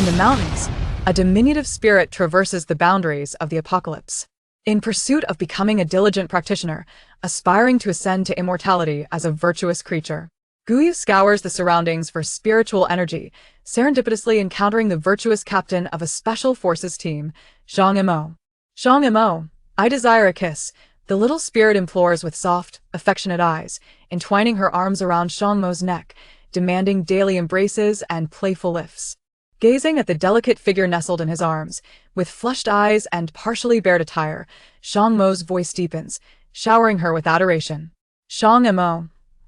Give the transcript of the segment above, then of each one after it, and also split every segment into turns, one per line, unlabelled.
In the mountains, a diminutive spirit traverses the boundaries of the apocalypse. In pursuit of becoming a diligent practitioner, aspiring to ascend to immortality as a virtuous creature, Guyu scours the surroundings for spiritual energy, serendipitously encountering the virtuous captain of a special forces team, Shang Mo. Shang Mo, I desire a kiss, the little spirit implores with soft, affectionate eyes, entwining her arms around Shang Mo's neck, demanding daily embraces and playful lifts. Gazing at the delicate figure nestled in his arms, with flushed eyes and partially bared attire, Shang Mo's voice deepens, showering her with adoration. Shang Mo,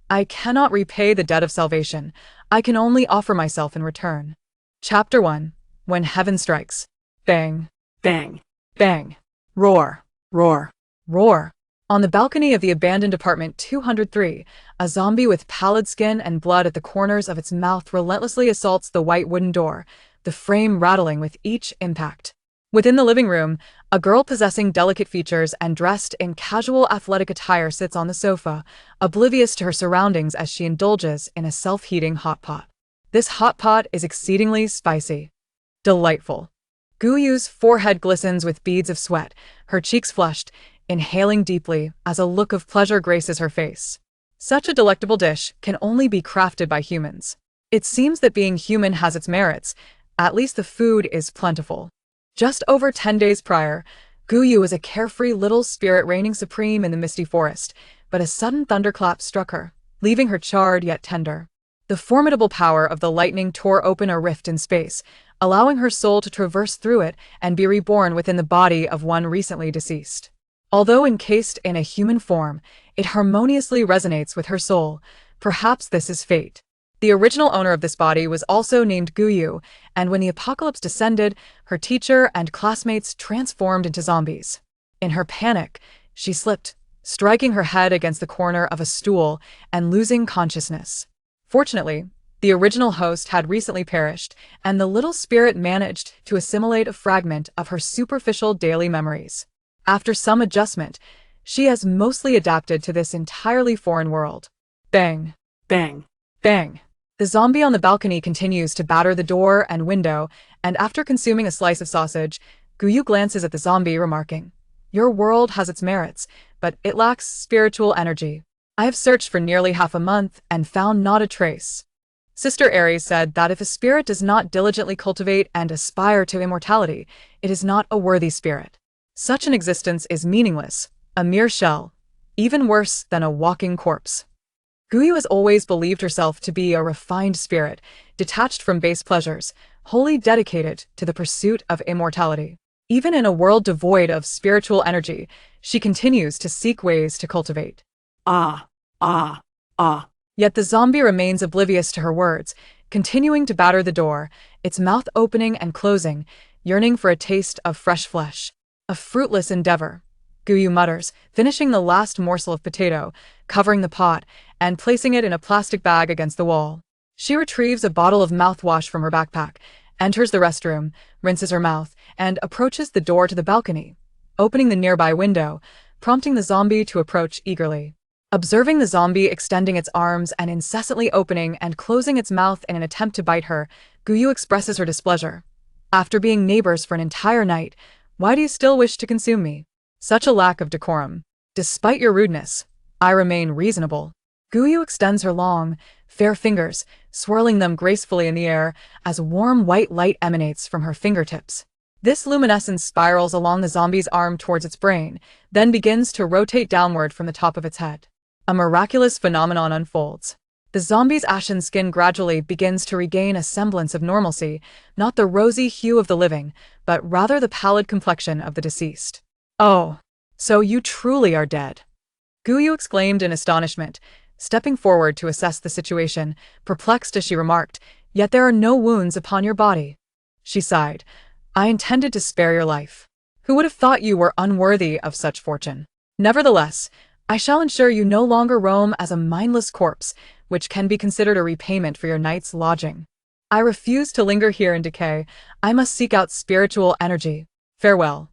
I cannot repay the debt of salvation, I can only offer myself in return. Chapter 1. When Heaven Strikes. Bang. Bang. Bang. Roar. Roar. Roar. On the balcony of the abandoned apartment 203, a zombie with pallid skin and blood at the corners of its mouth relentlessly assaults the white wooden door, the frame rattling with each impact. Within the living room, a girl possessing delicate features and dressed in casual athletic attire sits on the sofa, oblivious to her surroundings as she indulges in a self-heating hot pot. This hot pot is exceedingly spicy. Delightful. Guyu's forehead glistens with beads of sweat, her cheeks flushed, inhaling deeply as a look of pleasure graces her face. Such a delectable dish can only be crafted by humans. It seems that being human has its merits, at least the food is plentiful. Just over 10 days prior, Guyu was a carefree little spirit reigning supreme in the misty forest, but a sudden thunderclap struck her, leaving her charred yet tender. The formidable power of the lightning tore open a rift in space, allowing her soul to traverse through it and be reborn within the body of one recently deceased. Although encased in a human form, it harmoniously resonates with her soul. Perhaps this is fate. The original owner of this body was also named Guyu, and when the apocalypse descended, her teacher and classmates transformed into zombies. In her panic, she slipped, striking her head against the corner of a stool and losing consciousness. Fortunately, the original host had recently perished, and the little spirit managed to assimilate a fragment of her superficial daily memories. After some adjustment, she has mostly adapted to this entirely foreign world. Bang. Bang. Bang. The zombie on the balcony continues to batter the door and window, and after consuming a slice of sausage, Guyu glances at the zombie, remarking, "Your world has its merits, but it lacks spiritual energy. I have searched for nearly half a month and found not a trace." Sister Aries said that if a spirit does not diligently cultivate and aspire to immortality, it is not a worthy spirit. Such an existence is meaningless, a mere shell, even worse than a walking corpse. Guyu has always believed herself to be a refined spirit, detached from base pleasures, wholly dedicated to the pursuit of immortality. Even in a world devoid of spiritual energy, she continues to seek ways to cultivate. Ah, ah, ah. Yet the zombie remains oblivious to her words, continuing to batter the door, its mouth opening and closing, yearning for a taste of fresh flesh. A fruitless endeavor, Guyu mutters, finishing the last morsel of potato, covering the pot, and placing it in a plastic bag against the wall. She retrieves a bottle of mouthwash from her backpack, enters the restroom, rinses her mouth, and approaches the door to the balcony, opening the nearby window, prompting the zombie to approach eagerly. Observing the zombie extending its arms and incessantly opening and closing its mouth in an attempt to bite her, Guyu expresses her displeasure. After being neighbors for an entire night, why do you still wish to consume me? Such a lack of decorum. Despite your rudeness, I remain reasonable. Guyu extends her long, fair fingers, swirling them gracefully in the air as warm white light emanates from her fingertips. This luminescence spirals along the zombie's arm towards its brain, then begins to rotate downward from the top of its head. A miraculous phenomenon unfolds. The zombie's ashen skin gradually begins to regain a semblance of normalcy, not the rosy hue of the living, but rather the pallid complexion of the deceased. "Oh, so you truly are dead," Guyu exclaimed in astonishment, stepping forward to assess the situation, perplexed as she remarked, "Yet there are no wounds upon your body." She sighed, "I intended to spare your life. Who would have thought you were unworthy of such fortune? Nevertheless, I shall ensure you no longer roam as a mindless corpse, which can be considered a repayment for your night's lodging. I refuse to linger here in decay. I must seek out spiritual energy. Farewell."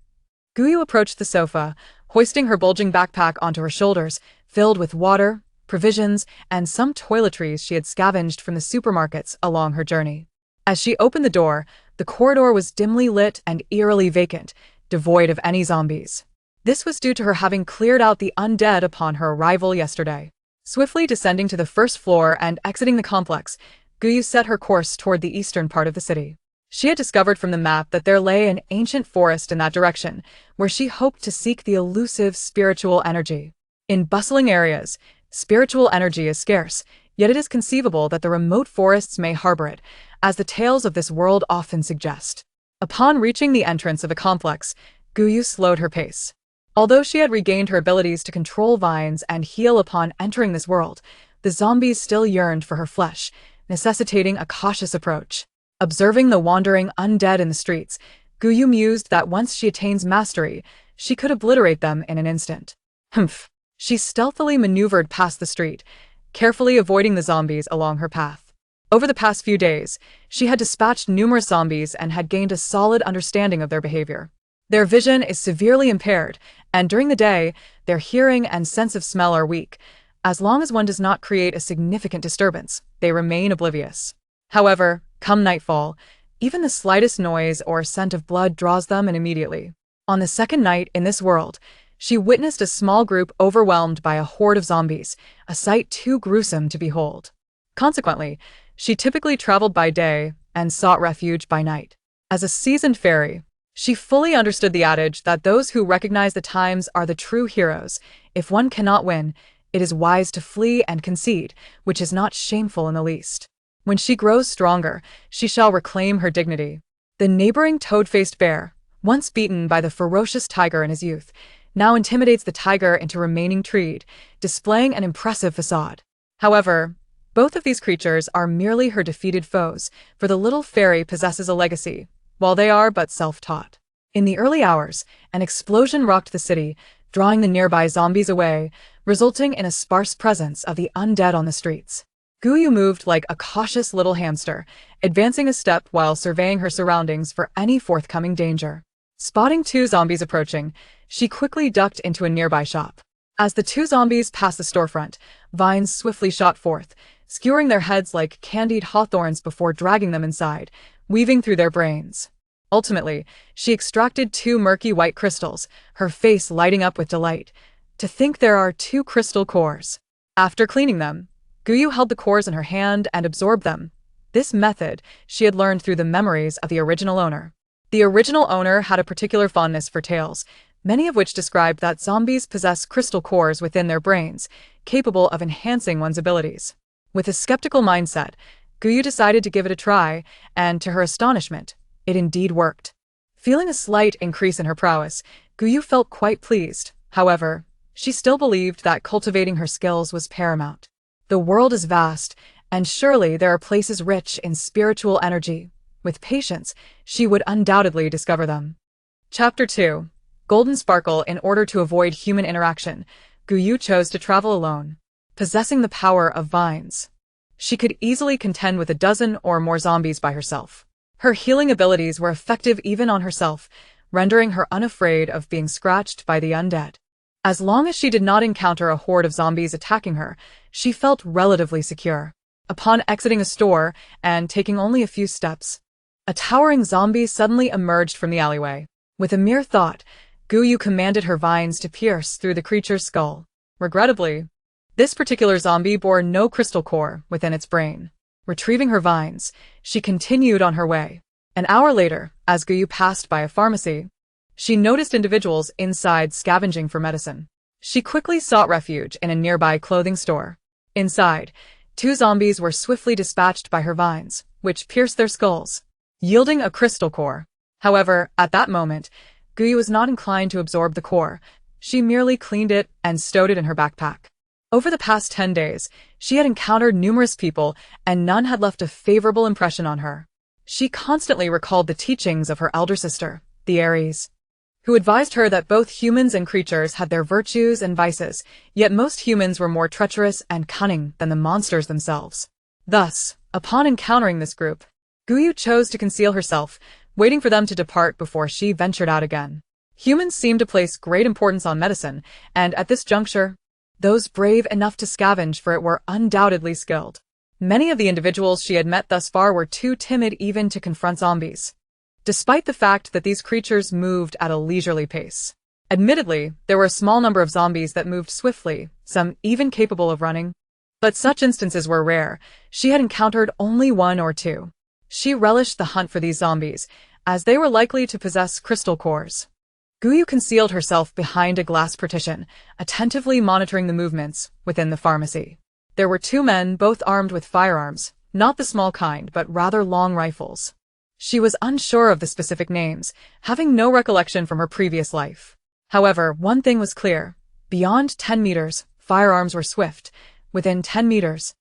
Guyu approached the sofa, hoisting her bulging backpack onto her shoulders, filled with water, provisions, and some toiletries she had scavenged from the supermarkets along her journey. As she opened the door, The corridor was dimly lit and eerily vacant, devoid of any zombies. This was due to her having cleared out the undead upon her arrival yesterday. Swiftly descending to the first floor and exiting the complex, Guyu set her course toward the eastern part of the city. She had discovered from the map that there lay an ancient forest in that direction, where she hoped to seek the elusive spiritual energy. In bustling areas, spiritual energy is scarce, yet it is conceivable that the remote forests may harbor it, as the tales of this world often suggest. Upon reaching the entrance of the complex, Guyu slowed her pace. Although she had regained her abilities to control vines and heal upon entering this world, the zombies still yearned for her flesh, necessitating a cautious approach. Observing the wandering undead in the streets, Guyu mused that once she attains mastery, she could obliterate them in an instant. Humph. She stealthily maneuvered past the street, carefully avoiding the zombies along her path. Over the past few days, she had dispatched numerous zombies and had gained a solid understanding of their behavior. Their vision is severely impaired, and during the day, their hearing and sense of smell are weak. As long as one does not create a significant disturbance, they remain oblivious. However, come nightfall, even the slightest noise or scent of blood draws them in immediately. On the second night in this world, she witnessed a small group overwhelmed by a horde of zombies, a sight too gruesome to behold. Consequently, she typically traveled by day and sought refuge by night. As a seasoned fairy, she fully understood the adage that those who recognize the times are the true heroes. If one cannot win, it is wise to flee and concede, which is not shameful in the least. When she grows stronger, she shall reclaim her dignity. The neighboring toad-faced bear, once beaten by the ferocious tiger in his youth, now intimidates the tiger into remaining treed, displaying an impressive facade. However, both of these creatures are merely her defeated foes, for the little fairy possesses a legacy, while they are but self-taught. In the early hours, an explosion rocked the city, drawing the nearby zombies away, resulting in a sparse presence of the undead on the streets. Guyu moved like a cautious little hamster, advancing a step while surveying her surroundings for any forthcoming danger. Spotting two zombies approaching, she quickly ducked into a nearby shop. As the two zombies passed the storefront, vines swiftly shot forth, skewering their heads like candied hawthorns before dragging them inside, weaving through their brains. Ultimately, she extracted two murky white crystals, her face lighting up with delight. To think there are two crystal cores. After cleaning them, Guyu held the cores in her hand and absorbed them. This method she had learned through the memories of the original owner. The original owner had a particular fondness for tales, many of which described that zombies possess crystal cores within their brains, capable of enhancing one's abilities. With a skeptical mindset, Guyu decided to give it a try, and to her astonishment, it indeed worked. Feeling a slight increase in her prowess, Guyu felt quite pleased. However, she still believed that cultivating her skills was paramount. The world is vast, and surely there are places rich in spiritual energy. With patience, she would undoubtedly discover them. Chapter 2. Golden Sparkle. In order to avoid human interaction, Guyu chose to travel alone. Possessing the power of vines, she could easily contend with a dozen or more zombies by herself. Her healing abilities were effective even on herself, rendering her unafraid of being scratched by the undead. As long as she did not encounter a horde of zombies attacking her, she felt relatively secure. Upon exiting a store and taking only a few steps, a towering zombie suddenly emerged from the alleyway. With a mere thought, Guyu commanded her vines to pierce through the creature's skull. Regrettably, this particular zombie bore no crystal core within its brain. Retrieving her vines, she continued on her way. An hour later, as Guyu passed by a pharmacy, she noticed individuals inside scavenging for medicine. She quickly sought refuge in a nearby clothing store. Inside, two zombies were swiftly dispatched by her vines, which pierced their skulls, yielding a crystal core. However, at that moment, Guyu was not inclined to absorb the core. She merely cleaned it and stowed it in her backpack. Over the past 10 days, she had encountered numerous people, and none had left a favorable impression on her. She constantly recalled the teachings of her elder sister, the Aries, who advised her that both humans and creatures had their virtues and vices, yet most humans were more treacherous and cunning than the monsters themselves. Thus, upon encountering this group, Guyu chose to conceal herself, waiting for them to depart before she ventured out again. Humans seemed to place great importance on medicine, and at this juncture, those brave enough to scavenge for it were undoubtedly skilled. Many of the individuals she had met thus far were too timid even to confront zombies. despite the fact that these creatures moved at a leisurely pace. Admittedly, there were a small number of zombies that moved swiftly, some even capable of running. But such instances were rare. She had encountered only one or two. She relished the hunt for these zombies, as they were likely to possess crystal cores. Guyu concealed herself behind a glass partition, attentively monitoring the movements within the pharmacy. There were two men, both armed with firearms, not the small kind, but rather long rifles. She was unsure of the specific names, having no recollection from her previous life. However, one thing was clear. Beyond 10 meters, firearms were swift. Within 10 meters,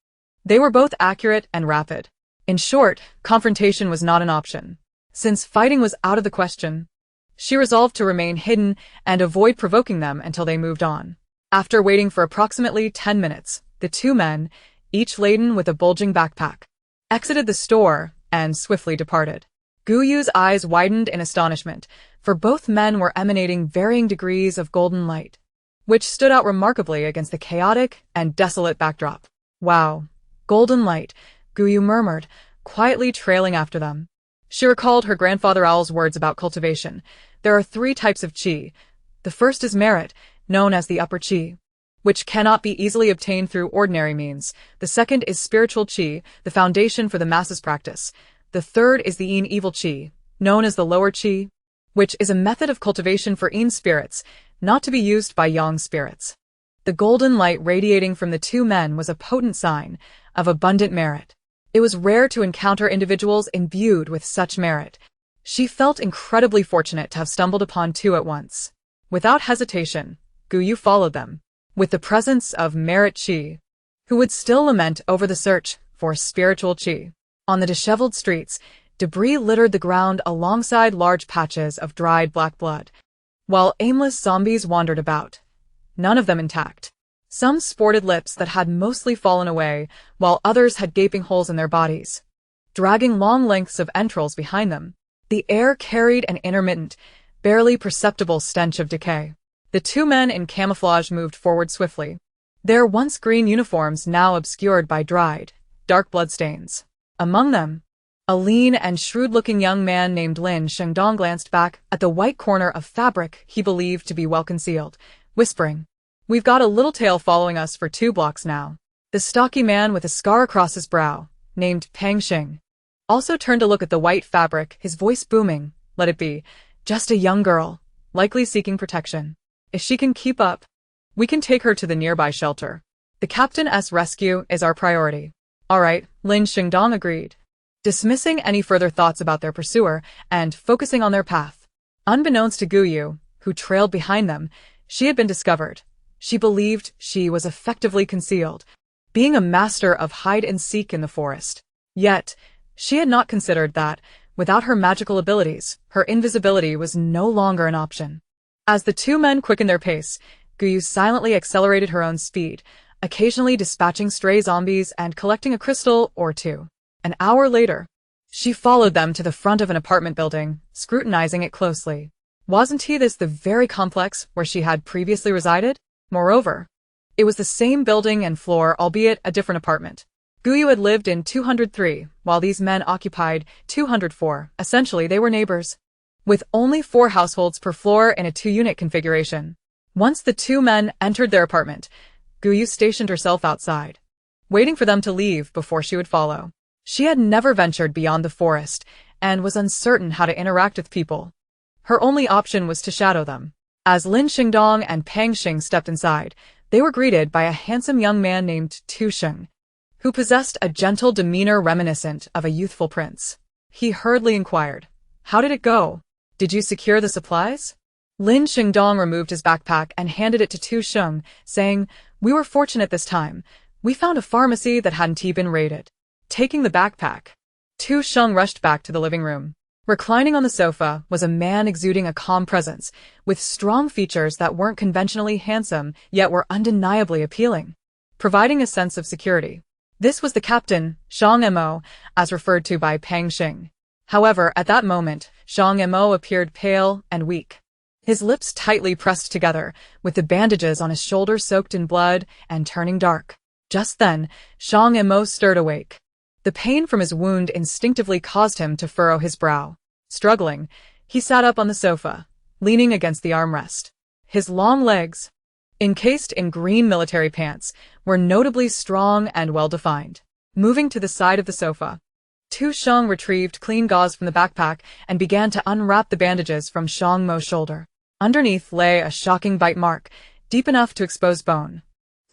they were both accurate and rapid. In short, confrontation was not an option. Since fighting was out of the question, she resolved to remain hidden and avoid provoking them until they moved on. After waiting for approximately 10 minutes, the two men, each laden with a bulging backpack, exited the store and swiftly departed. Guyu's eyes widened in astonishment, for both men were emanating varying degrees of golden light, which stood out remarkably against the chaotic and desolate backdrop. Wow, golden light, Guyu murmured, quietly trailing after them. She recalled her grandfather Owl's words about cultivation. There are 3 types of qi. The first is merit, known as the upper qi, which cannot be easily obtained through ordinary means. The second is spiritual qi, the foundation for the masses practice. The third is the yin evil qi, known as the lower qi, which is a method of cultivation for yin spirits, not to be used by yang spirits. The golden light radiating from the two men was a potent sign of abundant merit. It was rare to encounter individuals imbued with such merit. She felt incredibly fortunate to have stumbled upon two at once. Without hesitation, Guyu followed them, with the presence of merit qi, who would still lament over the search for spiritual qi. On the disheveled streets, debris littered the ground alongside large patches of dried black blood, while aimless zombies wandered about, none of them intact. Some sported lips that had mostly fallen away, while others had gaping holes in their bodies, dragging long lengths of entrails behind them. The air carried an intermittent, barely perceptible stench of decay. The two men in camouflage moved forward swiftly, their once green uniforms now obscured by dried, dark bloodstains. Among them, a lean and shrewd-looking young man named Lin Shengdong glanced back at the white corner of fabric he believed to be well concealed, whispering, "We've got a little tail following us for 2 blocks now." The stocky man with a scar across his brow, named Pang Xing, also turned to look at the white fabric, his voice booming. "Let it be. Just a young girl, likely seeking protection. If she can keep up, we can take her to the nearby shelter. The captain's rescue is our priority." "All right," Lin Shengdong agreed, dismissing any further thoughts about their pursuer and focusing on their path. Unbeknownst to Guyu, who trailed behind them, she had been discovered. She believed she was effectively concealed, being a master of hide-and-seek in the forest. Yet, she had not considered that, without her magical abilities, her invisibility was no longer an option. As the two men quickened their pace, Guyu silently accelerated her own speed, occasionally dispatching stray zombies and collecting a crystal or two. An hour later, she followed them to the front of an apartment building, scrutinizing it closely. Wasn't this the very complex where she had previously resided? Moreover, it was the same building and floor, albeit a different apartment. Guyu had lived in 203, while these men occupied 204. Essentially, they were neighbors, with only 4 households per floor in a 2-unit configuration. Once the two men entered their apartment, Guyu stationed herself outside, waiting for them to leave before she would follow. She had never ventured beyond the forest and was uncertain how to interact with people. Her only option was to shadow them. As Lin Shengdong and Pang Xing stepped inside, they were greeted by a handsome young man named Tu Sheng, who possessed a gentle demeanor reminiscent of a youthful prince. He hurriedly inquired, "How did it go? Did you secure the supplies?" Lin Shengdong removed his backpack and handed it to Tu Sheng, saying, "We were fortunate this time. We found a pharmacy that hadn't been raided." Taking the backpack, Tu Sheng rushed back to the living room. Reclining on the sofa was a man exuding a calm presence, with strong features that weren't conventionally handsome yet were undeniably appealing, providing a sense of security. This was the captain, Shang Mo, as referred to by Pang Xing. However, at that moment, Shang Mo appeared pale and weak, his lips tightly pressed together, with the bandages on his shoulders soaked in blood and turning dark. Just then, Shang Mo stirred awake. The pain from his wound instinctively caused him to furrow his brow. Struggling, he sat up on the sofa, leaning against the armrest. His long legs, encased in green military pants, were notably strong and well-defined. Moving to the side of the sofa, Shang retrieved clean gauze from the backpack and began to unwrap the bandages from Shang Mo's shoulder. Underneath lay a shocking bite mark, deep enough to expose bone.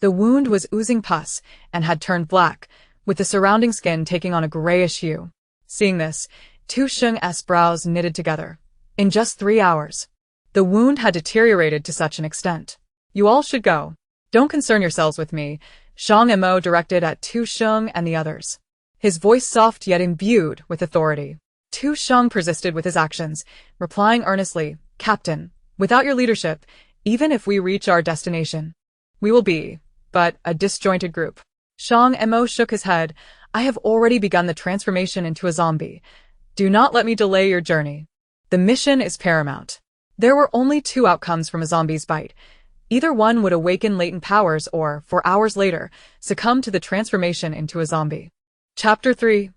The wound was oozing pus and had turned black, with the surrounding skin taking on a grayish hue. Seeing this, Shang's brows knitted together. In just 3 hours, the wound had deteriorated to such an extent. You all should go. Don't concern yourselves with me, Shang Mo directed at Shang and the others. His voice soft yet imbued with authority. Shang persisted with his actions, replying earnestly, Captain, without your leadership, even if we reach our destination, we will be but a disjointed group. Shang Mo shook his head. I have already begun the transformation into a zombie. Do not let me delay your journey. The mission is paramount. There were only 2 outcomes from a zombie's bite. Either one would awaken latent powers or, 4 hours later, succumb to the transformation into a zombie. Chapter 3.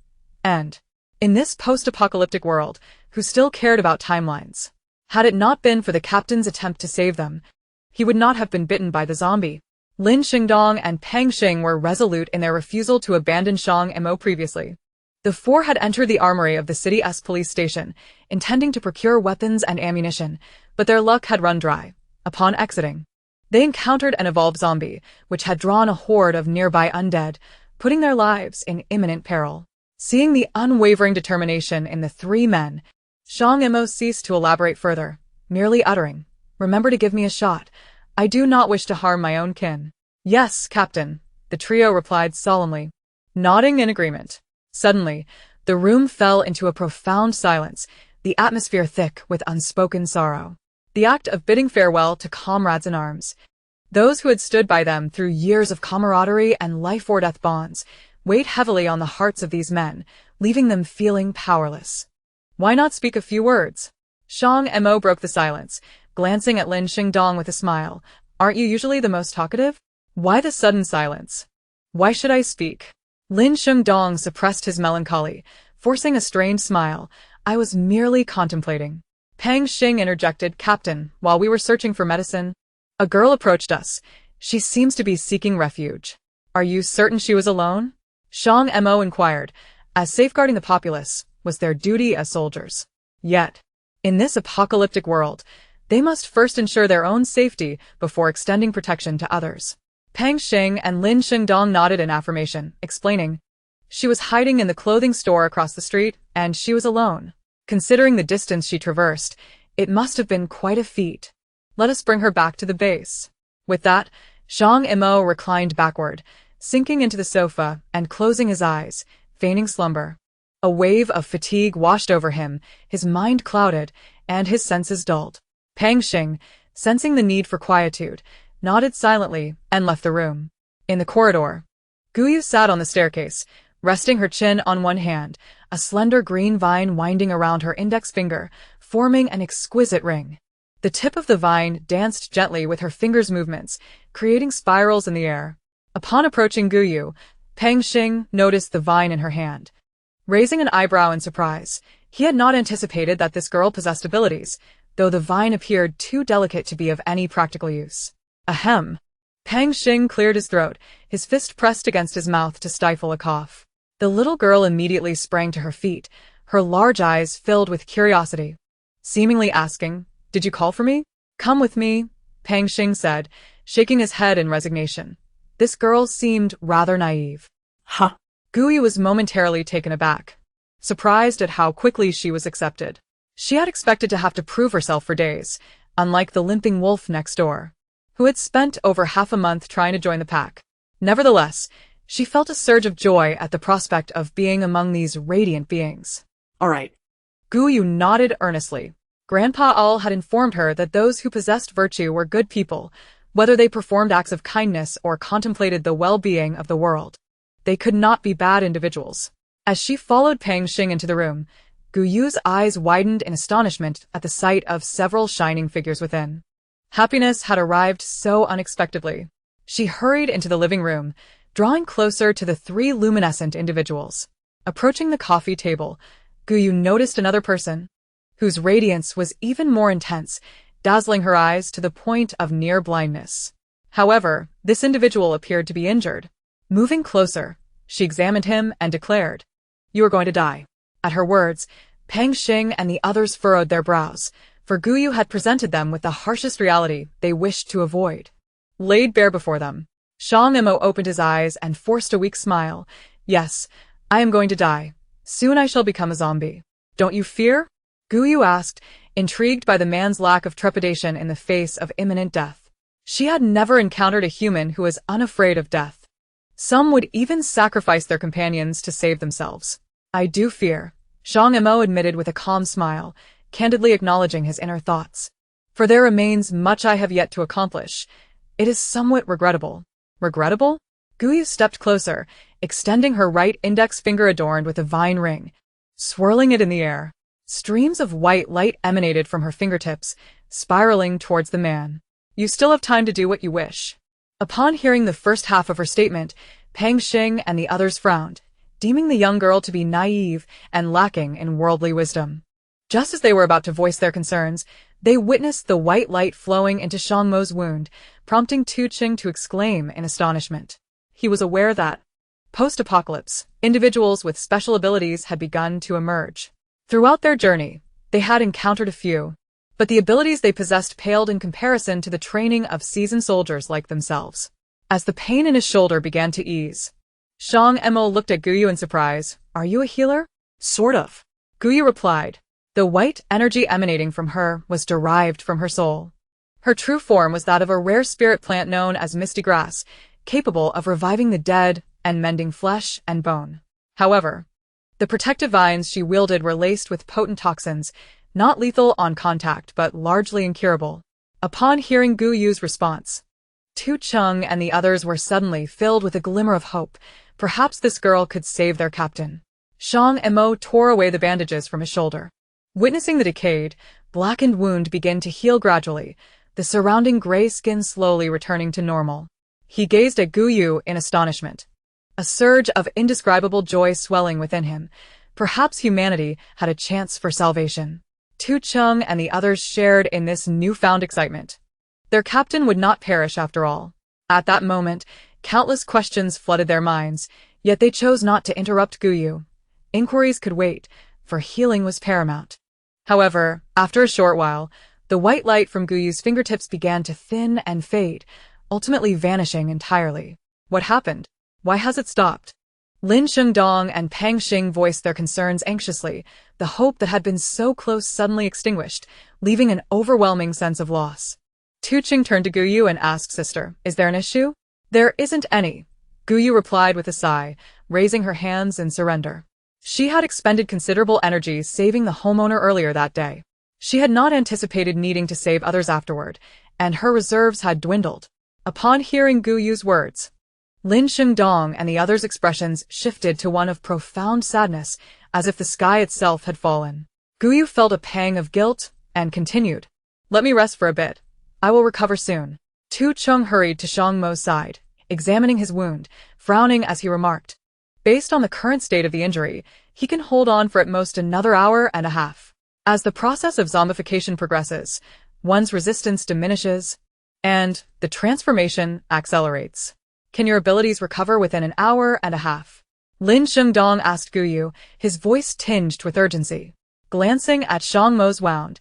End. In this post-apocalyptic world, who still cared about timelines? Had it not been for the captain's attempt to save them, he would not have been bitten by the zombie. Lin Xingdong and Pang Xing were resolute in their refusal to abandon Shang Mo previously. The 4 had entered the armory of the city's police station, intending to procure weapons and ammunition, but their luck had run dry. Upon exiting, they encountered an evolved zombie, which had drawn a horde of nearby undead, putting their lives in imminent peril. Seeing the unwavering determination in the 3 men, Shang Mo ceased to elaborate further, merely uttering, Remember to give me a shot. I do not wish to harm my own kin. Yes, Captain, the trio replied solemnly, nodding in agreement. Suddenly, the room fell into a profound silence, the atmosphere thick with unspoken sorrow. The act of bidding farewell to comrades in arms, those who had stood by them through years of camaraderie and life-or-death bonds, weighed heavily on the hearts of these men, leaving them feeling powerless. Why not speak a few words? Shang Mo broke the silence, glancing at Lin Xingdong with a smile. Aren't you usually the most talkative? Why the sudden silence? Why should I speak? Lin Xingdong suppressed his melancholy, forcing a strained smile. I was merely contemplating. Pang Xing interjected, Captain, while we were searching for medicine, a girl approached us. She seems to be seeking refuge. Are you certain she was alone? Shang Mo inquired, as safeguarding the populace was their duty as soldiers. Yet, in this apocalyptic world, they must first ensure their own safety before extending protection to others. Pang Xing and Lin Xingdong nodded in affirmation, explaining, she was hiding in the clothing store across the street, and she was alone. Considering the distance she traversed, it must have been quite a feat. Let us bring her back to the base. With that, Shang Mo reclined backward, sinking into the sofa and closing his eyes, feigning slumber. A wave of fatigue washed over him, his mind clouded, and his senses dulled. Pang Xing, sensing the need for quietude, nodded silently and left the room. In the corridor, Guyu sat on the staircase, resting her chin on one hand, a slender green vine winding around her index finger, forming an exquisite ring. The tip of the vine danced gently with her fingers' movements, creating spirals in the air. Upon approaching Guyu, Pang Xing noticed the vine in her hand. Raising an eyebrow in surprise, he had not anticipated that this girl possessed abilities, though the vine appeared too delicate to be of any practical use. Ahem. Pang Xing cleared his throat, his fist pressed against his mouth to stifle a cough. The little girl immediately sprang to her feet, her large eyes filled with curiosity. Seemingly asking, Did you call for me? Come with me, Pang Xing said, shaking his head in resignation. This girl seemed rather naive.
Huh?
Guyu was momentarily taken aback, surprised at how quickly she was accepted. She had expected to have to prove herself for days, unlike the limping wolf next door, who had spent over half a month trying to join the pack. Nevertheless, she felt a surge of joy at the prospect of being among these radiant beings.
All right.
Guyu nodded earnestly. Grandpa Al had informed her that those who possessed virtue were good people, whether they performed acts of kindness or contemplated the well-being of the world. They could not be bad individuals. As she followed Pang Xing into the room, Guyu's eyes widened in astonishment at the sight of several shining figures within. Happiness had arrived so unexpectedly. She hurried into the living room, drawing closer to the 3 luminescent individuals. Approaching the coffee table, Guyu noticed another person. whose radiance was even more intense, dazzling her eyes to the point of near blindness. However, this individual appeared to be injured. Moving closer, she examined him and declared, "You are going to die." At her words, Pang Xing and the others furrowed their brows, for Guyu had presented them with the harshest reality they wished to avoid. Laid bare before them, Shang Mo opened his eyes and forced a weak smile. "Yes, I am going to die. Soon I shall become a zombie. Don't you fear?" Guyu asked, intrigued by the man's lack of trepidation in the face of imminent death. She had never encountered a human who was unafraid of death. Some would even sacrifice their companions to save themselves. "I do fear," Shang Mo admitted with a calm smile, candidly acknowledging his inner thoughts. "For there remains much I have yet to accomplish. It is somewhat regrettable." Regrettable? Guyu stepped closer, extending her right index finger adorned with a vine ring. Swirling it in the air, streams of white light emanated from her fingertips, spiraling towards the man. "You still have time to do what you wish." Upon hearing the first half of her statement, Pang Xing and the others frowned, deeming the young girl to be naive and lacking in worldly wisdom. Just as they were about to voice their concerns, they witnessed the white light flowing into Shang Mo's wound, prompting Tu Qing to exclaim in astonishment. He was aware that, post-apocalypse, individuals with special abilities had begun to emerge. Throughout their journey, they had encountered a few, but the abilities they possessed paled in comparison to the training of seasoned soldiers like themselves. As the pain in his shoulder began to ease, Shang Mo looked at Guyu in surprise. "Are you a healer?" "Sort of," Guyu replied. The white energy emanating from her was derived from her soul. Her true form was that of a rare spirit plant known as misty grass, capable of reviving the dead and mending flesh and bone. However, the protective vines she wielded were laced with potent toxins, not lethal on contact but largely incurable. Upon hearing Gu Yu's response, Tu Cheng and the others were suddenly filled with a glimmer of hope. Perhaps this girl could save their captain. Shang Mo tore away the bandages from his shoulder. Witnessing the decayed, blackened wound begin to heal gradually, the surrounding gray skin slowly returning to normal. He gazed at Gu Yu in astonishment, a surge of indescribable joy swelling within him. Perhaps humanity had a chance for salvation. Tu Cheng and the others shared in this newfound excitement. Their captain would not perish after all. At that moment, countless questions flooded their minds, yet they chose not to interrupt Gu Yu. Inquiries could wait, for healing was paramount. However, after a short while, the white light from Gu Yu's fingertips began to thin and fade, ultimately vanishing entirely. What happened? Why has it stopped? Lin Shengdong and Pang Xing voiced their concerns anxiously, the hope that had been so close suddenly extinguished, leaving an overwhelming sense of loss. Tu Qing turned to Gu Yu and asked, "Sister, is there an issue?" "There isn't any," Gu Yu replied with a sigh, raising her hands in surrender. She had expended considerable energy saving the homeowner earlier that day. She had not anticipated needing to save others afterward, and her reserves had dwindled. Upon hearing Gu Yu's words, Lin Shengdong and the others' expressions shifted to one of profound sadness, as if the sky itself had fallen. Gu Yu felt a pang of guilt and continued, "Let me rest for a bit. I will recover soon." Tu Cheng hurried to Shang Mo's side, examining his wound, frowning as he remarked, "Based on the current state of the injury, he can hold on for at most another hour and a half. As the process of zombification progresses, one's resistance diminishes, and the transformation accelerates. Can your abilities recover within an hour and a half?" Lin Shengdong asked Gu Yu, his voice tinged with urgency. Glancing at Shang Mo's wound,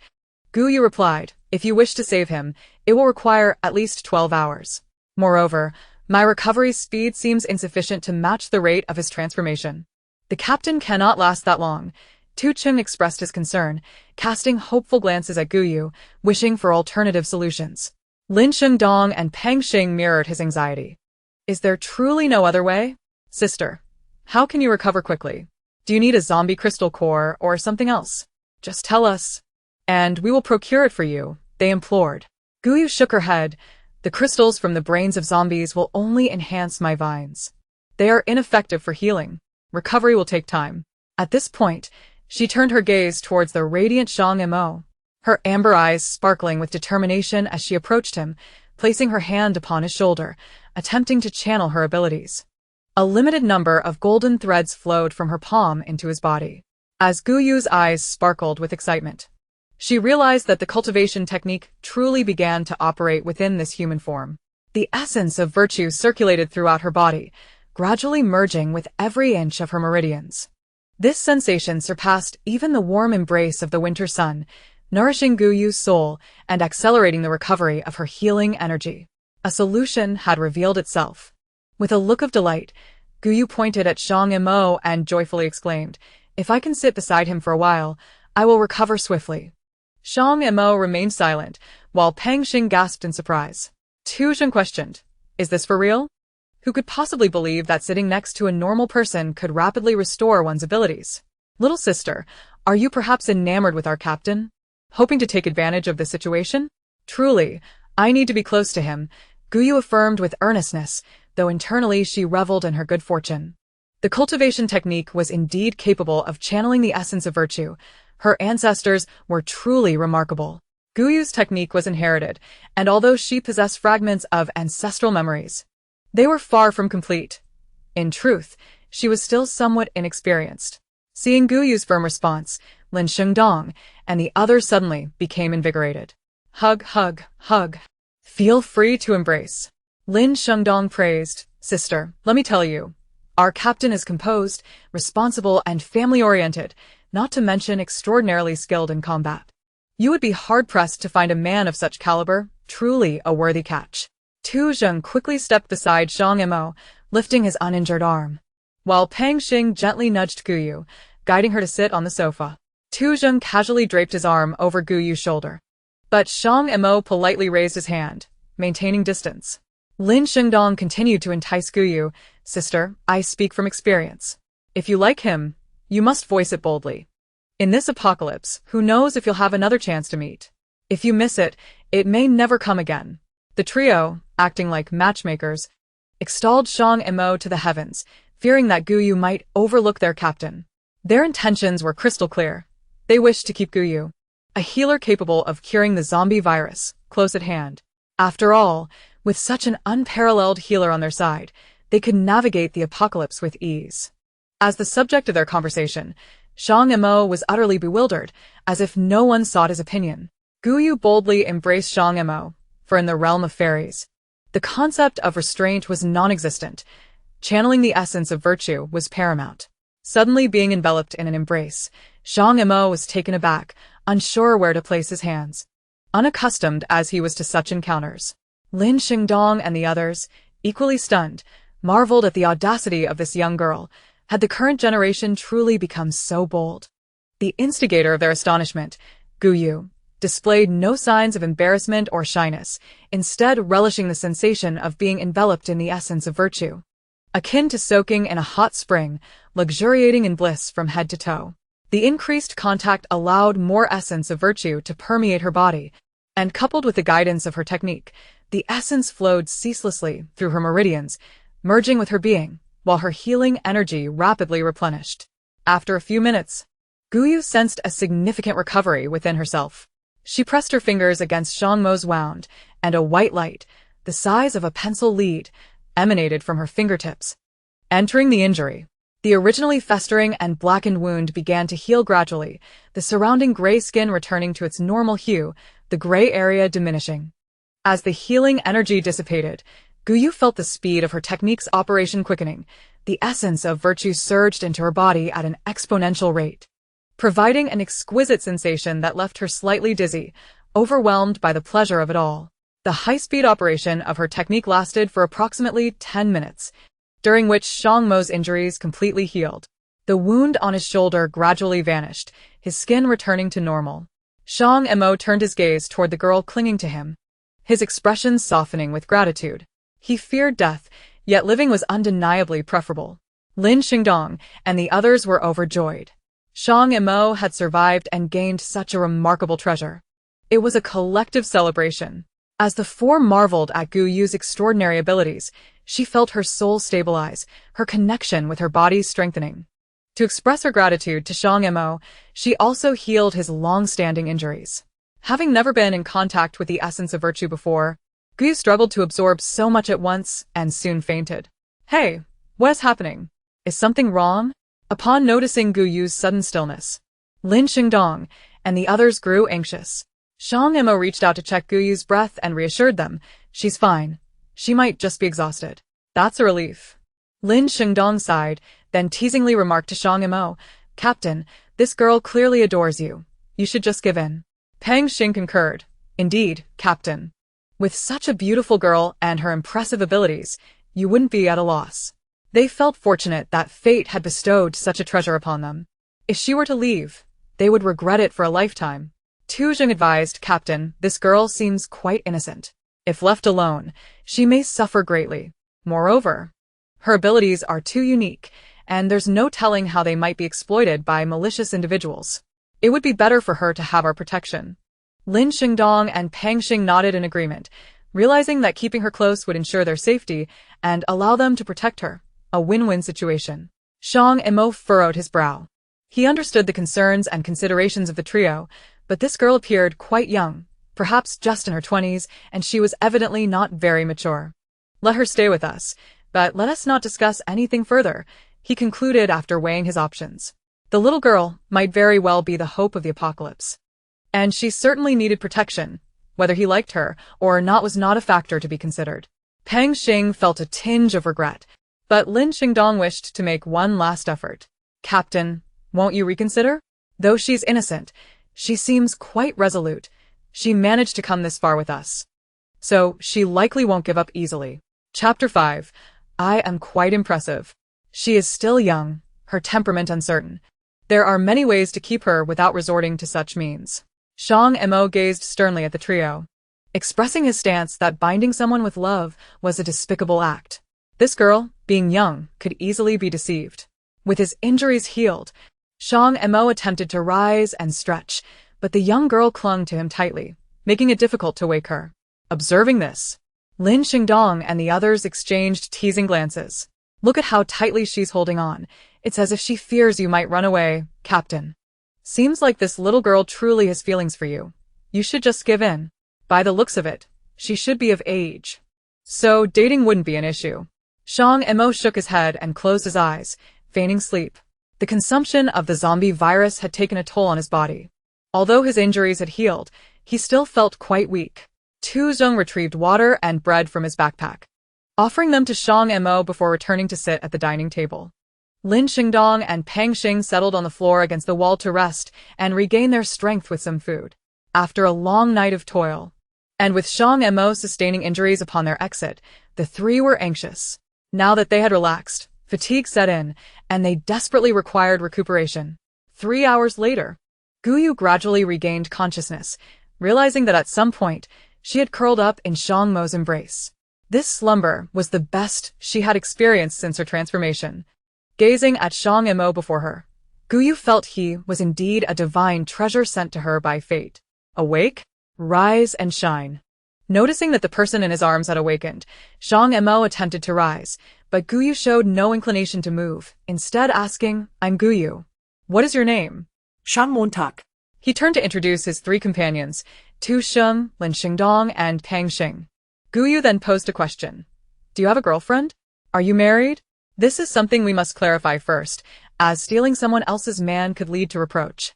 Gu Yu replied, "If you wish to save him, it will require at least 12 hours. Moreover, my recovery speed seems insufficient to match the rate of his transformation." "The captain cannot last that long," Tu Cheng expressed his concern, casting hopeful glances at Gu Yu, wishing for alternative solutions. Lin Shengdong and Pang Xing mirrored his anxiety. "Is there truly no other way? Sister, how can you recover quickly? Do you need a zombie crystal core or something else? Just tell us, and we will procure it for you," they implored. Gu Yu shook her head. "The crystals from the brains of zombies will only enhance my vines. They are ineffective for healing. Recovery will take time." At this point, she turned her gaze towards the radiant Shang Mo, her amber eyes sparkling with determination as she approached him, placing her hand upon his shoulder, attempting to channel her abilities. A limited number of golden threads flowed from her palm into his body. As Gu Yu's eyes sparkled with excitement, She realized that the cultivation technique truly began to operate within this human form. The essence of virtue circulated throughout her body, gradually merging with every inch of her meridians. This sensation surpassed even the warm embrace of the winter sun, nourishing Guyu's soul and accelerating the recovery of her healing energy. A solution had revealed itself. With a look of delight, Guyu pointed at Shang Mo and joyfully exclaimed, "If I can sit beside him for a while, I will recover swiftly." Shang Mo remained silent, while Pang Xing gasped in surprise. Tu Zheng questioned, "Is this for real? Who could possibly believe that sitting next to a normal person could rapidly restore one's abilities? Little sister, are you perhaps enamored with our captain? Hoping to take advantage of the situation? Truly, I need to be close to him," Guyu affirmed with earnestness, though internally she reveled in her good fortune. The cultivation technique was indeed capable of channeling the essence of virtue. Her ancestors were truly remarkable. Guyu's technique was inherited, and although she possessed fragments of ancestral memories, they were far from complete. In truth, she was still somewhat inexperienced. Seeing Guyu's firm response, Lin Shengdong and the others suddenly became invigorated. "Hug, hug, hug. Feel free to embrace." Lin Shengdong praised, "Sister, let me tell you, our captain is composed, responsible, and family-oriented, not to mention extraordinarily skilled in combat. You would be hard-pressed to find a man of such caliber, truly a worthy catch." Tu Zheng quickly stepped beside Shang Mo, lifting his uninjured arm, while Pang Xing gently nudged Guyu, guiding her to sit on the sofa. Tu Zheng casually draped his arm over Guyu's shoulder, but Shang Mo politely raised his hand, maintaining distance. Lin Shengdong continued to entice Guyu, "Sister, I speak from experience. If you like him, you must voice it boldly. In this apocalypse, who knows if you'll have another chance to meet? If you miss it, it may never come again." The trio, acting like matchmakers, extolled Shang Mo to the heavens, fearing that Guyu might overlook their captain. Their intentions were crystal clear. They wished to keep Guyu, a healer capable of curing the zombie virus, close at hand. After all, with such an unparalleled healer on their side, they could navigate the apocalypse with ease. As the subject of their conversation, Shang Mo was utterly bewildered, as if no one sought his opinion. Guyu boldly embraced Shang Mo, for in the realm of fairies, the concept of restraint was non-existent. Channeling the essence of virtue was paramount. Suddenly being enveloped in an embrace, Shang Mo was taken aback, unsure where to place his hands. Unaccustomed as he was to such encounters, Lin Shengdong and the others, equally stunned, marveled at the audacity of this young girl. Had the current generation truly become so bold? The instigator of their astonishment, Guyu, displayed no signs of embarrassment or shyness, instead relishing the sensation of being enveloped in the essence of virtue. Akin to soaking in a hot spring, luxuriating in bliss from head to toe. The increased contact allowed more essence of virtue to permeate her body, and coupled with the guidance of her technique, the essence flowed ceaselessly through her meridians, merging with her being, while her healing energy rapidly replenished. After a few minutes, Guyu sensed a significant recovery within herself. She pressed her fingers against Shang Mo's wound, and a white light, the size of a pencil lead, emanated from her fingertips. Entering the injury, the originally festering and blackened wound began to heal gradually, the surrounding gray skin returning to its normal hue, the gray area diminishing. As the healing energy dissipated, Guyu felt the speed of her technique's operation quickening. The essence of virtue surged into her body at an exponential rate, providing an exquisite sensation that left her slightly dizzy, overwhelmed by the pleasure of it all. The high-speed operation of her technique lasted for approximately 10 minutes, during which Shang Mo's injuries completely healed. The wound on his shoulder gradually vanished, his skin returning to normal. Shang Mo turned his gaze toward the girl clinging to him, his expression softening with gratitude. He feared death, yet living was undeniably preferable. Lin Shengdong and the others were overjoyed. Shang Mo had survived and gained such a remarkable treasure. It was a collective celebration. As the four marveled at Guyu's extraordinary abilities, she felt her soul stabilize, her connection with her body strengthening. To express her gratitude to Shang Mo, she also healed his long-standing injuries. Having never been in contact with the essence of virtue before, Guyu struggled to absorb so much at once and soon fainted. "Hey, what is happening? Is something wrong?" Upon noticing Guyu's sudden stillness, Lin Shengdong and the others grew anxious. Shang Mo reached out to check Guyu's breath and reassured them. She's fine. She might just be exhausted. That's a relief. Lin Shengdong sighed, then teasingly remarked to Shang Mo, Captain, this girl clearly adores you. You should just give in. Pang Xing concurred. Indeed, Captain. With such a beautiful girl and her impressive abilities, you wouldn't be at a loss. They felt fortunate that fate had bestowed such a treasure upon them. If she were to leave, they would regret it for a lifetime. Tu Zheng advised, Captain, this girl seems quite innocent. If left alone, she may suffer greatly. Moreover, her abilities are too unique, and there's no telling how they might be exploited by malicious individuals. It would be better for her to have our protection. Lin Shengdong and Pang Xing nodded in agreement, realizing that keeping her close would ensure their safety and allow them to protect her. A win-win situation. Shang Mo furrowed his brow. He understood the concerns and considerations of the trio, but this girl appeared quite young, perhaps just in her 20s, and she was evidently not very mature. Let her stay with us, but let us not discuss anything further, he concluded after weighing his options. The little girl might very well be the hope of the apocalypse. And she certainly needed protection. Whether he liked her or not was not a factor to be considered. Pang Xing felt a tinge of regret, but Lin Shengdong wished to make one last effort. Captain, won't you reconsider? Though she's innocent, she seems quite resolute. She managed to come this far with us. So, she likely won't give up easily. Chapter 5. I am quite impressive. She is still young, her temperament uncertain. There are many ways to keep her without resorting to such means. Shang Mo gazed sternly at the trio, expressing his stance that binding someone with love was a despicable act. This girl, being young, could easily be deceived. With his injuries healed, Shang Mo attempted to rise and stretch, but the young girl clung to him tightly, making it difficult to wake her. Observing this, Lin Shengdong and the others exchanged teasing glances. Look at how tightly she's holding on. It's as if she fears you might run away, Captain. Seems like this little girl truly has feelings for you. You should just give in. By the looks of it, she should be of age. So dating wouldn't be an issue. Shang Mo shook his head and closed his eyes, feigning sleep. The consumption of the zombie virus had taken a toll on his body. Although his injuries had healed, he still felt quite weak. Tu Zheng retrieved water and bread from his backpack, offering them to Shang Mo before returning to sit at the dining table. Lin Shengdong and Pang Xing settled on the floor against the wall to rest and regain their strength with some food. After a long night of toil, and with Shang Mo sustaining injuries upon their exit, the three were anxious. Now that they had relaxed, fatigue set in, and they desperately required recuperation. 3 hours later, Guyu gradually regained consciousness, realizing that at some point, she had curled up in Shang Mo's embrace. This slumber was the best she had experienced since her transformation. Gazing at Shang Mo before her, Guyu felt he was indeed a divine treasure sent to her by fate. Awake, rise and shine. Noticing that the person in his arms had awakened, Shang Mo attempted to rise, but Guyu showed no inclination to move, instead asking, I'm Guyu. What is your name?
Shang Mo.
He turned to introduce his three companions, Tu Sheng, Lin Shengdong, and Pang Xing. Guyu then posed a question. Do you have a girlfriend? Are you married? This is something we must clarify first, as stealing someone else's man could lead to reproach.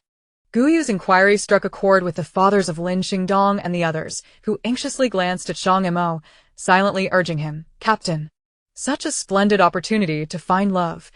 Guyu's inquiry struck a chord with the fathers of Lin Shengdong and the others, who anxiously glanced at Shang Mo, silently urging him, Captain. Such a splendid opportunity to find love.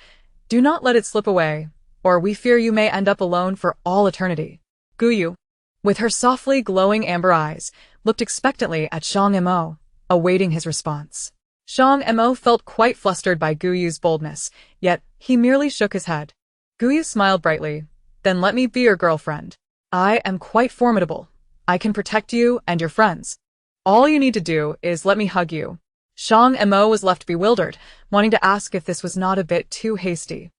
Do not let it slip away, or we fear you may end up alone for all eternity. Guyu, with her softly glowing amber eyes, looked expectantly at Shang Mo, awaiting his response. Shang Mo felt quite flustered by Guyu's boldness, yet he merely shook his head. Guyu smiled brightly. Then let me be your girlfriend. I am quite formidable. I can protect you and your friends. All you need to do is let me hug you. Shang Mo was left bewildered, wanting to ask if this was not a bit too hasty,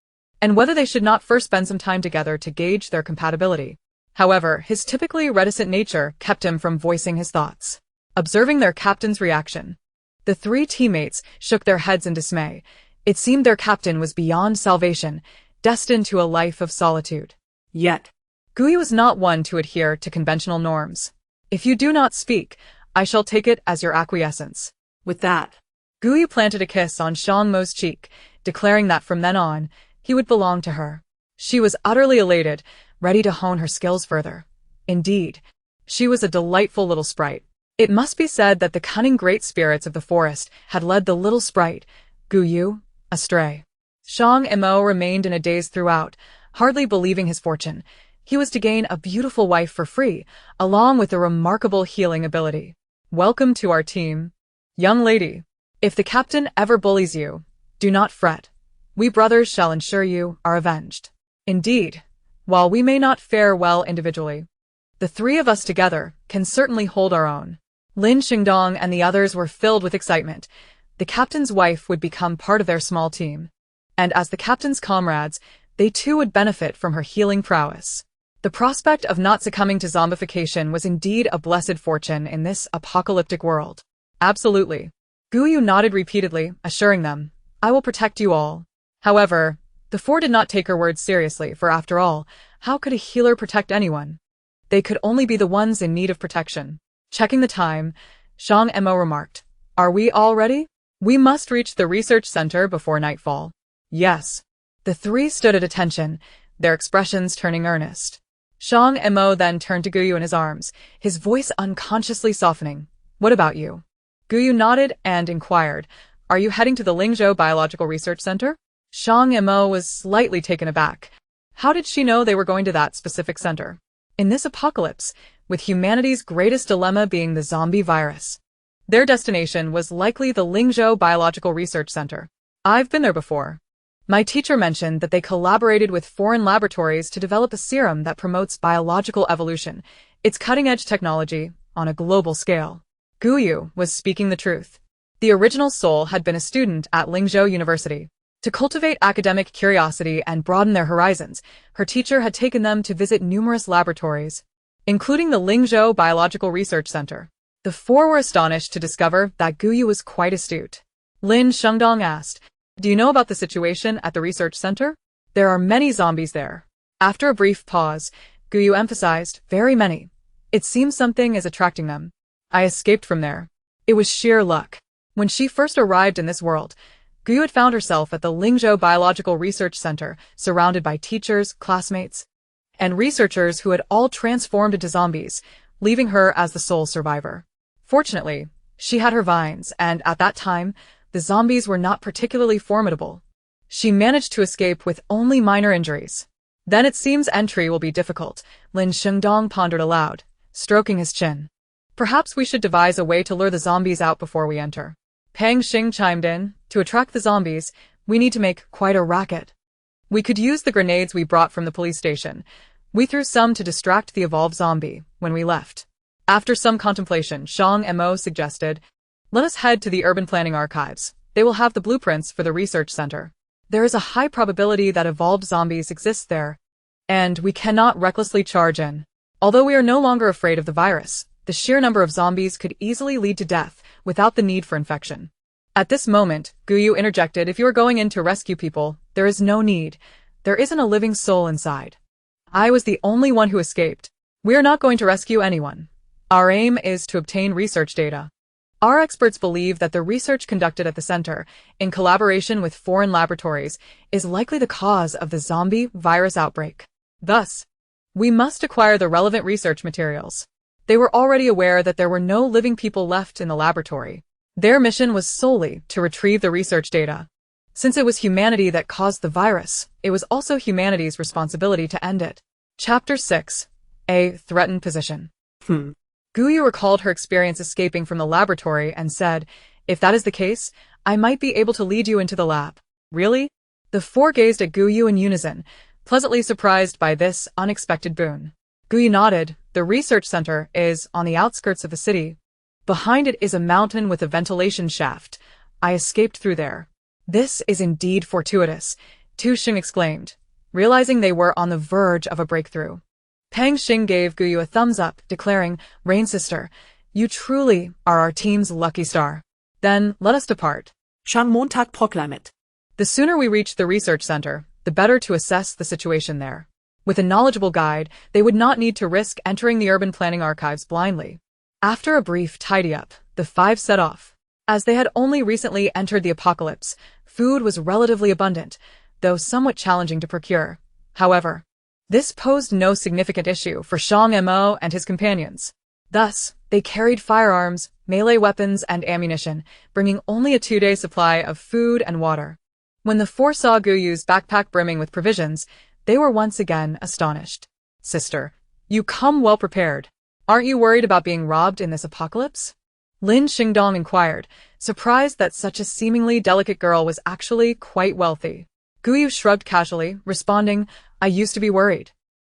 and whether they should not first spend some time together to gauge their compatibility. However, his typically reticent nature kept him from voicing his thoughts. Observing their captain's reaction, the three teammates shook their heads in dismay. It seemed their captain was beyond salvation, destined to a life of solitude.
Yet,
Guyu was not one to adhere to conventional norms. If you do not speak, I shall take it as your acquiescence.
with that,
Guyu planted a kiss on Shang Mo's cheek, declaring that from then on, he would belong to her. She was utterly elated, ready to hone her skills further. Indeed, she was a delightful little sprite. It must be said that the cunning great spirits of the forest had led the little sprite, Guyu, astray. Shang Mo remained in a daze throughout, hardly believing his fortune. He was to gain a beautiful wife for free, along with a remarkable healing ability. Welcome to our team. Young lady, if the captain ever bullies you, do not fret. We brothers shall ensure you are avenged. Indeed, while we may not fare well individually, the three of us together can certainly hold our own. Lin Xingdong and the others were filled with excitement. The captain's wife would become part of their small team. And as the captain's comrades, they too would benefit from her healing prowess. The prospect of not succumbing to zombification was indeed a blessed fortune in this apocalyptic world. Absolutely. Guyu nodded repeatedly, assuring them, I will protect you all. However, the four did not take her words seriously, for after all, how could a healer protect anyone? They could only be the ones in need of protection. Checking the time, Shang Mo remarked, Are we all ready? We must reach the research center before nightfall. Yes. The three stood at attention, their expressions turning earnest. Shang Mo then turned to Guyu in his arms, his voice unconsciously softening. What about you? Guyu nodded and inquired, Are you heading to the Lingzhou Biological Research Center? Shang Mo was slightly taken aback. How did she know they were going to that specific center? In this apocalypse, with humanity's greatest dilemma being the zombie virus, their destination was likely the Lingzhou Biological Research Center. I've been there before. My teacher mentioned that they collaborated with foreign laboratories to develop a serum that promotes biological evolution. It's cutting-edge technology on a global scale. Guyu was speaking the truth. The original soul had been a student at Lingzhou University. To cultivate academic curiosity and broaden their horizons, her teacher had taken them to visit numerous laboratories, including the Lingzhou Biological Research Center. The four were astonished to discover that Guyu was quite astute. Lin Shengdong asked, Do you know about the situation at the research center? There are many zombies there. After a brief pause, Guyu emphasized, Very many. It seems something is attracting them. I escaped from there. It was sheer luck. When she first arrived in this world, Guyu had found herself at the Lingzhou Biological Research Center, surrounded by teachers, classmates, and researchers who had all transformed into zombies, leaving her as the sole survivor. Fortunately, she had her vines, and at that time, the zombies were not particularly formidable. She managed to escape with only minor injuries. Then it seems entry will be difficult, Lin Shengdong pondered aloud, stroking his chin. Perhaps we should devise a way to lure the zombies out before we enter. Pang Xing chimed in, To attract the zombies, we need to make quite a racket. We could use the grenades we brought from the police station. We threw some to distract the evolved zombie when we left. After some contemplation, Shang Mo suggested, Let us head to the urban planning archives. They will have the blueprints for the research center. There is a high probability that evolved zombies exist there, and we cannot recklessly charge in. Although we are no longer afraid of the virus, the sheer number of zombies could easily lead to death without the need for infection. At this moment, Guyu interjected, If you are going in to rescue people, there is no need. There isn't a living soul inside. I was the only one who escaped. We are not going to rescue anyone. Our aim is to obtain research data. Our experts believe that the research conducted at the center, in collaboration with foreign laboratories, is likely the cause of the zombie virus outbreak. Thus, we must acquire the relevant research materials. They were already aware that there were no living people left in the laboratory. Their mission was solely to retrieve the research data. Since it was humanity that caused the virus, it was also humanity's responsibility to end it. Chapter 6. A Threatened Position. Guyu recalled her experience escaping from the laboratory and said, If that is the case, I might be able to lead you into the lab. Really? The four gazed at Guyu in unison, pleasantly surprised by this unexpected boon. Guyu nodded. The research center is on the outskirts of the city. Behind it is a mountain with a ventilation shaft. I escaped through there. This is indeed fortuitous, Tu Xing exclaimed, realizing they were on the verge of a breakthrough. Pang Xing gave Guyu a thumbs up, declaring, Rain sister, you truly are our team's lucky star. Then let us depart.
Shang Montag proclaimed.
The sooner we reach the research center, the better to assess the situation there. With a knowledgeable guide, they would not need to risk entering the urban planning archives blindly. After a brief tidy-up, the five set off. As they had only recently entered the apocalypse, food was relatively abundant, though somewhat challenging to procure. However, This posed no significant issue for Shang Mo and his companions. Thus, they carried firearms, melee weapons, and ammunition, bringing only a 2-day supply of food and water. When the four saw Guyu's backpack brimming with provisions, they were once again astonished. "Sister, you come well prepared. Aren't you worried about being robbed in this apocalypse?" Lin Xingdong inquired, surprised that such a seemingly delicate girl was actually quite wealthy. Guyu shrugged casually, responding, "I used to be worried.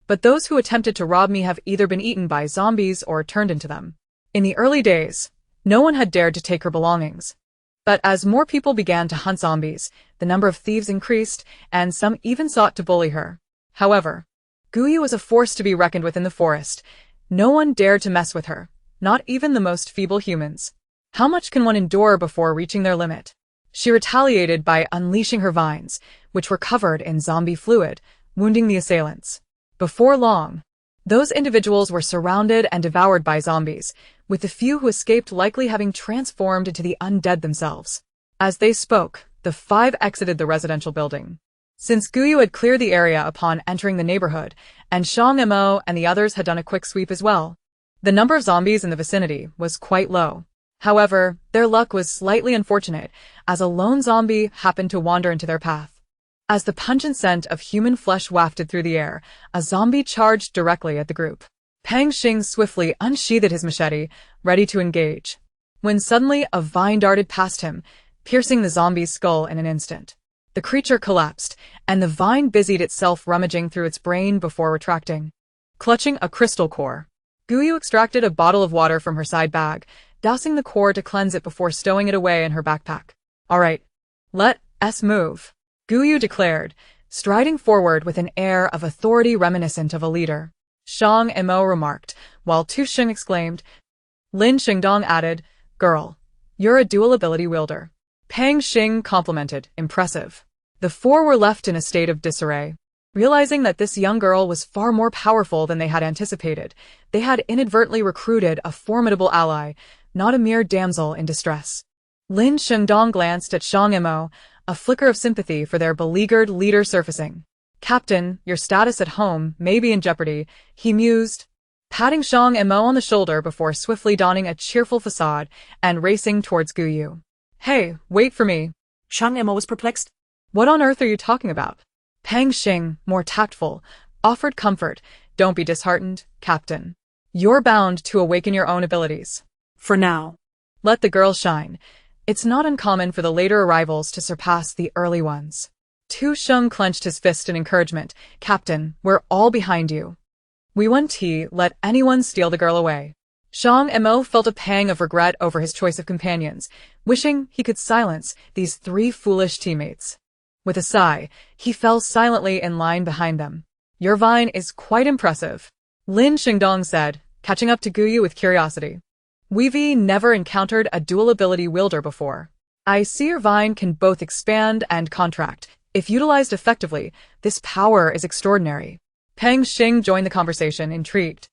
But those who attempted to rob me have either been eaten by zombies or turned into them. In the early days, no one had dared to take her belongings. But as more people began to hunt zombies, the number of thieves increased, and some even sought to bully her. However, Guyu was a force to be reckoned with in the forest. No one dared to mess with her, not even the most feeble humans. How much can one endure before reaching their limit?" She retaliated by unleashing her vines, which were covered in zombie fluid, wounding the assailants. Before long, those individuals were surrounded and devoured by zombies, with the few who escaped likely having transformed into the undead themselves. As they spoke, the 5 exited the residential building. Since Guyu had cleared the area upon entering the neighborhood, and Shang Mo and the others had done a quick sweep as well, the number of zombies in the vicinity was quite low. However, their luck was slightly unfortunate, as a lone zombie happened to wander into their path. As the pungent scent of human flesh wafted through the air, a zombie charged directly at the group. Pang Xing swiftly unsheathed his machete, ready to engage, when suddenly a vine darted past him, piercing the zombie's skull in an instant. The creature collapsed, and the vine busied itself rummaging through its brain before retracting. Clutching a crystal core, Guyu extracted a bottle of water from her side bag, dousing the core to cleanse it before stowing it away in her backpack. "All right, let's move," Guyu declared, striding forward with an air of authority reminiscent of a leader. Shang Mo remarked, while Tu Sheng exclaimed. Lin Xingdong added, "Girl, you're a dual ability wielder." Pang Xing complimented, "Impressive." The 4 were left in a state of disarray. Realizing that this young girl was far more powerful than they had anticipated, they had inadvertently recruited a formidable ally, not a mere damsel in distress. Lin Xingdong glanced at Shang Mo, a flicker of sympathy for their beleaguered leader surfacing. "Captain, your status at home may be in jeopardy," he mused, patting Shang Mo on the shoulder before swiftly donning a cheerful facade and racing towards Guyu. "Hey, wait for me."
Shang Mo was perplexed.
"What on earth are you talking about?" Pang Xing, more tactful, offered comfort. "Don't be disheartened, Captain. You're bound to awaken your own abilities.
For now.
Let the girl shine. It's not uncommon for the later arrivals to surpass the early ones." Tu Sheng clenched his fist in encouragement. "Captain, we're all behind you. We won't let anyone steal the girl away." Shang Mo felt a pang of regret over his choice of companions, wishing he could silence these 3 foolish teammates. With a sigh, he fell silently in line behind them. "Your vine is quite impressive," Lin Xingdong said, catching up to Guyu with curiosity. "We've never encountered a dual ability wielder before. I see your vine can both expand and contract. If utilized effectively, this power is extraordinary." Pang Xing joined the conversation, intrigued.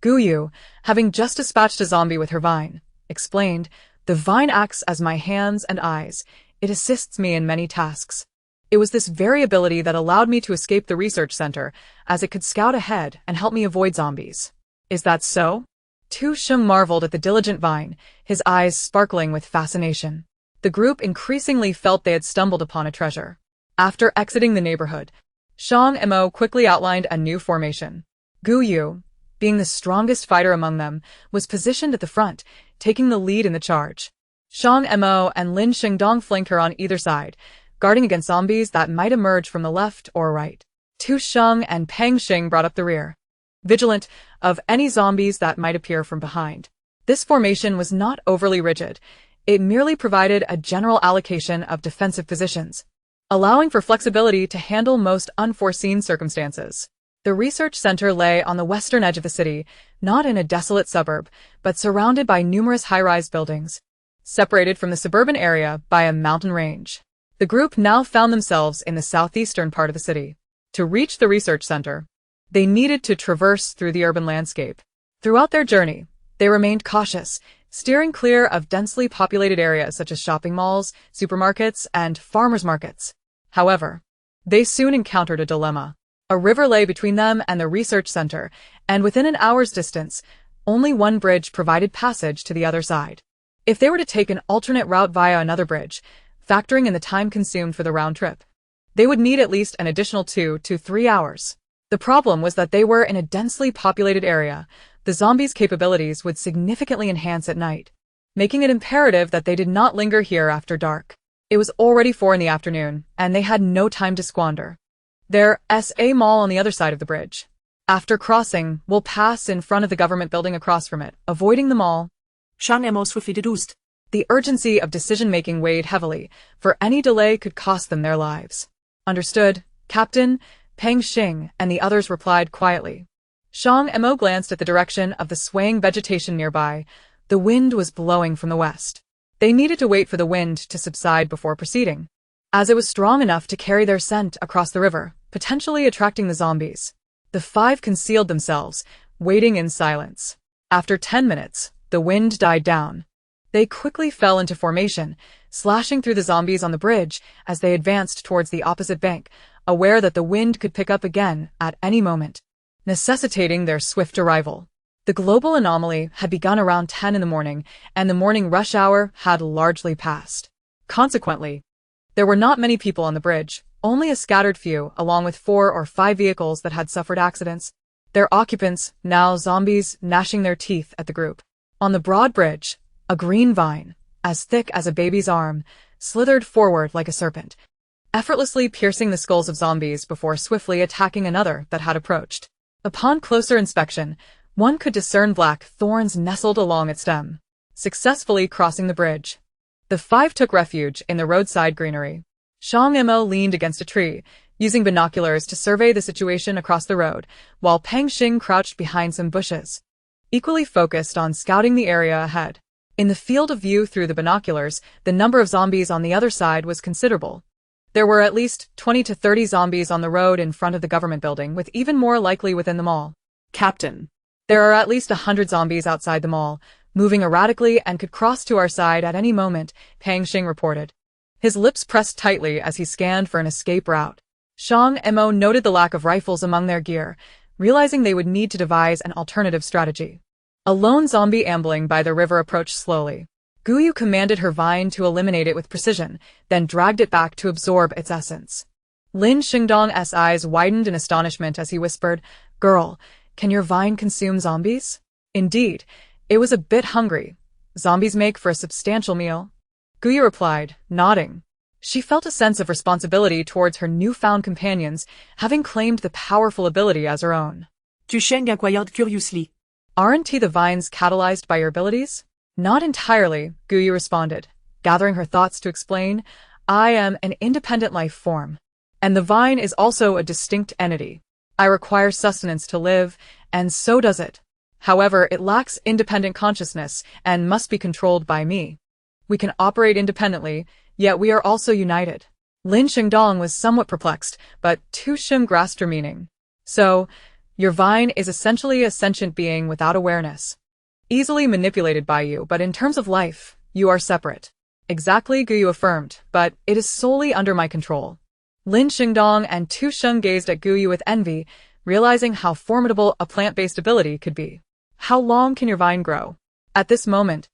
Guyu, having just dispatched a zombie with her vine, explained, "The vine acts as my hands and eyes. It assists me in many tasks. It was this very ability that allowed me to escape the research center, as it could scout ahead and help me avoid zombies." "Is that so?" Tu Sheng marveled at the diligent vine, his eyes sparkling with fascination. The group increasingly felt they had stumbled upon a treasure. After exiting the neighborhood, Shang Mo quickly outlined a new formation. Guyu, being the strongest fighter among them, was positioned at the front, taking the lead in the charge. Shang Mo and Lin Xingdong flanked her on either side, guarding against zombies that might emerge from the left or right. Tu Sheng and Pang Xing brought up the rear, vigilant of any zombies that might appear from behind. This formation was not overly rigid. It merely provided a general allocation of defensive positions, allowing for flexibility to handle most unforeseen circumstances. The research center lay on the western edge of the city, not in a desolate suburb, but surrounded by numerous high-rise buildings, separated from the suburban area by a mountain range. The group now found themselves in the southeastern part of the city. To reach the research center, they needed to traverse through the urban landscape. Throughout their journey, they remained cautious, steering clear of densely populated areas such as shopping malls, supermarkets, and farmers markets. However, they soon encountered a dilemma. A river lay between them and the research center, and within an hour's distance, only one bridge provided passage to the other side. If they were to take an alternate route via another bridge, factoring in the time consumed for the round trip, they would need at least an additional 2 to 3 hours. The problem was that they were in a densely populated area. The zombies' capabilities would significantly enhance at night, making it imperative that they did not linger here after dark. It was already 4 in the afternoon, and they had no time to squander. There's a mall on the other side of the bridge. After crossing, we'll pass in front of the government building across from it, avoiding the mall.
Shang Mo swiftly deduced.
The urgency of decision-making weighed heavily, for any delay could cost them their lives. Understood, Captain. Peng Xing and the others replied quietly. Shang Mo glanced at the direction of the swaying vegetation nearby. The wind was blowing from the west. They needed to wait for the wind to subside before proceeding, as it was strong enough to carry their scent across the river, potentially attracting the zombies. The 5 concealed themselves, waiting in silence. After 10 minutes, the wind died down. They quickly fell into formation, slashing through the zombies on the bridge as they advanced towards the opposite bank, aware that the wind could pick up again at any moment, necessitating their swift arrival. The global anomaly had begun around 10 in the morning, and the morning rush hour had largely passed. Consequently, there were not many people on the bridge, only a scattered few, along with 4 or 5 vehicles that had suffered accidents. Their occupants, now zombies, gnashing their teeth at the group. On the broad bridge, a green vine, as thick as a baby's arm, slithered forward like a serpent, effortlessly piercing the skulls of zombies before swiftly attacking another that had approached. Upon closer inspection, one could discern black thorns nestled along its stem, successfully crossing the bridge. The 5 took refuge in the roadside greenery. Shang Mo leaned against a tree, using binoculars to survey the situation across the road, while Peng Xing crouched behind some bushes, equally focused on scouting the area ahead. In the field of view through the binoculars, the number of zombies on the other side was considerable. There were at least 20 to 30 zombies on the road in front of the government building, with even more likely within the mall. Captain, there are at least 100 zombies outside the mall, moving erratically and could cross to our side at any moment, Peng Xing reported. His lips pressed tightly as he scanned for an escape route. Shang Mo noted the lack of rifles among their gear, realizing they would need to devise an alternative strategy. A lone zombie ambling by the river approached slowly. Guyu commanded her vine to eliminate it with precision, then dragged it back to absorb its essence. Lin Xingdong's eyes widened in astonishment as he whispered, "Girl, can your vine consume zombies?" Indeed, it was a bit hungry. Zombies make for a substantial meal. Guyu replied, nodding. She felt a sense of responsibility towards her newfound companions, having claimed the powerful ability as her own.
Tu Sheng inquired curiously.
Aren't the vines catalyzed by your abilities? Not entirely, Guyu responded, gathering her thoughts to explain. I am an independent life form, and the vine is also a distinct entity. I require sustenance to live, and so does it. However, it lacks independent consciousness and must be controlled by me. We can operate independently, yet we are also united. Lin Xingdong was somewhat perplexed, but Tu Shim grasped her meaning. So, your vine is essentially a sentient being without awareness, easily manipulated by you, but in terms of life, you are separate. Exactly, Guyu affirmed, but it is solely under my control. Lin Xingdong and Tu Sheng gazed at Guyu with envy, realizing how formidable a plant-based ability could be. How long can your vine grow? At this moment,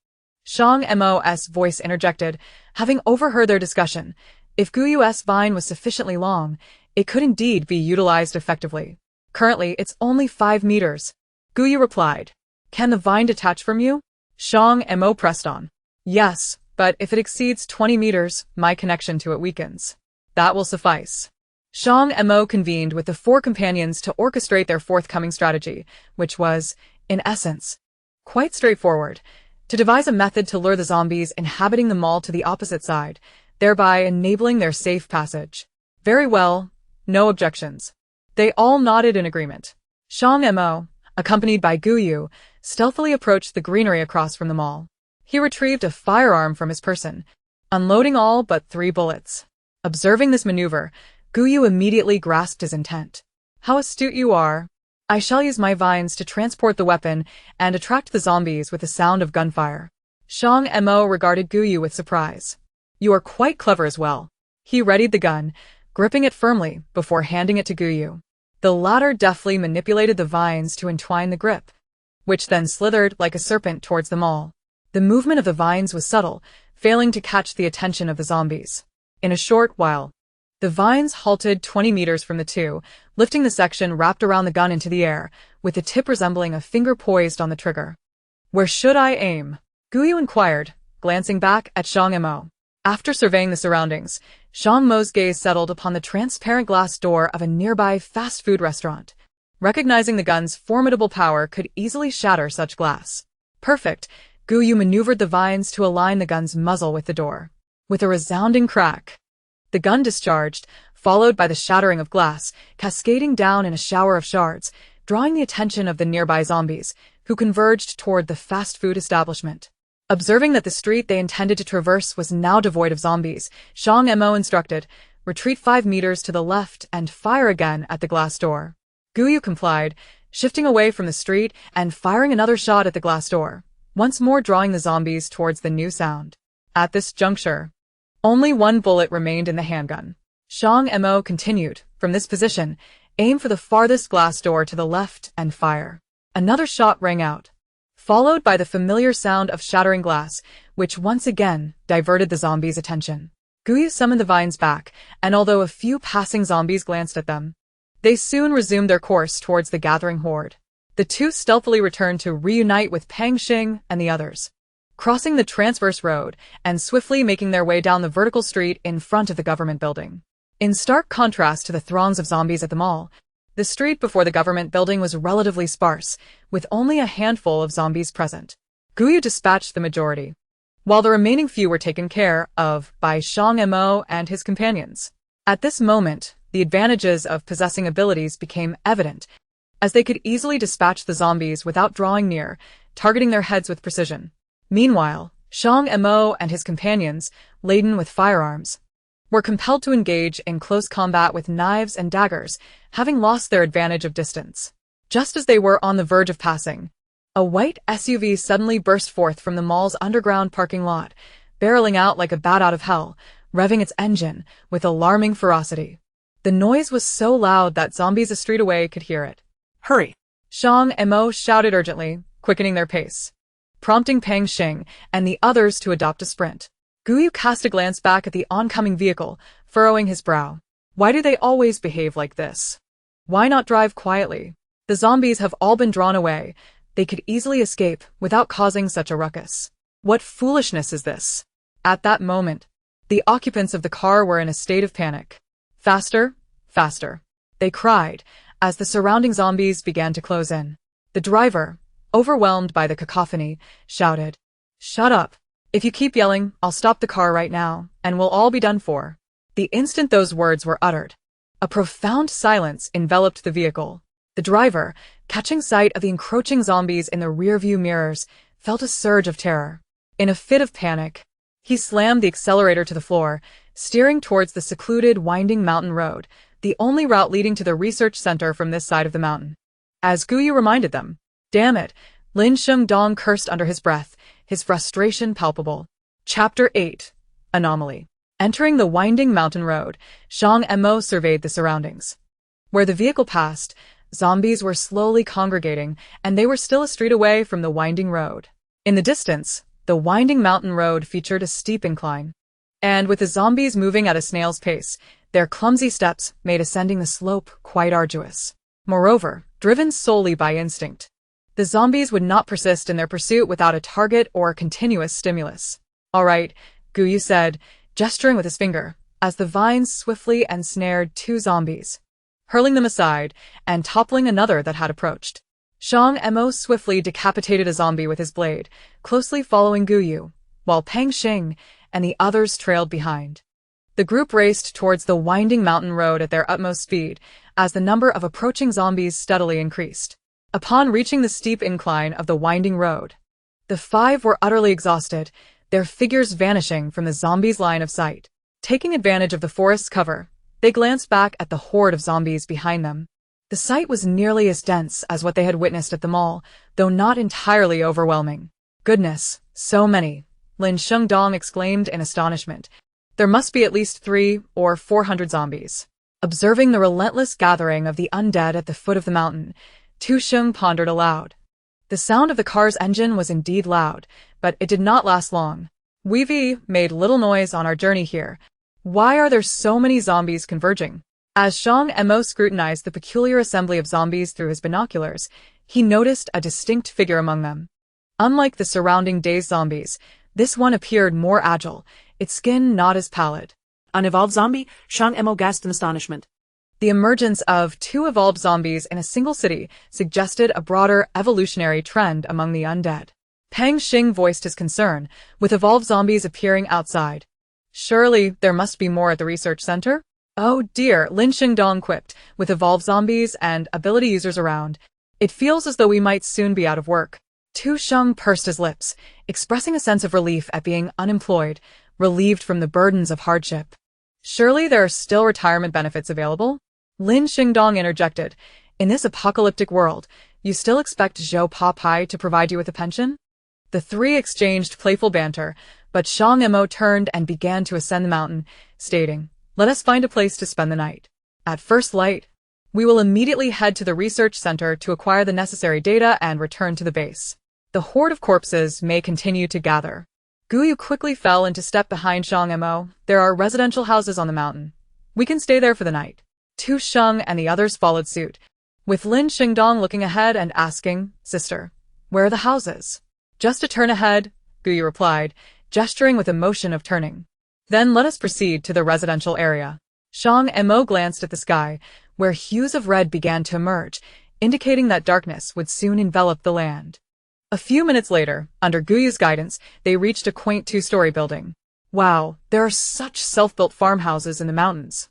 Shang Mo's voice interjected, having overheard their discussion. If Guyu's vine was sufficiently long, it could indeed be utilized effectively. Currently, it's only 5 meters. Guyu replied. Can the vine detach from you? Shang Mo pressed on. Yes, but if it exceeds 20 meters, my connection to it weakens. That will suffice. Shang Mo convened with the 4 companions to orchestrate their forthcoming strategy, which was, in essence, quite straightforward. To devise a method to lure the zombies inhabiting the mall to the opposite side, thereby enabling their safe passage. Very well, no objections. They all nodded in agreement. Shang Mo, accompanied by Guyu, stealthily approached the greenery across from the mall. He retrieved a firearm from his person, unloading all but 3 bullets. Observing this maneuver, Guyu immediately grasped his intent. How astute you are. I shall use my vines to transport the weapon and attract the zombies with the sound of gunfire. Shang Mo regarded Guyu with surprise. You are quite clever as well. He readied the gun, gripping it firmly before handing it to Guyu. The latter deftly manipulated the vines to entwine the grip, which then slithered like a serpent towards them all. The movement of the vines was subtle, failing to catch the attention of the zombies. In a short while, the vines halted 20 meters from the two, lifting the section wrapped around the gun into the air, with the tip resembling a finger poised on the trigger. "Where should I aim?" Guyu inquired, glancing back at Shang Mo. After surveying the surroundings, Shang Mo's gaze settled upon the transparent glass door of a nearby fast food restaurant. Recognizing the gun's formidable power could easily shatter such glass. Perfect, Guyu maneuvered the vines to align the gun's muzzle with the door. With a resounding crack, the gun discharged, followed by the shattering of glass, cascading down in a shower of shards, drawing the attention of the nearby zombies, who converged toward the fast food establishment. Observing that the street they intended to traverse was now devoid of zombies, Shang Mo instructed, "Retreat 5 meters to the left and fire again at the glass door." Guyu complied, shifting away from the street and firing another shot at the glass door, once more drawing the zombies towards the new sound. At this juncture, only one bullet remained in the handgun. Shang Mo continued, "From this position, aim for the farthest glass door to the left and fire." Another shot rang out, followed by the familiar sound of shattering glass, which once again diverted the zombies' attention. Guyu summoned the vines back, and although a few passing zombies glanced at them, they soon resumed their course towards the gathering horde. The two stealthily returned to reunite with Pang Xing and the others, crossing the transverse road and swiftly making their way down the vertical street in front of the government building. In stark contrast to the throngs of zombies at the mall, the street before the government building was relatively sparse, with only a handful of zombies present. Guyu dispatched the majority, while the remaining few were taken care of by Shang Mo and his companions. At this moment, the advantages of possessing abilities became evident, as they could easily dispatch the zombies without drawing near, targeting their heads with precision. Meanwhile, Shang Mo and his companions, laden with firearms, were compelled to engage in close combat with knives and daggers, having lost their advantage of distance. Just as they were on the verge of passing, a white SUV suddenly burst forth from the mall's underground parking lot, barreling out like a bat out of hell, revving its engine with alarming ferocity. The noise was so loud that zombies a street away could hear it.
Hurry!
Shang Mo shouted urgently, quickening their pace, prompting Pang Xing and the others to adopt a sprint. Guyu cast a glance back at the oncoming vehicle, furrowing his brow. Why do they always behave like this? Why not drive quietly? The zombies have all been drawn away. They could easily escape without causing such a ruckus. What foolishness is this? At that moment, the occupants of the car were in a state of panic. Faster, faster, they cried, as the surrounding zombies began to close in. The driver, overwhelmed by the cacophony, shouted, "Shut up. If you keep yelling, I'll stop the car right now, and we'll all be done for." The instant those words were uttered, a profound silence enveloped the vehicle. The driver, catching sight of the encroaching zombies in the rearview mirrors, felt a surge of terror. In a fit of panic, he slammed the accelerator to the floor, steering towards the secluded, winding mountain road, the only route leading to the research center from this side of the mountain. As Guyu reminded them, "Damn it," Lin Shengdong cursed under his breath, his frustration palpable. Chapter 8. Anomaly. Entering the winding mountain road, Shang Mo surveyed the surroundings. Where the vehicle passed, zombies were slowly congregating, and they were still a street away from the winding road. In the distance, the winding mountain road featured a steep incline, and with the zombies moving at a snail's pace, their clumsy steps made ascending the slope quite arduous. Moreover, driven solely by instinct, the zombies would not persist in their pursuit without a target or a continuous stimulus. "All right," Guyu said, gesturing with his finger, as the vines swiftly ensnared two zombies, hurling them aside and toppling another that had approached. Shang Mo swiftly decapitated a zombie with his blade, closely following Guyu, while Pang Xing and the others trailed behind. The group raced towards the winding mountain road at their utmost speed, as the number of approaching zombies steadily increased. Upon reaching the steep incline of the winding road, the five were utterly exhausted, their figures vanishing from the zombies' line of sight. Taking advantage of the forest's cover, they glanced back at the horde of zombies behind them. The sight was nearly as dense as what they had witnessed at the mall, though not entirely overwhelming. "Goodness, so many," Lin Shengdong exclaimed in astonishment. "There must be at least 300 or 400 zombies." Observing the relentless gathering of the undead at the foot of the mountain, Tu Sheng pondered aloud. The sound of the car's engine was indeed loud, but it did not last long. We've made little noise on our journey here. Why are there so many zombies converging? As Shang Mo scrutinized the peculiar assembly of zombies through his binoculars, he noticed a distinct figure among them. Unlike the surrounding dazed zombies, this one appeared more agile, its skin not as pallid.
An evolved zombie? Shang Mo gasped in astonishment.
The emergence of two evolved zombies in a single city suggested a broader evolutionary trend among the undead. Pang Xing voiced his concern, with evolved zombies appearing outside. Surely there must be more at the research center? Oh dear, Lin Xingdong quipped, with evolved zombies and ability users around. It feels as though we might soon be out of work. Tu Sheng pursed his lips, expressing a sense of relief at being unemployed, relieved from the burdens of hardship. Surely there are still retirement benefits available? Lin Xingdong interjected. In this apocalyptic world, you still expect Zhou Pa Pai to provide you with a pension? The three exchanged playful banter, but Shang Mo turned and began to ascend the mountain, stating, "Let us find a place to spend the night. At first light, we will immediately head to the research center to acquire the necessary data and return to the base. The horde of corpses may continue to gather." Guyu quickly fell into step behind Shang Mo. There are residential houses on the mountain. We can stay there for the night. Tu Sheng and the others followed suit, with Lin Xingdong looking ahead and asking, "Sister, where are the houses?" "Just a turn ahead," Guyu replied, gesturing with a motion of turning. "Then let us proceed to the residential area." Shang Mo glanced at the sky, where hues of red began to emerge, indicating that darkness would soon envelop the land. A few minutes later, under Guyu's guidance, they reached a quaint two-story building. "Wow, there are such self-built farmhouses in the mountains,"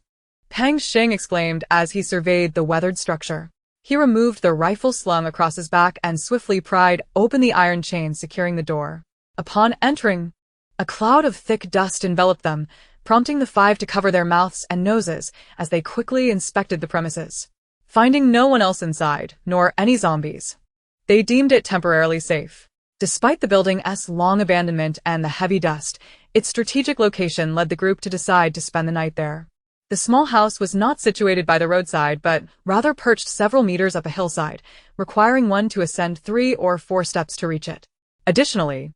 Pang Xing exclaimed as he surveyed the weathered structure. He removed the rifle slung across his back and swiftly pried open the iron chain securing the door. Upon entering, a cloud of thick dust enveloped them, prompting the five to cover their mouths and noses as they quickly inspected the premises. Finding no one else inside, nor any zombies, they deemed it temporarily safe. Despite the building's long abandonment and the heavy dust, its strategic location led the group to decide to spend the night there. The small house was not situated by the roadside but rather perched several meters up a hillside, requiring one to ascend 3 or 4 steps to reach it. Additionally,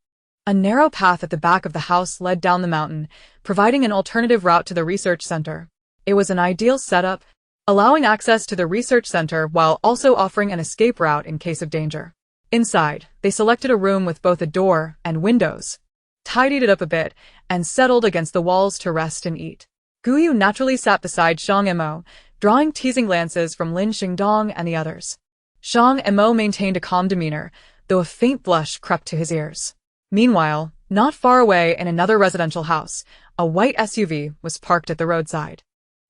a narrow path at the back of the house led down the mountain, providing an alternative route to the research center. It was an ideal setup, allowing access to the research center while also offering an escape route in case of danger. Inside, they selected a room with both a door and windows, tidied it up a bit, and settled against the walls to rest and eat. Guyu naturally sat beside Shang Mo, drawing teasing glances from Lin Xingdong and the others. Shang Mo maintained a calm demeanor, though a faint blush crept to his ears. Meanwhile, not far away in another residential house, a white SUV was parked at the roadside.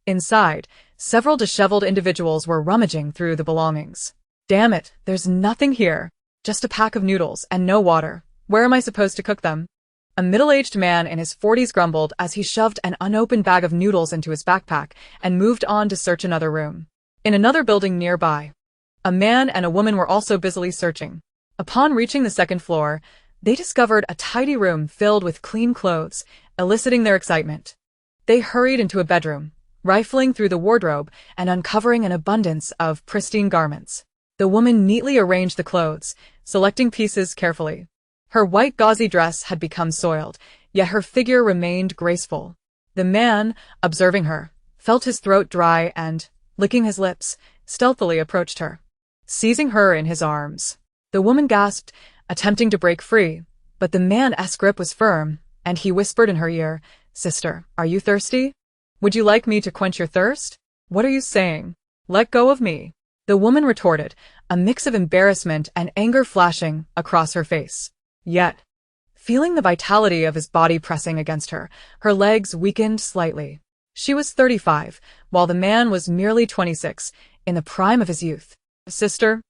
Inside, several disheveled individuals were rummaging through the belongings. "Damn it, there's nothing here. Just a pack of noodles and no water. Where am I supposed to cook them?" A middle-aged man in his 40s grumbled as he shoved an unopened bag of noodles into his backpack and moved on to search another room. In another building nearby, a man and a woman were also busily searching. Upon reaching the second floor, they discovered a tidy room filled with clean clothes, eliciting their excitement. They hurried into a bedroom, rifling through the wardrobe and uncovering an abundance of pristine garments. The woman neatly arranged the clothes, selecting pieces carefully. Her white gauzy dress had become soiled, yet her figure remained graceful. The man, observing her, felt his throat dry and, licking his lips, stealthily approached her. Seizing her in his arms, the woman gasped, attempting to break free, but the man's grip was firm, and he whispered in her ear, "Sister, are you thirsty? Would you like me to quench your thirst? What are you saying? Let go of me." The woman retorted, a mix of embarrassment and anger flashing across her face. Yet, feeling the vitality of his body pressing against her, her legs weakened slightly. She was 35, while the man was merely 26, in the prime of his youth. "Sister,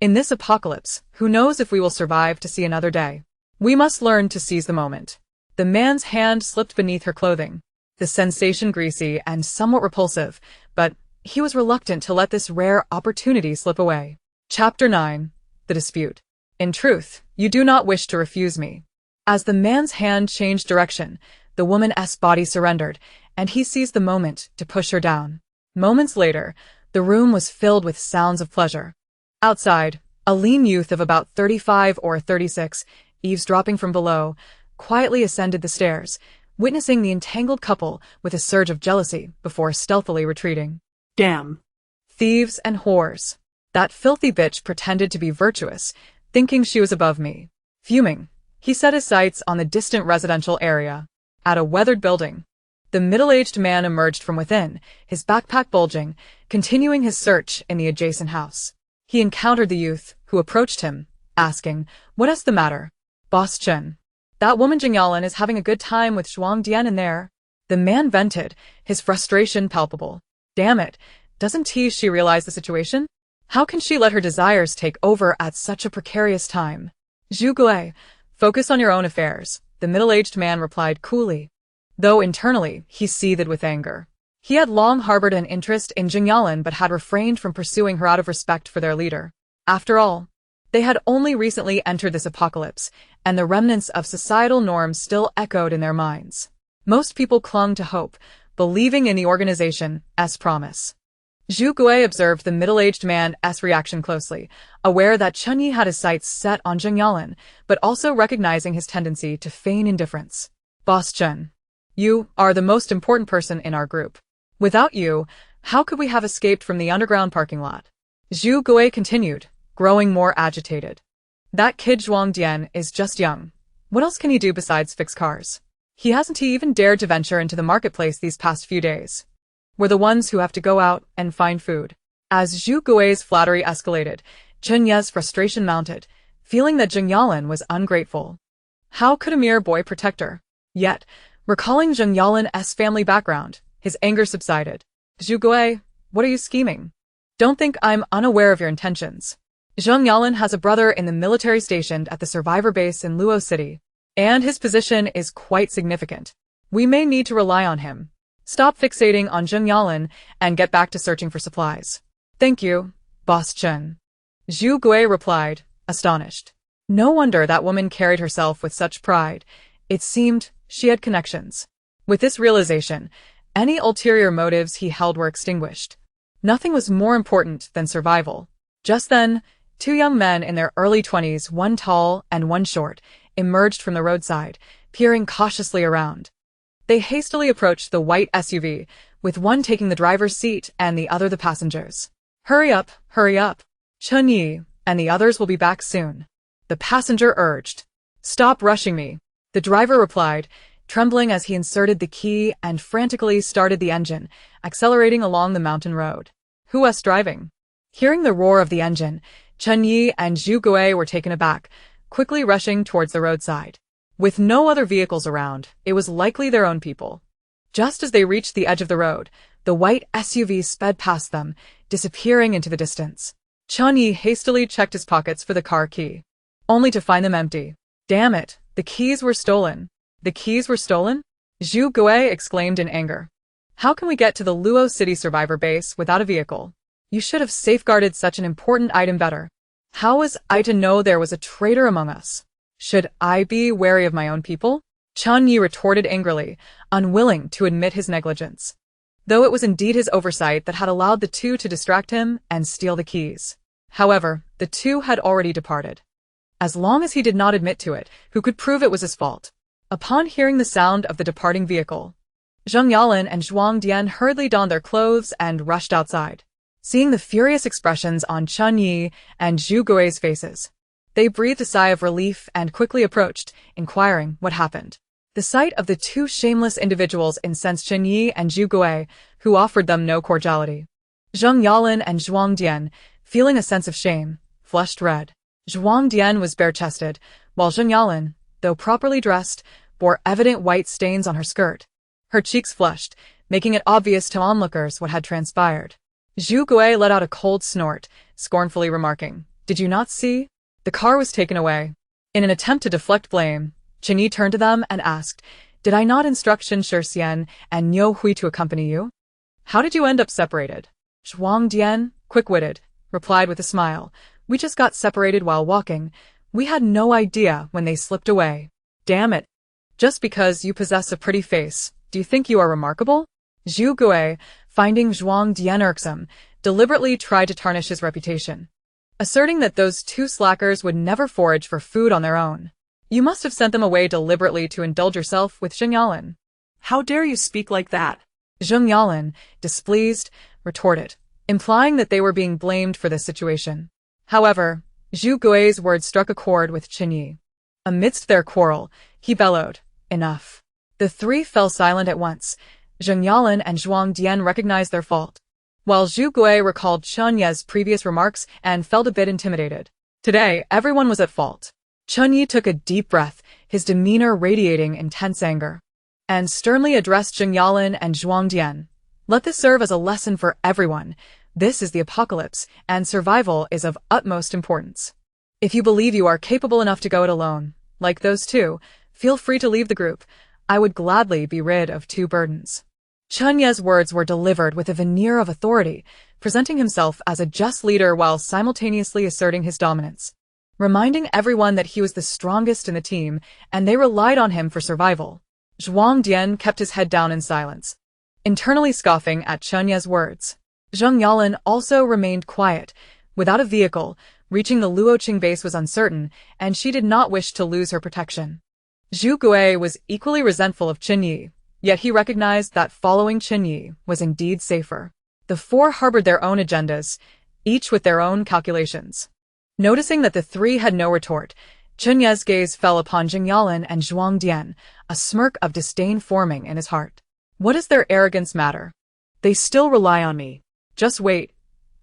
in this apocalypse, who knows if we will survive to see another day? We must learn to seize the moment." The man's hand slipped beneath her clothing, the sensation greasy and somewhat repulsive, but he was reluctant to let this rare opportunity slip away. Chapter 9. The Dispute. "In truth, you do not wish to refuse me." As the man's hand changed direction, the woman's body surrendered, and he seized the moment to push her down. Moments later, the room was filled with sounds of pleasure. Outside, a lean youth of about 35 or 36, eavesdropping from below, quietly ascended the stairs, witnessing the entangled couple with a surge of jealousy before stealthily retreating.
Damn.
Thieves and whores. That filthy bitch pretended to be virtuous, thinking she was above me. Fuming, he set his sights on the distant residential area. At a weathered building, the middle-aged man emerged from within, his backpack bulging, continuing his search in the adjacent house. He encountered the youth, who approached him, asking, "What is the matter, Boss Chen? That woman Jing Yalan is having a good time with Zhuang Dian in there." The man vented, his frustration palpable. Damn it, doesn't she realize the situation? How can she let her desires take over at such a precarious time? Zhu Gui, focus on your own affairs, the middle-aged man replied coolly. Though internally, he seethed with anger. He had long harbored an interest in Jing Yalan but had refrained from pursuing her out of respect for their leader. After all, they had only recently entered this apocalypse, and the remnants of societal norms still echoed in their minds. Most people clung to hope, believing in the organization's promise. Zhu Gui observed the middle-aged man's reaction closely, aware that Chen Yi had his sights set on Jing Yalan, but also recognizing his tendency to feign indifference. Boss Chen, you are the most important person in our group. Without you, how could we have escaped from the underground parking lot? Zhu Gui continued, growing more agitated. That kid Zhuang Dian is just young. What else can he do besides fix cars? He hasn't even dared to venture into the marketplace these past few days. We're the ones who have to go out and find food. As Zhu Gui's flattery escalated, Chen Ye's frustration mounted, feeling that Jing Yalan was ungrateful. How could a mere boy protect her? Yet, recalling Jing Yalan's family background, his anger subsided. Zhu Gui, what are you scheming? Don't think I'm unaware of your intentions. Zhang Yalan has a brother in the military stationed at the survivor base in Luo City, and his position is quite significant. We may need to rely on him. Stop fixating on Zhang Yalan and get back to searching for supplies. Thank you, Boss Chen. Zhu Gui replied, astonished. No wonder that woman carried herself with such pride. It seemed she had connections. With this realization, any ulterior motives he held were extinguished. Nothing was more important than survival. Just then, two young men in their early 20s, one tall and one short, emerged from the roadside, peering cautiously around. They hastily approached the white SUV, with one taking the driver's seat and the other the passenger's. Hurry up, Chen Yi, and the others will be back soon. The passenger urged. Stop rushing me, the driver replied, trembling as he inserted the key and frantically started the engine, accelerating along the mountain road. Who was driving? Hearing the roar of the engine, Chen Yi and Zhu Gui were taken aback, quickly rushing towards the roadside. With no other vehicles around, it was likely their own people. Just as they reached the edge of the road, the white SUV sped past them, disappearing into the distance. Chen Yi hastily checked his pockets for the car key, only to find them empty. Damn it, the keys were stolen. The keys were stolen? Zhu Gui exclaimed in anger. How can we get to the Luo City survivor base without a vehicle? You should have safeguarded such an important item better. How was I to know there was a traitor among us? Should I be wary of my own people? Chen Yi retorted angrily, unwilling to admit his negligence. Though it was indeed his oversight that had allowed the two to distract him and steal the keys. However, the two had already departed. As long as he did not admit to it, who could prove it was his fault? Upon hearing the sound of the departing vehicle, Zhang Yalan and Zhuang Dian hurriedly donned their clothes and rushed outside. Seeing the furious expressions on Chen Yi and Zhu Gui's faces, they breathed a sigh of relief and quickly approached, inquiring what happened. The sight of the two shameless individuals incensed Chen Yi and Zhu Gui, who offered them no cordiality. Zhang Yalan and Zhuang Dian, feeling a sense of shame, flushed red. Zhuang Dian was bare-chested, while Zhang Yalan, though properly dressed, bore evident white stains on her skirt. Her cheeks flushed, making it obvious to onlookers what had transpired. Zhu Gui let out a cold snort, scornfully remarking, "Did you not see? The car was taken away." In an attempt to deflect blame, Chen Yi turned to them and asked, "Did I not instruct Shen Shixian and Niu Hui to accompany you? How did you end up separated?" Zhuang Dian, quick-witted, replied with a smile, "We just got separated while walking. We had no idea when they slipped away." Damn it. Just because you possess a pretty face, do you think you are remarkable? Zhu Gui, finding Zhuang Dian irksome, deliberately tried to tarnish his reputation, asserting that those two slackers would never forage for food on their own. You must have sent them away deliberately to indulge yourself with Zheng Yalan.
How dare you speak like that?
Zheng Yalan, displeased, retorted, implying that they were being blamed for this situation. However, Zhu Gui's words struck a chord with Qin Yi. Amidst their quarrel, he bellowed, "Enough." The three fell silent at once. Zheng Yalan and Zhuang Dian recognized their fault, while Zhu Gui recalled Chen Ye's previous remarks and felt a bit intimidated. Today, everyone was at fault. Chen Yi took a deep breath, his demeanor radiating intense anger, and sternly addressed Zheng Yalan and Zhuang Dian. Let this serve as a lesson for everyone. This is the apocalypse, and survival is of utmost importance. If you believe you are capable enough to go it alone, like those two, feel free to leave the group. I would gladly be rid of two burdens. Chen Ye's words were delivered with a veneer of authority, presenting himself as a just leader while simultaneously asserting his dominance, reminding everyone that he was the strongest in the team and they relied on him for survival. Zhuang Dian kept his head down in silence, internally scoffing at Chen Ye's words. Zheng Yalan also remained quiet. Without a vehicle, reaching the Luoqing base was uncertain, and she did not wish to lose her protection. Zhu Gui was equally resentful of Qin Yi, yet he recognized that following Qin Yi was indeed safer. The four harbored their own agendas, each with their own calculations. Noticing that the three had no retort, Chen Ye's gaze fell upon Zheng Yalan and Zhuang Dian, a smirk of disdain forming in his heart. What does their arrogance matter? They still rely on me. Just wait.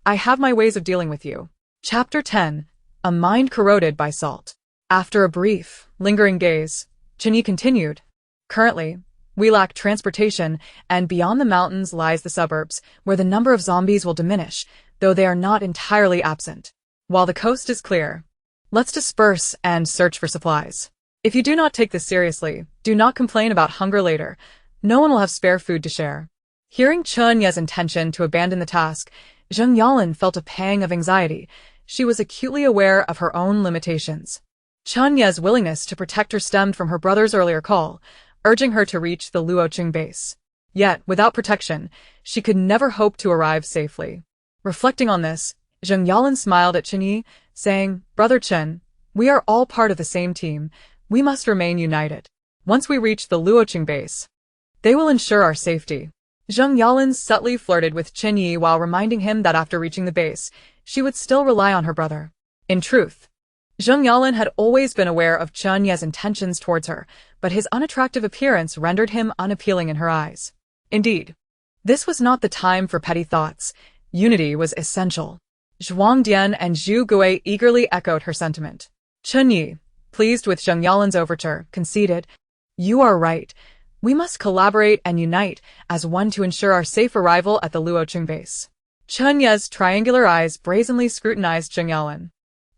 I have my ways of dealing with you. Chapter 10. A Mind Corroded by Salt. After a brief, lingering gaze, Qin Yi continued. Currently, we lack transportation, and beyond the mountains lies the suburbs, where the number of zombies will diminish, though they are not entirely absent. While the coast is clear, let's disperse and search for supplies. If you do not take this seriously, do not complain about hunger later. No one will have spare food to share. Hearing Chen Ye's intention to abandon the task, Zheng Yalan felt a pang of anxiety. She was acutely aware of her own limitations. Chen Ye's willingness to protect her stemmed from her brother's earlier call, urging her to reach the Luoqing base. Yet, without protection, she could never hope to arrive safely. Reflecting on this, Zheng Yalan smiled at Qin Yi, saying, "Brother Chen, we are all part of the same team. We must remain united. Once we reach the Luoqing base, they will ensure our safety." Zheng Yalan subtly flirted with Qin Yi while reminding him that after reaching the base, she would still rely on her brother. In truth, Zheng Yalan had always been aware of Chen Ye's intentions towards her, but his unattractive appearance rendered him unappealing in her eyes. Indeed, this was not the time for petty thoughts. Unity was essential. Zhuang Dian and Zhu Gui eagerly echoed her sentiment. Qin Yi, pleased with Zheng Yalan's overture, conceded, "You are right. We must collaborate and unite as one to ensure our safe arrival at the Luoqing base." Chen Ye's triangular eyes brazenly scrutinized Zheng Yalan.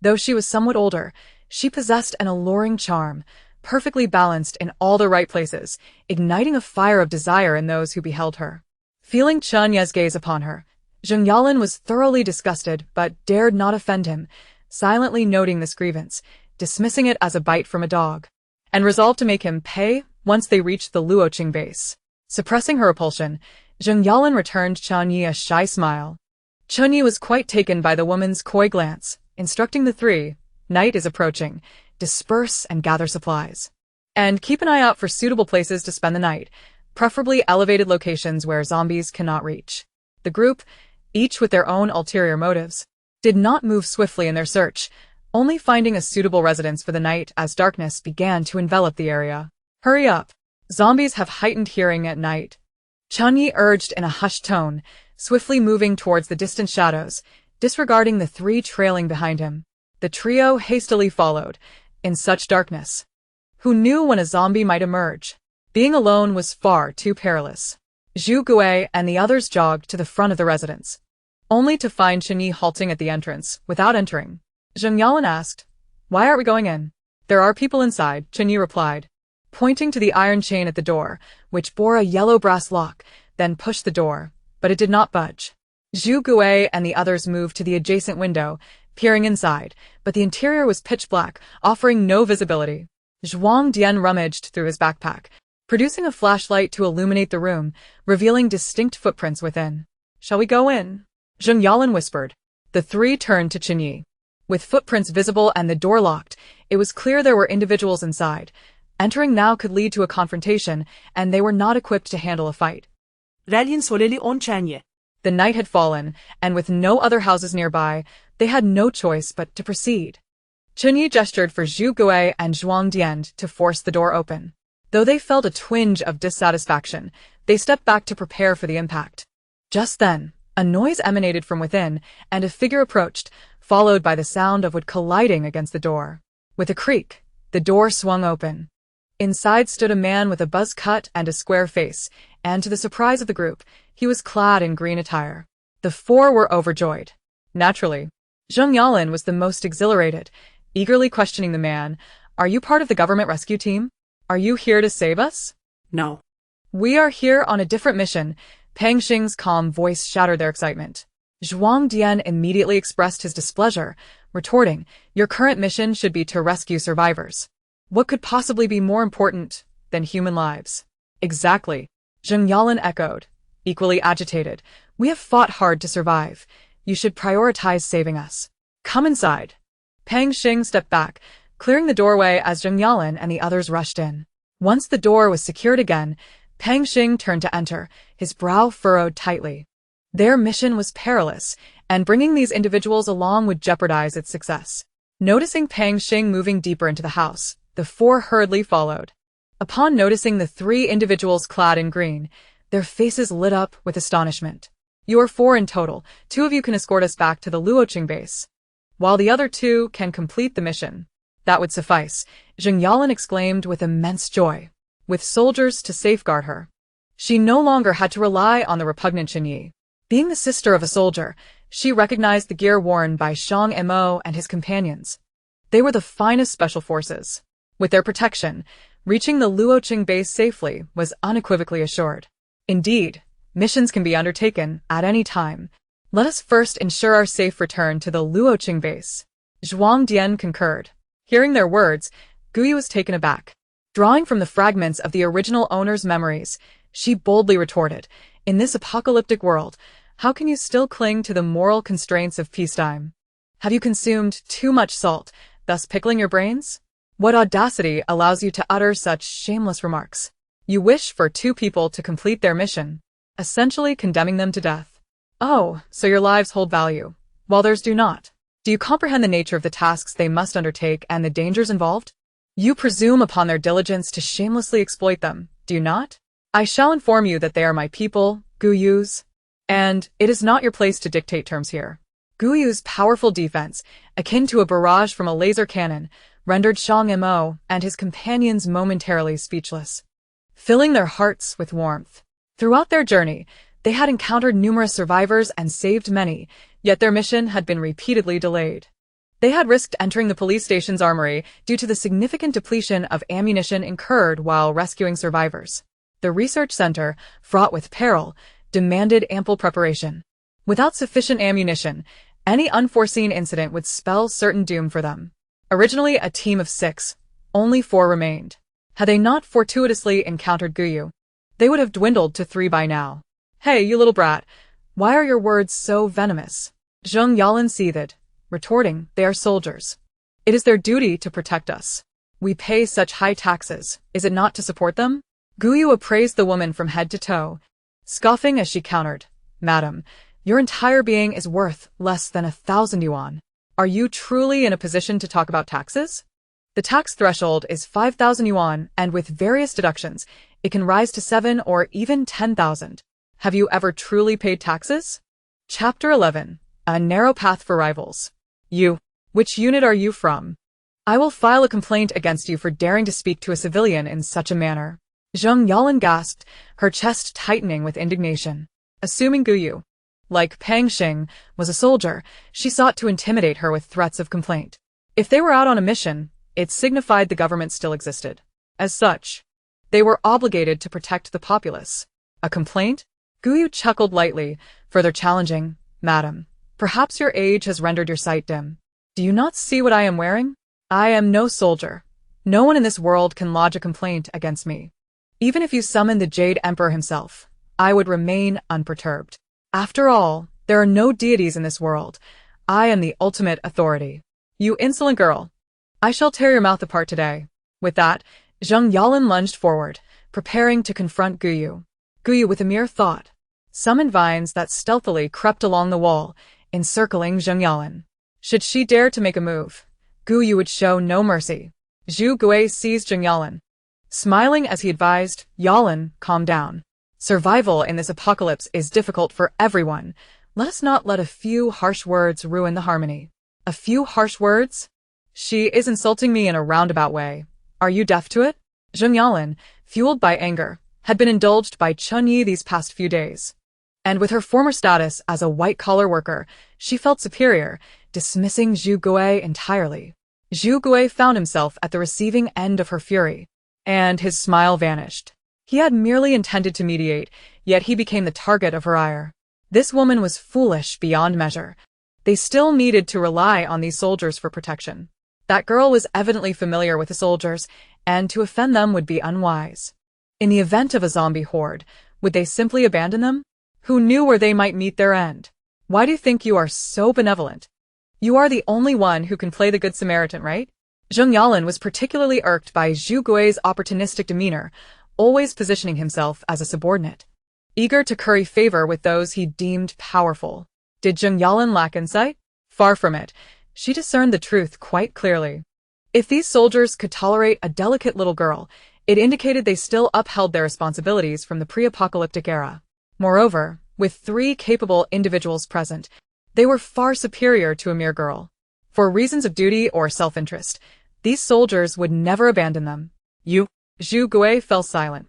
Though she was somewhat older, she possessed an alluring charm, perfectly balanced in all the right places, igniting a fire of desire in those who beheld her. Feeling Chen Ye's gaze upon her, Zheng Yalan was thoroughly disgusted but dared not offend him, silently noting this grievance, dismissing it as a bite from a dog, and resolved to make him pay once they reached the Luoqing base. Suppressing her repulsion, Zheng Yalan returned Chen Yi a shy smile. Chen Yi was quite taken by the woman's coy glance, instructing the three, "Night is approaching. Disperse and gather supplies. And keep an eye out for suitable places to spend the night, preferably elevated locations where zombies cannot reach." The group, each with their own ulterior motives, did not move swiftly in their search, only finding a suitable residence for the night as darkness began to envelop the area. "Hurry up. Zombies have heightened hearing at night," Chen Yi urged in a hushed tone, swiftly moving towards the distant shadows, disregarding the three trailing behind him. The trio hastily followed, in such darkness. Who knew when a zombie might emerge? Being alone was far too perilous. Zhu Gui and the others jogged to the front of the residence, only to find Qin Yi halting at the entrance, without entering. Zheng Yalan asked, "Why aren't we going in?" "There are people inside," Qin Yi replied, pointing to the iron chain at the door, which bore a yellow brass lock, then pushed the door, but it did not budge. Zhu Gui and the others moved to the adjacent window, peering inside, but the interior was pitch black, offering no visibility. Zhuang Dian rummaged through his backpack, producing a flashlight to illuminate the room, revealing distinct footprints within. "Shall we go in?" Zheng Yalan whispered. The three turned to Qinyi. With footprints visible and the door locked, it was clear there were individuals inside. Entering now could lead to a confrontation, and they were not equipped to handle a fight.
Ralyin soleli on Chanye.
The night had fallen, and with no other houses nearby, they had no choice but to proceed. Qinyi gestured for Zhu Gui and Zhuang Dian to force the door open. Though they felt a twinge of dissatisfaction, they stepped back to prepare for the impact. Just then, a noise emanated from within, and a figure approached, followed by the sound of wood colliding against the door. With a creak, the door swung open. Inside stood a man with a buzz cut and a square face, and to the surprise of the group, he was clad in green attire. The four were overjoyed. Naturally, Zheng Yalan was the most exhilarated, eagerly questioning the man. "Are you part of the government rescue team? Are you here to save us?"
No.
"We are here on a different mission." Pang Xing's calm voice shattered their excitement. Zhuang Dian immediately expressed his displeasure, retorting, "Your current mission should be to rescue survivors. What could possibly be more important than human lives?" "Exactly," Zheng Yalan echoed, equally agitated. "We have fought hard to survive. You should prioritize saving us. Come inside." Pang Xing stepped back, clearing the doorway as Zheng Yalan and the others rushed in. Once the door was secured again, Pang Xing turned to enter, his brow furrowed tightly. Their mission was perilous, and bringing these individuals along would jeopardize its success. Noticing Pang Xing moving deeper into the house, the four hurriedly followed. Upon noticing the three individuals clad in green, their faces lit up with astonishment. "You are four in total. 2 of you can escort us back to the Luoqing base, while the other 2 can complete the mission." "That would suffice," Zheng Yalan exclaimed with immense joy. With soldiers to safeguard her, she no longer had to rely on the repugnant Qinyi. Being the sister of a soldier, she recognized the gear worn by Shang Mo and his companions. They were the finest special forces. With their protection, reaching the Luoqing base safely was unequivocally assured. Indeed, missions can be undertaken at any time. Let us first ensure our safe return to the Luoqing base. Zhuang Dian concurred. Hearing their words, Guyu was taken aback. Drawing from the fragments of the original owner's memories, she boldly retorted, "In this apocalyptic world, how can you still cling to the moral constraints of peacetime? Have you consumed too much salt, thus pickling your brains? What audacity allows you to utter such shameless remarks? You wish for 2 people to complete their mission, essentially condemning them to death. Oh, so your lives hold value, while theirs do not. Do you comprehend the nature of the tasks they must undertake and the dangers involved? You presume upon their diligence to shamelessly exploit them, do you not? I shall inform you that they are my people, Guyus, and it is not your place to dictate terms here." Guyu's powerful defense, akin to a barrage from a laser cannon, rendered Shang Mo and his companions momentarily speechless, filling their hearts with warmth. Throughout their journey, they had encountered numerous survivors and saved many, yet their mission had been repeatedly delayed. They had risked entering the police station's armory due to the significant depletion of ammunition incurred while rescuing survivors. The research center, fraught with peril, demanded ample preparation. Without sufficient ammunition, any unforeseen incident would spell certain doom for them. Originally a team of 6, only 4 remained. Had they not fortuitously encountered Guyu, they would have dwindled to 3 by now. "Hey, you little brat, why are your words so venomous?" Zheng Yalan seethed, retorting, "They are soldiers. It is their duty to protect us. We pay such high taxes, is it not to support them?" Guyu appraised the woman from head to toe, scoffing as she countered, "Madam, your entire being is worth less than 1,000 yuan. Are you truly in a position to talk about taxes? The tax threshold is 5,000 yuan, and with various deductions, it can rise to 7 or even 10,000. Have you ever truly paid taxes?" Chapter 11. A Narrow Path for Rivals. "You. Which unit are you from? I will file a complaint against you for daring to speak to a civilian in such a manner." Zheng Yalan gasped, her chest tightening with indignation. Assuming Guyu, like Pang Xing, was a soldier, she sought to intimidate her with threats of complaint. If they were out on a mission, it signified the government still existed. As such, they were obligated to protect the populace. A complaint? Guyu chuckled lightly, further challenging, "Madam, perhaps your age has rendered your sight dim. Do you not see what I am wearing? I am no soldier. No one in this world can lodge a complaint against me. Even if you summon the Jade Emperor himself, I would remain unperturbed. After all, there are no deities in this world. I am the ultimate authority. You insolent girl. I shall tear your mouth apart today. With that, Zheng Yalan lunged forward, preparing to confront Guyu. Guyu, with a mere thought, summoned vines that stealthily crept along the wall, encircling Zheng Yalan. Should she dare to make a move, Guyu would show no mercy. Zhu Gui seized Zheng Yalan. Smiling as he advised, Yalan, calm down. Survival in this apocalypse is difficult for everyone. Let us not let a few harsh words ruin the harmony. A few harsh words? She is insulting me in a roundabout way. Are you deaf to it? Zheng Yalan, fueled by anger, had been indulged by Chun Yi these past few days. And with her former status as a white-collar worker, she felt superior, dismissing Zhu Gui entirely. Zhu Gui found himself at the receiving end of her fury, and his smile vanished. He had merely intended to mediate, yet he became the target of her ire. This woman was foolish beyond measure. They still needed to rely on these soldiers for protection. That girl was evidently familiar with the soldiers, and to offend them would be unwise. In the event of a zombie horde, would they simply abandon them? Who knew where they might meet their end? Why do you think you are so benevolent? You are the only one who can play the Good Samaritan, right? Zheng Yalan was particularly irked by Zhu Gui's opportunistic demeanor, always positioning himself as a subordinate, eager to curry favor with those he deemed powerful. Did Zheng Yalan lack insight? Far from it. She discerned the truth quite clearly. If these soldiers could tolerate a delicate little girl, it indicated they still upheld their responsibilities from the pre-apocalyptic era. Moreover, with 3 capable individuals present, they were far superior to a mere girl. For reasons of duty or self-interest, these soldiers would never abandon them. You? Zhu Gui fell silent,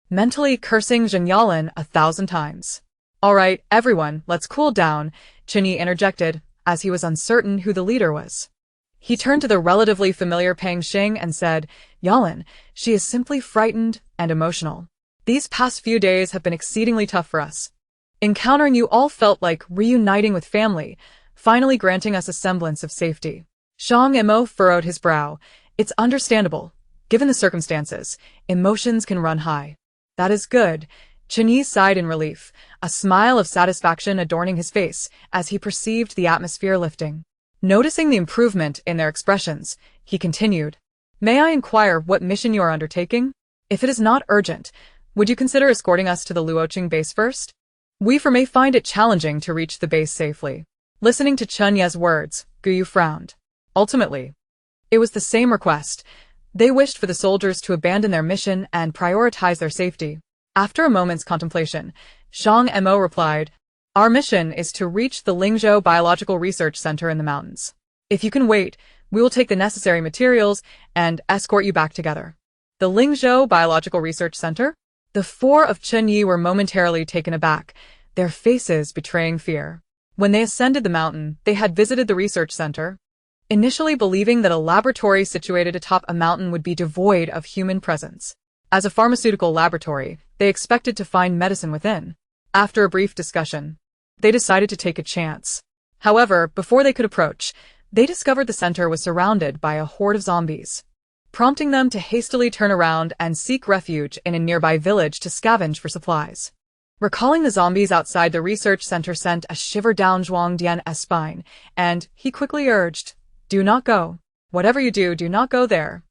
mentally cursing Zheng Yalan 1,000 times. All right, everyone, let's cool down, Chun Yi interjected, as he was uncertain who the leader was. He turned to the relatively familiar Pang Xing and said, Yalan, she is simply frightened and emotional. These past few days have been exceedingly tough for us. Encountering you all felt like reuniting with family, finally granting us a semblance of safety. Shang Mo furrowed his brow. It's understandable. Given the circumstances, emotions can run high. That is good. Chun Yi sighed in relief, a smile of satisfaction adorning his face as he perceived the atmosphere lifting. Noticing the improvement in their expressions, he continued, May I inquire what mission you are undertaking? If it is not urgent, would you consider escorting us to the Luoqing base first? We may find it challenging to reach the base safely. Listening to Chun Ye's words, Guyu frowned. Ultimately, it was the same request. They wished for the soldiers to abandon their mission and prioritize their safety. After a moment's contemplation, Shang Mo replied, Our mission is to reach the Lingzhou Biological Research Center in the mountains. If you can wait, we will take the necessary materials and escort you back together. The Lingzhou Biological Research Center? The 4 of Chun Yi were momentarily taken aback, their faces betraying fear. When they ascended the mountain, they had visited the research center, initially believing that a laboratory situated atop a mountain would be devoid of human presence. As a pharmaceutical laboratory, they expected to find medicine within. After a brief discussion, they decided to take a chance. However, before they could approach, they discovered the center was surrounded by a horde of zombies, prompting them to hastily turn around and seek refuge in a nearby village to scavenge for supplies. Recalling the zombies outside the research center sent a shiver down Zhuang Dian's spine, and he quickly urged, Do not go. Whatever you do, do not go there.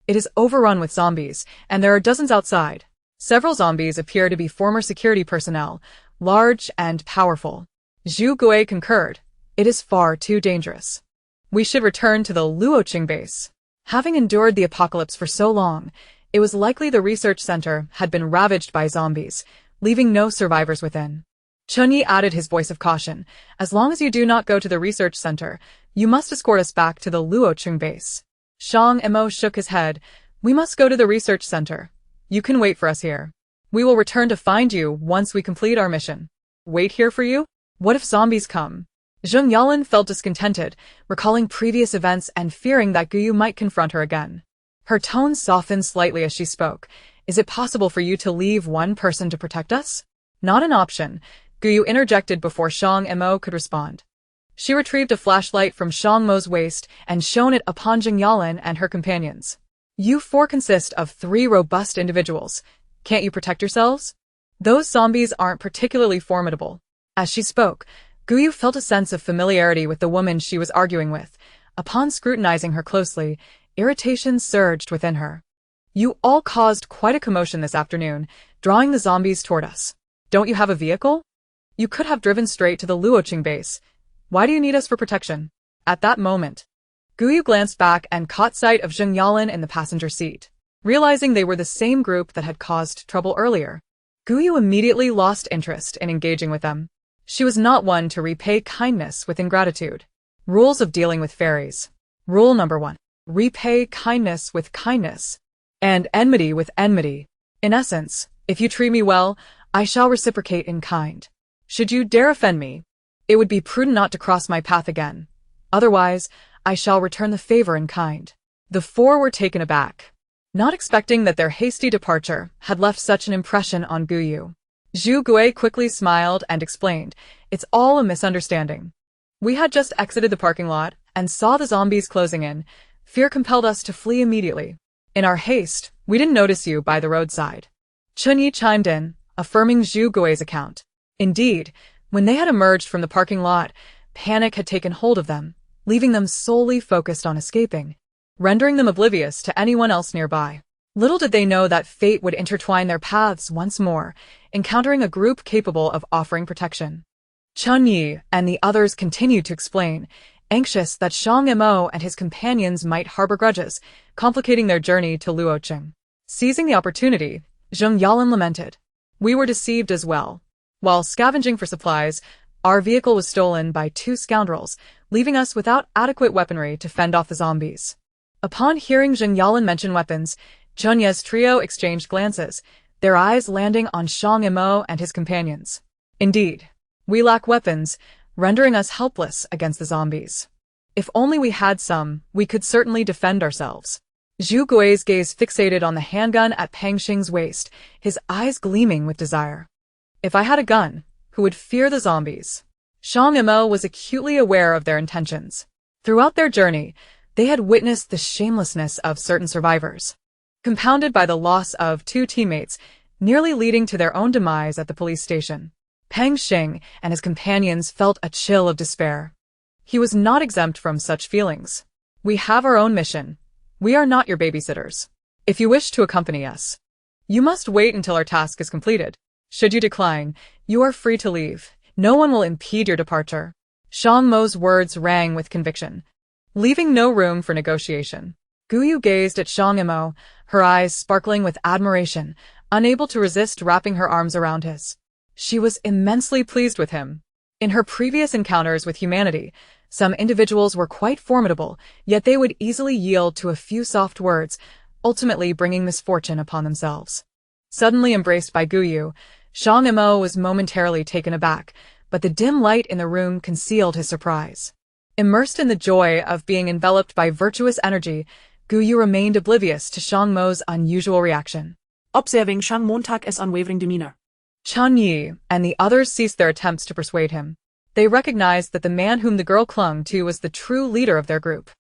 It is overrun with zombies, and there are dozens outside. Several zombies appear to be former security personnel, large and powerful. Zhu Gui concurred. It is far too dangerous. We should return to the Luoqing base. Having endured the apocalypse for so long, it was likely the research center had been ravaged by zombies, leaving no survivors within. Chun Yi added his voice of caution. As long as you do not go to the research center, you must escort us back to the Luoqing base. Shang Mo shook his head. We must go to the research center. You can wait for us here. We will return to find you once we complete our mission. Wait here for you? What if zombies come? Zheng Yalan felt discontented, recalling previous events and fearing that Guyu might confront her again. Her tone softened slightly as she spoke. Is it possible for you to leave one person to protect us? Not an option, Guyu interjected before Shang Mo could respond. She retrieved a flashlight from Shang Mo's waist and shone it upon Zheng Yalan and her companions. You 4 consist of 3 robust individuals. Can't you protect yourselves? Those zombies aren't particularly formidable. As she spoke, Guyu felt a sense of familiarity with the woman she was arguing with. Upon scrutinizing her closely, irritation surged within her. You all caused quite a commotion this afternoon, drawing the zombies toward us. Don't you have a vehicle? You could have driven straight to the Luoqing base. Why do you need us for protection? At that moment, Guyu glanced back and caught sight of Zheng Yalan in the passenger seat. Realizing they were the same group that had caused trouble earlier, Guyu immediately lost interest in engaging with them. She was not one to repay kindness with ingratitude. Rules of dealing with fairies. Rule number 1. Repay kindness with kindness, and enmity with enmity. In essence, if you treat me well, I shall reciprocate in kind. Should you dare offend me, it would be prudent not to cross my path again. Otherwise, I shall return the favor in kind. The four were taken aback, not expecting that their hasty departure had left such an impression on Guyu. Zhu Gui quickly smiled and explained, "It's all a misunderstanding. We had just exited the parking lot and saw the zombies closing in. Fear compelled us to flee immediately. In our haste, we didn't notice you by the roadside." Chunyi chimed in, affirming Zhu Gui's account. Indeed, when they had emerged from the parking lot, panic had taken hold of them, leaving them solely focused on escaping, rendering them oblivious to anyone else nearby. Little did they know that fate would intertwine their paths once more, encountering a group capable of offering protection. Chun Yi and the others continued to explain, anxious that Shang Mo and his companions might harbor grudges, complicating their journey to Luoqing. Seizing the opportunity, Zheng Yalan lamented, "We were deceived as well. While scavenging for supplies, our vehicle was stolen by two scoundrels, leaving us without adequate weaponry to fend off the zombies." Upon hearing Zheng Yalan mention weapons, Chun Ye's trio exchanged glances, their eyes landing on Shang Mo and his companions. "Indeed, we lack weapons, rendering us helpless against the zombies. If only we had some, we could certainly defend ourselves." Zhu Gui's gaze fixated on the handgun at Pang Xing's waist, his eyes gleaming with desire. If I had a gun, who would fear the zombies? Shang Mo was acutely aware of their intentions. Throughout their journey, they had witnessed the shamelessness of certain survivors, compounded by the loss of two teammates, nearly leading to their own demise at the police station. Pang Xing and his companions felt a chill of despair. He was not exempt from such feelings. "We have our own mission. We are not your babysitters. If you wish to accompany us, you must wait until our task is completed. Should you decline, you are free to leave. No one will impede your departure." Shang Mo's words rang with conviction, leaving no room for negotiation. Guyu gazed at Shang Mo, her eyes sparkling with admiration, unable to resist wrapping her arms around his. She was immensely pleased with him. In her previous encounters with humanity, some individuals were quite formidable, yet they would easily yield to a few soft words, ultimately bringing misfortune upon themselves. Suddenly embraced by Guyu, Shang Mo was momentarily taken aback, but the dim light in the room concealed his surprise. Immersed in the joy of being enveloped by virtuous energy, Guyu remained oblivious to Shang Mo's unusual reaction.
Observing Shang Mo's unwavering demeanor,
Chun Yi and the others ceased their attempts to persuade him. They recognized that the man whom the girl clung to was the true leader of their group.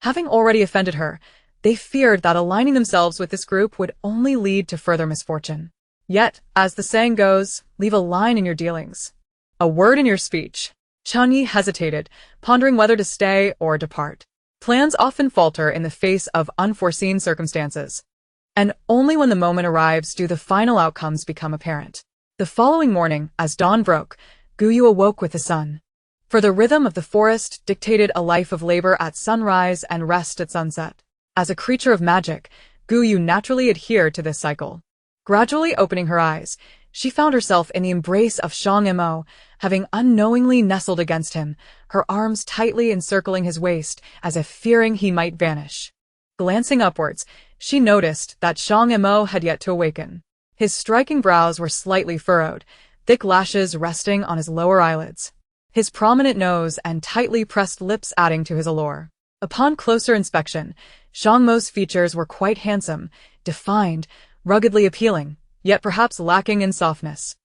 Having already offended her, they feared that aligning themselves with this group would only lead to further misfortune. Yet, as the saying goes, leave a line in your dealings, a word in your speech. Chun Yi hesitated, pondering whether to stay or depart. Plans often falter in the face of unforeseen circumstances, and only when the moment arrives do the final outcomes become apparent. The following morning, as dawn broke, Guyu awoke with the sun. For the rhythm of the forest dictated a life of labor at sunrise and rest at sunset. As a creature of magic, Guyu naturally adhered to this cycle. Gradually opening her eyes, she found herself in the embrace of Shang Mo, having unknowingly nestled against him, her arms tightly encircling his waist as if fearing he might vanish. Glancing upwards, she noticed that Shang Mo had yet to awaken. His striking brows were slightly furrowed, thick lashes resting on his lower eyelids, his prominent nose and tightly pressed lips adding to his allure. Upon closer inspection, Shang Mo's features were quite handsome, defined, ruggedly appealing, yet perhaps lacking in softness,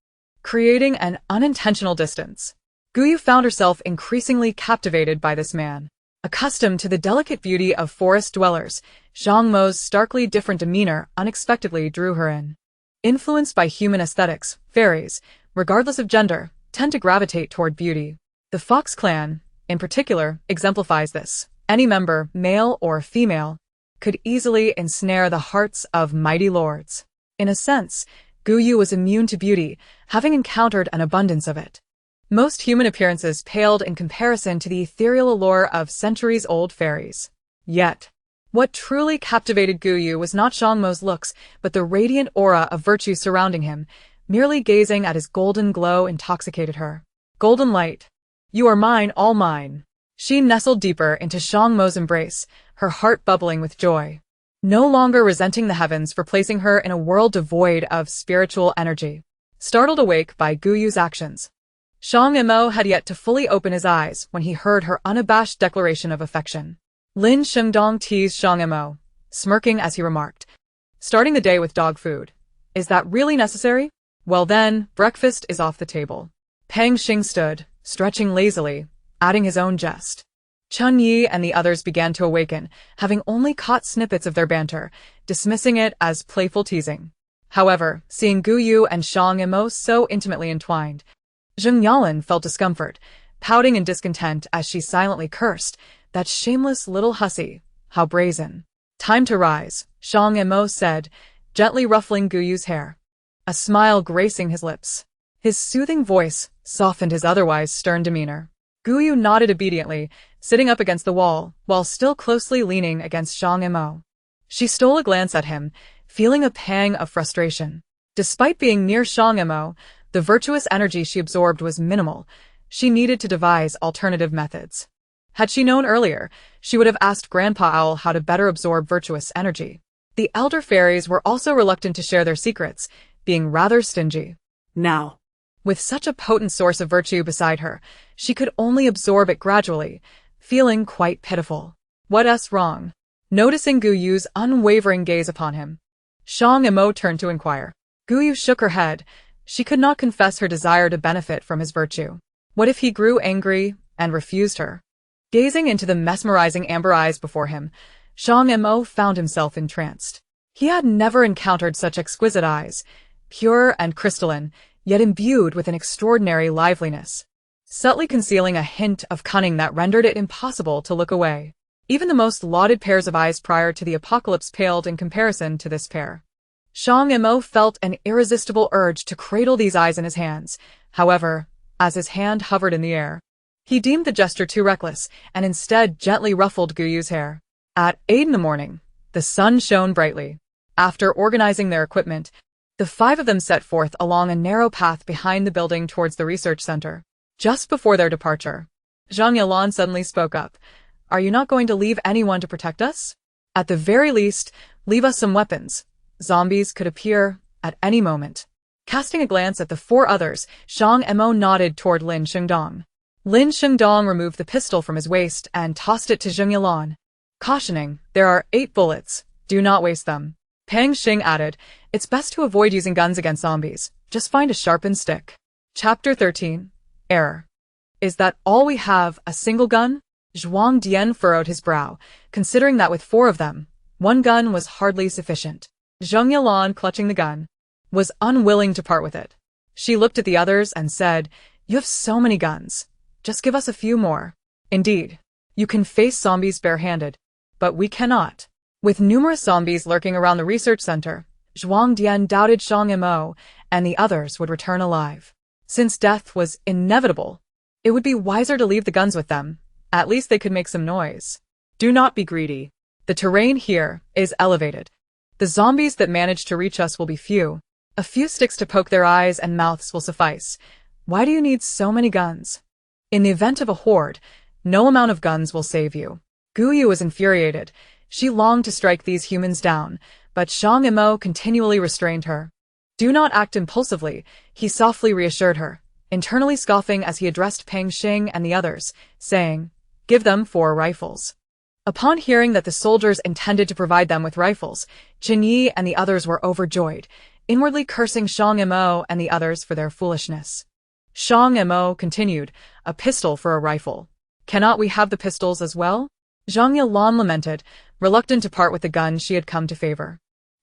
creating an unintentional distance. Guyu found herself increasingly captivated by this man. Accustomed to the delicate beauty of forest dwellers, Shang Mo's starkly different demeanor unexpectedly drew her in. Influenced by human aesthetics, fairies, regardless of gender, tend to gravitate toward beauty. The Fox clan, in particular, exemplifies this. Any member, male or female, could easily ensnare the hearts of mighty lords. In a sense, Guyu was immune to beauty, having encountered an abundance of it. Most human appearances paled in comparison to the ethereal allure of centuries-old fairies. Yet, what truly captivated Guyu was not Shang Mo's looks, but the radiant aura of virtue surrounding him. Merely gazing at his golden glow intoxicated her. Golden light. You are mine, all mine. She nestled deeper into Shang Mo's embrace, her heart bubbling with joy. No longer resenting the heavens for placing her in a world devoid of spiritual energy. Startled awake by Guyu's actions, Shang Mo had yet to fully open his eyes when he heard her unabashed declaration of affection. Lin Shengdong teased Shang Mo, smirking as he remarked, "Starting the day with dog food. Is that really necessary? Well then, breakfast is off the table." Pang Xing stood, stretching lazily, adding his own jest. Chun Yi and the others began to awaken, having only caught snippets of their banter, dismissing it as playful teasing. However, seeing Guyu and Shang Mo so intimately entwined, Zheng Yalan felt discomfort, pouting in discontent as she silently cursed, "That shameless little hussy, how brazen." "Time to rise," Shang Mo said, gently ruffling Guyu's hair, a smile gracing his lips. His soothing voice softened his otherwise stern demeanor. Guyu nodded obediently, sitting up against the wall, while still closely leaning against Shang Mo. She stole a glance at him, feeling a pang of frustration. Despite being near Shang Mo, the virtuous energy she absorbed was minimal. She needed to devise alternative methods. Had she known earlier, she would have asked Grandpa Owl how to better absorb virtuous energy. The elder fairies were also reluctant to share their secrets, being rather stingy.
Now,
with such a potent source of virtue beside her, she could only absorb it gradually, feeling quite pitiful. What's wrong? Noticing Guyu's unwavering gaze upon him, Shang Mo turned to inquire. Guyu shook her head. She could not confess her desire to benefit from his virtue. What if he grew angry and refused her? Gazing into the mesmerizing amber eyes before him, Shang Mo found himself entranced. He had never encountered such exquisite eyes, pure and crystalline, yet imbued with an extraordinary liveliness, subtly concealing a hint of cunning that rendered it impossible to look away. Even the most lauded pairs of eyes prior to the apocalypse paled in comparison to this pair. Shang Mo felt an irresistible urge to cradle these eyes in his hands. However, as his hand hovered in the air, he deemed the gesture too reckless and instead gently ruffled Guyu's hair. At 8 in the morning, the sun shone brightly. After organizing their equipment, the 5 of them set forth along a narrow path behind the building towards the research center. Just before their departure, Zhang Yalan suddenly spoke up. "Are you not going to leave anyone to protect us? At the very least, leave us some weapons. Zombies could appear at any moment." Casting a glance at the 4 others, Shang Mo nodded toward Lin Shengdong. Lin Shengdong removed the pistol from his waist and tossed it to Zheng Yalan, cautioning, "There are 8 bullets. Do not waste them." Pang Xing added, "It's best to avoid using guns against zombies. Just find a sharpened stick." Chapter 13. Error. "Is that all we have, a single gun?" Zhuang Dian furrowed his brow, considering that with 4 of them, 1 gun was hardly sufficient. Zheng Yalan, clutching the gun, was unwilling to part with it. She looked at the others and said, "You have so many guns. Just give us a few more. Indeed, you can face zombies barehanded, but we cannot." With numerous zombies lurking around the research center, Zhuang Dian doubted Shang Mo and the others would return alive. Since death was inevitable, it would be wiser to leave the guns with them. At least they could make some noise. "Do not be greedy. The terrain here is elevated. The zombies that manage to reach us will be few. A few sticks to poke their eyes and mouths will suffice. Why do you need so many guns? In the event of a horde, no amount of guns will save you." Guyu was infuriated. She longed to strike these humans down, but Shang Mo continually restrained her. "Do not act impulsively," he softly reassured her, internally scoffing as he addressed Pang Xing and the others, saying, "Give them 4 rifles." Upon hearing that the soldiers intended to provide them with rifles, Qin Yi and the others were overjoyed, inwardly cursing Shang Mo and the others for their foolishness. Shang Mo continued, "A pistol for a rifle. Cannot we have the pistols as well?" Zhang Yalan lamented, reluctant to part with the gun she had come to favor.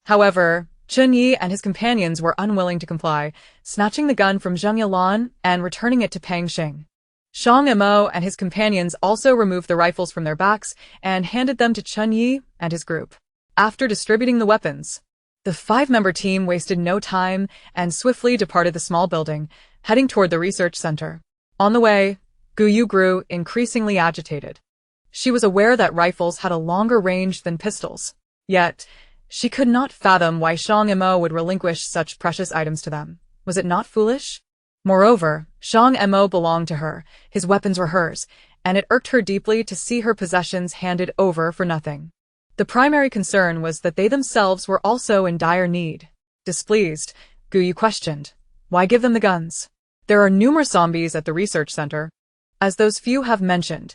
However, Chun Yi and his companions were unwilling to comply, snatching the gun from Zheng Yalan and returning it to Pang Xing. Shang Mo and his companions also removed the rifles from their backs and handed them to Chun Yi and his group. After distributing the weapons, the 5-member team wasted no time and swiftly departed the small building, heading toward the research center. On the way, Gu Yu grew increasingly agitated. She was aware that rifles had a longer range than pistols. Yet, she could not fathom why Shang Mo would relinquish such precious items to them. Was it not foolish? Moreover, Shang Mo belonged to her, his weapons were hers, and it irked her deeply to see her possessions handed over for nothing. The primary concern was that they themselves were also in dire need. Displeased, Gu Yu questioned, "Why give them the guns? There are numerous zombies at the research center. As those few have mentioned,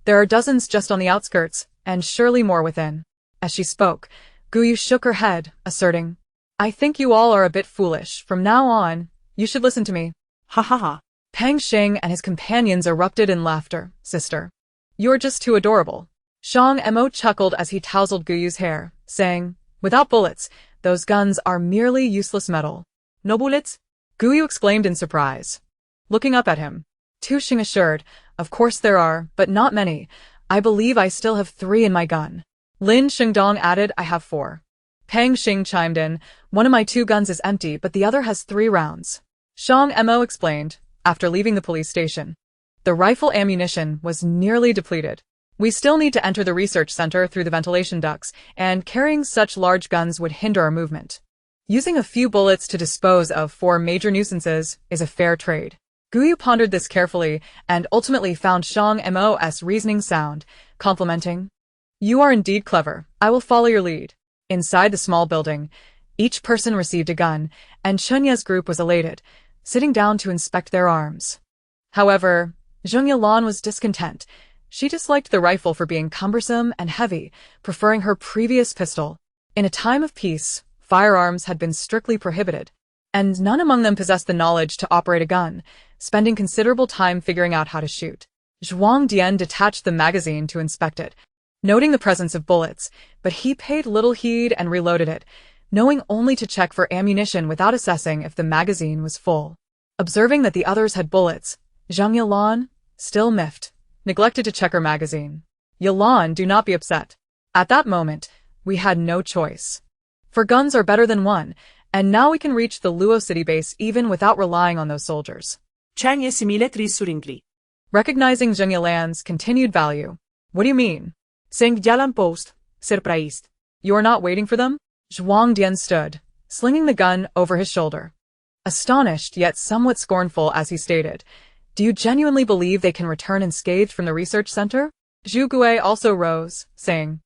there are dozens just on the outskirts, and surely more within." As she spoke, Gu Yu shook her head, asserting, "I think you all are a bit foolish. From now on, you should listen to me."
Ha ha ha.
Pang Xing and his companions erupted in laughter. "Sister, you're just too adorable." Shang Mo chuckled as he tousled Gu Yu's hair, saying, "Without bullets, those guns are merely useless metal." "No bullets?" Gu Yu exclaimed in surprise. Looking up at him, Tu Xing assured, "Of course there are, but not many. I believe I still have 3 in my gun." Lin Shengdong added, "I have 4. Pang Xing chimed in, "One of my 2 guns is empty, but the other has 3 rounds. Shang Mo explained, after leaving the police station. The rifle ammunition was nearly depleted. "We still need to enter the research center through the ventilation ducts, and carrying such large guns would hinder our movement. Using a few bullets to dispose of 4 major nuisances is a fair trade." Gu Yu pondered this carefully and ultimately found Shang Mo's reasoning sound, complimenting, "You are indeed clever. I will follow your lead." Inside the small building, each person received a gun, and Chunya's group was elated, sitting down to inspect their arms. However, Zheng Yalan was discontent. She disliked the rifle for being cumbersome and heavy, preferring her previous pistol. In a time of peace, firearms had been strictly prohibited, and none among them possessed the knowledge to operate a gun, spending considerable time figuring out how to shoot. Zhuang Dian detached the magazine to inspect it, noting the presence of bullets, but he paid little heed and reloaded it, knowing only to check for ammunition without assessing if the magazine was full. Observing that the others had bullets, Zhang Yalan, still miffed, neglected to check her magazine. "Yalan, do not be upset. At that moment, we had no choice. For guns are better than one, and now we can reach the Luo city base even without relying on those soldiers."
Chang Ye simile tris suringli.
Recognizing Zheng Yalan's continued value, "What do you mean?"
Seng jalan post, surprised.
"You are not waiting for them?" Zhuang Dian stood, slinging the gun over his shoulder. Astonished yet somewhat scornful as he stated, "Do you genuinely believe they can return unscathed from the research center?" Zhu Gui also rose, saying,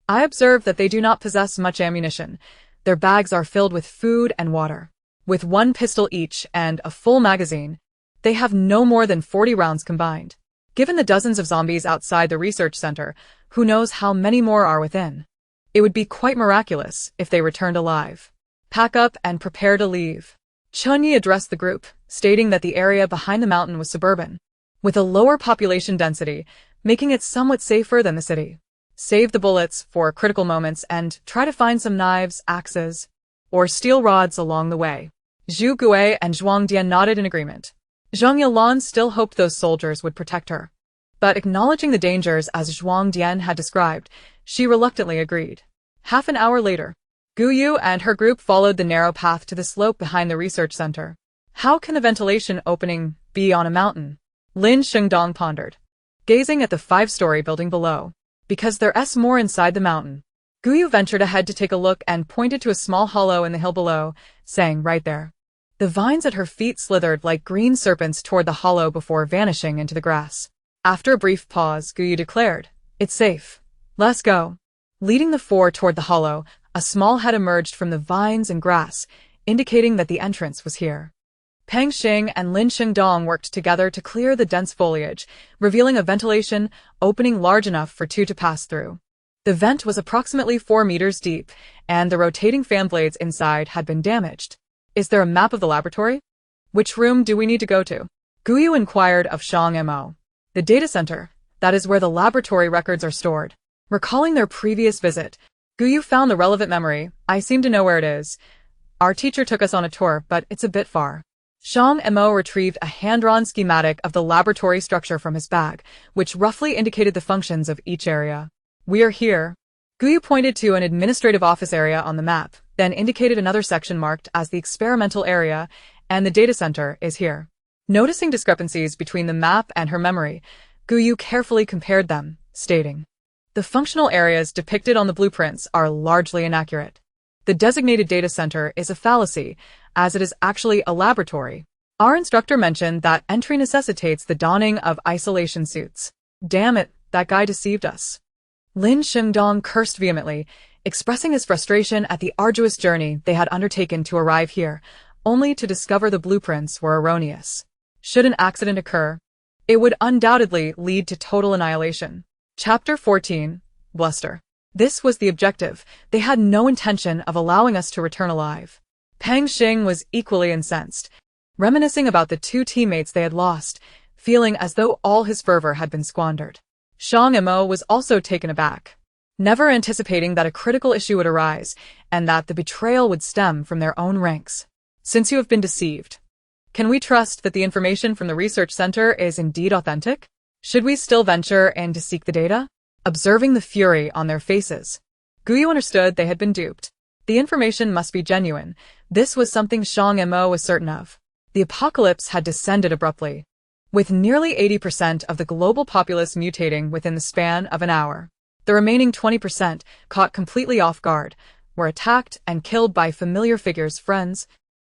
"I observe that they do not possess much ammunition. Their bags are filled with food and water. With 1 pistol each and a full magazine, they have no more than 40 rounds combined. Given the dozens of zombies outside the research center, who knows how many more are within? It would be quite miraculous if they returned alive. Pack up and prepare to leave." Chun Yi addressed the group, stating that the area behind the mountain was suburban, with a lower population density, making it somewhat safer than the city. Save the bullets for critical moments and try to find some knives, axes, or steel rods along the way. Zhu Gui and Zhuang Dian nodded in agreement. Zheng Yalan still hoped those soldiers would protect her. But acknowledging the dangers as Zhuang Dian had described, she reluctantly agreed. Half an hour later, Gu Yu and her group followed the narrow path to the slope behind the research center. How can a ventilation opening be on a mountain? Lin Shengdong pondered, gazing at the 5-story building below. Because there's more inside the mountain. Gu Yu ventured ahead to take a look and pointed to a small hollow in the hill below, saying, "Right there." The vines at her feet slithered like green serpents toward the hollow before vanishing into the grass. After a brief pause, Gu Yu declared, "It's safe. Let's go." Leading the 4 toward the hollow, a small head emerged from the vines and grass, indicating that the entrance was here. Pang Xing and Lin Shengdong worked together to clear the dense foliage, revealing a ventilation opening large enough for 2 to pass through. The vent was approximately 4 meters deep, and the rotating fan blades inside had been damaged. "Is there a map of the laboratory? Which room do we need to go to?" Gu Yu inquired of Shang Mo. "The data center, that is where the laboratory records are stored." Recalling their previous visit, Gu Yu found the relevant memory. "I seem to know where it is. Our teacher took us on a tour, but it's a bit far. Shang Mo retrieved a hand-drawn schematic of the laboratory structure from his bag, which roughly indicated the functions of each area. We are here. Guyu pointed to an administrative office area on the map, then indicated another section marked as the experimental area, and the data center is here. Noticing discrepancies between the map and her memory, Guyu carefully compared them, stating, "The functional areas depicted on the blueprints are largely inaccurate. The designated data center is a fallacy, as it is actually a laboratory. Our instructor mentioned that entry necessitates the donning of isolation suits. Damn it, that guy deceived us." Lin Shengdong cursed vehemently, expressing his frustration at the arduous journey they had undertaken to arrive here, only to discover the blueprints were erroneous. Should an accident occur, it would undoubtedly lead to total annihilation. Chapter 14. Bluster. This was the objective. They had no intention of allowing us to return alive. Pang Xing was equally incensed, reminiscing about the two teammates they had lost, feeling as though all his fervor had been squandered. Shang Mo was also taken aback, never anticipating that a critical issue would arise, and that the betrayal would stem from their own ranks. Since you have been deceived, can we trust that the information from the research center is indeed authentic? Should we still venture in to seek the data? Observing the fury on their faces, Guyu understood they had been duped. The information must be genuine. This was something Shang Mo was certain of. The apocalypse had descended abruptly, with nearly 80% of the global populace mutating within the span of an hour. The remaining 20%, caught completely off guard, were attacked and killed by familiar figures, friends,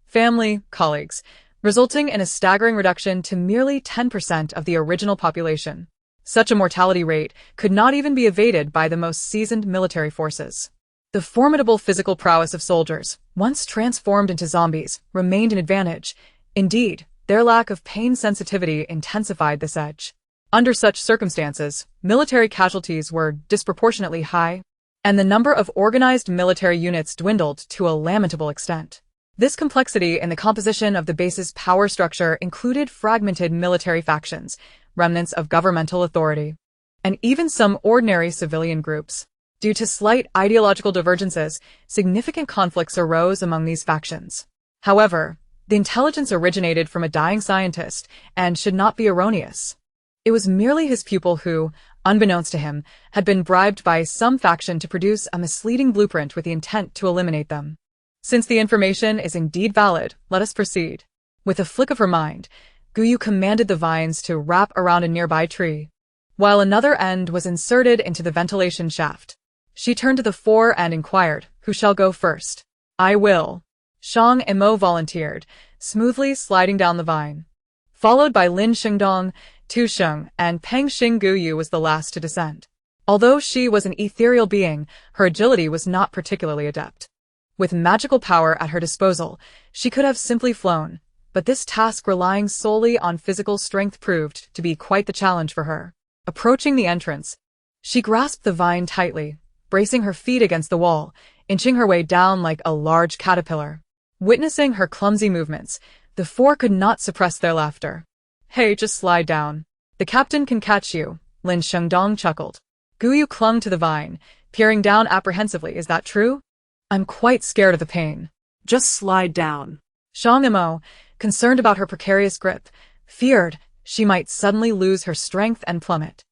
family, colleagues, resulting in a staggering reduction to merely 10% of the original population. Such a mortality rate could not even be evaded by the most seasoned military forces. The formidable physical prowess of soldiers, once transformed into zombies, remained an advantage. Indeed, their lack of pain sensitivity intensified this edge. Under such circumstances, military casualties were disproportionately high, and the number of organized military units dwindled to a lamentable extent. This complexity in the composition of the base's power structure included fragmented military factions, remnants of governmental authority, and even some ordinary civilian groups. Due to slight ideological divergences, significant conflicts arose among these factions. However, the intelligence originated from a dying scientist and should not be erroneous. It was merely his pupil who, unbeknownst to him, had been bribed by some faction to produce a misleading blueprint with the intent to eliminate them. Since the information is indeed valid, let us proceed. With a flick of her mind, Guyu commanded the vines to wrap around a nearby tree, while another end was inserted into the ventilation shaft. She turned to the fore and inquired, "Who shall go first?" "I will." Shang Mo volunteered, smoothly sliding down the vine. Followed by Lin Shengdong, Tu Sheng, and Peng Xing, Guyu was the last to descend. Although she was an ethereal being, her agility was not particularly adept. With magical power at her disposal, she could have simply flown, but this task relying solely on physical strength proved to be quite the challenge for her. Approaching the entrance, she grasped the vine tightly, bracing her feet against the wall, inching her way down like a large caterpillar. Witnessing her clumsy movements, the four could not suppress their laughter. "Hey, just slide down. The captain can catch you," Lin Shengdong chuckled. Guyu clung to the vine, peering down apprehensively. "Is that true? I'm quite scared of the pain."
Just slide down.
Shang Mo, concerned about her precarious grip, feared she might suddenly lose her strength and plummet.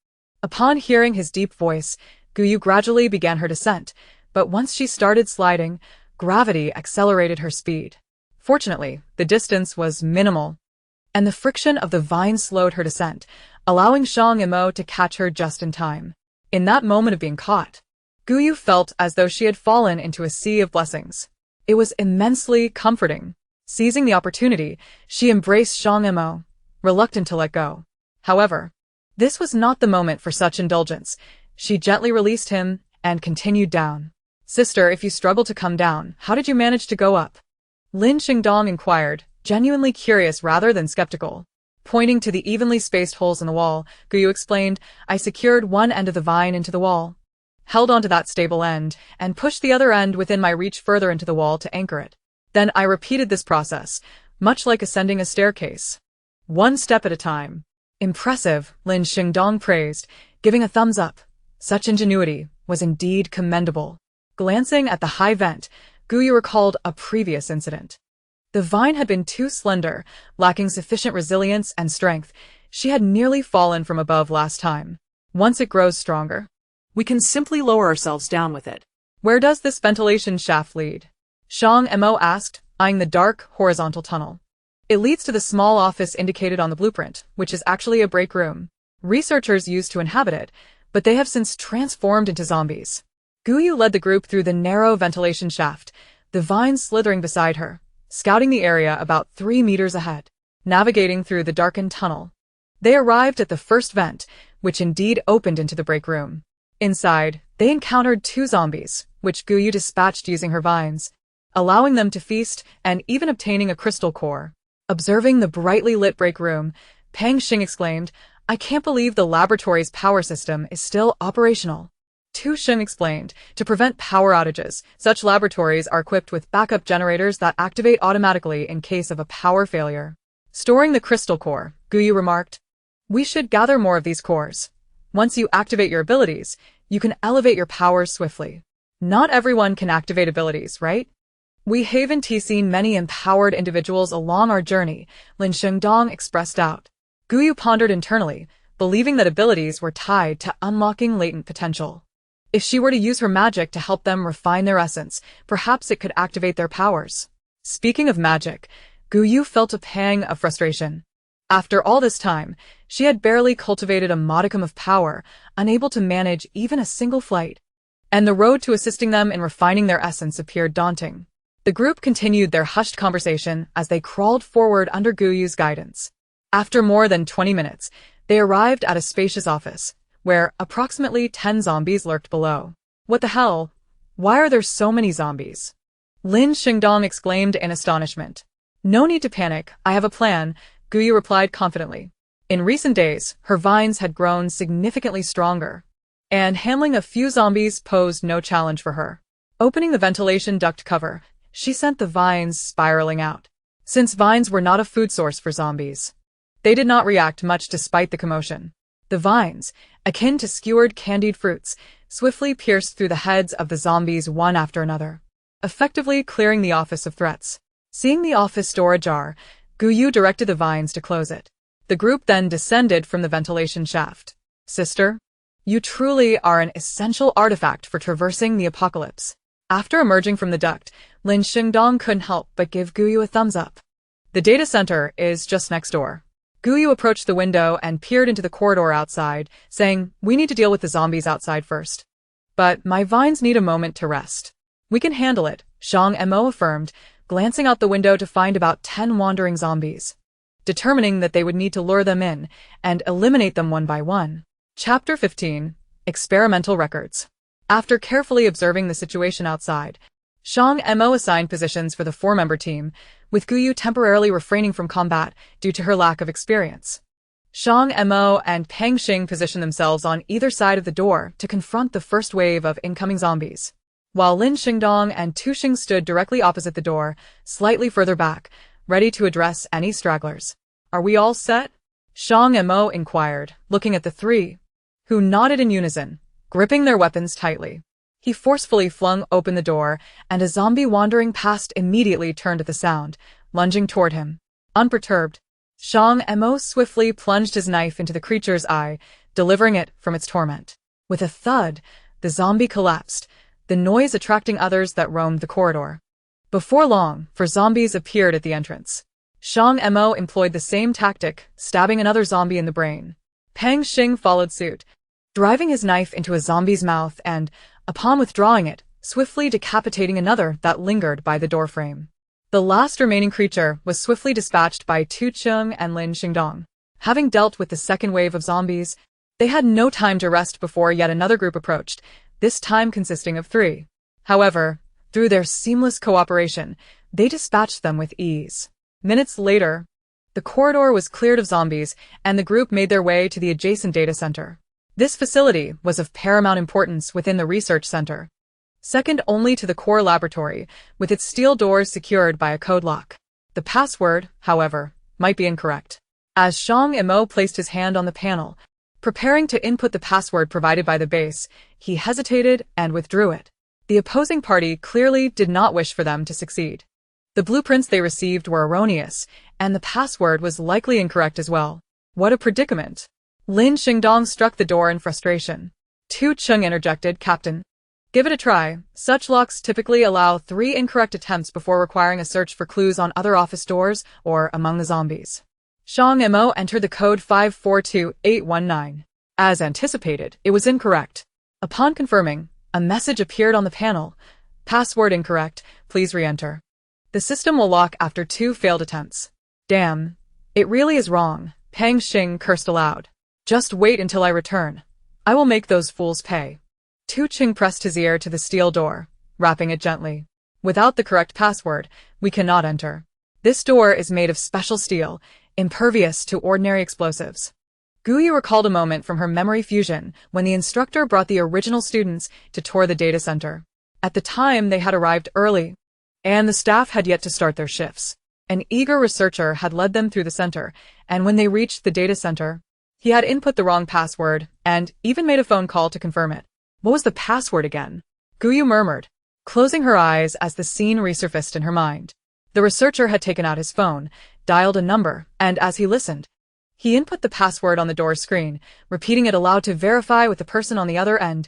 Upon hearing his deep voice, Guyu gradually began her descent, but once she started sliding, gravity accelerated her speed. Fortunately, the distance was minimal, and the friction of the vine slowed her descent, allowing Shang Mo to catch her just in time. In that moment of being caught, Guyu felt as though she had fallen into a sea of blessings. It was immensely comforting. Seizing the opportunity, she embraced Shang Mo, reluctant to let go. However, this was not the moment for such indulgence. She gently released him and continued down. "Sister, if you struggle to come down, how did you manage to go up?" Lin Shengdong inquired, genuinely curious rather than skeptical. Pointing to the evenly spaced holes in the wall, Guyu explained, "I secured one end of the vine into the wall, held onto that stable end, and pushed the other end within my reach further into the wall to anchor it. Then I repeated this process, much like ascending a staircase. One step at a time." "Impressive," Lin Shengdong praised, giving a thumbs up. Such ingenuity was indeed commendable. Glancing at the high vent, Guyu recalled a previous incident. The vine had been too slender, lacking sufficient resilience and strength. She had nearly fallen from above last time. Once it grows stronger,
We can simply lower ourselves down with it.
where does this ventilation shaft lead? Shang Mo asked, eyeing the dark, horizontal tunnel. It leads to the small office indicated on the blueprint, which is actually a break room. Researchers used to inhabit it, but they have since transformed into zombies. Guyu led the group through the narrow ventilation shaft, the vines slithering beside her, scouting the area about 3 meters ahead. Navigating through the darkened tunnel, they arrived at the first vent, which indeed opened into the break room. Inside, they encountered 2 zombies, which Guyu dispatched using her vines, allowing them to feast and even obtaining a crystal core. Observing the brightly lit break room, Pang Xing exclaimed, "I can't believe the laboratory's power system is still operational." Tu Xing explained, to prevent power outages, such laboratories are equipped with backup generators that activate automatically in case of a power failure. Storing the crystal core, Guyu remarked, "We should gather more of these cores. Once you activate your abilities, you can elevate your powers swiftly. Not everyone can activate abilities, right? We haven't seen many empowered individuals along our journey," Lin Shengdong expressed doubt. Guyu pondered internally, believing that abilities were tied to unlocking latent potential. If she were to use her magic to help them refine their essence, perhaps it could activate their powers. Speaking of magic, Guyu felt a pang of frustration. After all this time, she had barely cultivated a modicum of power, unable to manage even a single flight. And the road to assisting them in refining their essence appeared daunting. The group continued their hushed conversation as they crawled forward under Guyu's guidance. After more than 20 minutes, they arrived at a spacious office, where approximately 10 zombies lurked below. "What the hell? Why are there so many zombies?" Lin Shengdong exclaimed in astonishment. "No need to panic, I have a plan," Guyu replied confidently. In recent days, her vines had grown significantly stronger, and handling a few zombies posed no challenge for her. Opening the ventilation duct cover, she sent the vines spiraling out. Since vines were not a food source for zombies, they did not react much despite the commotion. The vines, akin to skewered candied fruits, swiftly pierced through the heads of the zombies one after another, effectively clearing the office of threats. Seeing the office door ajar, Guyu directed the vines to close it. The group then descended from the ventilation shaft. "Sister, you truly are an essential artifact for traversing the apocalypse." After emerging from the duct, Lin Shengdong couldn't help but give Guyu a thumbs up. "The data center is just next door." Guyu approached the window and peered into the corridor outside, saying, "We need to deal with the zombies outside first. But my vines need a moment to rest." "We can handle it," Shang Mo affirmed, glancing out the window to find about 10 wandering zombies. Determining that they would need to lure them in and eliminate them one by one. Chapter 15. Experimental Records. After carefully observing the situation outside, Shang Mo assigned positions for the 4-member team, with Guyu temporarily refraining from combat due to her lack of experience. Shang Mo and Pang Xing positioned themselves on either side of the door to confront the first wave of incoming zombies, while Lin Shengdong and Tu Xing stood directly opposite the door, slightly further back, ready to address any stragglers. "Are we all set?" Shang Mo inquired, looking at the 3, who nodded in unison, gripping their weapons tightly. He forcefully flung open the door, and a zombie wandering past immediately turned at the sound, lunging toward him. Unperturbed, Shang Mo swiftly plunged his knife into the creature's eye, delivering it from its torment. With a thud, the zombie collapsed, the noise attracting others that roamed the corridor. Before long, 4 zombies appeared at the entrance. Shang Mo employed the same tactic, stabbing another zombie in the brain. Pang Xing followed suit, driving his knife into a zombie's mouth and, upon withdrawing it, swiftly decapitating another that lingered by the doorframe. The last remaining creature was swiftly dispatched by Tu Chung and Lin Xingdong. Having dealt with the second wave of zombies, they had no time to rest before yet another group approached, this time consisting of 3. However, through their seamless cooperation, they dispatched them with ease. Minutes later, the corridor was cleared of zombies, and the group made their way to the adjacent data center. This facility was of paramount importance within the research center, second only to the core laboratory, with its steel doors secured by a code lock. The password, however, might be incorrect. As Shang Mo placed his hand on the panel, preparing to input the password provided by the base, he hesitated and withdrew it. The opposing party clearly did not wish for them to succeed. The blueprints they received were erroneous, and the password was likely incorrect as well. What a predicament! Lin Xingdong struck the door in frustration. Tu Chung interjected, Captain. Give it a try. Such locks typically allow 3 incorrect attempts before requiring a search for clues on other office doors or among the zombies. Shang Mo entered the code 542819. As anticipated, it was incorrect. Upon confirming, a message appeared on the panel. Password incorrect, please re-enter. The system will lock after 2 failed attempts. Damn. It really is wrong, Pang Xing cursed aloud. Just wait until I return. I will make those fools pay. Tu Ching pressed his ear to the steel door, rapping it gently. Without the correct password, we cannot enter. This door is made of special steel, impervious to ordinary explosives. Guyu recalled a moment from her memory fusion when the instructor brought the original students to tour the data center. At the time, they had arrived early, and the staff had yet to start their shifts. An eager researcher had led them through the center, and when they reached the data center, he had input the wrong password and even made a phone call to confirm it. What was the password again? Guyu murmured, closing her eyes as the scene resurfaced in her mind. The researcher had taken out his phone, dialed a number, and as he listened, he input the password on the door screen, repeating it aloud to verify with the person on the other end.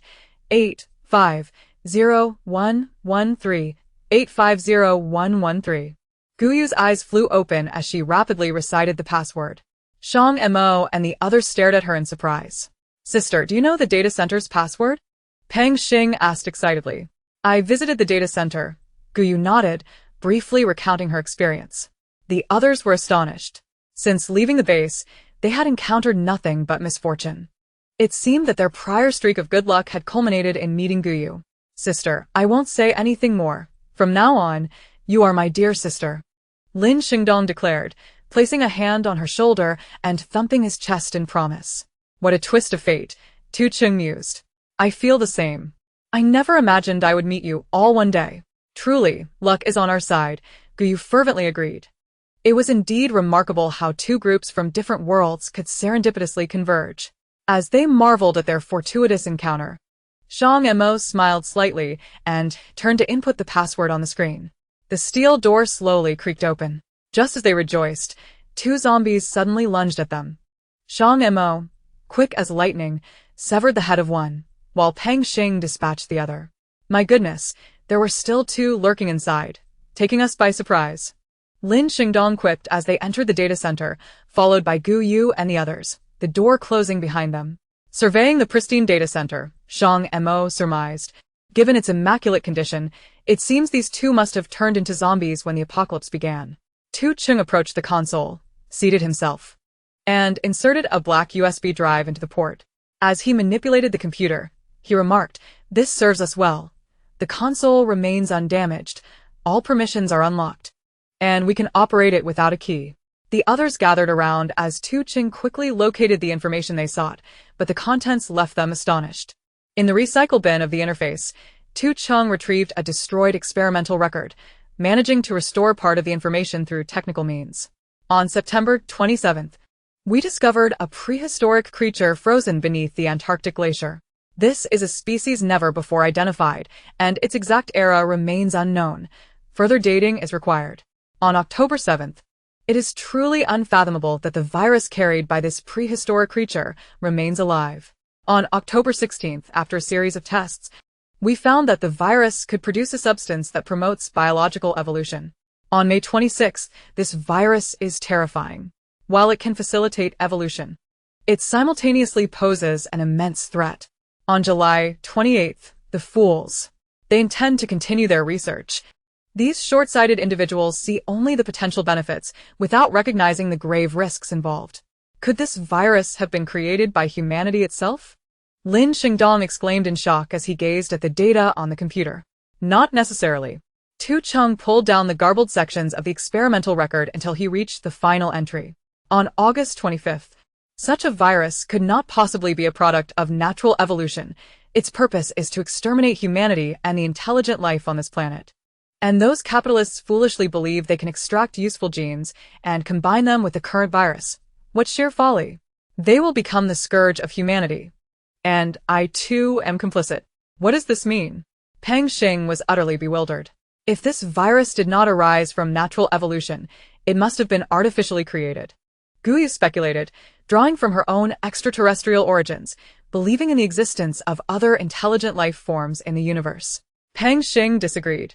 850113, 850113. Guyu's eyes flew open as she rapidly recited the password. Shang Mo and the others stared at her in surprise. Sister, do you know the data center's password? Pang Xing asked excitedly. I visited the data center. Guyu nodded, briefly recounting her experience. The others were astonished. Since leaving the base, they had encountered nothing but misfortune. It seemed that their prior streak of good luck had culminated in meeting Guyu. Sister, I won't say anything more. From now on, you are my dear sister. Lin Xingdong declared, placing a hand on her shoulder and thumping his chest in promise. What a twist of fate, Tu Chung mused. I feel the same. I never imagined I would meet you all one day. Truly, luck is on our side, Guyu fervently agreed. It was indeed remarkable how 2 groups from different worlds could serendipitously converge. As they marveled at their fortuitous encounter, Shang Mo smiled slightly and turned to input the password on the screen. The steel door slowly creaked open. Just as they rejoiced, 2 zombies suddenly lunged at them. Shang Mo, quick as lightning, severed the head of one, while Pang Xing dispatched the other. My goodness, there were still 2 lurking inside, taking us by surprise. Lin Xingdong quipped as they entered the data center, followed by Guyu and the others, the door closing behind them. Surveying the pristine data center, Shang Mo surmised, given its immaculate condition, it seems these 2 must have turned into zombies when the apocalypse began. Tu Chung approached the console, seated himself, and inserted a black USB drive into the port. As he manipulated the computer, he remarked, "This serves us well. The console remains undamaged, all permissions are unlocked, and we can operate it without a key." The others gathered around as Tu Chung quickly located the information they sought, but the contents left them astonished. In the recycle bin of the interface, Tu Chung retrieved a destroyed experimental record, managing to restore part of the information through technical means. On September 27th, we discovered a prehistoric creature frozen beneath the Antarctic glacier. This is a species never before identified, and its exact era remains unknown. Further dating is required. On October 7th, it is truly unfathomable that the virus carried by this prehistoric creature remains alive. On October 16th, after a series of tests, we found that the virus could produce a substance that promotes biological evolution. On May 26th, this virus is terrifying. While it can facilitate evolution, it simultaneously poses an immense threat. On July 28th, the fools. They intend to continue their research. These short-sighted individuals see only the potential benefits without recognizing the grave risks involved. Could this virus have been created by humanity itself? Lin Xingdong exclaimed in shock as he gazed at the data on the computer. Not necessarily. Tu Chung pulled down the garbled sections of the experimental record until he reached the final entry. On August 25th, such a virus could not possibly be a product of natural evolution. Its purpose is to exterminate humanity and the intelligent life on this planet. And those capitalists foolishly believe they can extract useful genes and combine them with the current virus. What sheer folly! They will become the scourge of humanity. And I too am complicit. What does this mean? Pang Xing was utterly bewildered. If this virus did not arise from natural evolution, it must have been artificially created. Guyu speculated, drawing from her own extraterrestrial origins, believing in the existence of other intelligent life forms in the universe. Pang Xing disagreed.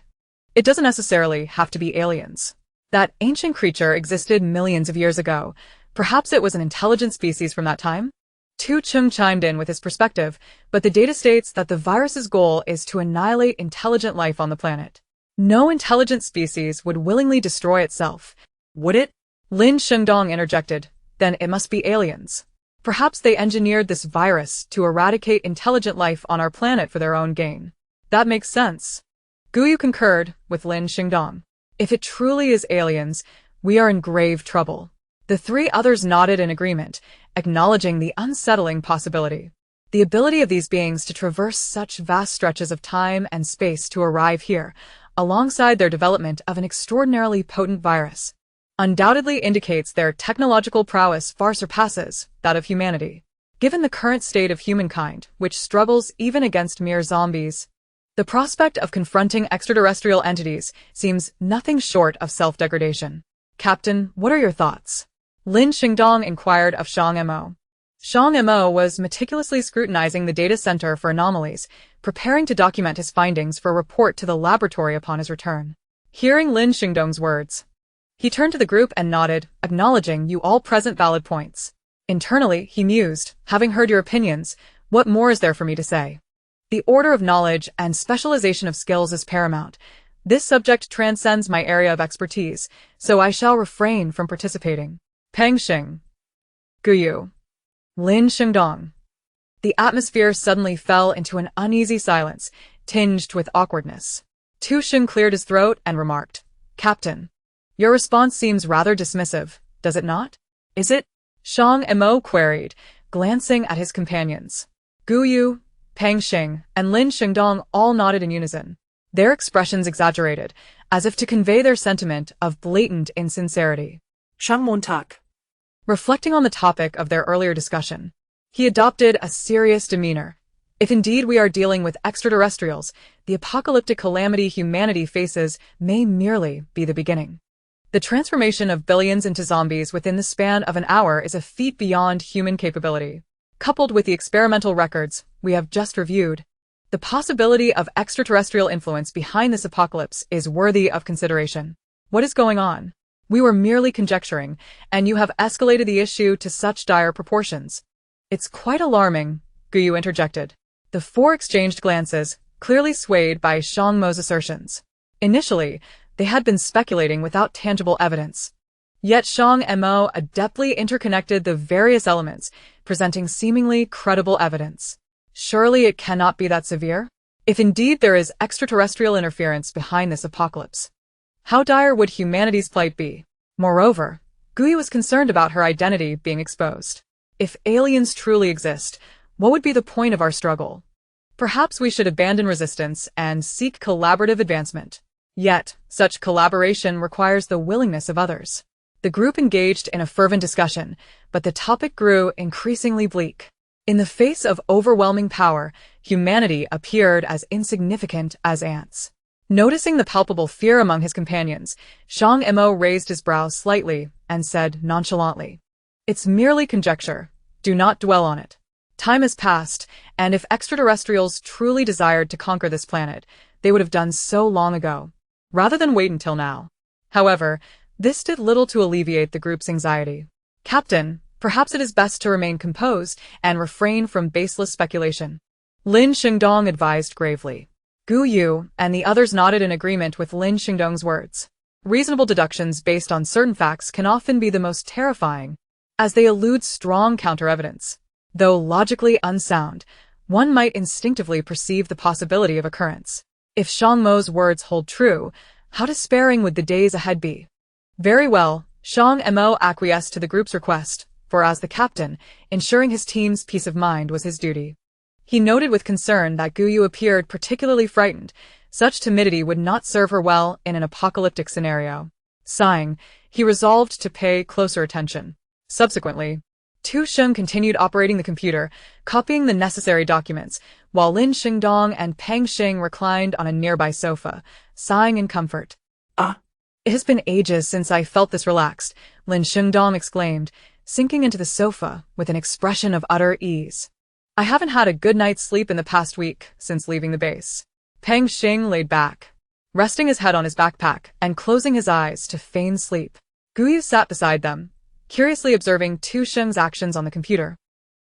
It doesn't necessarily have to be aliens. That ancient creature existed millions of years ago. Perhaps it was an intelligent species from that time? Tu Chung chimed in with his perspective, but the data states that the virus's goal is to annihilate intelligent life on the planet. No intelligent species would willingly destroy itself, would it? Lin Shengdong interjected. Then it must be aliens. Perhaps they engineered this virus to eradicate intelligent life on our planet for their own gain. That makes sense. Guyu concurred with Lin Shengdong. If it truly is aliens, we are in grave trouble. The three others nodded in agreement, acknowledging the unsettling possibility. The ability of these beings to traverse such vast stretches of time and space to arrive here, alongside their development of an extraordinarily potent virus, undoubtedly indicates their technological prowess far surpasses that of humanity. Given the current state of humankind, which struggles even against mere zombies, the prospect of confronting extraterrestrial entities seems nothing short of self-degradation. Captain, what are your thoughts? Lin Shengdong inquired of Shang Mo. Shang Mo was meticulously scrutinizing the data center for anomalies, preparing to document his findings for a report to the laboratory upon his return. Hearing Lin Shengdong's words, he turned to the group and nodded, acknowledging you all present valid points. Internally, he mused, having heard your opinions, what more is there for me to say? The order of knowledge and specialization of skills is paramount. This subject transcends my area of expertise, so I shall refrain from participating. Pang Xing. Guyu. Lin Shengdong. The atmosphere suddenly fell into an uneasy silence, tinged with awkwardness. Tu Xing cleared his throat and remarked, Captain, your response seems rather dismissive, does it not? Is it? Shang Mo queried, glancing at his companions. Guyu, Pang Xing, and Lin Shengdong all nodded in unison, their expressions exaggerated, as if to convey their sentiment of blatant insincerity.
Shang Mo tak.
Reflecting on the topic of their earlier discussion, he adopted a serious demeanor. If indeed we are dealing with extraterrestrials, the apocalyptic calamity humanity faces may merely be the beginning. The transformation of billions into zombies within the span of an hour is a feat beyond human capability. Coupled with the experimental records we have just reviewed, the possibility of extraterrestrial influence behind this apocalypse is worthy of consideration. What is going on? We were merely conjecturing, and you have escalated the issue to such dire proportions. It's quite alarming, Guyu interjected. The four exchanged glances, clearly swayed by Shang Mo's assertions. Initially, they had been speculating without tangible evidence. Yet Shang Mo adeptly interconnected the various elements, presenting seemingly credible evidence. Surely it cannot be that severe? If indeed there is extraterrestrial interference behind this apocalypse, how dire would humanity's plight be? Moreover, Guyu was concerned about her identity being exposed. If aliens truly exist, what would be the point of our struggle? Perhaps we should abandon resistance and seek collaborative advancement. Yet, such collaboration requires the willingness of others. The group engaged in a fervent discussion, but the topic grew increasingly bleak. In the face of overwhelming power, humanity appeared as insignificant as ants. Noticing the palpable fear among his companions, Shang Mo raised his brows slightly and said nonchalantly, It's merely conjecture. Do not dwell on it. Time has passed, and if extraterrestrials truly desired to conquer this planet, they would have done so long ago, rather than wait until now. However, this did little to alleviate the group's anxiety. Captain, perhaps it is best to remain composed and refrain from baseless speculation. Lin Shengdong advised gravely. Guyu and the others nodded in agreement with Lin Shengdong's words. Reasonable deductions based on certain facts can often be the most terrifying, as they elude strong counter-evidence. Though logically unsound, one might instinctively perceive the possibility of occurrence. If Shang Mo's words hold true, how despairing would the days ahead be? Very well, Shang Mo acquiesced to the group's request, for as the captain, ensuring his team's peace of mind was his duty. He noted with concern that Guyu appeared particularly frightened. Such timidity would not serve her well in an apocalyptic scenario. Sighing, he resolved to pay closer attention. Subsequently, Tu Sheng continued operating the computer, copying the necessary documents, while Lin Xingdong and Peng Xing reclined on a nearby sofa, sighing in comfort. It has been ages since I felt this relaxed, Lin Xingdong exclaimed, sinking into the sofa with an expression of utter ease. I haven't had a good night's sleep in the past week since leaving the base. Peng Xing laid back, resting his head on his backpack and closing his eyes to feign sleep. Guyu sat beside them, curiously observing Tu Sheng's actions on the computer,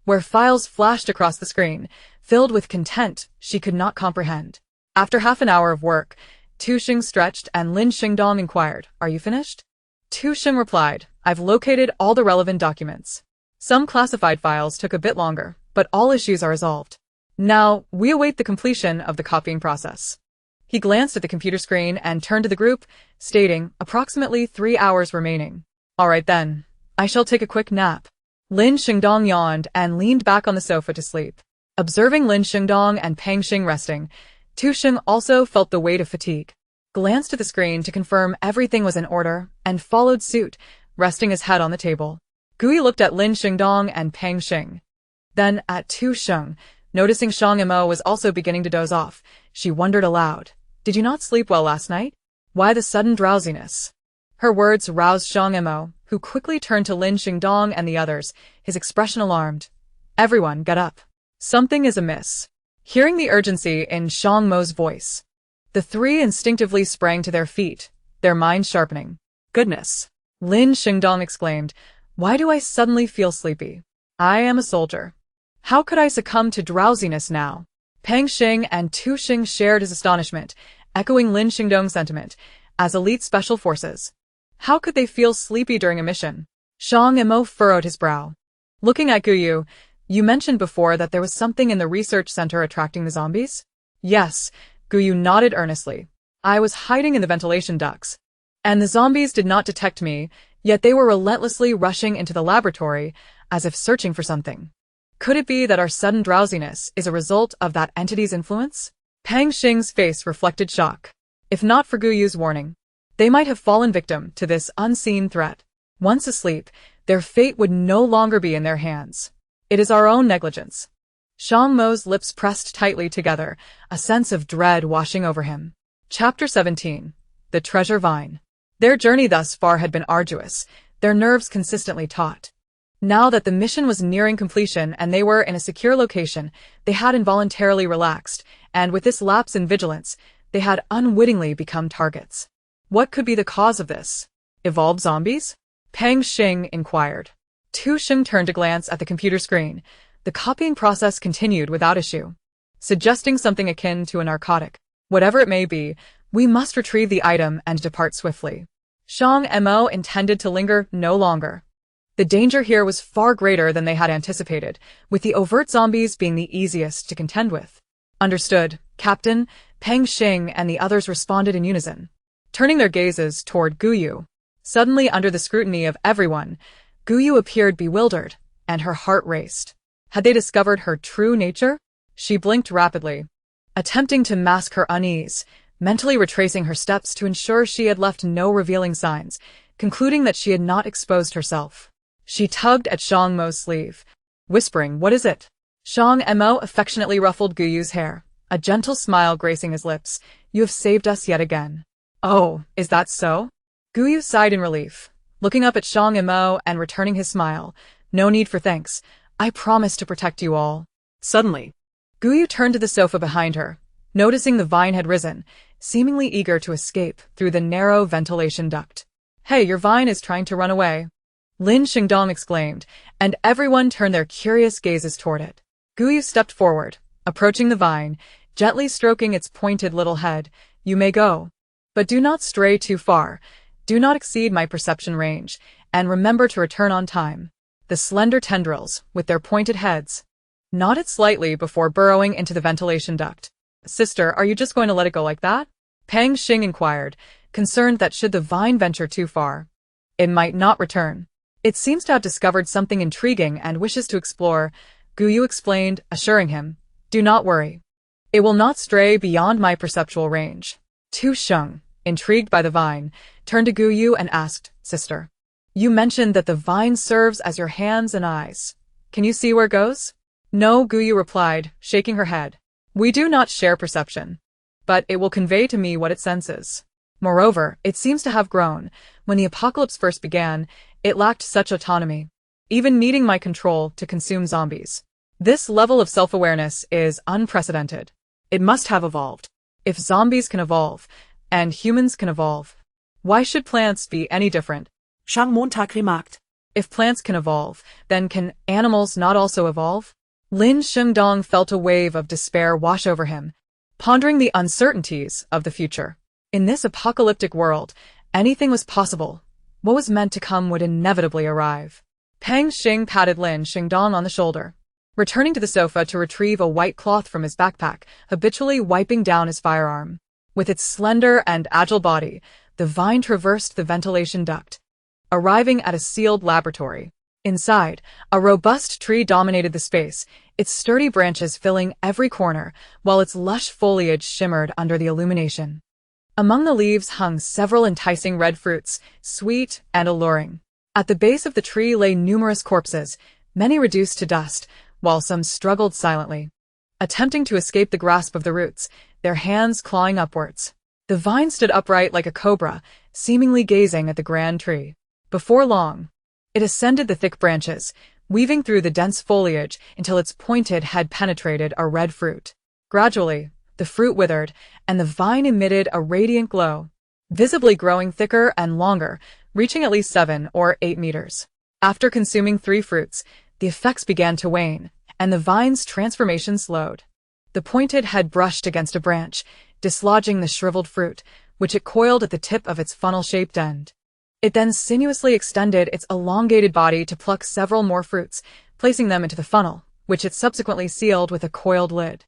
where files flashed across the screen, filled with content she could not comprehend. After half an hour of work, Tu Sheng stretched and Lin Xingdong inquired, "Are you finished?" Tu Sheng replied, "I've located all the relevant documents. Some classified files took a bit longer, but all issues are resolved. Now, we await the completion of the copying process." He glanced at the computer screen and turned to the group, stating, "Approximately 3 hours remaining. All right then. I shall take a quick nap." Lin Xingdong yawned and leaned back on the sofa to sleep. Observing Lin Xingdong and Peng Xing resting, Tu Sheng also felt the weight of fatigue, glanced at the screen to confirm everything was in order, and followed suit, resting his head on the table. Gui looked at Lin Xingdong and Peng Xing, then at Tu Sheng. Noticing Shang Mo was also beginning to doze off, she wondered aloud, "Did you not sleep well last night? Why the sudden drowsiness?" Her words roused Shang Mo, who quickly turned to Lin Xingdong and the others, his expression alarmed. "Everyone, get up. Something is amiss." Hearing the urgency in Shang Mo's voice, the three instinctively sprang to their feet, their minds sharpening. "Goodness!" Lin Xingdong exclaimed, "Why do I suddenly feel sleepy? I am a soldier. How could I succumb to drowsiness now?" Peng Xing and Tu Sheng shared his astonishment, echoing Lin Xingdong's sentiment. As elite special forces, how could they feel sleepy during a mission? Shang Mo furrowed his brow. Looking at Guyu, "You mentioned before that there was something in the research center attracting the zombies?" "Yes," Guyu nodded earnestly. "I was hiding in the ventilation ducts, and the zombies did not detect me, yet they were relentlessly rushing into the laboratory, as if searching for something. Could it be that our sudden drowsiness is a result of that entity's influence?" Peng Xing's face reflected shock. If not for Guyu's warning, they might have fallen victim to this unseen threat. Once asleep, their fate would no longer be in their hands. "It is our own negligence." Shang Mo's lips pressed tightly together, a sense of dread washing over him. Chapter 17. The Treasure Vine. Their journey thus far had been arduous, their nerves consistently taut. Now that the mission was nearing completion and they were in a secure location, they had involuntarily relaxed, and with this lapse in vigilance, they had unwittingly become targets. What could be the cause of this? Evolved zombies? Peng Xing inquired. Tu Sheng turned to glance at the computer screen. The copying process continued without issue, suggesting something akin to a narcotic. Whatever it may be, we must retrieve the item and depart swiftly. Shang Mo intended to linger no longer. The danger here was far greater than they had anticipated, with the overt zombies being the easiest to contend with. "Understood, Captain," Peng Xing and the others responded in unison, turning their gazes toward Guyu. Suddenly, under the scrutiny of everyone, Guyu appeared bewildered, and her heart raced. Had they discovered her true nature? She blinked rapidly, attempting to mask her unease, mentally retracing her steps to ensure she had left no revealing signs, concluding that she had not exposed herself. She tugged at Shang Mo's sleeve, whispering, "What is it?" Shang Mo affectionately ruffled Guyu's hair, a gentle smile gracing his lips. "You have saved us yet again." "Oh, is that so?" Guyu sighed in relief, looking up at Shang Mo and returning his smile. "No need for thanks. I promise to protect you all." Suddenly, Guyu turned to the sofa behind her, noticing the vine had risen, seemingly eager to escape through the narrow ventilation duct. "Hey, your vine is trying to run away," Lin Xingdong exclaimed, and everyone turned their curious gazes toward it. Guyu stepped forward, approaching the vine, gently stroking its pointed little head. "You may go, but do not stray too far. Do not exceed my perception range, and remember to return on time." The slender tendrils, with their pointed heads, nodded slightly before burrowing into the ventilation duct. "Sister, are you just going to let it go like that?" Peng Xing inquired, concerned that should the vine venture too far, it might not return. "It seems to have discovered something intriguing and wishes to explore," Guyu explained, assuring him, "Do not worry. It will not stray beyond my perceptual range." Tu Sheng, intrigued by the vine, turned to Guyu and asked, "Sister, You mentioned that the vine serves as your hands and eyes. Can you see where it goes? No, Guyu replied, shaking her head. We do not share perception, but it will convey to me what it senses. Moreover, it seems to have grown. When the apocalypse first began, it lacked such autonomy, even needing my control to consume zombies. This level of self-awareness is unprecedented.
It must have evolved.
If zombies can evolve, and humans can evolve, why should plants be any different?
Shang Mo remarked.
If plants can evolve, then can animals not also evolve? Lin Shengdong felt a wave of despair wash over him, pondering the uncertainties of the future. In this apocalyptic world, anything was possible. What was meant to come would inevitably arrive. Pang Xing patted Lin Shengdong on the shoulder, returning to the sofa to retrieve a white cloth from his backpack, habitually wiping down his firearm. With its slender and agile body, the vine traversed the ventilation duct, arriving at a sealed laboratory. Inside, a robust tree dominated the space, its sturdy branches filling every corner, while its lush foliage shimmered under the illumination. Among the leaves hung several enticing red fruits, sweet and alluring. At the base of the tree lay numerous corpses, many reduced to dust, while some struggled silently, attempting to escape the grasp of the roots, their hands clawing upwards. The vine stood upright like a cobra, seemingly gazing at the grand tree. Before long, it ascended the thick branches, weaving through the dense foliage until its pointed head penetrated a red fruit. Gradually, the fruit withered, and the vine emitted a radiant glow, visibly growing thicker and longer, reaching at least 7 or 8 meters. After consuming 3 fruits, the effects began to wane, and the vine's transformation slowed. The pointed head brushed against a branch, dislodging the shriveled fruit, which it coiled at the tip of its funnel-shaped end. It then sinuously extended its elongated body to pluck several more fruits, placing them into the funnel, which it subsequently sealed with a coiled lid.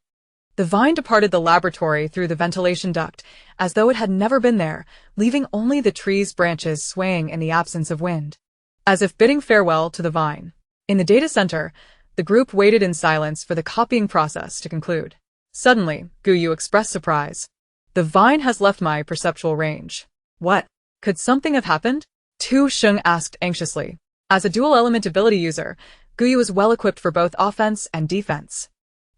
The vine departed the laboratory through the ventilation duct, as though it had never been there, leaving only the tree's branches swaying in the absence of wind, as if bidding farewell to the vine. In the data center, the group waited in silence for the copying process to conclude. Suddenly, Guyu expressed surprise. The vine has left my perceptual range. What? Could something have happened? Tu Sheng asked anxiously. As a dual-element ability user, Guyu was well-equipped for both offense and defense.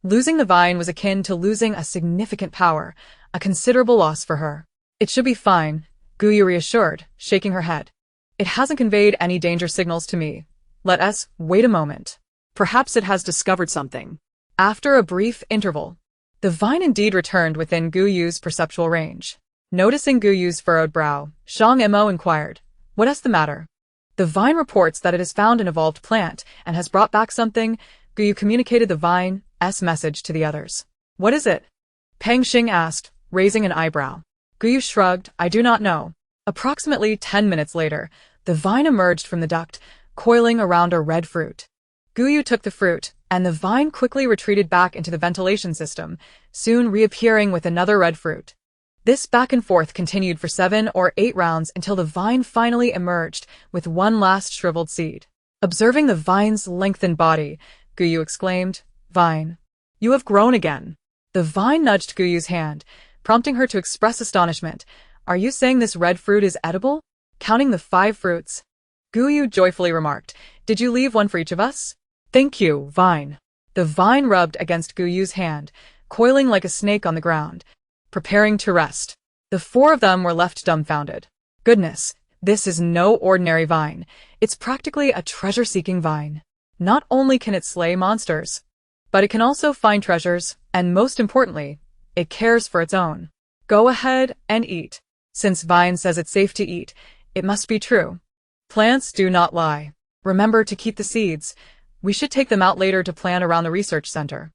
Losing the vine was akin to losing a significant power, a considerable loss for her. It should be fine, Guyu reassured, shaking her head. It hasn't conveyed any danger signals to me. Let us wait a moment.
Perhaps it has discovered something.
After a brief interval, the vine indeed returned within Guyu's perceptual range. Noticing Guyu's furrowed brow, Shang Mo inquired, "What is the matter?" The vine reports that it has found an evolved plant and has brought back something. Guyu communicated the vine's message to the others. What is it? Pang Xing asked, raising an eyebrow. Guyu shrugged, I do not know. Approximately 10 minutes later, the vine emerged from the duct, coiling around a red fruit. Guyu took the fruit, and the vine quickly retreated back into the ventilation system, soon reappearing with another red fruit. This back and forth continued for 7 or 8 rounds until the vine finally emerged with one last shriveled seed. Observing the vine's lengthened body, Guyu exclaimed, Vine, you have grown again. The vine nudged Guyu's hand, prompting her to express astonishment. Are you saying this red fruit is edible? Counting the 5 fruits, Guyu joyfully remarked, Did you leave one for each of us? Thank you, Vine. The vine rubbed against Guyu's hand, coiling like a snake on the ground, preparing to rest. The 4 of them were left dumbfounded. Goodness, this is no ordinary vine. It's practically a treasure-seeking vine. Not only can it slay monsters, but it can also find treasures, and most importantly, it cares for its own. Go ahead and eat. Since Vine says it's safe to eat, it must be true. Plants do not lie. Remember to keep the seeds. We should take them out later to plant around the research center.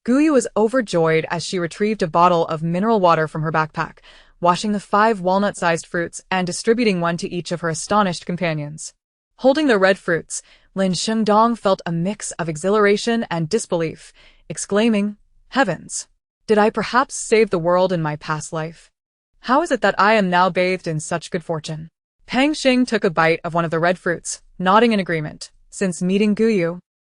Guyu was overjoyed as she retrieved a bottle of mineral water from her backpack, washing the 5 walnut-sized fruits and distributing one to each of her astonished companions. Holding the red fruits, Lin Shengdong felt a mix of exhilaration and disbelief, exclaiming, Heavens! Did I perhaps save the world in my past life? How is it that I am now bathed in such good fortune? Pang Xing took a bite of one of the red fruits, nodding in agreement. Since meeting Guyu,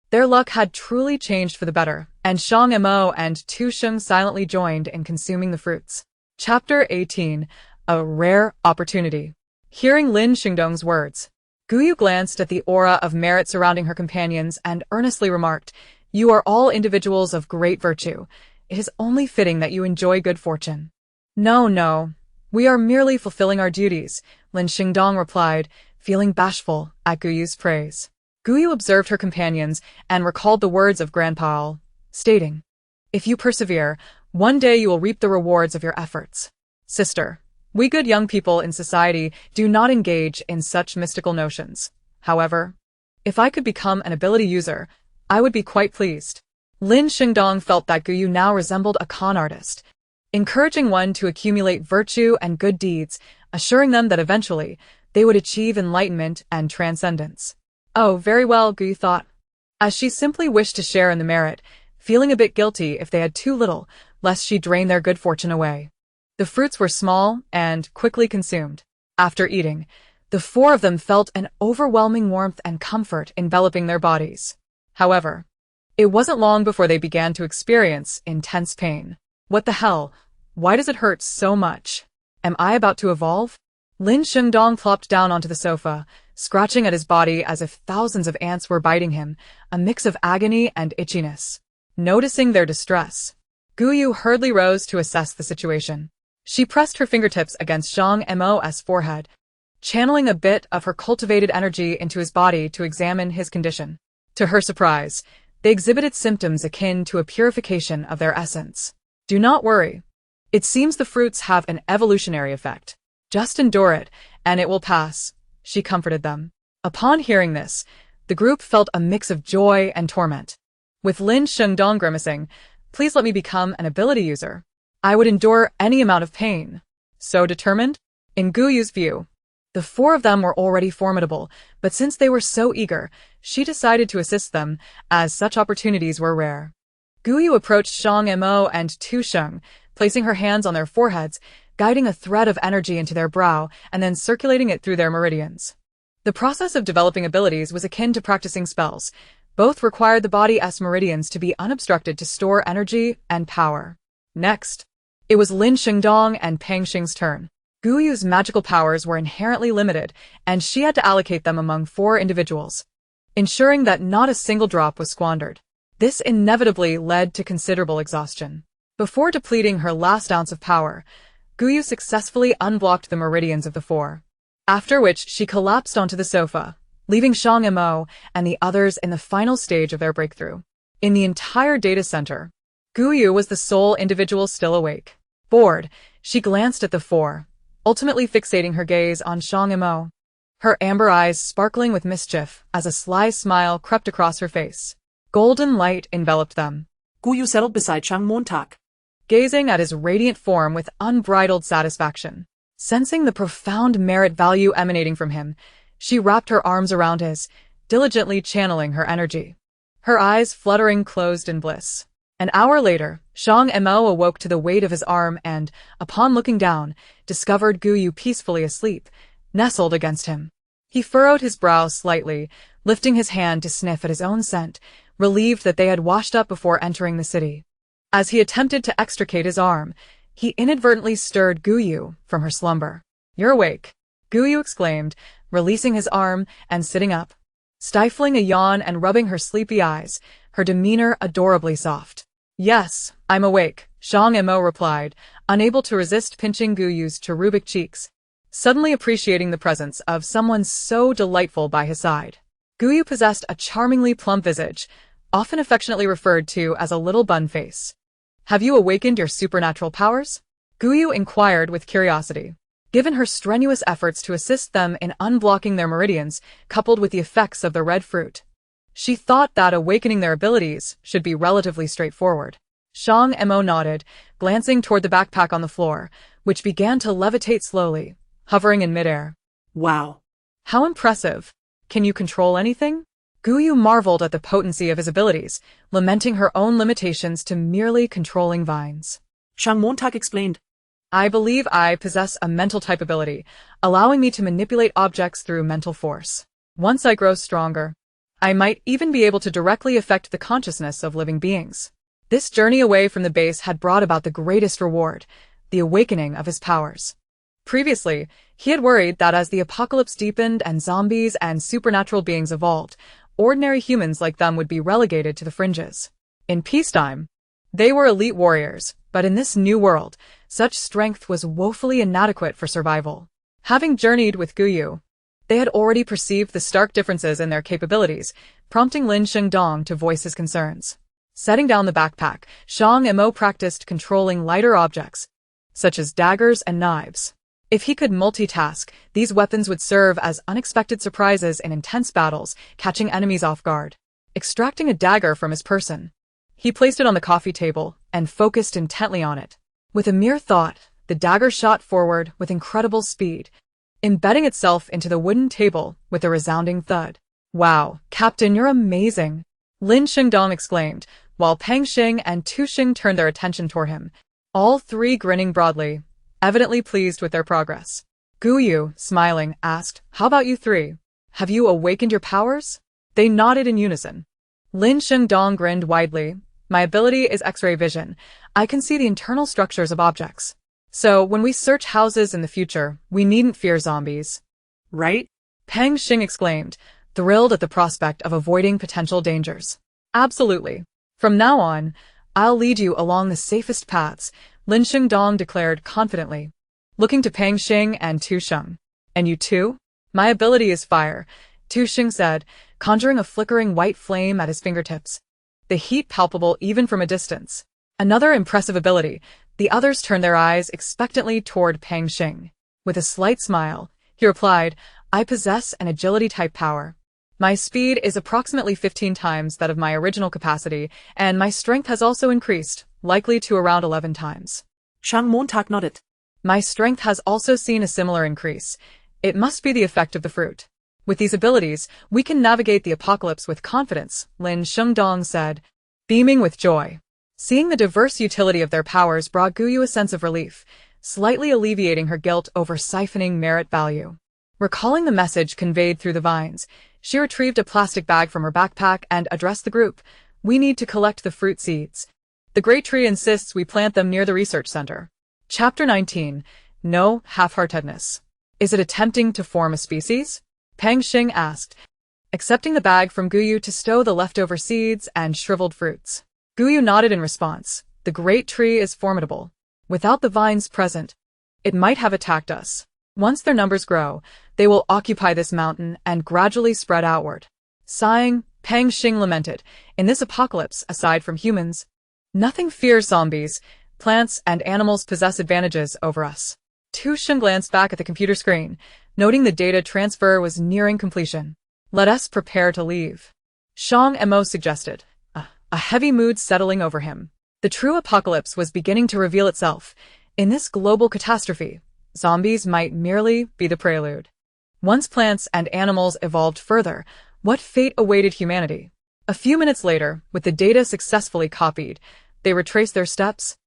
their luck had truly changed for the better, and Shang Mo and Tu Sheng silently joined in consuming the fruits. Chapter 18. A Rare Opportunity. Hearing Lin Shengdong's words, Guyu glanced at the aura of merit surrounding her companions and earnestly remarked, "You are all individuals of great virtue. It is only fitting that you enjoy good fortune." "No, no. We are merely fulfilling our duties," Lin Xingdong replied, feeling bashful at Guyu's praise. Guyu observed her companions and recalled the words of Grandpa Al, stating, "If you persevere, one day you will reap the rewards of your efforts." Sister, we good young people in society do not engage in such mystical notions. However, if I could become an ability user, I would be quite pleased. Lin Xingdong felt that Guyu now resembled a con artist, encouraging one to accumulate virtue and good deeds, assuring them that eventually they would achieve enlightenment and transcendence. Oh, very well, Guyu thought, as she simply wished to share in the merit, feeling a bit guilty if they had too little, lest she drain their good fortune away. The fruits were small and quickly consumed. After eating, the four of them felt an overwhelming warmth and comfort enveloping their bodies. However, it wasn't long before they began to experience intense pain. What the hell? Why does it hurt so much? Am I about to evolve? Lin Xingdong plopped down onto the sofa, scratching at his body as if thousands of ants were biting him, a mix of agony and itchiness. Noticing their distress, Guyu hurriedly rose to assess the situation. She pressed her fingertips against Shang Mo's forehead, channeling a bit of her cultivated energy into his body to examine his condition. To her surprise, they exhibited symptoms akin to a purification of their essence. "Do not worry. It seems the fruits have an evolutionary effect. Just endure it, and it will pass," she comforted them. Upon hearing this, the group felt a mix of joy and torment. With Lin Xingdong grimacing, "Please let me become an ability user. I would endure any amount of pain." So determined? In Guyu's view, the four of them were already formidable, but since they were so eager, she decided to assist them, as such opportunities were rare. Guyu approached Shang Mo and Tu Sheng, placing her hands on their foreheads, guiding a thread of energy into their brow and then circulating it through their meridians. The process of developing abilities was akin to practicing spells. Both required the body's meridians to be unobstructed to store energy and power. Next, it was Lin Xingdong and Pang Xing's turn. Guyu's magical powers were inherently limited, and she had to allocate them among 4 individuals, ensuring that not a single drop was squandered. This inevitably led to considerable exhaustion. Before depleting her last ounce of power, Guyu successfully unblocked the meridians of the 4, after which she collapsed onto the sofa, leaving Shang Mo and the others in the final stage of their breakthrough. In the entire data center, Guyu was the sole individual still awake. Bored, she glanced at the 4, ultimately fixating her gaze on Shang Mo, her amber eyes sparkling with mischief as a sly smile crept across her face. Golden light enveloped them.
Guyu settled beside Shang Mo,
gazing at his radiant form with unbridled satisfaction. Sensing the profound merit value emanating from him, she wrapped her arms around his, diligently channeling her energy. Her eyes fluttering closed in bliss. An hour later, Shang Mo awoke to the weight of his arm and, upon looking down, discovered Guyu peacefully asleep, nestled against him. He furrowed his brow slightly, lifting his hand to sniff at his own scent, relieved that they had washed up before entering the city. As he attempted to extricate his arm, he inadvertently stirred Guyu from her slumber. "You're awake," Guyu exclaimed, releasing his arm and sitting up. Stifling a yawn and rubbing her sleepy eyes, her demeanor adorably soft. "Yes, I'm awake," Shang Mo replied, unable to resist pinching Guyu's cherubic cheeks, suddenly appreciating the presence of someone so delightful by his side. Guyu possessed a charmingly plump visage, often affectionately referred to as a little bun face. "Have you awakened your supernatural powers?" Guyu inquired with curiosity. Given her strenuous efforts to assist them in unblocking their meridians, coupled with the effects of the red fruit, she thought that awakening their abilities should be relatively straightforward. Shang Mo nodded, glancing toward the backpack on the floor, which began to levitate slowly, hovering in midair.
"Wow.
How impressive. Can you control anything?" Guyu marveled at the potency of his abilities, lamenting her own limitations to merely controlling vines.
Shang Mo explained.
"I believe I possess a mental type ability, allowing me to manipulate objects through mental force. Once I grow stronger, I might even be able to directly affect the consciousness of living beings." This journey away from the base had brought about the greatest reward, the awakening of his powers. Previously, He had worried that as the apocalypse deepened and zombies and supernatural beings evolved, ordinary humans like them would be relegated to the fringes. In peacetime, they were elite warriors, but in this new world, such strength was woefully inadequate for survival. Having journeyed with Guyu, they had already perceived the stark differences in their capabilities, prompting Lin Shengdong to voice his concerns. Setting down the backpack, Shang Mo practiced controlling lighter objects, such as daggers and knives. If he could multitask, these weapons would serve as unexpected surprises in intense battles, catching enemies off guard. Extracting a dagger from his person, he placed it on the coffee table and focused intently on it. With a mere thought, the dagger shot forward with incredible speed, embedding itself into the wooden table with a resounding thud. "Wow, Captain, you're amazing!" Lin Shengdong exclaimed, while Peng Xing and Tu Xing turned their attention toward him, all three grinning broadly, evidently pleased with their progress. Guyu, smiling, asked, "How about you three? Have you awakened your powers?" They nodded in unison. Lin Shengdong grinned widely. "My ability is X-ray vision. I can see the internal structures of objects. So when we search houses in the future, we needn't fear zombies."
Right?
Peng Xing exclaimed, thrilled at the prospect of avoiding potential dangers. "Absolutely. From now on, I'll lead you along the safest paths," Lin Shengdong declared confidently, looking to Peng Xing and Tu Xing. "And you too?" "My ability is fire," Tu Xing said, conjuring a flickering white flame at his fingertips, the heat palpable even from a distance. Another impressive ability. The others turned their eyes expectantly toward Peng Xing. With a slight smile, he replied, "I possess an agility-type power. My speed is approximately 15 times that of my original capacity, and my strength has also increased, likely to around 11 times.
Shang Mo nodded.
My strength has also seen a similar increase. It must be the effect of the fruit. With these abilities, we can navigate the apocalypse with confidence," Lin Shengdong said, beaming with joy. Seeing the diverse utility of their powers brought Guyu a sense of relief, slightly alleviating her guilt over siphoning merit value. Recalling the message conveyed through the vines, she retrieved a plastic bag from her backpack and addressed the group. "We need to collect the fruit seeds. The great tree insists we plant them near the research center." Chapter 19. No half-heartedness. "Is it attempting to form a species?" Peng Xing asked, accepting the bag from Guyu to stow the leftover seeds and shriveled fruits. Guyu nodded in response. "The great tree is formidable. Without the vines present, it might have attacked us. Once their numbers grow, they will occupy this mountain and gradually spread outward." Sighing, Peng Xing lamented, "In this apocalypse, aside from humans, nothing fears zombies. Plants and animals possess advantages over us." Tu Xing glanced back at the computer screen, noting the data transfer was nearing completion. "Let us prepare to leave," Shang Mo suggested, a heavy mood settling over him. The true apocalypse was beginning to reveal itself. In this global catastrophe, zombies might merely be the prelude. Once plants and animals evolved further, what fate awaited humanity? A few minutes later, with the data successfully copied, they retraced their steps,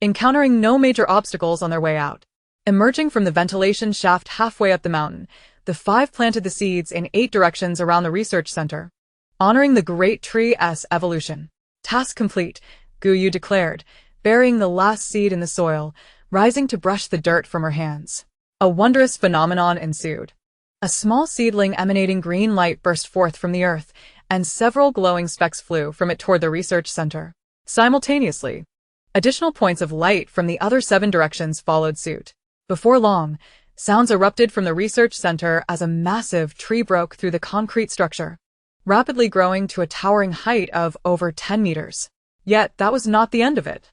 encountering no major obstacles on their way out. Emerging from the ventilation shaft halfway up the mountain, the five planted the seeds in 8 directions around the research center, honoring the great tree's evolution. "Task complete," Guyu declared, burying the last seed in the soil, rising to brush the dirt from her hands. A wondrous phenomenon ensued. A small seedling emanating green light burst forth from the earth, and several glowing specks flew from it toward the research center. Simultaneously, additional points of light from the other 7 directions followed suit. Before long, sounds erupted from the research center as a massive tree broke through the concrete structure, rapidly growing to a towering height of over 10 meters. Yet that was not the end of it.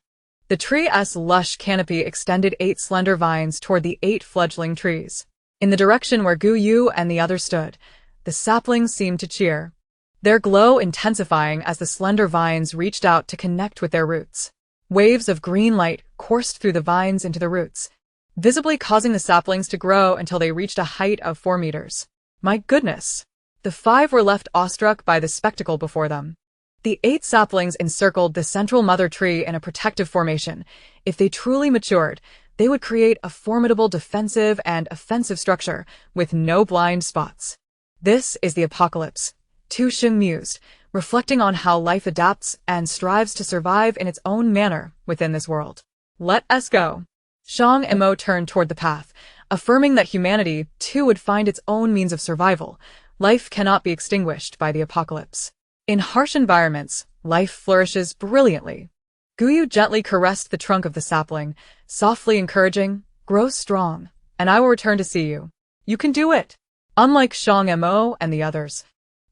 The tree's lush canopy extended 8 slender vines toward the 8 fledgling trees. In the direction where Guyu and the others stood, the saplings seemed to cheer, their glow intensifying as the slender vines reached out to connect with their roots. Waves of green light coursed through the vines into the roots, visibly causing the saplings to grow until they reached a height of 4 meters. My goodness! The 5 were left awestruck by the spectacle before them. The 8 saplings encircled the central mother tree in a protective formation. If they truly matured, they would create a formidable defensive and offensive structure with no blind spots. "This is the apocalypse," Tu Xing mused, reflecting on how life adapts and strives to survive in its own manner within this world. "Let us go." Shang Mo turned toward the path, affirming that humanity, too, would find its own means of survival. Life cannot be extinguished by the apocalypse. In harsh environments, life flourishes brilliantly. Guyu gently caressed the trunk of the sapling, softly encouraging, "Grow strong, and I will return to see you. You can do it." Unlike Shang Mo and the others,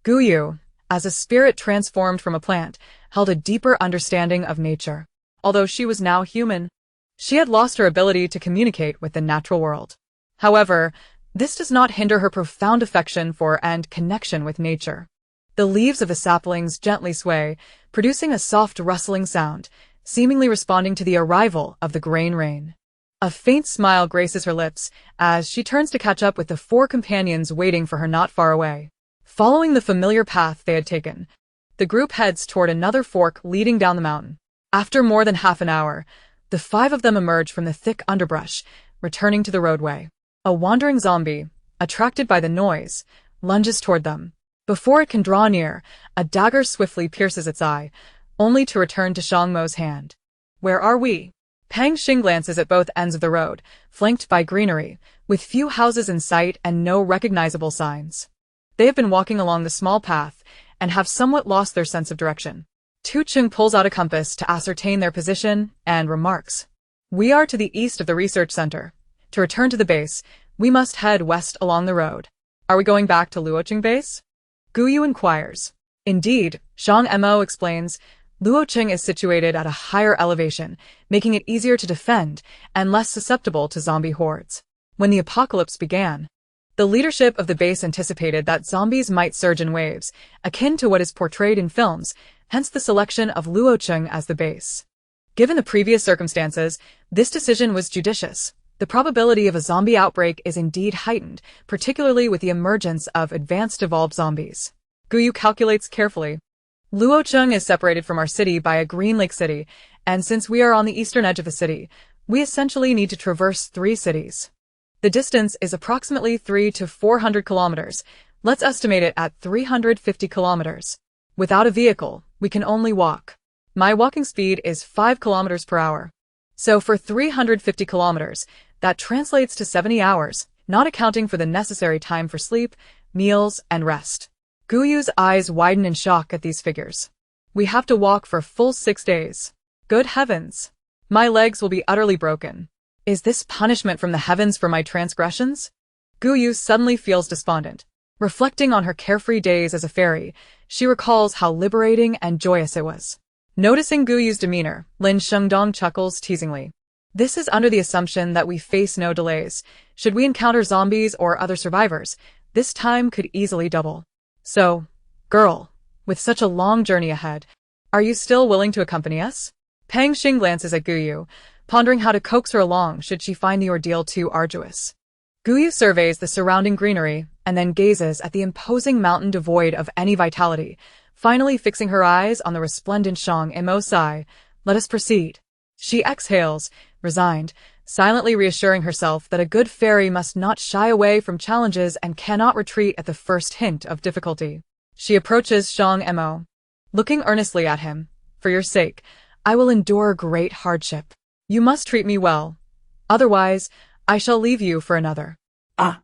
Guyu, as a spirit transformed from a plant, held a deeper understanding of nature. Although she was now human, she had lost her ability to communicate with the natural world. However, this does not hinder her profound affection for and connection with nature. The leaves of the saplings gently sway, producing a soft rustling sound, seemingly responding to the arrival of the grain rain. A faint smile graces her lips as she turns to catch up with the four companions waiting for her not far away. Following the familiar path they had taken, the group heads toward another fork leading down the mountain. After more than half an hour, the five of them emerge from the thick underbrush, returning to the roadway. A wandering zombie, attracted by the noise, lunges toward them. Before it can draw near, a dagger swiftly pierces its eye, only to return to Shang Mo's hand. "Where are we?" Pang Xing glances at both ends of the road, flanked by greenery, with few houses in sight and no recognizable signs. They have been walking along the small path and have somewhat lost their sense of direction. Tu Chung pulls out a compass to ascertain their position and remarks, "We are to the east of the research center. To return to the base, we must head west along the road." "Are we going back to Luocheng base?" Guyu inquires. Indeed, Shang Mo explains, Luocheng is situated at a higher elevation, making it easier to defend and less susceptible to zombie hordes. When the apocalypse began, the leadership of the base anticipated that zombies might surge in waves, akin to what is portrayed in films, hence the selection of Luocheng as the base. Given the previous circumstances, this decision was judicious. The probability of a zombie outbreak is indeed heightened, particularly with the emergence of advanced evolved zombies. Guyu calculates carefully. Luocheng is separated from our city by a green lake city, and since we are on the eastern edge of the city, we essentially need to traverse 3 cities. The distance is approximately 300 to 400 kilometers. Let's estimate it at 350 kilometers. Without a vehicle, we can only walk. My walking speed is 5 kilometers per hour. So for 350 kilometers, that translates to 70 hours, not accounting for the necessary time for sleep, meals, and rest. Guyu's eyes widen in shock at these figures. We have to walk for a full 6 days. Good heavens! My legs will be utterly broken. Is this punishment from the heavens for my transgressions? Guyu suddenly feels despondent. Reflecting on her carefree days as a fairy, she recalls how liberating and joyous it was. Noticing Guyu's demeanor, Lin Shengdong chuckles teasingly. This is under the assumption that we face no delays. Should we encounter zombies or other survivors, this time could easily double. So, girl, with such a long journey ahead, are you still willing to accompany us? Pang Xing glances at Guyu, pondering how to coax her along should she find the ordeal too arduous. Guyu surveys the surrounding greenery and then gazes at the imposing mountain devoid of any vitality, finally fixing her eyes on the resplendent Shang Mo Sai. "Let us proceed." She exhales, resigned, silently reassuring herself that a good fairy must not shy away from challenges and cannot retreat at the first hint of difficulty. She approaches Shang Mo, looking earnestly at him. "For your sake, I will endure great hardship. You must treat me well. Otherwise, I shall leave you for another."
Ah.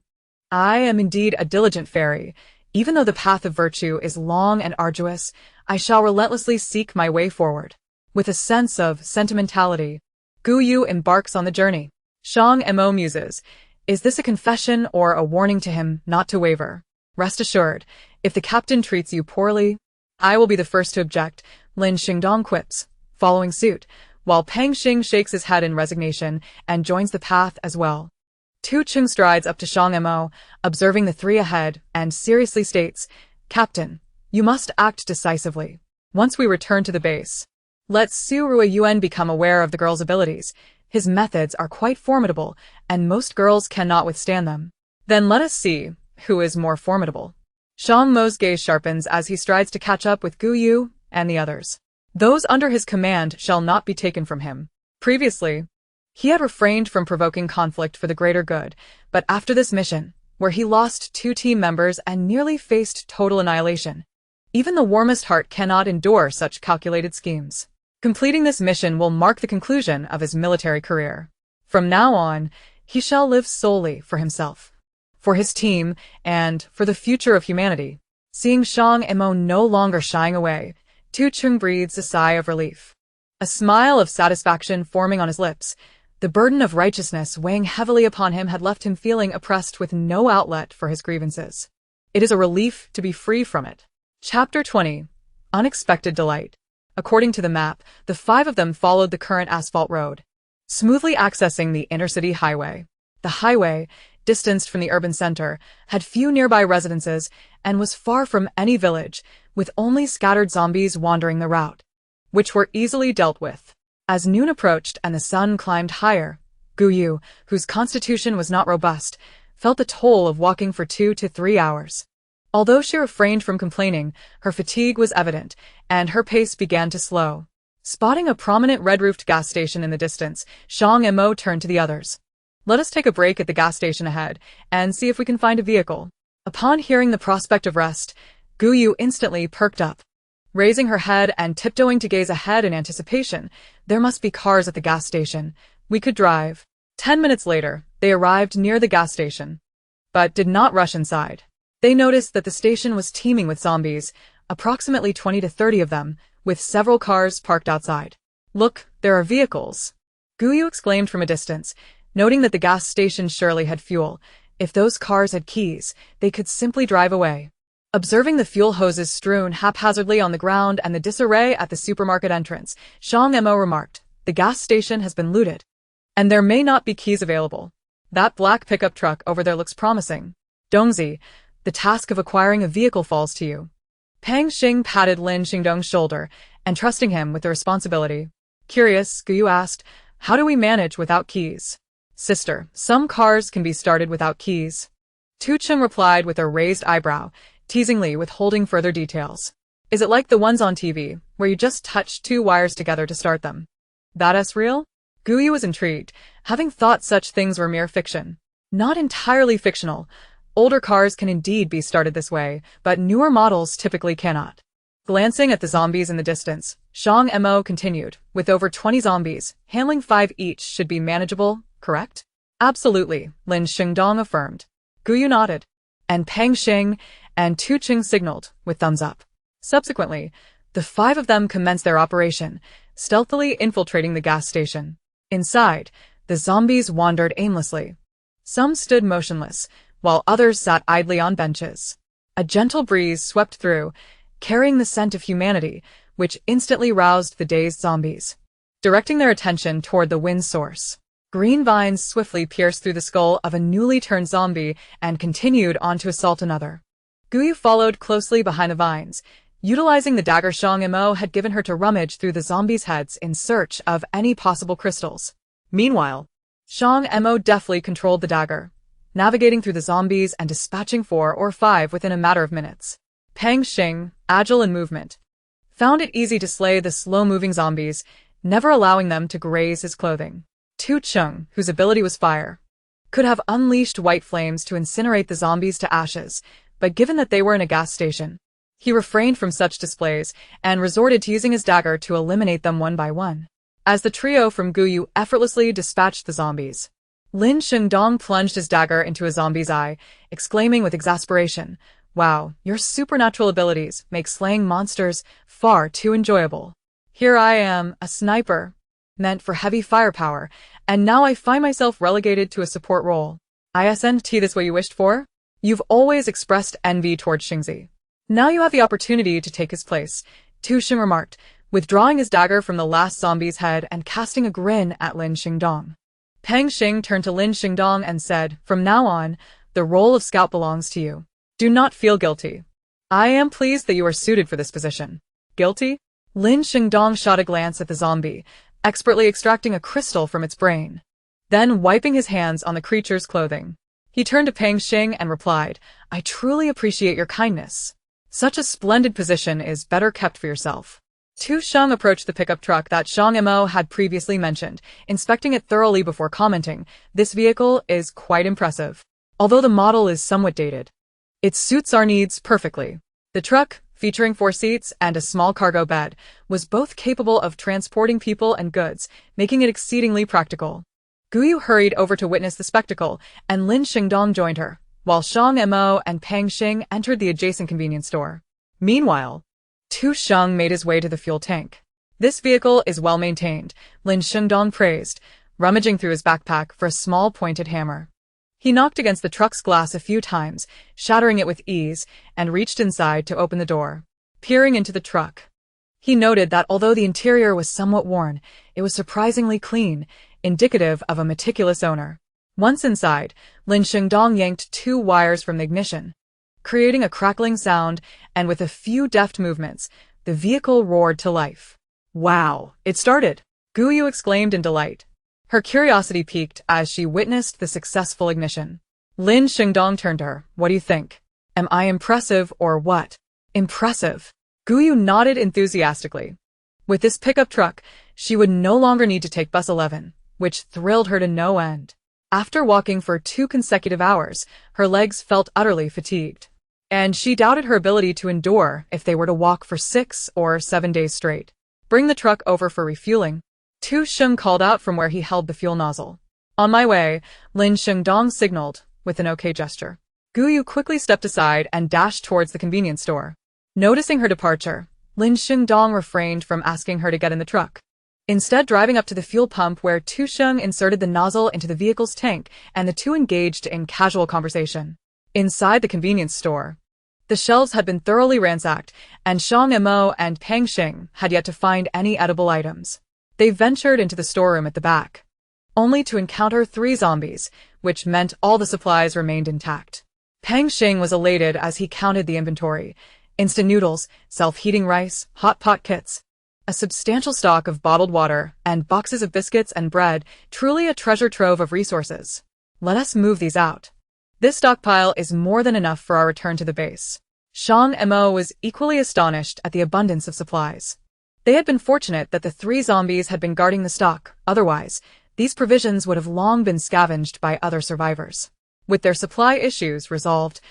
I am indeed a diligent fairy. Even though the path of virtue is long and arduous, I shall relentlessly seek my way forward. With a sense of sentimentality, Guyu embarks on the journey. Shang Mo muses, is this a confession or a warning to him not to waver? Rest assured, if the captain treats you poorly, I will be the first to object, Lin Xingdong quips, following suit, while Pang Xing shakes his head in resignation and joins the path as well. Tu Chung strides up to Shang Mo, observing the 3 ahead, and seriously states, "Captain, you must act decisively. Once we return to the base, let Su Ruiyuan become aware of the girl's abilities. His methods are quite formidable, and most girls cannot withstand them. Then let us see who is more formidable." Shang Mo's gaze sharpens as he strides to catch up with Guyu and the others. Those under his command shall not be taken from him. Previously, he had refrained from provoking conflict for the greater good, but after this mission, where he lost 2 team members and nearly faced total annihilation, even the warmest heart cannot endure such calculated schemes. Completing this mission will mark the conclusion of his military career. From now on, He shall live solely for himself, for his team, and for the future of humanity. Seeing Shang Mo no longer shying away, Tu Chung breathes a sigh of relief. A smile of satisfaction forming on his lips. The burden of righteousness weighing heavily upon him had left him feeling oppressed with no outlet for his grievances. It is a relief to be free from it. Chapter 20. Unexpected Delight. According to the map, the five of them followed the current asphalt road, smoothly accessing the inner-city highway. The highway, distanced from the urban center, had few nearby residences and was far from any village, with only scattered zombies wandering the route, which were easily dealt with. As noon approached and the sun climbed higher, Guyu, whose constitution was not robust, felt the toll of walking for 2 to 3 hours. Although she refrained from complaining, her fatigue was evident, and her pace began to slow. Spotting a prominent red-roofed gas station in the distance, Shang Mo turned to the others. "Let us take a break at the gas station ahead, and see if we can find a vehicle." Upon hearing the prospect of rest, Guyu instantly perked up. Raising her head and tiptoeing to gaze ahead in anticipation, "There must be cars at the gas station. We could drive." 10 minutes later, they arrived near the gas station, but did not rush inside. They noticed that the station was teeming with zombies, approximately 20 to 30 of them, with several cars parked outside. "Look, there are vehicles," Guyu exclaimed from a distance, noting that the gas station surely had fuel. If those cars had keys, they could simply drive away. Observing the fuel hoses strewn haphazardly on the ground and the disarray at the supermarket entrance, Shang Mo remarked, "The gas station has been looted, and there may not be keys available. That black pickup truck over there looks promising. Dongzi, the task of acquiring a vehicle falls to you." Pang Xing patted Lin Xingdong's shoulder, entrusting him with the responsibility. Curious, Guyu asked, "How do we manage without keys?" "Sister, some cars can be started without keys." Tu Chung replied with a raised eyebrow, teasingly withholding further details. "Is it like the ones on TV, where you just touch 2 wires together to start them?" "That's real?" Guyu was intrigued, having thought such things were mere fiction. "Not entirely fictional. Older cars can indeed be started this way, but newer models typically cannot." Glancing at the zombies in the distance, Shang Mo continued, "With over 20 zombies, handling 5 each should be manageable, correct?" "Absolutely," Lin Xingdong affirmed. Guyu nodded, and Pang Xing and Tu Ching signaled with thumbs up. Subsequently, the 5 of them commenced their operation, stealthily infiltrating the gas station. Inside, the zombies wandered aimlessly. Some stood motionless, while others sat idly on benches. A gentle breeze swept through, carrying the scent of humanity, which instantly roused the dazed zombies. Directing their attention toward the wind source, green vines swiftly pierced through the skull of a newly turned zombie and continued on to assault another. Guyu followed closely behind the vines, utilizing the dagger Shang Mo had given her to rummage through the zombies' heads in search of any possible crystals. Meanwhile, Shang Mo deftly controlled the dagger, navigating through the zombies and dispatching 4 or 5 within a matter of minutes. Pang Xing, agile in movement, found it easy to slay the slow-moving zombies, never allowing them to graze his clothing. Tu Chung, whose ability was fire, could have unleashed white flames to incinerate the zombies to ashes, but given that they were in a gas station, he refrained from such displays and resorted to using his dagger to eliminate them one by one. As the trio from Guyu effortlessly dispatched the zombies, Lin Xingdong plunged his dagger into a zombie's eye, exclaiming with exasperation, "Wow, your supernatural abilities make slaying monsters far too enjoyable. Here I am, a sniper, meant for heavy firepower, and now I find myself relegated to a support role. Isn't this what you wished for? You've always expressed envy toward Xingzi. Now you have the opportunity to take his place," Tu Xing remarked, withdrawing his dagger from the last zombie's head and casting a grin at Lin Xingdong. Pang Xing turned to Lin Xingdong and said, "From now on, the role of scout belongs to you. Do not feel guilty. I am pleased that you are suited for this position." "Guilty?" Lin Xingdong shot a glance at the zombie, expertly extracting a crystal from its brain, then wiping his hands on the creature's clothing. He turned to Pang Xing and replied, "I truly appreciate your kindness. Such a splendid position is better kept for yourself." Tu Sheng approached the pickup truck that Shang Mo had previously mentioned, inspecting it thoroughly before commenting, "This vehicle is quite impressive. Although the model is somewhat dated, it suits our needs perfectly." The truck, featuring 4 seats and a small cargo bed, was both capable of transporting people and goods, making it exceedingly practical. Guyu hurried over to witness the spectacle, and Lin Xingdong joined her, while Shang Mo and Pang Xing entered the adjacent convenience store. Meanwhile, Tu Sheng made his way to the fuel tank. This vehicle is well maintained, Lin Xingdong praised, rummaging through his backpack for a small pointed hammer. He knocked against the truck's glass a few times, shattering it with ease, and reached inside to open the door. Peering into the truck, he noted that although the interior was somewhat worn, it was surprisingly clean, indicative of a meticulous owner. Once inside, Lin Xingdong yanked 2 wires from the ignition, creating a crackling sound, and with a few deft movements, the vehicle roared to life. Wow, it started! Guyu exclaimed in delight. Her curiosity piqued as she witnessed the successful ignition. Lin Xingdong turned to her. What do you think? Am I impressive or what? Impressive. Guyu nodded enthusiastically. With this pickup truck, she would no longer need to take bus 11, which thrilled her to no end. After walking for 2 consecutive hours, her legs felt utterly fatigued, and she doubted her ability to endure if they were to walk for 6 or 7 days straight. Bring the truck over for refueling, Tu Sheng called out from where he held the fuel nozzle. On my way, Lin Xingdong signaled, with an okay gesture. Guyu quickly stepped aside and dashed towards the convenience store. Noticing her departure, Lin Xingdong refrained from asking her to get in the truck, instead driving up to the fuel pump where Tu Sheng inserted the nozzle into the vehicle's tank and the two engaged in casual conversation. Inside the convenience store, the shelves had been thoroughly ransacked, and Shang Mo and Pang Xing had yet to find any edible items. They ventured into the storeroom at the back, only to encounter 3 zombies, which meant all the supplies remained intact. Pang Xing was elated as he counted the inventory: instant noodles, self-heating rice, hot pot kits, a substantial stock of bottled water, and boxes of biscuits and bread, truly a treasure trove of resources. Let us move these out. This stockpile is more than enough for our return to the base. Shang Mo was equally astonished at the abundance of supplies. They had been fortunate that the 3 zombies had been guarding the stock, otherwise, these provisions would have long been scavenged by other survivors. With their supply issues resolved,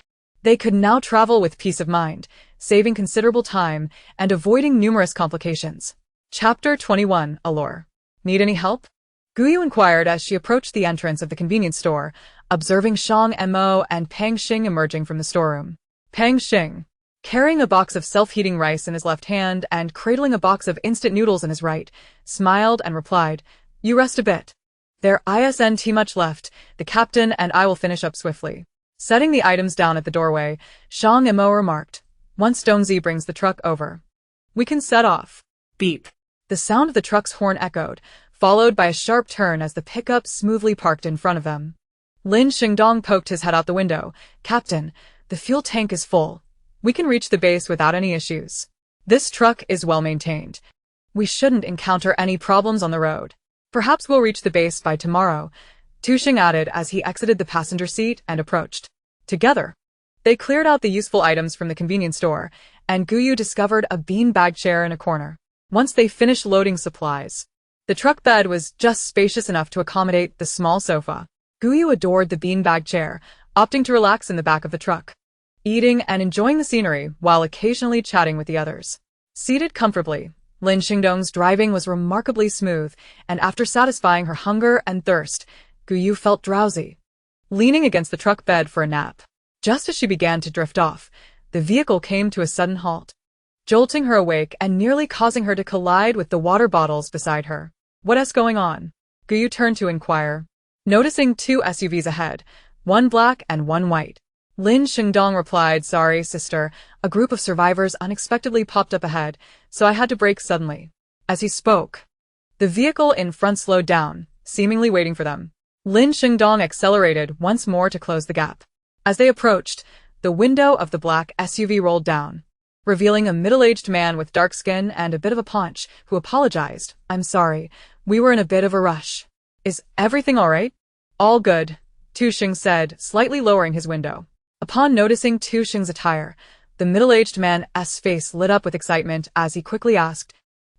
they could now travel with peace of mind, saving considerable time and avoiding numerous complications. Chapter 21, Allure. Need any help? Guyu inquired as she approached the entrance of the convenience store, observing Shang Mo and Pang Xing emerging from the storeroom. Pang Xing, carrying a box of self-heating rice in his left hand and cradling a box of instant noodles in his right, smiled and replied, "You rest a bit. There isn't much left. The captain and I will finish up swiftly." Setting the items down at the doorway, Shang Mo remarked, "Once Dongzi brings the truck over, we can set off."
Beep.
The sound of the truck's horn echoed, followed by a sharp turn as the pickup smoothly parked in front of them. Lin Xingdong poked his head out the window. "Captain, the fuel tank is full. We can reach the base without any issues. This truck is well maintained. We shouldn't encounter any problems on the road. Perhaps we'll reach the base by tomorrow," Tu Sheng added as he exited the passenger seat and approached. Together, they cleared out the useful items from the convenience store, and Guyu discovered a bean-bag chair in a corner. Once they finished loading supplies, the truck bed was just spacious enough to accommodate the small sofa. Guyu adored the bean-bag chair, opting to relax in the back of the truck, eating and enjoying the scenery while occasionally chatting with the others. Seated comfortably, Lin Xingdong's driving was remarkably smooth, and after satisfying her hunger and thirst, Guyu felt drowsy, leaning against the truck bed for a nap. Just as she began to drift off, the vehicle came to a sudden halt, jolting her awake and nearly causing her to collide with the water bottles beside her. "What's going on?" Guyu turned to inquire, noticing 2 SUVs ahead, one black and one white. Lin Xingdong replied, "Sorry, sister, a group of survivors unexpectedly popped up ahead, so I had to brake suddenly." As he spoke, the vehicle in front slowed down, seemingly waiting for them. Lin Xingdong accelerated once more to close the gap. As they approached, the window of the black SUV rolled down, revealing a middle-aged man with dark skin and a bit of a paunch, who apologized. "I'm sorry, we were in a bit of a rush." "Is everything all right?" "All good," Tu Sheng said, slightly lowering his window. Upon noticing Tu Sheng's attire, the middle-aged man's face lit up with excitement as he quickly asked,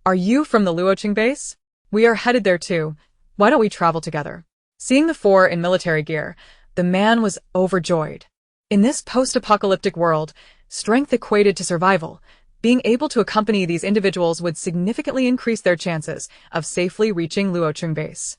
"Are you from the Luoqing base? We are headed there too. Why don't we travel together?" Seeing the 4 in military gear, the man was overjoyed. In this post-apocalyptic world, strength equated to survival. Being able to accompany these individuals would significantly increase their chances of safely reaching Luoqing base.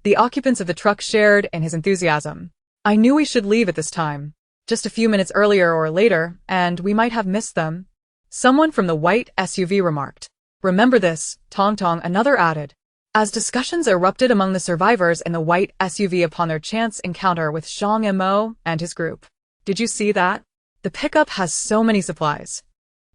The occupants of the truck shared in his enthusiasm. I knew we should leave at this time. Just a few minutes earlier or later, and we might have missed them. Someone from the white SUV remarked. Remember this, Tong Tong, another added. As discussions erupted among the survivors in the white SUV upon their chance encounter with Shang Mo and his group. Did you see that? The pickup has so many supplies.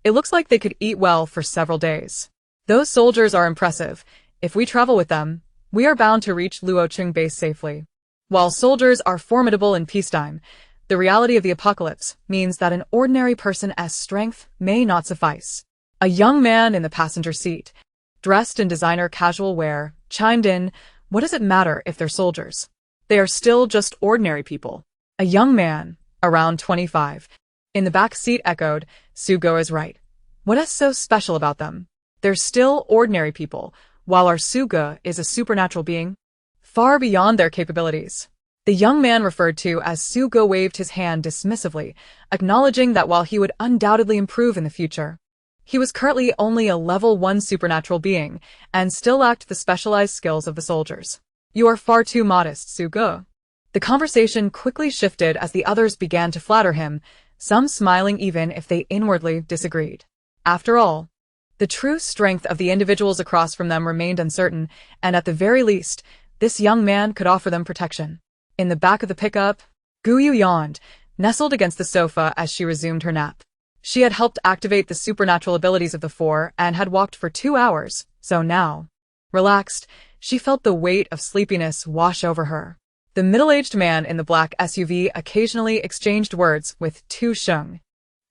It looks like they could eat well for several days. Those soldiers are impressive. If we travel with them, we are bound to reach Luocheng base safely. While soldiers are formidable in peacetime, the reality of the apocalypse means that an ordinary person's strength may not suffice. A young man in the passenger seat, dressed in designer casual wear, chimed in, what does it matter if they're soldiers? They are still just ordinary people. A young man, around 25, in the back seat echoed, Sugo is right. What is so special about them? They're still ordinary people, while our Suga is a supernatural being, far beyond their capabilities. The young man referred to as Sugo waved his hand dismissively, acknowledging that while he would undoubtedly improve in the future, he was currently only a level 1 supernatural being, and still lacked the specialized skills of the soldiers. You are far too modest, Sugo. The conversation quickly shifted as the others began to flatter him, some smiling even if they inwardly disagreed. After all, the true strength of the individuals across from them remained uncertain, and at the very least, this young man could offer them protection. In the back of the pickup, Guyu yawned, nestled against the sofa as she resumed her nap. She had helped activate the supernatural abilities of the four and had walked for 2 hours, so now, relaxed, she felt the weight of sleepiness wash over her. The middle-aged man in the black SUV occasionally exchanged words with Tu Sheng,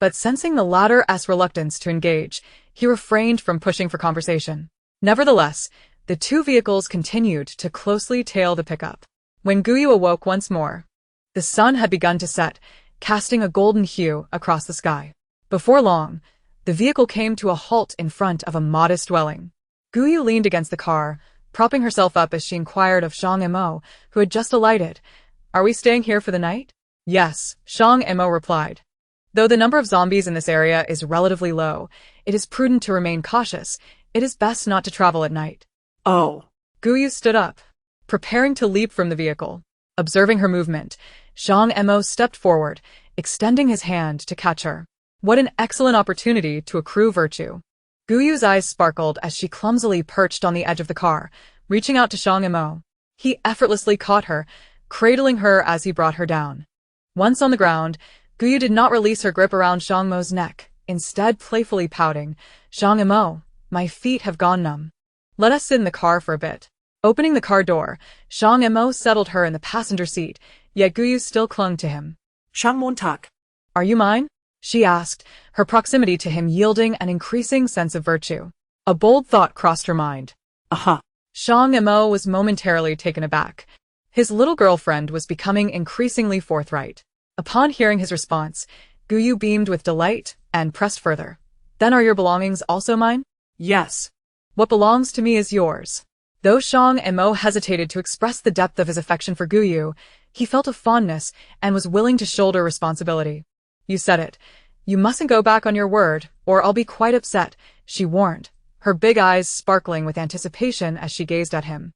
but sensing the latter's reluctance to engage, he refrained from pushing for conversation. Nevertheless, the two vehicles continued to closely tail the pickup. When Guyu awoke once more, the sun had begun to set, casting a golden hue across the sky. Before long, the vehicle came to a halt in front of a modest dwelling. Guyu leaned against the car, propping herself up as she inquired of Shang Mo, who had just alighted. Are we staying here for the night? Yes, Shang Mo replied. Though the number of zombies in this area is relatively low, it is prudent to remain cautious. It is best not to travel at night.
Oh.
Guyu stood up, preparing to leap from the vehicle. Observing her movement, Shang Mo stepped forward, extending his hand to catch her. What an excellent opportunity to accrue virtue. Guyu's eyes sparkled as she clumsily perched on the edge of the car, reaching out to Shang Mo. He effortlessly caught her, cradling her as he brought her down. Once on the ground, Guyu did not release her grip around Shang Mo's neck, instead playfully pouting, Shang Mo, my feet have gone numb. Let us sit in the car for a bit. Opening the car door, Shang Mo settled her in the passenger seat, yet Guyu still clung to him.
Shang Montak.
Are you mine? She asked, her proximity to him yielding an increasing sense of virtue. A bold thought crossed her mind.
Aha.
Shang Mo was momentarily taken aback. His little girlfriend was becoming increasingly forthright. Upon hearing his response, Guyu beamed with delight and pressed further. Then are your belongings also mine?
Yes.
What belongs to me is yours. Though Shang Mo hesitated to express the depth of his affection for Guyu, he felt a fondness and was willing to shoulder responsibility. You said it. You mustn't go back on your word, or I'll be quite upset, she warned, her big eyes sparkling with anticipation as she gazed at him.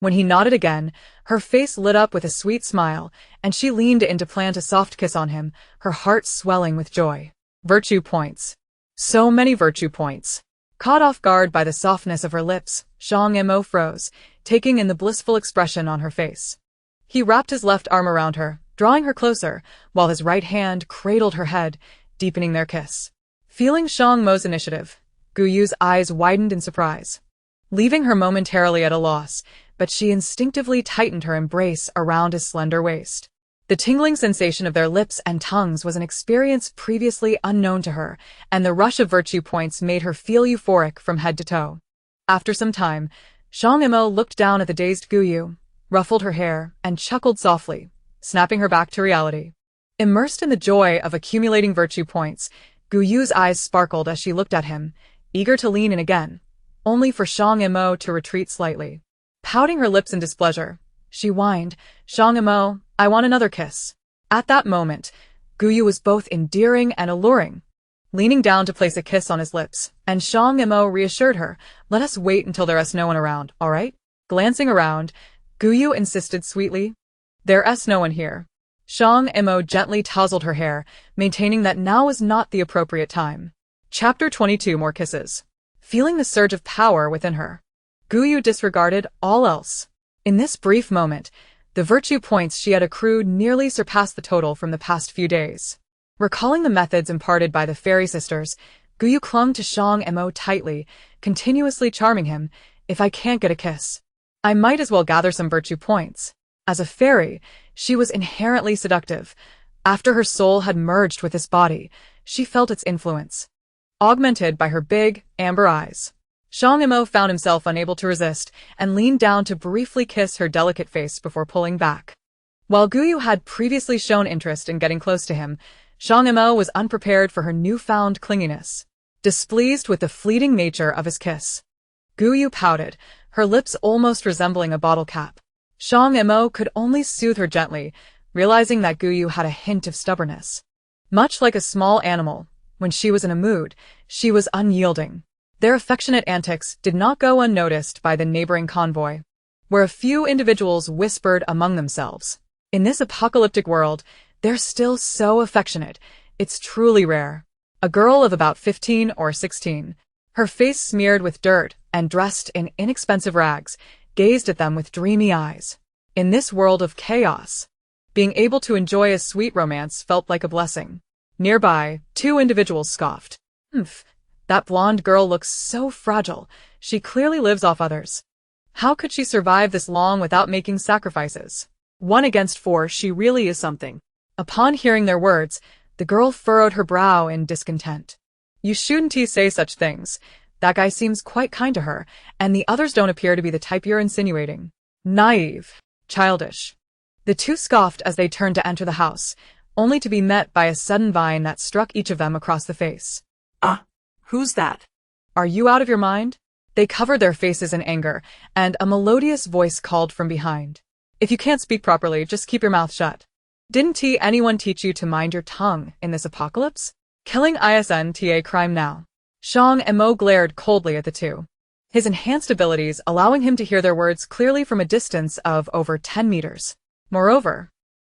When he nodded again, her face lit up with a sweet smile, and she leaned in to plant a soft kiss on him, her heart swelling with joy. Virtue points. So many virtue points. Caught off guard by the softness of her lips, Shang Mo froze, taking in the blissful expression on her face. He wrapped his left arm around her, drawing her closer, while his right hand cradled her head, deepening their kiss. Feeling Shang Mo's initiative, Guyu's eyes widened in surprise, leaving her momentarily at a loss, but she instinctively tightened her embrace around his slender waist. The tingling sensation of their lips and tongues was an experience previously unknown to her, and the rush of virtue points made her feel euphoric from head to toe. After some time, Shang Mo looked down at the dazed Guyu, ruffled her hair, and chuckled softly, snapping her back to reality. Immersed in the joy of accumulating virtue points, Guyu's eyes sparkled as she looked at him, eager to lean in again, only for Shang Mo to retreat slightly. Pouting her lips in displeasure, she whined, Shang Mo, I want another kiss. At that moment, Guyu was both endearing and alluring. Leaning down to place a kiss on his lips, and Shang Mo reassured her, let us wait until there is no one around, all right? Glancing around, Guyu insisted sweetly. There's no one here. Shang Mo gently tousled her hair, maintaining that now was not the appropriate time. Chapter 22 More Kisses. Feeling the surge of power within her, Guyu disregarded all else. In this brief moment, the virtue points she had accrued nearly surpassed the total from the past few days. Recalling the methods imparted by the fairy sisters, Guyu clung to Shang Mo tightly, continuously charming him. If I can't get a kiss, I might as well gather some virtue points. As a fairy, she was inherently seductive. After her soul had merged with his body, she felt its influence, augmented by her big, amber eyes. Shang Mo found himself unable to resist and leaned down to briefly kiss her delicate face before pulling back. While Guyu had previously shown interest in getting close to him, Shang Mo was unprepared for her newfound clinginess. Displeased with the fleeting nature of his kiss, Guyu pouted, her lips almost resembling a bottle cap. Shang Mo could only soothe her gently, realizing that Guyu had a hint of stubbornness. Much like a small animal, when she was in a mood, she was unyielding. Their affectionate antics did not go unnoticed by the neighboring convoy, where a few individuals whispered among themselves. In this apocalyptic world, they're still so affectionate, it's truly rare. A girl of about 15 or 16, her face smeared with dirt and dressed in inexpensive rags, gazed at them with dreamy eyes. In this world of chaos, being able to enjoy a sweet romance felt like a blessing. Nearby, two individuals scoffed. That blonde girl looks so fragile. She clearly lives off others. How could she survive this long without making sacrifices? 1 against 4, she really is something. Upon hearing their words, the girl furrowed her brow in discontent. You shouldn't say such things. That guy seems quite kind to her, and the others don't appear to be the type you're insinuating. Naive. Childish. The two scoffed as they turned to enter the house, only to be met by a sudden vine that struck each of them across the face.
Who's that?
Are you out of your mind? They covered their faces in anger, and a melodious voice called from behind. If you can't speak properly, just keep your mouth shut. Didn't anyone teach you to mind your tongue in this apocalypse? Killing isn't a crime now. Shang Mo glared coldly at the two, his enhanced abilities allowing him to hear their words clearly from a distance of over 10 meters. Moreover,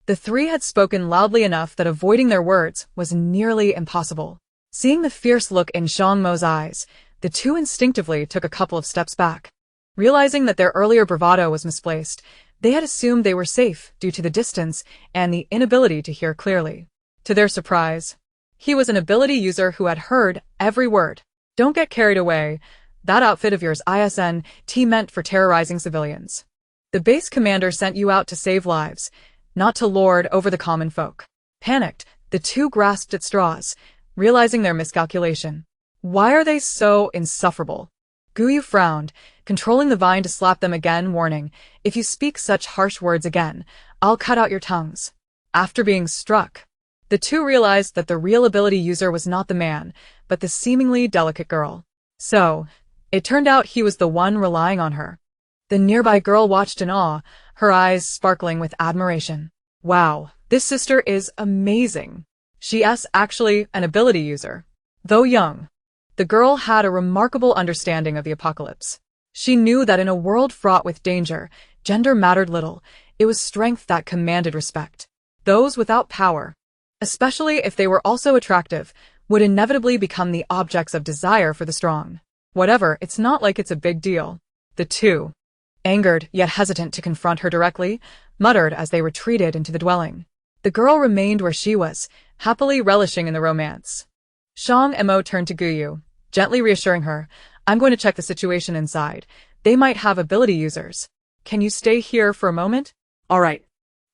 the three had spoken loudly enough that avoiding their words was nearly impossible. Seeing the fierce look in Shang Mo's eyes, the two instinctively took a couple of steps back. Realizing that their earlier bravado was misplaced, they had assumed they were safe due to the distance and the inability to hear clearly. To their surprise, he was an ability user who had heard every word. Don't get carried away. That outfit of yours isn't meant for terrorizing civilians. The base commander sent you out to save lives, not to lord over the common folk. Panicked, the two grasped at straws, realizing their miscalculation. Why are they so insufferable? Guyu frowned, controlling the vine to slap them again, warning, if you speak such harsh words again, I'll cut out your tongues. After being struck, the two realized that the real ability user was not the man, but the seemingly delicate girl. So, it turned out he was the one relying on her. The nearby girl watched in awe, her eyes sparkling with admiration. Wow, this sister is amazing. She's actually an ability user. Though young, the girl had a remarkable understanding of the apocalypse. She knew that in a world fraught with danger, gender mattered little. It was strength that commanded respect. Those without power, especially if they were also attractive, would inevitably become the objects of desire for the strong. Whatever, it's not like it's a big deal. The two, angered yet hesitant to confront her directly, muttered as they retreated into the dwelling. The girl remained where she was, happily relishing in the romance. Shang Mo turned to Guyu, gently reassuring her, I'm going to check the situation inside. They might have ability users. Can you stay here for a moment?
All right.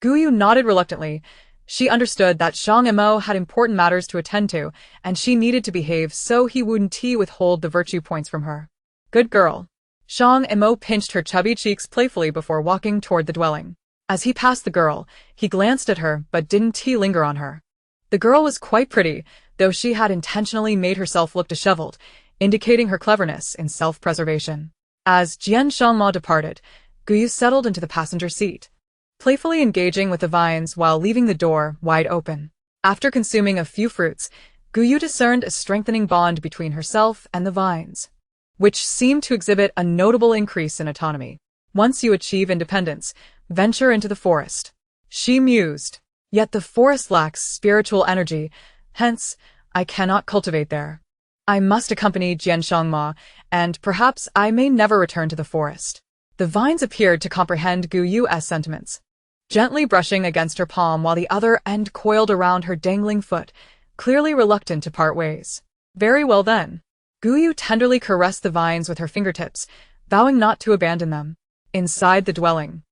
Guyu nodded reluctantly. She understood that Shang Mo had important matters to attend to, and she needed to behave so he wouldn't withhold the virtue points from her. Good girl. Shang Mo pinched her chubby cheeks playfully before walking toward the dwelling. As he passed the girl, he glanced at her but didn't linger on her. The girl was quite pretty, though she had intentionally made herself look disheveled, indicating her cleverness in self-preservation. As Shang Mo departed, Guyu settled into the passenger seat, playfully engaging with the vines while leaving the door wide open. After consuming a few fruits, Guyu discerned a strengthening bond between herself and the vines, which seemed to exhibit a notable increase in autonomy. Once you achieve independence, venture into the forest. She mused. Yet the forest lacks spiritual energy, hence, I cannot cultivate there. I must accompany Shang Mo, and perhaps I may never return to the forest. The vines appeared to comprehend Gu Yu's sentiments, gently brushing against her palm while the other end coiled around her dangling foot, clearly reluctant to part ways. Very well then. Gu Yu tenderly caressed the vines with her fingertips, vowing not to abandon them. Inside the dwelling,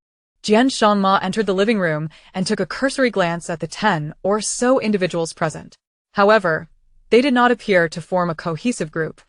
Shang Mo entered the living room and took a cursory glance at the 10 or so individuals present. However, they did not appear to form a cohesive group.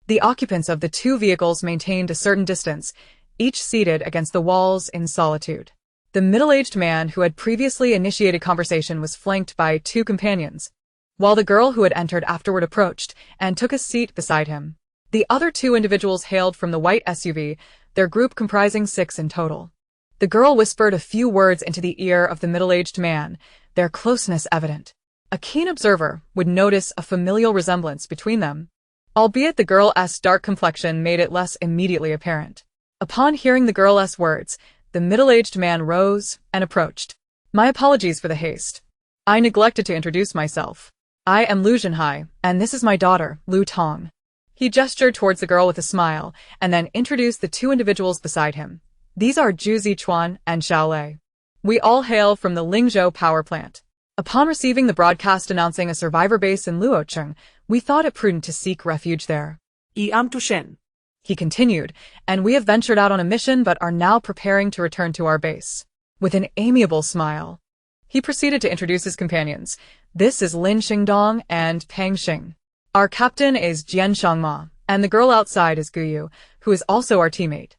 The occupants of the two vehicles maintained a certain distance, each seated against the walls in solitude. The middle-aged man who had previously initiated conversation was flanked by two companions, while the girl who had entered afterward approached and took a seat beside him. The other two individuals hailed from the white SUV, their group comprising 6 in total. The girl whispered a few words into the ear of the middle-aged man, their closeness evident. A keen observer would notice a familial resemblance between them, albeit the girl's dark complexion made it less immediately apparent. Upon hearing the girl's words, the middle-aged man rose and approached. My apologies for the haste. I neglected to introduce myself. I am Lu Zhenhai, and this is my daughter, Lu Tong. He gestured towards the girl with a smile, and then introduced the two individuals beside him. These are Zhu Zichuan and Xiao Lei. We all hail from the Lingzhou power plant. Upon receiving the broadcast announcing a survivor base in Luocheng, we thought it prudent to seek refuge there.
I am Tushen.
He continued, and we have ventured out on a mission but are now preparing to return to our base. With an amiable smile, he proceeded to introduce his companions. This is Lin Xingdong and Pang Xing. Our captain is Shang Mo, and the girl outside is Gu Yu, who is also our teammate.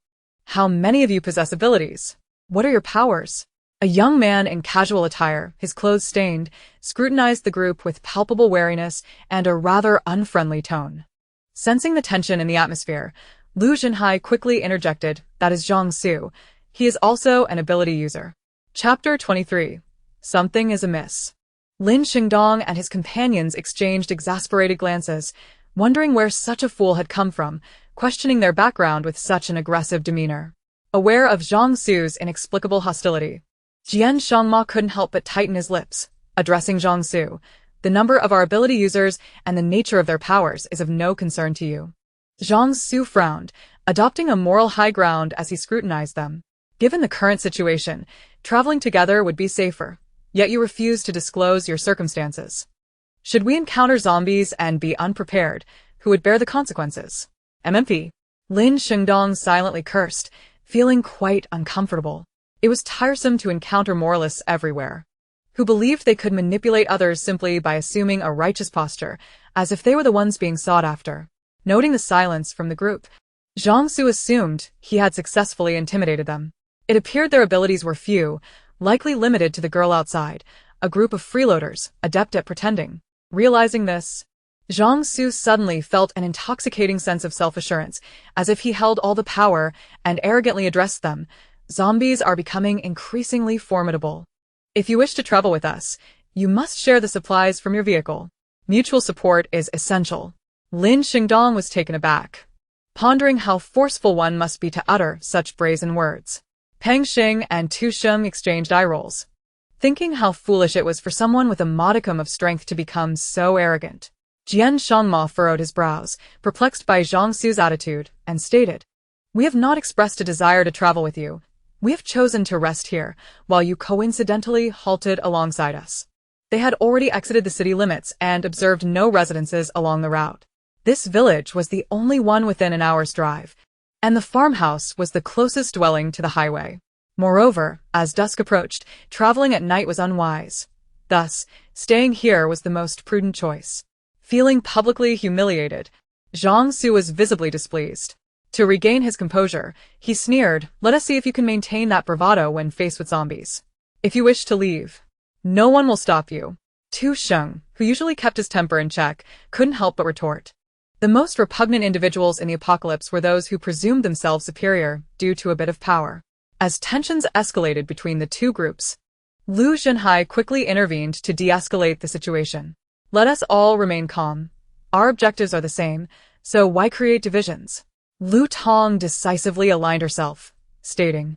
How many of you possess abilities? What are your powers? A young man in casual attire, his clothes stained, scrutinized the group with palpable wariness and a rather unfriendly tone. Sensing the tension in the atmosphere, Lu Zhenhai quickly interjected, that is Zhang Su. He is also an ability user. Chapter 23. Something is amiss. Lin Xingdong and his companions exchanged exasperated glances, wondering where such a fool had come from, questioning their background with such an aggressive demeanor. Aware of Zhang Su's inexplicable hostility, Shang Mo couldn't help but tighten his lips, addressing Zhang Su. The number of our ability users and the nature of their powers is of no concern to you. Zhang Su frowned, adopting a moral high ground as he scrutinized them. Given the current situation, traveling together would be safer, yet you refuse to disclose your circumstances. Should we encounter zombies and be unprepared, who would bear the consequences? MMP. Lin Xingdong silently cursed, feeling quite uncomfortable. It was tiresome to encounter moralists everywhere, who believed they could manipulate others simply by assuming a righteous posture, as if they were the ones being sought after. Noting the silence from the group, Zhang Su assumed he had successfully intimidated them. It appeared their abilities were few, likely limited to the girl outside, a group of freeloaders, adept at pretending. Realizing this, Zhang Su suddenly felt an intoxicating sense of self-assurance, as if he held all the power, and arrogantly addressed them. Zombies are becoming increasingly formidable. If you wish to travel with us, you must share the supplies from your vehicle. Mutual support is essential. Lin Xingdong was taken aback, pondering how forceful one must be to utter such brazen words. Pang Xing and Tu Sheng exchanged eye rolls, thinking how foolish it was for someone with a modicum of strength to become so arrogant. Shang Mo furrowed his brows, perplexed by Zhang Su's attitude, and stated, "We have not expressed a desire to travel with you. We have chosen to rest here, while you coincidentally halted alongside us." They had already exited the city limits and observed no residences along the route. This village was the only one within an hour's drive, and the farmhouse was the closest dwelling to the highway. Moreover, as dusk approached, traveling at night was unwise. Thus, staying here was the most prudent choice. Feeling publicly humiliated, Zhang Su was visibly displeased. To regain his composure, he sneered, "Let us see if you can maintain that bravado when faced with zombies. If you wish to leave, no one will stop you." Tu Sheng, who usually kept his temper in check, couldn't help but retort. The most repugnant individuals in the apocalypse were those who presumed themselves superior due to a bit of power. As tensions escalated between the two groups, Lu Zhenhai quickly intervened to de-escalate the situation. "Let us all remain calm. Our objectives are the same, so why create divisions?" Lu Tong decisively aligned herself, stating,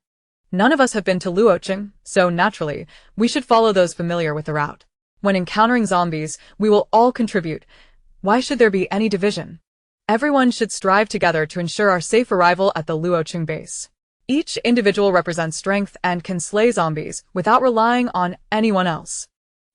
"None of us have been to Luocheng, so naturally, we should follow those familiar with the route. When encountering zombies, we will all contribute. Why should there be any division? Everyone should strive together to ensure our safe arrival at the Luocheng base. Each individual represents strength and can slay zombies without relying on anyone else."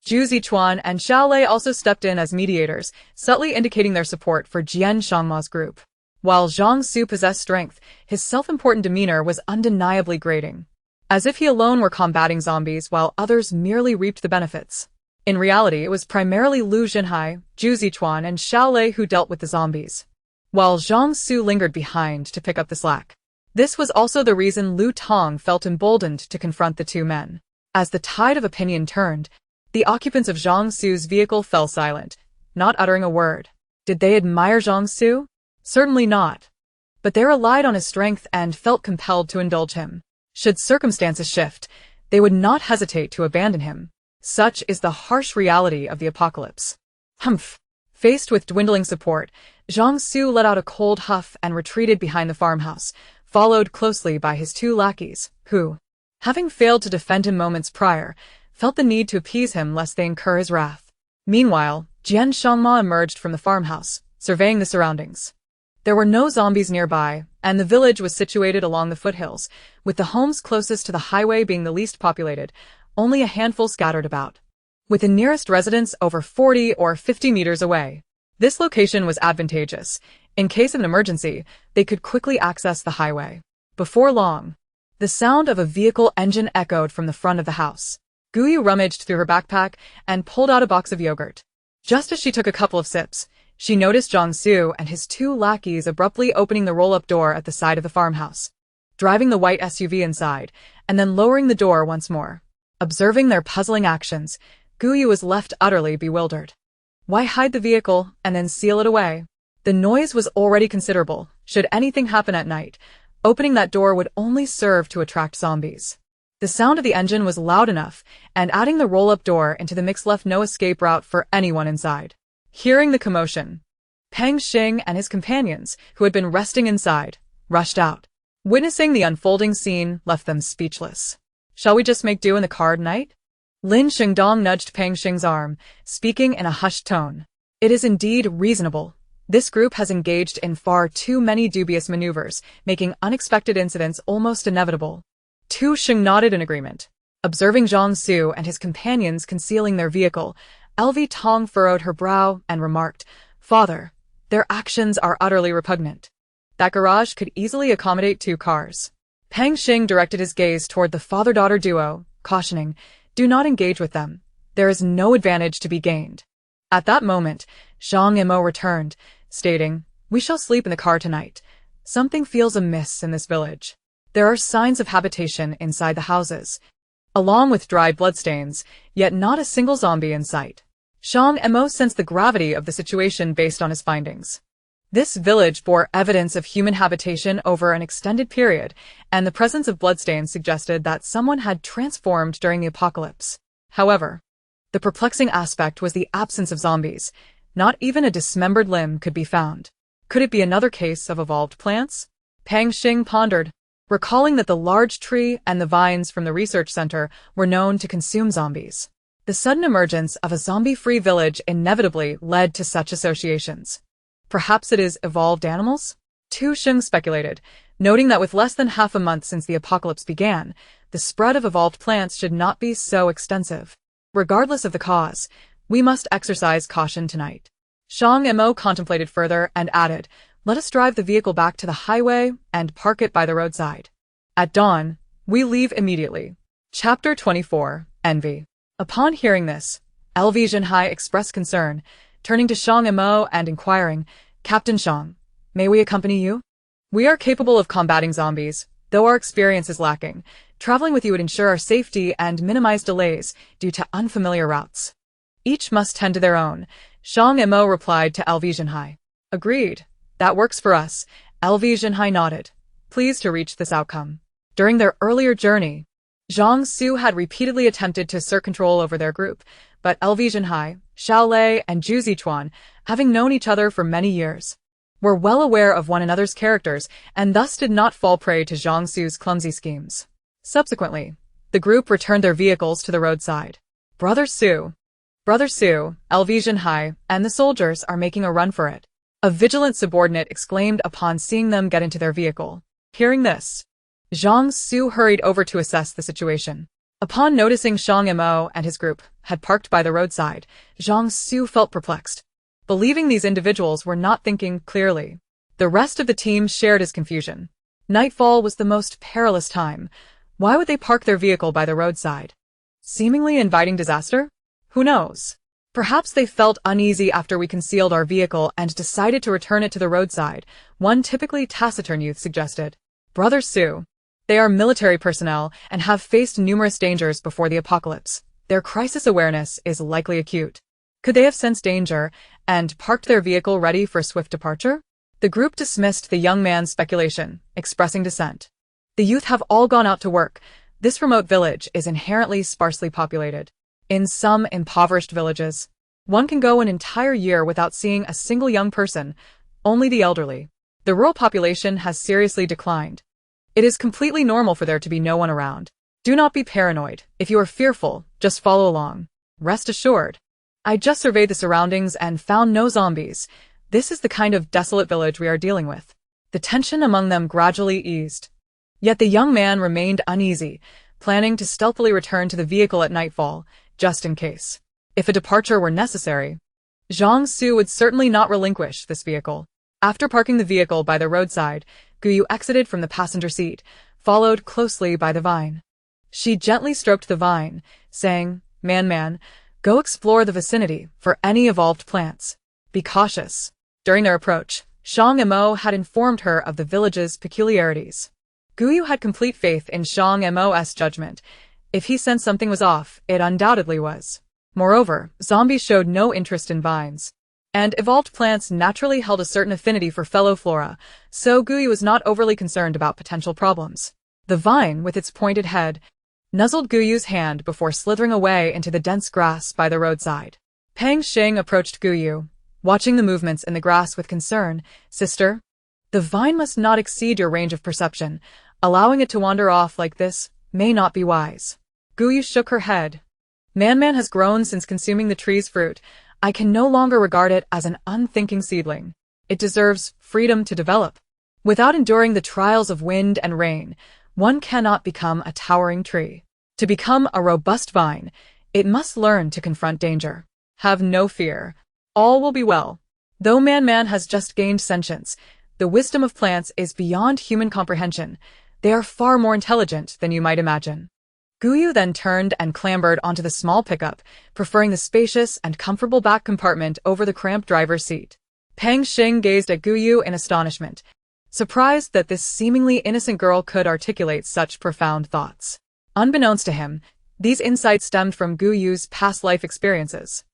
Zhu Zichuan and Xiao Lei also stepped in as mediators, subtly indicating their support for Shang Mo's group. While Zhang Su possessed strength, his self-important demeanor was undeniably grating, as if he alone were combating zombies while others merely reaped the benefits. In reality, it was primarily Lu Jinhai, Zhu Zichuan, and Xiao Lei who dealt with the zombies, while Zhang Su lingered behind to pick up the slack. This was also the reason Lu Tong felt emboldened to confront the two men. As the tide of opinion turned, the occupants of Zhang Su's vehicle fell silent, not uttering a word. Did they admire Zhang Su? Certainly not. But they relied on his strength and felt compelled to indulge him. Should circumstances shift, they would not hesitate to abandon him. Such is the harsh reality of the apocalypse. Humph! Faced with dwindling support, Zhang Su let out a cold huff and retreated behind the farmhouse, followed closely by his two lackeys, who, having failed to defend him moments prior, felt the need to appease him lest they incur his wrath. Meanwhile, Shang Mo emerged from the farmhouse, surveying the surroundings. There were no zombies nearby, and the village was situated along the foothills, with the homes closest to the highway being the least populated, only a handful scattered about, with the nearest residence over 40 or 50 meters away. This location was advantageous. In case of an emergency, they could quickly access the highway. Before long, the sound of a vehicle engine echoed from the front of the house. Guyu rummaged through her backpack and pulled out a box of yogurt. Just as she took a couple of sips, she noticed Zhang Su and his two lackeys abruptly opening the roll-up door at the side of the farmhouse, driving the white SUV inside, and then lowering the door once more. Observing their puzzling actions, Guyu was left utterly bewildered. Why hide the vehicle and then seal it away? The noise was already considerable. Should anything happen at night, opening that door would only serve to attract zombies. The sound of the engine was loud enough, and adding the roll-up door into the mix left no escape route for anyone inside. Hearing the commotion, Peng Xing and his companions, who had been resting inside, rushed out. Witnessing the unfolding scene left them speechless. "Shall we just make do in the car tonight?" Lin Xingdong nudged Peng Xing's arm, speaking in a hushed tone. "It is indeed reasonable. This group has engaged in far too many dubious maneuvers, making unexpected incidents almost inevitable." Tu Xing nodded in agreement. Observing Zhang Su and his companions concealing their vehicle, LV Tong furrowed her brow and remarked, "Father, their actions are utterly repugnant. That garage could easily accommodate 2 cars." Peng Xing directed his gaze toward the father-daughter duo, cautioning, "Do not engage with them. There is no advantage to be gained." At that moment, Shang Mo returned, stating, "We shall sleep in the car tonight. Something feels amiss in this village. There are signs of habitation inside the houses, along with dried bloodstains, yet not a single zombie in sight." Shang Mo sensed the gravity of the situation based on his findings. This village bore evidence of human habitation over an extended period, and the presence of bloodstains suggested that someone had transformed during the apocalypse. However, the perplexing aspect was the absence of zombies. Not even a dismembered limb could be found. Could it be another case of evolved plants? Peng Xing pondered, recalling that the large tree and the vines from the research center were known to consume zombies. The sudden emergence of a zombie-free village inevitably led to such associations. Perhaps it is evolved animals? Tu Xing speculated, noting that with less than half a month since the apocalypse began, the spread of evolved plants should not be so extensive. Regardless of the cause, we must exercise caution tonight. Shang Mo contemplated further and added, "Let us drive the vehicle back to the highway and park it by the roadside. At dawn, we leave immediately." Chapter 24, Envy. Upon hearing this, LV Jinhai expressed concern, turning to Shang Mo and inquiring, "Captain Shang, may we accompany you? We are capable of combating zombies, though our experience is lacking. Traveling with you would ensure our safety and minimize delays due to unfamiliar routes." "Each must tend to their own," Shang Mo replied to LV Jinhai. "Agreed. That works for us." LV Jinhai nodded, pleased to reach this outcome. During their earlier journey, Zhang Su had repeatedly attempted to assert control over their group, but LV Jinhai, Xiao Lei, and Zhu Zichuan, having known each other for many years, were well aware of one another's characters and thus did not fall prey to Zhang Su's clumsy schemes. Subsequently, the group returned their vehicles to the roadside. Brother Su, LV Jinhai, and the soldiers are making a run for it, a vigilant subordinate exclaimed upon seeing them get into their vehicle. Hearing this, Zhang Su hurried over to assess the situation. Upon noticing Shang Mo and his group had parked by the roadside, Zhang Su felt perplexed, believing these individuals were not thinking clearly. The rest of the team shared his confusion. Nightfall was the most perilous time. Why would they park their vehicle by the roadside? Seemingly inviting disaster? Who knows? Perhaps they felt uneasy after we concealed our vehicle and decided to return it to the roadside, one typically taciturn youth suggested. Brother Su. They are military personnel and have faced numerous dangers before the apocalypse. Their crisis awareness is likely acute. Could they have sensed danger and parked their vehicle ready for swift departure? The group dismissed the young man's speculation, expressing dissent. The youth have all gone out to work. This remote village is inherently sparsely populated. In some impoverished villages, one can go an entire year without seeing a single young person, only the elderly. The rural population has seriously declined. It is completely normal for there to be no one around. Do not be paranoid. If you are fearful, just follow along. Rest assured. I just surveyed the surroundings and found no zombies. This is the kind of desolate village we are dealing with. The tension among them gradually eased. Yet the young man remained uneasy, planning to stealthily return to the vehicle at nightfall, just in case. If a departure were necessary, Zhang Su would certainly not relinquish this vehicle. After parking the vehicle by the roadside, Guyu exited from the passenger seat, followed closely by the vine. She gently stroked the vine, saying, Man, go explore the vicinity for any evolved plants. Be cautious. During their approach, Shang Mo had informed her of the village's peculiarities. Guyu had complete faith in Shang Mo's judgment. If he sensed something was off, it undoubtedly was. Moreover, zombies showed no interest in vines, and evolved plants naturally held a certain affinity for fellow flora, so Guyu was not overly concerned about potential problems. The vine, with its pointed head, nuzzled Guyu's hand before slithering away into the dense grass by the roadside. Pang Xing approached Guyu, watching the movements in the grass with concern. Sister, the vine must not exceed your range of perception. Allowing it to wander off like this may not be wise. Guyu shook her head. Man has grown since consuming the tree's fruit. I can no longer regard it as an unthinking seedling. It deserves freedom to develop. Without enduring the trials of wind and rain, one cannot become a towering tree. To become a robust vine, it must learn to confront danger. Have no fear. All will be well. Though man has just gained sentience, the wisdom of plants is beyond human comprehension. They are far more intelligent than you might imagine. Guyu then turned and clambered onto the small pickup, preferring the spacious and comfortable back compartment over the cramped driver's seat. Pang Xing gazed at Guyu in astonishment, surprised that this seemingly innocent girl could articulate such profound thoughts. Unbeknownst to him, these insights stemmed from Guyu's past life experiences.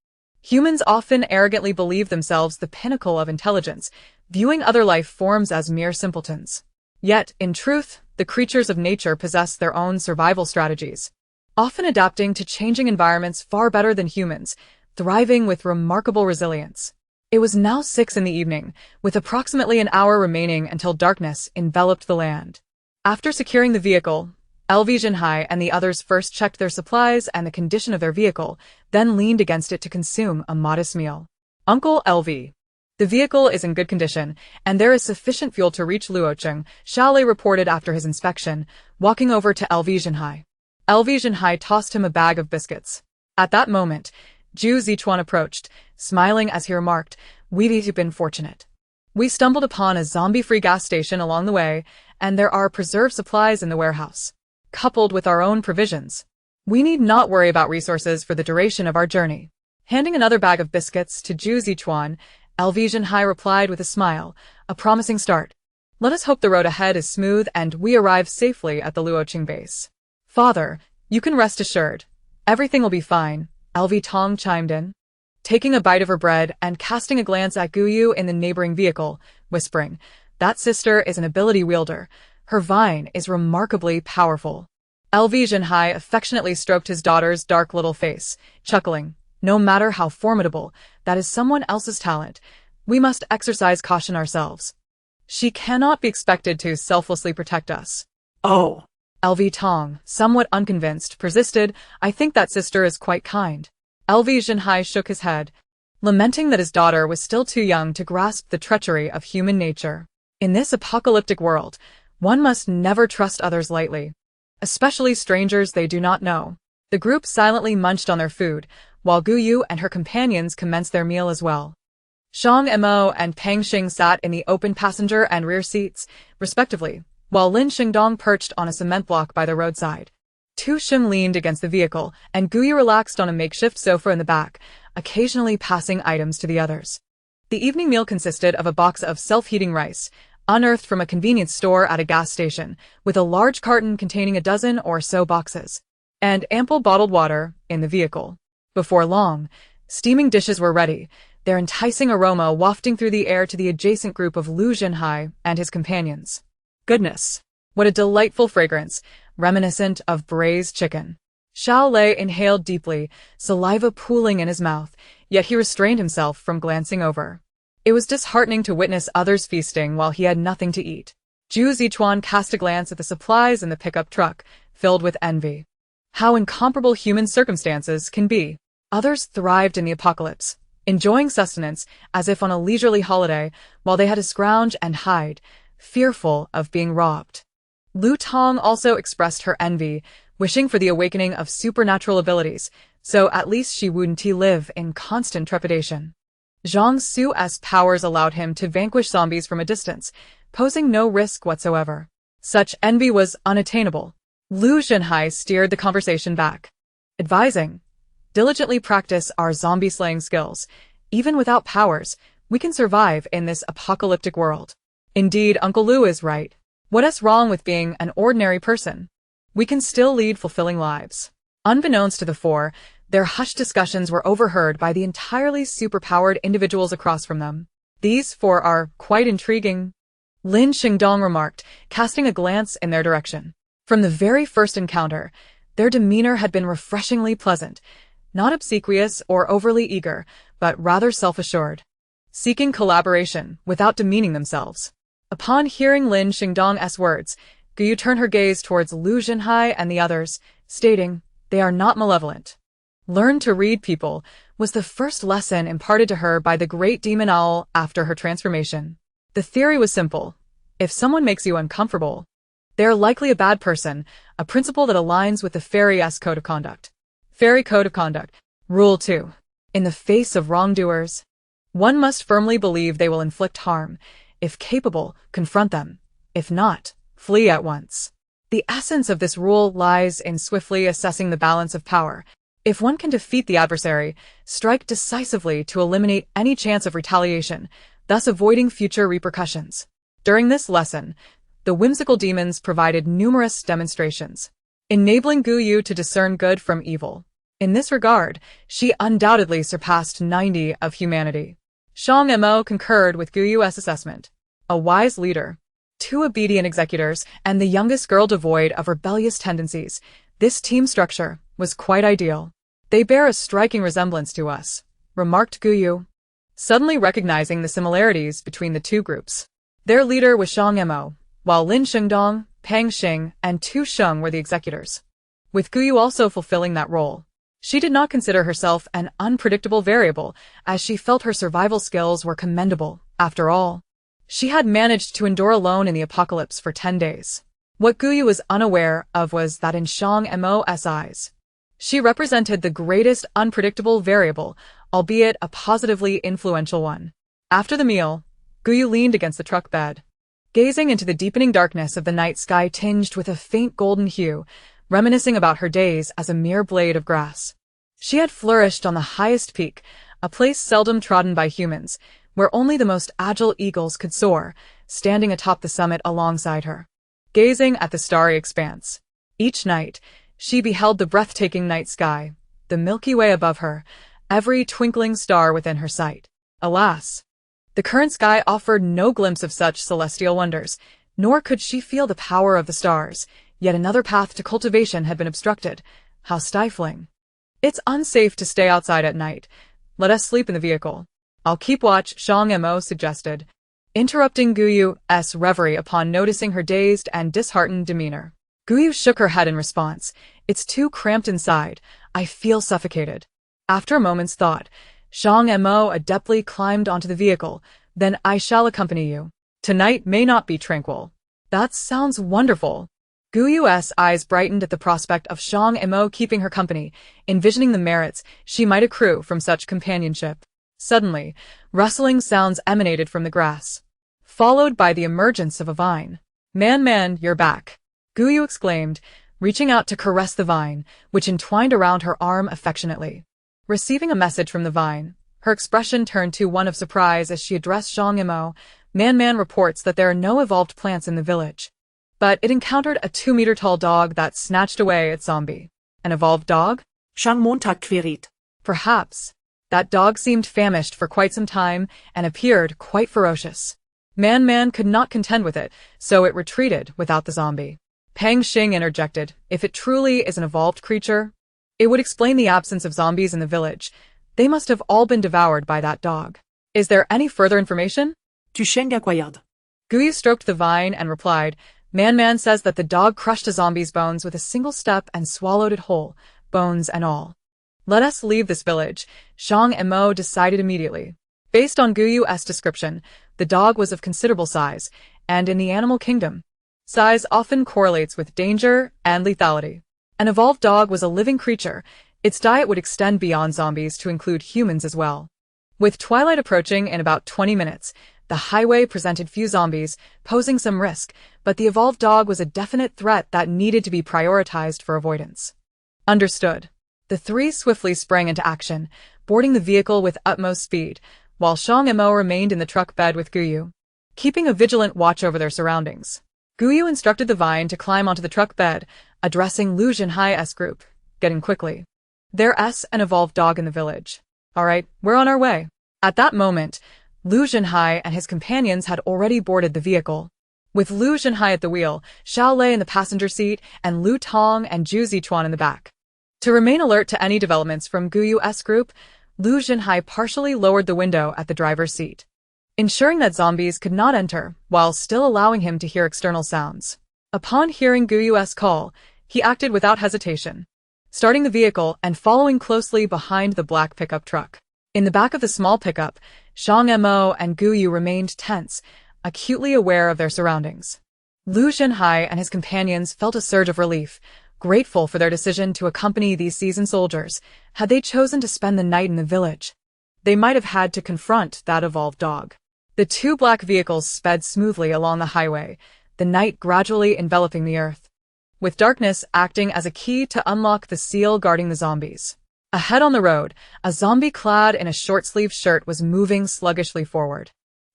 Humans often arrogantly believe themselves the pinnacle of intelligence, viewing other life forms as mere simpletons. Yet, in truth, the creatures of nature possess their own survival strategies, often adapting to changing environments far better than humans, thriving with remarkable resilience. It was now 6 p.m, with approximately an hour remaining until darkness enveloped the land. After securing the vehicle, LV Jinhai and the others first checked their supplies and the condition of their vehicle, then leaned against it to consume a modest meal. Uncle LV. The vehicle is in good condition, and there is sufficient fuel to reach Luocheng, Xiaolei reported after his inspection, walking over to LV Jinhai. LV Jinhai tossed him a bag of biscuits. At that moment, Zhu Zichuan approached, smiling as he remarked, We've been fortunate. We stumbled upon a zombie-free gas station along the way, and there are preserved supplies in the warehouse. Coupled with our own provisions, we need not worry about resources for the duration of our journey. Handing another bag of biscuits to Zhu Zichuan, LV Jinhai replied with a smile, a promising start. Let us hope the road ahead is smooth and we arrive safely at the Luoqing base. Father, you can rest assured. Everything will be fine, LV Tong chimed in, taking a bite of her bread and casting a glance at Guyu in the neighboring vehicle, whispering, That sister is an ability wielder. Her vine is remarkably powerful. LV Jinhai affectionately stroked his daughter's dark little face, chuckling, No matter how formidable, that is someone else's talent. We must exercise caution ourselves. She cannot be expected to selflessly protect us.
Oh,
LV Tong, somewhat unconvinced, persisted, I think that sister is quite kind. LV Zhenhai shook his head, lamenting that his daughter was still too young to grasp the treachery of human nature. In this apocalyptic world, one must never trust others lightly, especially strangers they do not know. The group silently munched on their food, while Gu Yu and her companions commenced their meal as well. Shang Mo and Peng Xing sat in the open passenger and rear seats, respectively, while Lin Xingdong perched on a cement block by the roadside. Tu Shim leaned against the vehicle, and Gu Yu relaxed on a makeshift sofa in the back, occasionally passing items to the others. The evening meal consisted of a box of self-heating rice, unearthed from a convenience store at a gas station, with a large carton containing a dozen or so boxes, and ample bottled water in the vehicle. Before long, steaming dishes were ready, their enticing aroma wafting through the air to the adjacent group of Lu Zhenhai and his companions. Goodness, what a delightful fragrance, reminiscent of braised chicken. Xiao Lei inhaled deeply, saliva pooling in his mouth, yet he restrained himself from glancing over. It was disheartening to witness others feasting while he had nothing to eat. Zhu Zichuan cast a glance at the supplies in the pickup truck, filled with envy. How incomparable human circumstances can be. Others thrived in the apocalypse, enjoying sustenance as if on a leisurely holiday, while they had to scrounge and hide, fearful of being robbed. Lu Tong also expressed her envy, wishing for the awakening of supernatural abilities, so at least she wouldn't live in constant trepidation. Zhang Su's powers allowed him to vanquish zombies from a distance, posing no risk whatsoever. Such envy was unattainable. Lu Zhenhai steered the conversation back, advising, diligently practice our zombie-slaying skills. Even without powers, we can survive in this apocalyptic world. Indeed, Uncle Lu is right. What's wrong with being an ordinary person? We can still lead fulfilling lives. Unbeknownst to the four, their hushed discussions were overheard by the entirely superpowered individuals across from them. These four are quite intriguing, Lin Xingdong remarked, casting a glance in their direction. From the very first encounter, their demeanor had been refreshingly pleasant, not obsequious or overly eager, but rather self-assured, seeking collaboration without demeaning themselves. Upon hearing Lin Xingdong's words, Gu Yu turned her gaze towards Lu Zhenhai and the others, stating, they are not malevolent. Learn to read people was the first lesson imparted to her by the great demon owl after her transformation. The theory was simple. If someone makes you uncomfortable, they are likely a bad person, a principle that aligns with the fairy's code of conduct. Fairy Code of Conduct. Rule 2. In the face of wrongdoers, one must firmly believe they will inflict harm. If capable, confront them. If not, flee at once. The essence of this rule lies in swiftly assessing the balance of power. If one can defeat the adversary, strike decisively to eliminate any chance of retaliation, thus avoiding future repercussions. During this lesson, the whimsical demons provided numerous demonstrations, enabling Gu Yu to discern good from evil. In this regard, she undoubtedly surpassed 90 of humanity. Shang Mo concurred with Gu Yu's assessment. A wise leader, 2 obedient executors, and the youngest girl devoid of rebellious tendencies. This team structure was quite ideal. They bear a striking resemblance to us, remarked Gu Yu, suddenly recognizing the similarities between the two groups. Their leader was Shang Mo, while Lin Xingdong, Peng Xing, and Tu Sheng were the executors, with Gu Yu also fulfilling that role. She did not consider herself an unpredictable variable, as she felt her survival skills were commendable. After all, she had managed to endure alone in the apocalypse for 10 days. What Gu Yu was unaware of was that in Shang Mo's eyes, she represented the greatest unpredictable variable, albeit a positively influential one. After the meal, Gu Yu leaned against the truck bed, gazing into the deepening darkness of the night sky tinged with a faint golden hue, reminiscing about her days as a mere blade of grass. She had flourished on the highest peak, a place seldom trodden by humans, where only the most agile eagles could soar, standing atop the summit alongside her, gazing at the starry expanse. Each night, she beheld the breathtaking night sky, the Milky Way above her, every twinkling star within her sight. Alas, the current sky offered no glimpse of such celestial wonders, nor could she feel the power of the stars. Yet another path to cultivation had been obstructed. How stifling. It's unsafe to stay outside at night. Let us sleep in the vehicle. I'll keep watch, Shang Mo suggested, interrupting Guyu's reverie upon noticing her dazed and disheartened demeanor. Guyu shook her head in response. It's too cramped inside. I feel suffocated. After a moment's thought, Shang Mo adeptly climbed onto the vehicle. Then I shall accompany you. Tonight may not be tranquil. That sounds wonderful. Guyu's eyes brightened at the prospect of Shang Mo keeping her company, envisioning the merits she might accrue from such companionship. Suddenly, rustling sounds emanated from the grass, followed by the emergence of a vine. Man, you're back, Guyu exclaimed, reaching out to caress the vine, which entwined around her arm affectionately. Receiving a message from the vine, her expression turned to one of surprise as she addressed Shang Mo. Man reports that there are no evolved plants in the village, but it encountered a 2-meter-tall dog that snatched away its zombie. An evolved dog?
Shang Mo queried.
Perhaps. That dog seemed famished for quite some time and appeared quite ferocious. Man could not contend with it, so it retreated without the zombie. Pang Xing interjected, if it truly is an evolved creature, it would explain the absence of zombies in the village. They must have all been devoured by that dog. Is there any further information?
Shang inquired.
Guyu stroked the vine and replied, Man says that the dog crushed a zombie's bones with a single step and swallowed it whole, bones and all. Let us leave this village, Shang Mo decided immediately. Based on Guyu's description, the dog was of considerable size, and in the animal kingdom, size often correlates with danger and lethality. An evolved dog was a living creature. Its diet would extend beyond zombies to include humans as well. With twilight approaching in about 20 minutes, the highway presented few zombies, posing some risk, but the evolved dog was a definite threat that needed to be prioritized for avoidance. Understood. The three swiftly sprang into action, boarding the vehicle with utmost speed, while Shang Mo remained in the truck bed with Guyu, keeping a vigilant watch over their surroundings. Guyu instructed the vine to climb onto the truck bed, addressing Lu Junhai's group, getting quickly. There's an evolved dog in the village. All right, we're on our way. At that moment, Lu Junhai and his companions had already boarded the vehicle. With Lu Junhai at the wheel, Xiao Lei in the passenger seat, and Lu Tong and Zhu Zichuan in the back. To remain alert to any developments from Guyu's group, Lu Junhai partially lowered the window at the driver's seat, ensuring that zombies could not enter, while still allowing him to hear external sounds. Upon hearing Guyu's call, he acted without hesitation, starting the vehicle and following closely behind the black pickup truck. In the back of the small pickup, Shang Mo and Guyu remained tense, acutely aware of their surroundings. Lu Junhai and his companions felt a surge of relief, grateful for their decision to accompany these seasoned soldiers. Had they chosen to spend the night in the village, they might have had to confront that evolved dog. The two black vehicles sped smoothly along the highway, the night gradually enveloping the earth, with darkness acting as a key to unlock the seal guarding the zombies. Ahead on the road, a zombie clad in a short-sleeved shirt was moving sluggishly forward.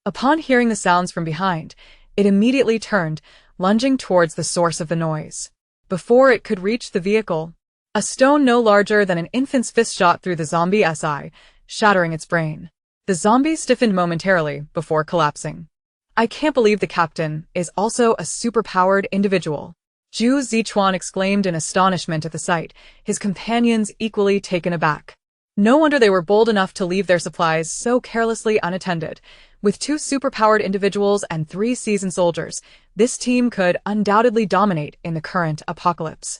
Upon hearing the sounds from behind, it immediately turned, lunging towards the source of the noise. Before it could reach the vehicle, a stone no larger than an infant's fist shot through the zombie's eye, shattering its brain. The zombie stiffened momentarily before collapsing. I can't believe the captain is also a superpowered individual, Zhu Zichuan exclaimed in astonishment at the sight, his companions equally taken aback. No wonder they were bold enough to leave their supplies so carelessly unattended. With two superpowered individuals and 3 seasoned soldiers, this team could undoubtedly dominate in the current apocalypse.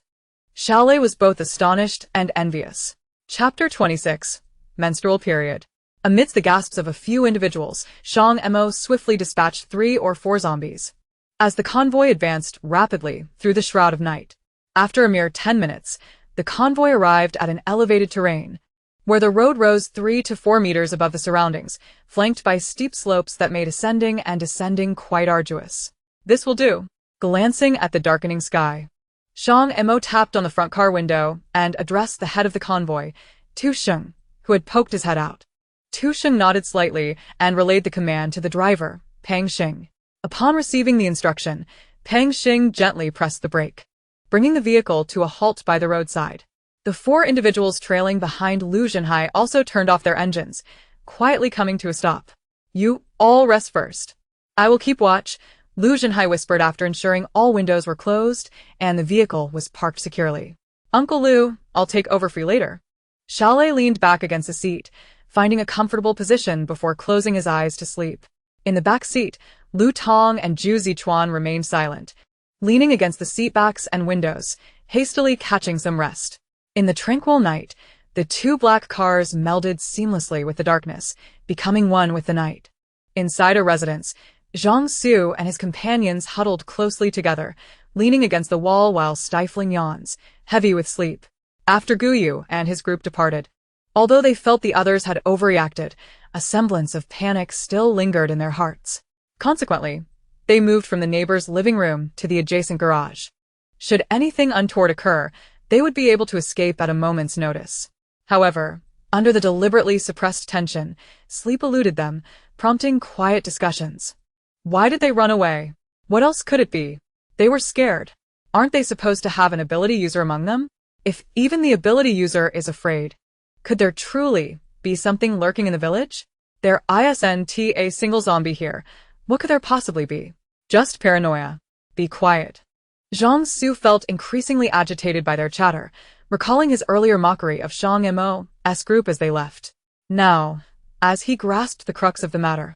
Xiaolei was both astonished and envious. Chapter 26. Menstrual Period. Amidst the gasps of a few individuals, Shang Mo swiftly dispatched 3 or 4 zombies, as the convoy advanced rapidly through the shroud of night. After a mere 10 minutes, the convoy arrived at an elevated terrain, where the road rose 3 to 4 meters above the surroundings, flanked by steep slopes that made ascending and descending quite arduous. This will do. Glancing at the darkening sky, Shang Mo tapped on the front car window and addressed the head of the convoy, Tu Sheng, who had poked his head out. Tu Sheng nodded slightly and relayed the command to the driver, Pang Xing. Upon receiving the instruction, Pang Xing gently pressed the brake, bringing the vehicle to a halt by the roadside. The 4 individuals trailing behind Lu Junhai also turned off their engines, quietly coming to a stop. You all rest first. I will keep watch, Lu Junhai whispered after ensuring all windows were closed and the vehicle was parked securely. Uncle Lu, I'll take over for you later. Xiaolei leaned back against the seat, finding a comfortable position before closing his eyes to sleep. In the back seat, Lu Tong and Zhu Zichuan remained silent, leaning against the seatbacks and windows, hastily catching some rest. In the tranquil night, the two black cars melded seamlessly with the darkness, becoming one with the night. Inside a residence, Zhang Su and his companions huddled closely together, leaning against the wall while stifling yawns, heavy with sleep. After Guyu and his group departed, although they felt the others had overreacted, a semblance of panic still lingered in their hearts. Consequently, they moved from the neighbor's living room to the adjacent garage. Should anything untoward occur, they would be able to escape at a moment's notice. However, under the deliberately suppressed tension, sleep eluded them, prompting quiet discussions. Why did they run away? What else could it be? They were scared. Aren't they supposed to have an ability user among them? If even the ability user is afraid, could there truly be something lurking in the village? There isn't a single zombie here. What could there possibly be? Just paranoia. Be quiet. Zhang Su felt increasingly agitated by their chatter, recalling his earlier mockery of Shang Mo's group as they left. Now, as he grasped the crux of the matter,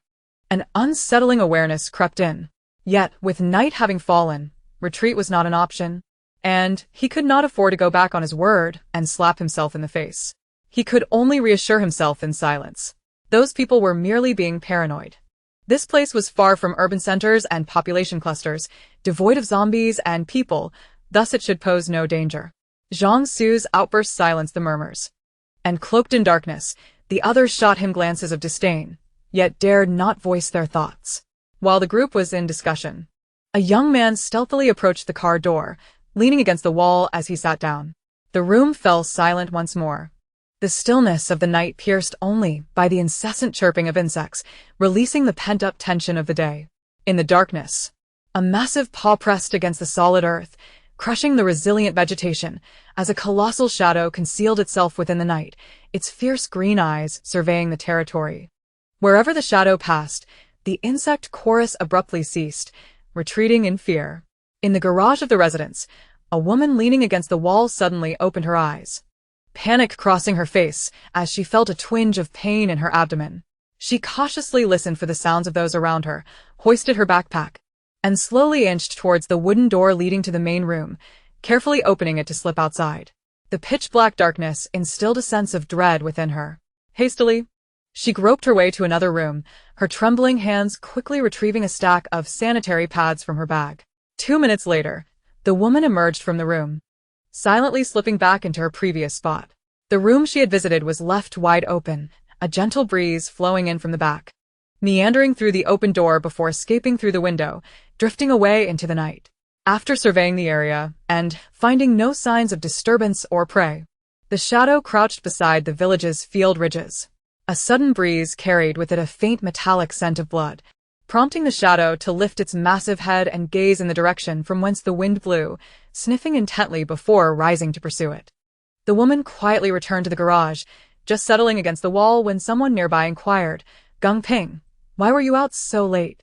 an unsettling awareness crept in. Yet, with night having fallen, retreat was not an option, and he could not afford to go back on his word and slap himself in the face. He could only reassure himself in silence. Those people were merely being paranoid. This place was far from urban centers and population clusters, devoid of zombies and people, thus it should pose no danger. Zhang Su's outburst silenced the murmurs. And cloaked in darkness, the others shot him glances of disdain, yet dared not voice their thoughts. While the group was in discussion, a young man stealthily approached the car door, leaning against the wall as he sat down. The room fell silent once more. The stillness of the night pierced only by the incessant chirping of insects, releasing the pent-up tension of the day. In the darkness, a massive paw pressed against the solid earth, crushing the resilient vegetation, as a colossal shadow concealed itself within the night, its fierce green eyes surveying the territory. Wherever the shadow passed, the insect chorus abruptly ceased, retreating in fear. In the garage of the residence, a woman leaning against the wall suddenly opened her eyes, panic crossing her face as she felt a twinge of pain in her abdomen. She cautiously listened for the sounds of those around her, hoisted her backpack, and slowly inched towards the wooden door leading to the main room, carefully opening it to slip outside. The pitch-black darkness instilled a sense of dread within her. Hastily, she groped her way to another room, her trembling hands quickly retrieving a stack of sanitary pads from her bag. 2 minutes later, the woman emerged from the room, silently slipping back into her previous spot. The room she had visited was left wide open, a gentle breeze flowing in from the back, meandering through the open door before escaping through the window, drifting away into the night. After surveying the area, and finding no signs of disturbance or prey, the shadow crouched beside the village's field ridges. A sudden breeze carried with it a faint metallic scent of blood, prompting the shadow to lift its massive head and gaze in the direction from whence the wind blew, sniffing intently before rising to pursue it. The woman quietly returned to the garage, just settling against the wall when someone nearby inquired, "Gung Ping, why were you out so late?"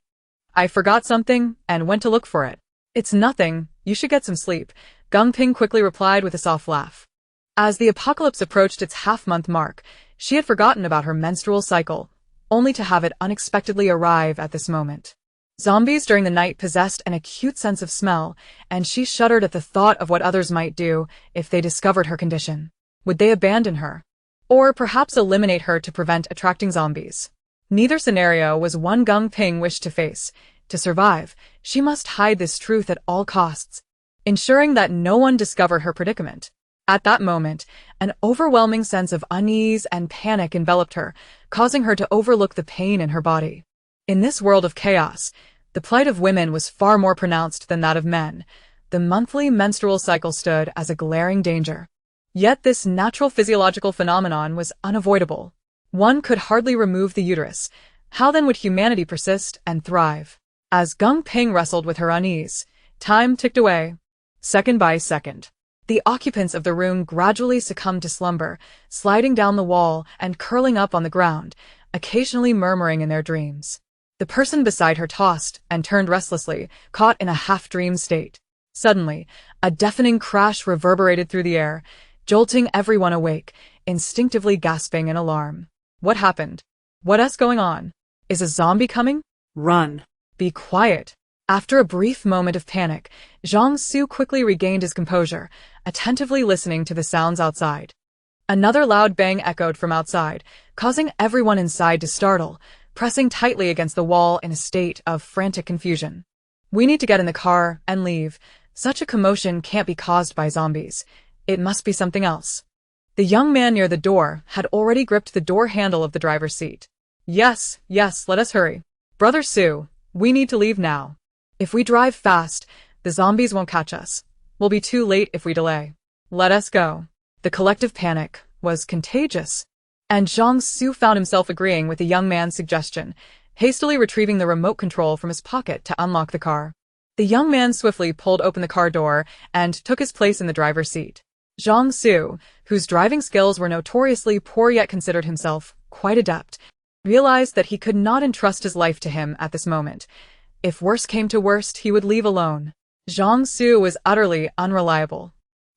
"I forgot something and went to look for it." "It's nothing, you should get some sleep," Gung Ping quickly replied with a soft laugh. As the apocalypse approached its half-month mark, she had forgotten about her menstrual cycle, only to have it unexpectedly arrive at this moment. Zombies during the night possessed an acute sense of smell, and she shuddered at the thought of what others might do if they discovered her condition. Would they abandon her? Or perhaps eliminate her to prevent attracting zombies? Neither scenario was one Gung Ping wished to face. To survive, she must hide this truth at all costs, ensuring that no one discovered her predicament. At that moment, an overwhelming sense of unease and panic enveloped her, causing her to overlook the pain in her body. In this world of chaos, the plight of women was far more pronounced than that of men. The monthly menstrual cycle stood as a glaring danger. Yet this natural physiological phenomenon was unavoidable. One could hardly remove the uterus. How then would humanity persist and thrive? As Gung Ping wrestled with her unease, time ticked away, second by second. The occupants of the room gradually succumbed to slumber, sliding down the wall and curling up on the ground, occasionally murmuring in their dreams. The person beside her tossed and turned restlessly, caught in a half-dream state. Suddenly, a deafening crash reverberated through the air, jolting everyone awake, instinctively gasping in alarm. What happened? What's going on? Is a zombie coming?
Run.
Be quiet. After a brief moment of panic, Zhang Su quickly regained his composure, attentively listening to the sounds outside. Another loud bang echoed from outside, causing everyone inside to startle, pressing tightly against the wall in a state of frantic confusion. We need to get in the car and leave. Such a commotion can't be caused by zombies. It must be something else. The young man near the door had already gripped the door handle of the driver's seat. Yes, let us hurry. Brother Su, we need to leave now. If we drive fast, the zombies won't catch us. We'll be too late if we delay. Let us go. The collective panic was contagious, and Zhang Su found himself agreeing with the young man's suggestion, hastily retrieving the remote control from his pocket to unlock the car. The young man swiftly pulled open the car door and took his place in the driver's seat. Zhang Su, whose driving skills were notoriously poor yet considered himself quite adept, realized that he could not entrust his life to him at this moment. If worst came to worst, he would leave alone. Zhang Su was utterly unreliable.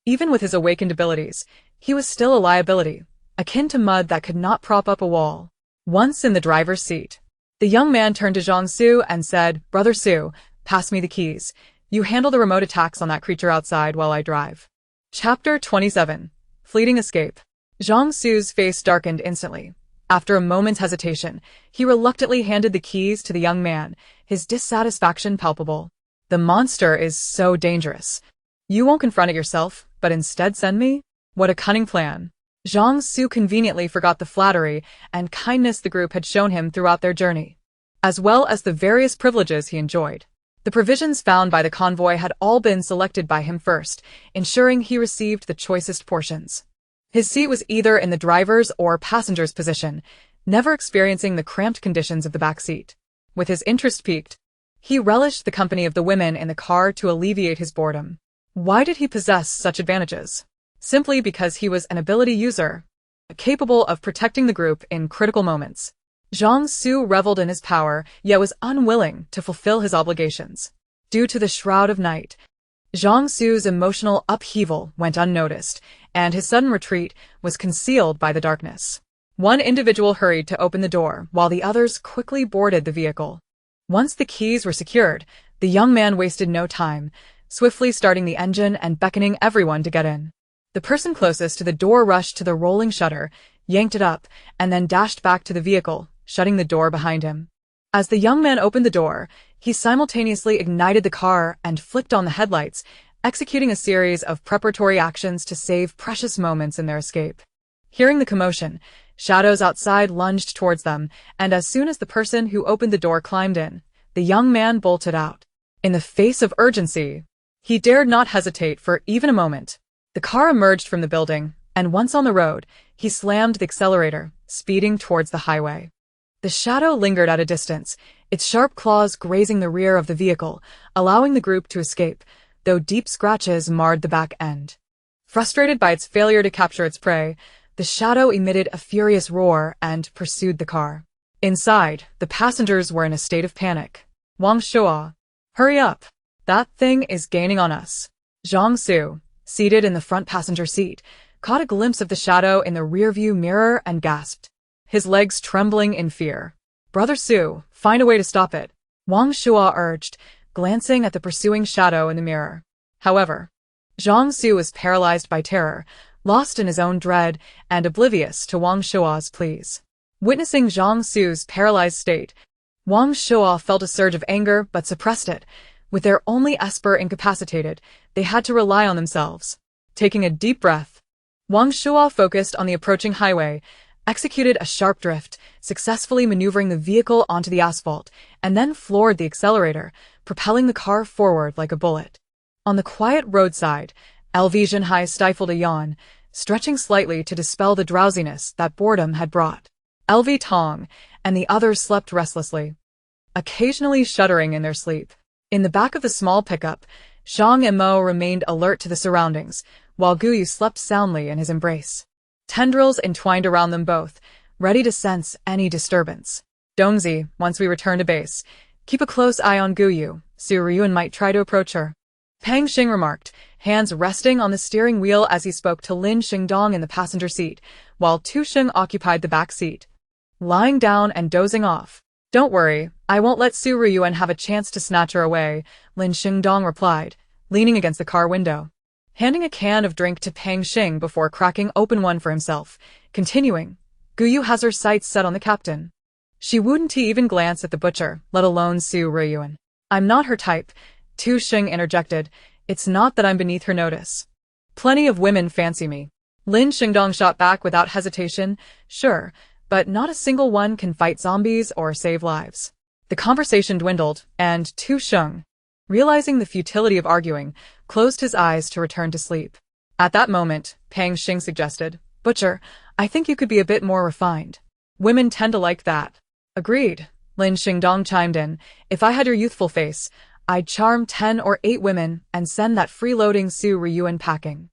Even with his awakened abilities, he was still a liability, akin to mud that could not prop up a wall. Once in the driver's seat, the young man turned to Zhang Su and said, Brother Su, pass me the keys. You handle the remote attacks on that creature outside while I drive. Chapter 27. Fleeting Escape. Zhang Su's face darkened instantly. After a moment's hesitation, he reluctantly handed the keys to the young man, his dissatisfaction palpable. The monster is so dangerous. You won't confront it yourself, but instead send me? What a cunning plan. Zhang Su conveniently forgot the flattery and kindness the group had shown him throughout their journey, as well as the various privileges he enjoyed. The provisions found by the convoy had all been selected by him first, ensuring he received the choicest portions. His seat was either in the driver's or passenger's position, never experiencing the cramped conditions of the back seat. With his interest piqued, he relished the company of the women in the car to alleviate his boredom. Why did he possess such advantages? Simply because he was an ability user, capable of protecting the group in critical moments. Zhang Su reveled in his power, yet was unwilling to fulfill his obligations. Due to the shroud of night, Zhang Su's emotional upheaval went unnoticed, and his sudden retreat was concealed by the darkness. One individual hurried to open the door, while the others quickly boarded the vehicle. Once the keys were secured, the young man wasted no time, swiftly starting the engine and beckoning everyone to get in. The person closest to the door rushed to the rolling shutter, yanked it up, and then dashed back to the vehicle, shutting the door behind him. As the young man opened the door, he simultaneously ignited the car and flicked on the headlights, executing a series of preparatory actions to save precious moments in their escape. Hearing the commotion, shadows outside lunged towards them, and as soon as the person who opened the door climbed in, the young man bolted out. In the face of urgency, he dared not hesitate for even a moment. The car emerged from the building, and once on the road, he slammed the accelerator, speeding towards the highway. The shadow lingered at a distance, its sharp claws grazing the rear of the vehicle, allowing the group to escape, though deep scratches marred the back end. Frustrated by its failure to capture its prey, the shadow emitted a furious roar and pursued the car. Inside, the passengers were in a state of panic. Wang Shuo, hurry up! That thing is gaining on us. Zhang Su, seated in the front passenger seat, caught a glimpse of the shadow in the rearview mirror and gasped, his legs trembling in fear. Brother Su, find a way to stop it, Wang Shuo urged, glancing at the pursuing shadow in the mirror. However, Zhang Su was paralyzed by terror, lost in his own dread, and oblivious to Wang Shuo's pleas. Witnessing Zhang Su's paralyzed state, Wang Shuo felt a surge of anger but suppressed it. With their only esper incapacitated, they had to rely on themselves. Taking a deep breath, Wang Shuo focused on the approaching highway, executed a sharp drift, successfully maneuvering the vehicle onto the asphalt, and then floored the accelerator, propelling the car forward like a bullet. On the quiet roadside, LV Zhenhai stifled a yawn, stretching slightly to dispel the drowsiness that boredom had brought. LV Tong and the others slept restlessly, occasionally shuddering in their sleep. In the back of the small pickup, Shang Mo remained alert to the surroundings, while Guyu slept soundly in his embrace. Tendrils entwined around them both, ready to sense any disturbance. Dongzi, once we return to base, keep a close eye on Guyu. Su Ryuan might try to approach her. Pang Xing remarked, hands resting on the steering wheel as he spoke to Lin Xingdong in the passenger seat, while Tu Sheng occupied the back seat. lying down and dozing off. Don't worry, I won't let Su Ruyuan have a chance to snatch her away, Lin Xingdong replied, leaning against the car window, handing a can of drink to Pang Xing before cracking open one for himself. Continuing, Guyu has her sights set on the captain. She wouldn't even glance at the butcher, let alone Su Ruyuan. I'm not her type, Tu Xing interjected. It's not that I'm beneath her notice. Plenty of women fancy me. Lin Xingdong shot back without hesitation. Sure, but not a single one can fight zombies or save lives. The conversation dwindled, and Tu Xing, realizing the futility of arguing, closed his eyes to return to sleep. At that moment, Pang Xing suggested, Butcher, I think you could be a bit more refined. Women tend to like that. Agreed, Lin Xingdong chimed in. If I had your youthful face, I'd charm 10 or 8 women and send that freeloading Su Ruyuan packing.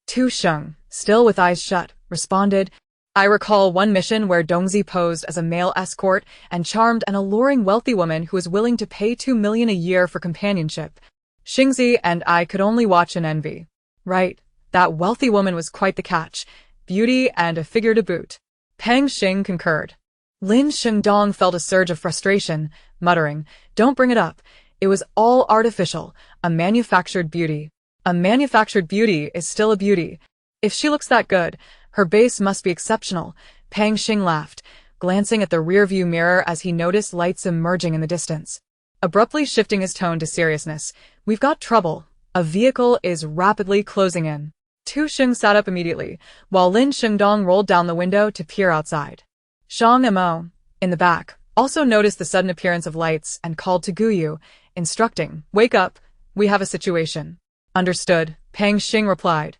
Tu Xing, still with eyes shut, responded, I recall one mission where Dongzi posed as a male escort and charmed an alluring wealthy woman who was willing to pay 2 million a year for companionship. Xingzi and I could only watch and envy. Right, that wealthy woman was quite the catch. Beauty and a figure to boot. Pang Xing concurred. Lin Xingdong felt a surge of frustration, muttering, Don't bring it up. It was all artificial, a manufactured beauty. A manufactured beauty is still a beauty. If she looks that good, her base must be exceptional. Pang Xing laughed, glancing at the rearview mirror as he noticed lights emerging in the distance. Abruptly shifting his tone to seriousness, We've got trouble. A vehicle is rapidly closing in. Tu Xing sat up immediately, while Lin Xingdong rolled down the window to peer outside. Shang Mo, in the back, also noticed the sudden appearance of lights and called to Guyu, instructing, Wake up, we have a situation. Understood, Pang Xing replied,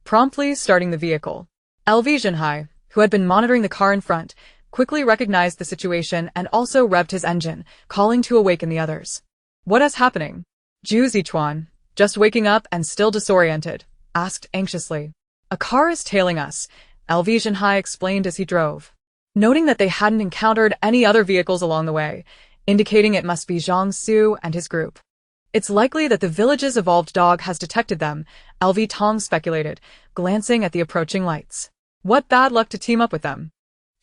promptly starting the vehicle. LV Zhenhai, who had been monitoring the car in front, quickly recognized the situation and also revved his engine, calling to awaken the others. What is happening? Zhu Zichuan, just waking up and still disoriented, asked anxiously. A car is tailing us, LV Zhenhai explained as he drove, noting that they hadn't encountered any other vehicles along the way, indicating it must be Zhang Su and his group. It's likely that the village's evolved dog has detected them, LV Tong speculated, glancing at the approaching lights. What bad luck to team up with them.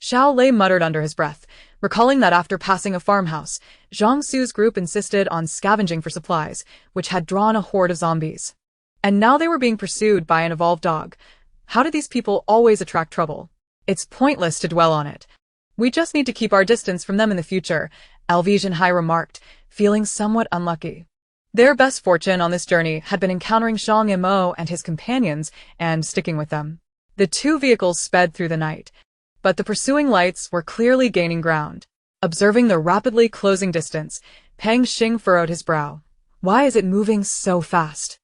Xiao Lei muttered under his breath, recalling that after passing a farmhouse, Zhang Su's group insisted on scavenging for supplies, which had drawn a horde of zombies. And now they were being pursued by an evolved dog. How do these people always attract trouble? It's pointless to dwell on it. We just need to keep our distance from them in the future, LV Zhenhai remarked, feeling somewhat unlucky. Their best fortune on this journey had been encountering Shang Mo and his companions and sticking with them. The two vehicles sped through the night, but the pursuing lights were clearly gaining ground. Observing the rapidly closing distance, Pang Xing furrowed his brow. Why is it moving so fast?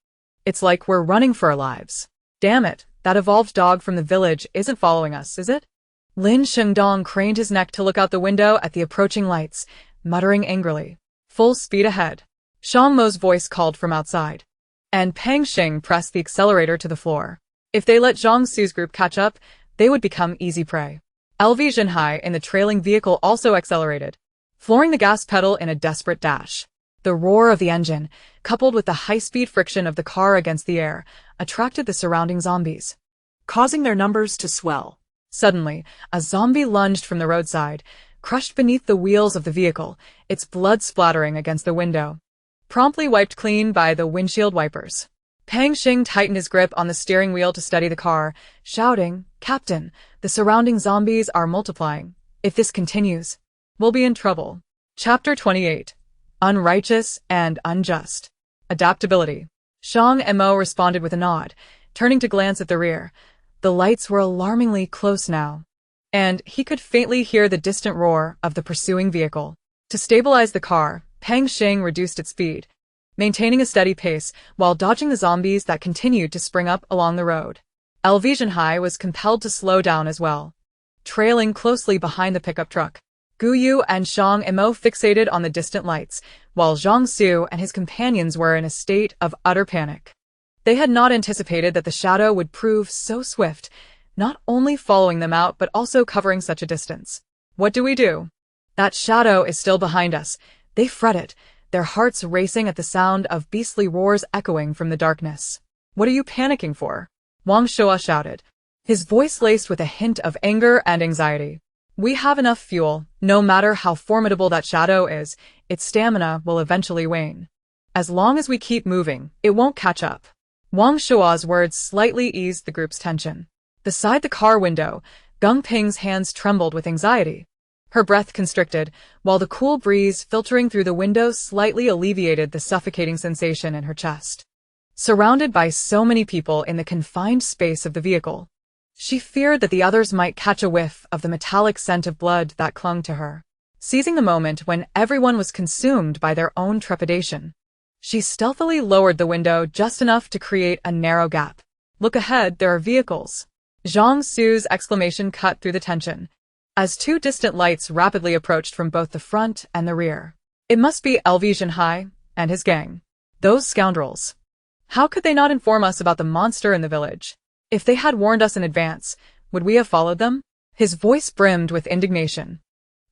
It's like we're running for our lives. Damn it, that evolved dog from the village isn't following us, is it? Lin Xingdong craned his neck to look out the window at the approaching lights, muttering angrily. Full speed ahead. Shang Mo's voice called from outside. And Pang Xing pressed the accelerator to the floor. If they let Zhang Su's group catch up, they would become easy prey. LV Zhenhai in the trailing vehicle also accelerated, flooring the gas pedal in a desperate dash. The roar of the engine, coupled with the high-speed friction of the car against the air, attracted the surrounding zombies,
causing their numbers to swell.
Suddenly, a zombie lunged from the roadside, crushed beneath the wheels of the vehicle, its blood splattering against the window, promptly wiped clean by the windshield wipers. Pang Xing tightened his grip on the steering wheel to steady the car, shouting, Captain, the surrounding zombies are multiplying. If this continues, we'll be in trouble. Chapter 28. Unrighteous and Unjust. Adaptability. Shang Mo responded with a nod, turning to glance at the rear. The lights were alarmingly close now, and he could faintly hear the distant roar of the pursuing vehicle. To stabilize the car, Pang Xing reduced its speed, maintaining a steady pace while dodging the zombies that continued to spring up along the road. LV Zhenhai was compelled to slow down as well, trailing closely behind the pickup truck. Guyu and Shang Mo fixated on the distant lights, while Zhang Su and his companions were in a state of utter panic. They had not anticipated that the shadow would prove so swift, not only following them out but also covering such a distance. What do we do? That shadow is still behind us, they fretted, their hearts racing at the sound of beastly roars echoing from the darkness. What are you panicking for? Wang Shua shouted, his voice laced with a hint of anger and anxiety. We have enough fuel. No matter how formidable that shadow is, its stamina will eventually wane. As long as we keep moving, it won't catch up. Wang Shua's words slightly eased the group's tension. Beside the car window, Gung Ping's hands trembled with anxiety. Her breath constricted, while the cool breeze filtering through the window slightly alleviated the suffocating sensation in her chest. Surrounded by so many people in the confined space of the vehicle, she feared that the others might catch a whiff of the metallic scent of blood that clung to her. Seizing the moment when everyone was consumed by their own trepidation, she stealthily lowered the window just enough to create a narrow gap. "Look ahead, there are vehicles." Zhang Su's exclamation cut through the tension, as two distant lights rapidly approached from both the front and the rear. It must be LV Zhenhai and his gang. Those scoundrels. How could they not inform us about the monster in the village? If they had warned us in advance, would we have followed them? His voice brimmed with indignation.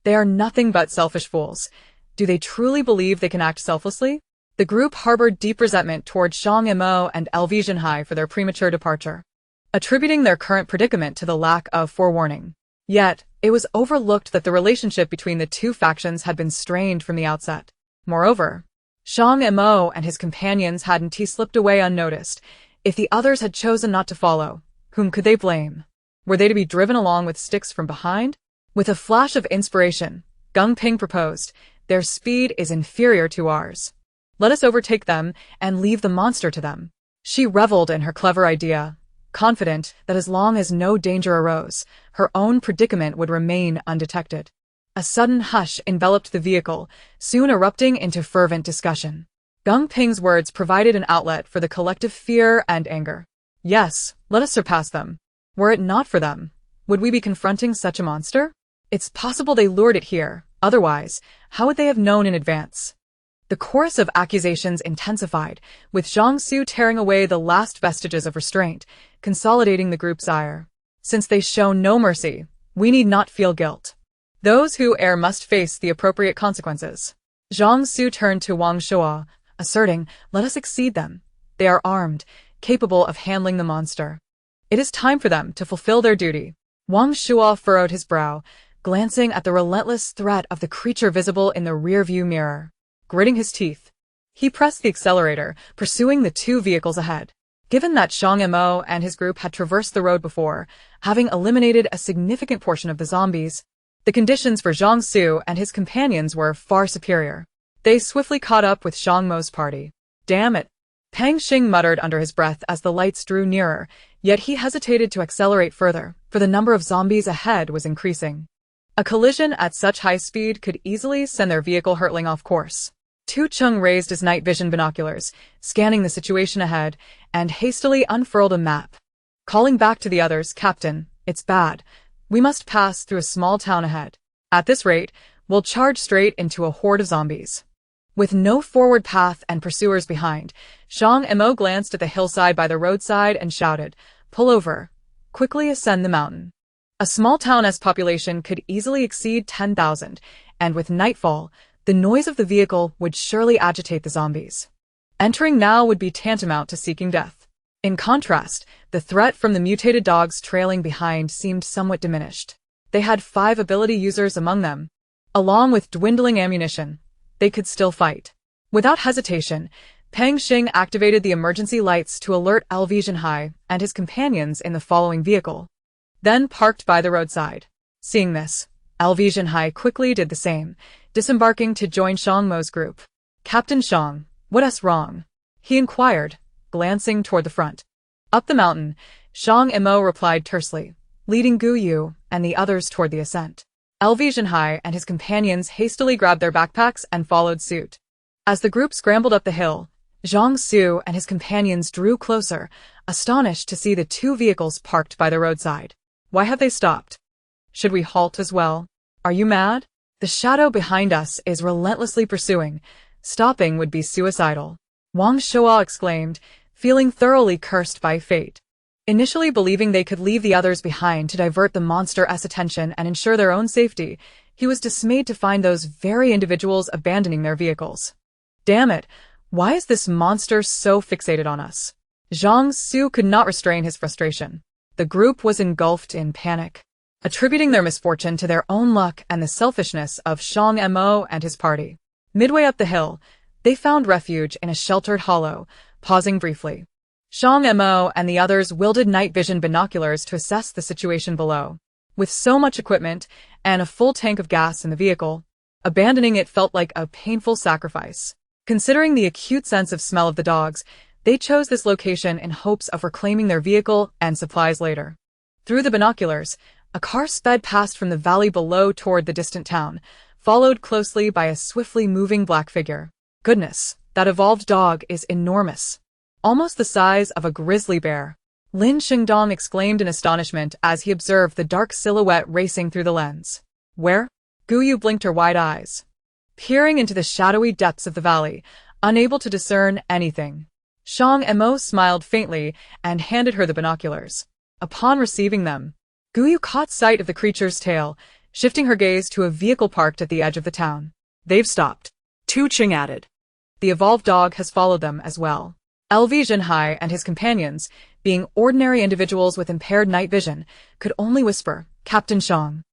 They are nothing but selfish fools. Do they truly believe they can act selflessly? The group harbored deep resentment toward Shang Mo and LV Zhenhai for their premature departure, attributing their current predicament to the lack of forewarning. Yet, it was overlooked that the relationship between the two factions had been strained from the outset. Moreover, Shang Mo and his companions hadn't slipped away unnoticed. If the others had chosen not to follow, whom could they blame? Were they to be driven along with sticks from behind? With a flash of inspiration, Gung Ping proposed, "Their speed is inferior to ours. Let us overtake them and leave the monster to them." She reveled in her clever idea, confident that as long as no danger arose, her own predicament would remain undetected. A sudden hush enveloped the vehicle, soon erupting into fervent discussion. Gung Ping's words provided an outlet for the collective fear and anger. "Yes, let us surpass them. Were it not for them, would we be confronting such a monster? It's possible they lured it here. Otherwise, how would they have known in advance?" The chorus of accusations intensified, with Zhang Su tearing away the last vestiges of restraint, consolidating the group's ire. "Since they show no mercy, we need not feel guilt. Those who err must face the appropriate consequences." Zhang Su turned to Wang Shua, asserting, "Let us exceed them. They are armed, capable of handling the monster. It is time for them to fulfill their duty." Wang Shua furrowed his brow, glancing at the relentless threat of the creature visible in the rearview mirror. Gritting his teeth, he pressed the accelerator, pursuing the two vehicles ahead. Given that Shang Mo and his group had traversed the road before, having eliminated a significant portion of the zombies, the conditions for Zhang Su and his companions were far superior. They swiftly caught up with Shang Mo's party. "Damn it!" Pang Xing muttered under his breath as the lights drew nearer, yet he hesitated to accelerate further, for the number of zombies ahead was increasing. A collision at such high speed could easily send their vehicle hurtling off course. Tu Chung raised his night vision binoculars, scanning the situation ahead, and hastily unfurled a map. Calling back to the others, "Captain, it's bad. We must pass through a small town ahead. At this rate, we'll charge straight into a horde of zombies." With no forward path and pursuers behind, Shang Mo glanced at the hillside by the roadside and shouted, "Pull over. Quickly ascend the mountain." A small town's population could easily exceed 10,000, and with nightfall, the noise of the vehicle would surely agitate the zombies. Entering now would be tantamount to seeking death. In contrast, the threat from the mutated dogs trailing behind seemed somewhat diminished. They had 5 ability users among them. Along with dwindling ammunition, they could still fight. Without hesitation, Pang Xing activated the emergency lights to alert LV Zhenhai and his companions in the following vehicle, then parked by the roadside. Seeing this, LV Zhenhai quickly did the same, disembarking to join Shang Mo's group. "Captain Shang, what's wrong?" he inquired, glancing toward the front. Up the mountain, Shang Mo replied tersely, leading Gu Yu and the others toward the ascent. LV Zhenhai and his companions hastily grabbed their backpacks and followed suit. As the group scrambled up the hill, Zhang Su and his companions drew closer, astonished to see the 2 vehicles parked by the roadside. "Why have they stopped? Should we halt as well? Are you mad? The shadow behind us is relentlessly pursuing. Stopping would be suicidal," Wang Shua exclaimed, feeling thoroughly cursed by fate. Initially believing they could leave the others behind to divert the monster's attention and ensure their own safety, he was dismayed to find those very individuals abandoning their vehicles. "Damn it, why is this monster so fixated on us?" Zhang Su could not restrain his frustration. The group was engulfed in panic. attributing their misfortune to their own luck and the selfishness of Shang Mo and his party. Midway up the hill, they found refuge in a sheltered hollow, pausing briefly. Shang Mo and the others wielded night vision binoculars to assess the situation below. With so much equipment and a full tank of gas in the vehicle, abandoning it felt like a painful sacrifice. Considering the acute sense of smell of the dogs, they chose this location in hopes of reclaiming their vehicle and supplies later. Through the binoculars, a car sped past from the valley below toward the distant town, followed closely by a swiftly moving black figure. Goodness, that evolved dog is enormous. Almost the size of a grizzly bear. Lin Shengdong exclaimed in astonishment as he observed the dark silhouette racing through the lens. Where? Guyu blinked her wide eyes, peering into the shadowy depths of the valley, unable to discern anything. Shang Mo smiled faintly and handed her the binoculars. Upon receiving them, Guyu caught sight of the creature's tail, shifting her gaze to a vehicle parked at the edge of the town. They've stopped.
Tu Ching added.
The evolved dog has followed them as well. LV Jinhai and his companions, being ordinary individuals with impaired night vision, could only whisper, Captain Shang.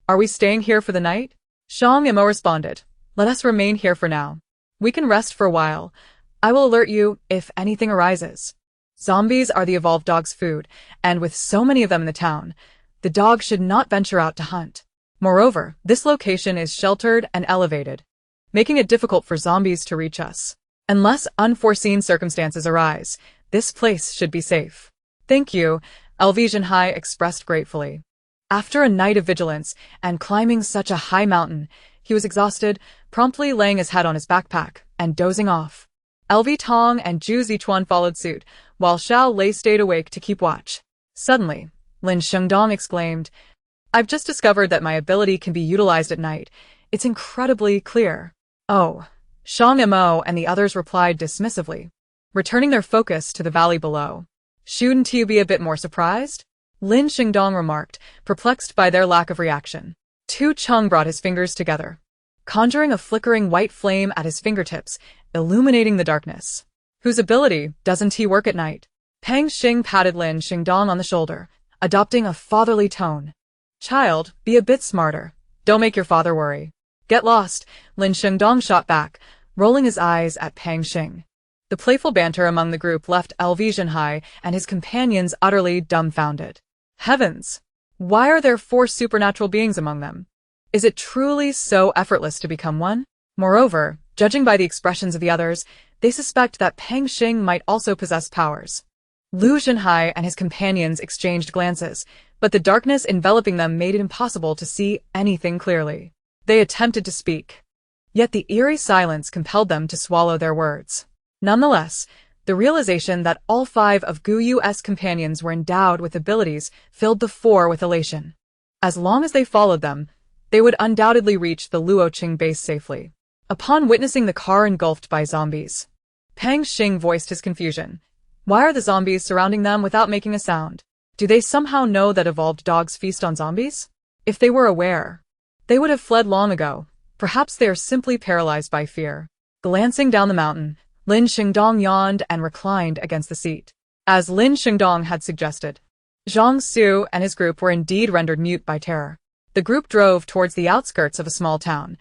Are we staying here for the night? Shang Mo responded, let us remain here for now. We can rest for a while. I will alert you if anything arises. Zombies are the evolved dog's food, and with so many of them in the town, the dog should not venture out to hunt. Moreover, this location is sheltered and elevated, making it difficult for zombies to reach us. Unless unforeseen circumstances arise, this place should be safe. Thank you, LV Jinhai expressed gratefully. After a night of vigilance and climbing such a high mountain, he was exhausted, promptly laying his head on his backpack and dozing off. LV Tong and Zhu Zichuan followed suit, while Xiao Lei stayed awake to keep watch. Suddenly, Lin Shengdong exclaimed, I've just discovered that my ability can be utilized at night. It's incredibly clear. Oh. Shang Mo and the others replied dismissively, returning their focus to the valley below. Shouldn't you be a bit more surprised? Lin Shengdong remarked, perplexed by their lack of reaction. Tu Cheng brought his fingers together, conjuring a flickering white flame at his fingertips, illuminating the darkness. Whose ability doesn't he work at night? Pang Xing patted Lin Shengdong on the shoulder, adopting a fatherly tone. Child, be a bit smarter. Don't make your father worry. Get lost, Lin Shengdong shot back, rolling his eyes at Pang Xing. The playful banter among the group left LV Jinhai and his companions utterly dumbfounded. Heavens! Why are there 4 supernatural beings among them? Is it truly so effortless to become one? Moreover, judging by the expressions of the others, they suspect that Pang Xing might also possess powers. Lu Jinhai and his companions exchanged glances, but the darkness enveloping them made it impossible to see anything clearly. They attempted to speak, yet the eerie silence compelled them to swallow their words. Nonetheless, the realization that all 5 of Guyu's companions were endowed with abilities filled the 4 with elation. As long as they followed them, they would undoubtedly reach the Luoqing base safely. Upon witnessing the car engulfed by zombies, Pang Xing voiced his confusion. Why are the zombies surrounding them without making a sound? Do they somehow know that evolved dogs feast on zombies? If they were aware, they would have fled long ago. Perhaps they are simply paralyzed by fear. Glancing down the mountain, Lin Shengdong yawned and reclined against the seat. As Lin Shengdong had suggested, Zhang Su and his group were indeed rendered mute by terror. The group drove towards the outskirts of a small town,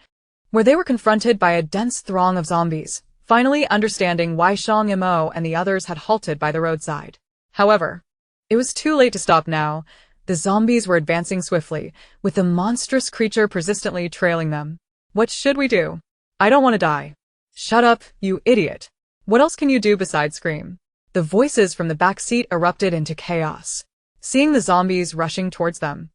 where they were confronted by a dense throng of zombies, finally understanding why Shang Mo and the others had halted by the roadside. However, it was too late to stop now. The zombies were advancing swiftly, with the monstrous creature persistently trailing them. What should we do? I don't want to die. Shut up, you idiot. What else can you do besides scream? The voices from the back seat erupted into chaos. Seeing the zombies rushing towards them,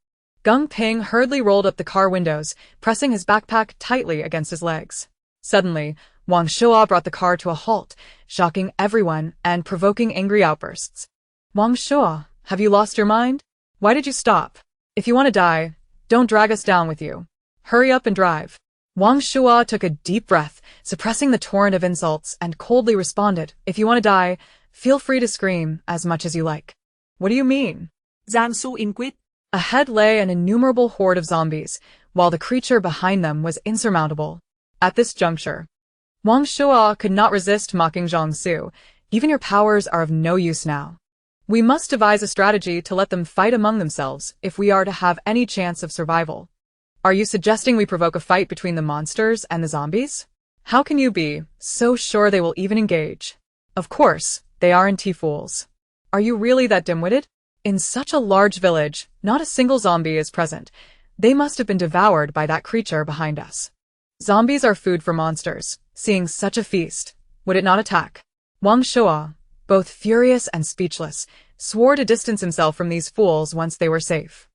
Gung Ping hurriedly rolled up the car windows, pressing his backpack tightly against his legs. Suddenly, Wang Shuo brought the car to a halt, shocking everyone and provoking angry outbursts. Wang Shuo, have you lost your mind? Why did you stop? If you want to die, don't drag us down with you. Hurry up and drive. Wang Shuo took a deep breath, suppressing the torrent of insults, and coldly responded, if you want to die, feel free to scream as much as you like. What do you mean?
Zhang Su inquired.
Ahead lay an innumerable horde of zombies, while the creature behind them was insurmountable. At this juncture, Wang Shuo could not resist mocking Zhang Su. Even your powers are of no use now. We must devise a strategy to let them fight among themselves if we are to have any chance of survival. Are you suggesting we provoke a fight between the monsters and the zombies? How can you be so sure they will even engage? Of course, they aren't fools. Are you really that dim-witted? In such a large village, not a single zombie is present. They must have been devoured by that creature behind us. Zombies are food for monsters. Seeing such a feast, would it not attack? Wang Shuo, both furious and speechless, swore to distance himself from these fools once they were safe.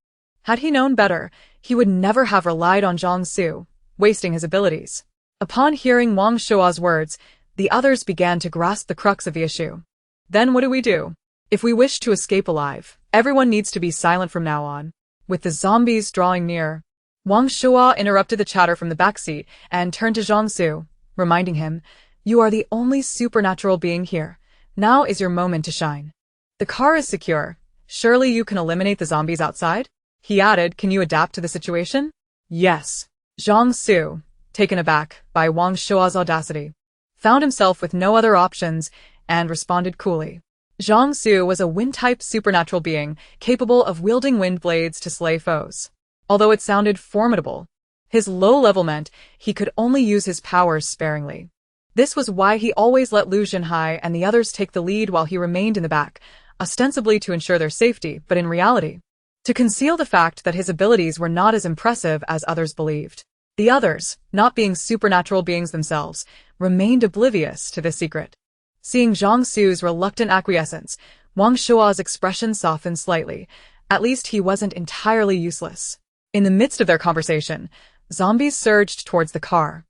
Had he known better, he would never have relied on Zhang Su, wasting his abilities. Upon hearing Wang Shuo's words, the others began to grasp the crux of the issue. Then what do we do? If we wish to escape alive, everyone needs to be silent from now on. With the zombies drawing near, Wang Shuo interrupted the chatter from the backseat and turned to Zhang Su, reminding him, "You are the only supernatural being here. Now is your moment to shine. The car is secure. Surely you can eliminate the zombies outside?" He added, "Can you adapt to the situation?" "Yes." Zhang Su, taken aback by Wang Shuo's audacity, found himself with no other options and responded coolly. Zhang Su was a wind-type supernatural being capable of wielding wind blades to slay foes. Although it sounded formidable, his low level meant he could only use his powers sparingly. This was why he always let Lu Xinhai and the others take the lead while he remained in the back, ostensibly to ensure their safety, but in reality, to conceal the fact that his abilities were not as impressive as others believed. The others, not being supernatural beings themselves, remained oblivious to this secret. Seeing Zhang Su's reluctant acquiescence, Wang Shuo's expression softened slightly. At least he wasn't entirely useless. In the midst of their conversation, zombies surged towards the car,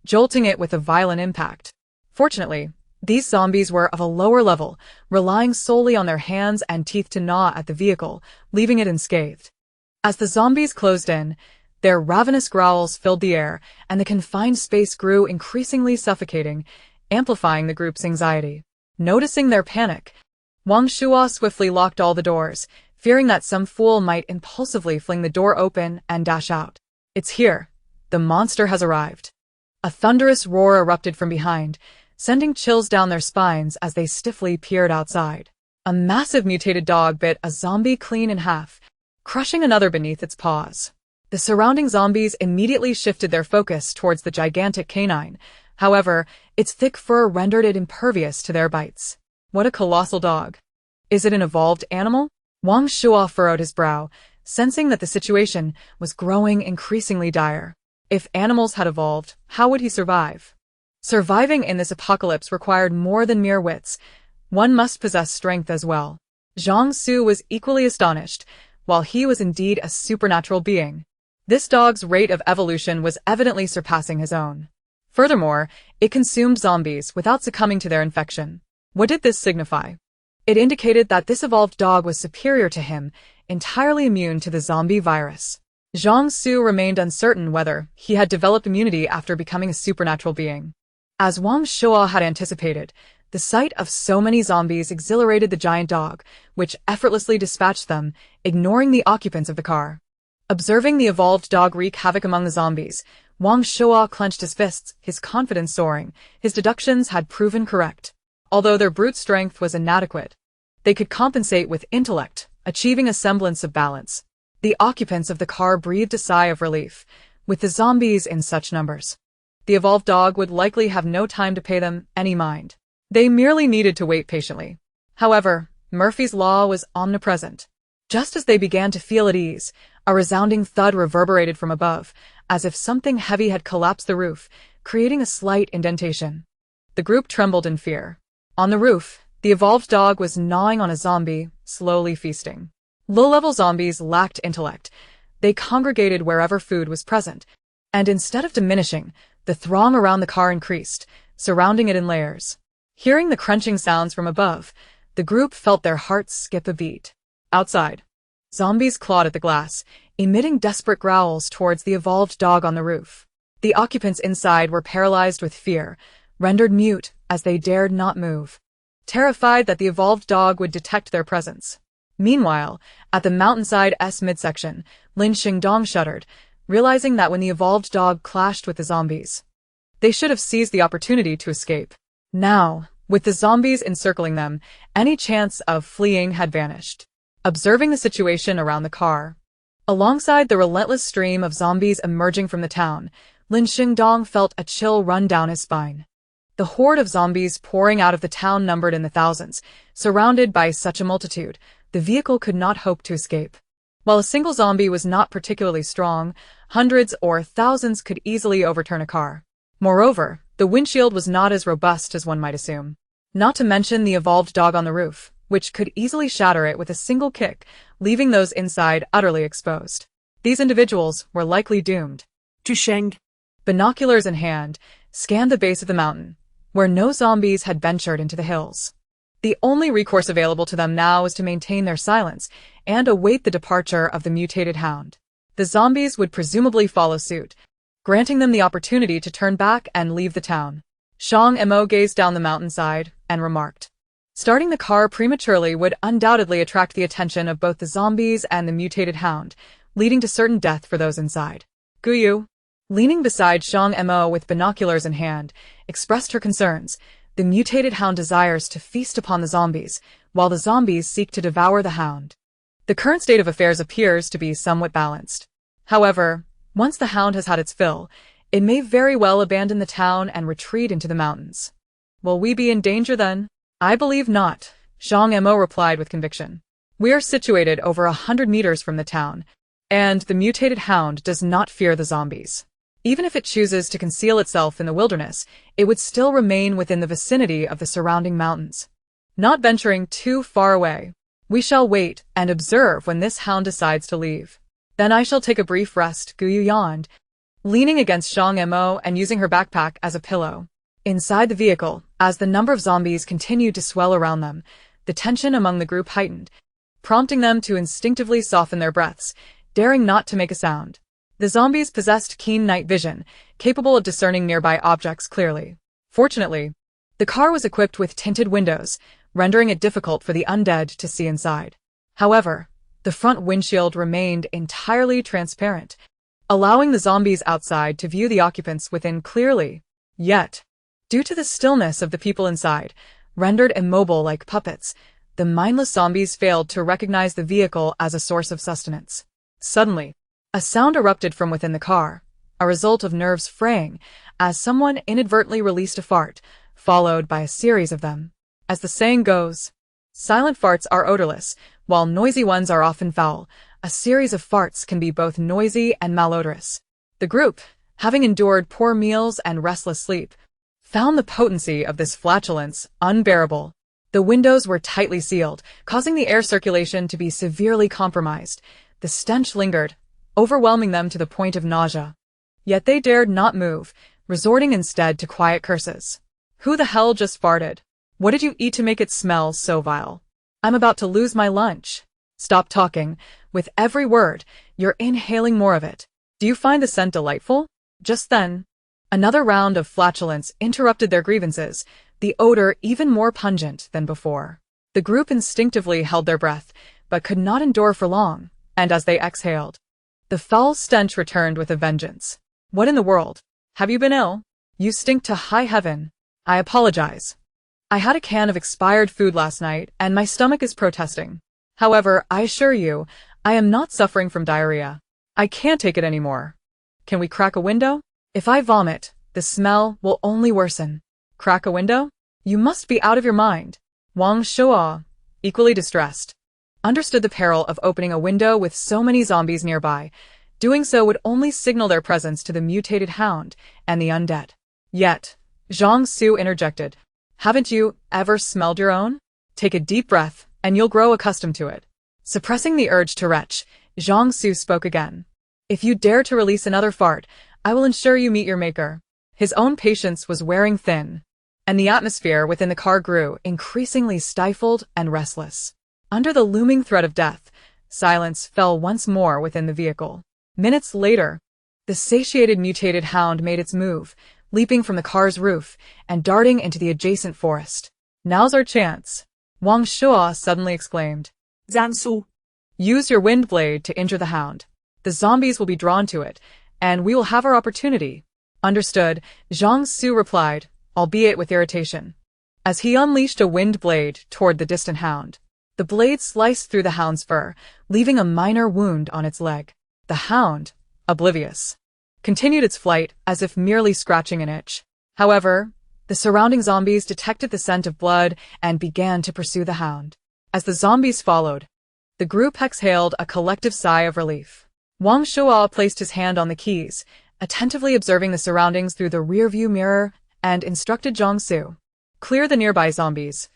jolting it with a violent impact. Fortunately, these zombies were of a lower level, relying solely on their hands and teeth to gnaw at the vehicle, leaving it unscathed. As the zombies closed in, their ravenous growls filled the air, and the confined space grew increasingly suffocating, amplifying the group's anxiety. Noticing their panic, Wang Shuo swiftly locked all the doors, fearing that some fool might impulsively fling the door open and dash out. "It's here. The monster has arrived." A thunderous roar erupted from behind, sending chills down their spines as they stiffly peered outside. A massive mutated dog bit a zombie clean in half, crushing another beneath its paws. The surrounding zombies immediately shifted their focus towards the gigantic canine. However, its thick fur rendered it impervious to their bites. What a colossal dog. Is it an evolved animal? Wang Shuo furrowed his brow, sensing that the situation was growing increasingly dire. If animals had evolved, how would he survive? Surviving in this apocalypse required more than mere wits. One must possess strength as well. Zhang Su was equally astonished. While he was indeed a supernatural being, this dog's rate of evolution was evidently surpassing his own. Furthermore, it consumed zombies without succumbing to their infection. What did this signify? It indicated that this evolved dog was superior to him, entirely immune to the zombie virus. Zhang Su remained uncertain whether he had developed immunity after becoming a supernatural being. As Wang Shuo had anticipated, the sight of so many zombies exhilarated the giant dog, which effortlessly dispatched them, ignoring the occupants of the car. Observing the evolved dog wreak havoc among the zombies, Wang Shuo clenched his fists, his confidence soaring. His deductions had proven correct. Although their brute strength was inadequate, they could compensate with intellect, achieving a semblance of balance. The occupants of the car breathed a sigh of relief. With the zombies in such numbers, the evolved dog would likely have no time to pay them any mind. They merely needed to wait patiently. However, Murphy's Law was omnipresent. Just as they began to feel at ease, a resounding thud reverberated from above, as if something heavy had collapsed the roof, creating a slight indentation. The group trembled in fear. On the roof, the evolved dog was gnawing on a zombie, slowly feasting. Low-level zombies lacked intellect. They congregated wherever food was present, and instead of diminishing, the throng around the car increased, surrounding it in layers. Hearing the crunching sounds from above, the group felt their hearts skip a beat. Outside, zombies clawed at the glass, emitting desperate growls towards the evolved dog on the roof. The occupants inside were paralyzed with fear, rendered mute as they dared not move, terrified that the evolved dog would detect their presence. Meanwhile, at the mountainside's midsection, Lin Xingdong shuddered, realizing that when the evolved dog clashed with the zombies, they should have seized the opportunity to escape. Now, With the zombies encircling them, any chance of fleeing had vanished. Observing the situation around the car, alongside the relentless stream of zombies emerging from the town, Lin Xingdong felt a chill run down his spine. The horde of zombies pouring out of the town numbered in the thousands. Surrounded by such a multitude, the vehicle could not hope to escape. While a single zombie was not particularly strong, hundreds or thousands could easily overturn a car. Moreover, the windshield was not as robust as one might assume. Not to mention the evolved dog on the roof, which could easily shatter it with a single kick, leaving those inside utterly exposed. These individuals were likely doomed.
To Shang.
Binoculars in hand, scanned the base of the mountain, where no zombies had ventured into the hills. The only recourse available to them now was to maintain their silence and await the departure of the mutated hound. The zombies would presumably follow suit, granting them the opportunity to turn back and leave the town. Shang Mo gazed down the mountainside and remarked, "Starting the car prematurely would undoubtedly attract the attention of both the zombies and the mutated hound, leading to certain death for those inside." Guyu, leaning beside Shang Mo with binoculars in hand, expressed her concerns. The mutated hound desires to feast upon the zombies, while the zombies seek to devour the hound. The current state of affairs appears to be somewhat balanced. However, once the hound has had its fill, it may very well abandon the town and retreat into the mountains. Will we be in danger then? I believe not, Shang Mo replied with conviction. We are situated over 100 meters from the town, and the mutated hound does not fear the zombies. Even if it chooses to conceal itself in the wilderness, it would still remain within the vicinity of the surrounding mountains. Not venturing too far away, we shall wait and observe when this hound decides to leave. Then I shall take a brief rest, Guyu yawned, leaning against Shang Mo and using her backpack as a pillow. Inside the vehicle, as the number of zombies continued to swell around them, the tension among the group heightened, prompting them to instinctively soften their breaths, daring not to make a sound. The zombies possessed keen night vision, capable of discerning nearby objects clearly. Fortunately, the car was equipped with tinted windows, rendering it difficult for the undead to see inside. However, the front windshield remained entirely transparent, allowing the zombies outside to view the occupants within clearly. Yet, due to the stillness of the people inside, rendered immobile like puppets, the mindless zombies failed to recognize the vehicle as a source of sustenance. Suddenly, a sound erupted from within the car, a result of nerves fraying, as someone inadvertently released a fart, followed by a series of them. As the saying goes, silent farts are odorless, while noisy ones are often foul. A series of farts can be both noisy and malodorous. The group, having endured poor meals and restless sleep, found the potency of this flatulence unbearable. The windows were tightly sealed, causing the air circulation to be severely compromised. The stench lingered, overwhelming them to the point of nausea. Yet they dared not move, resorting instead to quiet curses. Who the hell just farted? What did you eat to make it smell so vile? I'm about to lose my lunch. Stop talking. With every word, you're inhaling more of it. Do you find the scent delightful? Just then, another round of flatulence interrupted their grievances, the odor even more pungent than before. The group instinctively held their breath, but could not endure for long, and as they exhaled, the foul stench returned with a vengeance. What in the world? Have you been ill? You stink to high heaven. I apologize. I had a can of expired food last night, and my stomach is protesting. However, I assure you, I am not suffering from diarrhea. I can't take it anymore. Can we crack a window? If I vomit, the smell will only worsen. Crack a window? You must be out of your mind. Wang Shuo, equally distressed, understood the peril of opening a window with so many zombies nearby. Doing so would only signal their presence to the mutated hound and the undead. Yet, Zhang Su interjected, "Haven't you ever smelled your own? Take a deep breath, and you'll grow accustomed to it." Suppressing the urge to retch, Zhang Su spoke again. "If you dare to release another fart, I will ensure you meet your maker." His own patience was wearing thin, and the atmosphere within the car grew increasingly stifled and restless. Under the looming threat of death, silence fell once more within the vehicle. Minutes later, the satiated mutated hound made its move, leaping from the car's roof and darting into the adjacent forest. "Now's our chance," Wang Shuo suddenly exclaimed.
Zansu.
"Use your wind blade to injure the hound. The zombies will be drawn to it, and we will have our opportunity." "Understood," Zhang Su replied, albeit with irritation. as he unleashed a wind blade toward the distant hound. The blade sliced through the hound's fur, leaving a minor wound on its leg. The hound, oblivious, continued its flight as if merely scratching an itch. However, the surrounding zombies detected the scent of blood and began to pursue the hound. As the zombies followed, the group exhaled a collective sigh of relief. Wang Shuo placed his hand on the keys, attentively observing the surroundings through the rearview mirror, and instructed Zhang Su. Clear the nearby zombies.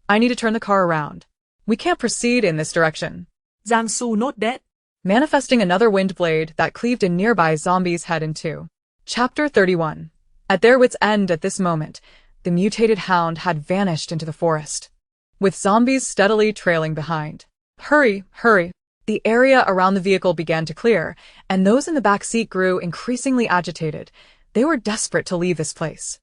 I need to turn the car around. We can't proceed in this direction.
Zhang Su note that.
Manifesting another wind blade that cleaved a nearby zombie's head in two. Chapter 31. At their wits' end at this moment, the mutated hound had vanished into the forest, with zombies steadily trailing behind. Hurry, hurry. The area around the vehicle began to clear, and those in the back seat grew increasingly agitated. They were desperate to leave this place.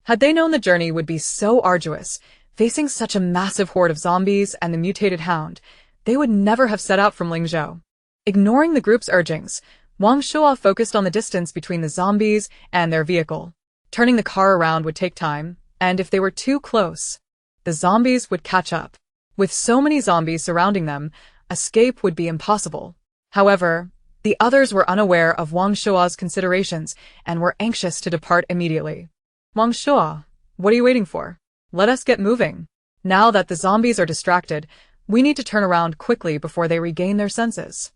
Had they known the journey would be so arduous, facing such a massive horde of zombies and the mutated hound, they would never have set out from Lingzhou. Ignoring the group's urgings, Wang Shuo focused on the distance between the zombies and their vehicle. Turning the car around would take time, and if they were too close, the zombies would catch up. With so many zombies surrounding them, escape would be impossible. However, the others were unaware of Wang Shuo's considerations and were anxious to depart immediately. Wang Shuo, what are you waiting for? Let us get moving. Now that the zombies are distracted, we need to turn around quickly before they regain their senses.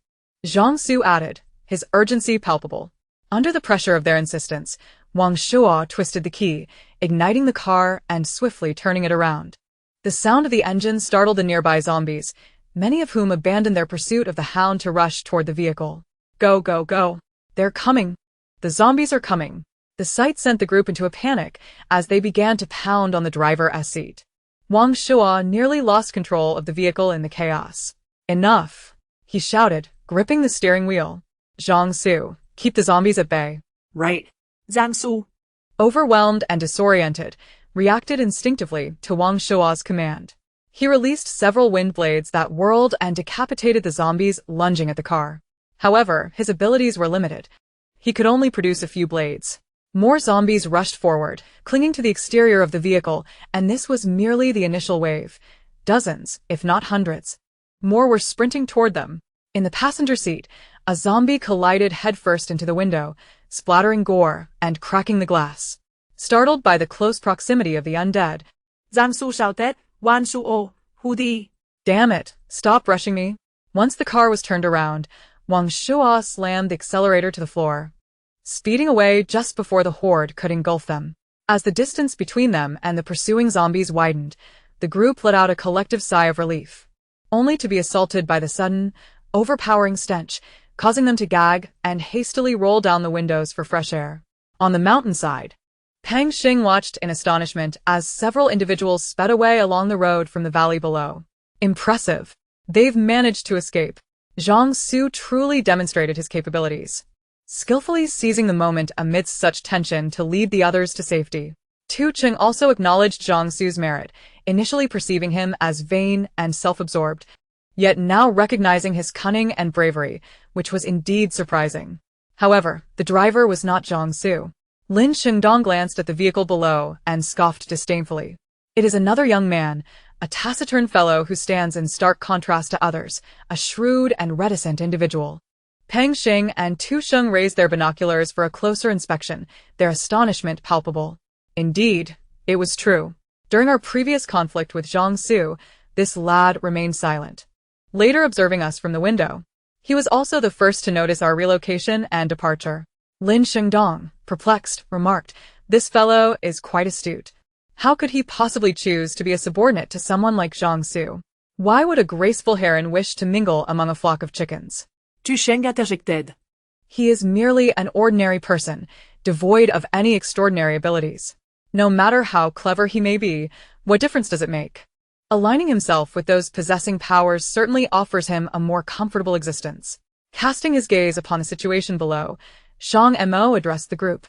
Zhang Su added, his urgency palpable. Under the pressure of their insistence, Wang Shuo twisted the key, igniting the car and swiftly turning it around. The sound of the engine startled the nearby zombies, many of whom abandoned their pursuit of the hound to rush toward the vehicle. Go, go, go. They're coming. The zombies are coming. The sight sent the group into a panic as they began to pound on the driver's seat. Wang Shuo nearly lost control of the vehicle in the chaos. Enough, he shouted, gripping the steering wheel. Zhang Su, keep the zombies at bay.
Right. Zhang Su,
Overwhelmed and disoriented, reacted instinctively to Wang Shuo's command. He released several wind blades that whirled and decapitated the zombies lunging at the car. However, his abilities were limited. He could only produce a few blades. More zombies rushed forward, clinging to the exterior of the vehicle, and this was merely the initial wave. Dozens, if not hundreds. More were sprinting toward them. In the passenger seat, a zombie collided headfirst into the window, splattering gore and cracking the glass. Startled by the close proximity of the undead,
Zhang Su shouted, Wang Shuo, who the...
Damn it, stop rushing me. Once the car was turned around, Wang Shuo slammed the accelerator to the floor, speeding away just before the horde could engulf them. As the distance between them and the pursuing zombies widened, the group let out a collective sigh of relief, only to be assaulted by the sudden, overpowering stench, causing them to gag and hastily roll down the windows for fresh air. On the mountainside, Pang Xing watched in astonishment as several individuals sped away along the road from the valley below. Impressive. They've managed to escape. Zhang Su truly demonstrated his capabilities, skillfully seizing the moment amidst such tension to lead the others to safety. Tu Cheng also acknowledged Zhang Su's merit, initially perceiving him as vain and self-absorbed, yet now recognizing his cunning and bravery, which was indeed surprising. However, the driver was not Zhang Su. Lin Shengdong glanced at the vehicle below and scoffed disdainfully. It is another young man, a taciturn fellow who stands in stark contrast to others, a shrewd and reticent individual. Pang Xing and Tu Sheng raised their binoculars for a closer inspection, their astonishment palpable. Indeed, it was true. During our previous conflict with Zhang Su, this lad remained silent, later observing us from the window. He was also the first to notice our relocation and departure. Lin Shengdong, perplexed, remarked, "This fellow is quite astute. How could he possibly choose to be a subordinate to someone like Zhang Su? Why would a graceful heron wish to mingle among a flock of chickens?"
Tu Sheng interjected.
He is merely an ordinary person, devoid of any extraordinary abilities. No matter how clever he may be, what difference does it make? Aligning himself with those possessing powers certainly offers him a more comfortable existence. Casting his gaze upon the situation below, Shang Mo addressed the group.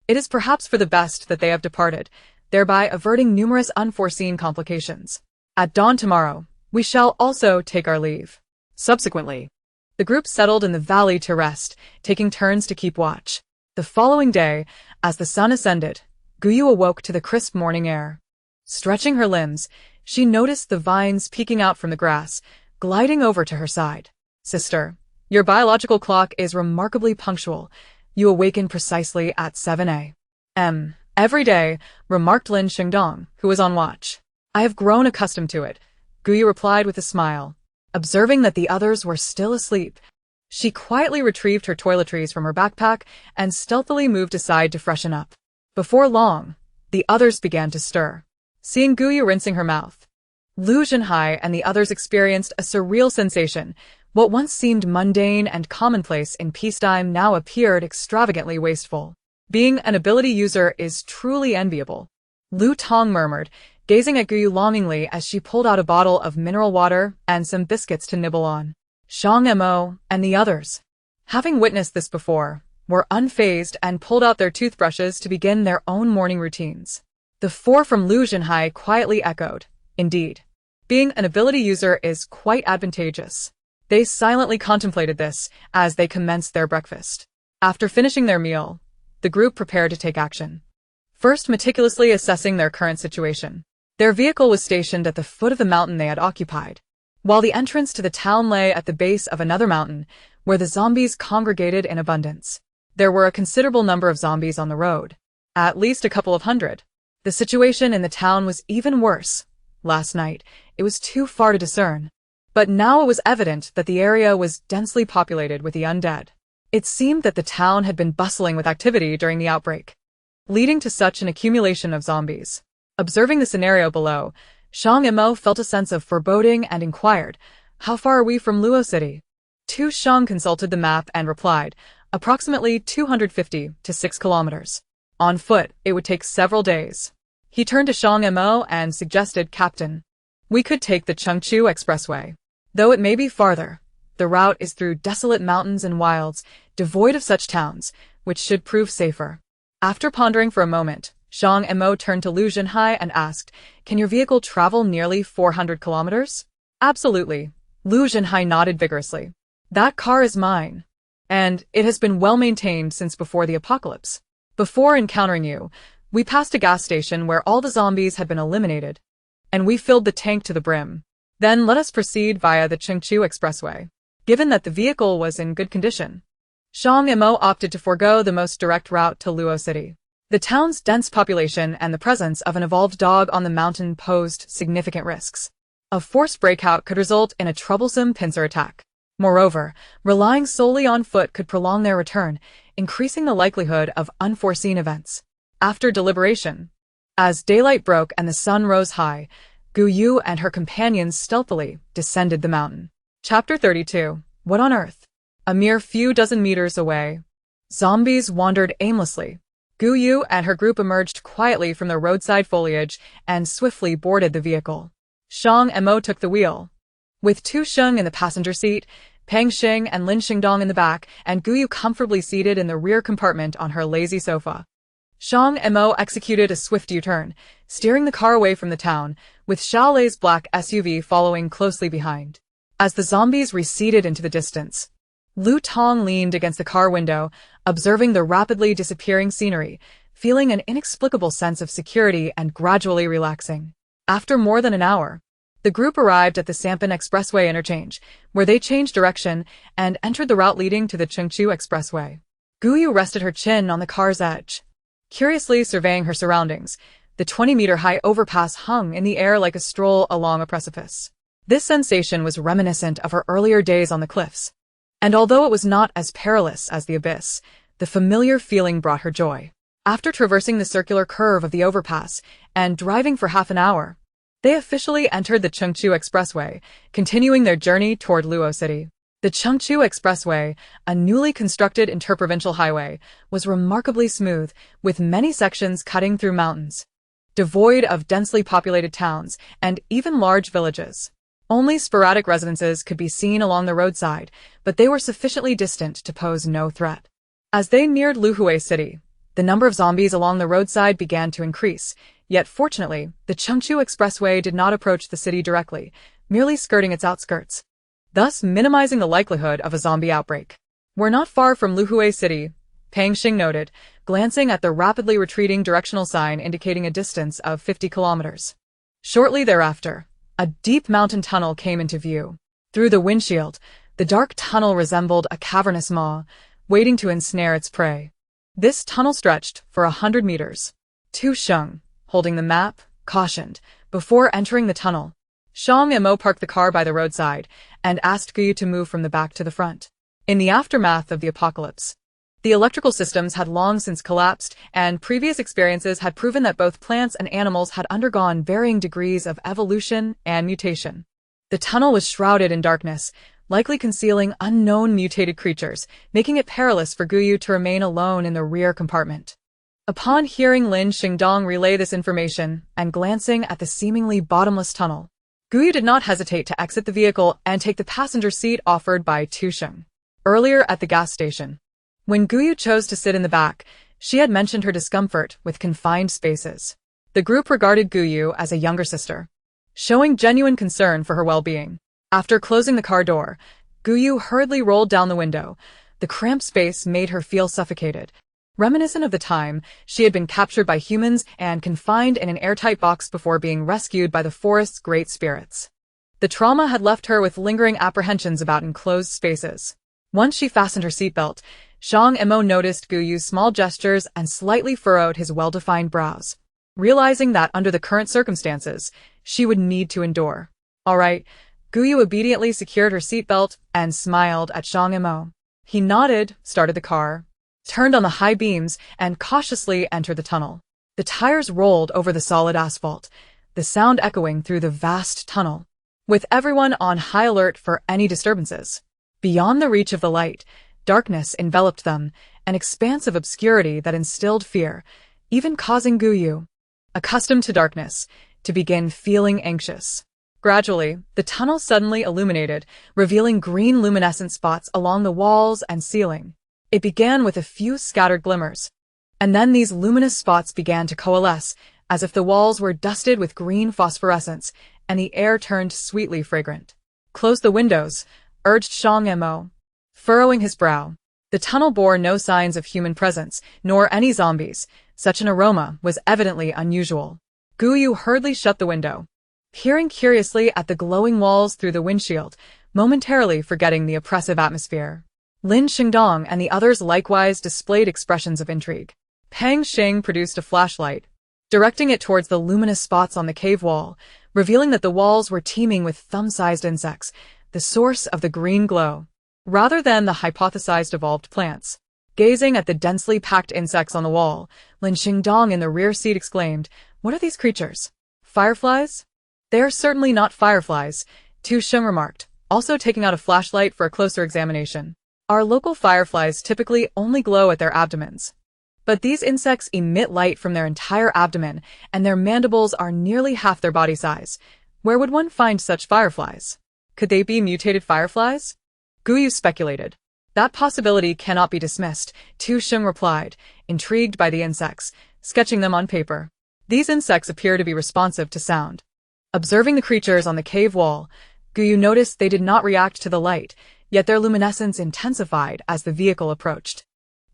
It is perhaps for the best that they have departed, thereby averting numerous unforeseen complications. At dawn tomorrow, we shall also take our leave. Subsequently, the group settled in the valley to rest, taking turns to keep watch. The following day, as the sun ascended, Guyu awoke to the crisp morning air. Stretching her limbs, she noticed the vines peeking out from the grass, gliding over to her side. Sister, your biological clock is remarkably punctual. You awaken precisely at 7 a.m. every day, remarked Lin Shengdong, who was on watch. I have grown accustomed to it, Guyu replied with a smile. Observing that the others were still asleep, she quietly retrieved her toiletries from her backpack and stealthily moved aside to freshen up. Before long, the others began to stir. Seeing Guyu rinsing her mouth, Lu Zhenhai and the others experienced a surreal sensation. What once seemed mundane and commonplace in peacetime now appeared extravagantly wasteful. Being an ability user is truly enviable, Lu Tong murmured, gazing at Guyu longingly as she pulled out a bottle of mineral water and some biscuits to nibble on. Shang Mo and the others, having witnessed this before, were unfazed and pulled out their toothbrushes to begin their own morning routines. The four from Lu Zhenhai quietly echoed, indeed. Being an ability user is quite advantageous. They silently contemplated this as they commenced their breakfast. After finishing their meal, the group prepared to take action. First, meticulously assessing their current situation. Their vehicle was stationed at the foot of the mountain they had occupied, while the entrance to the town lay at the base of another mountain, where the zombies congregated in abundance. There were a considerable number of zombies on the road, at least a couple of hundred. The situation in the town was even worse. Last night, it was too far to discern. But now it was evident that the area was densely populated with the undead. It seemed that the town had been bustling with activity during the outbreak, leading to such an accumulation of zombies. Observing the scenario below, Shang Mo felt a sense of foreboding and inquired, "How far are we from Luo City?" Tu Shang consulted the map and replied, "Approximately 250 to 6 kilometers. On foot, it would take several days." He turned to Shang Mo and suggested, "Captain, we could take the Chengchu Expressway. Though it may be farther, the route is through desolate mountains and wilds, devoid of such towns, which should prove safer." After pondering for a moment, Shang Mo turned to Lu Zhenhai and asked, "Can your vehicle travel nearly 400 kilometers? Absolutely. Lu Zhenhai nodded vigorously. "That car is mine, and it has been well maintained since before the apocalypse. Before encountering you, we passed a gas station where all the zombies had been eliminated, and we filled the tank to the brim. Then let us proceed via the Chengchu Expressway." Given that the vehicle was in good condition, Shang Mo opted to forego the most direct route to Luo City. The town's dense population and the presence of an evolved dog on the mountain posed significant risks. A forced breakout could result in a troublesome pincer attack. Moreover, relying solely on foot could prolong their return, increasing the likelihood of unforeseen events. After deliberation, as daylight broke and the sun rose high, Guyu and her companions stealthily descended the mountain. Chapter 32. What on earth? A mere few dozen meters away, zombies wandered aimlessly. Guyu and her group emerged quietly from the roadside foliage and swiftly boarded the vehicle. Shang Mo took the wheel, with Tu Sheng in the passenger seat, Peng Xing and Lin Xingdong in the back, and Guyu comfortably seated in the rear compartment on her lazy sofa. Shang Mo executed a swift U-turn, steering the car away from the town, with Xiaolei's black SUV following closely behind. As the zombies receded into the distance, Lu Tong leaned against the car window, observing the rapidly disappearing scenery, feeling an inexplicable sense of security and gradually relaxing. After more than an hour, the group arrived at the Sampan Expressway interchange, where they changed direction and entered the route leading to the Chengchu Expressway. Guyu rested her chin on the car's edge, curiously surveying her surroundings. The 20-meter-high overpass hung in the air like a stroll along a precipice. This sensation was reminiscent of her earlier days on the cliffs, and although it was not as perilous as the abyss, the familiar feeling brought her joy. After traversing the circular curve of the overpass and driving for half an hour, they officially entered the Chengchu Expressway, continuing their journey toward Luo City. The Chengchu Expressway, a newly constructed interprovincial highway, was remarkably smooth, with many sections cutting through mountains, devoid of densely populated towns and even large villages. Only sporadic residences could be seen along the roadside, but they were sufficiently distant to pose no threat. As they neared Luhui City, the number of zombies along the roadside began to increase, yet fortunately, the Chengchu Expressway did not approach the city directly, merely skirting its outskirts, thus minimizing the likelihood of a zombie outbreak. "We're not far from Luhui City," Pang Xing noted, glancing at the rapidly retreating directional sign indicating a distance of 50 kilometers. Shortly thereafter, a deep mountain tunnel came into view. Through the windshield, the dark tunnel resembled a cavernous maw, waiting to ensnare its prey. This tunnel stretched for 100 meters. Tu Sheng, holding the map, cautioned, before entering the tunnel. Shang Mo parked the car by the roadside and asked Guyu to move from the back to the front. In the aftermath of the apocalypse, the electrical systems had long since collapsed, and previous experiences had proven that both plants and animals had undergone varying degrees of evolution and mutation. The tunnel was shrouded in darkness, likely concealing unknown mutated creatures, making it perilous for Guyu to remain alone in the rear compartment. Upon hearing Lin Xingdong relay this information and glancing at the seemingly bottomless tunnel, Guyu did not hesitate to exit the vehicle and take the passenger seat offered by Tu Sheng. Earlier at the gas station, when Guyu chose to sit in the back, she had mentioned her discomfort with confined spaces. The group regarded Guyu as a younger sister, showing genuine concern for her well-being. After closing the car door, Guyu hurriedly rolled down the window. The cramped space made her feel suffocated, reminiscent of the time she had been captured by humans and confined in an airtight box before being rescued by the forest's great spirits. The trauma had left her with lingering apprehensions about enclosed spaces. Once she fastened her seatbelt, Shang Mo noticed Guyu's small gestures and slightly furrowed his well-defined brows, realizing that under the current circumstances, she would need to endure. All right, Guyu obediently secured her seatbelt and smiled at Shang Mo. He nodded, started the car, turned on the high beams, and cautiously entered the tunnel. The tires rolled over the solid asphalt, the sound echoing through the vast tunnel, with everyone on high alert for any disturbances. Beyond the reach of the light, darkness enveloped them, an expanse of obscurity that instilled fear, even causing Guyu, accustomed to darkness, to begin feeling anxious. Gradually, the tunnel suddenly illuminated, revealing green luminescent spots along the walls and ceiling. It began with a few scattered glimmers, and then these luminous spots began to coalesce, as if the walls were dusted with green phosphorescence, and the air turned sweetly fragrant. "Close the windows," urged Shang Mo, furrowing his brow. The tunnel bore no signs of human presence, nor any zombies. Such an aroma was evidently unusual. Guyu hurriedly shut the window, peering curiously at the glowing walls through the windshield, momentarily forgetting the oppressive atmosphere. Lin Xingdong and the others likewise displayed expressions of intrigue. Pang Xing produced a flashlight, directing it towards the luminous spots on the cave wall, revealing that the walls were teeming with thumb-sized insects, the source of the green glow, rather than the hypothesized evolved plants. Gazing at the densely packed insects on the wall, Lin Xingdong in the rear seat exclaimed, "What are these creatures? Fireflies?" "They are certainly not fireflies," Tu Sheng remarked, also taking out a flashlight for a closer examination. "Our local fireflies typically only glow at their abdomens. But these insects emit light from their entire abdomen, and their mandibles are nearly half their body size. Where would one find such fireflies? Could they be mutated fireflies?" Guyu speculated. "That possibility cannot be dismissed," Tu Sheng replied, intrigued by the insects, sketching them on paper. "These insects appear to be responsive to sound." Observing the creatures on the cave wall, Guyu noticed they did not react to the light, yet their luminescence intensified as the vehicle approached.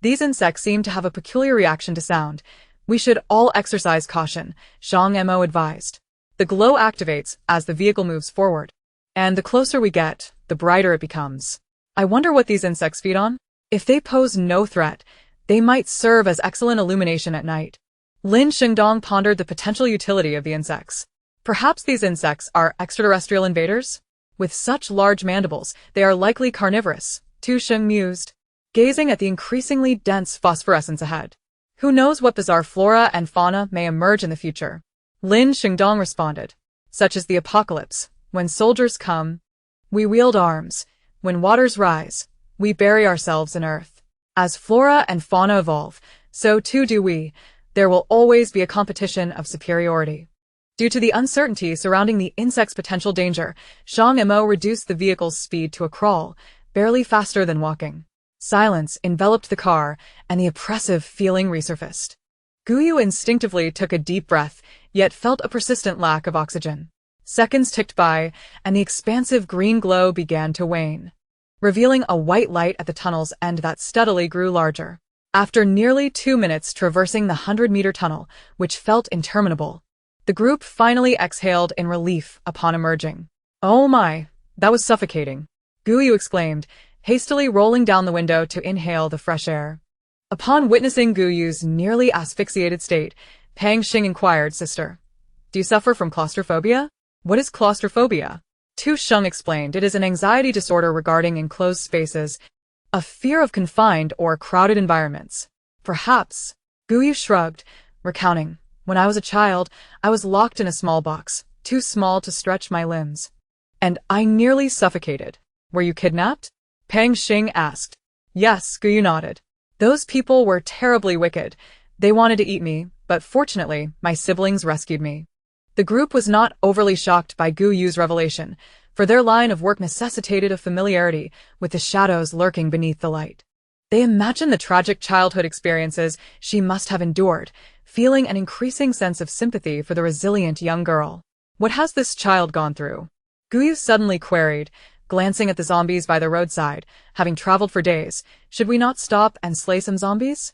These insects seemed to have a peculiar reaction to sound. "We should all exercise caution," Shang Mo advised. "The glow activates as the vehicle moves forward, and the closer we get, the brighter it becomes. I wonder what these insects feed on? If they pose no threat, they might serve as excellent illumination at night." Lin Xingdong pondered the potential utility of the insects. Perhaps these insects are extraterrestrial invaders? With such large mandibles, they are likely carnivorous, Tu Sheng mused, gazing at the increasingly dense phosphorescence ahead. "Who knows what bizarre flora and fauna may emerge in the future?" Lin Xingdong responded. "Such as the apocalypse. When soldiers come, we wield arms. When waters rise, we bury ourselves in earth. As flora and fauna evolve, so too do we. There will always be a competition of superiority." Due to the uncertainty surrounding the insect's potential danger, Shang Mo reduced the vehicle's speed to a crawl, barely faster than walking. Silence enveloped the car, and the oppressive feeling resurfaced. Guyu instinctively took a deep breath, yet felt a persistent lack of oxygen. Seconds ticked by, and the expansive green glow began to wane, revealing a white light at the tunnel's end that steadily grew larger. After nearly 2 minutes traversing the 100-meter tunnel, which felt interminable, the group finally exhaled in relief upon emerging. "Oh my, that was suffocating," Guyu exclaimed, hastily rolling down the window to inhale the fresh air. Upon witnessing Guyu's nearly asphyxiated state, Pang Xing inquired, "Sister, do you suffer from claustrophobia?" "What is claustrophobia?" Tu Sheng explained. "It is an anxiety disorder regarding enclosed spaces, a fear of confined or crowded environments." "Perhaps." Guyu shrugged, recounting, "When I was a child, I was locked in a small box, too small to stretch my limbs. And I nearly suffocated." "Were you kidnapped?" Pang Xing asked. "Yes," Guyu nodded. "Those people were terribly wicked. They wanted to eat me, but fortunately, my siblings rescued me." The group was not overly shocked by Guyu's revelation, for their line of work necessitated a familiarity with the shadows lurking beneath the light. They imagined the tragic childhood experiences she must have endured, feeling an increasing sense of sympathy for the resilient young girl. "What has this child gone through?" Guyu suddenly queried, glancing at the zombies by the roadside. "Having traveled for days, should we not stop and slay some zombies?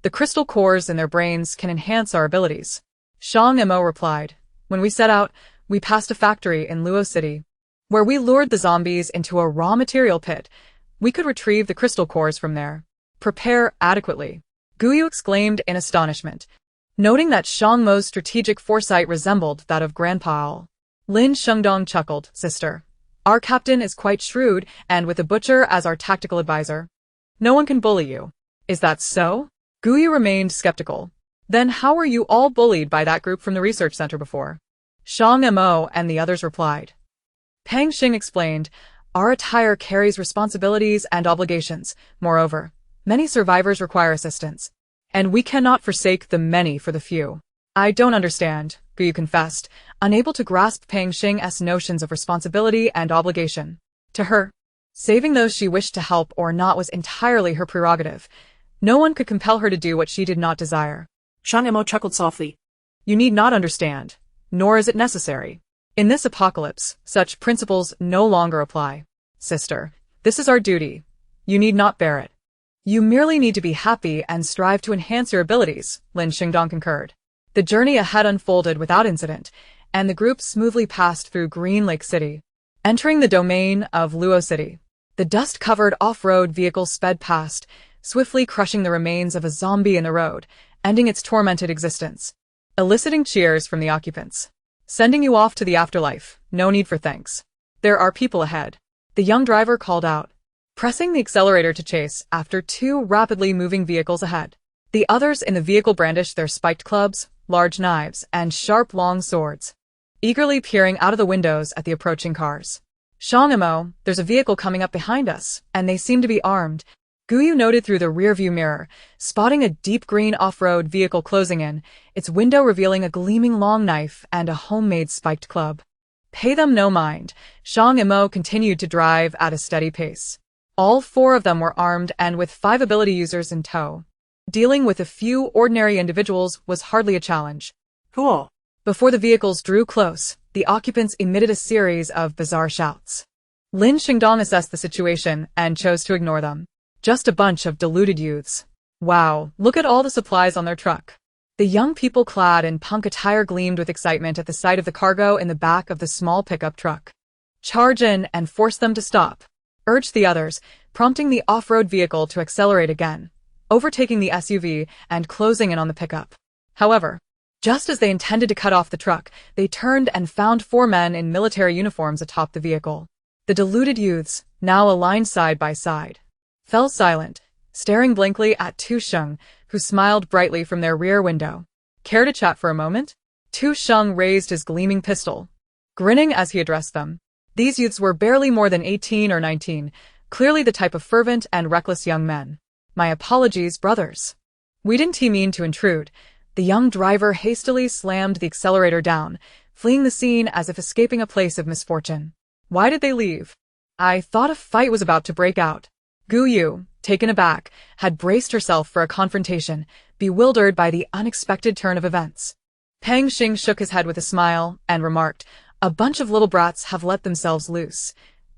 The crystal cores in their brains can enhance our abilities." Shang Mo replied, "When we set out, we passed a factory in Luo City, where we lured the zombies into a raw material pit. We could retrieve the crystal cores from there." "Prepare adequately," Guyu exclaimed in astonishment, noting that Shang Mo's strategic foresight resembled that of Grandpa Owl. Lin Shengdong chuckled, "Sister, our captain is quite shrewd, and with a butcher as our tactical advisor, no one can bully you." "Is that so?" Guyu remained skeptical. "Then how were you all bullied by that group from the research center before?" Shang Mo and the others replied. Pang Xing explained, "Our attire carries responsibilities and obligations. Moreover, many survivors require assistance, and we cannot forsake the many for the few." "I don't understand," Guyu confessed, unable to grasp Pang Xing's notions of responsibility and obligation. To her, saving those she wished to help or not was entirely her prerogative. No one could compel her to do what she did not desire.
Shang Mo chuckled softly.
"You need not understand, nor is it necessary. In this apocalypse, such principles no longer apply. Sister, this is our duty. You need not bear it. You merely need to be happy and strive to enhance your abilities," Lin Xingdong concurred. The journey ahead unfolded without incident, and the group smoothly passed through Green Lake City. Entering the domain of Luo City, the dust-covered off-road vehicle sped past, swiftly crushing the remains of a zombie in the road, ending its tormented existence, eliciting cheers from the occupants. "Sending you off to the afterlife, no need for thanks. There are people ahead," the young driver called out, pressing the accelerator to chase after two rapidly moving vehicles ahead. The others in the vehicle brandished their spiked clubs, large knives, and sharp long swords, eagerly peering out of the windows at the approaching cars. "Shang Mo, there's a vehicle coming up behind us, and they seem to be armed," Guyu noted through the rearview mirror, spotting a deep green off-road vehicle closing in, its window revealing a gleaming long knife and a homemade spiked club. "Pay them no mind," Shang Mo continued to drive at a steady pace. All four of them were armed and with 5 ability users in tow. Dealing with a few ordinary individuals was hardly a challenge.
"Cool."
Before the vehicles drew close, the occupants emitted a series of bizarre shouts. Lin Xingdong assessed the situation and chose to ignore them. Just a bunch of deluded youths. "Wow, look at all the supplies on their truck." The young people clad in punk attire gleamed with excitement at the sight of the cargo in the back of the small pickup truck. "Charge in and force them to stop," urged the others, prompting the off-road vehicle to accelerate again, overtaking the SUV and closing in on the pickup. However, just as they intended to cut off the truck, they turned and found 4 men in military uniforms atop the vehicle. The deluded youths, now aligned side by side, fell silent, staring blankly at Tu Sheng, who smiled brightly from their rear window. "Care to chat for a moment?" Tu Sheng raised his gleaming pistol, grinning as he addressed them. These youths were barely more than 18 or 19, clearly the type of fervent and reckless young men. "My apologies, brothers. We didn't mean to intrude." The young driver hastily slammed the accelerator down, fleeing the scene as if escaping a place of misfortune. "Why did they leave?" "I thought a fight was about to break out." Guyu, taken aback, had braced herself for a confrontation, bewildered by the unexpected turn of events. Pang Xing shook his head with a smile and remarked, "A bunch of little brats have let themselves loose.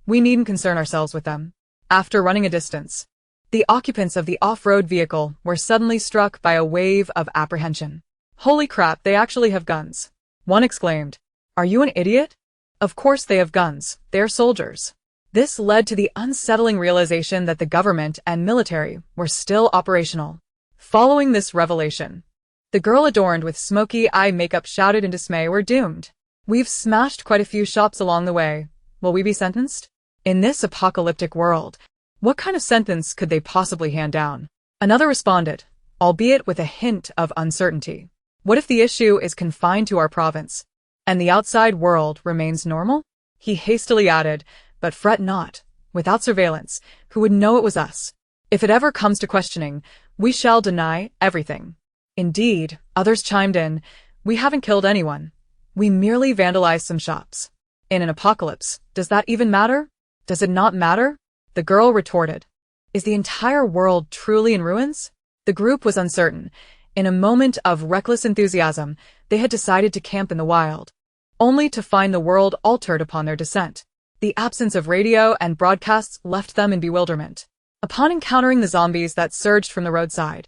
We needn't concern ourselves with them." After running a distance, The occupants of the off-road vehicle were suddenly struck by a wave of apprehension. "Holy crap, they actually have guns!" one exclaimed. "Are you an idiot? Of course they have guns, they're soldiers." This led to the unsettling realization that the government and military were still operational. Following this revelation, the girl adorned with smoky eye makeup shouted in dismay, "We're doomed. We've smashed quite a few shops along the way. Will we be sentenced?" In this apocalyptic world, what kind of sentence could they possibly hand down? Another responded, albeit with a hint of uncertainty. "What if the issue is confined to our province, and the outside world remains normal?" He hastily added, "But fret not. Without surveillance, who would know it was us? If it ever comes to questioning, we shall deny everything." Indeed, others chimed in, "We haven't killed anyone. We merely vandalized some shops." In an apocalypse, does that even matter? Does it not matter? The girl retorted. Is the entire world truly in ruins? The group was uncertain. In a moment of reckless enthusiasm, they had decided to camp in the wild, only to find the world altered upon their descent. The absence of radio and broadcasts left them in bewilderment. Upon encountering the zombies that surged from the roadside,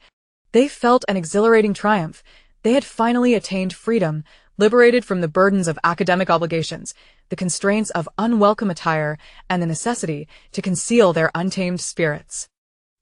they felt an exhilarating triumph. They had finally attained freedom, liberated from the burdens of academic obligations, the constraints of unwelcome attire, and the necessity to conceal their untamed spirits.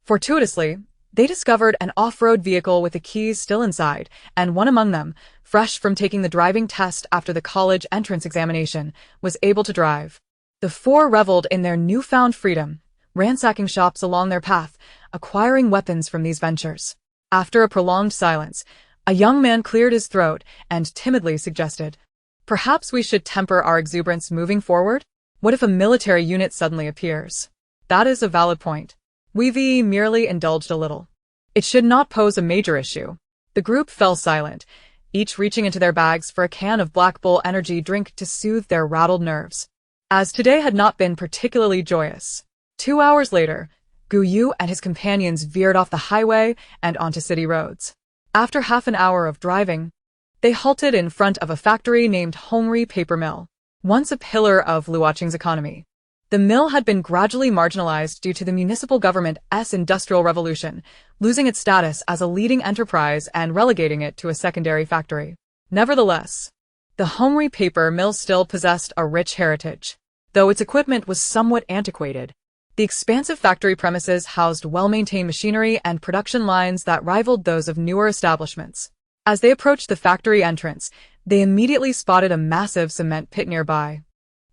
Fortuitously, they discovered an off-road vehicle with the keys still inside, and one among them, fresh from taking the driving test after the college entrance examination, was able to drive. The four reveled in their newfound freedom, ransacking shops along their path, acquiring weapons from these ventures. After a prolonged silence, a young man cleared his throat and timidly suggested, "Perhaps we should temper our exuberance moving forward? What if a military unit suddenly appears?" "That is a valid point. We've merely indulged a little. It should not pose a major issue." The group fell silent, each reaching into their bags for a can of Black Bull energy drink to soothe their rattled nerves. As today had not been particularly joyous. 2 hours later, Guyu and his companions veered off the highway and onto city roads. After half an hour of driving, they halted in front of a factory named Hongri Paper Mill, once a pillar of Luoqing's economy. The mill had been gradually marginalized due to the municipal government's industrial revolution, losing its status as a leading enterprise and relegating it to a secondary factory. Nevertheless, the Hongri Paper Mill still possessed a rich heritage, though its equipment was somewhat antiquated. The expansive factory premises housed well-maintained machinery and production lines that rivaled those of newer establishments. As they approached the factory entrance, they immediately spotted a massive cement pit nearby,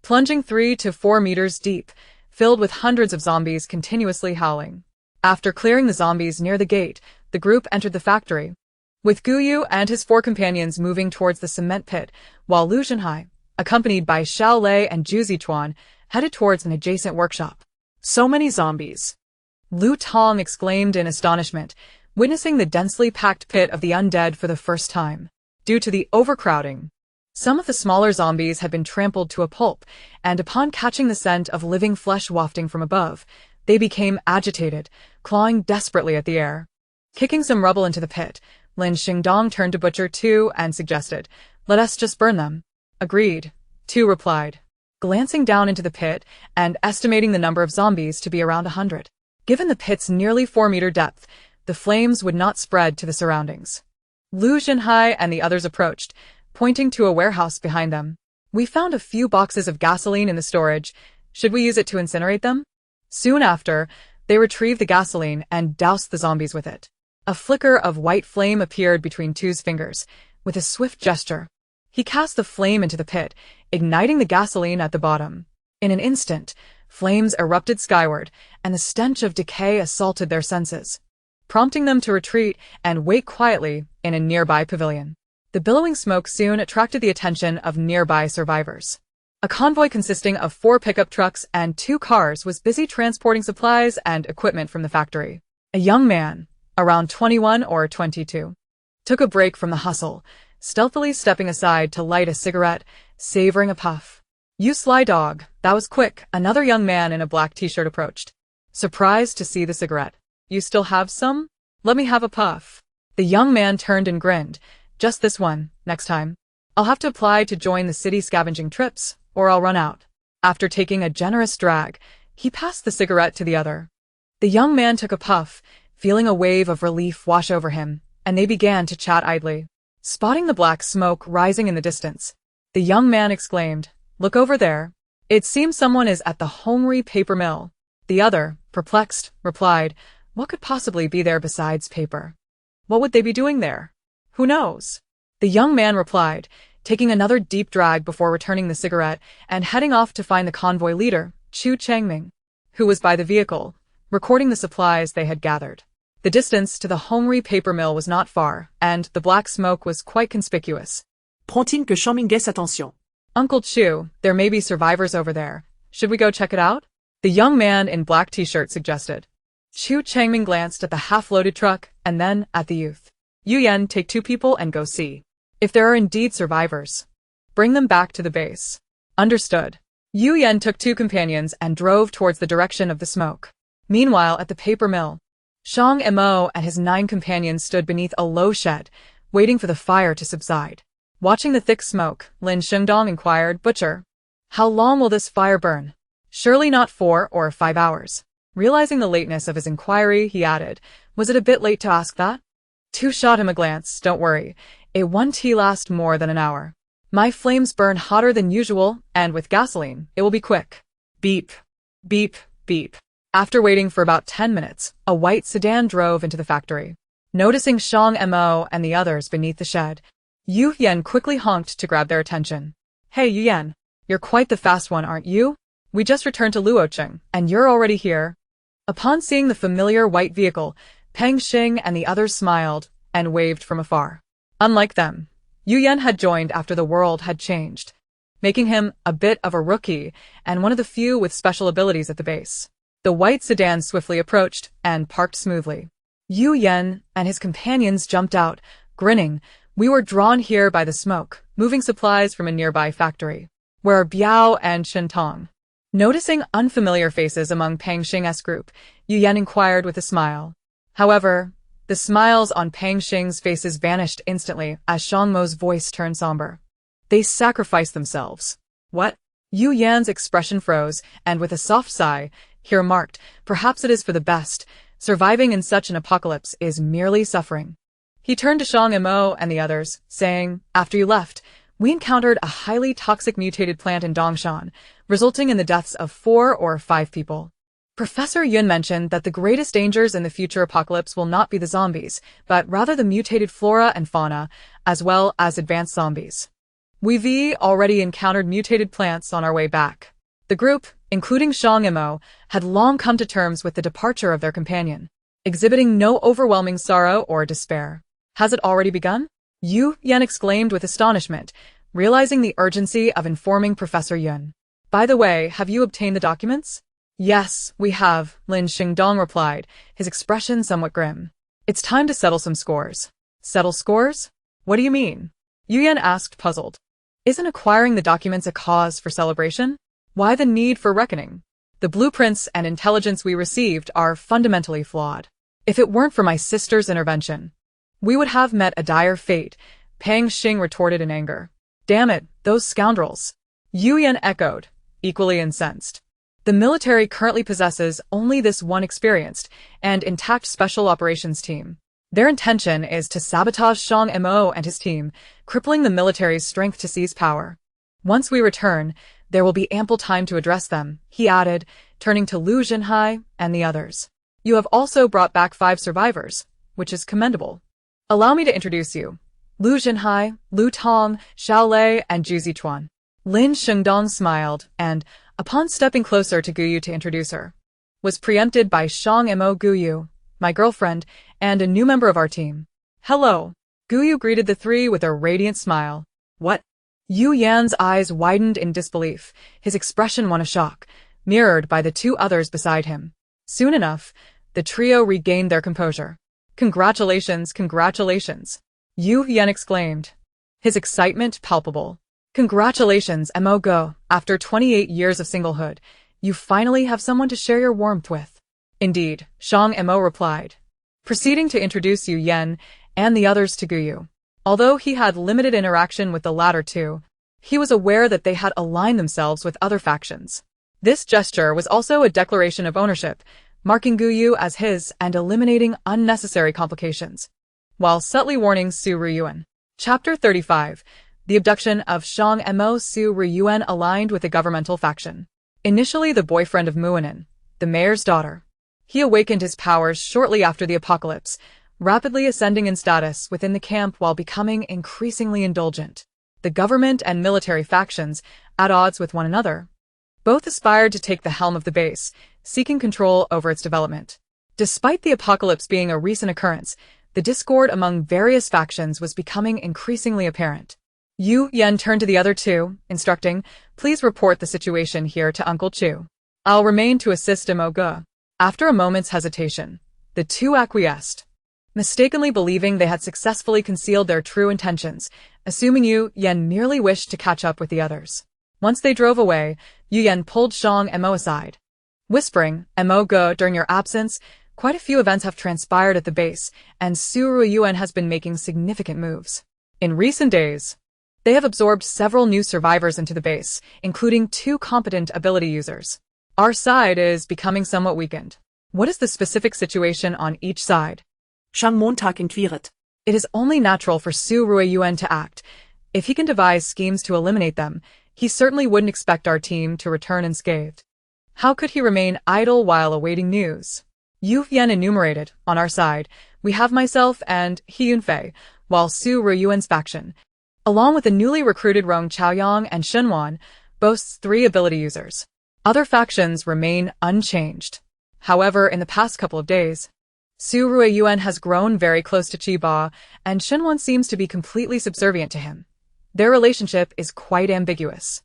plunging 3 to 4 meters deep, filled with hundreds of zombies continuously howling. After clearing the zombies near the gate, the group entered the factory, with Guyu and his 4 companions moving towards the cement pit, while Lu Zhenhai, accompanied by Xiao Lei and Zhu Zichuan, headed towards an adjacent workshop. "So many zombies!" Lu Tong exclaimed in astonishment, witnessing the densely packed pit of the undead for the first time. Due to the overcrowding, some of the smaller zombies had been trampled to a pulp, and upon catching the scent of living flesh wafting from above, they became agitated, clawing desperately at the air. Kicking some rubble into the pit, Lin Xingdong turned to Butcher Tu and suggested, "Let us just burn them." "Agreed," Tu replied, glancing down into the pit and estimating the number of zombies to be around 100. Given the pit's nearly 4-meter depth, the flames would not spread to the surroundings. Lu Zhenhai and the others approached, pointing to a warehouse behind them. "We found a few boxes of gasoline in the storage. Should we use it to incinerate them?" Soon after, they retrieved the gasoline and doused the zombies with it. A flicker of white flame appeared between Tu's fingers. With a swift gesture, he cast the flame into the pit, igniting the gasoline at the bottom. In an instant, flames erupted skyward, and the stench of decay assaulted their senses, prompting them to retreat and wait quietly in a nearby pavilion. The billowing smoke soon attracted the attention of nearby survivors. A convoy consisting of 4 pickup trucks and 2 cars was busy transporting supplies and equipment from the factory. A young man, around 21 or 22, took a break from the hustle, stealthily stepping aside to light a cigarette, savoring a puff. "You sly dog, that was quick," another young man in a black t-shirt approached, surprised to see the cigarette. "You still have some? Let me have a puff." The young man turned and grinned. "Just this one, next time. I'll have to apply to join the city scavenging trips, or I'll run out." After taking a generous drag, he passed the cigarette to the other. The young man took a puff, feeling a wave of relief wash over him, and they began to chat idly. Spotting the black smoke rising in the distance, the young man exclaimed, "Look over there. It seems someone is at the Hongri paper mill." The other, perplexed, replied, "What could possibly be there besides paper? What would they be doing there? Who knows?" The young man replied, taking another deep drag before returning the cigarette and heading off to find the convoy leader, Chu Changming, who was by the vehicle, recording the supplies they had gathered. The distance to the Hongri paper mill was not far, and the black smoke was quite conspicuous.
Prend-il que Shang Mo guesse attention?
"Uncle Chu, there may be survivors over there. Should we go check it out?" The young man in black t-shirt suggested. Chu Changming glanced at the half-loaded truck and then at the youth. "Yu Yan, take 2 people and go see. If there are indeed survivors, bring them back to the base." Understood. Yu Yan took 2 companions and drove towards the direction of the smoke. Meanwhile, at the paper mill, Shang Mo and his 9 companions stood beneath a low shed, waiting for the fire to subside. Watching the thick smoke, Lin Shengdong inquired, "Butcher, how long will this fire burn?" "Surely not 4 or 5 hours. Realizing the lateness of his inquiry, he added, "Was it a bit late to ask that?" Two shot him a glance. "Don't worry. It won't last more than an hour. My flames burn hotter than usual, and with gasoline, it will be quick." Beep. Beep. Beep. After waiting for about 10 minutes, a white sedan drove into the factory. Noticing Shang Mo and the others beneath the shed, Yu Yan quickly honked to grab their attention. "Hey Yu Yan, you're quite the fast one, aren't you? We just returned to Luocheng, and you're already here." Upon seeing the familiar white vehicle, Peng Xing and the others smiled and waved from afar. Unlike them, Yu Yan had joined after the world had changed, making him a bit of a rookie and one of the few with special abilities at the base. The white sedan swiftly approached and parked smoothly. Yu Yan and his companions jumped out, grinning. "We were drawn here by the smoke, moving supplies from a nearby factory. Where are Biao and Shintong?" Noticing unfamiliar faces among Peng Xing's group, Yu Yan inquired with a smile. However, the smiles on Peng Xing's faces vanished instantly as Shang Mo's voice turned somber. "They sacrificed themselves." "What?" Yu Yan's expression froze, and with a soft sigh, he remarked, "Perhaps it is for the best. Surviving in such an apocalypse is merely suffering." He turned to Shang Mo and the others, saying, "After you left, we encountered a highly toxic mutated plant in Dongshan, resulting in the deaths of 4 or 5 people. Professor Yun mentioned that the greatest dangers in the future apocalypse will not be the zombies, but rather the mutated flora and fauna, as well as advanced zombies. We've already encountered mutated plants on our way back." The group, including Shang Mo, had long come to terms with the departure of their companion, exhibiting no overwhelming sorrow or despair. "Has it already begun?" Yu Yan exclaimed with astonishment, realizing the urgency of informing Professor Yun. "By the way, have you obtained the documents?" "Yes, we have," Lin Shengdong replied, his expression somewhat grim. "It's time to settle some scores." "Settle scores? What do you mean?" Yu Yan asked, puzzled. "Isn't acquiring the documents a cause for celebration? Why the need for reckoning? The blueprints and intelligence we received are fundamentally flawed. If it weren't for my sister's intervention, we would have met a dire fate," Peng Xing retorted in anger. "Damn it, those scoundrels!" Yu Yan echoed, equally incensed. "The military currently possesses only this one experienced and intact special operations team. Their intention is to sabotage Shang Mo and his team, crippling the military's strength to seize power. Once we return, there will be ample time to address them," he added, turning to Lu Jinhai and the others. "You have also brought back 5 survivors, which is commendable. Allow me to introduce you. Lu Jinhai, Lu Tong, Xiao Lei, and Zhu Zichuan." Lin Shengdong smiled and, upon stepping closer to Guyu to introduce her, was preempted by Shang Mo. "Guyu, my girlfriend, and a new member of our team." "Hello." Guyu greeted the 3 with a radiant smile. "What?" Yu Yan's eyes widened in disbelief, his expression one of shock, mirrored by the 2 others beside him. Soon enough, the trio regained their composure. "Congratulations, congratulations," Yu Yan exclaimed, his excitement palpable. "Congratulations, Mo Go. After 28 years of singlehood, you finally have someone to share your warmth with." "Indeed," Shang Mo replied, proceeding to introduce Yu Yan and the others to Guyu. Although he had limited interaction with the latter 2, he was aware that they had aligned themselves with other factions. This gesture was also a declaration of ownership, marking Guyu as his and eliminating unnecessary complications, while subtly warning Su Ruyuan. Chapter 35. The abduction of Shang Mo. Su Ruyuan aligned with the governmental faction. Initially the boyfriend of Muanin, the mayor's daughter. He awakened his powers shortly after the apocalypse, rapidly ascending in status within the camp while becoming increasingly indulgent. The government and military factions, at odds with one another, both aspired to take the helm of the base, seeking control over its development. Despite the apocalypse being a recent occurrence, the discord among various factions was becoming increasingly apparent. Yu Yan turned to the other two, instructing, "Please report the situation here to Uncle Chu. I'll remain to assist Mo Ge." After a moment's hesitation, the two acquiesced, mistakenly believing they had successfully concealed their true intentions, assuming Yu Yan merely wished to catch up with the others. Once they drove away, Yu Yan pulled Shang Mo aside, whispering, "Mo Ge, during your absence, quite a few events have transpired at the base, and Su Ruyuan has been making significant moves. In recent days, they have absorbed several new survivors into the base, including 2 competent ability users. Our side is becoming somewhat weakened. What is the specific situation on each side?"
Shang Mo inquired.
It is only natural for Su Ruyuan to act. If he can devise schemes to eliminate them, he certainly wouldn't expect our team to return unscathed. How could he remain idle while awaiting news? Yu Yan enumerated, on our side, we have myself and He Yunfei, while Su Ruyuan's faction, along with the newly recruited Rong Chaoyang and Shenwan, boasts 3 ability users. Other factions remain unchanged. However, in the past couple of days, Su Ruyuan has grown very close to Chiba, and Shenwan seems to be completely subservient to him. Their relationship is quite ambiguous.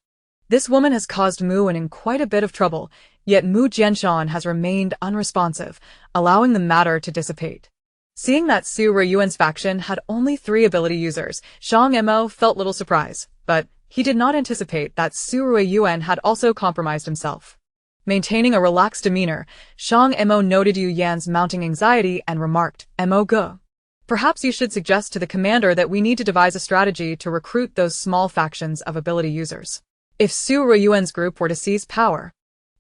This woman has caused Mu in quite a bit of trouble, yet Mu Jianshan has remained unresponsive, allowing the matter to dissipate. Seeing that Su Ruyuan's faction had only 3 ability users, Shang Mo felt little surprise, but he did not anticipate that Su Ruyuan had also compromised himself. Maintaining a relaxed demeanor, Shang Mo noted Yu Yan's mounting anxiety and remarked, "Mo Ge, perhaps you should suggest to the commander that we need to devise a strategy to recruit those small factions of ability users. If Su Ruyuan's group were to seize power,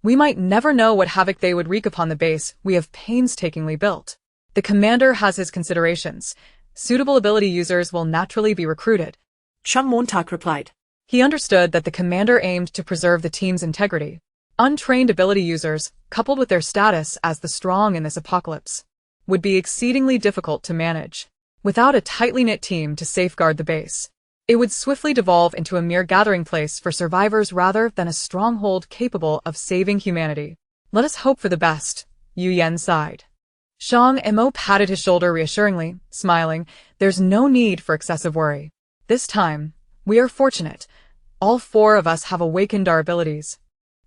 we might never know what havoc they would wreak upon the base we have painstakingly built. The commander has his considerations. Suitable ability users will naturally be recruited."
Shang Mo replied.
He understood that the commander aimed to preserve the team's integrity. Untrained ability users, coupled with their status as the strong in this apocalypse, would be exceedingly difficult to manage. Without a tightly knit team to safeguard the base, it would swiftly devolve into a mere gathering place for survivors rather than a stronghold capable of saving humanity. "Let us hope for the best," Yu Yan sighed. Shang Mo patted his shoulder reassuringly, smiling, "There's no need for excessive worry. This time, we are fortunate. All 4 of us have awakened our abilities.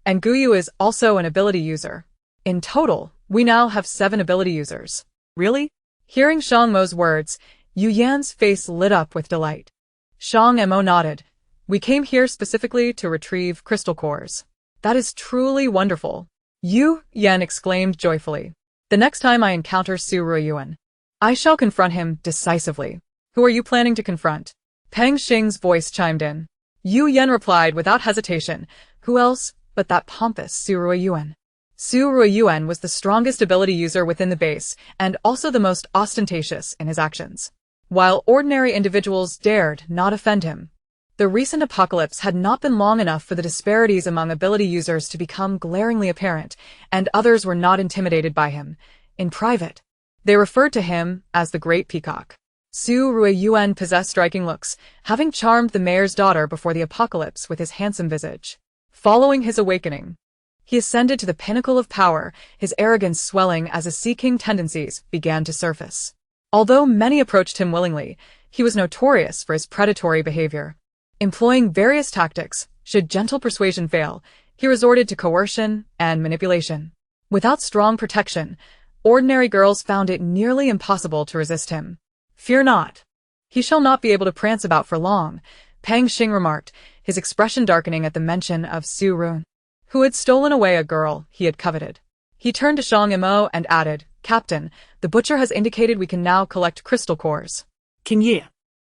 And Guyu is also an ability user. In total, we now have 7 ability users."
"Really?"
Hearing Shang Mo's words, Yu Yan's face lit up with delight. Shang Mo nodded. "We came here specifically to retrieve crystal cores." "That is truly wonderful," Yu Yan exclaimed joyfully. "The next time I encounter Su Ruyuan, I shall confront him decisively." "Who are you planning to confront?" Peng Xing's voice chimed in. Yu Yan replied without hesitation, "Who else but that pompous Su Ruyuan?" Su Ruyuan was the strongest ability user within the base, and also the most ostentatious in his actions. While ordinary individuals dared not offend him, the recent apocalypse had not been long enough for the disparities among ability users to become glaringly apparent, and others were not intimidated by him. In private, they referred to him as the Great Peacock. Su Ruyuan possessed striking looks, having charmed the mayor's daughter before the apocalypse with his handsome visage. Following his awakening, he ascended to the pinnacle of power, his arrogance swelling as his Sea King tendencies began to surface. Although many approached him willingly, he was notorious for his predatory behavior. Employing various tactics, should gentle persuasion fail, he resorted to coercion and manipulation. Without strong protection, ordinary girls found it nearly impossible to resist him. "Fear not. He shall not be able to prance about for long," Peng Xing remarked, his expression darkening at the mention of Su Ruyuan, who had stolen away a girl he had coveted. He turned to Shang Mo and added, "Captain, the butcher has indicated we can now collect crystal cores."
"King Ye,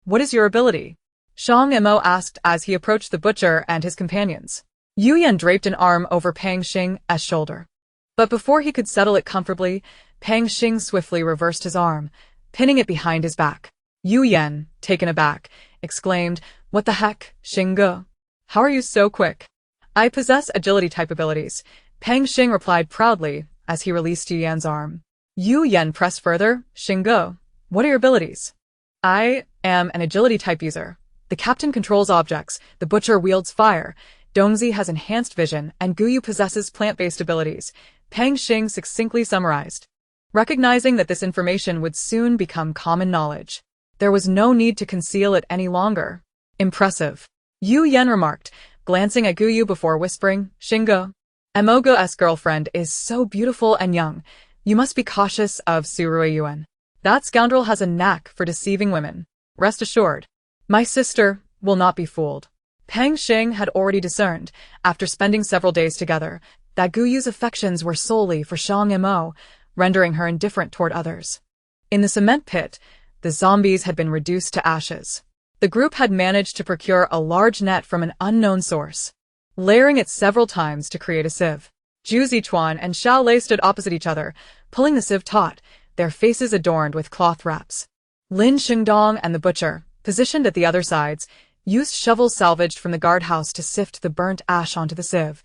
"What is your ability?" Shang Mo asked as he approached the butcher and his companions. Yu Yan draped an arm over Peng Xing's shoulder. But before he could settle it comfortably, Pang Xing swiftly reversed his arm, pinning it behind his back. Yu Yan, taken aback, exclaimed, "What the heck, Xingge? How are you so quick?" "I possess agility-type abilities," Pang Xing replied proudly as he released Yu Yan's arm. Yu Yan pressed further, "Xingge, what are your abilities?" "I am an agility-type user. The captain controls objects, the butcher wields fire, Dongzi has enhanced vision, and Guyu possesses plant-based abilities," Pang Xing succinctly summarized. Recognizing that this information would soon become common knowledge, there was no need to conceal it any longer. "Impressive," Yu Yan remarked, glancing at Guyu before whispering, "Xingge, Emogo's girlfriend is so beautiful and young. You must be cautious of Surui Yuan. That scoundrel has a knack for deceiving women. Rest assured, my sister will not be fooled." Pang Xing had already discerned, after spending several days together, that Guyu's affections were solely for Shang Mo, rendering her indifferent toward others. In the cement pit, the zombies had been reduced to ashes. The group had managed to procure a large net from an unknown source, layering it several times to create a sieve. Zhu Zichuan and Xiao Lei stood opposite each other, pulling the sieve taut, their faces adorned with cloth wraps. Lin Xingdong and the butcher, positioned at the other sides, used shovels salvaged from the guardhouse to sift the burnt ash onto the sieve,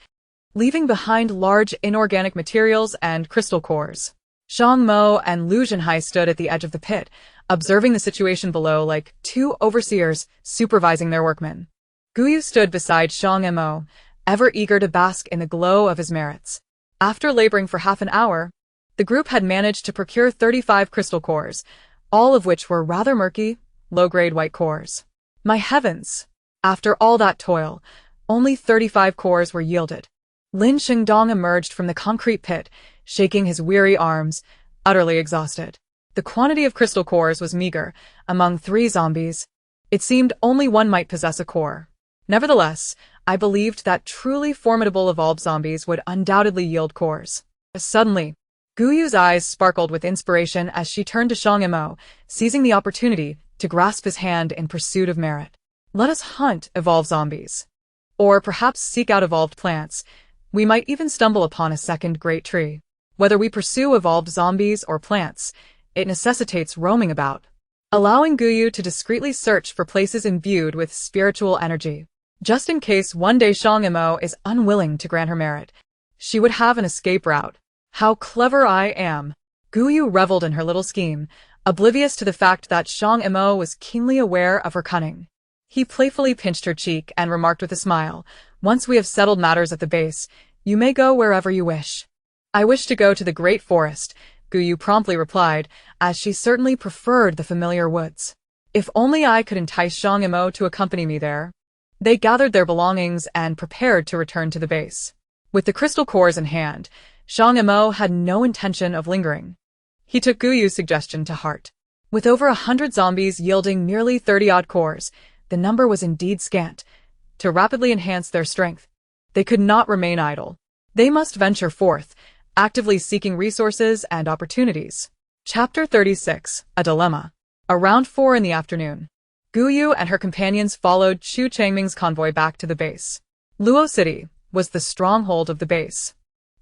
leaving behind large inorganic materials and crystal cores. Shang Mo and Lu Zhenhai stood at the edge of the pit, observing the situation below like two overseers supervising their workmen. Guyu stood beside Shang Mo, ever eager to bask in the glow of his merits. After laboring for half an hour, the group had managed to procure 35 crystal cores, all of which were rather murky, low-grade white cores. My heavens! After all that toil, only 35 cores were yielded. Lin Xingdong emerged from the concrete pit, shaking his weary arms, utterly exhausted. The quantity of crystal cores was meager. Among 3 zombies, it seemed only one might possess a core. Nevertheless, I believed that truly formidable evolved zombies would undoubtedly yield cores. Suddenly, Guyu's eyes sparkled with inspiration as she turned to Shang Mo, seizing the opportunity to grasp his hand in pursuit of merit. "Let us hunt evolved zombies. Or perhaps seek out evolved plants. We might even stumble upon a second great tree. Whether we pursue evolved zombies or plants, it necessitates roaming about," allowing Guyu to discreetly search for places imbued with spiritual energy. Just in case one day Shang Mo is unwilling to grant her merit, she would have an escape route. "How clever I am!" Guyu reveled in her little scheme, oblivious to the fact that Shang Mo was keenly aware of her cunning. He playfully pinched her cheek and remarked with a smile, "Once we have settled matters at the base, you may go wherever you wish." "I wish to go to the great forest," Guyu promptly replied, as she certainly preferred the familiar woods. "If only I could entice Shang Mo to accompany me there." They gathered their belongings and prepared to return to the base. With the crystal cores in hand, Shang Mo had no intention of lingering. He took Guyu's suggestion to heart. With over 100 zombies yielding merely 30-odd cores, the number was indeed scant. To rapidly enhance their strength, they could not remain idle. They must venture forth, actively seeking resources and opportunities. Chapter 36, A Dilemma. Around 4 in the afternoon, Guyu and her companions followed Chu Changming's convoy back to the base. Luo City was the stronghold of the base,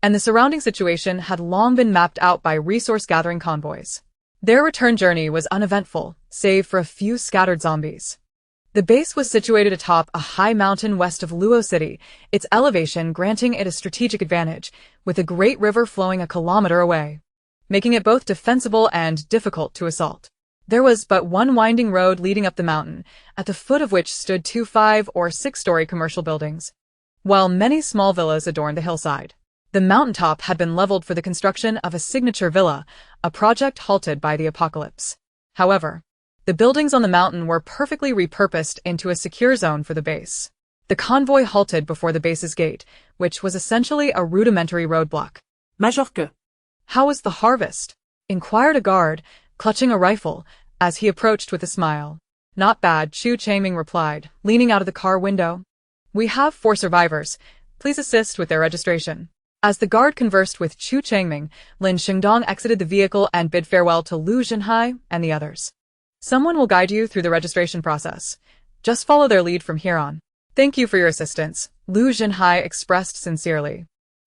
and the surrounding situation had long been mapped out by resource-gathering convoys. Their return journey was uneventful, save for a few scattered zombies. The base was situated atop a high mountain west of Luo City, its elevation granting it a strategic advantage, with a great river flowing a kilometer away, making it both defensible and difficult to assault. There was but one winding road leading up the mountain, at the foot of which stood 2 5- or 6-story commercial buildings, while many small villas adorned the hillside. The mountaintop had been leveled for the construction of a signature villa, a project halted by the apocalypse. However, the buildings on the mountain were perfectly repurposed into a secure zone for the base. The convoy halted before the base's gate, which was essentially a rudimentary roadblock.
Majorque.
"How was the harvest?" inquired a guard, clutching a rifle, as he approached with a smile. "Not bad," Chu Changming replied, leaning out of the car window. "We have 4 survivors. Please assist with their registration." As the guard conversed with Chu Changming, Lin Xingdong exited the vehicle and bid farewell to Lu Zhenhai and the others. "Someone will guide you through the registration process. Just follow their lead from here on." "Thank you for your assistance," Lu Zhenhai expressed sincerely.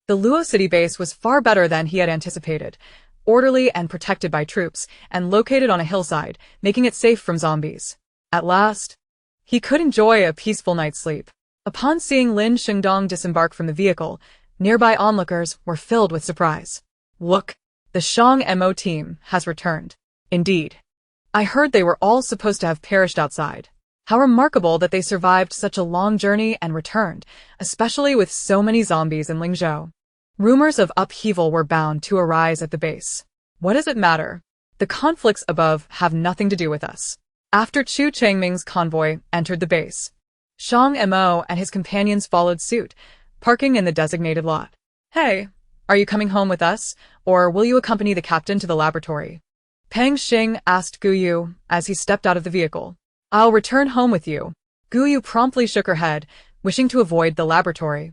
The Luo City base was far better than he had anticipated, orderly and protected by troops, and located on a hillside, making it safe from zombies. At last, he could enjoy a peaceful night's sleep. Upon seeing Lin Shengdong disembark from the vehicle, nearby onlookers were filled with surprise. Look, the Shang Mo team has returned. Indeed. I heard they were all supposed to have perished outside. How remarkable that they survived such a long journey and returned, especially with so many zombies in Lingzhou. Rumors of upheaval were bound to arise at the base. What does it matter? The conflicts above have nothing to do with us. After Chu Changming's convoy entered the base, Shang Mo and his companions followed suit, parking in the designated lot. Hey, are you coming home with us, or will you accompany the captain to the laboratory? Pang Xing asked Gu Yu as he stepped out of the vehicle. I'll return home with you. Gu Yu promptly shook her head, wishing to avoid the laboratory.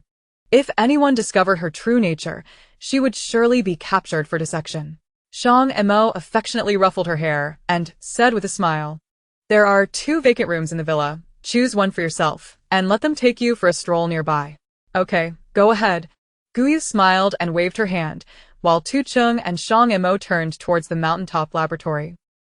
If anyone discovered her true nature, she would surely be captured for dissection. Shang Mo affectionately ruffled her hair and said with a smile, There are 2 vacant rooms in the villa. Choose one for yourself, and let them take you for a stroll nearby. Okay, go ahead. Gu Yu smiled and waved her hand, while Tu Chung and Shang Mo turned towards the mountaintop laboratory.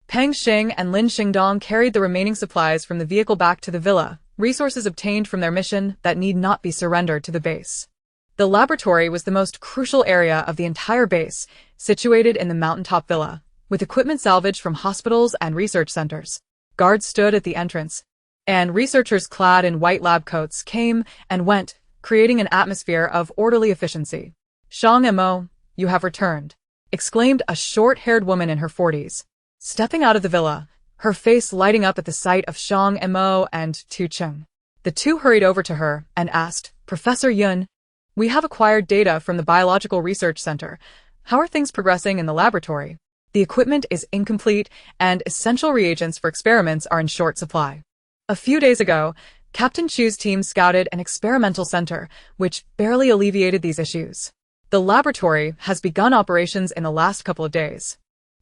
Pang Xing and Lin Shengdong carried the remaining supplies from the vehicle back to the villa, resources obtained from their mission that need not be surrendered to the base. The laboratory was the most crucial area of the entire base, situated in the mountaintop villa, with equipment salvaged from hospitals and research centers. Guards stood at the entrance, and researchers clad in white lab coats came and went, creating an atmosphere of orderly efficiency. Shang Mo, you have returned, exclaimed a short-haired woman in her 40s. Stepping out of the villa, her face lighting up at the sight of Shang Mo and Tu Chung. The two hurried over to her and asked, Professor Yun, we have acquired data from the Biological Research Center. How are things progressing in the laboratory? The equipment is incomplete, and essential reagents for experiments are in short supply. A few days ago, Captain Chu's team scouted an experimental center, which barely alleviated these issues. The laboratory has begun operations in the last couple of days.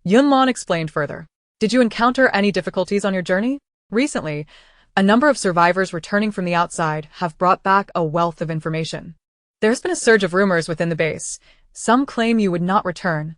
Yunlon explained further. Did you encounter any difficulties on your journey? Recently, a number of survivors returning from the outside have brought back a wealth of information. There's been a surge of rumors within the base. Some claim you would not return,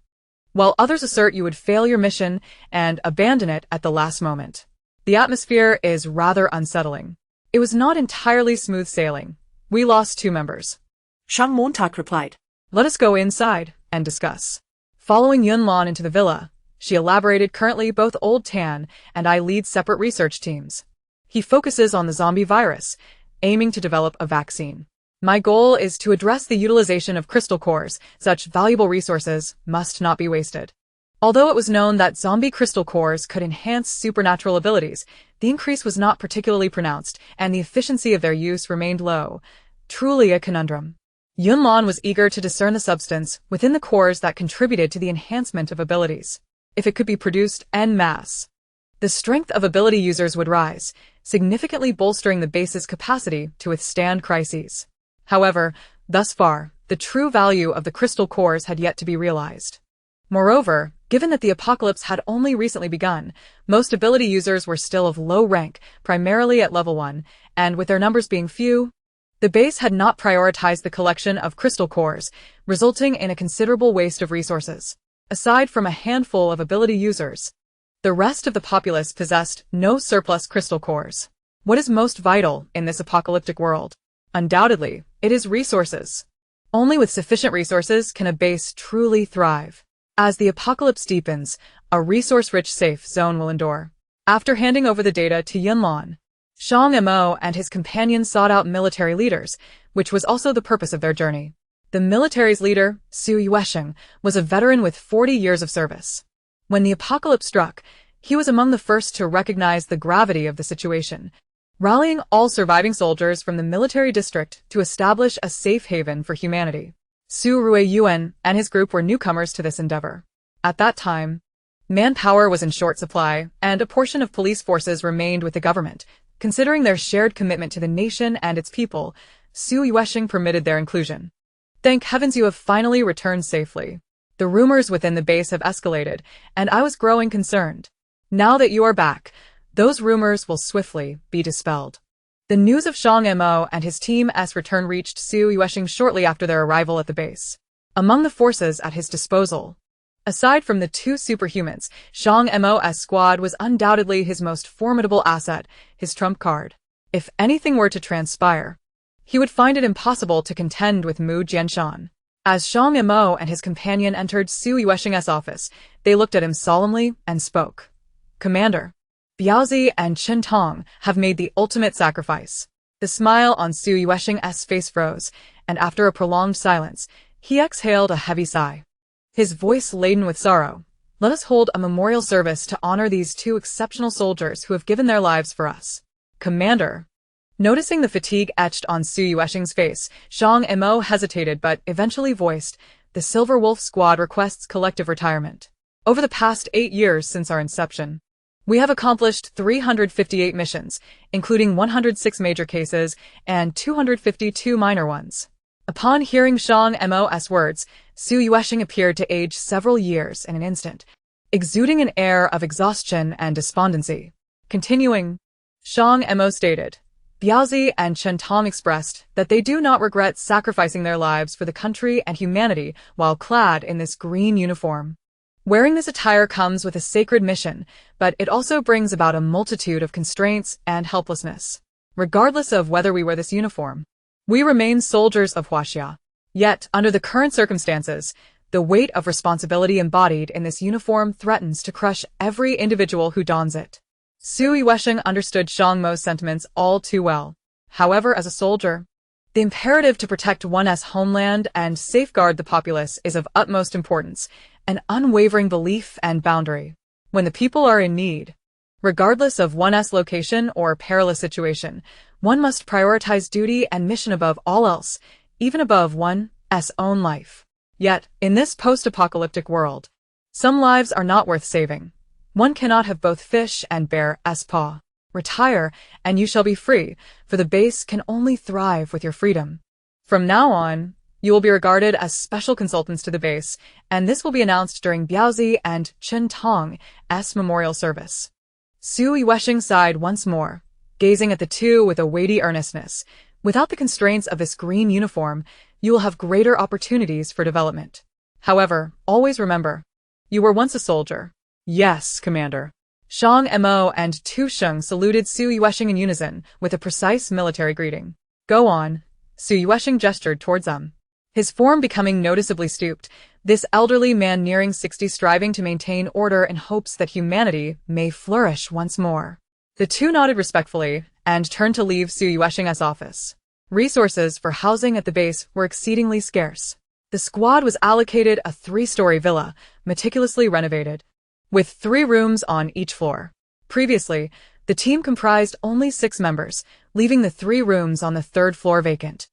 while others assert you would fail your mission and abandon it at the last moment. The atmosphere is rather unsettling. It was not entirely smooth sailing. We lost 2 members.
Shang Mo replied.
Let us go inside and discuss. Following Yunlon into the villa, she elaborated currently both Old Tan and I lead separate research teams. He focuses on the zombie virus, aiming to develop a vaccine. My goal is to address the utilization of crystal cores. Such valuable resources must not be wasted. Although it was known that zombie crystal cores could enhance supernatural abilities, the increase was not particularly pronounced, and the efficiency of their use remained low. Truly a conundrum. Yunlon was eager to discern the substance within the cores that contributed to the enhancement of abilities. If it could be produced en masse, the strength of ability users would rise, significantly bolstering the base's capacity to withstand crises. However, thus far, the true value of the crystal cores had yet to be realized. Moreover, given that the apocalypse had only recently begun, most ability users were still of low rank, primarily at level 1, and with their numbers being few, the base had not prioritized the collection of crystal cores, resulting in a considerable waste of resources. Aside from a handful of ability users, the rest of the populace possessed no surplus crystal cores. What is most vital in this apocalyptic world? Undoubtedly, it is resources. Only with sufficient resources can a base truly thrive. As the apocalypse deepens, a resource-rich safe zone will endure. After handing over the data to Yunlon, Shang Mo and his companions sought out military leaders, which was also the purpose of their journey. The military's leader, Su Yuesheng, was a veteran with 40 years of service. When the apocalypse struck, he was among the first to recognize the gravity of the situation, rallying all surviving soldiers from the military district to establish a safe haven for humanity. Su Ruiyuan and his group were newcomers to this endeavor. At that time, manpower was in short supply, and a portion of police forces remained with the government. Considering their shared commitment to the nation and its people, Su Yuesheng permitted their inclusion. Thank heavens you have finally returned safely. The rumors within the base have escalated, and I was growing concerned. Now that you are back, those rumors will swiftly be dispelled. The news of Shang Mo and his team's return reached Su Yueshing shortly after their arrival at the base. Among the forces at his disposal, aside from the two superhumans, Shang Mo's squad was undoubtedly his most formidable asset, his trump card. If anything were to transpire, he would find it impossible to contend with Mu Jianshan. As Shang Mo and his companion entered Su Yueshing's office, they looked at him solemnly and spoke. Commander, Biaozi and Chen Tong have made the ultimate sacrifice. The smile on Su Yueshing's face froze, and after a prolonged silence, he exhaled a heavy sigh. His voice laden with sorrow. Let us hold a memorial service to honor these two exceptional soldiers who have given their lives for us. Commander. Noticing the fatigue etched on Su Yueshing's face, Shang Mo hesitated but eventually voiced, the Silver Wolf Squad requests collective retirement. Over the past 8 years since our inception, we have accomplished 358 missions, including 106 major cases and 252 minor ones. Upon hearing Shang Mo's words, Su Yueshing appeared to age several years in an instant, exuding an air of exhaustion and despondency. Continuing, Shang Mo stated, Biaozi and Chen Tong expressed that they do not regret sacrificing their lives for the country and humanity while clad in this green uniform. Wearing this attire comes with a sacred mission, but it also brings about a multitude of constraints and helplessness. Regardless of whether we wear this uniform, we remain soldiers of Huaxia. Yet, under the current circumstances, the weight of responsibility embodied in this uniform threatens to crush every individual who dons it. Su Yueshing understood Shang Mo's sentiments all too well. However, as a soldier, the imperative to protect one's homeland and safeguard the populace is of utmost importance, an unwavering belief and boundary. When the people are in need, regardless of one's location or perilous situation, one must prioritize duty and mission above all else, even above one's own life. Yet, in this post-apocalyptic world, some lives are not worth saving. One cannot have both fish and bear as paw. Retire, and you shall be free, for the base can only thrive with your freedom. From now on, you will be regarded as special consultants to the base, and this will be announced during Biaozi and Chen Tong's memorial service. Su Yueshing sighed once more, gazing at the two with a weighty earnestness. Without the constraints of this green uniform, you will have greater opportunities for development. However, always remember, you were once a soldier. Yes, Commander. Shang Mo and Tu Sheng saluted Su Yueshing in unison with a precise military greeting. Go on. Su Yueshing gestured towards them, his form becoming noticeably stooped, this elderly man nearing 60 striving to maintain order in hopes that humanity may flourish once more. The two nodded respectfully and turned to leave Su Yueshing's office. Resources for housing at the base were exceedingly scarce. The squad was allocated a 3-story villa, meticulously renovated, with 3 rooms on each floor. Previously, the team comprised only 6 members, leaving the 3 rooms on the 3rd floor vacant.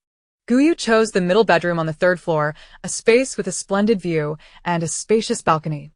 Guyu chose the middle bedroom on the 3rd floor, a space with a splendid view and a spacious balcony,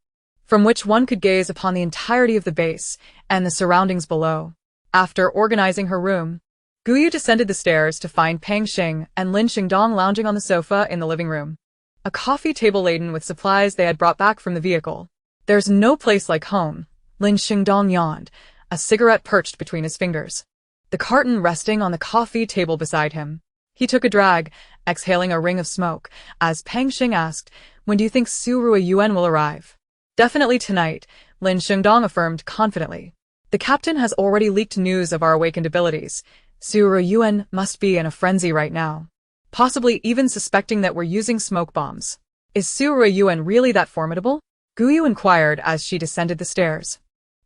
from which one could gaze upon the entirety of the base and the surroundings below. After organizing her room, Guyu descended the stairs to find Pang Xing and Lin Xingdong lounging on the sofa in the living room, a coffee table laden with supplies they had brought back from the vehicle. There's no place like home, Lin Xingdong yawned, a cigarette perched between his fingers, the carton resting on the coffee table beside him. He took a drag, exhaling a ring of smoke, as Pang Xing asked, when do you think Su Ruiyuan will arrive? Definitely tonight, Lin Xingdong affirmed confidently. The captain has already leaked news of our awakened abilities. Su Ruiyuan must be in a frenzy right now, possibly even suspecting that we're using smoke bombs. Is Su Ruiyuan really that formidable? Guyu inquired as she descended the stairs,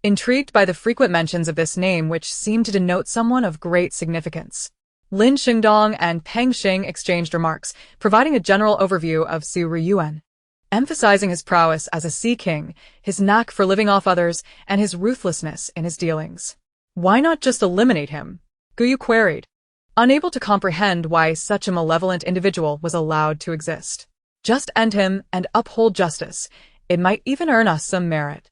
intrigued by the frequent mentions of this name which seemed to denote someone of great significance. Lin Xingdong and Pang Xing exchanged remarks, providing a general overview of Su Ruiyuan, emphasizing his prowess as a sea king, his knack for living off others, and his ruthlessness in his dealings. Why not just eliminate him? Guyu queried, unable to comprehend why such a malevolent individual was allowed to exist. Just end him and uphold justice. It might even earn us some merit.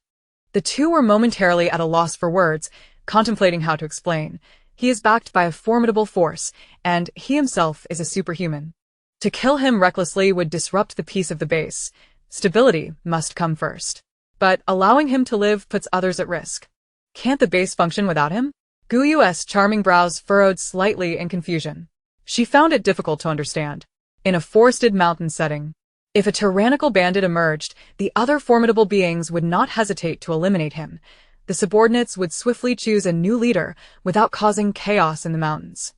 The two were momentarily at a loss for words, contemplating how to explain. He is backed by a formidable force, and he himself is a superhuman. To kill him recklessly would disrupt the peace of the base. Stability must come first. But allowing him to live puts others at risk. Can't the base function without him? Guyu's charming brows furrowed slightly in confusion. She found it difficult to understand. In a forested mountain setting, if a tyrannical bandit emerged, the other formidable beings would not hesitate to eliminate him. The subordinates would swiftly choose a new leader without causing chaos in the mountains.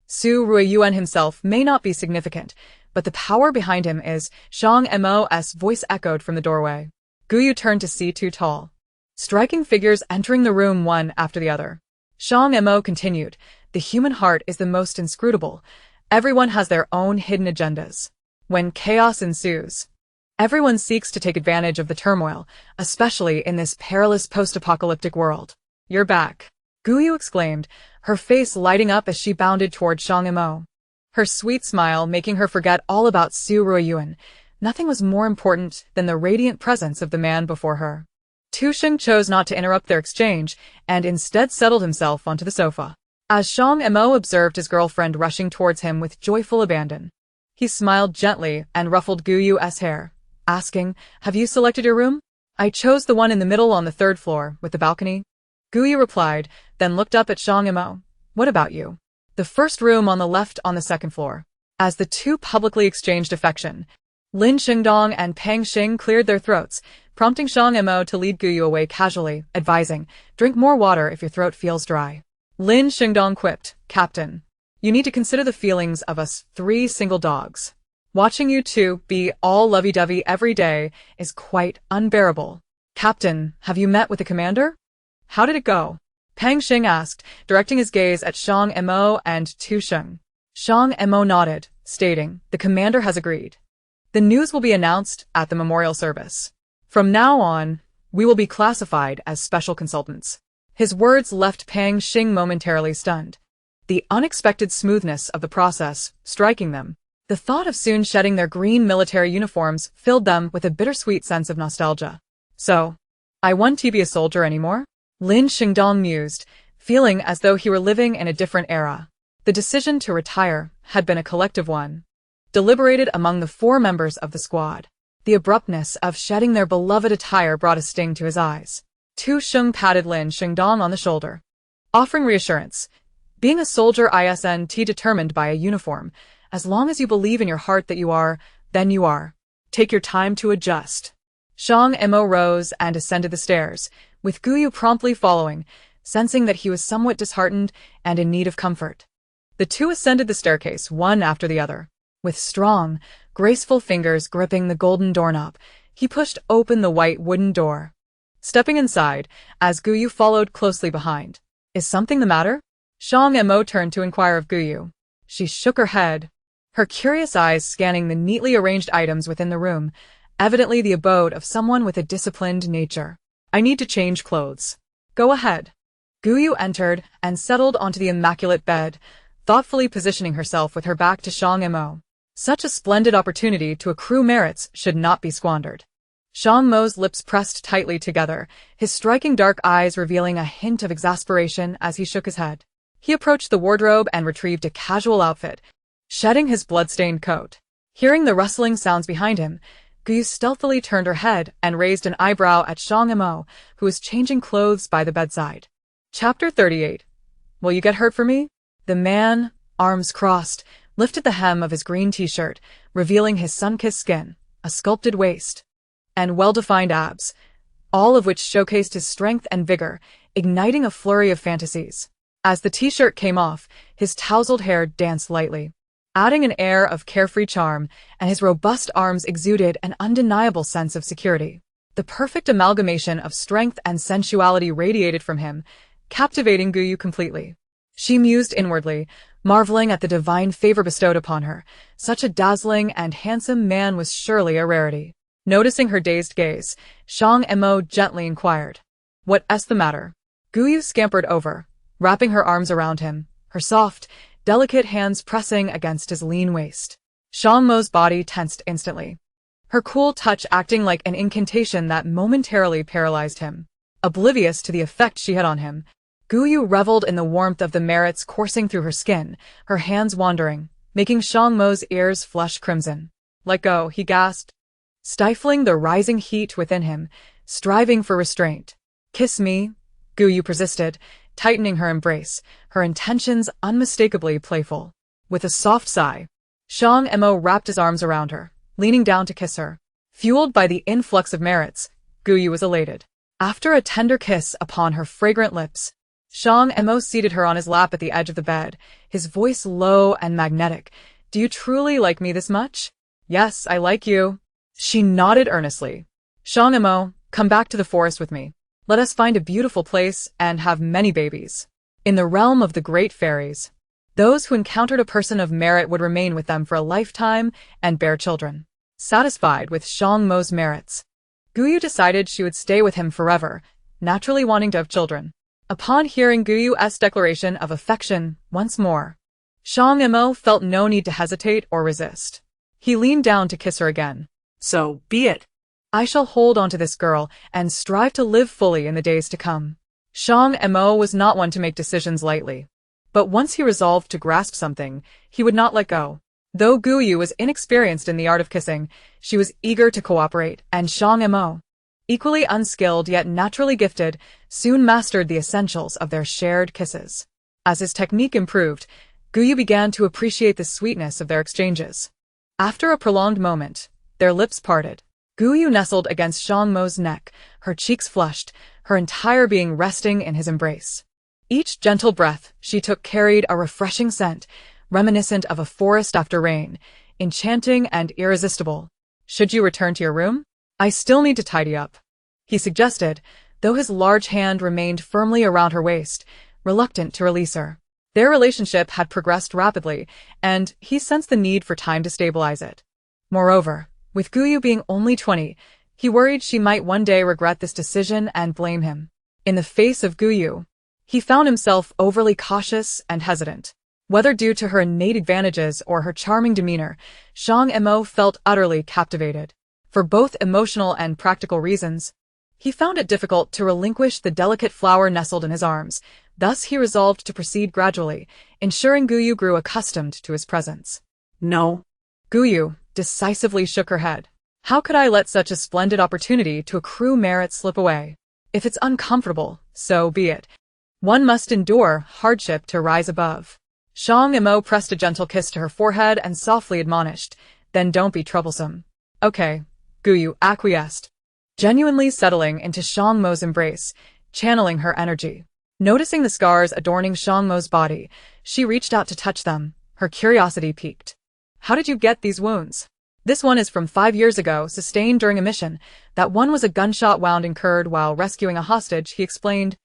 Su Ruiyuan himself may not be significant, but the power behind him is. Shang Mo's voice echoed from the doorway. Guyu turned to see two tall, striking figures entering the room one after the other. Shang Mo continued, the human heart is the most inscrutable. Everyone has their own hidden agendas. When chaos ensues, everyone seeks to take advantage of the turmoil, especially in this perilous post-apocalyptic world. You're back, Guyu exclaimed, her face lighting up as she bounded toward Shang Mo. Her sweet smile making her forget all about Su Ruiyuan. Nothing was more important than the radiant presence of the man before her. Tu Sheng chose not to interrupt their exchange and instead settled himself onto the sofa. As Shang Mo observed his girlfriend rushing towards him with joyful abandon, he smiled gently and ruffled Guyu's hair, asking, have you selected your room? I chose the one in the middle on the third floor, with the balcony. Guyu replied, then looked up at Shang Mo. What about you? The first room on the left on the second floor. As the two publicly exchanged affection, Lin Xingdong and Pang Xing cleared their throats, prompting Shang Mo to lead Guyu away casually, advising, drink more water if your throat feels dry. Lin Xingdong quipped, Captain, you need to consider the feelings of us 3 single dogs. Watching you two be all lovey-dovey every day is quite unbearable. Captain, have you met with the commander? How did it go? Pang Xing asked, directing his gaze at Shang Mo and Tu Sheng. Shang Mo nodded, stating, the commander has agreed. The news will be announced at the memorial service. From now on, we will be classified as special consultants. His words left Pang Xing momentarily stunned, the unexpected smoothness of the process striking them. The thought of soon shedding their green military uniforms filled them with a bittersweet sense of nostalgia. So, I won't be a soldier anymore? Lin Xingdong mused, feeling as though he were living in a different era. The decision to retire had been a collective one, deliberated among the 4 members of the squad. The abruptness of shedding their beloved attire brought a sting to his eyes. Tu Sheng patted Lin Xingdong on the shoulder, offering reassurance. Being a soldier isn't determined by a uniform. As long as you believe in your heart that you are, then you are. Take your time to adjust. Shang Mo rose and ascended the stairs, with Guyu promptly following, sensing that he was somewhat disheartened and in need of comfort. The two ascended the staircase one after the other. With strong, graceful fingers gripping the golden doorknob, he pushed open the white wooden door, stepping inside as Guyu followed closely behind. Is something the matter? Shang Mo turned to inquire of Guyu. She shook her head, her curious eyes scanning the neatly arranged items within the room, evidently the abode of someone with a disciplined nature. I need to change clothes. Go ahead. Guyu entered and settled onto the immaculate bed, thoughtfully positioning herself with her back to Shang Mo. Such a splendid opportunity to accrue merits should not be squandered. Shang Mo's lips pressed tightly together, his striking dark eyes revealing a hint of exasperation as he shook his head. He approached the wardrobe and retrieved a casual outfit, shedding his blood-stained coat. Hearing the rustling sounds behind him, Guyu stealthily turned her head and raised an eyebrow at Shang Mo, who was changing clothes by the bedside. Chapter 38. Will you get hurt for me? The man, arms crossed, lifted the hem of his green t-shirt, revealing his sun-kissed skin, a sculpted waist, and well-defined abs, all of which showcased his strength and vigor, igniting a flurry of fantasies. As the t-shirt came off, his tousled hair danced lightly, adding an air of carefree charm, and his robust arms exuded an undeniable sense of security. The perfect amalgamation of strength and sensuality radiated from him, captivating Guyu completely. She mused inwardly, marveling at the divine favor bestowed upon her. Such a dazzling and handsome man was surely a rarity. Noticing her dazed gaze, Shang Mo gently inquired, "What's the matter?" Guyu scampered over, wrapping her arms around him, her soft, delicate hands pressing against his lean waist. Shang Mo's body tensed instantly, her cool touch acting like an incantation that momentarily paralyzed him. Oblivious to the effect she had on him, Guyu reveled in the warmth of the merits coursing through her skin, her hands wandering, making Shang Mo's ears flush crimson. "Let go," he gasped, stifling the rising heat within him, striving for restraint. "Kiss me," Guyu persisted, tightening her embrace, her intentions unmistakably playful. With a soft sigh, Shang Mo wrapped his arms around her, leaning down to kiss her. Fueled by the influx of merits, Guyu was elated. After a tender kiss upon her fragrant lips, Shang Mo seated her on his lap at the edge of the bed, his voice low and magnetic. "Do you truly like me this much?" "Yes, I like you." She nodded earnestly. "Shang Mo, come back to the forest with me. Let us find a beautiful place and have many babies." In the realm of the great fairies, those who encountered a person of merit would remain with them for a lifetime and bear children. Satisfied with Shang Mo's merits, Guyu decided she would stay with him forever, naturally wanting to have children. Upon hearing Guyu's declaration of affection once more, Shang Mo felt no need to hesitate or resist. He leaned down to kiss her again.
So be it.
"I shall hold on to this girl and strive to live fully in the days to come." Shang Mo was not one to make decisions lightly. But once he resolved to grasp something, he would not let go. Though Guyu was inexperienced in the art of kissing, she was eager to cooperate, and Shang Mo, equally unskilled yet naturally gifted, soon mastered the essentials of their shared kisses. As his technique improved, Guyu began to appreciate the sweetness of their exchanges. After a prolonged moment, their lips parted. Guyu nestled against Shang Mo's neck, her cheeks flushed, her entire being resting in his embrace. Each gentle breath she took carried a refreshing scent, reminiscent of a forest after rain, enchanting and irresistible. "Should you return to your room? I still need to tidy up," he suggested, though his large hand remained firmly around her waist, reluctant to release her. Their relationship had progressed rapidly, and he sensed the need for time to stabilize it. Moreover, with Guyu being only 20, he worried she might one day regret this decision and blame him. In the face of Guyu, he found himself overly cautious and hesitant. Whether due to her innate advantages or her charming demeanor, Shang Mo felt utterly captivated. For both emotional and practical reasons, he found it difficult to relinquish the delicate flower nestled in his arms. Thus he resolved to proceed gradually, ensuring Guyu grew accustomed to his presence.
No.
Guyu decisively shook her head. "How could I let such a splendid opportunity to accrue merit slip away? If it's uncomfortable, so be it. One must endure hardship to rise above." Shang Mo pressed a gentle kiss to her forehead and softly admonished, "Then don't be troublesome." "Okay," Guyu acquiesced, genuinely settling into Shang Mo's embrace, channeling her energy. Noticing the scars adorning Shang Mo's body, she reached out to touch them, her curiosity piqued. "How did you get these wounds?" "This one is from 5 years ago, sustained during a mission. That one was a gunshot wound incurred while rescuing a hostage," he explained,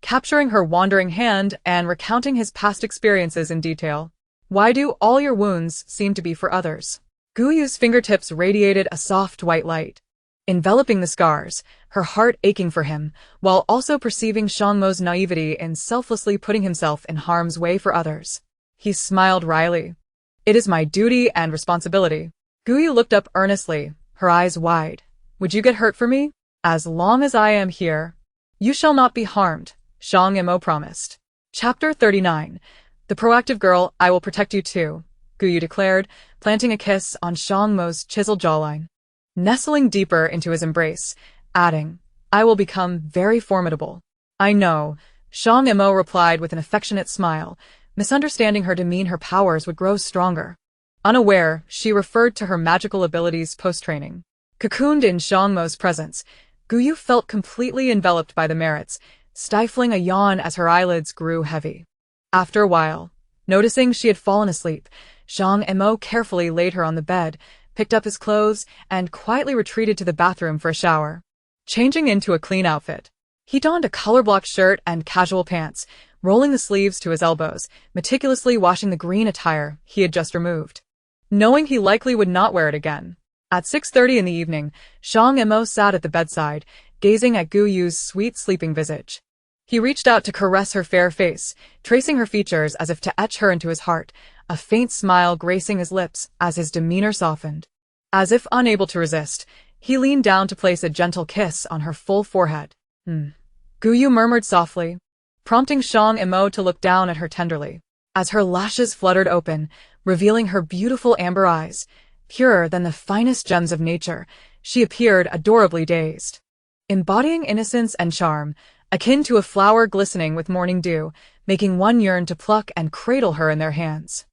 capturing her wandering hand and recounting his past experiences in detail. "Why do all your wounds seem to be for others?" Guyu's fingertips radiated a soft white light, enveloping the scars, her heart aching for him, while also perceiving Shang Mo's naivety in selflessly putting himself in harm's way for others. He smiled wryly. "It is my duty and responsibility." Guyu looked up earnestly, her eyes wide. "Would you get hurt for me? As long as I am here, you shall not be harmed," Shang Mo promised. Chapter 39. The proactive girl, "I will protect you too," Guyu declared, planting a kiss on Shang Mo's chiseled jawline. Nestling deeper into his embrace, adding, "I will become very formidable." "I know," Shang Mo replied with an affectionate smile, misunderstanding her to mean her powers would grow stronger. Unaware, she referred to her magical abilities post-training. Cocooned in Shang Mo's presence, Guyu felt completely enveloped by the merits, stifling a yawn as her eyelids grew heavy. After a while, noticing she had fallen asleep, Shang Mo carefully laid her on the bed, picked up his clothes, and quietly retreated to the bathroom for a shower. Changing into a clean outfit, he donned a color-blocked shirt and casual pants, rolling the sleeves to his elbows, meticulously washing the green attire he had just removed, knowing he likely would not wear it again. At 6:30 in the evening, Shang Mo sat at the bedside, gazing at Guyu's sweet sleeping visage. He reached out to caress her fair face, tracing her features as if to etch her into his heart, a faint smile gracing his lips as his demeanor softened. As if unable to resist, he leaned down to place a gentle kiss on her full forehead. Guyu murmured softly, prompting Shang Mo to look down at her tenderly. As her lashes fluttered open, revealing her beautiful amber eyes, purer than the finest gems of nature, she appeared adorably dazed. Embodying innocence and charm, akin to a flower glistening with morning dew, making one yearn to pluck and cradle her in their hands.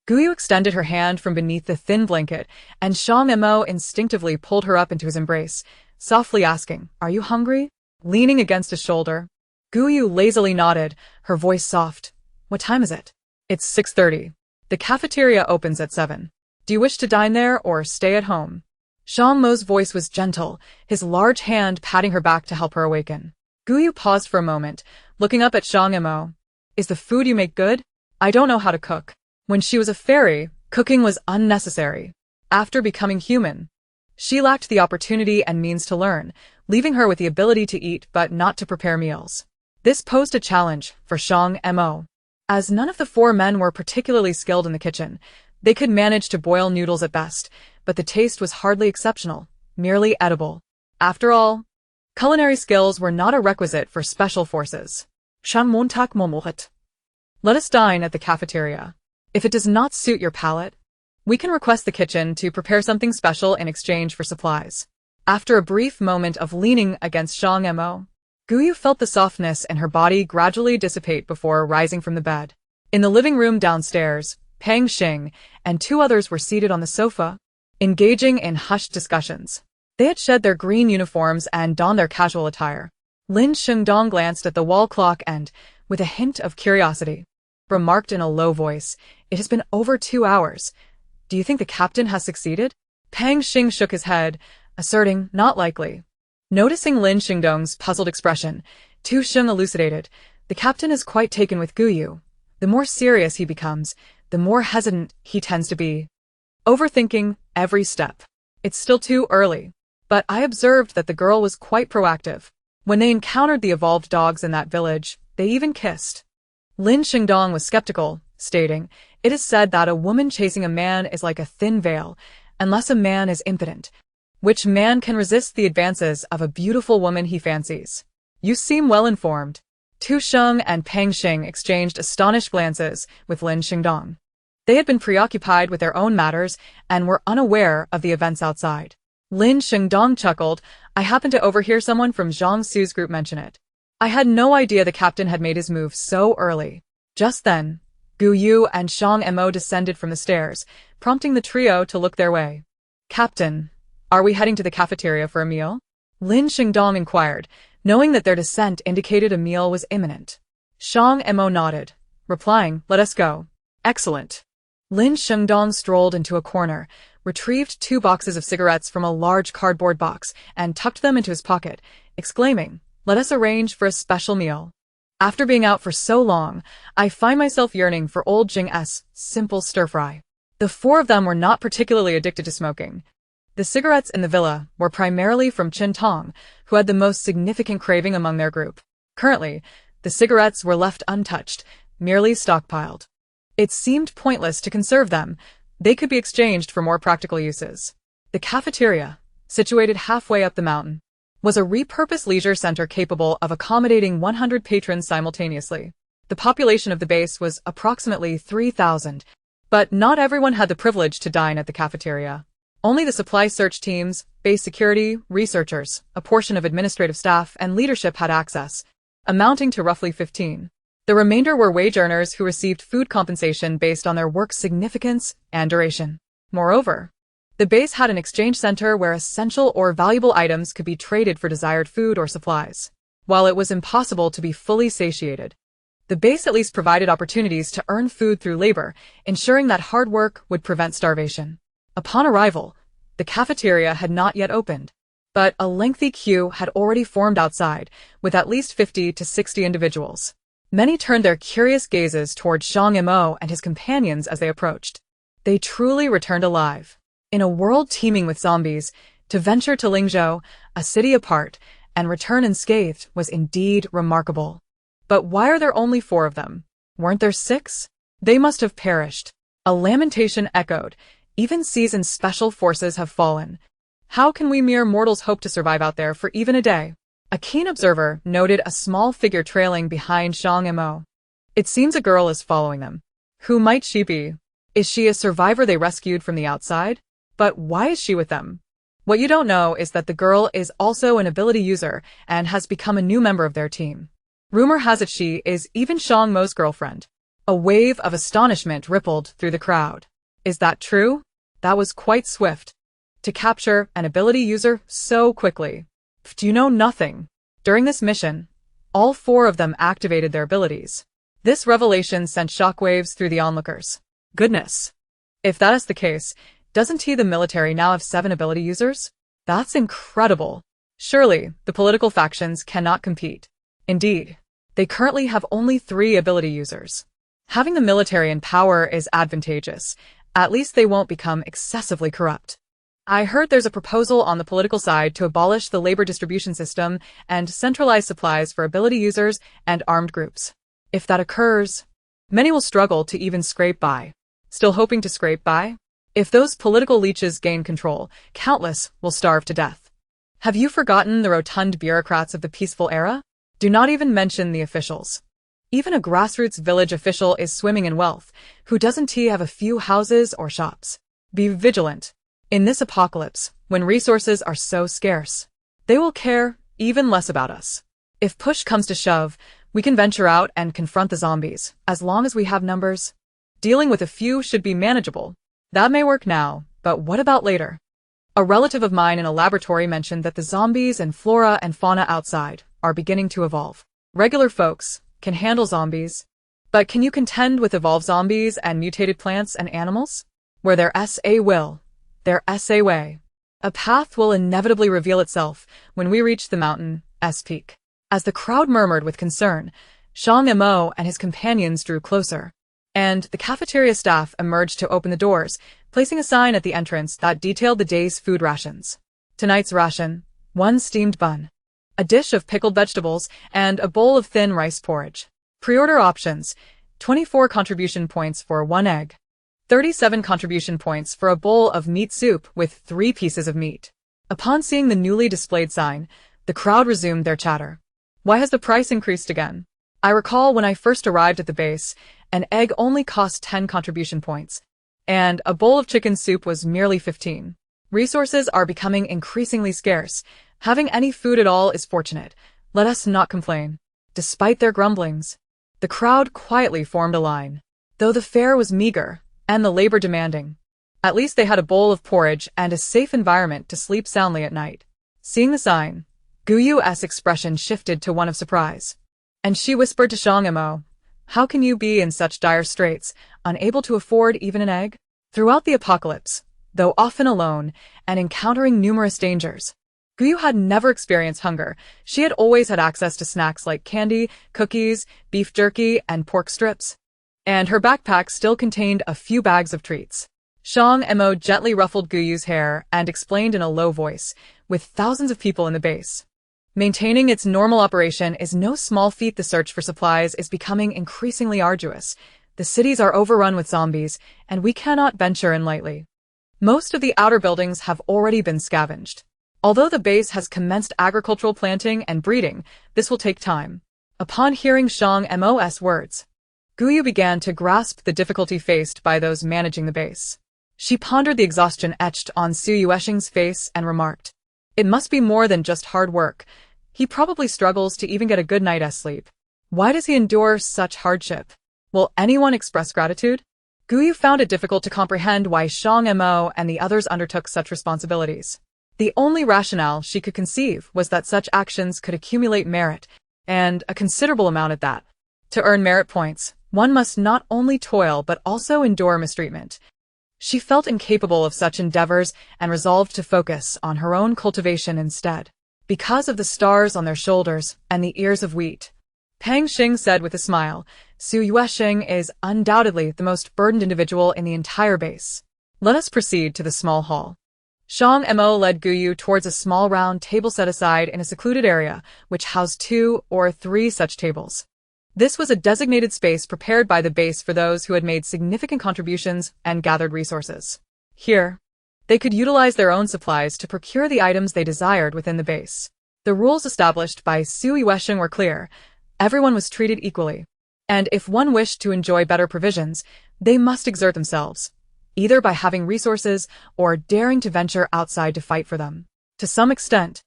Guyu extended her hand from beneath the thin blanket, and Shang Mo instinctively pulled her up into his embrace, softly asking, "Are you hungry?" Leaning against his shoulder, Guyu lazily nodded, her voice soft. "What time is it?" "It's 6:30. The cafeteria opens at 7. Do you wish to dine there or stay at home?" Shang Mo's voice was gentle, his large hand patting her back to help her awaken. Guyu paused for a moment, looking up at Shang Mo. "Is the food you make good? I don't know how to cook." When she was a fairy, cooking was unnecessary. After becoming human, she lacked the opportunity and means to learn, leaving her with the ability to eat but not to prepare meals. This posed a challenge for Shang Mo. As none of the 4 men were particularly skilled in the kitchen, they could manage to boil noodles at best, but the taste was hardly exceptional, merely edible. After all, culinary skills were not a requisite for special forces. Shang Mo tak momohet. Let us dine at the cafeteria. If it does not suit your palate, we can request the kitchen to prepare something special in exchange for supplies. After a brief moment of leaning against Shang Mo, Guyu felt the softness in her body gradually dissipate before rising from the bed. In the living room downstairs, Pang Xing and 2 others were seated on the sofa, engaging in hushed discussions. They had shed their green uniforms and donned their casual attire. Lin Shengdong glanced at the wall clock and, with a hint of curiosity, remarked in a low voice, "It has been over 2 hours. Do you think the captain has succeeded?" Pang Xing shook his head, asserting, "Not likely." Noticing Lin Shengdong's puzzled expression, Tu Sheng elucidated, "The captain is quite taken with Guyu. The more serious he becomes, the more hesitant he tends to be, overthinking every step. It's still too early. But I observed that the girl was quite proactive. When they encountered the evolved dogs in that village, they even kissed." Lin Shengdong was skeptical, stating, "It is said that a woman chasing a man is like a thin veil, unless a man is impotent. Which man can resist the advances of a beautiful woman he fancies?" "You seem well informed." Tu Sheng and Pang Xing exchanged astonished glances with Lin Shengdong. They had been preoccupied with their own matters and were unaware of the events outside. Lin Shengdong chuckled, "I happened to overhear someone from Zhang Su's group mention it. I had no idea the captain had made his move so early." Just then, Guyu and Shang Mo descended from the stairs, prompting the trio to look their way. "Captain, are we heading to the cafeteria for a meal?" Lin Shengdong inquired, knowing that their descent indicated a meal was imminent. Shang Mo nodded, replying, "Let us go." "Excellent." Lin Shengdong strolled into a corner, retrieved 2 boxes of cigarettes from a large cardboard box, and tucked them into his pocket, exclaiming, "Let us arrange for a special meal. After being out for so long, I find myself yearning for old Jing's simple stir-fry." The 4 of them were not particularly addicted to smoking. The cigarettes in the villa were primarily from Chen Tong, who had the most significant craving among their group. Currently, the cigarettes were left untouched, merely stockpiled. It seemed pointless to conserve them. They could be exchanged for more practical uses. The cafeteria, situated halfway up the mountain, was a repurposed leisure center capable of accommodating 100 patrons simultaneously. The population of the base was approximately 3,000, but not everyone had the privilege to dine at the cafeteria. Only the supply search teams, base security, researchers, a portion of administrative staff, and leadership had access, amounting to roughly 15. The remainder were wage earners who received food compensation based on their work's significance and duration. Moreover, the base had an exchange center where essential or valuable items could be traded for desired food or supplies. While it was impossible to be fully satiated, the base at least provided opportunities to earn food through labor, ensuring that hard work would prevent starvation. Upon arrival, the cafeteria had not yet opened, but a lengthy queue had already formed outside, with at least 50 to 60 individuals. Many turned their curious gazes toward Shang Mo and his companions as they approached. They truly returned alive. In a world teeming with zombies, to venture to Lingzhou, a city apart, and return unscathed was indeed remarkable. But why are there only 4 of them? Weren't there 6? They must have perished. A lamentation echoed. Even seasoned special forces have fallen. How can we mere mortals hope to survive out there for even a day? A keen observer noted a small figure trailing behind Shang Mo. It seems a girl is following them. Who might she be? Is she a survivor they rescued from the outside? But why is she with them? What you don't know is that the girl is also an ability user and has become a new member of their team. Rumor has it she is even Shang Mo's girlfriend. A wave of astonishment rippled through the crowd. Is that true? That was quite swift. To capture an ability user so quickly. Do you know nothing? During this mission, all 4 of them activated their abilities. This revelation sent shockwaves through the onlookers. Goodness. If that is the case, doesn't the military now have 7 ability users? That's incredible. Surely, the political factions cannot compete. Indeed, they currently have only 3 ability users. Having the military in power is advantageous. At least they won't become excessively corrupt. I heard there's a proposal on the political side to abolish the labor distribution system and centralize supplies for ability users and armed groups. If that occurs, many will struggle to even scrape by. Still hoping to scrape by? If those political leeches gain control, countless will starve to death. Have you forgotten the rotund bureaucrats of the peaceful era? Do not even mention the officials. Even a grassroots village official is swimming in wealth, who doesn't have a few houses or shops. Be vigilant. In this apocalypse, when resources are so scarce, they will care even less about us. If push comes to shove, we can venture out and confront the zombies, as long as we have numbers. Dealing with a few should be manageable. That may work now, but what about later? A relative of mine in a laboratory mentioned that the zombies and flora and fauna outside are beginning to evolve. Regular folks can handle zombies, but can you contend with evolved zombies and mutated plants and animals? Where their SA will, their SA way. A path will inevitably reveal itself when we reach the mountain's peak. As the crowd murmured with concern, Shang Mo and his companions drew closer, and the cafeteria staff emerged to open the doors, placing a sign at the entrance that detailed the day's food rations. Tonight's ration: 1 steamed bun, a dish of pickled vegetables, and a bowl of thin rice porridge. Pre-order options: 24 contribution points for 1 egg, 37 contribution points for a bowl of meat soup with 3 pieces of meat. Upon seeing the newly displayed sign, the crowd resumed their chatter. Why has the price increased again? I recall when I first arrived at the base, an egg only cost 10 contribution points, and a bowl of chicken soup was merely 15. Resources are becoming increasingly scarce. Having any food at all is fortunate. Let us not complain. Despite their grumblings, the crowd quietly formed a line. Though the fare was meager, and the labor demanding, at least they had a bowl of porridge and a safe environment to sleep soundly at night. Seeing the sign, Guyu's expression shifted to one of surprise, and she whispered to Shang Mo, "How can you be in such dire straits, unable to afford even an egg?" Throughout the apocalypse, though often alone and encountering numerous dangers, Guyu had never experienced hunger. She had always had access to snacks like candy, cookies, beef jerky, and pork strips, and her backpack still contained a few bags of treats. Shang Mo gently ruffled Guyu's hair and explained in a low voice, with thousands of people in the base, maintaining its normal operation is no small feat. The search for supplies is becoming increasingly arduous. The cities are overrun with zombies, and we cannot venture in lightly. Most of the outer buildings have already been scavenged. Although the base has commenced agricultural planting and breeding, this will take time. Upon hearing Shang Mo's words, Guyu began to grasp the difficulty faced by those managing the base. She pondered the exhaustion etched on Su Yuesheng's face and remarked, "It must be more than just hard work. He probably struggles to even get a good night's sleep. Why does he endure such hardship? Will anyone express gratitude?" Guyu found it difficult to comprehend why Shang Mo and the others undertook such responsibilities. The only rationale she could conceive was that such actions could accumulate merit, and a considerable amount at that. To earn merit points, one must not only toil but also endure mistreatment. She felt incapable of such endeavors and resolved to focus on her own cultivation instead. Because of the stars on their shoulders and the ears of wheat, Pang Xing said with a smile, "Su Yuesheng is undoubtedly the most burdened individual in the entire base. Let us proceed to the small hall." Shang Mo led Guyu towards a small round table set aside in a secluded area, which housed 2 or 3 such tables. This was a designated space prepared by the base for those who had made significant contributions and gathered resources. Here, they could utilize their own supplies to procure the items they desired within the base. The rules established by Su Yuesheng were clear. Everyone was treated equally, and if one wished to enjoy better provisions, they must exert themselves, either by having resources or daring to venture outside to fight for them. To some extent,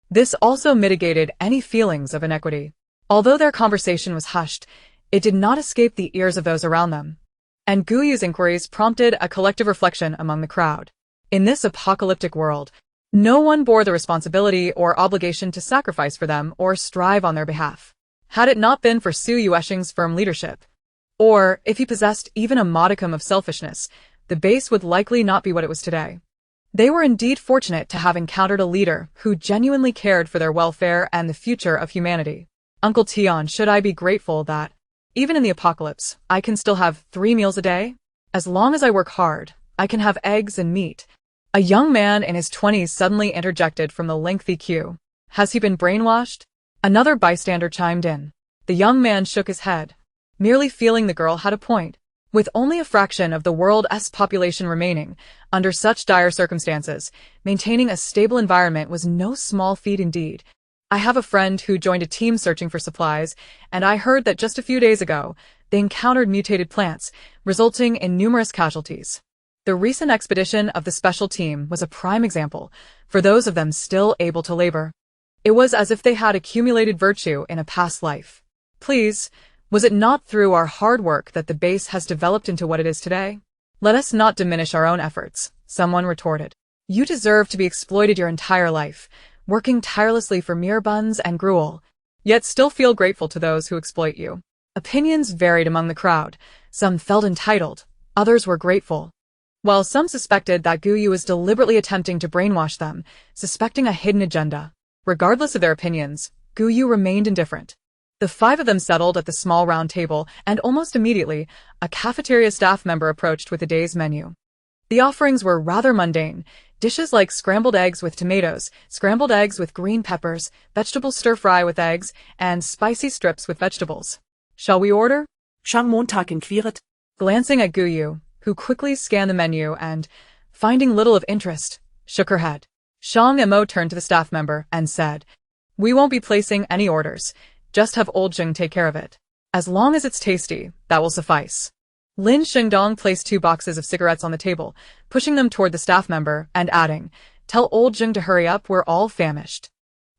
this also mitigated any feelings of inequity. Although their conversation was hushed, it did not escape the ears of those around them. And Guyu's inquiries prompted a collective reflection among the crowd. In this apocalyptic world, no one bore the responsibility or obligation to sacrifice for them or strive on their behalf. Had it not been for Su Yuesheng's firm leadership, or if he possessed even a modicum of selfishness, the base would likely not be what it was today. They were indeed fortunate to have encountered a leader who genuinely cared for their welfare and the future of humanity. Uncle Tian, should I be grateful that, even in the apocalypse, I can still have 3 meals a day? As long as I work hard, I can have eggs and meat. A young man in his 20s suddenly interjected from the lengthy queue. Has he been brainwashed? Another bystander chimed in. The young man shook his head, merely feeling the girl had a point. With only a fraction of the world's population remaining, under such dire circumstances, maintaining a stable environment was no small feat indeed. I have a friend who joined a team searching for supplies, and I heard that just a few days ago, they encountered mutated plants, resulting in numerous casualties. The recent expedition of the special team was a prime example, for those of them still able to labor. It was as if they had accumulated virtue in a past life. Please, was it not through our hard work that the base has developed into what it is today? Let us not diminish our own efforts, someone retorted. You deserve to be exploited your entire life, working tirelessly for mere buns and gruel, yet still feel grateful to those who exploit you. Opinions varied among the crowd. Some felt entitled, others were grateful. While some suspected that Guyu was deliberately attempting to brainwash them, suspecting a hidden agenda. Regardless of their opinions, Guyu remained indifferent. The 5 of them settled at the small round table, and almost immediately, a cafeteria staff member approached with the day's menu. The offerings were rather mundane, dishes like scrambled eggs with tomatoes, scrambled eggs with green peppers, vegetable stir-fry with eggs, and spicy strips with vegetables. Shall we order?
Shang Mo inquired.
Glancing at Guyu, who quickly scanned the menu and, finding little of interest, shook her head. Shang Mo turned to the staff member and said, We won't be placing any orders. Just have old Jing take care of it. As long as it's tasty, that will suffice. Lin Shengdong placed 2 boxes of cigarettes on the table, pushing them toward the staff member and adding, Tell old Jing to hurry up, we're all famished.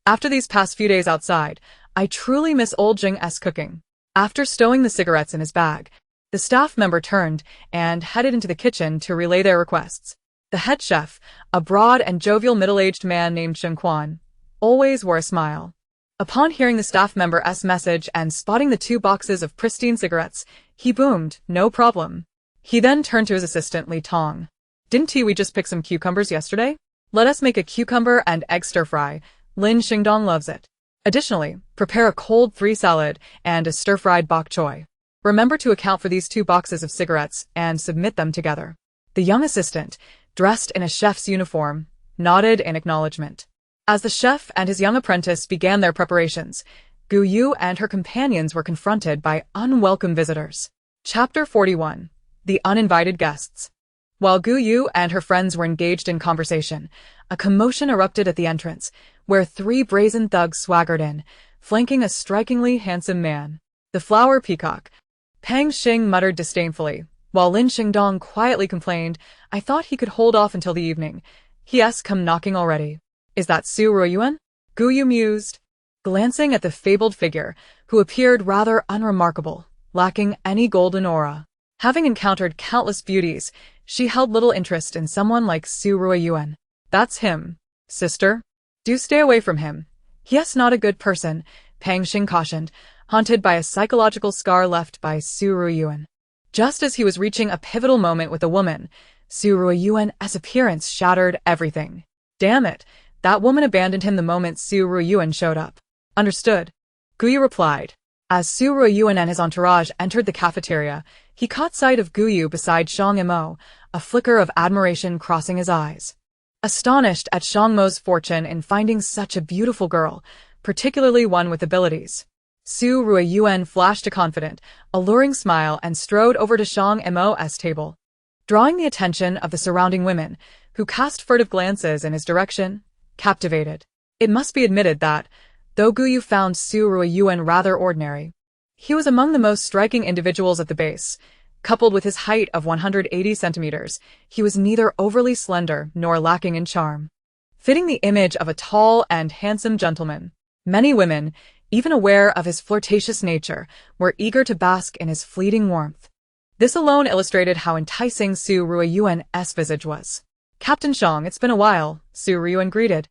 After these past few days outside, I truly miss old Jing's cooking. After stowing the cigarettes in his bag, the staff member turned and headed into the kitchen to relay their requests. The head chef, a broad and jovial middle-aged man named Sheng Quan, always wore a smile. Upon hearing the staff member's message and spotting the 2 boxes of pristine cigarettes, he boomed, No problem. He then turned to his assistant Li Tong. Didn't we just pick some cucumbers yesterday? Let us make a cucumber and egg stir-fry. Lin Shengdong loves it. Additionally, prepare a cold 3 salad and a stir-fried bok choy. Remember to account for these 2 boxes of cigarettes and submit them together. The young assistant, dressed in a chef's uniform, nodded in acknowledgement. As the chef and his young apprentice began their preparations, Guyu and her companions were confronted by unwelcome visitors. Chapter 41. The Uninvited Guests. While Guyu and her friends were engaged in conversation, a commotion erupted at the entrance, where 3 brazen thugs swaggered in, flanking a strikingly handsome man. The flower peacock. Pang Xing muttered disdainfully, while Lin Shengdong quietly complained, I thought he could hold off until the evening. He's come knocking already. Is that Su Ruoyuan? Guyu mused, glancing at the fabled figure, who appeared rather unremarkable, lacking any golden aura. Having encountered countless beauties, she held little interest in someone like Su Ruoyuan. That's him, sister. Do stay away from him. He's not a good person, Pang Xing cautioned, haunted by a psychological scar left by Su Ruoyuan. Just as he was reaching a pivotal moment with a woman, Su Ruoyuan's appearance shattered everything. Damn it. That woman abandoned him the moment Su Ruoyuan showed up. Understood. Guyu replied. As Su Ruoyuan and his entourage entered the cafeteria, he caught sight of Guyu beside Shang Mo, a flicker of admiration crossing his eyes. Astonished at Shang Mo's fortune in finding such a beautiful girl, particularly one with abilities, Su Ruoyuan flashed a confident, alluring smile and strode over to Shang Mo's table. Drawing the attention of the surrounding women, who cast furtive glances in his direction, captivated. It must be admitted that, though Guyu found Su Ruoyuan rather ordinary, he was among the most striking individuals at the base. Coupled with his height of 180 centimeters, he was neither overly slender nor lacking in charm. Fitting the image of a tall and handsome gentleman, many women, even aware of his flirtatious nature, were eager to bask in his fleeting warmth. This alone illustrated how enticing Su Ruiyuan's visage was. "Captain Shang, it's been a while," Su Ruiyuan greeted.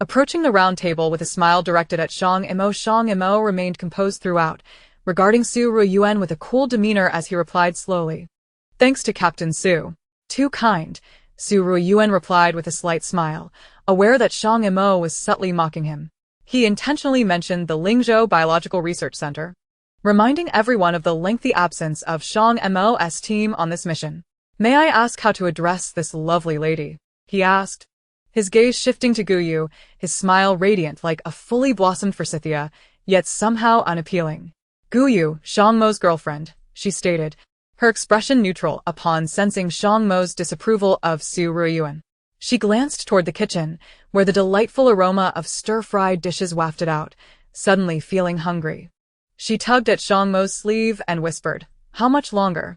Approaching the round table with a smile directed at Shang Mo remained composed throughout, regarding Su Ruiyuan with a cool demeanor as he replied slowly. "Thanks to Captain Su. Too kind," Su Ruiyuan replied with a slight smile, aware that Shang Mo was subtly mocking him. He intentionally mentioned the Lingzhou Biological Research Center, reminding everyone of the lengthy absence of Shang Mo's team on this mission. "May I ask how to address this lovely lady?" he asked, his gaze shifting to Guyu, his smile radiant like a fully blossomed forsythia, yet somehow unappealing. "Guyu, Shang Mo's girlfriend," she stated, her expression neutral upon sensing Shang Mo's disapproval of Su Ruiyuan. She glanced toward the kitchen, where the delightful aroma of stir-fried dishes wafted out, suddenly feeling hungry. She tugged at Shang Mo's sleeve and whispered, "How much longer?"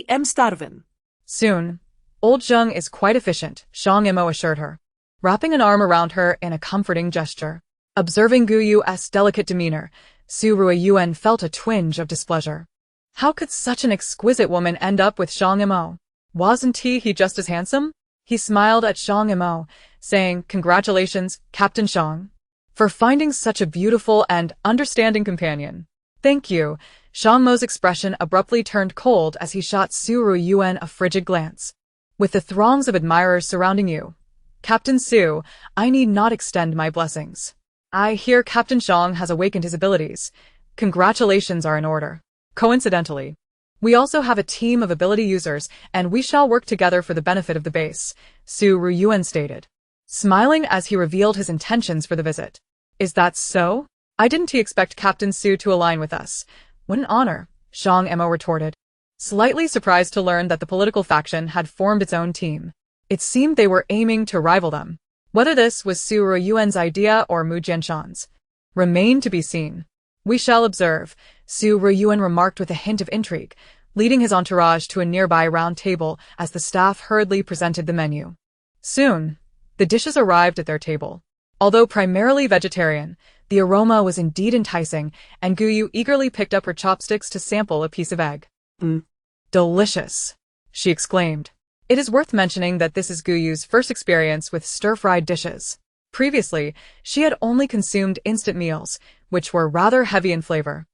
"I'm starving."
"Soon. Old Zheng is quite efficient," Shang Mo assured her, wrapping an arm around her in a comforting gesture. Observing Guyu's delicate demeanor, Su Ruiyuan felt a twinge of displeasure. How could such an exquisite woman end up with Shang Mo? Wasn't he just as handsome? He smiled at Shang Mo, saying, "Congratulations, Captain Shang, for finding such a beautiful and understanding companion." "Thank you." Shang Mo's expression abruptly turned cold as he shot Su Ruiyuan a frigid glance. "With the throngs of admirers surrounding you, Captain Su, I need not extend my blessings. I hear Captain Shang has awakened his abilities. Congratulations are in order. Coincidentally, we also have a team of ability users, and we shall work together for the benefit of the base," Su Ruiyuan stated, smiling as he revealed his intentions for the visit. "Is that so? I didn't expect Captain Su to align with us. What an honor," Shang Mo retorted, slightly surprised to learn that the political faction had formed its own team. It seemed they were aiming to rival them. Whether this was Su Ruiyuan's idea or Mu Jianshan's remained to be seen. "We shall observe," Su Ruiyuan remarked with a hint of intrigue, leading his entourage to a nearby round table as the staff hurriedly presented the menu. Soon, the dishes arrived at their table. Although primarily vegetarian, the aroma was indeed enticing, and Guyu eagerly picked up her chopsticks to sample a piece of egg. "Delicious," she exclaimed. It is worth mentioning that this is Guyu's first experience with stir-fried dishes. Previously, she had only consumed instant meals, which were rather heavy in flavor.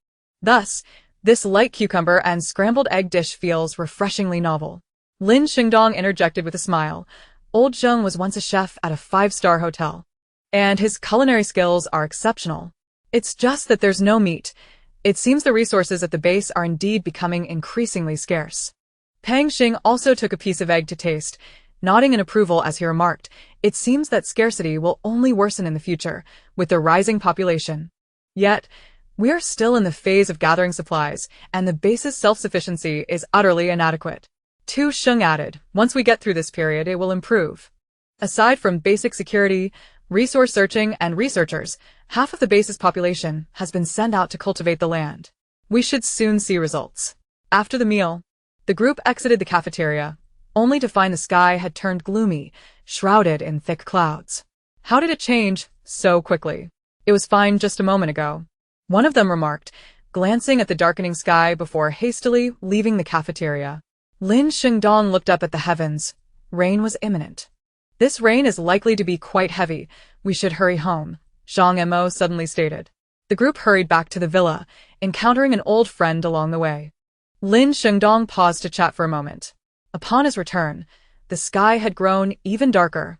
Thus, this light cucumber and scrambled egg dish feels refreshingly novel. Lin Xingdong interjected with a smile. "Old Zheng was once a chef at a 5-star hotel, and his culinary skills are exceptional. It's just that there's no meat. It seems the resources at the base are indeed becoming increasingly scarce." Pang Xing also took a piece of egg to taste, nodding in approval as he remarked, "It seems that scarcity will only worsen in the future, with the rising population. Yet, we are still in the phase of gathering supplies, and the base's self-sufficiency is utterly inadequate." Tu Sheng added, "Once we get through this period, it will improve. Aside from basic security, resource searching, and researchers, half of the base's population has been sent out to cultivate the land. We should soon see results." After the meal, the group exited the cafeteria, only to find the sky had turned gloomy, shrouded in thick clouds. "How did it change so quickly? It was fine just a moment ago," one of them remarked, glancing at the darkening sky before hastily leaving the cafeteria. Lin Xingdong looked up at the heavens. Rain was imminent. "This rain is likely to be quite heavy. We should hurry home," Shang Mo suddenly stated. The group hurried back to the villa, encountering an old friend along the way. Lin Xingdong paused to chat for a moment. Upon his return, the sky had grown even darker,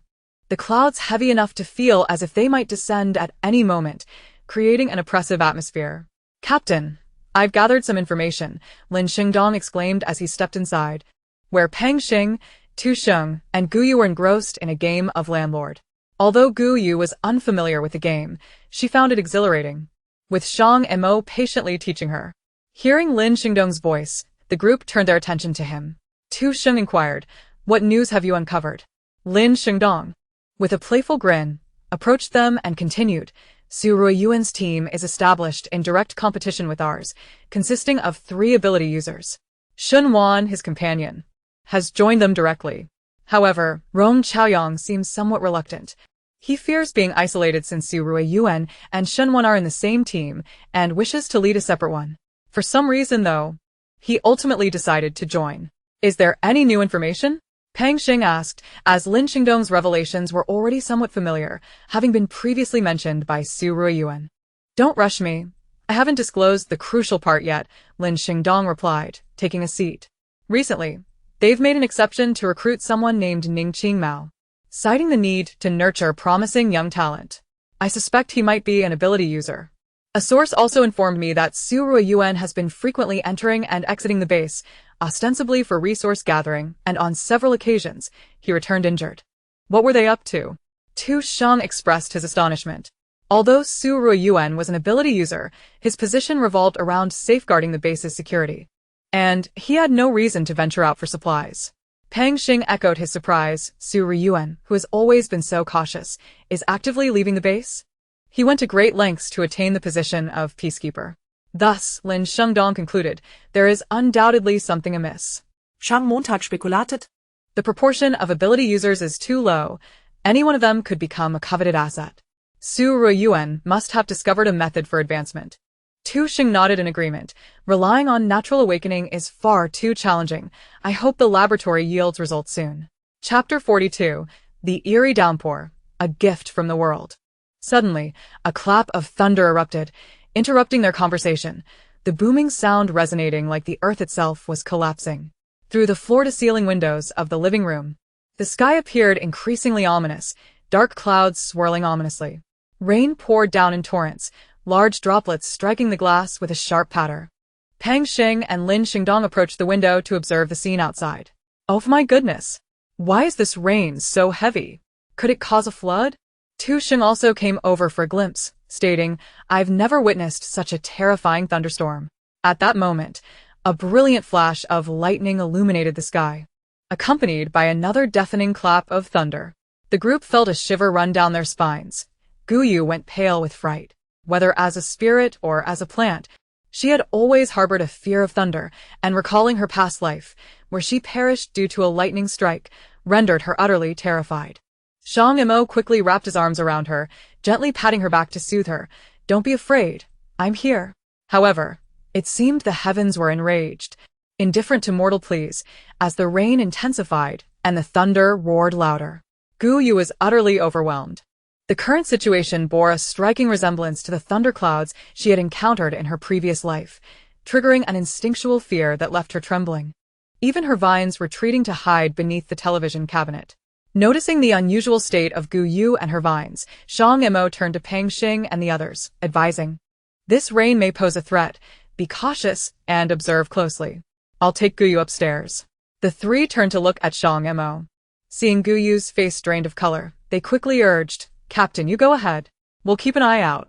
the clouds heavy enough to feel as if they might descend at any moment, creating an oppressive atmosphere. "Captain, I've gathered some information," Lin Xingdong exclaimed as he stepped inside, where Pang Xing, Tu Sheng, and Guyu were engrossed in a game of landlord. Although Guyu was unfamiliar with the game, she found it exhilarating, with Shang Mo patiently teaching her. Hearing Lin Xingdong's voice, the group turned their attention to him. Tu Sheng inquired, "What news have you uncovered?" Lin Xingdong, with a playful grin, approached them and continued, "Su Ruiyuan's team is established in direct competition with ours, consisting of 3 ability users. Shun Wan, his companion, has joined them directly. However, Rong Chaoyang seems somewhat reluctant. He fears being isolated since Su Ruiyuan and Shen Wen are in the same team and wishes to lead a separate one. For some reason, though, he ultimately decided to join. Is there any new information? Pang Xing asked, as Lin Xingdong's revelations were already somewhat familiar, having been previously mentioned by Su Ruiyuan. Don't rush me. I haven't disclosed the crucial part yet, Lin Xingdong replied, taking a seat. Recently, they've made an exception to recruit someone named Ning Qingmao, citing the need to nurture promising young talent. I suspect he might be an ability user. A source also informed me that Su Ruiyuan has been frequently entering and exiting the base, ostensibly for resource gathering, and on several occasions, he returned injured. What were they up to? Tu Shang expressed his astonishment. Although Su Ruiyuan was an ability user, his position revolved around safeguarding the base's security, and he had no reason to venture out for supplies. Pang Xing echoed his surprise. Su Ruiyuan, who has always been so cautious, is actively leaving the base? He went to great lengths to attain the position of peacekeeper. Thus, Lin Xingdong concluded, there is undoubtedly something amiss.
Shang Mo hat speculated.
The proportion of ability users is too low. Any one of them could become a coveted asset. Su Ruiyuan must have discovered a method for advancement. Tu Xing nodded in agreement. Relying on natural awakening is far too challenging. I hope the laboratory yields results soon. Chapter 42. The Eerie Downpour. A Gift from the World. Suddenly, a clap of thunder erupted, interrupting their conversation, the booming sound resonating like the earth itself was collapsing. Through the floor-to-ceiling windows of the living room, the sky appeared increasingly ominous, dark clouds swirling ominously. Rain poured down in torrents, large droplets striking the glass with a sharp patter. Pang Xing and Lin Xingdong approached the window to observe the scene outside. Oh my goodness! Why is this rain so heavy? Could it cause a flood? Tu Xing also came over for a glimpse, stating, I've never witnessed such a terrifying thunderstorm. At that moment, a brilliant flash of lightning illuminated the sky, accompanied by another deafening clap of thunder. The group felt a shiver run down their spines. Guyu went pale with fright. Whether as a spirit or as a plant, she had always harbored a fear of thunder, and recalling her past life, where she perished due to a lightning strike, rendered her utterly terrified. Shang Mo quickly wrapped his arms around her, gently patting her back to soothe her. Don't be afraid. I'm here. However, it seemed the heavens were enraged, indifferent to mortal pleas, as the rain intensified and the thunder roared louder. Guyu was utterly overwhelmed. The current situation bore a striking resemblance to the thunderclouds she had encountered in her previous life, triggering an instinctual fear that left her trembling. Even her vines retreating to hide beneath the television cabinet. Noticing the unusual state of Guyu and her vines, Shang Mo turned to Pang Xing and the others, advising, this rain may pose a threat. Be cautious and observe closely. I'll take Guyu upstairs. The three turned to look at Shang Mo. Seeing Guyu's face drained of color, they quickly urged, Captain, you go ahead. We'll keep an eye out.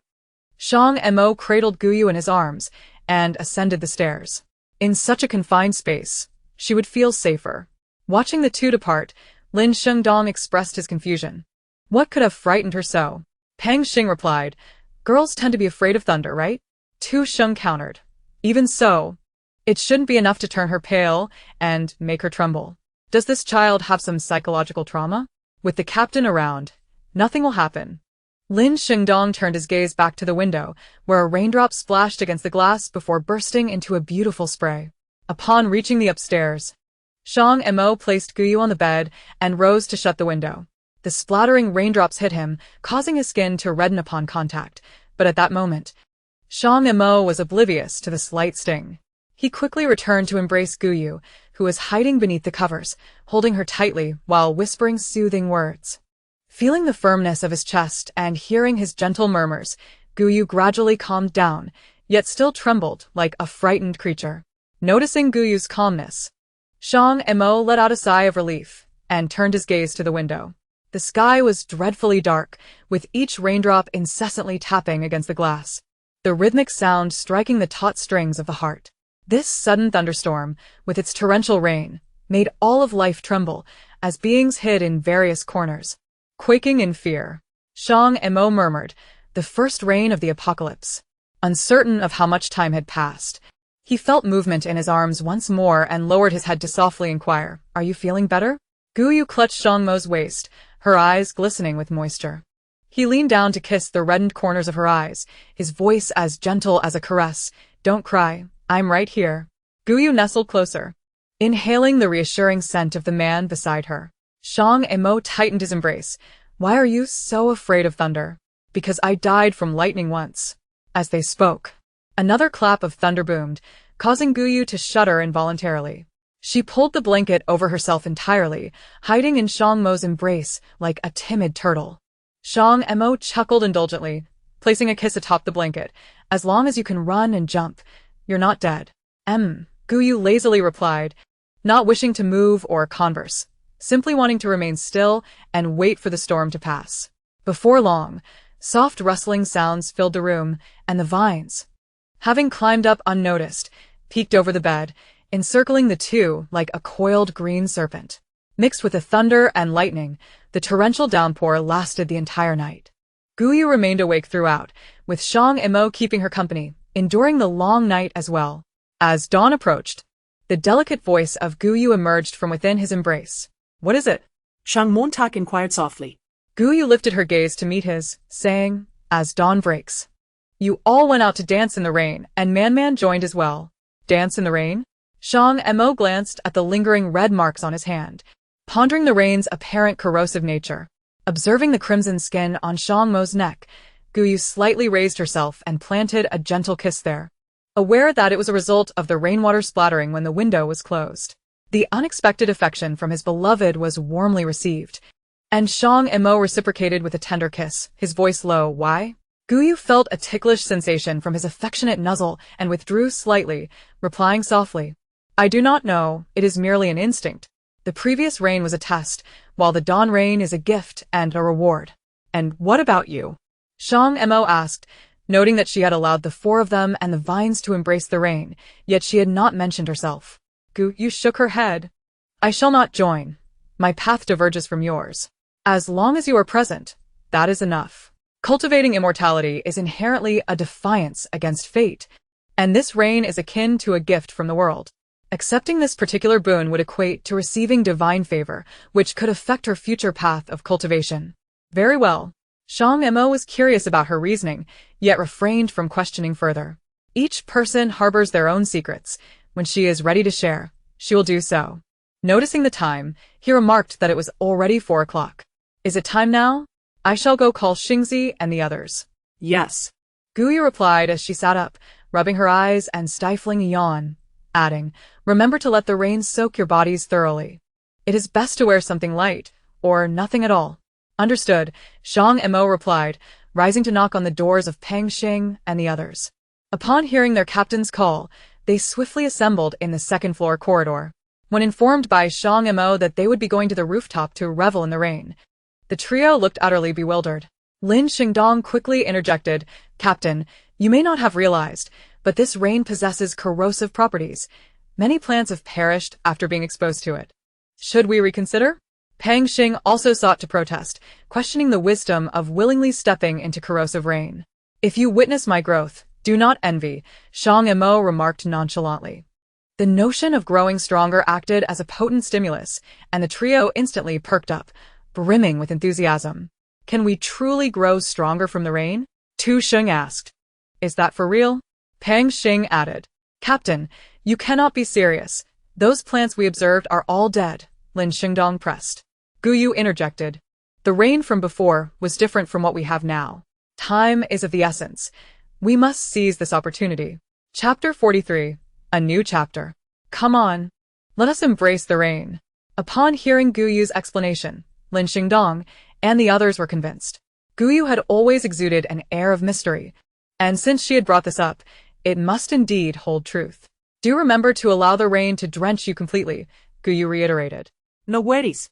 Shang Mo cradled Guyu in his arms and ascended the stairs. In such a confined space, she would feel safer. Watching the two depart, Lin Xingdong expressed his confusion. What could have frightened her so? Pang Xing replied, girls tend to be afraid of thunder, right? Tu Sheng countered. Even so, it shouldn't be enough to turn her pale and make her tremble. Does this child have some psychological trauma? With the captain around, nothing will happen. Lin Xingdong turned his gaze back to the window, where a raindrop splashed against the glass before bursting into a beautiful spray. Upon reaching the upstairs, Shang Mo placed Guyu on the bed and rose to shut the window. The splattering raindrops hit him, causing his skin to redden upon contact, but at that moment, Shang Mo was oblivious to the slight sting. He quickly returned to embrace Guyu, who was hiding beneath the covers, holding her tightly while whispering soothing words. Feeling the firmness of his chest and hearing his gentle murmurs, Guyu gradually calmed down, yet still trembled like a frightened creature. Noticing Guyu's calmness, Shang Mo let out a sigh of relief and turned his gaze to the window. The sky was dreadfully dark, with each raindrop incessantly tapping against the glass, the rhythmic sound striking the taut strings of the heart. This sudden thunderstorm, with its torrential rain, made all of life tremble, as beings hid in various corners. Quaking in fear, Shang Mo murmured, the first rain of the apocalypse. Uncertain of how much time had passed, he felt movement in his arms once more and lowered his head to softly inquire, Are you feeling better? Guyu clutched Shang Mo's waist, her eyes glistening with moisture. He leaned down to kiss the reddened corners of her eyes, his voice as gentle as a caress. Don't cry, I'm right here. Guyu nestled closer, inhaling the reassuring scent of the man beside her. Shang Mo tightened his embrace. Why are you so afraid of thunder? Because I died from lightning once. As they spoke, another clap of thunder boomed, causing Guyu to shudder involuntarily. She pulled the blanket over herself entirely, hiding in Shang Mo's embrace like a timid turtle. Shang Mo chuckled indulgently, placing a kiss atop the blanket. As long as you can run and jump, you're not dead. Guyu lazily replied, not wishing to move or converse, simply wanting to remain still and wait for the storm to pass. Before long, soft rustling sounds filled the room, and the vines, having climbed up unnoticed, peeked over the bed, encircling the two like a coiled green serpent. Mixed with the thunder and lightning, the torrential downpour lasted the entire night. Guyu remained awake throughout, with Shang Mo keeping her company, enduring the long night as well. As dawn approached, the delicate voice of Guyu emerged from within his embrace. What is it?
Shang Mo inquired softly.
Guyu lifted her gaze to meet his, saying, as dawn breaks. You all went out to dance in the rain, and Man joined as well. Dance in the rain? Shang Mo glanced at the lingering red marks on his hand, pondering the rain's apparent corrosive nature. Observing the crimson skin on Shang Mo's neck, Guyu slightly raised herself and planted a gentle kiss there, aware that it was a result of the rainwater splattering when the window was closed. The unexpected affection from his beloved was warmly received, and Shang Mo reciprocated with a tender kiss, his voice low. Why? Guyu felt a ticklish sensation from his affectionate nuzzle and withdrew slightly, replying softly, I do not know, it is merely an instinct. The previous rain was a test, while the dawn rain is a gift and a reward. And what about you? Shang Mo asked, noting that she had allowed the four of them and the vines to embrace the rain, yet she had not mentioned herself. Guyu shook her head. I shall not join. My path diverges from yours. As long as you are present, that is enough. Cultivating immortality is inherently a defiance against fate, and this rain is akin to a gift from the world. Accepting this particular boon would equate to receiving divine favor, which could affect her future path of cultivation. Very well. Shang Mo was curious about her reasoning, yet refrained from questioning further. Each person harbors their own secrets. When she is ready to share, she will do so. Noticing the time, he remarked that it was already 4 o'clock. Is it time now? I shall go call Xingzi and the others.
Yes.
Guyu replied as she sat up, rubbing her eyes and stifling a yawn, adding, remember to let the rain soak your bodies thoroughly. It is best to wear something light, or nothing at all. Understood, Shang Mo replied, rising to knock on the doors of Peng Xing and the others. Upon hearing their captain's call, they swiftly assembled in the second-floor corridor. When informed by Shang Mo that they would be going to the rooftop to revel in the rain, the trio looked utterly bewildered. Lin Xingdong quickly interjected, Captain, you may not have realized, but this rain possesses corrosive properties. Many plants have perished after being exposed to it. Should we reconsider? Peng Xing also sought to protest, questioning the wisdom of willingly stepping into corrosive rain. If you witness my growth, do not envy, Shang Mo remarked nonchalantly. The notion of growing stronger acted as a potent stimulus, and the trio instantly perked up, brimming with enthusiasm. Can we truly grow stronger from the rain? Tu Sheng asked. Is that for real? Peng Xing added. Captain, you cannot be serious. Those plants we observed are all dead, Lin Xingdong pressed. Guyu interjected. The rain from before was different from what we have now. Time is of the essence. We must seize this opportunity. Chapter 43. A new chapter. Come on. Let us embrace the rain. Upon hearing Guyu's explanation, Lin Xingdong and the others were convinced. Guyu had always exuded an air of mystery, and since she had brought this up, it must indeed hold truth. Do remember to allow the rain to drench you completely, Guyu reiterated.
No worries.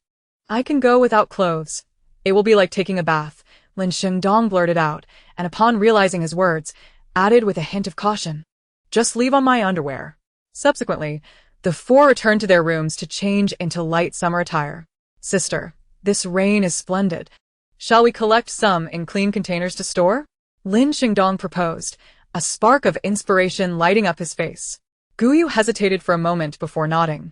I can go without clothes. It will be like taking a bath, Lin Xingdong blurted out, and upon realizing his words, added with a hint of caution. Just leave on my underwear. Subsequently, the four returned to their rooms to change into light summer attire. Sister, this rain is splendid. Shall we collect some in clean containers to store? Lin Xingdong proposed, a spark of inspiration lighting up his face. Guyu hesitated for a moment before nodding.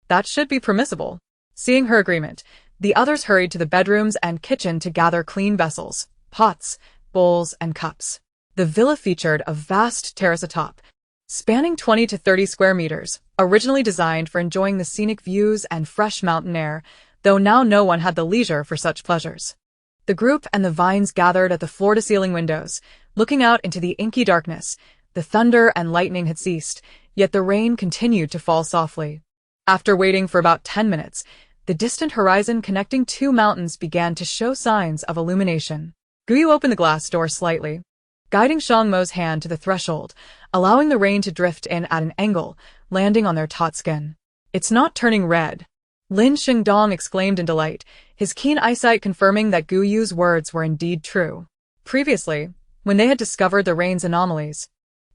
That should be permissible. Seeing her agreement, the others hurried to the bedrooms and kitchen to gather clean vessels, pots, bowls, and cups. The villa featured a vast terrace atop, spanning 20 to 30 square meters, originally designed for enjoying the scenic views and fresh mountain air, though now no one had the leisure for such pleasures. The group and the vines gathered at the floor-to-ceiling windows, looking out into the inky darkness. The thunder and lightning had ceased, yet the rain continued to fall softly. After waiting for about 10 minutes, the distant horizon connecting two mountains began to show signs of illumination. Guyu opened the glass door slightly, guiding Shang Mo's hand to the threshold, allowing the rain to drift in at an angle, landing on their taut skin. "It's not turning red," Lin Xingdong exclaimed in delight, his keen eyesight confirming that Guyu's words were indeed true. Previously, when they had discovered the rain's anomalies,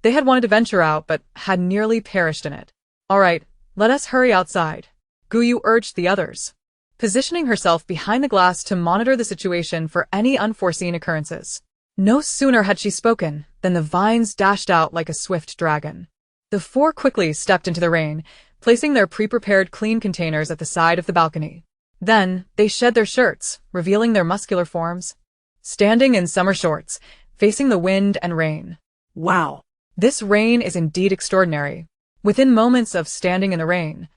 they had wanted to venture out but had nearly perished in it. "All right, let us hurry outside," Guyu urged the others, positioning herself behind the glass to monitor the situation for any unforeseen occurrences. No sooner had she spoken than the vines dashed out like a swift dragon. The four quickly stepped into the rain, placing their pre-prepared clean containers at the side of the balcony. Then, they shed their shirts, revealing their muscular forms, standing in summer shorts, facing the wind and rain.
Wow!
This rain is indeed extraordinary. Within moments of standing in the rain,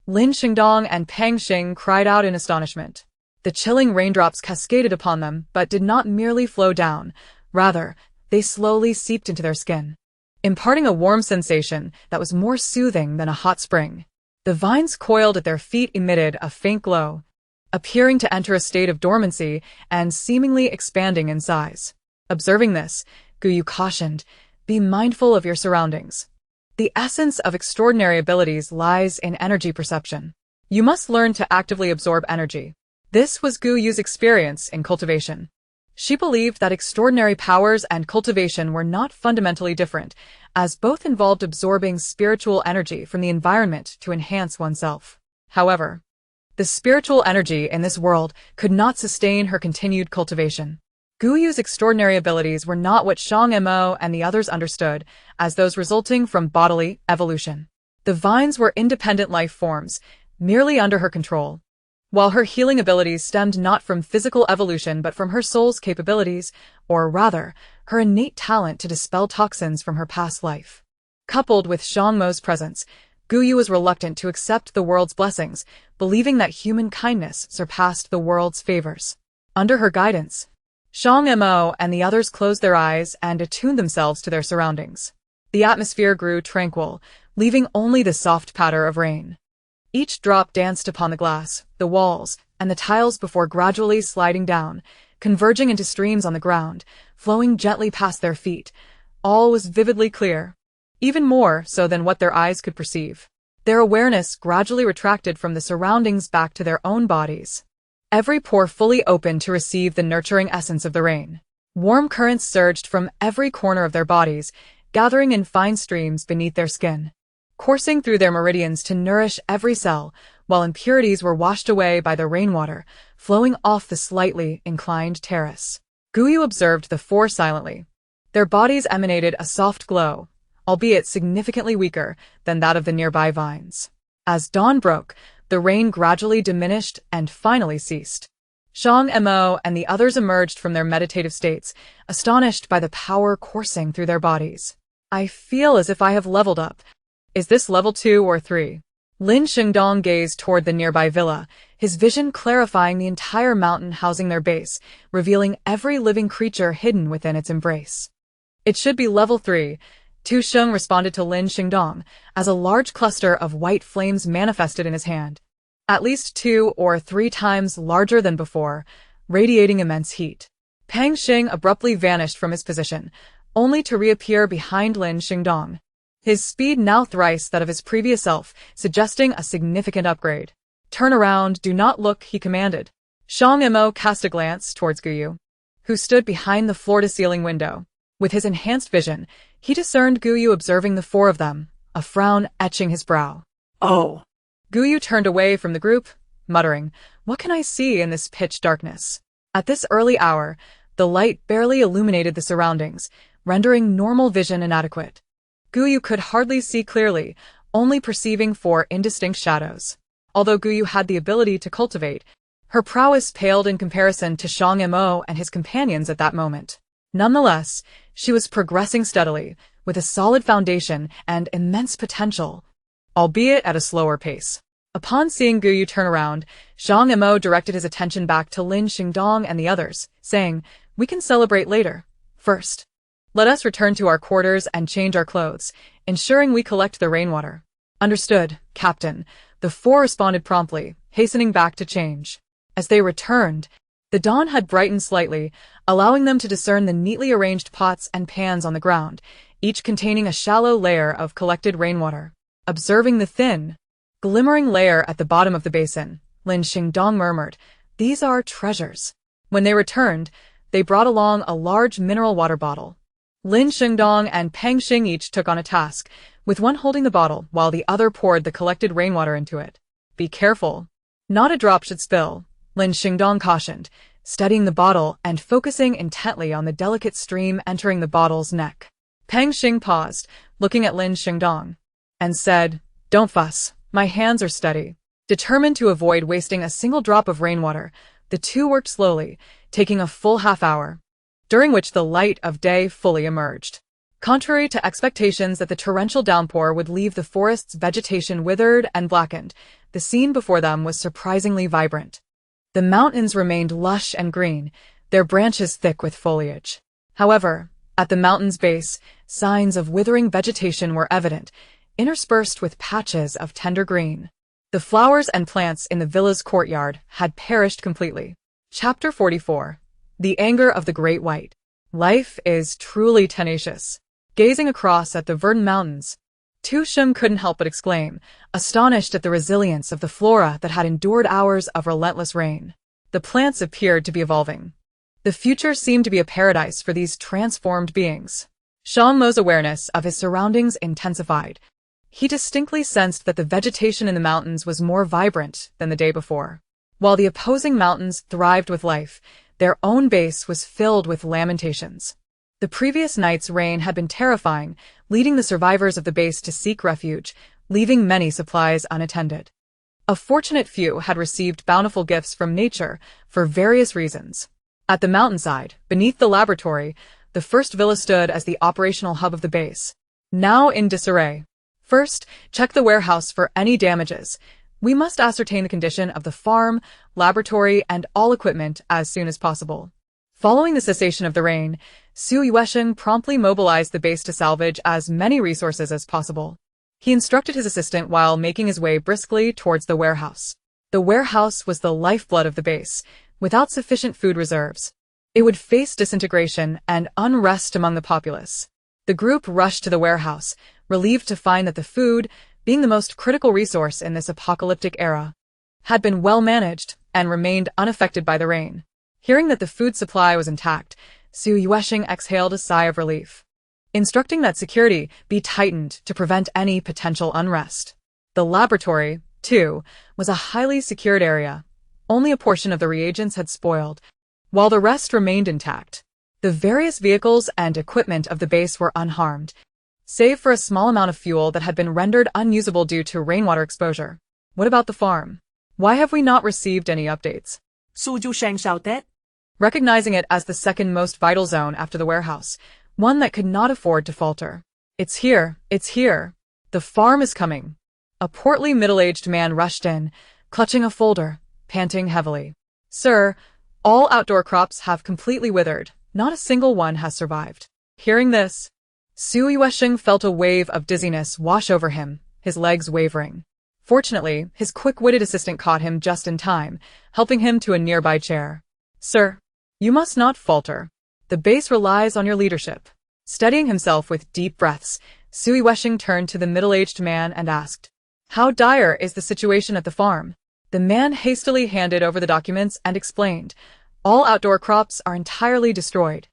Lin Xingdong and Pang Xing cried out in astonishment. The chilling raindrops cascaded upon them but did not merely flow down, rather, they slowly seeped into their skin, imparting a warm sensation that was more soothing than a hot spring. The vines coiled at their feet emitted a faint glow, appearing to enter a state of dormancy and seemingly expanding in size. Observing this, Guyu cautioned, "Be mindful of your surroundings. The essence of extraordinary abilities lies in energy perception. You must learn to actively absorb energy." This was Guyu's experience in cultivation. She believed that extraordinary powers and cultivation were not fundamentally different, as both involved absorbing spiritual energy from the environment to enhance oneself. However, the spiritual energy in this world could not sustain her continued cultivation. Guyu's extraordinary abilities were not what Shang Mo and the others understood as those resulting from bodily evolution. The vines were independent life forms, merely under her control, while her healing abilities stemmed not from physical evolution but from her soul's capabilities, or rather, her innate talent to dispel toxins from her past life. Coupled with Shang Mo's presence, Guyu was reluctant to accept the world's blessings, believing that human kindness surpassed the world's favors. Under her guidance, Shang Mo and the others closed their eyes and attuned themselves to their surroundings. The atmosphere grew tranquil, leaving only the soft patter of rain. Each drop danced upon the glass, the walls, and the tiles before gradually sliding down, converging into streams on the ground, flowing gently past their feet. All was vividly clear, even more so than what their eyes could perceive. Their awareness gradually retracted from the surroundings back to their own bodies, every pore fully open to receive the nurturing essence of the rain. Warm currents surged from every corner of their bodies, gathering in fine streams beneath their skin, coursing through their meridians to nourish every cell, while impurities were washed away by the rainwater, flowing off the slightly inclined terrace. Guyu observed the four silently. Their bodies emanated a soft glow, albeit significantly weaker than that of the nearby vines. As dawn broke, the rain gradually diminished and finally ceased. Shang Mo and the others emerged from their meditative states, astonished by the power coursing through their bodies. "I feel as if I have leveled up. Is this level 2 or 3? Lin Xingdong gazed toward the nearby villa, his vision clarifying the entire mountain housing their base, revealing every living creature hidden within its embrace. "It should be level 3, Tu Sheng responded to Lin Xingdong, as a large cluster of white flames manifested in his hand, at least 2 or 3 times larger than before, radiating immense heat. Pang Xing abruptly vanished from his position, only to reappear behind Lin Xingdong, his speed now thrice that of his previous self, suggesting a significant upgrade. "Turn around, do not look," he commanded. Shang Mo cast a glance towards Guyu, who stood behind the floor-to-ceiling window. With his enhanced vision, he discerned Guyu observing the four of them, a frown etching his brow.
"Oh."
Guyu turned away from the group, muttering, "What can I see in this pitch darkness?" At this early hour, the light barely illuminated the surroundings, rendering normal vision inadequate. Guyu could hardly see clearly, only perceiving 4 indistinct shadows. Although Guyu had the ability to cultivate, Her prowess paled in comparison to Shang Mo and his companions at that moment. Nonetheless, she was progressing steadily, with a solid foundation and immense potential, albeit at a slower pace. Upon seeing Guyu turn around, Shang Mo directed his attention back to Lin Xingdong and the others, saying, "We can celebrate later. First, let us return to our quarters and change our clothes, ensuring we collect the rainwater." "Understood, Captain," the four responded promptly, hastening back to change. As they returned, the dawn had brightened slightly, allowing them to discern the neatly arranged pots and pans on the ground, each containing a shallow layer of collected rainwater. Observing the thin, glimmering layer at the bottom of the basin, Lin Xingdong murmured, "These are treasures." When they returned, they brought along a large mineral water bottle. Lin Xingdong and Peng Xing each took on a task, with one holding the bottle while the other poured the collected rainwater into it. "Be careful. Not a drop should spill," Lin Xingdong cautioned, studying the bottle and focusing intently on the delicate stream entering the bottle's neck. Peng Xing paused, looking at Lin Xingdong, and said, "Don't fuss, my hands are steady." Determined to avoid wasting a single drop of rainwater, the two worked slowly, taking a full half-hour, during which the light of day fully emerged. Contrary to expectations that the torrential downpour would leave the forest's vegetation withered and blackened, the scene before them was surprisingly vibrant. The mountains remained lush and green, their branches thick with foliage. However, at the mountain's base, signs of withering vegetation were evident, interspersed with patches of tender green. The flowers and plants in the villa's courtyard had perished completely. Chapter 44. The Anger of the Great White. Life is truly tenacious. Gazing across at the verdant mountains, Tu Shim couldn't help but exclaim, astonished at the resilience of the flora that had endured hours of relentless rain. The plants appeared to be evolving. The future seemed to be a paradise for these transformed beings. Shang Mo's awareness of his surroundings intensified. He distinctly sensed that the vegetation in the mountains was more vibrant than the day before. While the opposing mountains thrived with life, their own base was filled with lamentations. The previous night's rain had been terrifying, leading the survivors of the base to seek refuge, leaving many supplies unattended. A fortunate few had received bountiful gifts from nature for various reasons. At the mountainside, beneath the laboratory, the first villa stood as the operational hub of the base, now in disarray. First, check the warehouse for any damages. We must ascertain the condition of the farm, laboratory, and all equipment as soon as possible. Following the cessation of the rain, Su Yuesheng promptly mobilized the base to salvage as many resources as possible. He instructed his assistant while making his way briskly towards the warehouse. The warehouse was the lifeblood of the base. Without sufficient food reserves, it would face disintegration and unrest among the populace. The group rushed to the warehouse, relieved to find that the food, being the most critical resource in this apocalyptic era, had been well managed and remained unaffected by the rain. Hearing that the food supply was intact, Su Yuesheng exhaled a sigh of relief, instructing that security be tightened to prevent any potential unrest. The laboratory, too, was a highly secured area. Only a portion of the reagents had spoiled, while the rest remained intact. The various vehicles and equipment of the base were unharmed, save for a small amount of fuel that had been rendered unusable due to rainwater exposure. What about the farm? Why have we not received any updates?
Su Yuesheng shouted.
Recognizing it as the second most vital zone after the warehouse, one that could not afford to falter. It's here. The farm is coming." A portly middle-aged man rushed in, clutching a folder, panting heavily. "Sir, all outdoor crops have completely withered. Not a single one has survived." Hearing this, Su Yuesheng felt a wave of dizziness wash over him, his legs wavering. Fortunately, his quick-witted assistant caught him just in time, helping him to a nearby chair. "Sir, you must not falter. The base relies on your leadership." Steadying himself with deep breaths, Su Yuesheng turned to the middle-aged man and asked, "How dire is the situation at the farm?" The man hastily handed over the documents and explained, "All outdoor crops are entirely destroyed,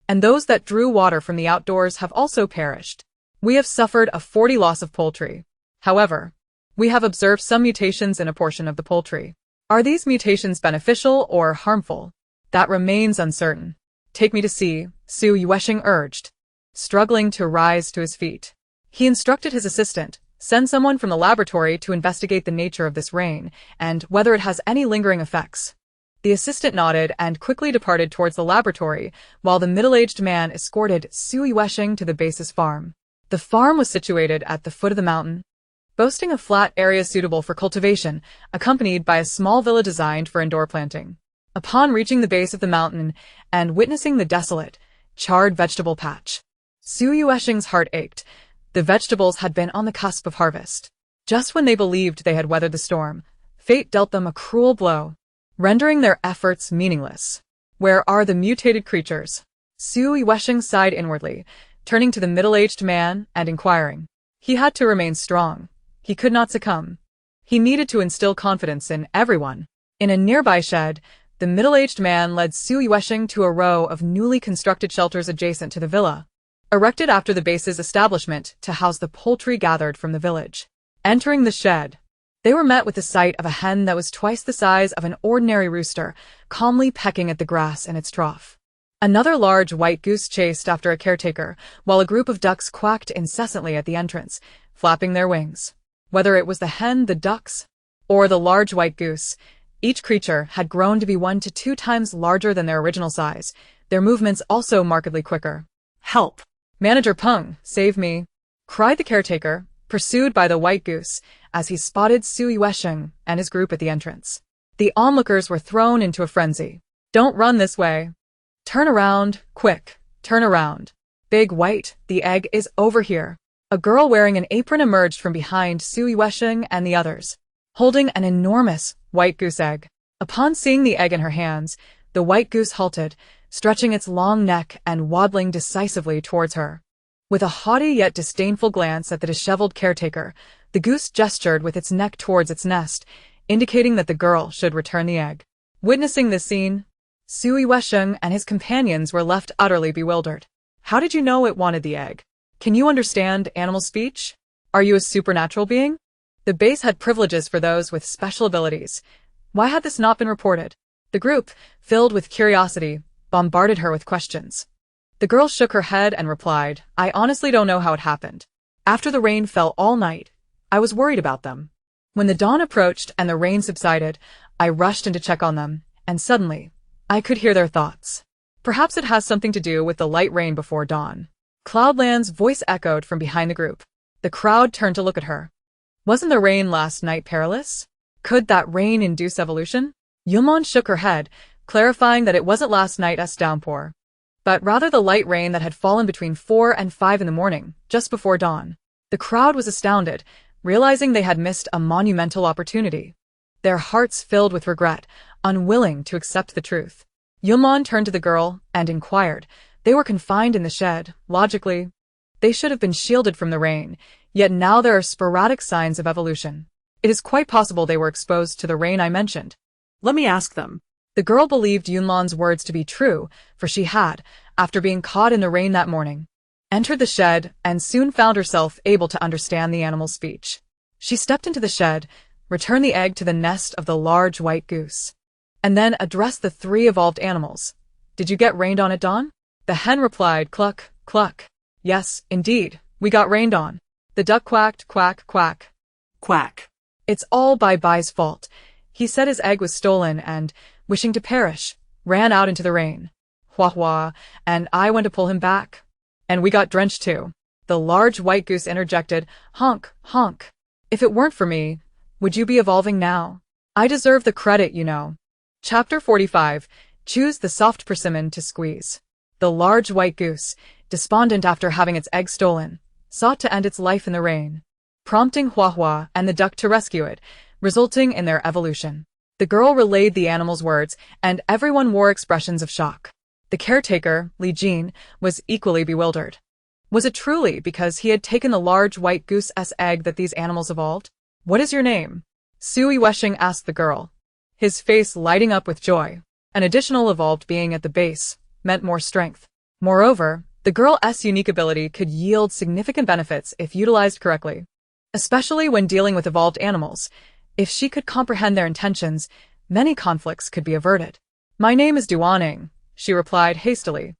and those that drew water from the outdoors have also perished. We have suffered a 40 loss of poultry. However, we have observed some mutations in a portion of the poultry. Are these mutations beneficial or harmful? That remains uncertain." "Take me to see," Su Yuesheng urged, struggling to rise to his feet. He instructed his assistant, "Send someone from the laboratory to investigate the nature of this rain and whether it has any lingering effects." The assistant nodded and quickly departed towards the laboratory, while the middle-aged man escorted Su Yuesheng to the base's farm. The farm was situated at the foot of the mountain, boasting a flat area suitable for cultivation, accompanied by a small villa designed for indoor planting. Upon reaching the base of the mountain and witnessing the desolate, charred vegetable patch, Su Yuesheng's heart ached. The vegetables had been on the cusp of harvest. Just when they believed they had weathered the storm, fate dealt them a cruel blow, rendering their efforts meaningless. Where are the mutated creatures? Su Yuesheng sighed inwardly, turning to the middle-aged man and inquiring. He had to remain strong. He could not succumb. He needed to instill confidence in everyone. In a nearby shed, the middle-aged man led Su Yuesheng to a row of newly constructed shelters adjacent to the villa, erected after the base's establishment to house the poultry gathered from the village. Entering the shed, they were met with the sight of a hen that was twice the size of an ordinary rooster, calmly pecking at the grass in its trough. Another large white goose chased after a caretaker, while a group of ducks quacked incessantly at the entrance, flapping their wings. Whether it was the hen, the ducks, or the large white goose, each creature had grown to be 1 to 2 times larger than their original size, their movements also markedly quicker.
Help!
Manager Peng, save me! Cried the caretaker, pursued by the white goose, as he spotted Su Yuesheng and his group at the entrance. The onlookers were thrown into a frenzy. Don't run this way. Turn around, quick, turn around. Big White, the egg is over here. A girl wearing an apron emerged from behind Su Yuesheng and the others, holding an enormous white goose egg. Upon seeing the egg in her hands, the white goose halted, stretching its long neck and waddling decisively towards her. With a haughty yet disdainful glance at the disheveled caretaker, the goose gestured with its neck towards its nest, indicating that the girl should return the egg. Witnessing this scene, Su Yuesheng and his companions were left utterly bewildered. How did you know it wanted the egg? Can you understand animal speech? Are you a supernatural being? The base had privileges for those with special abilities. Why had this not been reported? The group, filled with curiosity, bombarded her with questions. The girl shook her head and replied, I honestly don't know how it happened. After the rain fell all night, I was worried about them. When the dawn approached and the rain subsided, I rushed in to check on them, and suddenly, I could hear their thoughts. Perhaps it has something to do with the light rain before dawn. Cloudland's voice echoed from behind the group. The crowd turned to look at her. Wasn't the rain last night perilous? Could that rain induce evolution? Yulmon shook her head, clarifying that it wasn't last night's downpour, but rather the light rain that had fallen between 4 and 5 in the morning, just before dawn. The crowd was astounded, realizing they had missed a monumental opportunity. Their hearts filled with regret, unwilling to accept the truth. Yulmon turned to the girl and inquired. They were confined in the shed. Logically, they should have been shielded from the rain, yet now there are sporadic signs of evolution. It is quite possible they were exposed to the rain I mentioned.
Let me ask them.
The girl believed Yunmon's words to be true, for she had, after being caught in the rain that morning, entered the shed and soon found herself able to understand the animal's speech. She stepped into the shed, returned the egg to the nest of the large white goose, and then addressed the 3 evolved animals. Did you get rained on at dawn? The hen replied, cluck, cluck. Yes, indeed, we got rained on. The duck quacked, quack, quack.
Quack.
It's all Bai's fault. He said his egg was stolen and, wishing to perish, ran out into the rain. Hua hua, and I went to pull him back. And we got drenched too. The large white goose interjected, honk, honk. If it weren't for me, would you be evolving now? I deserve the credit, you know. Chapter 45. Choose the soft persimmon to squeeze. The large white goose, despondent after having its egg stolen, sought to end its life in the rain, prompting Hua Hua and the duck to rescue it, resulting in their evolution. The girl relayed the animal's words, and everyone wore expressions of shock. The caretaker, Li Jin, was equally bewildered. Was it truly because he had taken the large white goose's egg that these animals evolved? What is your name? Su Yuesheng asked the girl, his face lighting up with joy. An additional evolved being at the base meant more strength. Moreover, the girl's unique ability could yield significant benefits if utilized correctly, especially when dealing with evolved animals. If she could comprehend their intentions, many conflicts could be averted. My name is Duaning, she replied hastily.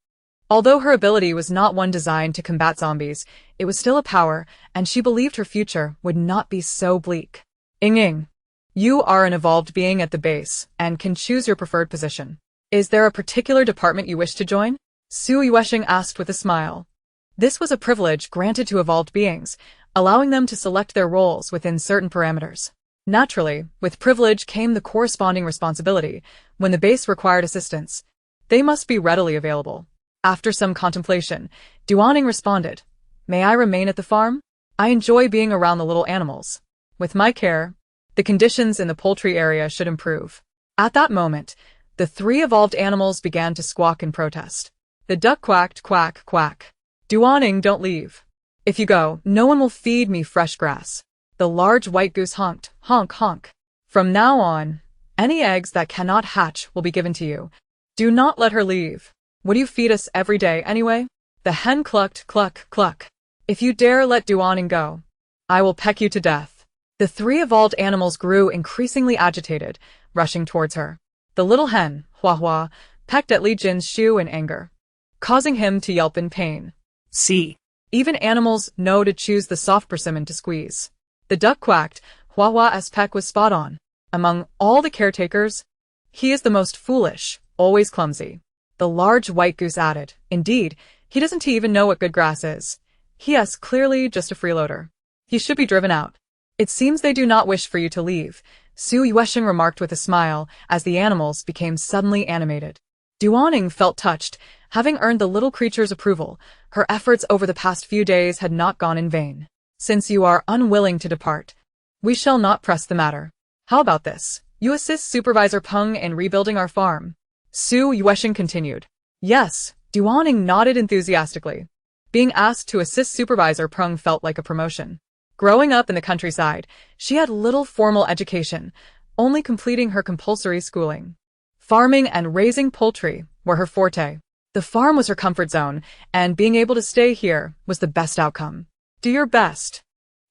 Although her ability was not one designed to combat zombies, it was still a power, and she believed her future would not be so bleak. Ing. You are an evolved being at the base, and can choose your preferred position. Is there a particular department you wish to join? Su Yuesheng asked with a smile. This was a privilege granted to evolved beings, allowing them to select their roles within certain parameters. Naturally, with privilege came the corresponding responsibility. When the base required assistance, they must be readily available. After some contemplation, Duaning responded, "May I remain at the farm? I enjoy being around the little animals. With my care, the conditions in the poultry area should improve." At that moment, the 3 evolved animals began to squawk in protest. The duck quacked, quack, quack. "Duaning, don't leave. If you go, no one will feed me fresh grass." The large white goose honked, honk, honk. "From now on, any eggs that cannot hatch will be given to you. Do not let her leave. What do you feed us every day, anyway?" The hen clucked, cluck, cluck. "If you dare let Duaning go, I will peck you to death." The 3 evolved animals grew increasingly agitated, rushing towards her. The little hen, Hua Hua, pecked at Li Jin's shoe in anger, causing him to yelp in pain.
See.
Even animals know to choose the soft persimmon to squeeze. The duck quacked. Hua Hua's peck was spot on. Among all the caretakers, he is the most foolish, always clumsy. The large white goose added, "Indeed, he doesn't even know what good grass is. He is clearly just a freeloader. He should be driven out." "It seems they do not wish for you to leave," Su Yuesheng remarked with a smile as the animals became suddenly animated. Duaning felt touched. Having earned the little creature's approval, her efforts over the past few days had not gone in vain. "Since you are unwilling to depart, we shall not press the matter. How about this? You assist Supervisor Peng in rebuilding our farm." Su Yuesheng continued. "Yes," Duaning nodded enthusiastically. Being asked to assist Supervisor Peng felt like a promotion. Growing up in the countryside, she had little formal education, only completing her compulsory schooling. Farming and raising poultry were her forte. The farm was her comfort zone, and being able to stay here was the best outcome. "Do your best."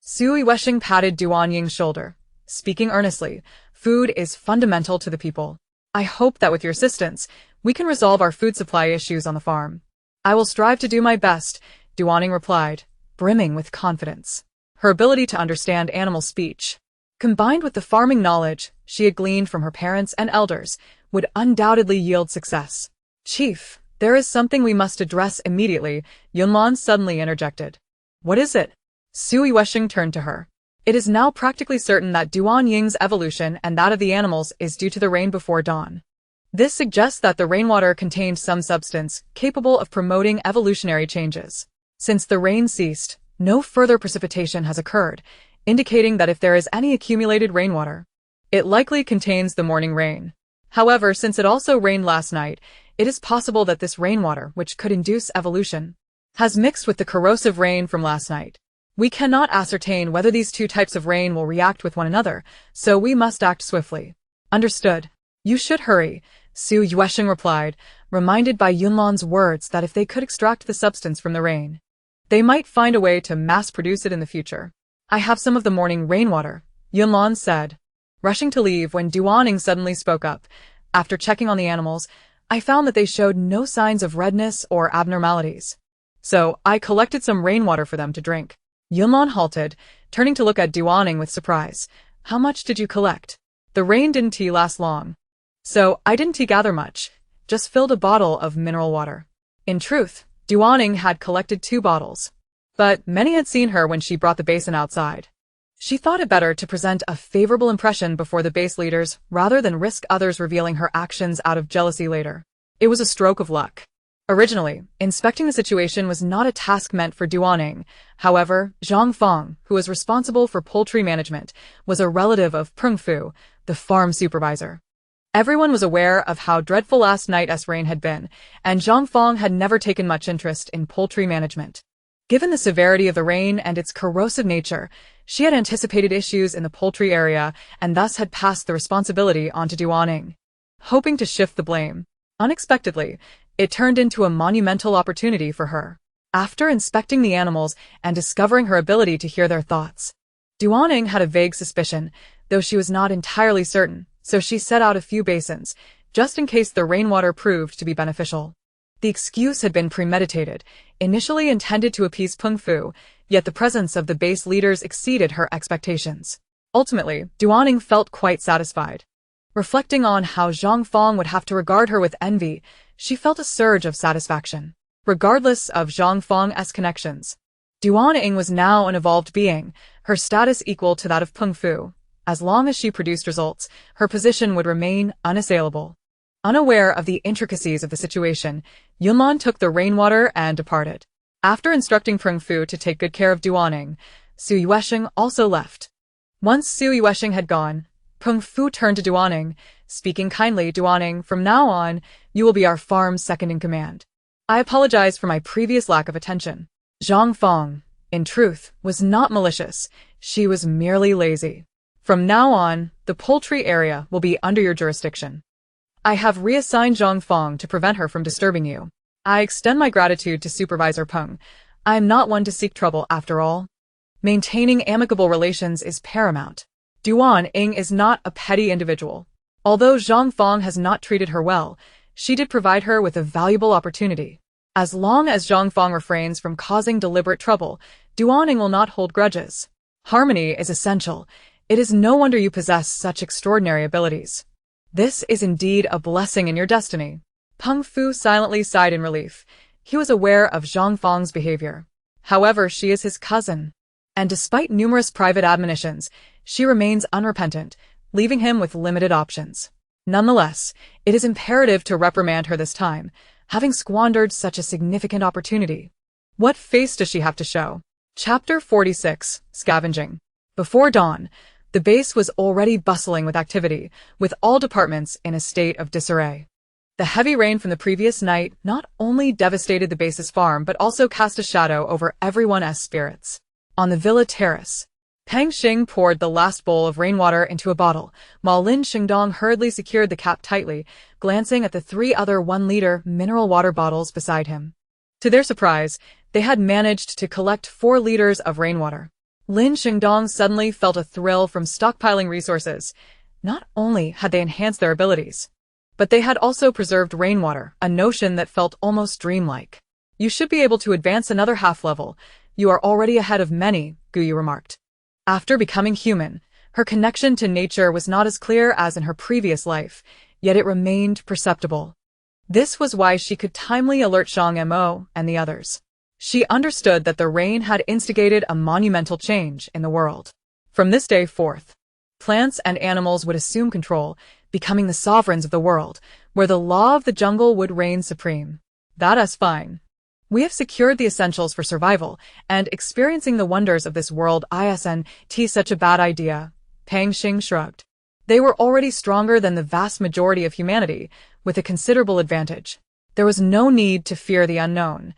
Su Yuesheng patted Duanying's shoulder, speaking earnestly. "Food is fundamental to the people. I hope that with your assistance, we can resolve our food supply issues on the farm." "I will strive to do my best," Duaning replied, brimming with confidence. Her ability to understand animal speech, combined with the farming knowledge she had gleaned from her parents and elders, would undoubtedly yield success. "Chief, there is something we must address immediately," Yunlan suddenly interjected. "What is it?" Su Yuesheng turned to her. "It is now practically certain that Duanying's evolution and that of the animals is due to the rain before dawn. This suggests that the rainwater contained some substance capable of promoting evolutionary changes. Since the rain ceased, no further precipitation has occurred, indicating that if there is any accumulated rainwater, it likely contains the morning rain. However, since it also rained last night, it is possible that this rainwater, which could induce evolution, has mixed with the corrosive rain from last night. We cannot ascertain whether these 2 types of rain will react with one another, so we must act swiftly." "Understood. You should hurry," Su Yuesheng replied, reminded by Yunlan's words that if they could extract the substance from the rain, they might find a way to mass-produce it in the future. "I have some of the morning rainwater," Yunlan said, rushing to leave when Duaning suddenly spoke up. "After checking on the animals, I found that they showed no signs of redness or abnormalities. So I collected some rainwater for them to drink." Yunlan halted, turning to look at Duaning with surprise. "How much did you collect?" "The rain didn't last long, so I didn't gather much, just filled a bottle of mineral water." In truth, Duaning had collected 2 bottles, but many had seen her when she brought the basin outside. She thought it better to present a favorable impression before the base leaders rather than risk others revealing her actions out of jealousy later. It was a stroke of luck. Originally, inspecting the situation was not a task meant for Duaning. However, Zhang Feng, who was responsible for poultry management, was a relative of Peng Fu, the farm supervisor. Everyone was aware of how dreadful last night's rain had been, and Zhang Feng had never taken much interest in poultry management. Given the severity of the rain and its corrosive nature, she had anticipated issues in the poultry area and thus had passed the responsibility onto Duaning, hoping to shift the blame. Unexpectedly, it turned into a monumental opportunity for her. After inspecting the animals and discovering her ability to hear their thoughts, Duaning had a vague suspicion, though she was not entirely certain, so she set out a few basins, just in case the rainwater proved to be beneficial. The excuse had been premeditated, initially intended to appease Peng Fu, yet the presence of the base leaders exceeded her expectations. Ultimately, Duaning felt quite satisfied. Reflecting on how Zhang Fong would have to regard her with envy, she felt a surge of satisfaction. Regardless of Zhang Feng's connections, Duaning was now an evolved being, her status equal to that of Peng Fu. As long as she produced results, her position would remain unassailable. Unaware of the intricacies of the situation, Yunlan took the rainwater and departed. After instructing Peng Fu to take good care of Duaning, Su Yuesheng also left. Once Su Yuesheng had gone, Peng Fu turned to Duaning, speaking kindly. Duaning, from now on, you will be our farm's second-in-command. I apologize for my previous lack of attention. Zhang Feng, in truth, was not malicious. She was merely lazy. From now on, the poultry area will be under your jurisdiction. I have reassigned Zhang Feng to prevent her from disturbing you. I extend my gratitude to Supervisor Peng. I am not one to seek trouble after all. Maintaining amicable relations is paramount. Duaning is not a petty individual. Although Zhang Feng has not treated her well, she did provide her with a valuable opportunity. As long as Zhang Feng refrains from causing deliberate trouble, Duaning will not hold grudges. Harmony is essential. It is no wonder you possess such extraordinary abilities. This is indeed a blessing in your destiny. Peng Fu silently sighed in relief. He was aware of Zhang Feng's behavior. However, she is his cousin. And despite numerous private admonitions, she remains unrepentant, leaving him with limited options. Nonetheless, it is imperative to reprimand her this time, having squandered such a significant opportunity. What face does she have to show? Chapter 46, Scavenging. Before dawn, the base was already bustling with activity, with all departments in a state of disarray. The heavy rain from the previous night not only devastated the base's farm but also cast a shadow over everyone's spirits. On the villa terrace, Peng Xing poured the last bowl of rainwater into a bottle, while Lin Xingdong hurriedly secured the cap tightly, glancing at the 3 other 1-liter mineral water bottles beside him. To their surprise, they had managed to collect 4 liters of rainwater. Lin Xingdong suddenly felt a thrill from stockpiling resources. Not only had they enhanced their abilities, but they had also preserved rainwater, a notion that felt almost dreamlike. You should be able to advance another half-level. You are already ahead of many, Guyu remarked. After becoming human, her connection to nature was not as clear as in her previous life, yet it remained perceptible. This was why she could timely alert Shang Mo and the others. She understood that the rain had instigated a monumental change in the world. From this day forth, plants and animals would assume control, becoming the sovereigns of the world, where the law of the jungle would reign supreme. That is fine. We have secured the essentials for survival, and experiencing the wonders of this world isn't such a bad idea. Peng Xing shrugged. They were already stronger than the vast majority of humanity, with a considerable advantage. There was no need to fear the unknown.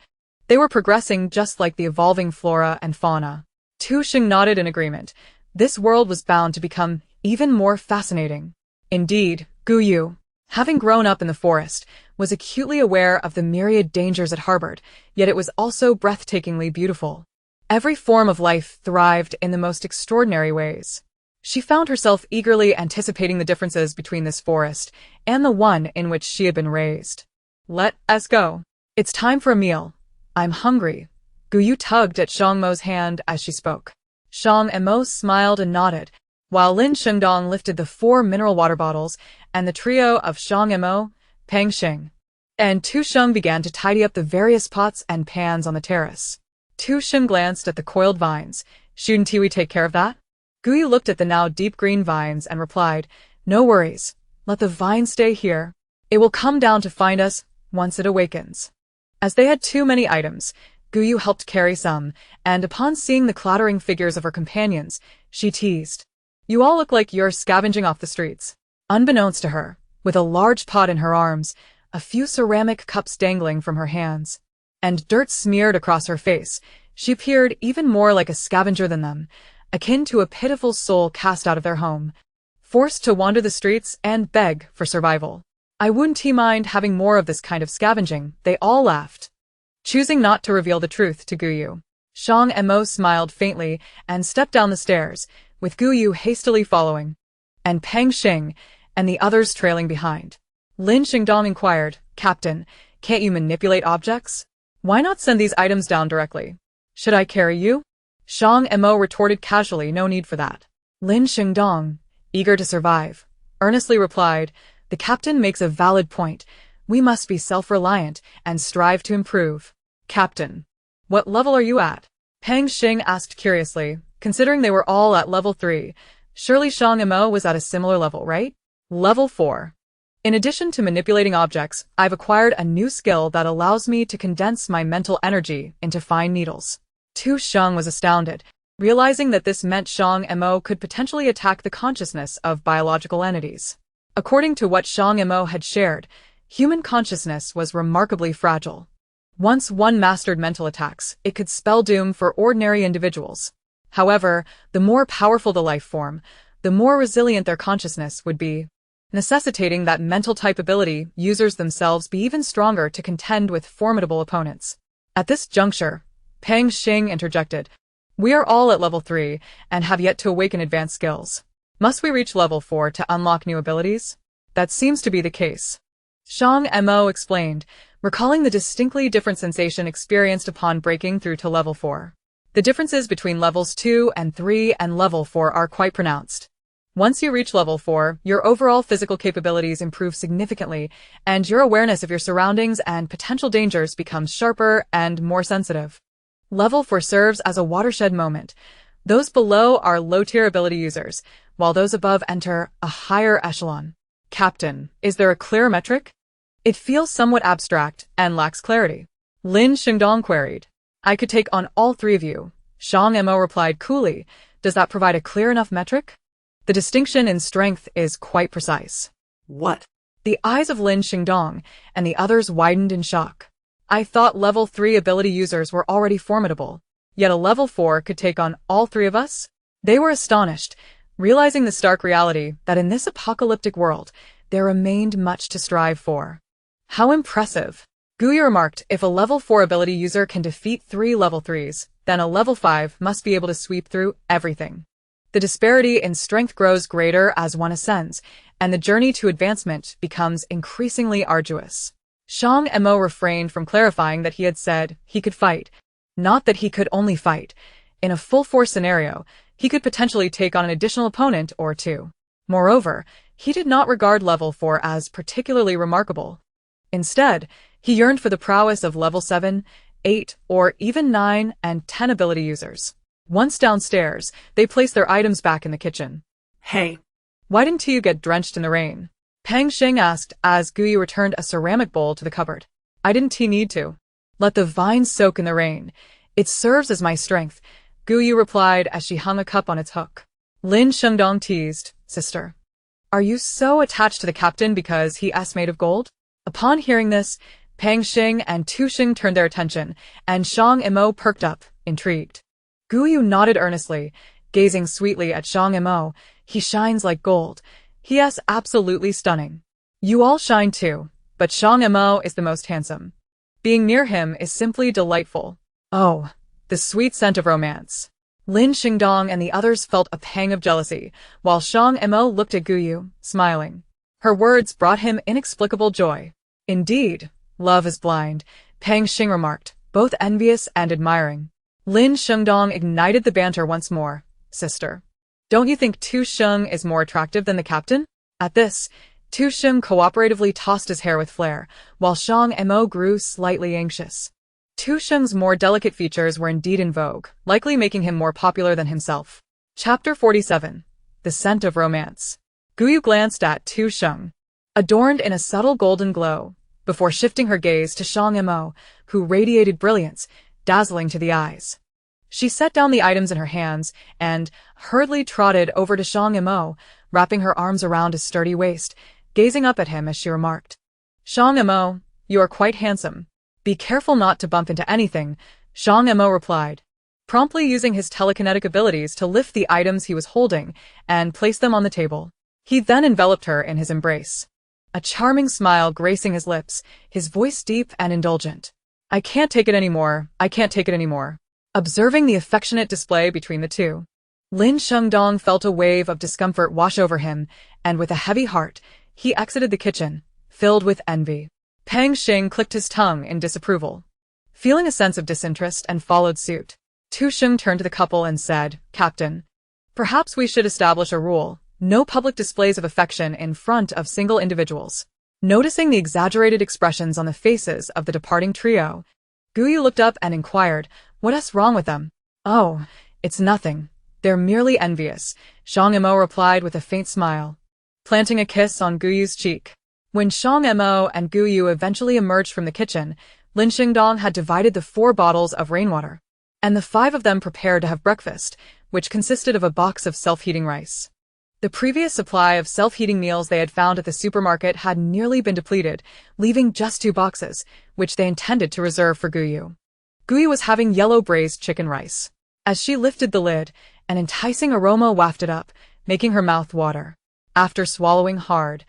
They were progressing just like the evolving flora and fauna. Tu Xing nodded in agreement. This world was bound to become even more fascinating. Indeed, Guyu, having grown up in the forest, was acutely aware of the myriad dangers it harbored, yet it was also breathtakingly beautiful. Every form of life thrived in the most extraordinary ways. She found herself eagerly anticipating the differences between this forest and the one in which she had been raised. Let us go. It's time for a meal. I'm hungry. Guyu tugged at Shang Mo's hand as she spoke. Shang Mo smiled and nodded, while Lin Xingdong lifted the 4 mineral water bottles and the trio of Shang Mo, Peng Xing, and Tu Sheng began to tidy up the various pots and pans on the terrace. Tu Sheng glanced at the coiled vines. Shouldn't we take care of that? Guyu looked at the now deep green vines and replied, No worries. Let the vine stay here. It will come down to find us once it awakens. As they had too many items, Guyu helped carry some, and upon seeing the clattering figures of her companions, she teased. You all look like you're scavenging off the streets. Unbeknownst to her, with a large pot in her arms, a few ceramic cups dangling from her hands, and dirt smeared across her face, she appeared even more like a scavenger than them, akin to a pitiful soul cast out of their home, forced to wander the streets and beg for survival. I wouldn't mind having more of this kind of scavenging, they all laughed, choosing not to reveal the truth to Guyu. Shang Mo smiled faintly and stepped down the stairs, with Guyu hastily following, and Peng Xing and the others trailing behind. Lin Xingdong inquired, Captain, can't you manipulate objects? Why not send these items down directly? Should I carry you? Shang Mo retorted casually, no need for that. Lin Shengdong, eager to survive, earnestly replied, "The captain makes a valid point. We must be self-reliant and strive to improve." "Captain, what level are you at?" Pang Xing asked curiously, considering they were all at level 3. Surely Shang Mo was at a similar level, right? Level 4. In addition to manipulating objects, I've acquired a new skill that allows me to condense my mental energy into fine needles. Tu Sheng was astounded, realizing that this meant Shang Mo could potentially attack the consciousness of biological entities. According to what Shang Mo had shared, human consciousness was remarkably fragile. Once one mastered mental attacks, it could spell doom for ordinary individuals. However, the more powerful the life form, the more resilient their consciousness would be, necessitating that mental type ability users themselves be even stronger to contend with formidable opponents. At this juncture, Pang Xing interjected, "We are all at level 3 and have yet to awaken advanced skills. Must we reach level 4 to unlock new abilities?" "That seems to be the case," Shang Mo explained, recalling the distinctly different sensation experienced upon breaking through to level 4. The differences between levels 2 and 3 and level 4 are quite pronounced. Once you reach level 4, your overall physical capabilities improve significantly, and your awareness of your surroundings and potential dangers becomes sharper and more sensitive. Level 4 serves as a watershed moment. Those below are low-tier ability users, while those above enter a higher echelon. "Captain, is there a clear metric?" "It feels somewhat abstract and lacks clarity," Lin Shengdong queried. "I could take on all 3 of you," Shang Mo replied coolly. "Does that provide a clear enough metric?" "The distinction in strength is quite precise."
"What?"
The eyes of Lin Shengdong and the others widened in shock. "I thought level 3 ability users were already formidable, yet a level 4 could take on all 3 of us?" They were astonished, realizing the stark reality that in this apocalyptic world, there remained much to strive for. "How impressive," Gui remarked. "If a level 4 ability user can defeat 3 level 3s, then a level 5 must be able to sweep through everything." The disparity in strength grows greater as one ascends, and the journey to advancement becomes increasingly arduous. Shang Mo refrained from clarifying that he had said he could fight, not that he could only fight. In a full-force scenario, he could potentially take on an additional opponent or 2. Moreover, he did not regard level 4 as particularly remarkable. Instead, he yearned for the prowess of level 7, 8, or even 9 and 10 ability users. Once downstairs, they placed their items back in the kitchen.
"Hey,
"Why didn't you get drenched in the rain?" Pang Xing asked as Gui returned a ceramic bowl to the cupboard. "I didn't need to. Let the vines soak in the rain. It serves as my strength," Gui replied as she hung a cup on its hook. Lin Shengdong teased, "Sister, are you so attached to the captain because he is made of gold?" Upon hearing this, Pang Xing and Tu Xing turned their attention, and Shang Mo perked up, intrigued. Guyu nodded earnestly, gazing sweetly at Shang Mo. "He shines like gold. He is absolutely stunning. You all shine too, but Shang Mo is the most handsome. Being near him is simply delightful. Oh, the sweet scent of romance." Lin Shengdong and the others felt a pang of jealousy, while Shang Mo looked at Guyu, smiling. Her words brought him inexplicable joy. "Indeed, love is blind," Pang Xing remarked, both envious and admiring. Lin Shengdong ignited the banter once more. "Sister, don't you think Tu Sheng is more attractive than the captain?" At this, Tu Sheng cooperatively tossed his hair with flair, while Shang Mo grew slightly anxious. Tu Sheng's more delicate features were indeed in vogue, likely making him more popular than himself. Chapter 47. The Scent of Romance. Guyu glanced at Tu Sheng, adorned in a subtle golden glow, before shifting her gaze to Shang Mo, who radiated brilliance, dazzling to the eyes. She set down the items in her hands and hurriedly trotted over to Shang Mo, wrapping her arms around his sturdy waist, gazing up at him as she remarked, "Shang Mo, you are quite handsome. Be careful not to bump into anything," Shang Mo replied, promptly using his telekinetic abilities to lift the items he was holding and place them on the table. He then enveloped her in his embrace, a charming smile gracing his lips, his voice deep and indulgent. "I can't take it anymore, I can't take it anymore." Observing the affectionate display between the two, Lin Shengdong felt a wave of discomfort wash over him, and with a heavy heart, he exited the kitchen, filled with envy. Pang Xing clicked his tongue in disapproval, feeling a sense of disinterest, and followed suit. Tu Sheng turned to the couple and said, "Captain, Perhaps we should establish a rule: no public displays of affection in front of single individuals. Noticing the exaggerated expressions on the faces of the departing trio, Guyu looked up and inquired, "What's wrong with them?" "Oh, it's nothing. They're merely envious," Shang Mo replied with a faint smile, planting a kiss on Guyu's cheek. When Shang Mo and Guyu eventually emerged from the kitchen, Lin Xingdong had divided the 4 bottles of rainwater, and the 5 of them prepared to have breakfast, which consisted of a box of self-heating rice. The previous supply of self-heating meals they had found at the supermarket had nearly been depleted, leaving just 2 boxes, which they intended to reserve for Guyu. Guyu was having yellow braised chicken rice. As she lifted the lid, an enticing aroma wafted up, making her mouth water. After swallowing hard,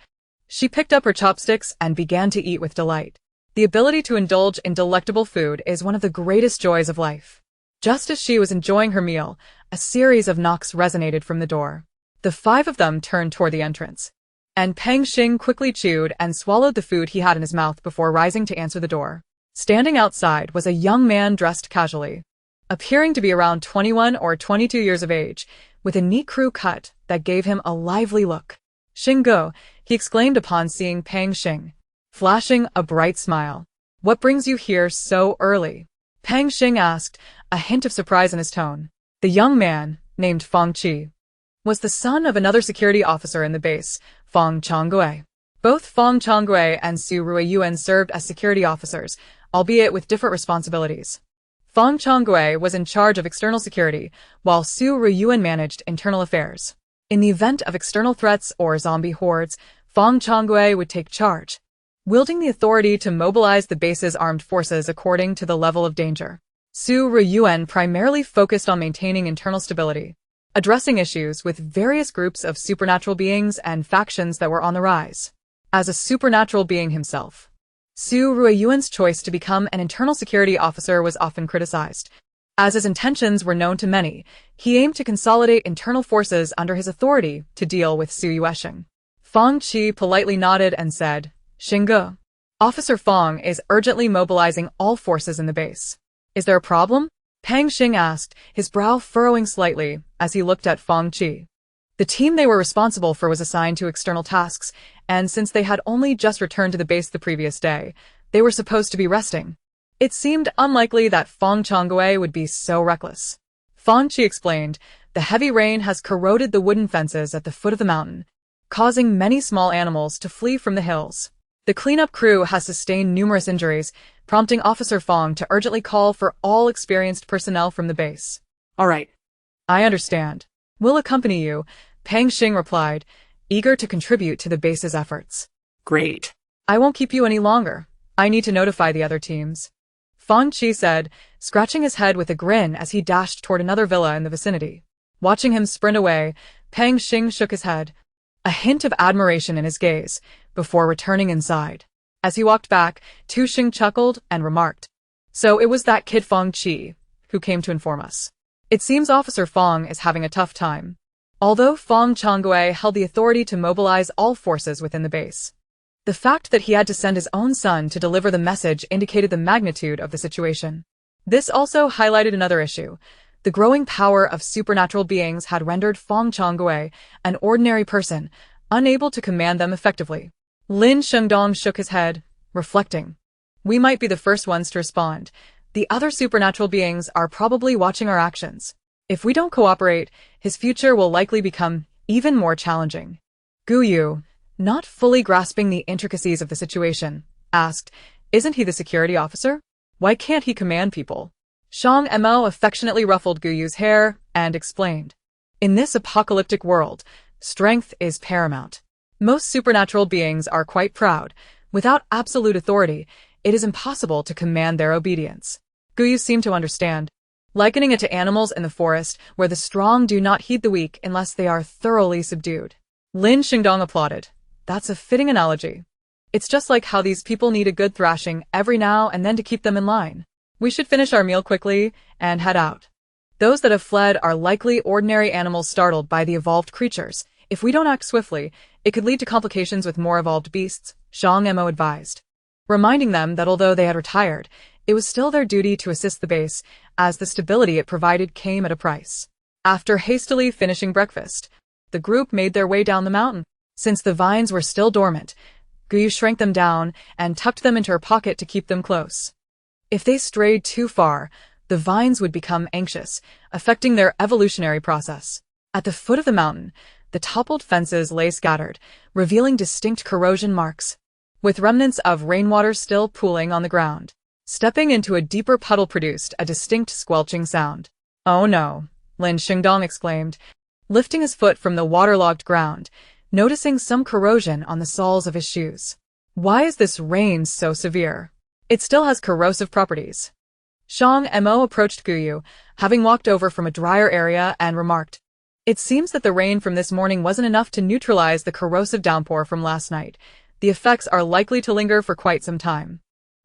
she picked up her chopsticks and began to eat with delight. The ability to indulge in delectable food is one of the greatest joys of life. Just as she was enjoying her meal, a series of knocks resonated from the door. The 5 of them turned toward the entrance, and Peng Xing quickly chewed and swallowed the food he had in his mouth before rising to answer the door. Standing outside was a young man dressed casually, appearing to be around 21 or 22 years of age, with a neat crew cut that gave him a lively look. "Xinggo," he exclaimed upon seeing Peng Xing, flashing a bright smile. "What brings you here so early?" Peng Xing asked, a hint of surprise in his tone. The young man, named Feng Qi, was the son of another security officer in the base, Feng Changgui. Both Feng Changgui and Su Ruiyuan served as security officers, albeit with different responsibilities. Feng Changgui was in charge of external security, while Su Ruiyuan managed internal affairs. In the event of external threats or zombie hordes, Feng Changgui would take charge, wielding the authority to mobilize the base's armed forces according to the level of danger. Su Ruiyuan primarily focused on maintaining internal stability, addressing issues with various groups of supernatural beings and factions that were on the rise. As a supernatural being himself, Su Ruiyuan's choice to become an internal security officer was often criticized. As his intentions were known to many, he aimed to consolidate internal forces under his authority to deal with Su Yuesheng. Feng Qi politely nodded and said, "Xingge, Officer Feng is urgently mobilizing all forces in the base. Is there a problem?" Peng Xing asked, his brow furrowing slightly as he looked at Feng Qi. The team they were responsible for was assigned to external tasks, and since they had only just returned to the base the previous day, they were supposed to be resting. It seemed unlikely that Feng Changgui would be so reckless. Feng Qi explained, "The heavy rain has corroded the wooden fences at the foot of the mountain, causing many small animals to flee from the hills. The cleanup crew has sustained numerous injuries, prompting Officer Feng to urgently call for all experienced personnel from the base."
All right.
"I understand. We'll accompany you," Peng Xing replied, eager to contribute to the base's efforts.
Great.
"I won't keep you any longer. I need to notify the other teams," Feng Qi said, scratching his head with a grin as he dashed toward another villa in the vicinity. Watching him sprint away, Peng Xing shook his head, a hint of admiration in his gaze, before returning inside. As he walked back, Tu Xing chuckled and remarked, "So it was that kid Feng Qi who came to inform us. It seems Officer Feng is having a tough time." Although Feng Changgui held the authority to mobilize all forces within the base, the fact that he had to send his own son to deliver the message indicated the magnitude of the situation. This also highlighted another issue. The growing power of supernatural beings had rendered Feng Changgui, an ordinary person, unable to command them effectively. Lin Shengdong shook his head, reflecting, "We might be the first ones to respond. The other supernatural beings are probably watching our actions. If we don't cooperate, his future will likely become even more challenging." Guyu, not fully grasping the intricacies of the situation, asked, "Isn't he the security officer? Why can't he command people?" Shang Mo affectionately ruffled Guyu's hair and explained, "In this apocalyptic world, strength is paramount. Most supernatural beings are quite proud. Without absolute authority, it is impossible to command their obedience." Guyu seemed to understand, likening it to animals in the forest where the strong do not heed the weak unless they are thoroughly subdued. Lin Xingdong applauded. "That's a fitting analogy. It's just like how these people need a good thrashing every now and then to keep them in line. We should finish our meal quickly and head out. Those that have fled are likely ordinary animals startled by the evolved creatures. If we don't act swiftly, it could lead to complications with more evolved beasts," Shang Mo advised, reminding them that although they had retired, it was still their duty to assist the base, as the stability it provided came at a price. After hastily finishing breakfast, the group made their way down the mountain. Since the vines were still dormant, Guyu shrank them down and tucked them into her pocket to keep them close. If they strayed too far, the vines would become anxious, affecting their evolutionary process. At the foot of the mountain, the toppled fences lay scattered, revealing distinct corrosion marks, with remnants of rainwater still pooling on the ground. Stepping into a deeper puddle produced a distinct squelching sound. "Oh no," Lin Xingdong exclaimed, lifting his foot from the waterlogged ground, noticing some corrosion on the soles of his shoes. "Why is this rain so severe? It still has corrosive properties." Shang Mo approached Guyu, having walked over from a drier area, and remarked, "It seems that the rain from this morning wasn't enough to neutralize the corrosive downpour from last night. The effects are likely to linger for quite some time.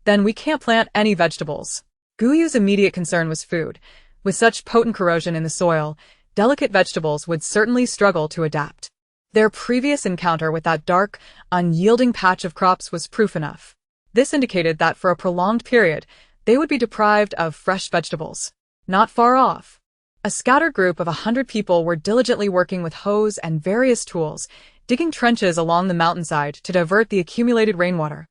Then we can't plant any vegetables." Guyu's immediate concern was food. With such potent corrosion in the soil, delicate vegetables would certainly struggle to adapt. Their previous encounter with that dark, unyielding patch of crops was proof enough. This indicated that for a prolonged period, they would be deprived of fresh vegetables. Not far off, a scattered group of 100 people were diligently working with hoes and various tools, digging trenches along the mountainside to divert the accumulated rainwater,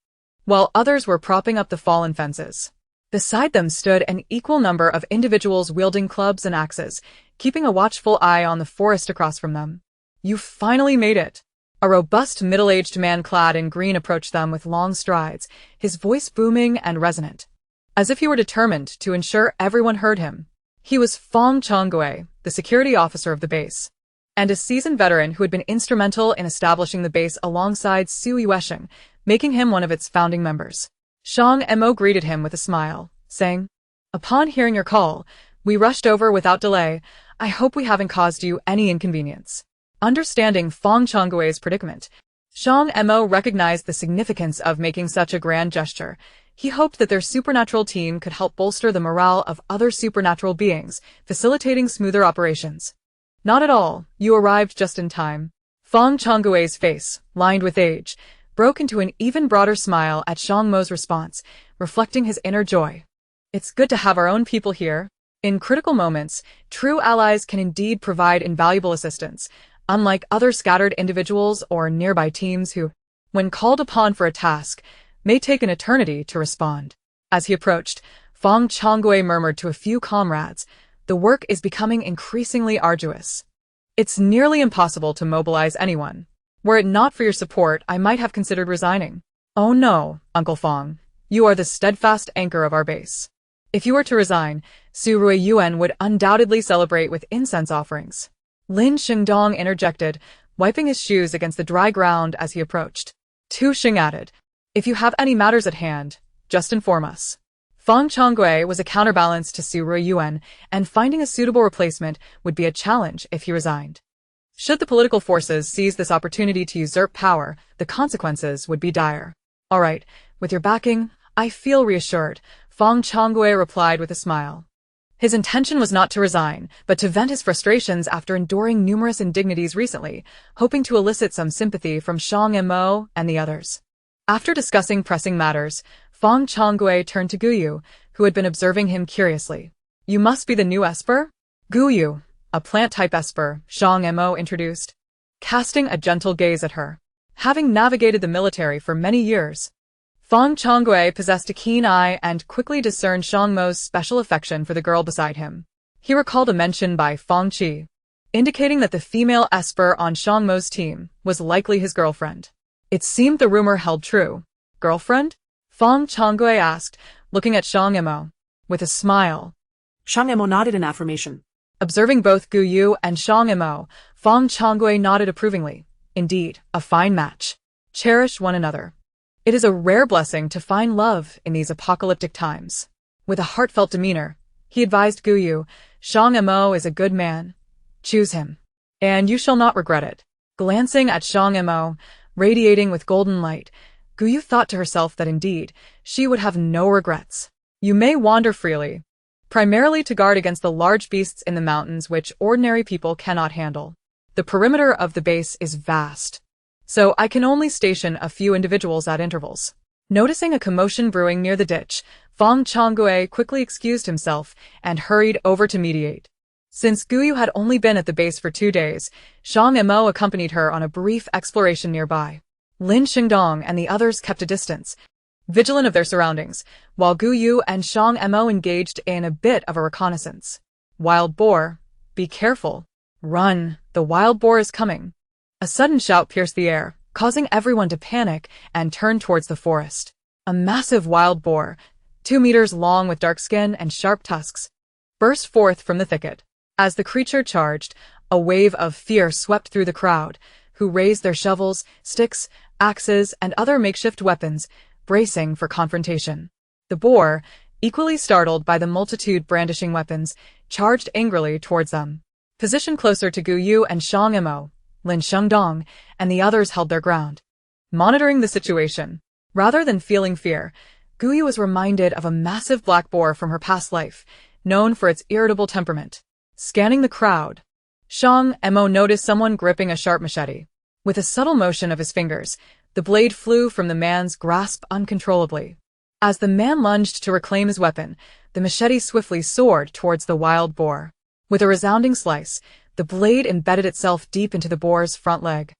while others were propping up the fallen fences. Beside them stood an equal number of individuals wielding clubs and axes, keeping a watchful eye on the forest across from them. "You finally made it." A robust middle-aged man clad in green approached them with long strides, his voice booming and resonant, as if he were determined to ensure everyone heard him. He was Fong Chonggui, the security officer of the base, and a seasoned veteran who had been instrumental in establishing the base alongside Su Yuesheng, making him one of its founding members. Shang Mo greeted him with a smile, saying, "Upon hearing your call, we rushed over without delay. I hope we haven't caused you any inconvenience." Understanding Fong Chonggui's predicament, Shang Mo recognized the significance of making such a grand gesture. He hoped that their supernatural team could help bolster the morale of other supernatural beings, facilitating smoother operations. "Not at all, you arrived just in time." Fong Chonggui's face, lined with age, broke into an even broader smile at Shang Mo's response, reflecting his inner joy. "It's good to have our own people here." In critical moments, true allies can indeed provide invaluable assistance, unlike other scattered individuals or nearby teams who, when called upon for a task, may take an eternity to respond. As he approached, Fong Chonggui murmured to a few comrades, "The work is becoming increasingly arduous. It's nearly impossible to mobilize anyone. Were it not for your support, I might have considered resigning." "Oh no, Uncle Fong. You are the steadfast anchor of our base. If you were to resign, Su Ruiyuan would undoubtedly celebrate with incense offerings." Lin Xingdong interjected, wiping his shoes against the dry ground as he approached. Tu Xing added, "If you have any matters at hand, just inform us." Fong Chonggui was a counterbalance to Su Ruiyuan, and finding a suitable replacement would be a challenge if he resigned. Should the political forces seize this opportunity to usurp power, the consequences would be dire. "All right, with your backing, I feel reassured," Fong Chonggui replied with a smile. His intention was not to resign, but to vent his frustrations after enduring numerous indignities recently, hoping to elicit some sympathy from Shang Mo and the others. After discussing pressing matters, Fong Chonggui turned to Guyu, who had been observing him curiously. "You must be the new Esper?" "Guyu, a plant-type Esper," Shang Mo introduced, casting a gentle gaze at her. Having navigated the military for many years, Fong Chonggui possessed a keen eye and quickly discerned Shang Mo's special affection for the girl beside him. He recalled a mention by Fong Qi, indicating that the female Esper on Shang Mo's team was likely his girlfriend. It seemed the rumor held true. "Girlfriend?" Fong Chonggui asked, looking at Shang Mo. With a smile,
Shang Mo nodded in affirmation.
Observing both Guyu and Shang Mo, Fong Chonggui nodded approvingly. Indeed, a fine match. Cherish one another. It is a rare blessing to find love in these apocalyptic times. With a heartfelt demeanor, he advised Guyu, "Shang Mo is a good man. Choose him, and you shall not regret it." Glancing at Shang Mo, radiating with golden light, Guyu thought to herself that indeed, she would have no regrets. "You may wander freely, primarily to guard against the large beasts in the mountains which ordinary people cannot handle. The perimeter of the base is vast, so I can only station a few individuals at intervals." Noticing a commotion brewing near the ditch, Fong Chonggui quickly excused himself and hurried over to mediate. Since Guyu had only been at the base for 2 days, Shang Mo accompanied her on a brief exploration nearby. Lin Xingdong and the others kept a distance, vigilant of their surroundings, while Guyu and Shang Mo engaged in a bit of a reconnaissance. Wild boar, be careful. Run, the wild boar is coming. A sudden shout pierced the air, causing everyone to panic and turn towards the forest. A massive wild boar, 2 meters long with dark skin and sharp tusks, burst forth from the thicket. As the creature charged, a wave of fear swept through the crowd, who raised their shovels, sticks, axes, and other makeshift weapons, bracing for confrontation. The boar, equally startled by the multitude brandishing weapons, charged angrily towards them. Positioned closer to Guyu and Shang Mo, Lin Shengdong and the others held their ground, monitoring the situation. Rather than feeling fear, Guyu was reminded of a massive black boar from her past life, known for its irritable temperament. Scanning the crowd, Shang Mo noticed someone gripping a sharp machete. With a subtle motion of his fingers, the blade flew from the man's grasp uncontrollably. As the man lunged to reclaim his weapon, the machete swiftly soared towards the wild boar. With a resounding slice, the blade embedded itself deep into the boar's front leg,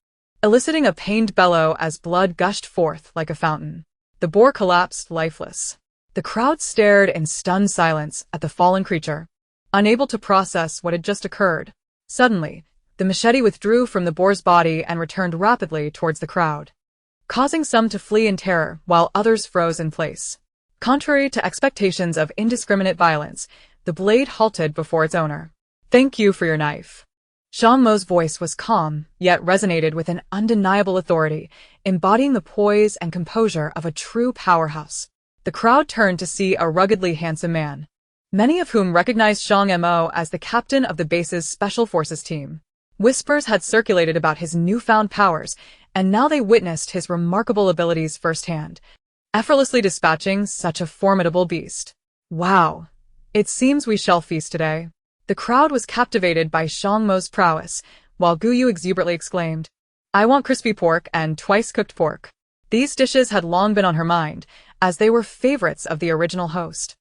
eliciting a pained bellow as blood gushed forth like a fountain. The boar collapsed lifeless. The crowd stared in stunned silence at the fallen creature, unable to process what had just occurred. Suddenly, the machete withdrew from the boar's body and returned rapidly towards the crowd, causing some to flee in terror while others froze in place. Contrary to expectations of indiscriminate violence, the blade halted before its owner. "Thank you for your knife." Shang Mo's voice was calm, yet resonated with an undeniable authority, embodying the poise and composure of a true powerhouse. The crowd turned to see a ruggedly handsome man, many of whom recognized Shang Mo as the captain of the base's Special Forces team. Whispers had circulated about his newfound powers, and now they witnessed his remarkable abilities firsthand, effortlessly dispatching such a formidable beast. "Wow! It seems we shall feast today." The crowd was captivated by Shang Mo's prowess, while Guyu exuberantly exclaimed, "I want crispy pork and twice-cooked pork." These dishes had long been on her mind, as they were favorites of the original host,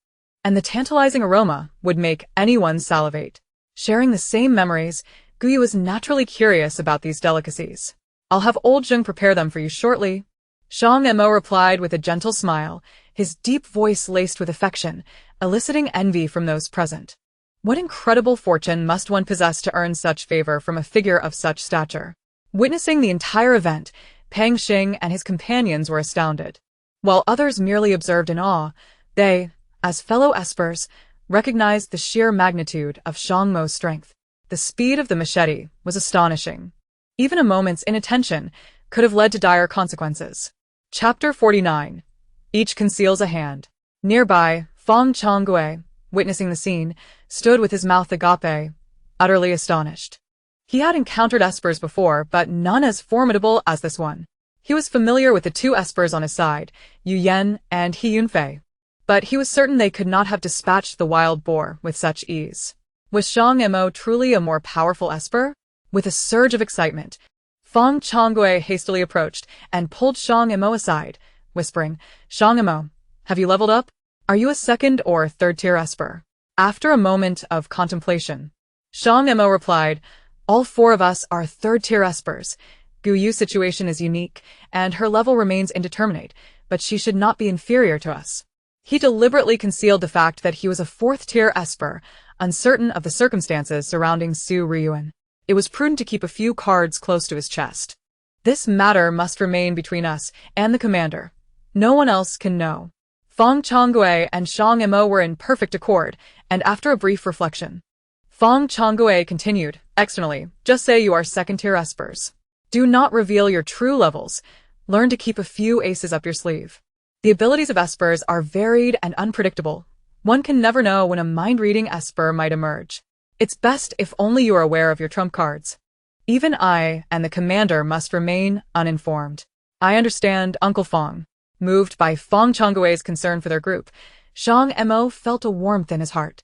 and the tantalizing aroma would make anyone salivate. Sharing the same memories, Guyu was naturally curious about these delicacies. "I'll have old Zheng prepare them for you shortly." Shang Mo replied with a gentle smile, his deep voice laced with affection, eliciting envy from those present. What incredible fortune must one possess to earn such favor from a figure of such stature? Witnessing the entire event, Pang Xing and his companions were astounded. While others merely observed in awe, they, as fellow espers, recognized the sheer magnitude of Shang Mo's strength. The speed of the machete was astonishing. Even a moment's inattention could have led to dire consequences. Chapter 49. Each conceals a hand. Nearby, Feng Changgui, witnessing the scene, stood with his mouth agape, utterly astonished. He had encountered espers before, but none as formidable as this one. He was familiar with the 2 espers on his side, Yu Yen and He Yunfei, but he was certain they could not have dispatched the wild boar with such ease. Was Shang Mo truly a more powerful esper? With a surge of excitement, Feng Changgui hastily approached and pulled Shang Mo aside, whispering, "Shang Mo, have you leveled up? Are you a 2nd or 3rd tier esper?" After a moment of contemplation, Shang Mo replied, "All 4 of us are 3rd tier espers. Guyu's situation is unique, and her level remains indeterminate, but she should not be inferior to us." He deliberately concealed the fact that he was a 4th tier esper, uncertain of the circumstances surrounding Su Ryuan. It was prudent to keep a few cards close to his chest. "This matter must remain between us and the commander. No one else can know." Feng Changgui and Shang Mo were in perfect accord, and after a brief reflection, Feng Changgui continued, "Externally, just say you are 2nd tier espers. Do not reveal your true levels. Learn to keep a few aces up your sleeve. The abilities of espers are varied and unpredictable. One can never know when a mind-reading esper might emerge. It's best if only you are aware of your trump cards. Even I and the commander must remain uninformed." "I understand, Uncle Feng." Moved by Feng Changgui's concern for their group, Shang Mo felt a warmth in his heart.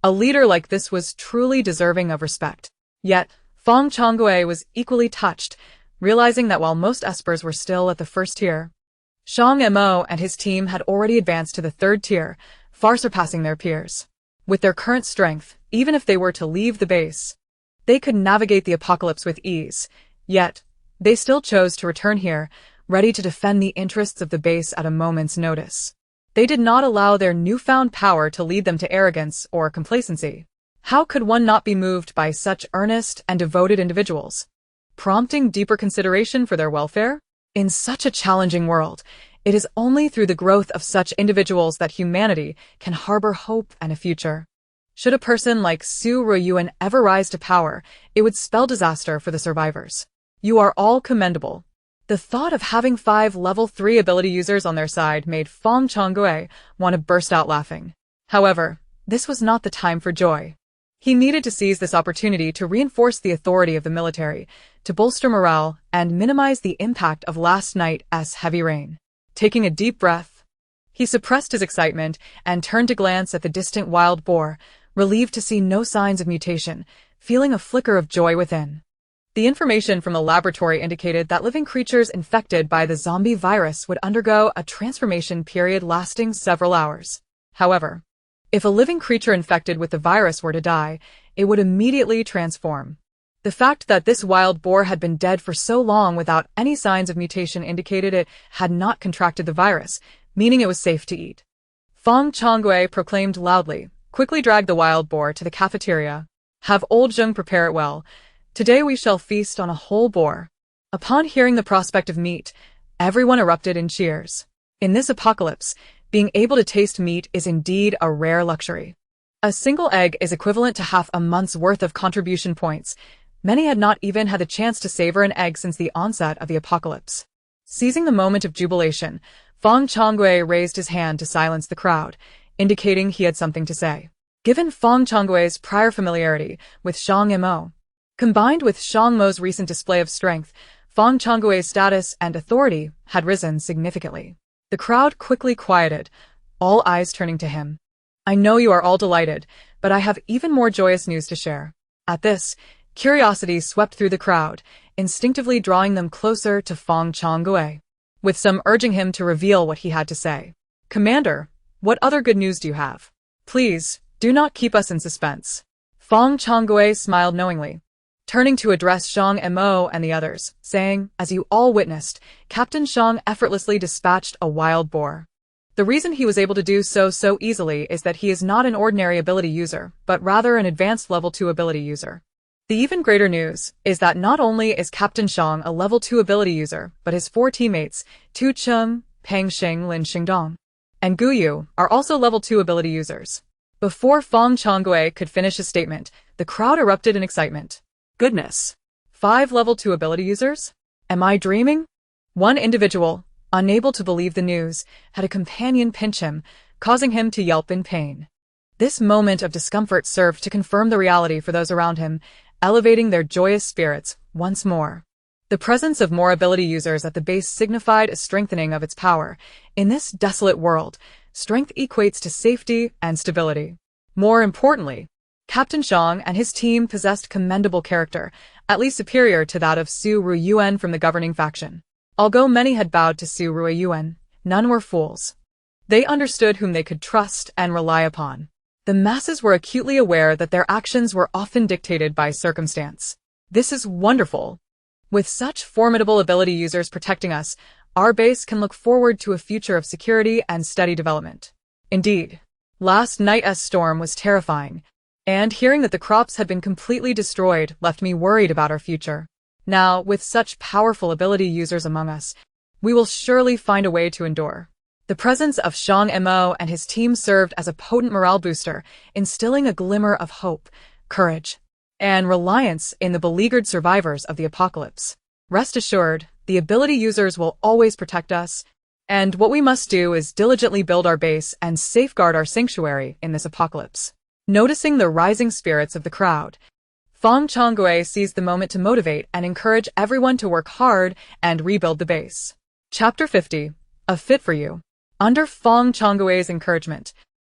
A leader like this was truly deserving of respect. Yet, Feng Changgui was equally touched, realizing that while most espers were still at the 1st tier, Shang Mo and his team had already advanced to the 3rd tier, far surpassing their peers. With their current strength, even if they were to leave the base. They could navigate the apocalypse with ease, yet they still chose to return here, ready to defend the interests of the base at a moment's notice. They did not allow their newfound power to lead them to arrogance or complacency. How could one not be moved by such earnest and devoted individuals, prompting deeper consideration for their welfare? In such a challenging world, it is only through the growth of such individuals that humanity can harbor hope and a future. Should a person like Su Ruyuan ever rise to power, it would spell disaster for the survivors. You are all commendable. The thought of having 5 level 3 ability users on their side made Feng Changgue want to burst out laughing. However, this was not the time for joy. He needed to seize this opportunity to reinforce the authority of the military, to bolster morale, and minimize the impact of last night's heavy rain. Taking a deep breath, he suppressed his excitement and turned to glance at the distant wild boar, relieved to see no signs of mutation, feeling a flicker of joy within. The information from the laboratory indicated that living creatures infected by the zombie virus would undergo a transformation period lasting several hours. However, if a living creature infected with the virus were to die, it would immediately transform. The fact that this wild boar had been dead for so long without any signs of mutation indicated it had not contracted the virus, meaning it was safe to eat. Feng Changgue proclaimed loudly, quickly dragged the wild boar to the cafeteria. Have old Zheng prepare it well. Today we shall feast on a whole boar. Upon hearing the prospect of meat, everyone erupted in cheers. In this apocalypse, being able to taste meat is indeed a rare luxury. A single egg is equivalent to half a month's worth of contribution points. Many had not even had the chance to savor an egg since the onset of the apocalypse. Seizing the moment of jubilation, Feng Changgue raised his hand to silence the crowd, indicating he had something to say. Given Feng Changgue's prior familiarity with Shang Mo, combined with Shang Mo's recent display of strength, Feng Changgue's status and authority had risen significantly. The crowd quickly quieted, all eyes turning to him. I know you are all delighted, but I have even more joyous news to share. At this, curiosity swept through the crowd, instinctively drawing them closer to Feng Changgue, with some urging him to reveal what he had to say. Commander, what other good news do you have? Please, do not keep us in suspense. Feng Changgue smiled knowingly, turning to address Shang Mo and the others, saying, as you all witnessed, Captain Shang effortlessly dispatched a wild boar. The reason he was able to do so easily is that he is not an ordinary ability user, but rather an advanced level 2 ability user. The even greater news is that not only is Captain Shang a level 2 ability user, but his 4 teammates, Tu Cheng, Peng Xing, Lin Xingdong, and Gu Yu, are also level 2 ability users. Before Feng Changgue could finish his statement, the crowd erupted in excitement. Goodness! 5 level 2 ability users? Am I dreaming? One individual, unable to believe the news, had a companion pinch him, causing him to yelp in pain. This moment of discomfort served to confirm the reality for those around him, elevating their joyous spirits once more. The presence of more ability users at the base signified a strengthening of its power. In this desolate world, strength equates to safety and stability. More importantly, Captain Shang and his team possessed commendable character, at least superior to that of Su Ruyuan from the governing faction. Although many had bowed to Su Ruyuan, none were fools. They understood whom they could trust and rely upon. The masses were acutely aware that their actions were often dictated by circumstance. This is wonderful. With such formidable ability users protecting us, our base can look forward to a future of security and steady development. Indeed, last night's storm was terrifying, and hearing that the crops had been completely destroyed left me worried about our future. Now, with such powerful ability users among us, we will surely find a way to endure. The presence of Shang Mo and his team served as a potent morale booster, instilling a glimmer of hope, courage, and reliance in the beleaguered survivors of the apocalypse. Rest assured, the ability users will always protect us, and what we must do is diligently build our base and safeguard our sanctuary in this apocalypse. Noticing the rising spirits of the crowd, Feng Changgue seized the moment to motivate and encourage everyone to work hard and rebuild the base. Chapter 50. A Fit for You. Under Feng Changgue's encouragement,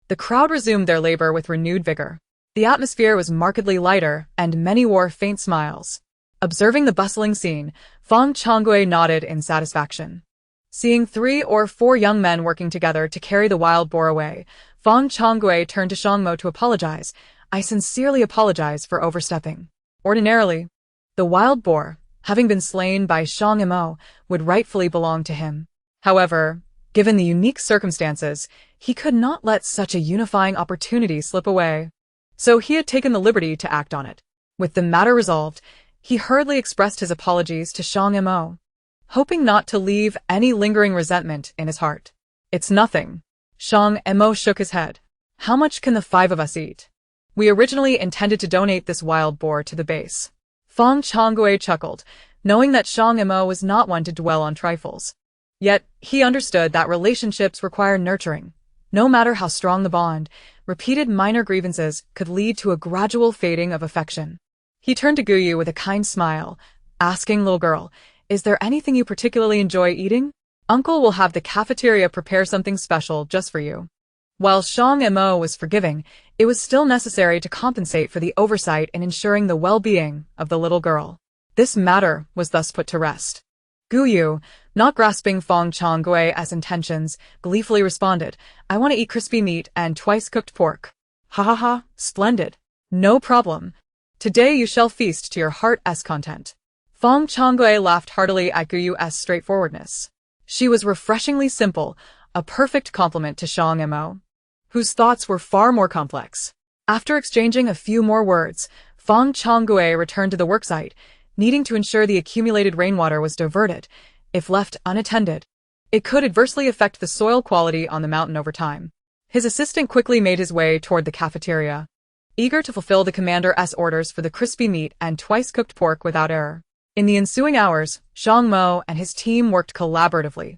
the crowd resumed their labor with renewed vigor. The atmosphere was markedly lighter, and many wore faint smiles. Observing the bustling scene, Feng Changgue nodded in satisfaction. Seeing 3 or 4 young men working together to carry the wild boar away, Feng Changgue turned to Shang Mo to apologize. I sincerely apologize for overstepping. Ordinarily, the wild boar, having been slain by Shang Mo, would rightfully belong to him. However, given the unique circumstances, he could not let such a unifying opportunity slip away. So he had taken the liberty to act on it. With the matter resolved, he hurriedly expressed his apologies to Shang Mo, hoping not to leave any lingering resentment in his heart. It's nothing. Shang Mo shook his head. How much can the 5 of us eat? We originally intended to donate this wild boar to the base. Feng Changgui chuckled, knowing that Shang Mo was not one to dwell on trifles. Yet, he understood that relationships require nurturing. No matter how strong the bond, repeated minor grievances could lead to a gradual fading of affection. He turned to Guyu with a kind smile, asking, "Little girl, is there anything you particularly enjoy eating? Uncle will have the cafeteria prepare something special just for you." While Shang Mo was forgiving, it was still necessary to compensate for the oversight in ensuring the well-being of the little girl. This matter was thus put to rest. Guyu, not grasping Feng Changgui's intentions, gleefully responded, "I want to eat crispy meat and twice-cooked pork." "Ha ha ha, splendid. No problem. Today you shall feast to your heart's content." Feng Changgui laughed heartily at Guyu's straightforwardness. She was refreshingly simple, a perfect compliment to Shang Mo, whose thoughts were far more complex. After exchanging a few more words, Feng Changgui returned to the worksite, needing to ensure the accumulated rainwater was diverted. If left unattended, it could adversely affect the soil quality on the mountain over time. His assistant quickly made his way toward the cafeteria, eager to fulfill the commander's orders for the crispy meat and twice-cooked pork without error. In the ensuing hours, Shang Mo and his team worked collaboratively.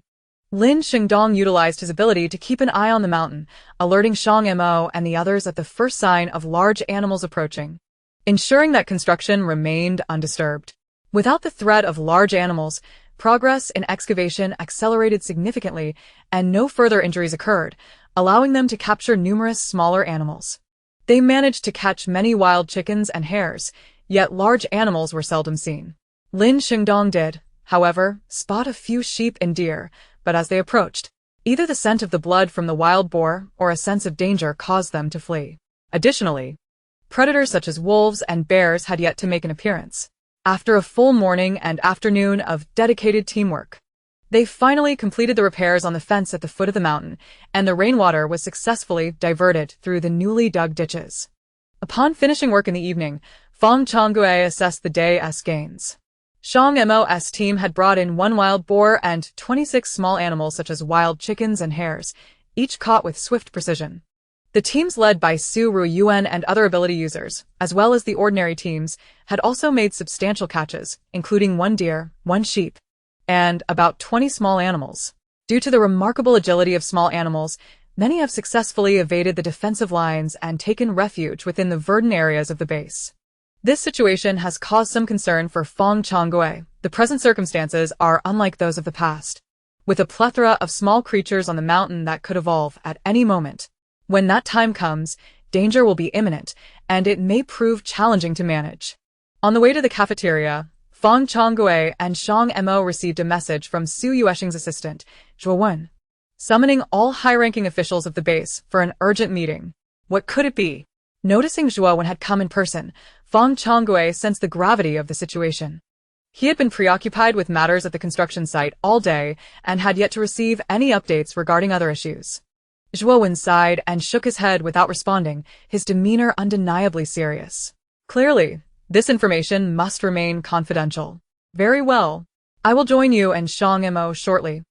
Lin Shengdong utilized his ability to keep an eye on the mountain, alerting Shang Mo and the others at the first sign of large animals approaching, ensuring that construction remained undisturbed. Without the threat of large animals, progress in excavation accelerated significantly, and no further injuries occurred, allowing them to capture numerous smaller animals. They managed to catch many wild chickens and hares, yet large animals were seldom seen. Lin Shengdong did, however, spot a few sheep and deer, but as they approached, either the scent of the blood from the wild boar or a sense of danger caused them to flee. Additionally, predators such as wolves and bears had yet to make an appearance. After a full morning and afternoon of dedicated teamwork, they finally completed the repairs on the fence at the foot of the mountain, and the rainwater was successfully diverted through the newly dug ditches. Upon finishing work in the evening, Feng Changgui assessed the day's gains. Shang Mo's team had brought in 1 wild boar and 26 small animals such as wild chickens and hares, each caught with swift precision. The teams led by Su Ruyuan and other ability users, as well as the ordinary teams, had also made substantial catches, including 1 deer, 1 sheep, and about 20 small animals. Due to the remarkable agility of small animals, many have successfully evaded the defensive lines and taken refuge within the verdant areas of the base. This situation has caused some concern for Feng Changgui. The present circumstances are unlike those of the past, with a plethora of small creatures on the mountain that could evolve at any moment. When that time comes, danger will be imminent, and it may prove challenging to manage. On the way to the cafeteria, Feng Changgui and Shang Mo received a message from Su Yuexing's assistant, Zhuo Wen, summoning all high-ranking officials of the base for an urgent meeting. What could it be? Noticing Zhuo Wen had come in person, Feng Changgui sensed the gravity of the situation. He had been preoccupied with matters at the construction site all day and had yet to receive any updates regarding other issues. Zhuo Wen sighed and shook his head without responding, his demeanor undeniably serious. Clearly, this information must remain confidential. Very well. I will join you and Shang Mo shortly.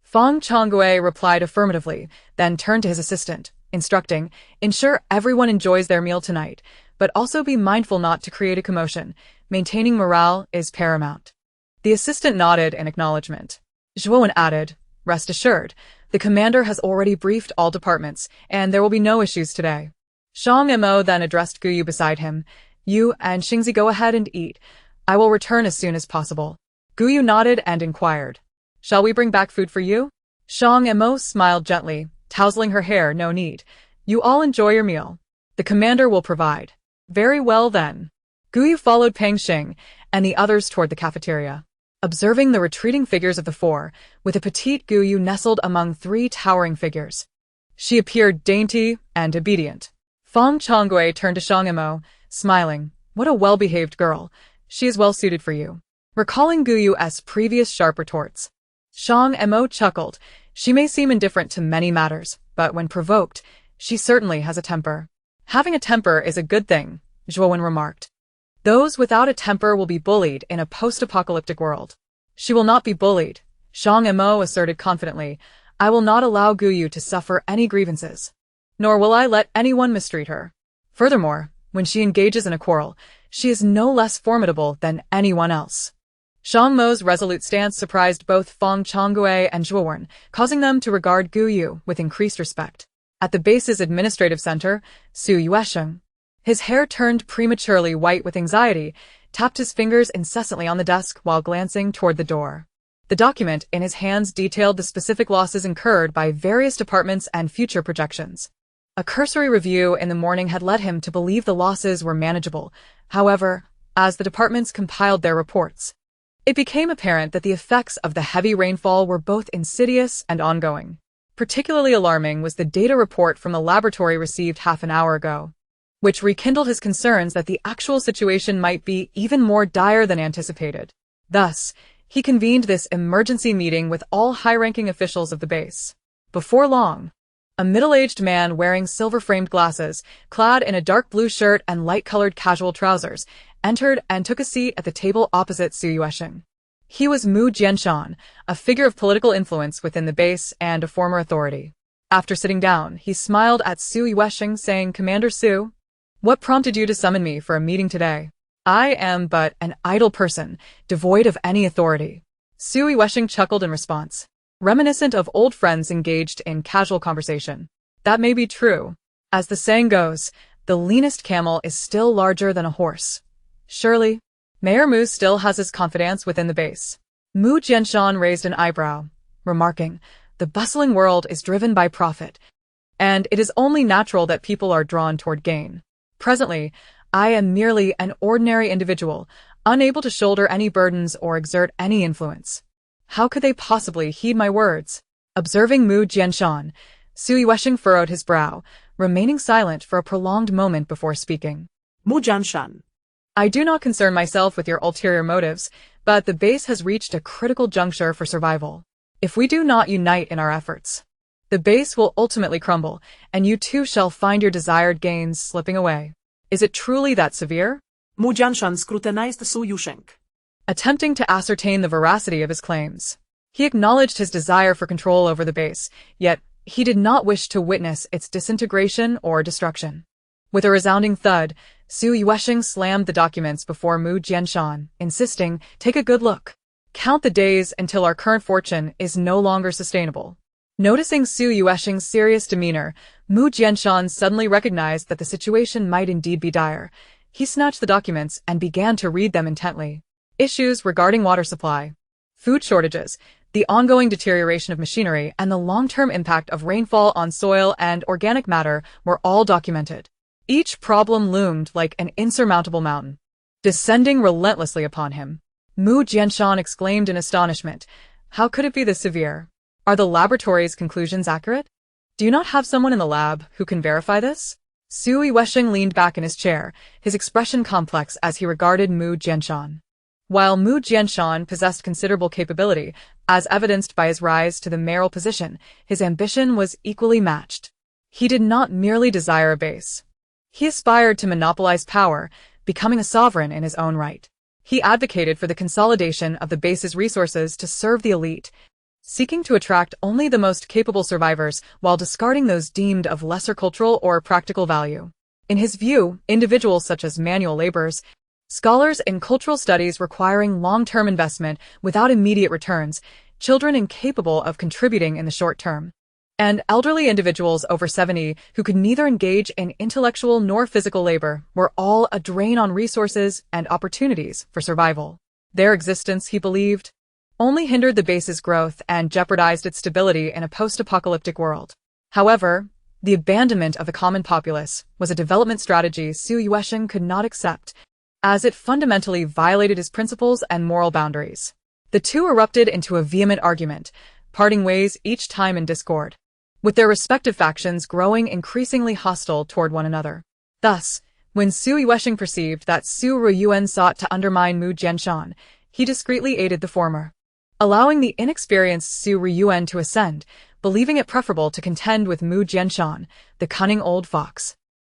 Feng Changgui replied affirmatively, then turned to his assistant, instructing, "Ensure everyone enjoys their meal tonight, but also be mindful not to create a commotion. Maintaining morale is paramount." The assistant nodded in acknowledgement. Zhuo Wen added, "Rest assured, the commander has already briefed all departments, and there will be no issues today." Shang Mo then addressed Guyu beside him. "You and Xingzi go ahead and eat. I will return as soon as possible." Guyu nodded and inquired, "Shall we bring back food for you?" Shang Mo smiled gently, tousling her hair. "No need. You all enjoy your meal. The commander will provide." "Very well then." Guyu followed Pang Xing and the others toward the cafeteria, observing the retreating figures of the 4, with a petite Guyu nestled among 3 towering figures. She appeared dainty and obedient. Fang Chongwei turned to Shang Mo, smiling. What a well-behaved girl. She is well suited for you. Recalling Guyu's previous sharp retorts. Shang Mo chuckled. She may seem indifferent to many matters, but when provoked, she certainly has a temper. Having a temper is a good thing, Zhuowen remarked. Those without a temper will be bullied in a post-apocalyptic world. She will not be bullied, Shang Mo asserted confidently. I will not allow Guyu to suffer any grievances. Nor will I let anyone mistreat her. Furthermore, when she engages in a quarrel, she is no less formidable than anyone else. Shang Mo's resolute stance surprised both Fang Chongwei and Zhuowen, causing them to regard Guyu with increased respect. At the base's administrative center, Su Yuesheng, his hair turned prematurely white with anxiety, tapped his fingers incessantly on the desk while glancing toward the door. The document in his hands detailed the specific losses incurred by various departments and future projections. A cursory review in the morning had led him to believe the losses were manageable. However, as the departments compiled their reports, it became apparent that the effects of the heavy rainfall were both insidious and ongoing. Particularly alarming was the data report from the laboratory received half an hour ago, which rekindled his concerns that the actual situation might be even more dire than anticipated. Thus, he convened this emergency meeting with all high-ranking officials of the base. Before long, a middle-aged man wearing silver-framed glasses, clad in a dark blue shirt and light-colored casual trousers, entered and took a seat at the table opposite Su Yuesheng. He was Mu Jianshan, a figure of political influence within the base and a former authority. After sitting down, he smiled at Su Yuesheng, saying, Commander Su, what prompted you to summon me for a meeting today? I am but an idle person, devoid of any authority. Su Yuesheng chuckled in response, reminiscent of old friends engaged in casual conversation. That may be true. As the saying goes, the leanest camel is still larger than a horse. Surely, Mayor Mu still has his confidence within the base. Mu Jianshan raised an eyebrow, remarking, the bustling world is driven by profit, and it is only natural that people are drawn toward gain. Presently, I am merely an ordinary individual, unable to shoulder any burdens or exert any influence. How could they possibly heed my words? Observing Mu Jianshan, Su Yuesheng furrowed his brow, remaining silent for a prolonged moment before speaking.
Mu Jianshan.
I do not concern myself with your ulterior motives, but the base has reached a critical juncture for survival. If we do not unite in our efforts, the base will ultimately crumble, and you too shall find your desired gains slipping away. Is it truly that severe?
Mu Jianshan scrutinized Su Yuesheng,
attempting to ascertain the veracity of his claims. He acknowledged his desire for control over the base, yet he did not wish to witness its disintegration or destruction. With a resounding thud, Su Yuesheng slammed the documents before Mu Jianshan, insisting, take a good look. Count the days until our current fortune is no longer sustainable. Noticing Su Yuesheng's serious demeanor, Mu Jianshan suddenly recognized that the situation might indeed be dire. He snatched the documents and began to read them intently. Issues regarding water supply, food shortages, the ongoing deterioration of machinery, and the long-term impact of rainfall on soil and organic matter were all documented. Each problem loomed like an insurmountable mountain, descending relentlessly upon him. Mu Jianshan exclaimed in astonishment, how could it be this severe? Are the laboratory's conclusions accurate? Do you not have someone in the lab who can verify this? Su Yuesheng leaned back in his chair, his expression complex as he regarded Mu Jianshan. While Mu Jianshan possessed considerable capability, as evidenced by his rise to the mayoral position, his ambition was equally matched. He did not merely desire a base. He aspired to monopolize power, becoming a sovereign in his own right. He advocated for the consolidation of the base's resources to serve the elite, seeking to attract only the most capable survivors while discarding those deemed of lesser cultural or practical value. In his view, individuals such as manual laborers, scholars in cultural studies requiring long-term investment without immediate returns, children incapable of contributing in the short term, and elderly individuals over 70 who could neither engage in intellectual nor physical labor were all a drain on resources and opportunities for survival. Their existence, he believed, only hindered the base's growth and jeopardized its stability in a post-apocalyptic world. However, the abandonment of the common populace was a development strategy Su Yuesheng could not accept, as it fundamentally violated his principles and moral boundaries. The two erupted into a vehement argument, parting ways each time in discord. with their respective factions growing increasingly hostile toward one another. Thus, when Su Yuesheng perceived that Su Ruyuan sought to undermine Mu Jianshan, he discreetly aided the former, allowing the inexperienced Su Ruyuan to ascend, believing it preferable to contend with Mu Jianshan, the cunning old fox.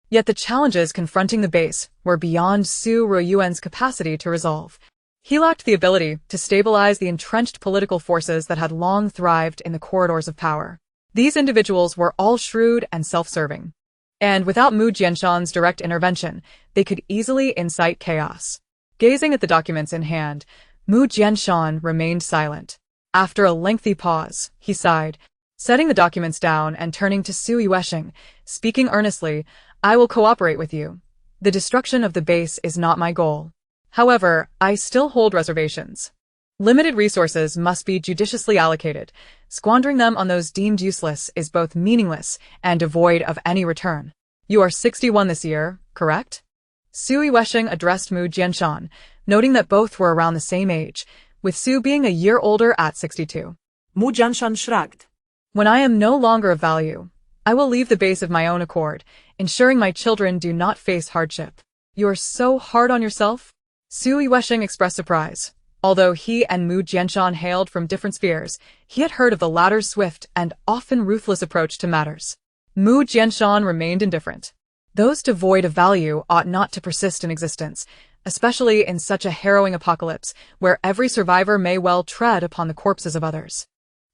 Yet the challenges confronting the base were beyond Su Ruyuan's capacity to resolve. He lacked the ability to stabilize the entrenched political forces that had long thrived in the corridors of power. These individuals were all shrewd and self-serving, and without Mu Jianshan's direct intervention, they could easily incite chaos. Gazing at the documents in hand, Mu Jianshan remained silent. After a lengthy pause, he sighed, setting the documents down and turning to Su Yuesheng, speaking earnestly, "I will cooperate with you. The destruction of the base is not my goal. However, I still hold reservations. Limited resources must be judiciously allocated. Squandering them on those deemed useless is both meaningless and devoid of any return. You are 61 this year, correct?" Su Yuesheng addressed Mu Jianshan, noting that both were around the same age, with Su being a year older at 62.
Mu Jianshan shrugged.
"When I am no longer of value, I will leave the base of my own accord, ensuring my children do not face hardship." "You are so hard on yourself?" Su Yuesheng expressed surprise. Although he and Mu Jianshan hailed from different spheres, he had heard of the latter's swift and often ruthless approach to matters. Mu Jianshan remained indifferent. Those devoid of value ought not to persist in existence, especially in such a harrowing apocalypse where every survivor may well tread upon the corpses of others.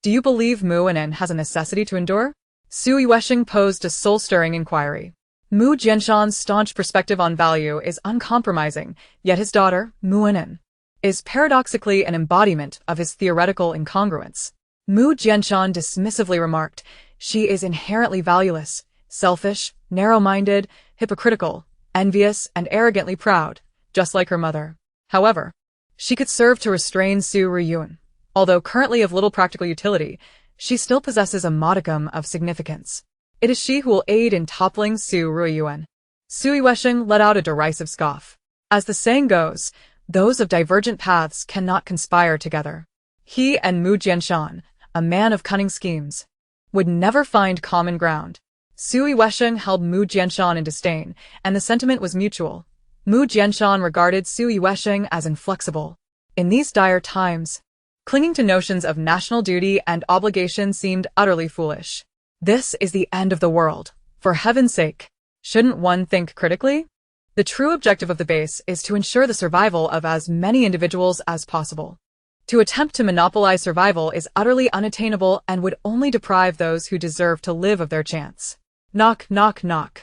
"Do you believe Muanen has a necessity to endure?" Su Yuesheng posed a soul-stirring inquiry. Mu Jianshan's staunch perspective on value is uncompromising, yet his daughter, Muanen, is paradoxically an embodiment of his theoretical incongruence. Mu Jianshan dismissively remarked, "She is inherently valueless, selfish, narrow-minded, hypocritical, envious, and arrogantly proud, just like her mother. However, she could serve to restrain Su Ruyuan. Although currently of little practical utility, she still possesses a modicum of significance. It is she who will aid in toppling Su Ruyuan." Su Yuesheng let out a derisive scoff. As the saying goes, those of divergent paths cannot conspire together. He and Mu Jianshan, a man of cunning schemes, would never find common ground. Su Yuesheng held Mu Jianshan in disdain, and the sentiment was mutual. Mu Jianshan regarded Su Yuesheng as inflexible. In these dire times, clinging to notions of national duty and obligation seemed utterly foolish. This is the end of the world. For heaven's sake, shouldn't one think critically? The true objective of the base is to ensure the survival of as many individuals as possible. To attempt to monopolize survival is utterly unattainable and would only deprive those who deserve to live of their chance. Knock, knock, knock.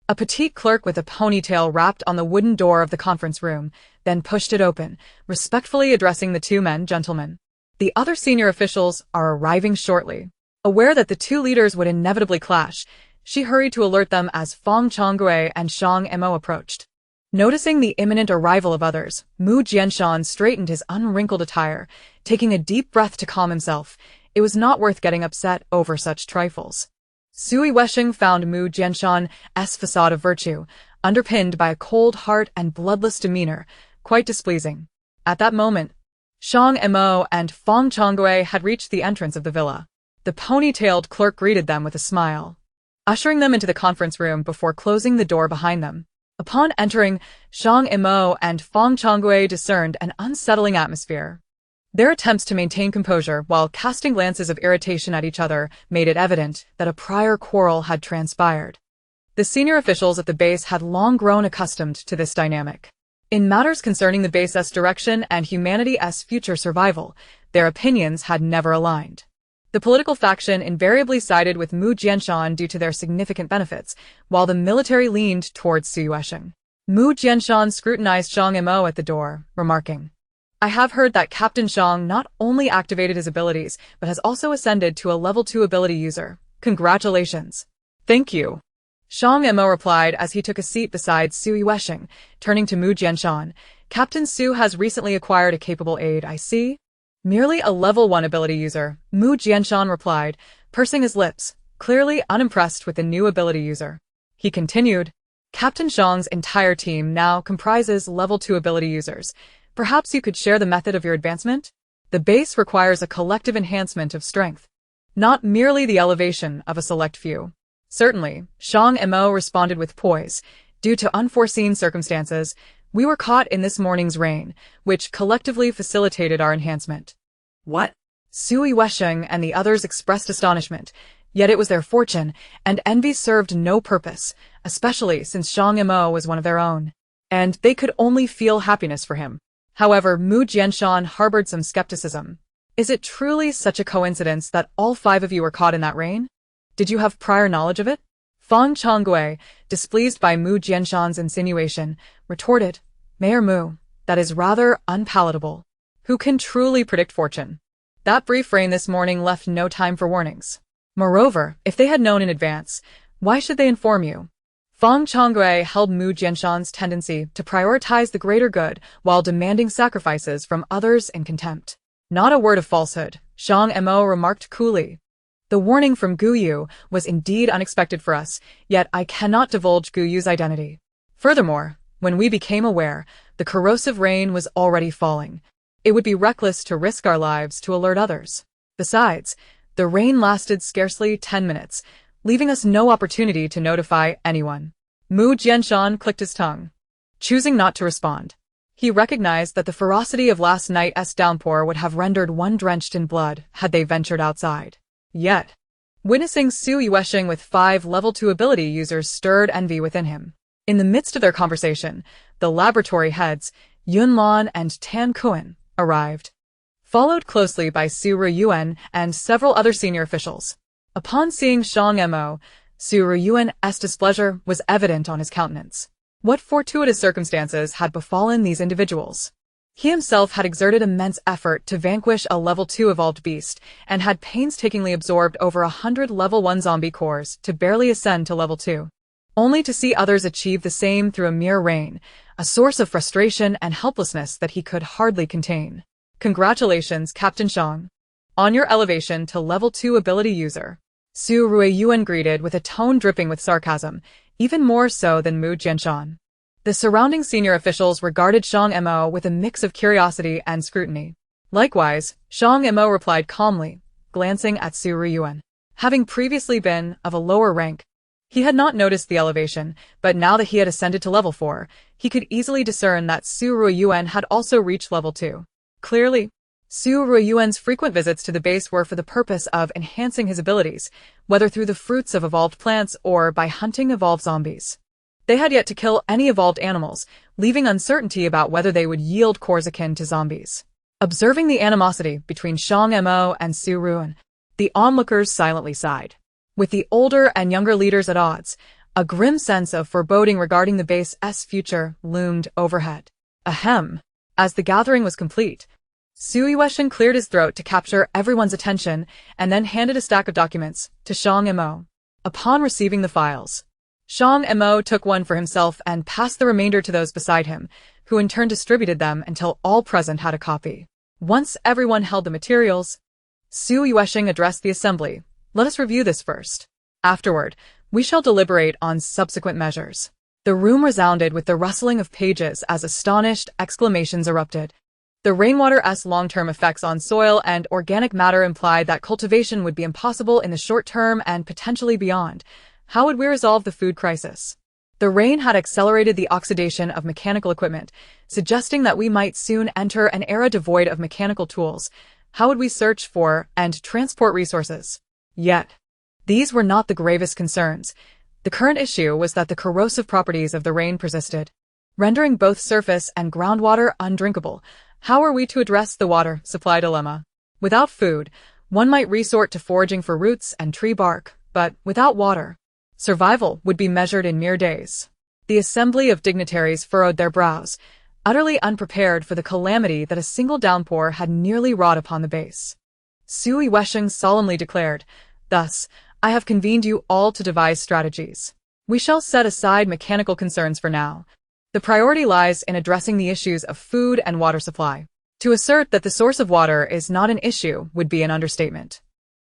A petite clerk with a ponytail rapped on the wooden door of the conference room, then pushed it open, respectfully addressing the two men. "Gentlemen, the other senior officials are arriving shortly." Aware that the two leaders would inevitably clash, she hurried to alert them as Feng Changgui and Shang Mo approached. Noticing the imminent arrival of others, Mu Jianshan straightened his unwrinkled attire, taking a deep breath to calm himself. It was not worth getting upset over such trifles. Su Yuesheng found Mu Jianshan's facade of virtue, underpinned by a cold heart and bloodless demeanor, quite displeasing. At that moment, Shang Mo and Feng Changgui had reached the entrance of the villa. The ponytailed clerk greeted them with a smile, ushering them into the conference room before closing the door behind them. Upon entering, Shang Mo and Feng Changgui discerned an unsettling atmosphere. Their attempts to maintain composure while casting glances of irritation at each other made it evident that a prior quarrel had transpired. The senior officials at the base had long grown accustomed to this dynamic. In matters concerning the base's direction and humanity's future survival, their opinions had never aligned. The political faction invariably sided with Mu Jianshan due to their significant benefits, while the military leaned towards Su Yuesheng. Mu Jianshan scrutinized Shang Mo at the door, remarking, "I have heard that Captain Shang not only activated his abilities, but has also ascended to a level 2 ability user. Congratulations." "Thank you," Shang Mo replied as he took a seat beside Su Yuesheng, turning to Mu Jianshan. "Captain Su has recently acquired a capable aide, I see." "Merely a level 1 ability user," Mu Jianshan replied, pursing his lips, clearly unimpressed with the new ability user. He continued, "Captain Shang's entire team now comprises level 2 ability users. Perhaps you could share the method of your advancement? The base requires a collective enhancement of strength. not merely the elevation of a select few. Certainly, Shang Mo responded with poise. Due to unforeseen circumstances, we were caught in this morning's rain, which collectively facilitated our enhancement.
What?
Sui Wesheng and the others expressed astonishment, yet it was their fortune, and envy served no purpose, especially since Shang Mo was one of their own, and they could only feel happiness for him. However, Mu Jianshan harbored some skepticism. Is it truly such a coincidence that all 5 of you were caught in that rain? Did you have prior knowledge of it? Fang Changgui, displeased by Mu Jianshan's insinuation, retorted, Mayor Mu, that is rather unpalatable. Who can truly predict fortune? That brief rain this morning left no time for warnings. Moreover, if they had known in advance, why should they inform you? Fang Changgui held Mu Jianshan's tendency to prioritize the greater good while demanding sacrifices from others in contempt. Not a word of falsehood, Shang Mo remarked coolly. The warning from Gu Yu was indeed unexpected for us, yet I cannot divulge Gu Yu's identity. Furthermore, when we became aware, the corrosive rain was already falling. It would be reckless to risk our lives to alert others. Besides, the rain lasted scarcely 10 minutes, leaving us no opportunity to notify anyone. Mu Jianshan clicked his tongue, choosing not to respond. He recognized that the ferocity of last night's downpour would have rendered one drenched in blood had they ventured outside. Yet, witnessing Sui Wesheng with 5 level 2 ability users stirred envy within him. In the midst of their conversation, the laboratory heads, Yun Lan and Tan Kuan, arrived, followed closely by Su Ruyuan and several other senior officials. Upon seeing Shang Mo, Su Ruyuan's displeasure was evident on his countenance. What fortuitous circumstances had befallen these individuals? He himself had exerted immense effort to vanquish a level 2 evolved beast and had painstakingly absorbed over 100 level 1 zombie cores to barely ascend to level 2. Only to see others achieve the same through a mere rain, a source of frustration and helplessness that he could hardly contain. Congratulations, Captain Shang, on your elevation to level 2 ability user. Su Ruiyuan greeted with a tone dripping with sarcasm, even more so than Mu Jianshan. The surrounding senior officials regarded Shang Mo with a mix of curiosity and scrutiny. Likewise, Shang Mo replied calmly, glancing at Su Ruiyuan. Having previously been of a lower rank, he had not noticed the elevation, but now that he had ascended to level 4, he could easily discern that Su Ruiyuan had also reached level 2. Clearly, Su Ruiyuan's frequent visits to the base were for the purpose of enhancing his abilities, whether through the fruits of evolved plants or by hunting evolved zombies. They had yet to kill any evolved animals, leaving uncertainty about whether they would yield cores akin to zombies. Observing the animosity between Shang Mo and Su Ruiyuan, the onlookers silently sighed. With the older and younger leaders at odds, a grim sense of foreboding regarding the base's future loomed overhead. Ahem. As the gathering was complete, Sui Wesheng cleared his throat to capture everyone's attention and then handed a stack of documents to Shang Mo. Upon receiving the files, Shang Mo took one for himself and passed the remainder to those beside him, who in turn distributed them until all present had a copy. Once everyone held the materials, Sui Wesheng addressed the assembly. Let us review this first. Afterward, we shall deliberate on subsequent measures. The room resounded with the rustling of pages as astonished exclamations erupted. The rainwater's long-term effects on soil and organic matter implied that cultivation would be impossible in the short term and potentially beyond. How would we resolve the food crisis? The rain had accelerated the oxidation of mechanical equipment, suggesting that we might soon enter an era devoid of mechanical tools. How would we search for and transport resources? Yet, these were not the gravest concerns. The current issue was that the corrosive properties of the rain persisted, rendering both surface and groundwater undrinkable. How are we to address the water supply dilemma? Without food, one might resort to foraging for roots and tree bark, but without water, survival would be measured in mere days. The assembly of dignitaries furrowed their brows, utterly unprepared for the calamity that a single downpour had nearly wrought upon the base. Sui Wesheng solemnly declared, "Thus, I have convened you all to devise strategies. We shall set aside mechanical concerns for now. The priority lies in addressing the issues of food and water supply. To assert that the source of water is not an issue would be an understatement.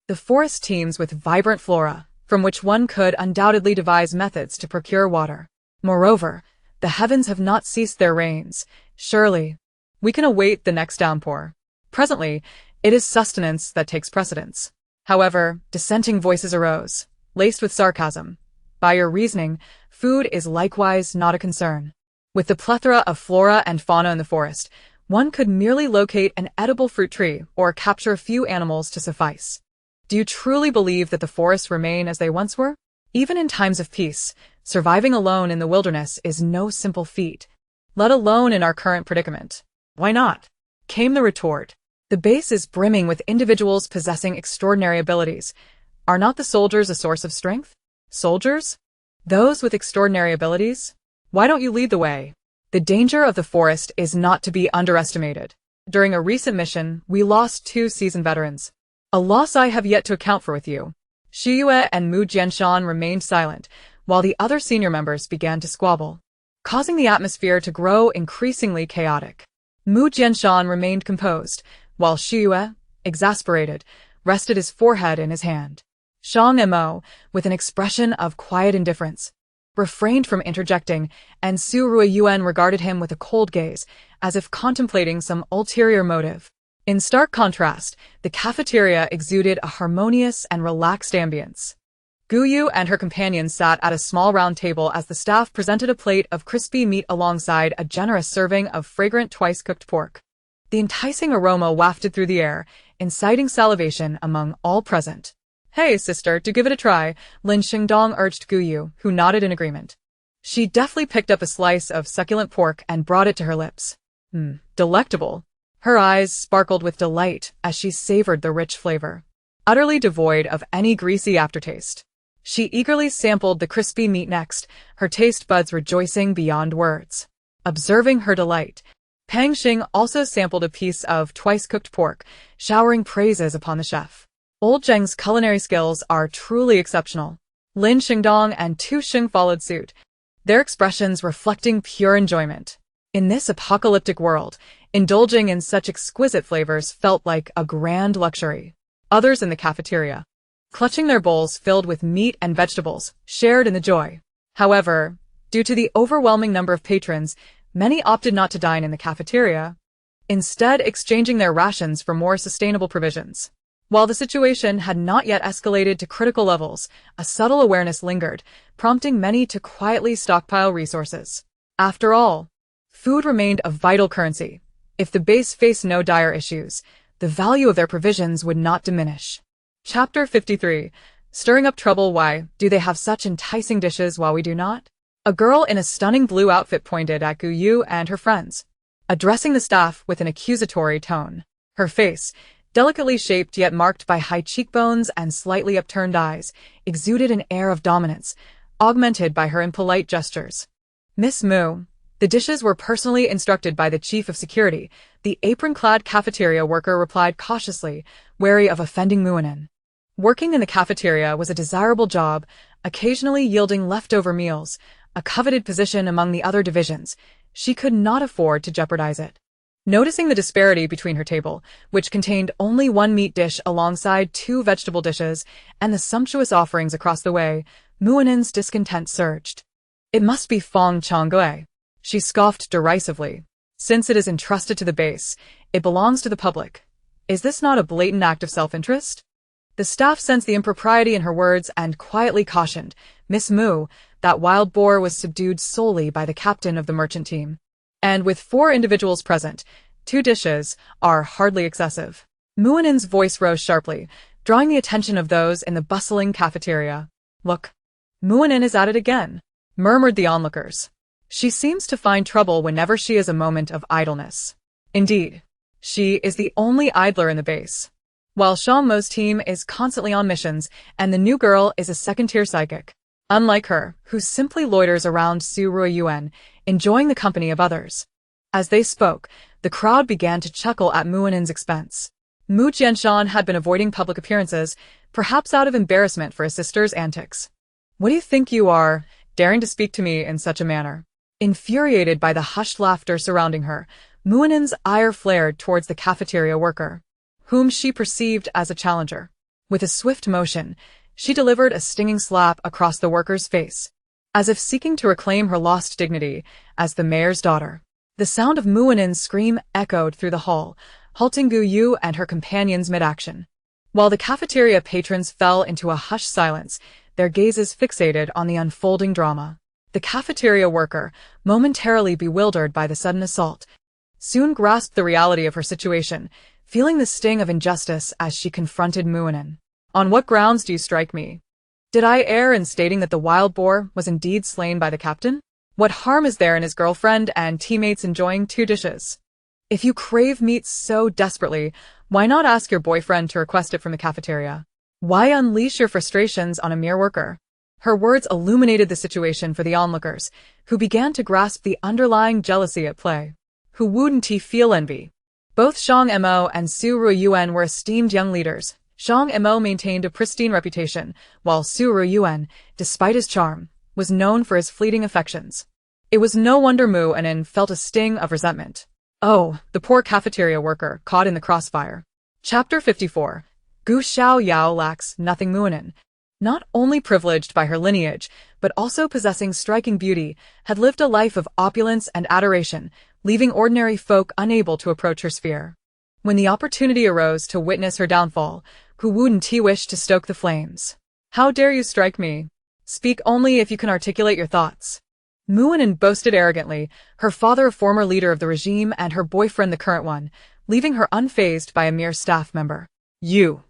The forest teems with vibrant flora, from which one could undoubtedly devise methods to procure water. Moreover, the heavens have not ceased their rains. Surely, we can await the next downpour. Presently, it is sustenance that takes precedence." However, dissenting voices arose, laced with sarcasm. By your reasoning, food is likewise not a concern. With the plethora of flora and fauna in the forest, one could merely locate an edible fruit tree or capture a few animals to suffice. Do you truly believe that the forests remain as they once were? Even in times of peace, surviving alone in the wilderness is no simple feat, let alone in our current predicament. Why not? Came the retort. The base is brimming with individuals possessing extraordinary abilities. Are not the soldiers a source of strength? Soldiers? Those with extraordinary abilities? Why don't you lead the way? The danger of the forest is not to be underestimated. During a recent mission, we lost 2 seasoned veterans. A loss I have yet to account for with you. Shiyue and Mu Jianshan remained silent, while the other senior members began to squabble, causing the atmosphere to grow increasingly chaotic. Mu Jianshan remained composed, while Shiyue, exasperated, rested his forehead in his hand. Shang Mo, with an expression of quiet indifference, refrained from interjecting, and Su Ruiyuan regarded him with a cold gaze, as if contemplating some ulterior motive. In stark contrast, the cafeteria exuded a harmonious and relaxed ambience. Guyu and her companions sat at a small round table as the staff presented a plate of crispy meat alongside a generous serving of fragrant twice-cooked pork. The enticing aroma wafted through the air, inciting salivation among all present. Hey, sister, do give it a try, Lin Xingdong urged Guyu, who nodded in agreement. She deftly picked up a slice of succulent pork and brought it to her lips. Delectable. Her eyes sparkled with delight as she savored the rich flavor, utterly devoid of any greasy aftertaste. She eagerly sampled the crispy meat next, her taste buds rejoicing beyond words. Observing her delight, Pang Xing also sampled a piece of twice-cooked pork, showering praises upon the chef. Old Zheng's culinary skills are truly exceptional. Lin Xingdong and Tu Xing followed suit, their expressions reflecting pure enjoyment. In this apocalyptic world, indulging in such exquisite flavors felt like a grand luxury. Others in the cafeteria, clutching their bowls filled with meat and vegetables, shared in the joy. However, due to the overwhelming number of patrons, many opted not to dine in the cafeteria, instead exchanging their rations for more sustainable provisions. While the situation had not yet escalated to critical levels, a subtle awareness lingered, prompting many to quietly stockpile resources. After all, food remained a vital currency. If the base faced no dire issues, the value of their provisions would not diminish. Chapter 53. Stirring up trouble. Why do they have such enticing dishes while we do not? A girl in a stunning blue outfit pointed at Guyu and her friends, addressing the staff with an accusatory tone. Her face, delicately shaped yet marked by high cheekbones and slightly upturned eyes, exuded an air of dominance, augmented by her impolite gestures. Miss Mu, the dishes were personally instructed by the chief of security, the apron-clad cafeteria worker replied cautiously, wary of offending Muinen. Working in the cafeteria was a desirable job, occasionally yielding leftover meals, a coveted position among the other divisions. She could not afford to jeopardize it. Noticing the disparity between her table, which contained only 1 meat dish alongside 2 vegetable dishes, and the sumptuous offerings across the way, Muinen's discontent surged. It must be Fong Changgui, she scoffed derisively. Since it is entrusted to the base, it belongs to the public. Is this not a blatant act of self-interest? The staff sensed the impropriety in her words and quietly cautioned, Miss Mu, that wild boar was subdued solely by the captain of the merchant team. And with 4 individuals present, 2 dishes are hardly excessive. Muinen's voice rose sharply, drawing the attention of those in the bustling cafeteria. Look, Muinen is at it again, murmured the onlookers. She seems to find trouble whenever she has a moment of idleness. Indeed, she is the only idler in the base. While Shang Mo's team is constantly on missions, and the new girl is a second-tier psychic. Unlike her, who simply loiters around Su Ruiyuan, enjoying the company of others. As they spoke, the crowd began to chuckle at Muinen's expense. Mu Jianshan had been avoiding public appearances, perhaps out of embarrassment for his sister's antics. What do you think you are, daring to speak to me in such a manner? Infuriated by the hushed laughter surrounding her, Muinen's ire flared towards the cafeteria worker, whom she perceived as a challenger. With a swift motion, she delivered a stinging slap across the worker's face, as if seeking to reclaim her lost dignity as the mayor's daughter. The sound of Muinen's scream echoed through the hall, halting Guyu and her companions mid-action. While the cafeteria patrons fell into a hushed silence, their gazes fixated on the unfolding drama. The cafeteria worker, momentarily bewildered by the sudden assault, soon grasped the reality of her situation, feeling the sting of injustice as she confronted Muinen. "On what grounds do you strike me? Did I err in stating that the wild boar was indeed slain by the captain? What harm is there in his girlfriend and teammates enjoying 2 dishes? If you crave meat so desperately, why not ask your boyfriend to request it from the cafeteria? Why unleash your frustrations on a mere worker?" Her words illuminated the situation for the onlookers, who began to grasp the underlying jealousy at play. Who wouldn't feel envy? Both Shang Mo and Su Ruyuan were esteemed young leaders. Shang Mo maintained a pristine reputation, while Su Ruyuan, despite his charm, was known for his fleeting affections. It was no wonder Mu Anin felt a sting of resentment. Oh, the poor cafeteria worker caught in the crossfire. Chapter 54. Gu Xiao Yao lacks nothing. Mu Anin, not only privileged by her lineage, but also possessing striking beauty, had lived a life of opulence and adoration, leaving ordinary folk unable to approach her sphere. When the opportunity arose to witness her downfall, Gu wouldn't wish to stoke the flames. "How dare you strike me? Speak only if you can articulate your thoughts." Muinen boasted arrogantly, her father a former leader of the regime and her boyfriend the current one, leaving her unfazed by a mere staff member. You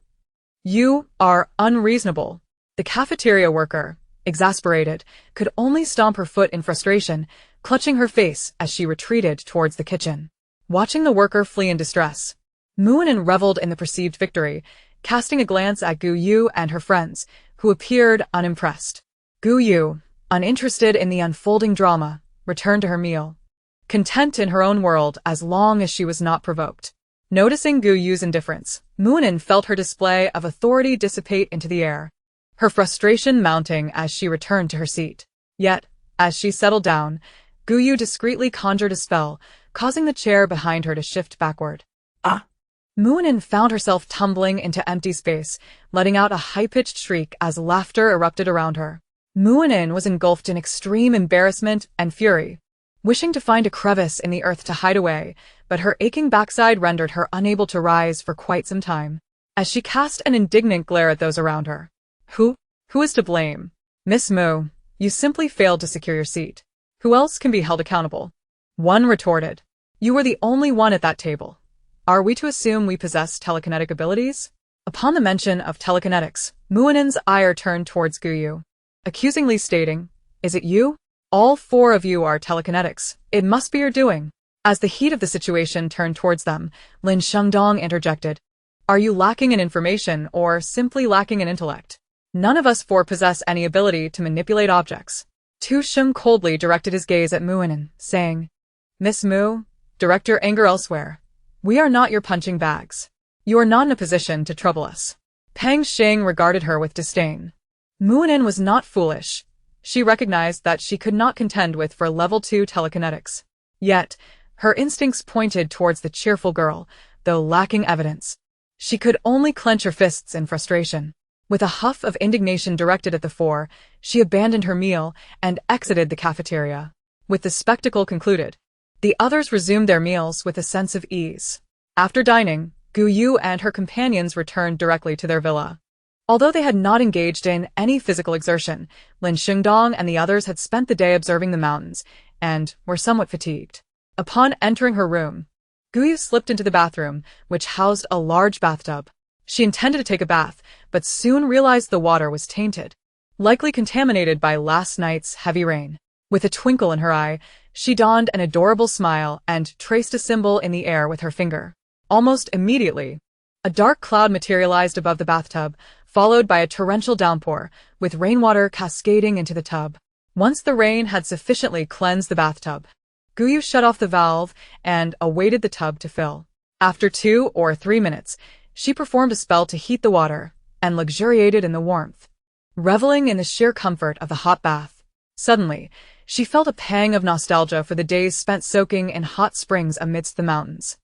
are unreasonable." The cafeteria worker, exasperated, could only stomp her foot in frustration, clutching her face as she retreated towards the kitchen. Watching the worker flee in distress, Muinen reveled in the perceived victory, casting a glance at Gu Yu and her friends, who appeared unimpressed. Gu Yu, uninterested in the unfolding drama, returned to her meal, content in her own world as long as she was not provoked. Noticing Gu Yu's indifference, Muinen felt her display of authority dissipate into the air, her frustration mounting as she returned to her seat. Yet, as she settled down, Gu Yu discreetly conjured a spell, causing the chair behind her to shift backward. Muinen found herself tumbling into empty space, letting out a high-pitched shriek as laughter erupted around her. Muinen was engulfed in extreme embarrassment and fury, wishing to find a crevice in the earth to hide away, but her aching backside rendered her unable to rise for quite some time. As she cast an indignant glare at those around her. Who is to blame? Miss Mu, you simply failed to secure your seat. Who else can be held accountable? One retorted. You were the only one at that table. Are we to assume we possess telekinetic abilities? Upon the mention of telekinetics, Muinen's ire turned towards Gu Yu, accusingly stating, "Is it you? All 4 of you are telekinetics. It must be your doing." As the heat of the situation turned towards them, Lin Shengdong interjected, "Are you lacking in information or simply lacking in intellect? None of us 4 possess any ability to manipulate objects." Tu Sheng coldly directed his gaze at Muinen, saying, "Miss Mu, direct your anger elsewhere. We are not your punching bags. You are not in a position to trouble us." Pang Xing regarded her with disdain. Muinen was not foolish. She recognized that she could not contend with for level 2 telekinetics. Yet, her instincts pointed towards the cheerful girl, though lacking evidence. She could only clench her fists in frustration. With a huff of indignation directed at the 4, she abandoned her meal and exited the cafeteria. With the spectacle concluded, the others resumed their meals with a sense of ease. After dining, Gu Yu and her companions returned directly to their villa. Although they had not engaged in any physical exertion, Lin Shengdong and the others had spent the day observing the mountains, and were somewhat fatigued. Upon entering her room, Gu Yu slipped into the bathroom, which housed a large bathtub. She intended to take a bath, but soon realized the water was tainted, likely contaminated by last night's heavy rain. With a twinkle in her eye, she donned an adorable smile and traced a symbol in the air with her finger. Almost immediately, a dark cloud materialized above the bathtub, followed by a torrential downpour, with rainwater cascading into the tub. Once the rain had sufficiently cleansed the bathtub, Gu Yu shut off the valve and awaited the tub to fill. After 2 or 3 minutes, she performed a spell to heat the water and luxuriated in the warmth, reveling in the sheer comfort of the hot bath. Suddenly, she felt a pang of nostalgia for the days spent soaking in hot springs amidst the mountains.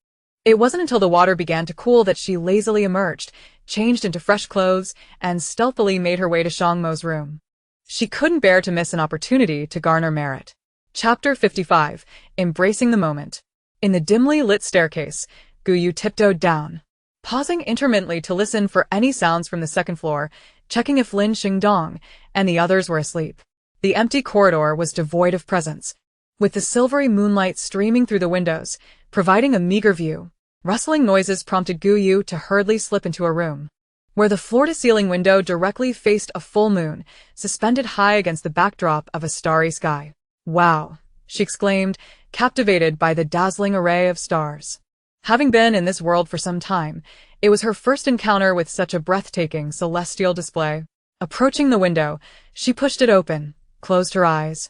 It wasn't until the water began to cool that she lazily emerged, changed into fresh clothes, and stealthily made her way to Shang Mo's room. She couldn't bear to miss an opportunity to garner merit. Chapter 55. Embracing the moment. In the dimly lit staircase, Gu Yu tiptoed down, pausing intermittently to listen for any sounds from the second floor, checking if Lin Xingdong and the others were asleep. The empty corridor was devoid of presence, with the silvery moonlight streaming through the windows, providing a meager view. Rustling noises prompted Gu Yu to hurriedly slip into a room, where the floor-to-ceiling window directly faced a full moon, suspended high against the backdrop of a starry sky. "Wow," she exclaimed, captivated by the dazzling array of stars. Having been in this world for some time, it was her first encounter with such a breathtaking celestial display. Approaching the window, she pushed it open, closed her eyes,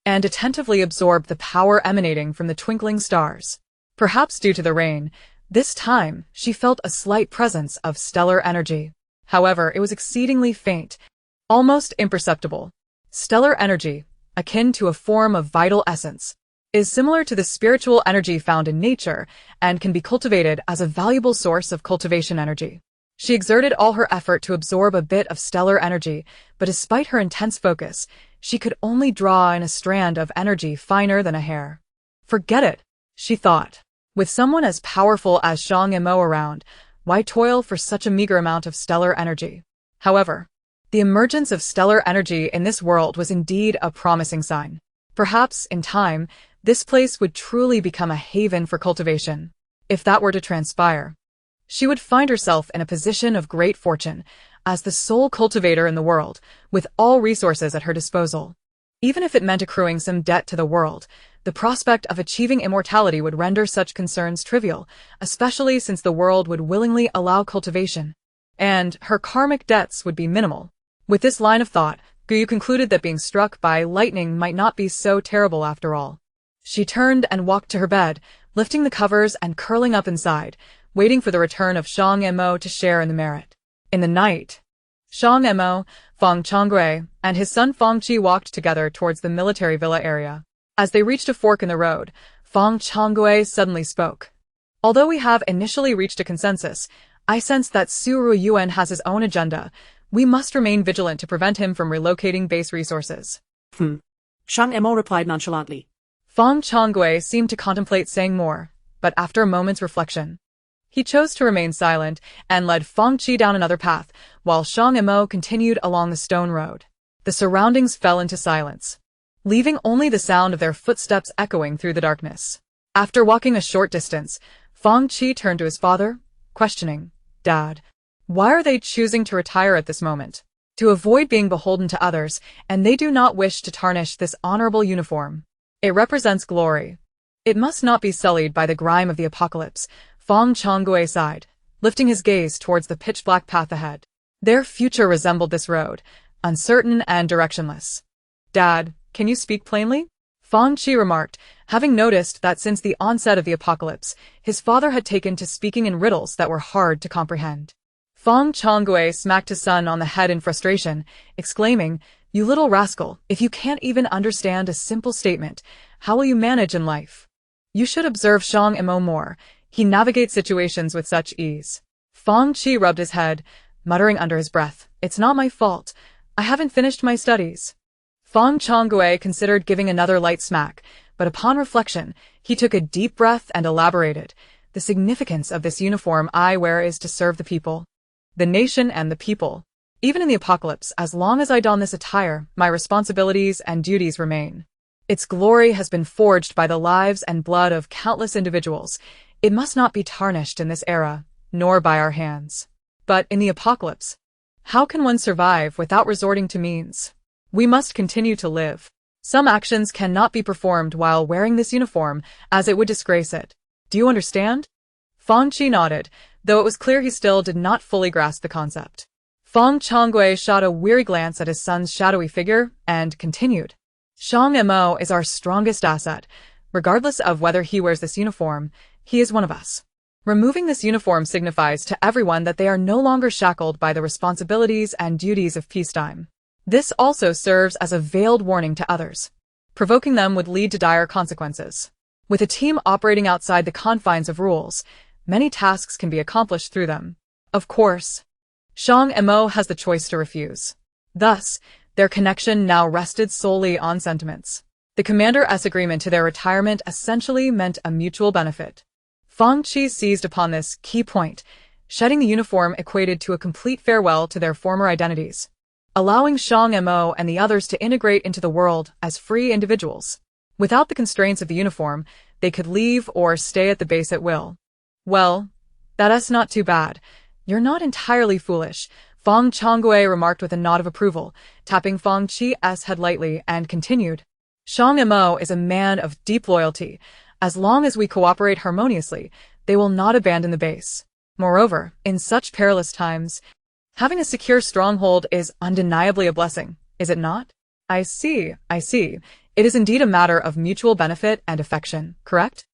and attentively absorbed the power emanating from the twinkling stars. Perhaps due to the rain, this time she felt a slight presence of stellar energy. However, it was exceedingly faint, almost imperceptible. Stellar energy, akin to a form of vital essence, is similar to the spiritual energy found in nature and can be cultivated as a valuable source of cultivation energy. She exerted all her effort to absorb a bit of stellar energy, but despite her intense focus, she could only draw in a strand of energy finer than a hair. Forget it, she thought. With someone as powerful as Shang Mo around, why toil for such a meager amount of stellar energy? However, the emergence of stellar energy in this world was indeed a promising sign. Perhaps, in time, this place would truly become a haven for cultivation. If that were to transpire, she would find herself in a position of great fortune, as the sole cultivator in the world, with all resources at her disposal. Even if it meant accruing some debt to the world, the prospect of achieving immortality would render such concerns trivial, especially since the world would willingly allow cultivation, and her karmic debts would be minimal. With this line of thought, Gu Yu concluded that being struck by lightning might not be so terrible after all. She turned and walked to her bed, lifting the covers and curling up inside, waiting for the return of Shang Mo to share in the merit. In the night, Shang Mo, Feng Changgui, and his son Feng Qi walked together towards the military villa area. As they reached a fork in the road, Feng Changgui suddenly spoke. "Although we have initially reached a consensus, I sense that Su Ruyuan has his own agenda. We must remain vigilant to prevent him from relocating base resources."
Shang Mo replied nonchalantly.
Feng Changgui seemed to contemplate saying more, but after a moment's reflection, he chose to remain silent and led Feng Qi down another path, while Shang Mo continued along the stone road. The surroundings fell into silence, leaving only the sound of their footsteps echoing through the darkness. After walking a short distance, Feng Qi turned to his father, questioning, "Dad, why are they choosing to retire at this moment?" "To avoid being beholden to others, and they do not wish to tarnish this honorable uniform. It represents glory. It must not be sullied by the grime of the apocalypse," Feng Changgui sighed, lifting his gaze towards the pitch-black path ahead. Their future resembled this road, uncertain and directionless. "Dad, can you speak plainly?" Feng Qi remarked, having noticed that since the onset of the apocalypse, his father had taken to speaking in riddles that were hard to comprehend. Feng Changgui smacked his son on the head in frustration, exclaiming, "You little rascal, if you can't even understand a simple statement, how will you manage in life? You should observe Shang Mo more. He navigates situations with such ease." Feng Qi rubbed his head, muttering under his breath, "It's not my fault. I haven't finished my studies." Feng Changgui considered giving another light smack, but upon reflection, he took a deep breath and elaborated, "The significance of this uniform I wear is to serve the people, the nation and the people. Even in the apocalypse, as long as I don this attire, my responsibilities and duties remain. Its glory has been forged by the lives and blood of countless individuals. It must not be tarnished in this era, nor by our hands. But in the apocalypse, how can one survive without resorting to means? We must continue to live. Some actions cannot be performed while wearing this uniform, as it would disgrace it. Do you understand?" Feng Qi nodded, though it was clear he still did not fully grasp the concept. Feng Changgui shot a weary glance at his son's shadowy figure and continued, "Shang Mo is our strongest asset. Regardless of whether he wears this uniform, he is one of us. Removing this uniform signifies to everyone that they are no longer shackled by the responsibilities and duties of peacetime. This also serves as a veiled warning to others. Provoking them would lead to dire consequences. With a team operating outside the confines of rules, many tasks can be accomplished through them. Of course, Shang Mo has the choice to refuse. Thus, their connection now rested solely on sentiments. The Commander-S agreement to their retirement essentially meant a mutual benefit. Feng Qi seized upon this key point, Shedding the uniform equated to a complete farewell to their former identities, allowing Shang Mo and the others to integrate into the world as free individuals. Without the constraints of the uniform, they could leave or stay at the base at will. Well, that's not too bad. You're not entirely foolish, Feng Changwei remarked with a nod of approval, tapping Feng Chi's head lightly, and continued. Shang Mo is a man of deep loyalty. As long as we cooperate harmoniously, they will not abandon the base. Moreover, in such perilous times, having a secure stronghold is undeniably a blessing, is it not? I see. It is indeed a matter of mutual benefit and affection, correct?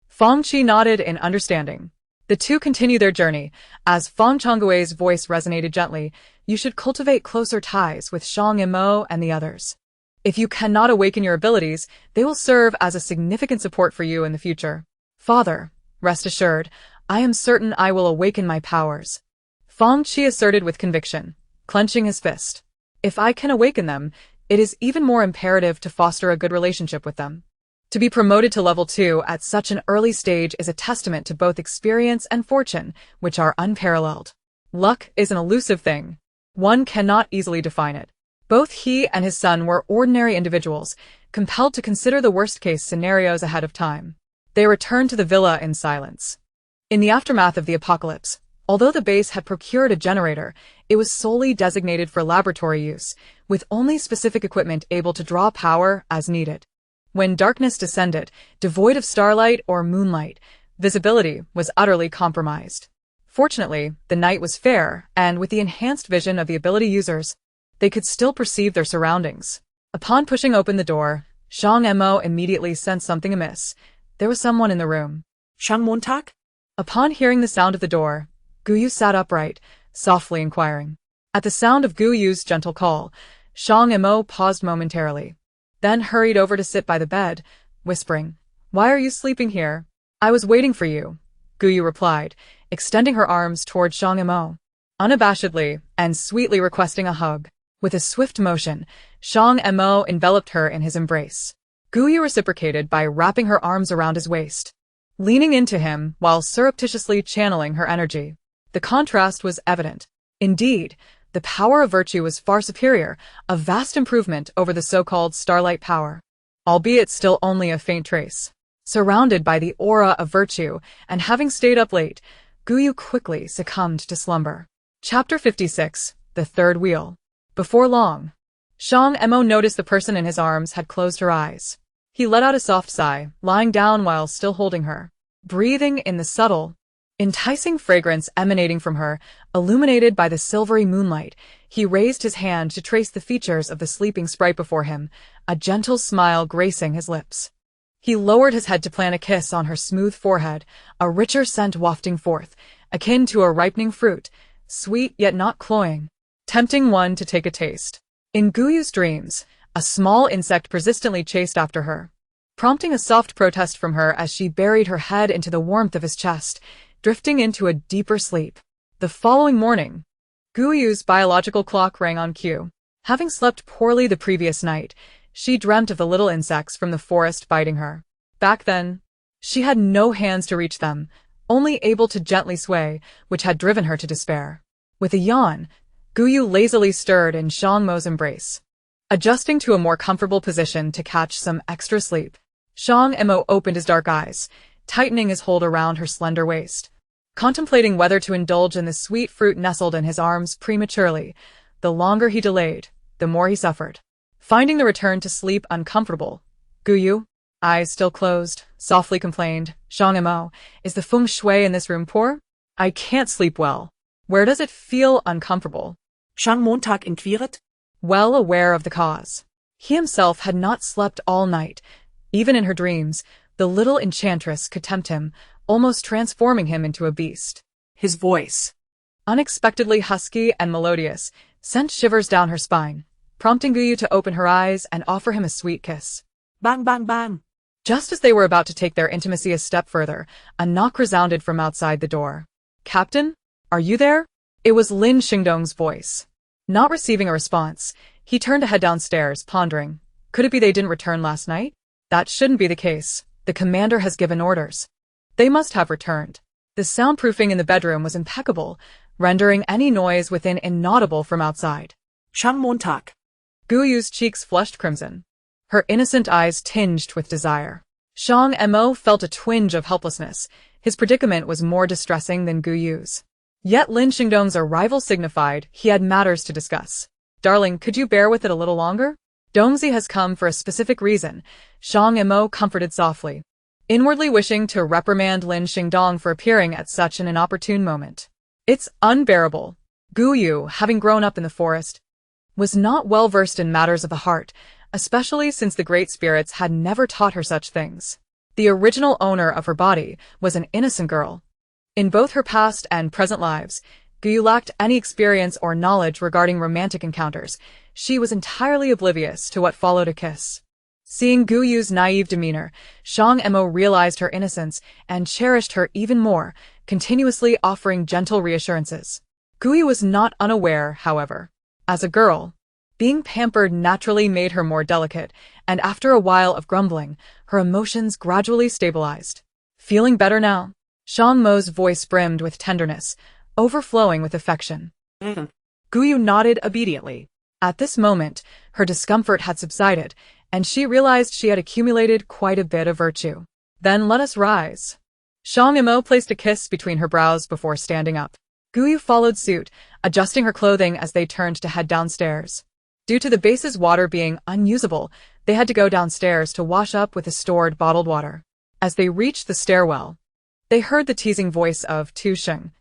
Feng Chi nodded in understanding. The two continue their journey. As Feng Changwei's voice resonated gently, you should cultivate closer ties with Shang Mo and the others. If you cannot awaken your abilities, they will serve as a significant support for you in the future. Father, rest assured, I am certain I will awaken my powers. Feng Chi asserted with conviction, clenching his fist. If I can awaken them, it is even more imperative to foster a good relationship with them. To be promoted to level 2 at such an early stage is a testament to both experience and fortune, which are unparalleled. Luck is an elusive thing. One cannot easily define it. Both he and his son were ordinary individuals, compelled to consider the worst-case scenarios ahead of time. They returned to the villa in silence. In the aftermath of the apocalypse, although the base had procured a generator, it was solely designated for laboratory use, with only specific equipment able to draw power as needed. When darkness descended, devoid of starlight or moonlight, visibility was utterly compromised. Fortunately, the night was fair, and with the enhanced vision of the ability users, they could still perceive their surroundings. Upon pushing open the door, Shang Mo immediately sensed something amiss. There was someone in the room.
Shang Montag?
Upon hearing the sound of the door, Guyu sat upright, softly inquiring. At the sound of Guyu's gentle call, Shang Mo paused momentarily, then hurried over to sit by the bed, whispering, "Why are you sleeping here?" "I was waiting for you," Guyu replied, extending her arms toward Shang Mo, unabashedly and sweetly requesting a hug. With a swift motion, Shang Mo enveloped her in his embrace. Guyu reciprocated by wrapping her arms around his waist, leaning into him while surreptitiously channeling her energy. The contrast was evident. Indeed, the power of virtue was far superior, a vast improvement over the so-called starlight power, albeit still only a faint trace. Surrounded by the aura of virtue, and having stayed up late, Guyu quickly succumbed to slumber. Chapter 56, The Third Wheel. Before long, Shang Mo noticed the person in his arms had closed her eyes. He let out a soft sigh, lying down while still holding her, breathing in the subtle, enticing fragrance emanating from her, illuminated by the silvery moonlight. He raised his hand to trace the features of the sleeping sprite before him, a gentle smile gracing his lips. He lowered his head to plant a kiss on her smooth forehead, a richer scent wafting forth, akin to a ripening fruit, sweet yet not cloying, tempting one to take a taste. In Guyu's dreams, a small insect persistently chased after her, prompting a soft protest from her as she buried her head into the warmth of his chest, drifting into a deeper sleep. The following morning, Guyu's biological clock rang on cue. Having slept poorly the previous night, she dreamt of the little insects from the forest biting her. Back then, she had no hands to reach them, only able to gently sway, which had driven her to despair. With a yawn, Guyu lazily stirred in Shang Mo's embrace, adjusting to a more comfortable position to catch some extra sleep. Shang Mo opened his dark eyes, tightening his hold around her slender waist, contemplating whether to indulge in the sweet fruit nestled in his arms prematurely. The longer he delayed, the more he suffered. Finding the return to sleep uncomfortable, Guyu, eyes still closed, softly complained, "Shang Mo, is the feng shui in this room poor? I can't sleep well. Where does it feel uncomfortable?"
Shang Montag inquired.
Well aware of the cause, he himself had not slept all night. Even in her dreams, the little enchantress could tempt him, almost transforming him into a beast. His voice, unexpectedly husky and melodious, sent shivers down her spine, prompting Guyu to open her eyes and offer him a sweet kiss.
Bang, bang, bang.
Just as they were about to take their intimacy a step further, a knock resounded from outside the door. "Captain, are you there?" It was Lin Xingdong's voice. Not receiving a response, he turned to head downstairs, pondering. Could it be they didn't return last night? That shouldn't be the case. The commander has given orders. They must have returned. The soundproofing in the bedroom was impeccable, rendering any noise within inaudible from outside.
Shang Mo.
Guyu's cheeks flushed crimson. Her innocent eyes tinged with desire. Shang Mo felt a twinge of helplessness. His predicament was more distressing than Guyu's. Yet Lin Xingdong's arrival signified he had matters to discuss. Darling, could you bear with it a little longer? Dongzi has come for a specific reason, Shang Mo comforted softly, inwardly wishing to reprimand Lin Xingdong for appearing at such an inopportune moment. It's unbearable. Guyu, having grown up in the forest, was not well versed in matters of the heart, especially since the great spirits had never taught her such things. The original owner of her body was an innocent girl. In both her past and present lives, Guyu lacked any experience or knowledge regarding romantic encounters. She was entirely oblivious to what followed a kiss. Seeing Guyu's naive demeanor, Shang Mo realized her innocence and cherished her even more, continuously offering gentle reassurances. Guyu was not unaware, however. As a girl, being pampered naturally made her more delicate, and after a while of grumbling, her emotions gradually stabilized. Feeling better now? Shang Mo's voice brimmed with tenderness, overflowing with affection. Guyu nodded obediently. At this moment, her discomfort had subsided, and she realized she had accumulated quite a bit of virtue. Then let us rise. Shang Mo placed a kiss between her brows before standing up. Guyu followed suit, adjusting her clothing as they turned to head downstairs. Due to the base's water being unusable, they had to go downstairs to wash up with the stored bottled water. As they reached the stairwell, they heard the teasing voice of Tu Sheng.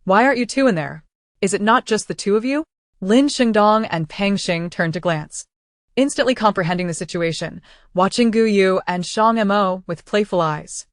Why aren't you two in there? Is it not just the two of you? Lin Xingdong and Peng Xing turned to glance, instantly comprehending the situation, watching Guyu and Shang Mo with playful eyes.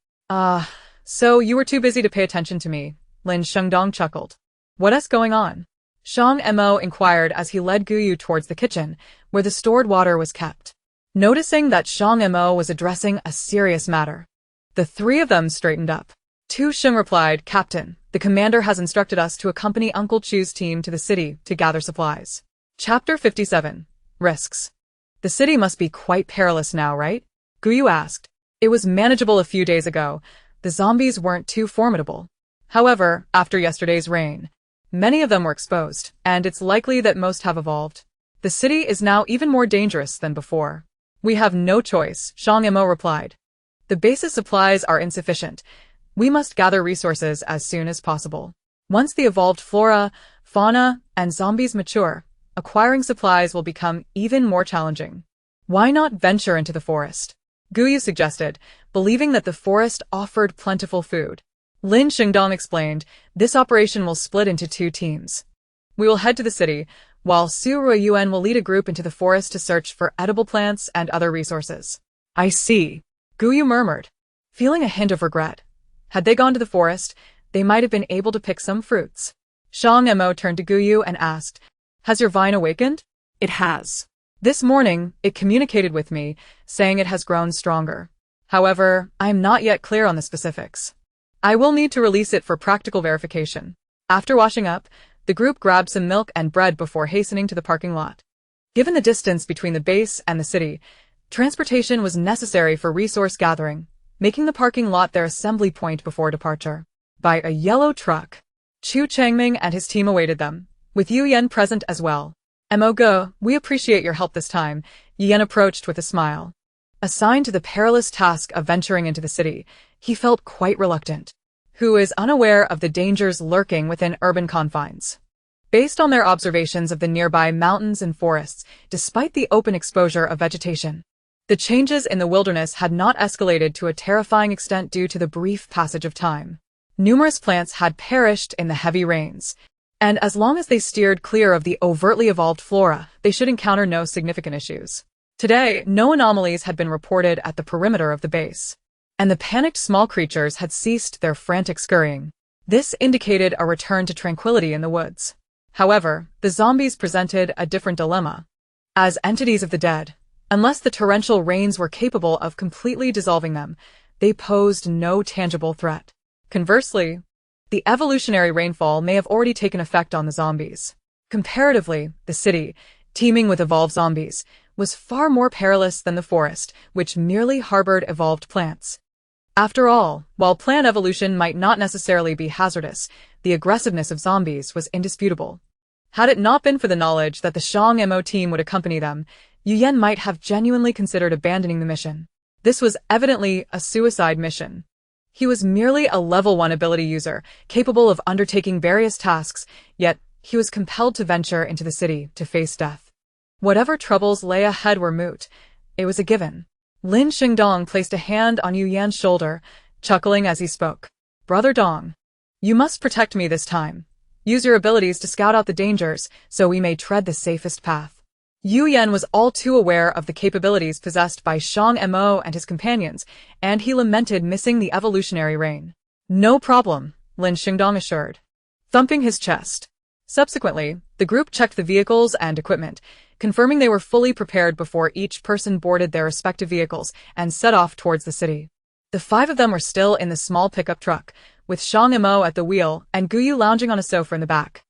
So you were too busy to pay attention to me, Lin Xingdong chuckled. What is going on? Shang Mo inquired as he led Guyu towards the kitchen, where the stored water was kept. Noticing that Shang Mo was addressing a serious matter, the three of them straightened up. Tu Sheng replied, Captain, the commander has instructed us to accompany Uncle Chu's team to the city to gather supplies. Chapter 57. Risks. The city must be quite perilous now, right? Guyu asked. It was manageable a few days ago. The zombies weren't too formidable. However, after yesterday's rain, many of them were exposed, and it's likely that most have evolved. The city is now even more dangerous than before. We have no choice, Shang Mo replied. The base's supplies are insufficient. We must gather resources as soon as possible. Once the evolved flora, fauna, and zombies mature, acquiring supplies will become even more challenging. Why not venture into the forest? Guyu suggested, believing that the forest offered plentiful food. Lin Xingdong explained, this operation will split into two teams. We will head to the city, while Su Ruiyuan will lead a group into the forest to search for edible plants and other resources. I see, Guyu murmured, feeling a hint of regret. Had they gone to the forest, they might have been able to pick some fruits. Shang Mo turned to Guyu and asked, Has your vine awakened? It has. This morning, it communicated with me, saying it has grown stronger. However, I am not yet clear on the specifics. I will need to release it for practical verification. After washing up, the group grabbed some milk and bread before hastening to the parking lot. Given the distance between the base and the city, transportation was necessary for resource gathering, making the parking lot their assembly point before departure. By a yellow truck, Chu Changming and his team awaited them, with Yu Yan present as well. Mo Ge, we appreciate your help this time, Yu Yan approached with a smile. Assigned to the perilous task of venturing into the city, he felt quite reluctant. Who is unaware of the dangers lurking within urban confines? Based on their observations of the nearby mountains and forests, despite the open exposure of vegetation, the changes in the wilderness had not escalated to a terrifying extent due to the brief passage of time. Numerous plants had perished in the heavy rains, and as long as they steered clear of the overtly evolved flora, they should encounter no significant issues. Today, no anomalies had been reported at the perimeter of the base, and the panicked small creatures had ceased their frantic scurrying. This indicated a return to tranquility in the woods. However, the zombies presented a different dilemma. As entities of the dead, unless the torrential rains were capable of completely dissolving them, they posed no tangible threat. Conversely, the evolutionary rainfall may have already taken effect on the zombies. Comparatively, the city, teeming with evolved zombies, was far more perilous than the forest, which merely harbored evolved plants. After all, while plant evolution might not necessarily be hazardous, the aggressiveness of zombies was indisputable. Had it not been for the knowledge that the Shang Mo team would accompany them, Yu Yan might have genuinely considered abandoning the mission. This was evidently a suicide mission. He was merely a level 1 ability user, capable of undertaking various tasks, yet he was compelled to venture into the city to face death. Whatever troubles lay ahead were moot. It was a given. Lin Xingdong placed a hand on Yu Yan's shoulder, chuckling as he spoke. "Brother Dong, you must protect me this time. Use your abilities to scout out the dangers, so we may tread the safest path." Yu Yan was all too aware of the capabilities possessed by Shang Mo and his companions, and he lamented missing the evolutionary reign. "No problem," Lin Xingdong assured, thumping his chest. Subsequently, the group checked the vehicles and equipment, confirming they were fully prepared before each person boarded their respective vehicles and set off towards the city. The 5 of them were still in the small pickup truck, with Shang Mo at the wheel and Guyu lounging on a sofa in the back,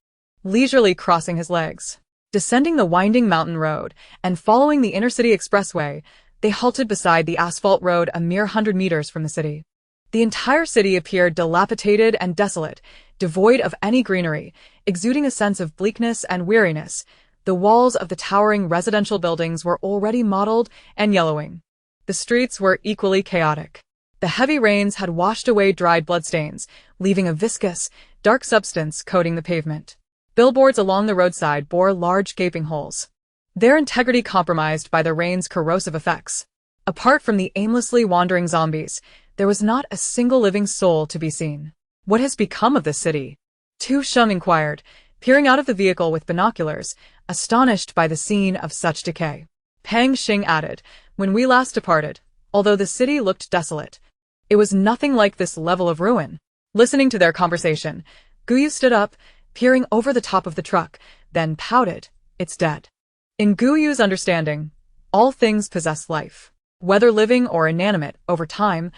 leisurely crossing his legs. Descending the winding mountain road and following the inner-city expressway, they halted beside the asphalt road a mere 100 meters from the city. The entire city appeared dilapidated and desolate, devoid of any greenery, exuding a sense of bleakness and weariness. The walls of the towering residential buildings were already mottled and yellowing. The streets were equally chaotic. The heavy rains had washed away dried bloodstains, leaving a viscous, dark substance coating the pavement. Billboards along the roadside bore large gaping holes, their integrity compromised by the rain's corrosive effects. Apart from the aimlessly wandering zombies, there was not a single living soul to be seen. "What has become of this city?" Tu Sheng inquired, peering out of the vehicle with binoculars, astonished by the scene of such decay. Pang Xing added, "When we last departed, although the city looked desolate, it was nothing like this level of ruin." Listening to their conversation, Guyu stood up, peering over the top of the truck, then pouted, "It's dead." In Guyu's understanding, all things possess life. Whether living or inanimate, over time,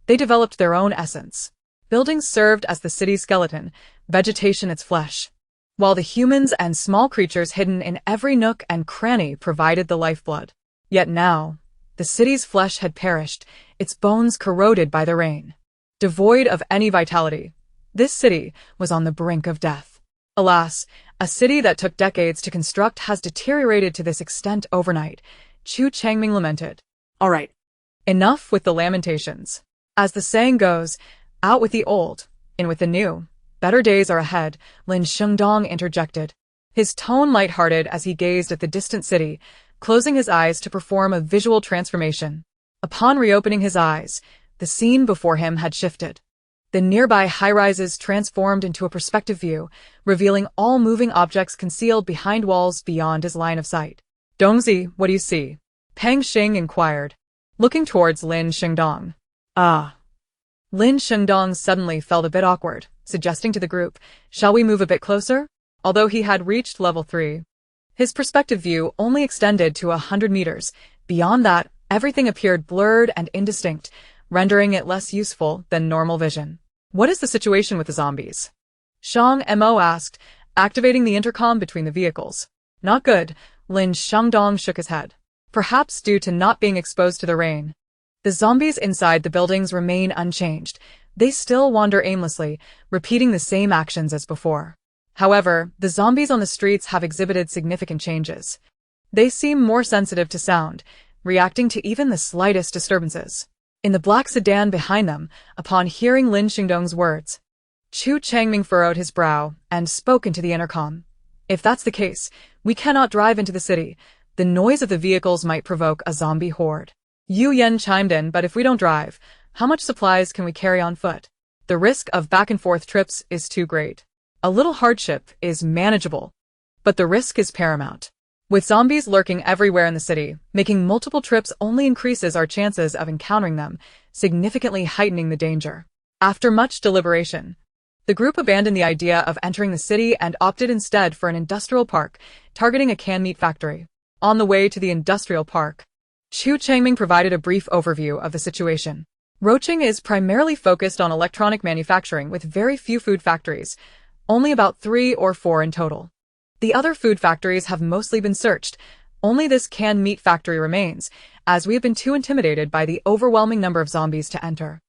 they developed their own essence. Buildings served as the city's skeleton, vegetation its flesh, while the humans and small creatures hidden in every nook and cranny provided the lifeblood. Yet now, the city's flesh had perished, its bones corroded by the rain. Devoid of any vitality, this city was on the brink of death. Alas, a city that took decades to construct has deteriorated to this extent overnight, Chu Changming lamented. "All right, enough with the lamentations. As the saying goes, out with the old, in with the new. Better days are ahead," Lin Xingdong interjected, his tone light-hearted as he gazed at the distant city, closing his eyes to perform a visual transformation. Upon reopening his eyes, the scene before him had shifted. The nearby high-rises transformed into a perspective view, revealing all moving objects concealed behind walls beyond his line of sight. "Dongzi, what do you see?" Pang Xing inquired, looking towards Lin Xingdong. "Ah." Lin Xingdong suddenly felt a bit awkward, suggesting to the group, "Shall we move a bit closer?" Although he had reached level 3, his perspective view only extended to 100 meters. Beyond that, everything appeared blurred and indistinct, rendering it less useful than normal vision. "What is the situation with the zombies?" Shang Mo asked, activating the intercom between the vehicles. "Not good," Lin Xingdong shook his head. "Perhaps due to not being exposed to the rain. The zombies inside the buildings remain unchanged. They still wander aimlessly, repeating the same actions as before. However, the zombies on the streets have exhibited significant changes. They seem more sensitive to sound, reacting to even the slightest disturbances." In the black sedan behind them, upon hearing Lin Xingdong's words, Chu Changming furrowed his brow and spoke into the intercom. "If that's the case, we cannot drive into the city. The noise of the vehicles might provoke a zombie horde." Yu Yan chimed in, "But if we don't drive, how much supplies can we carry on foot? The risk of back-and-forth trips is too great. A little hardship is manageable, but the risk is paramount. With zombies lurking everywhere in the city, making multiple trips only increases our chances of encountering them, significantly heightening the danger." After much deliberation, the group abandoned the idea of entering the city and opted instead for an industrial park, targeting a canned meat factory. On the way to the industrial park, Chu Changming provided a brief overview of the situation. Roaching is primarily focused on electronic manufacturing with very few food factories, only about 3 or 4 in total. The other food factories have mostly been searched. Only this canned meat factory remains, as we have been too intimidated by the overwhelming number of zombies to enter.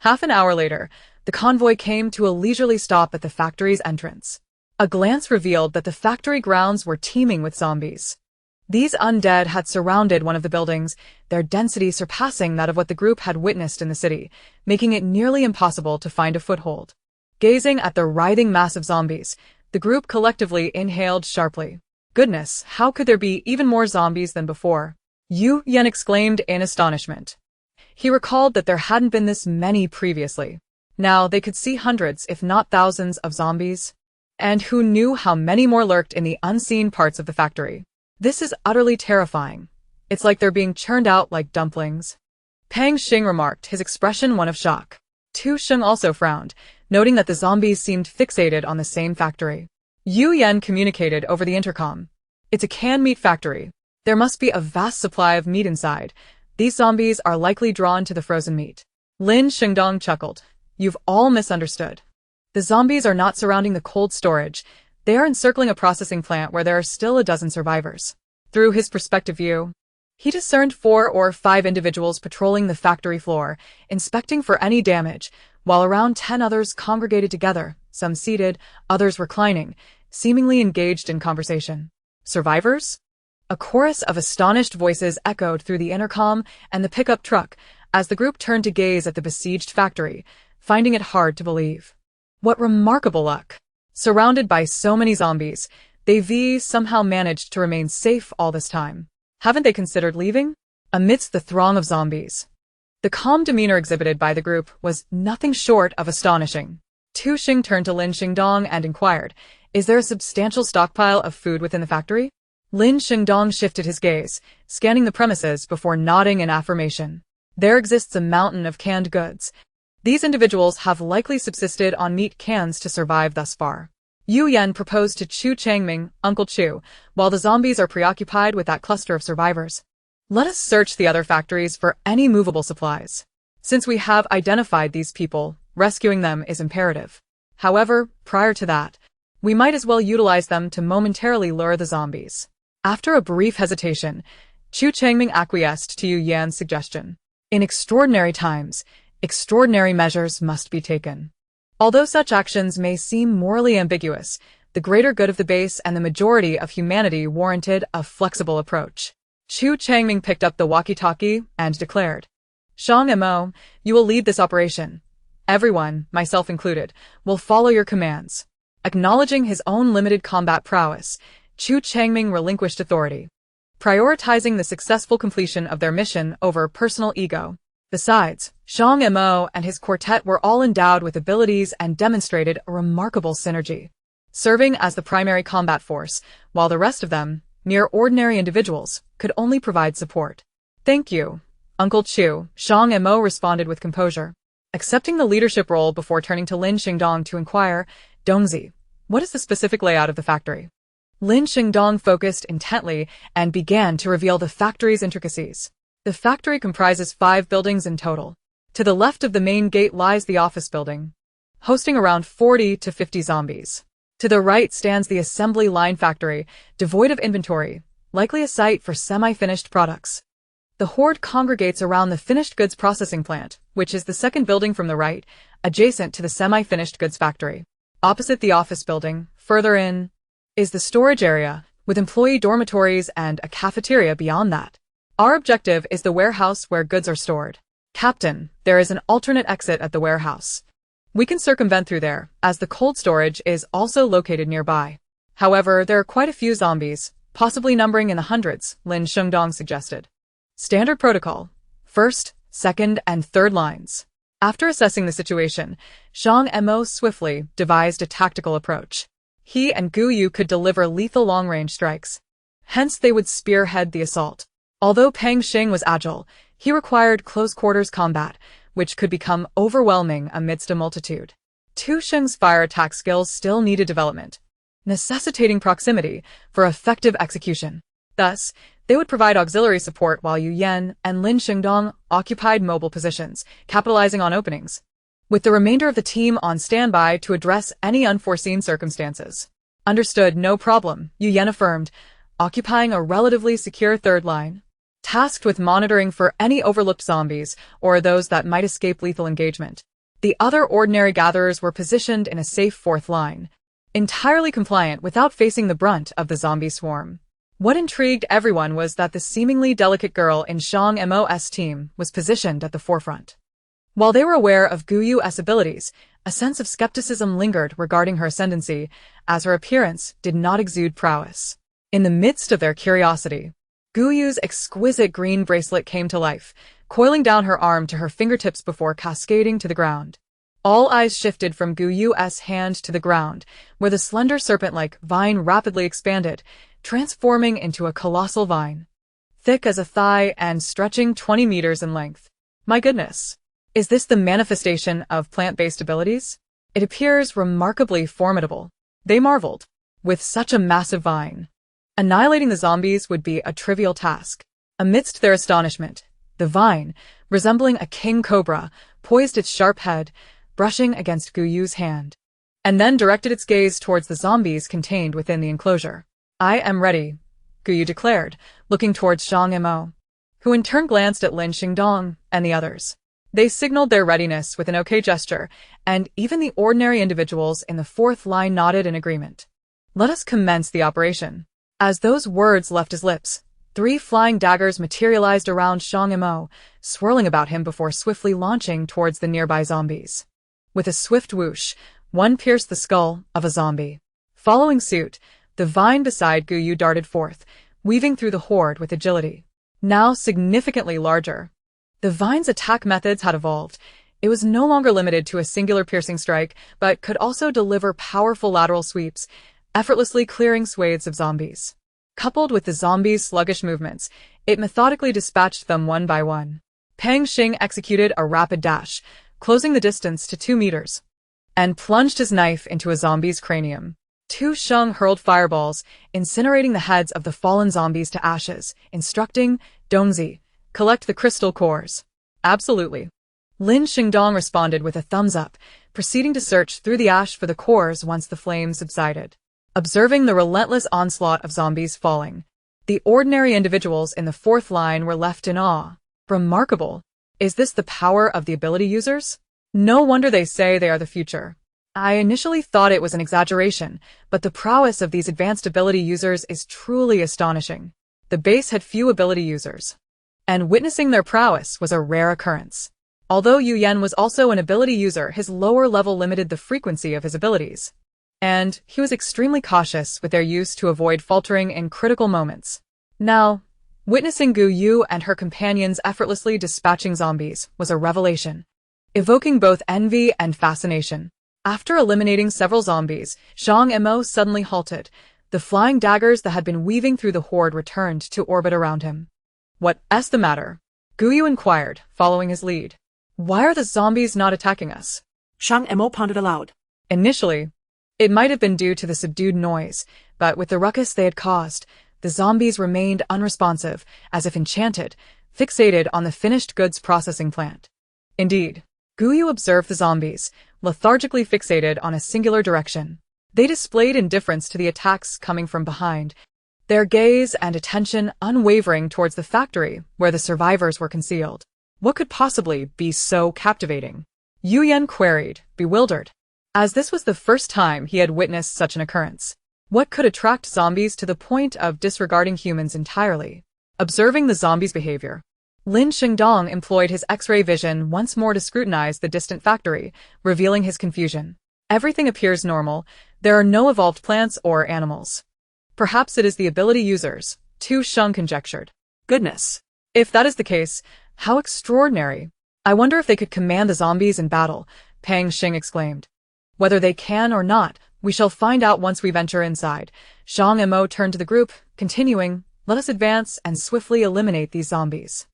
Half an hour later, the convoy came to a leisurely stop at the factory's entrance. A glance revealed that the factory grounds were teeming with zombies. These undead had surrounded one of the buildings, their density surpassing that of what the group had witnessed in the city, making it nearly impossible to find a foothold. Gazing at the writhing mass of zombies, the group collectively inhaled sharply. Goodness, how could there be even more zombies than before? Yu Yan exclaimed in astonishment. He recalled that there hadn't been this many previously. Now they could see hundreds, if not thousands, of zombies. And who knew how many more lurked in the unseen parts of the factory? This is utterly terrifying. It's like they're being churned out like dumplings. Pang Xing remarked, his expression one of shock. Tu Sheng also frowned, noting that the zombies seemed fixated on the same factory. Yu Yan communicated over the intercom. It's a canned meat factory. There must be a vast supply of meat inside. These zombies are likely drawn to the frozen meat. Lin Shengdong chuckled. You've all misunderstood. The zombies are not surrounding the cold storage. They are encircling a processing plant where there are still a dozen survivors. Through his perspective view, he discerned 4 or 5 individuals patrolling the factory floor, inspecting for any damage, while around 10 others congregated together, some seated, others reclining, seemingly engaged in conversation. Survivors? A chorus of astonished voices echoed through the intercom and the pickup truck as the group turned to gaze at the besieged factory, finding it hard to believe. What remarkable luck! Surrounded by so many zombies, they somehow managed to remain safe all this time. Haven't they considered leaving? Amidst the throng of zombies, the calm demeanor exhibited by the group was nothing short of astonishing. Tu Xing turned to Lin Xingdong and inquired, is there a substantial stockpile of food within the factory? Lin Xingdong shifted his gaze, scanning the premises before nodding in affirmation. There exists a mountain of canned goods. These individuals have likely subsisted on meat cans to survive thus far. Yu Yan proposed to Chu Changming, Uncle Chu, while the zombies are preoccupied with that cluster of survivors. Let us search the other factories for any movable supplies. Since we have identified these people, rescuing them is imperative. However, prior to that, we might as well utilize them to momentarily lure the zombies. After a brief hesitation, Chu Changming acquiesced to Yu Yan's suggestion. In extraordinary times, extraordinary measures must be taken. Although such actions may seem morally ambiguous, the greater good of the base and the majority of humanity warranted a flexible approach. Chu Changming picked up the walkie-talkie and declared, Shang Mo, you will lead this operation. Everyone, myself included, will follow your commands. Acknowledging his own limited combat prowess, Chu Changming relinquished authority, prioritizing the successful completion of their mission over personal ego. Besides, Shang Mo and his quartet were all endowed with abilities and demonstrated a remarkable synergy, serving as the primary combat force, while the rest of them, mere ordinary individuals, could only provide support. Thank you, Uncle Chu, Shang Mo responded with composure, accepting the leadership role before turning to Lin Xingdong to inquire, Dongzi, what is the specific layout of the factory? Lin Xingdong focused intently and began to reveal the factory's intricacies. The factory comprises 5 buildings in total. To the left of the main gate lies the office building, hosting around 40 to 50 zombies. To the right stands the assembly line factory, devoid of inventory, likely a site for semi-finished products. The horde congregates around the finished goods processing plant, which is the second building from the right, adjacent to the semi-finished goods factory. Opposite the office building, further in, is the storage area, with employee dormitories and a cafeteria beyond that. Our objective is the warehouse where goods are stored. Captain, there is an alternate exit at the warehouse. We can circumvent through there, as the cold storage is also located nearby. However, there are quite a few zombies, possibly numbering in the hundreds, Lin Shengdong suggested. Standard protocol. First, second, and third lines. After assessing the situation, Shang Mo swiftly devised a tactical approach. He and Gu Yu could deliver lethal long-range strikes. Hence they would spearhead the assault. Although Pang Xing was agile, he required close-quarters combat, which could become overwhelming amidst a multitude. Tu Sheng's fire attack skills still needed development, necessitating proximity for effective execution. Thus, they would provide auxiliary support while Yu Yan and Lin Xingdong occupied mobile positions, capitalizing on openings, with the remainder of the team on standby to address any unforeseen circumstances. Understood, no problem, Yu Yan affirmed, occupying a relatively secure third line, tasked with monitoring for any overlooked zombies or those that might escape lethal engagement. The other ordinary gatherers were positioned in a safe fourth line, entirely compliant without facing the brunt of the zombie swarm. What intrigued everyone was that the seemingly delicate girl in Shang Mo's team was positioned at the forefront. While they were aware of Gu Yu's abilities, a sense of skepticism lingered regarding her ascendancy, as her appearance did not exude prowess. In the midst of their curiosity, Gu Yu's exquisite green bracelet came to life, coiling down her arm to her fingertips before cascading to the ground. All eyes shifted from Gu Yu's hand to the ground, where the slender serpent-like vine rapidly expanded, transforming into a colossal vine, thick as a thigh and stretching 20 meters in length. My goodness! Is this the manifestation of plant-based abilities? It appears remarkably formidable. They marveled. With such a massive vine, annihilating the zombies would be a trivial task. Amidst their astonishment, the vine, resembling a king cobra, poised its sharp head, brushing against Gu Yu's hand, and then directed its gaze towards the zombies contained within the enclosure. I am ready, Gu Yu declared, looking towards Shang Mo, who in turn glanced at Lin Xingdong and the others. They signaled their readiness with an okay gesture, and even the ordinary individuals in the fourth line nodded in agreement. Let us commence the operation. As those words left his lips, 3 flying daggers materialized around Shang Mo, swirling about him before swiftly launching towards the nearby zombies. With a swift whoosh, one pierced the skull of a zombie. Following suit, the vine beside Gu Yu darted forth, weaving through the horde with agility. Now significantly larger, the vine's attack methods had evolved. It was no longer limited to a singular piercing strike, but could also deliver powerful lateral sweeps, effortlessly clearing swathes of zombies. Coupled with the zombies' sluggish movements, it methodically dispatched them one by one. Pang Xing executed a rapid dash, closing the distance to 2 meters, and plunged his knife into a zombie's cranium. Tu Sheng hurled fireballs, incinerating the heads of the fallen zombies to ashes, instructing Dongzi, collect the crystal cores. Absolutely. Lin Xingdong responded with a thumbs up, proceeding to search through the ash for the cores once the flames subsided. Observing the relentless onslaught of zombies falling, the ordinary individuals in the fourth line were left in awe. Remarkable. Is this the power of the ability users? No wonder they say they are the future. I initially thought it was an exaggeration, but the prowess of these advanced ability users is truly astonishing. The base had few ability users, and witnessing their prowess was a rare occurrence. Although Yu Yan was also an ability user, his lower level limited the frequency of his abilities, and he was extremely cautious with their use to avoid faltering in critical moments. Now, witnessing Gu Yu and her companions effortlessly dispatching zombies was a revelation, evoking both envy and fascination. After eliminating several zombies, Shang Mo suddenly halted. The flying daggers that had been weaving through the horde returned to orbit around him. What's the matter? Gu Yu inquired, following his lead. Why are the zombies not attacking us?
Shang Mo pondered aloud.
Initially, it might have been due to the subdued noise, but with the ruckus they had caused, the zombies remained unresponsive, as if enchanted, fixated on the finished goods processing plant. Indeed, Gu Yu observed the zombies, lethargically fixated on a singular direction. They displayed indifference to the attacks coming from behind, their gaze and attention unwavering towards the factory where the survivors were concealed. What could possibly be so captivating? Yu Yan queried, bewildered, as this was the first time he had witnessed such an occurrence. What could attract zombies to the point of disregarding humans entirely? Observing the zombies' behavior, Lin Xingdong employed his X-ray vision once more to scrutinize the distant factory, revealing his confusion. Everything appears normal. There are no evolved plants or animals. Perhaps it is the ability users, Tu Sheng conjectured. Goodness. If that is the case, how extraordinary. I wonder if they could command the zombies in battle, Pang Xing exclaimed. Whether they can or not, we shall find out once we venture inside. Shang Mo turned to the group, continuing, let us advance and swiftly eliminate these zombies.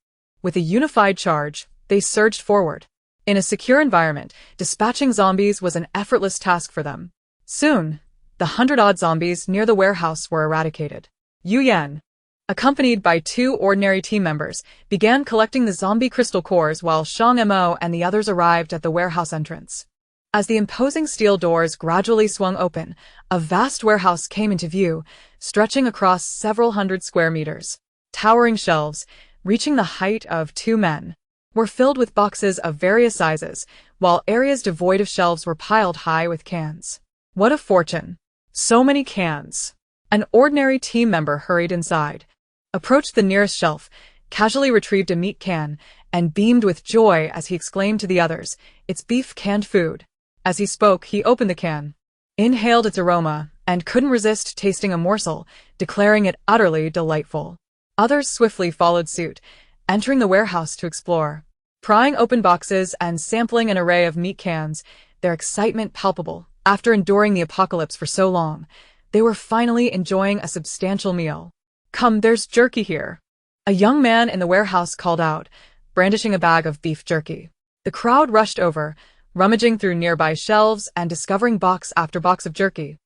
With a unified charge, they surged forward. In a secure environment, dispatching zombies was an effortless task for them. Soon, the 100-odd zombies near the warehouse were eradicated. Yu Yan, accompanied by 2 ordinary team members, began collecting the zombie crystal cores while Shang Mo and the others arrived at the warehouse entrance. As the imposing steel doors gradually swung open, a vast warehouse came into view, stretching across several hundred square meters. Towering shelves, reaching the height of 2 men, were filled with boxes of various sizes, while areas devoid of shelves were piled high with cans. What a fortune! So many cans! An ordinary team member hurried inside, approached the nearest shelf, casually retrieved a meat can, and beamed with joy as he exclaimed to the others, "It's beef canned food." As he spoke, he opened the can, inhaled its aroma, and couldn't resist tasting a morsel, declaring it utterly delightful. Others swiftly followed suit, entering the warehouse to explore. Prying open boxes and sampling an array of meat cans, their excitement palpable. After enduring the apocalypse for so long, they were finally enjoying a substantial meal. "Come, there's jerky here," a young man in the warehouse called out, brandishing a bag of beef jerky. The crowd rushed over, rummaging through nearby shelves and discovering box after box of jerky.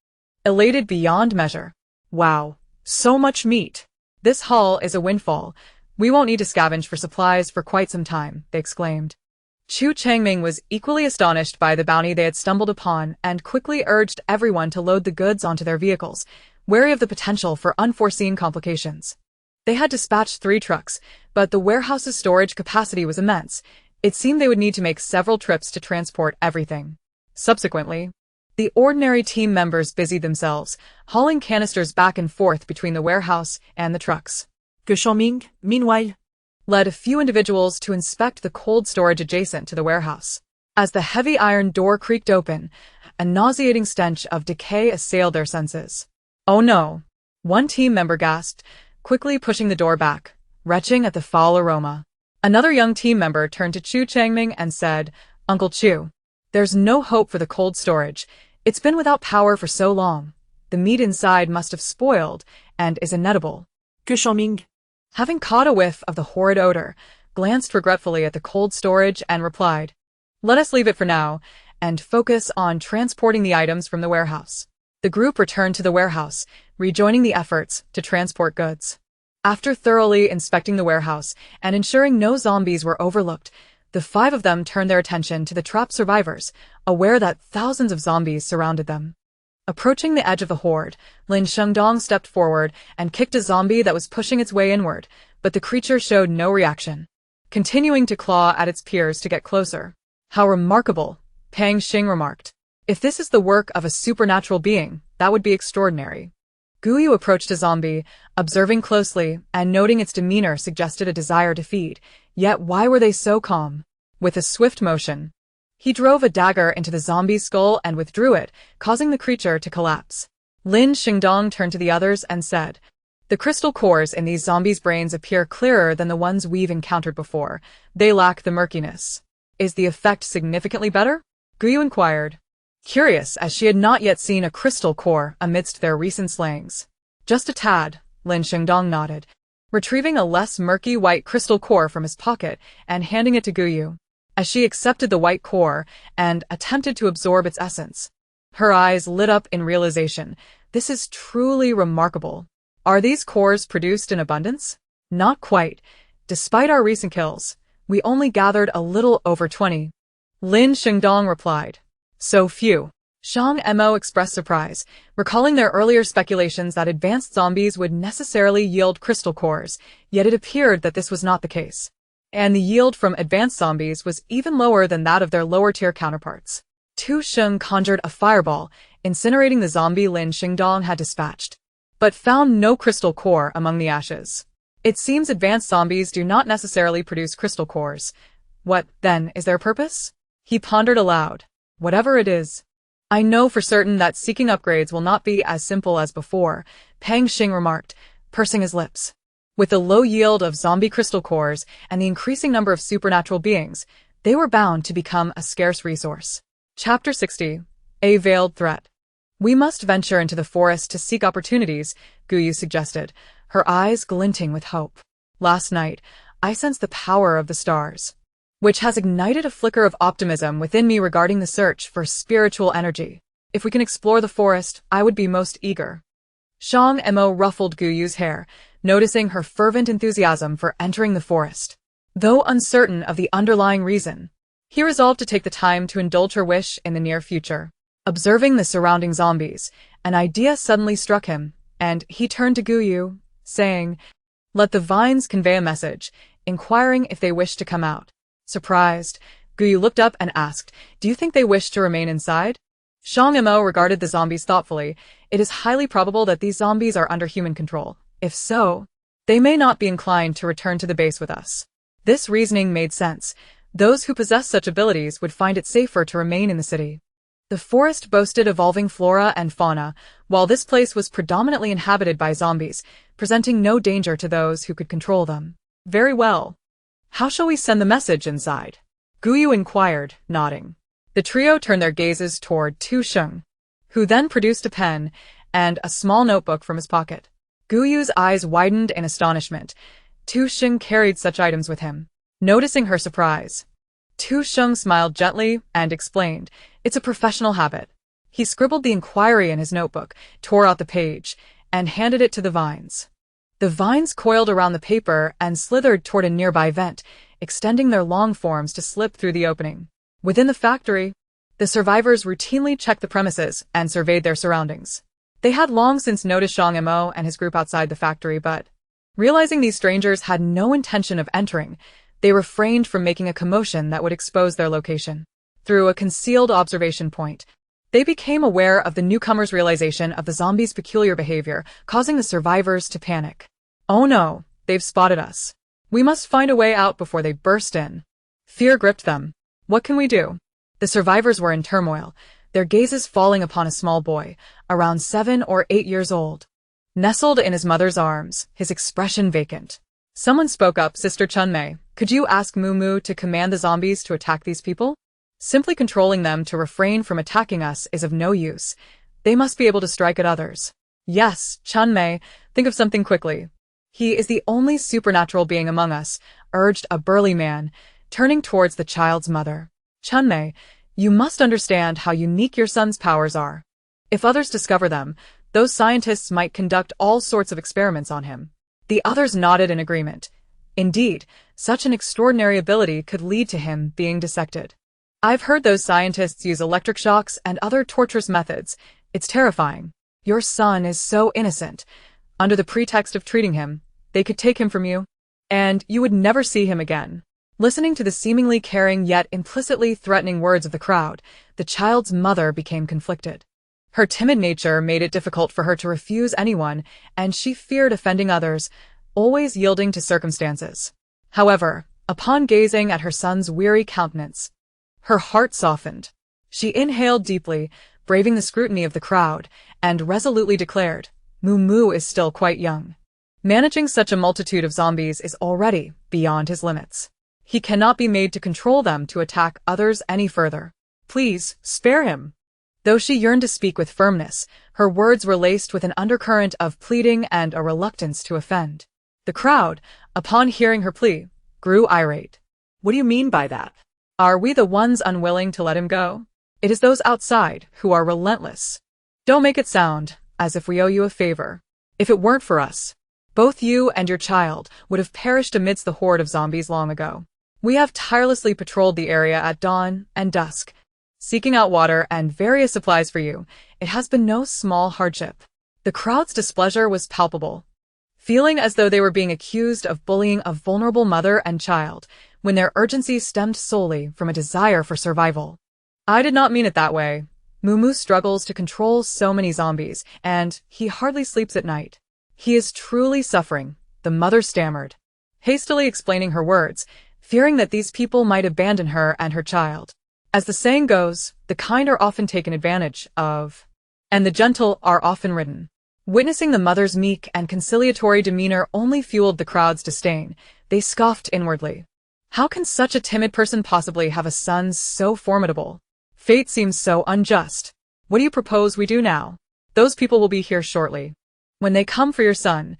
Elated beyond measure. "Wow, so much meat! This haul is a windfall. We won't need to scavenge for supplies for quite some time," they exclaimed. Chu Changming was equally astonished by the bounty they had stumbled upon and quickly urged everyone to load the goods onto their vehicles, wary of the potential for unforeseen complications. They had dispatched 3 trucks, but the warehouse's storage capacity was immense. It seemed they would need to make several trips to transport everything. Subsequently, the ordinary team members busied themselves, hauling canisters back and forth between the warehouse and the trucks.
Shang Mo, meanwhile,
led a few individuals to inspect the cold storage adjacent to the warehouse. As the heavy iron door creaked open, a nauseating stench of decay assailed their senses. "Oh no!" one team member gasped, quickly pushing the door back, retching at the foul aroma. Another young team member turned to Chu Changming and said, "Uncle Chu, there's no hope for the cold storage. It's been without power for so long. The meat inside must have spoiled and is inedible."
Shang Mo,
having caught a whiff of the horrid odor, glanced regretfully at the cold storage and replied, "Let us leave it for now and focus on transporting the items from the warehouse." The group returned to the warehouse, rejoining the efforts to transport goods. After thoroughly inspecting the warehouse and ensuring no zombies were overlooked, the 5 of them turned their attention to the trapped survivors, aware that thousands of zombies surrounded them. Approaching the edge of the horde, Lin Shengdong stepped forward and kicked a zombie that was pushing its way inward, but the creature showed no reaction, continuing to claw at its peers to get closer. "How remarkable," Pang Xing remarked. "If this is the work of a supernatural being, that would be extraordinary." Guyu approached a zombie, observing closely and noting its demeanor suggested a desire to feed, yet why were they so calm? With a swift motion, he drove a dagger into the zombie's skull and withdrew it, causing the creature to collapse. Lin Shengdong turned to the others and said, "The crystal cores in these zombies' brains appear clearer than the ones we've encountered before. They lack the murkiness. Is the effect significantly better?" Guyu inquired, curious as she had not yet seen a crystal core amidst their recent slayings. "Just a tad," Lin Shengdong nodded, retrieving a less murky white crystal core from his pocket and handing it to Guyu. As she accepted the white core and attempted to absorb its essence, her eyes lit up in realization. This is truly remarkable. Are these cores produced in abundance? Not quite. Despite our recent kills, we only gathered a little over 20. Lin Shengdong replied. So few. Shang Mo expressed surprise, recalling their earlier speculations that advanced zombies would necessarily yield crystal cores, yet it appeared that this was not the case. And the yield from advanced zombies was even lower than that of their lower-tier counterparts. Tu Sheng conjured a fireball, incinerating the zombie Lin Shengdong had dispatched, but found no crystal core among the ashes. It seems advanced zombies do not necessarily produce crystal cores. What, then, is their purpose? He pondered aloud. Whatever it is, I know for certain that seeking upgrades will not be as simple as before, Pang Xing remarked, pursing his lips. With the low yield of zombie crystal cores and the increasing number of supernatural beings, they were bound to become a scarce resource. Chapter 60. A Veiled Threat. We must venture into the forest to seek opportunities, Guyu suggested, her eyes glinting with hope. Last night, I sensed the power of the stars, which has ignited a flicker of optimism within me regarding the search for spiritual energy. If we can explore the forest, I would be most eager. Shang Mo ruffled Guyu's hair, noticing her fervent enthusiasm for entering the forest. Though uncertain of the underlying reason, he resolved to take the time to indulge her wish in the near future. Observing the surrounding zombies, an idea suddenly struck him, and he turned to Guyu, saying, "Let the vines convey a message, inquiring if they wish to come out." Surprised, Guyu looked up and asked, "Do you think they wish to remain inside?" Shang Mo regarded the zombies thoughtfully. "It is highly probable that these zombies are under human control. If so, they may not be inclined to return to the base with us." This reasoning made sense. Those who possess such abilities would find it safer to remain in the city. The forest boasted evolving flora and fauna, while this place was predominantly inhabited by zombies, presenting no danger to those who could control them. "Very well. How shall we send the message inside?" Guyu inquired, nodding. The trio turned their gazes toward Tu Sheng, who then produced a pen and a small notebook from his pocket. Guyu's eyes widened in astonishment. Tu Sheng carried such items with him. Noticing her surprise, Tu Sheng smiled gently and explained, "It's a professional habit." He scribbled the inquiry in his notebook, tore out the page, and handed it to the vines. The vines coiled around the paper and slithered toward a nearby vent, extending their long forms to slip through the opening. Within the factory, the survivors routinely checked the premises and surveyed their surroundings. They had long since noticed Shang Mo and his group outside the factory, but realizing these strangers had no intention of entering, they refrained from making a commotion that would expose their location. Through a concealed observation point, they became aware of the newcomers' realization of the zombies' peculiar behavior, causing the survivors to panic. "Oh no, they've spotted us. We must find a way out before they burst in." Fear gripped them. What can we do? The survivors were in turmoil, their gazes falling upon a small boy, around 7 or 8 years old. Nestled in his mother's arms, his expression vacant. Someone spoke up, "Sister Chunmei, could you ask Moo to command the zombies to attack these people? Simply controlling them to refrain from attacking us is of no use. They must be able to strike at others." "Yes, Chunmei, think of something quickly. He is the only supernatural being among us," urged a burly man, turning towards the child's mother. "Chunmei, you must understand how unique your son's powers are. If others discover them, those scientists might conduct all sorts of experiments on him." The others nodded in agreement. Indeed, such an extraordinary ability could lead to him being dissected. "I've heard those scientists use electric shocks and other torturous methods. It's terrifying. Your son is so innocent. Under the pretext of treating him, they could take him from you, and you would never see him again." Listening to the seemingly caring yet implicitly threatening words of the crowd, the child's mother became conflicted. Her timid nature made it difficult for her to refuse anyone, and she feared offending others, always yielding to circumstances. However, upon gazing at her son's weary countenance, her heart softened. She inhaled deeply, braving the scrutiny of the crowd, and resolutely declared, "Moo is still quite young. Managing such a multitude of zombies is already beyond his limits. He cannot be made to control them to attack others any further. Please, spare him." Though she yearned to speak with firmness, her words were laced with an undercurrent of pleading and a reluctance to offend. The crowd, upon hearing her plea, grew irate. "What do you mean by that? Are we the ones unwilling to let him go? It is those outside who are relentless. Don't make it sound as if we owe you a favor. If it weren't for us, both you and your child would have perished amidst the horde of zombies long ago. We have tirelessly patrolled the area at dawn and dusk, seeking out water and various supplies for you. It has been no small hardship." The crowd's displeasure was palpable, feeling as though they were being accused of bullying a vulnerable mother and child, when their urgency stemmed solely from a desire for survival. "I did not mean it that way. Moo struggles to control so many zombies, and he hardly sleeps at night. He is truly suffering," the mother stammered, hastily explaining her words, fearing that these people might abandon her and her child. As the saying goes, the kind are often taken advantage of, and the gentle are often ridden. Witnessing the mother's meek and conciliatory demeanor only fueled the crowd's disdain. They scoffed inwardly. How can such a timid person possibly have a son so formidable? Fate seems so unjust. What do you propose we do now? Those people will be here shortly. When they come for your son,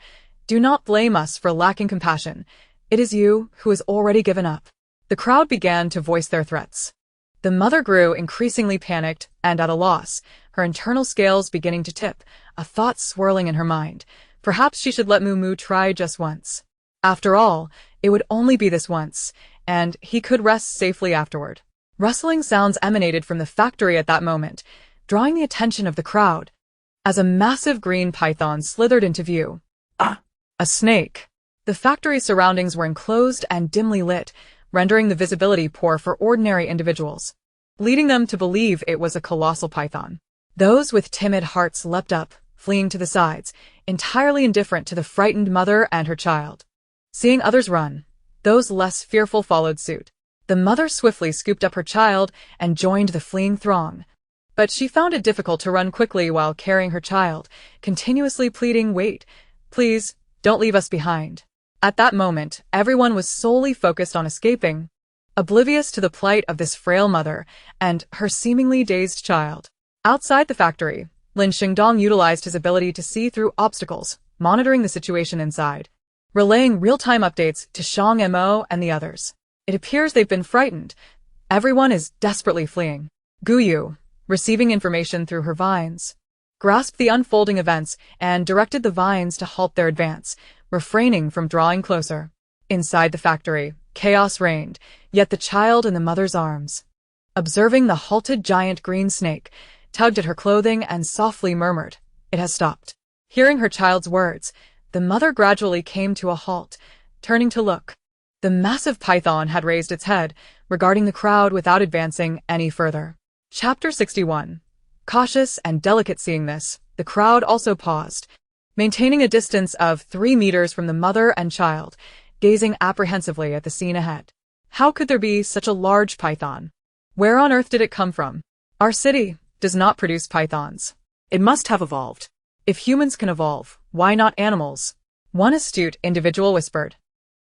do not blame us for lacking compassion. It is you who has already given up." The crowd began to voice their threats. The mother grew increasingly panicked and at a loss, her internal scales beginning to tip, a thought swirling in her mind. Perhaps she should let Moo try just once. After all, it would only be this once, and he could rest safely afterward. Rustling sounds emanated from the factory at that moment, drawing the attention of the crowd, as a massive green python slithered into view. A snake. The factory's surroundings were enclosed and dimly lit, rendering the visibility poor for ordinary individuals, leading them to believe it was a colossal python. Those with timid hearts leapt up, fleeing to the sides, entirely indifferent to the frightened mother and her child. Seeing others run, those less fearful followed suit. The mother swiftly scooped up her child and joined the fleeing throng. But she found it difficult to run quickly while carrying her child, continuously pleading, "Wait, please, don't leave us behind." At that moment, everyone was solely focused on escaping, oblivious to the plight of this frail mother and her seemingly dazed child. Outside the factory, Lin Xingdong utilized his ability to see through obstacles, monitoring the situation inside, relaying real-time updates to Shang Mo and the others. It appears they've been frightened. Everyone is desperately fleeing. Guyu, receiving information through her vines, grasped the unfolding events and directed the vines to halt their advance, refraining from drawing closer. Inside the factory, chaos reigned, yet the child in the mother's arms, observing the halted giant green snake, tugged at her clothing and softly murmured, "It has stopped." Hearing her child's words, the mother gradually came to a halt, turning to look. The massive python had raised its head, regarding the crowd without advancing any further. Chapter 61. Cautious and delicate. Seeing this, the crowd also paused, maintaining a distance of 3 meters from the mother and child, gazing apprehensively at the scene ahead. How could there be such a large python? Where on earth did it come from? Our city does not produce pythons. It must have evolved. If humans can evolve, why not animals? One astute individual whispered.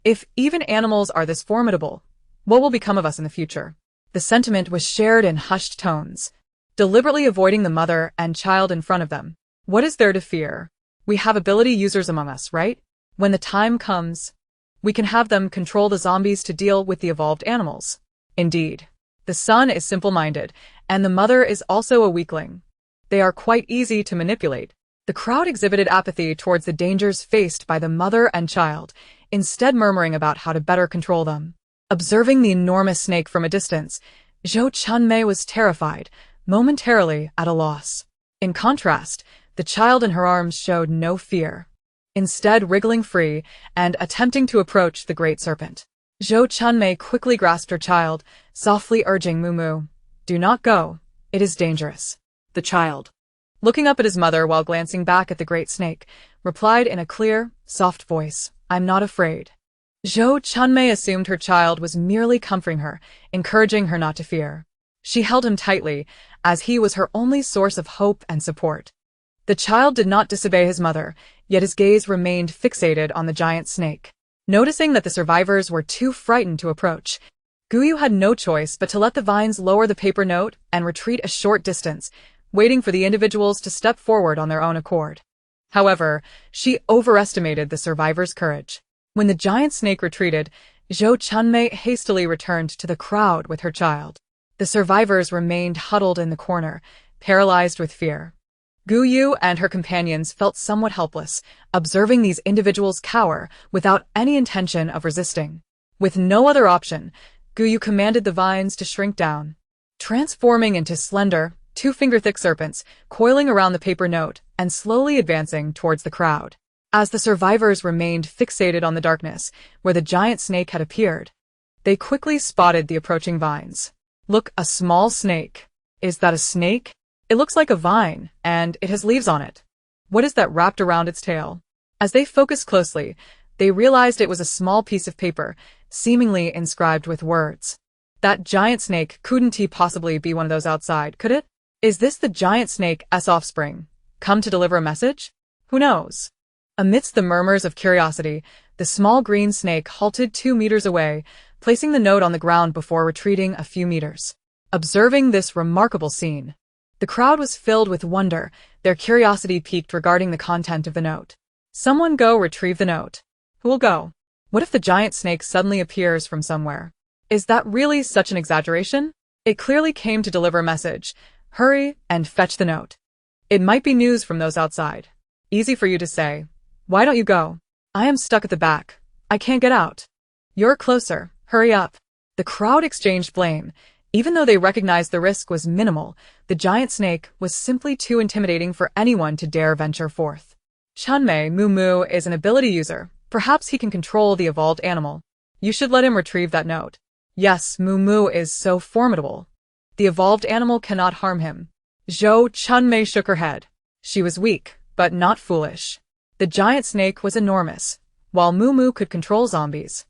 If even animals are this formidable, what will become of us in the future? The sentiment was shared in hushed tones, deliberately avoiding the mother and child in front of them. What is there to fear? We have ability users among us, right? When the time comes, we can have them control the zombies to deal with the evolved animals. Indeed, the son is simple-minded, and the mother is also a weakling. They are quite easy to manipulate. The crowd exhibited apathy towards the dangers faced by the mother and child, instead murmuring about how to better control them. Observing the enormous snake from a distance, Zhou Chunmei was terrified, momentarily at a loss. In contrast, the child in her arms showed no fear, instead wriggling free and attempting to approach the great serpent. Zhou Chunmei quickly grasped her child, softly urging Mumu, "Do not go, it is dangerous." The child, looking up at his mother while glancing back at the great snake, replied in a clear, soft voice, "I'm not afraid." Zhou Chunmei assumed her child was merely comforting her, encouraging her not to fear. She held him tightly, as he was her only source of hope and support. The child did not disobey his mother, yet his gaze remained fixated on the giant snake. Noticing that the survivors were too frightened to approach, Guyu had no choice but to let the vines lower the paper note and retreat a short distance, waiting for the individuals to step forward on their own accord. However, she overestimated the survivors' courage. When the giant snake retreated, Zhou Chunmei hastily returned to the crowd with her child. The survivors remained huddled in the corner, paralyzed with fear. Guyu and her companions felt somewhat helpless, observing these individuals cower without any intention of resisting. With no other option, Guyu commanded the vines to shrink down, transforming into slender, 2-finger-thick serpents, coiling around the paper note and slowly advancing towards the crowd. As the survivors remained fixated on the darkness where the giant snake had appeared, they quickly spotted the approaching vines. "Look, a small snake. Is that a snake? It looks like a vine, and it has leaves on it. What is that wrapped around its tail?" As they focused closely, they realized it was a small piece of paper, seemingly inscribed with words. That giant snake couldn't he possibly be one of those outside, could it? Is this the giant snake's offspring, come to deliver a message? Who knows? Amidst the murmurs of curiosity, the small green snake halted 2 meters away, placing the note on the ground before retreating a few meters. Observing this remarkable scene, the crowd was filled with wonder, their curiosity piqued regarding the content of the note. Someone go retrieve the note. Who will go? What if the giant snake suddenly appears from somewhere? Is that really such an exaggeration? It clearly came to deliver a message. Hurry and fetch the note. It might be news from those outside. Easy for you to say. Why don't you go? I am stuck at the back. I can't get out. You're closer. Hurry up. The crowd exchanged blame. Even though they recognized the risk was minimal, the giant snake was simply too intimidating for anyone to dare venture forth. Chunmei Mumu is an ability user. Perhaps he can control the evolved animal. You should let him retrieve that note. Yes, Moo is so formidable. The evolved animal cannot harm him. Zhou Chunmei shook her head. She was weak, but not foolish. The giant snake was enormous, while Moo could control zombies.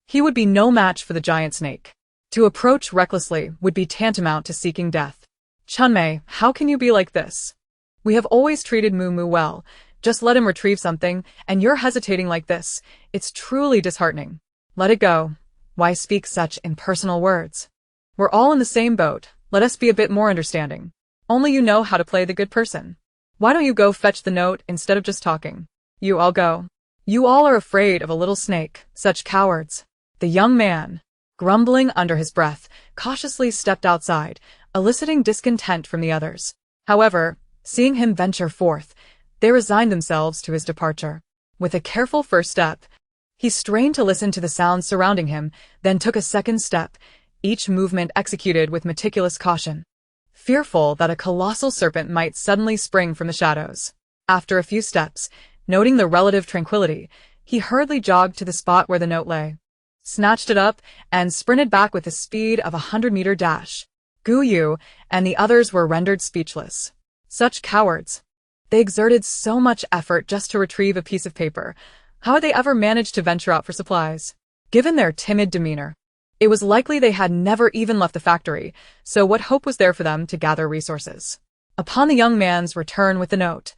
He would be no match for the giant snake. To approach recklessly would be tantamount to seeking death. Chunmei, how can you be like this? We have always treated Moo well. Just let him retrieve something, and you're hesitating like this. It's truly disheartening. Let it go. Why speak such impersonal words? We're all in the same boat. Let us be a bit more understanding. Only you know how to play the good person. Why don't you go fetch the note instead of just talking? You all go. You all are afraid of a little snake, such cowards. The young man, grumbling under his breath, cautiously stepped outside, eliciting discontent from the others. However, seeing him venture forth, they resigned themselves to his departure. With a careful first step, he strained to listen to the sounds surrounding him, then took a second step, each movement executed with meticulous caution, fearful that a colossal serpent might suddenly spring from the shadows. After a few steps, noting the relative tranquility, he hurriedly jogged to the spot where the note lay, snatched it up, and sprinted back with the speed of a 100-meter dash. Gu Yu and the others were rendered speechless. Such cowards. They exerted so much effort just to retrieve a piece of paper. How had they ever managed to venture out for supplies? Given their timid demeanor, it was likely they had never even left the factory, so what hope was there for them to gather resources? Upon the young man's return with the note,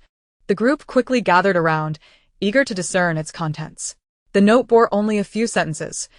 the group quickly gathered around, eager to discern its contents. The note bore only a few sentences.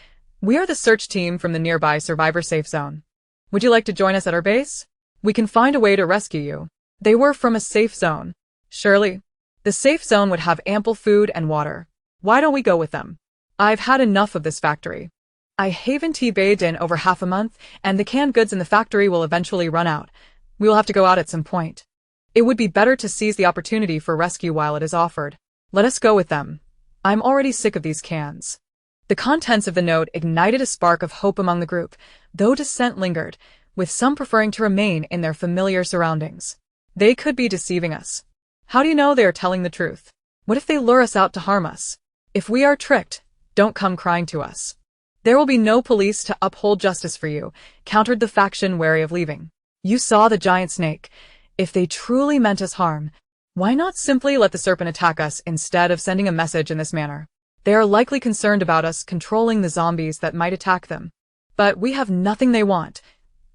We are the search team from the nearby survivor safe zone. Would you like to join us at our base? We can find a way to rescue you. They were from a safe zone. Surely. The safe zone would have ample food and water. Why don't we go with them? I've had enough of this factory. I haven't bathed in over half a month, and the canned goods in the factory will eventually run out. We will have to go out at some point. It would be better to seize the opportunity for rescue while it is offered. Let us go with them. I'm already sick of these cans. The contents of the note ignited a spark of hope among the group, though dissent lingered, with some preferring to remain in their familiar surroundings. They could be deceiving us. How do you know they are telling the truth? What if they lure us out to harm us? If we are tricked, don't come crying to us. There will be no police to uphold justice for you, countered the faction wary of leaving. You saw the giant snake. If they truly meant us harm, why not simply let the serpent attack us instead of sending a message in this manner? They are likely concerned about us controlling the zombies that might attack them. But we have nothing they want.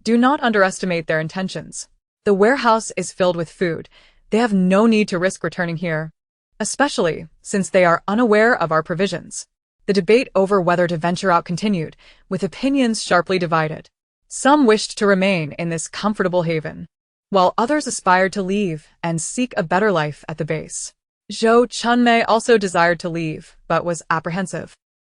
Do not underestimate their intentions. The warehouse is filled with food. They have no need to risk returning here, especially since they are unaware of our provisions. The debate over whether to venture out continued, with opinions sharply divided. Some wished to remain in this comfortable haven, while others aspired to leave and seek a better life at the base. Zhou Chunmei also desired to leave, but was apprehensive,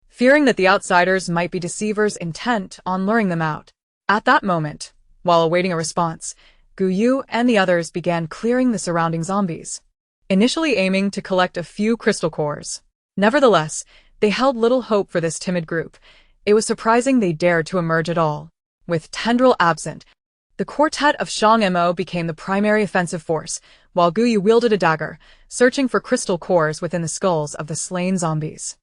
fearing that the outsiders might be deceivers intent on luring them out. At that moment, while awaiting a response, Gu Yu and the others began clearing the surrounding zombies, initially aiming to collect a few crystal cores. Nevertheless, they held little hope for this timid group. It was surprising they dared to emerge at all. With Tendril absent, the quartet of Shang Mo became the primary offensive force, while Gu Yu wielded a dagger, searching for crystal cores within the skulls of the slain zombies.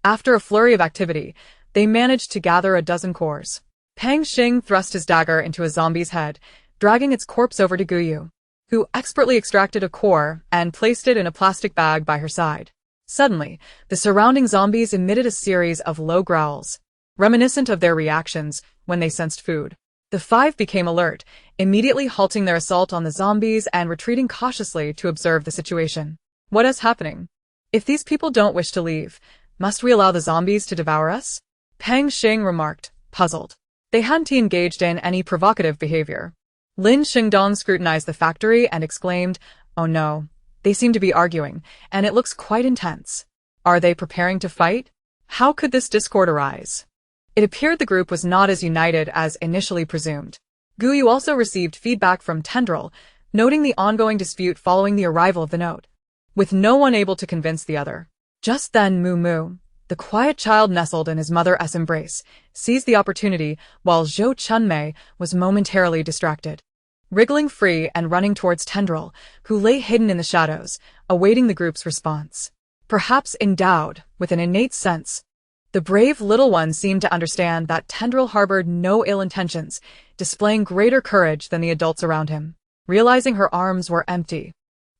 After a flurry of activity, they managed to gather a dozen cores. Pang Xing thrust his dagger into a zombie's head, dragging its corpse over to Gu Yu, who expertly extracted a core and placed it in a plastic bag by her side. Suddenly, the surrounding zombies emitted a series of low growls, reminiscent of their reactions when they sensed food. The five became alert, immediately halting their assault on the zombies and retreating cautiously to observe the situation. What is happening? If these people don't wish to leave, must we allow the zombies to devour us? Pang Xing remarked, puzzled. They hadn't engaged in any provocative behavior. Lin Xingdong scrutinized the factory and exclaimed, "Oh no. They seem to be arguing, and it looks quite intense. Are they preparing to fight? How could this discord arise?" It appeared the group was not as united as initially presumed. Gu Yu also received feedback from Tendril, noting the ongoing dispute following the arrival of the note, with no one able to convince the other. Just then Moo, the quiet child nestled in his mother's embrace, seized the opportunity while Zhou Chunmei was momentarily distracted, wriggling free and running towards Tendril, who lay hidden in the shadows, awaiting the group's response. Perhaps endowed with an innate sense The brave little one seemed to understand that Tendril harbored no ill intentions, displaying greater courage than the adults around him. Realizing her arms were empty,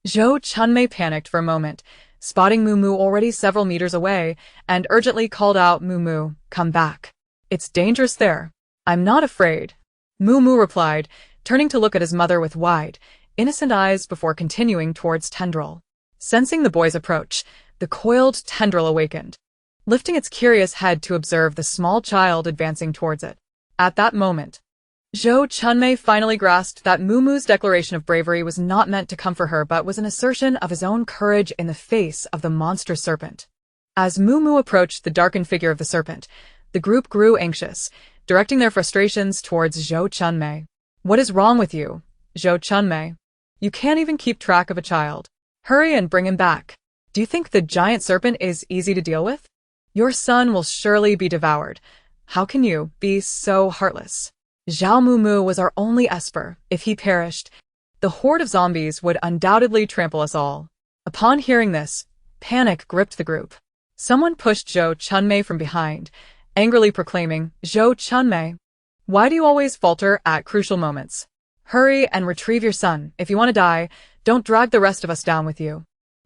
Zhou Chunmei panicked for a moment, spotting Moo Moo already several meters away, and urgently called out, "Moo Moo, come back. It's dangerous there." "I'm not afraid," Moo Moo replied, turning to look at his mother with wide, innocent eyes before continuing towards Tendril. Sensing the boy's approach, the coiled Tendril awakened, lifting its curious head to observe the small child advancing towards it. At that moment, Zhou Chunmei finally grasped that Moo Moo's declaration of bravery was not meant to comfort her but was an assertion of his own courage in the face of the monstrous serpent. As Moo Moo approached the darkened figure of the serpent, the group grew anxious, directing their frustrations towards Zhou Chunmei. "What is wrong with you, Zhou Chunmei? You can't even keep track of a child. Hurry and bring him back. Do you think the giant serpent is easy to deal with? Your son will surely be devoured. How can you be so heartless? Zhao Moo Moo was our only esper. If he perished, the horde of zombies would undoubtedly trample us all." Upon hearing this, panic gripped the group. Someone pushed Zhou Chunmei from behind, angrily proclaiming, "Zhou Chunmei, why do you always falter at crucial moments? Hurry and retrieve your son. If you want to die, don't drag the rest of us down with you."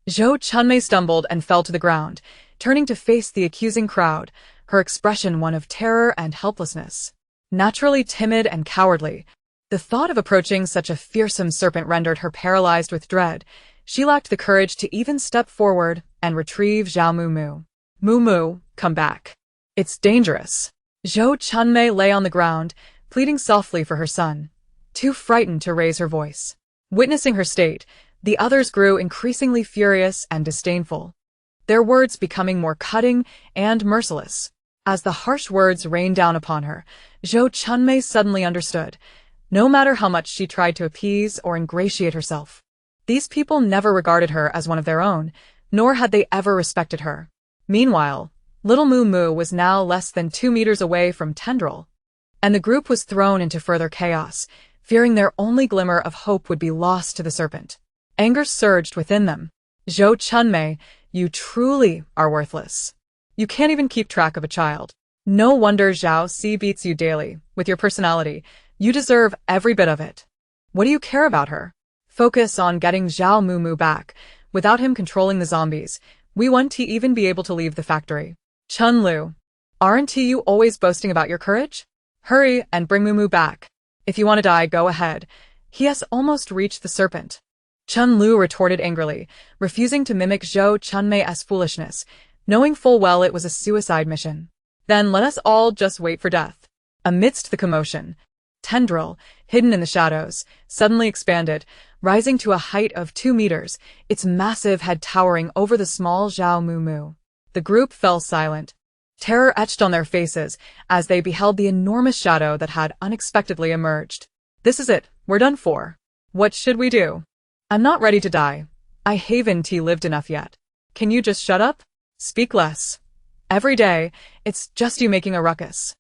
Zhou Chunmei stumbled and fell to the ground, turning to face the accusing crowd, her expression one of terror and helplessness. Naturally timid and cowardly, the thought of approaching such a fearsome serpent rendered her paralyzed with dread. She lacked the courage to even step forward and retrieve Zhao Moo Moo. "Moo Moo, come back. It's dangerous." Zhou Chunmei lay on the ground, pleading softly for her son, too frightened to raise her voice. Witnessing her state, the others grew increasingly furious and disdainful, their words becoming more cutting and merciless. As the harsh words rained down upon her, Zhou Chunmei suddenly understood. No matter how much she tried to appease or ingratiate herself, these people never regarded her as one of their own, nor had they ever respected her. Meanwhile, little Moo Moo was now less than 2 meters away from Tendril, and the group was thrown into further chaos, fearing their only glimmer of hope would be lost to the serpent. Anger surged within them. "Zhou Chunmei, you truly are worthless. You can't even keep track of a child. No wonder Zhao Si beats you daily. With your personality, you deserve every bit of it. What do you care about her? Focus on getting Zhao Moo Moo back. Without him controlling the zombies, we won't even be able to leave the factory." "Chun Lu, aren't you always boasting about your courage? Hurry and bring Moo Moo back. If you want to die, go ahead." He has almost reached the serpent, Chun Lu retorted angrily, refusing to mimic Zhou Chunmei's foolishness, knowing full well it was a suicide mission. "Then let us all just wait for death." Amidst the commotion, Tendril, hidden in the shadows, suddenly expanded, rising to a height of 2 meters, its massive head towering over the small Zhao Moo Moo. The group fell silent, terror etched on their faces as they beheld the enormous shadow that had unexpectedly emerged. "This is it, we're done for. What should we do? I'm not ready to die. I haven't lived enough yet. Can you just shut up? Speak less. Every day, it's just you making a ruckus.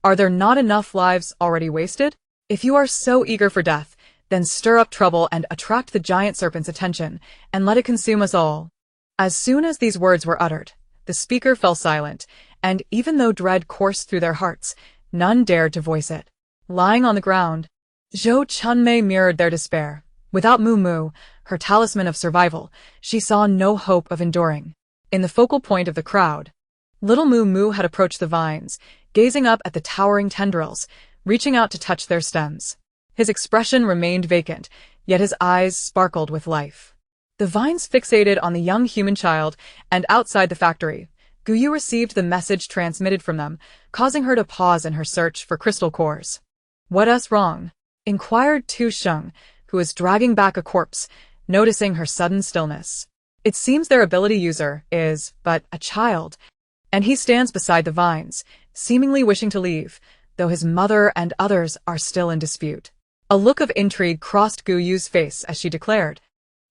Are there not enough lives already wasted? If you are so eager for death, then stir up trouble and attract the giant serpent's attention, and let it consume us all." As soon as these words were uttered, the speaker fell silent, and even though dread coursed through their hearts, none dared to voice it. Lying on the ground, Zhou Chunmei mirrored their despair. Without Moo Moo, her talisman of survival, she saw no hope of enduring. In the focal point of the crowd, little Moo Moo had approached the vines, gazing up at the towering tendrils, reaching out to touch their stems. His expression remained vacant, yet his eyes sparkled with life. The vines fixated on the young human child, and outside the factory, Guyu received the message transmitted from them, causing her to pause in her search for crystal cores. "What's wrong?" inquired Tu Sheng, who was dragging back a corpse, noticing her sudden stillness. "It seems their ability user is but a child, and he stands beside the vines, seemingly wishing to leave, though his mother and others are still in dispute." A look of intrigue crossed Guyu's face as she declared,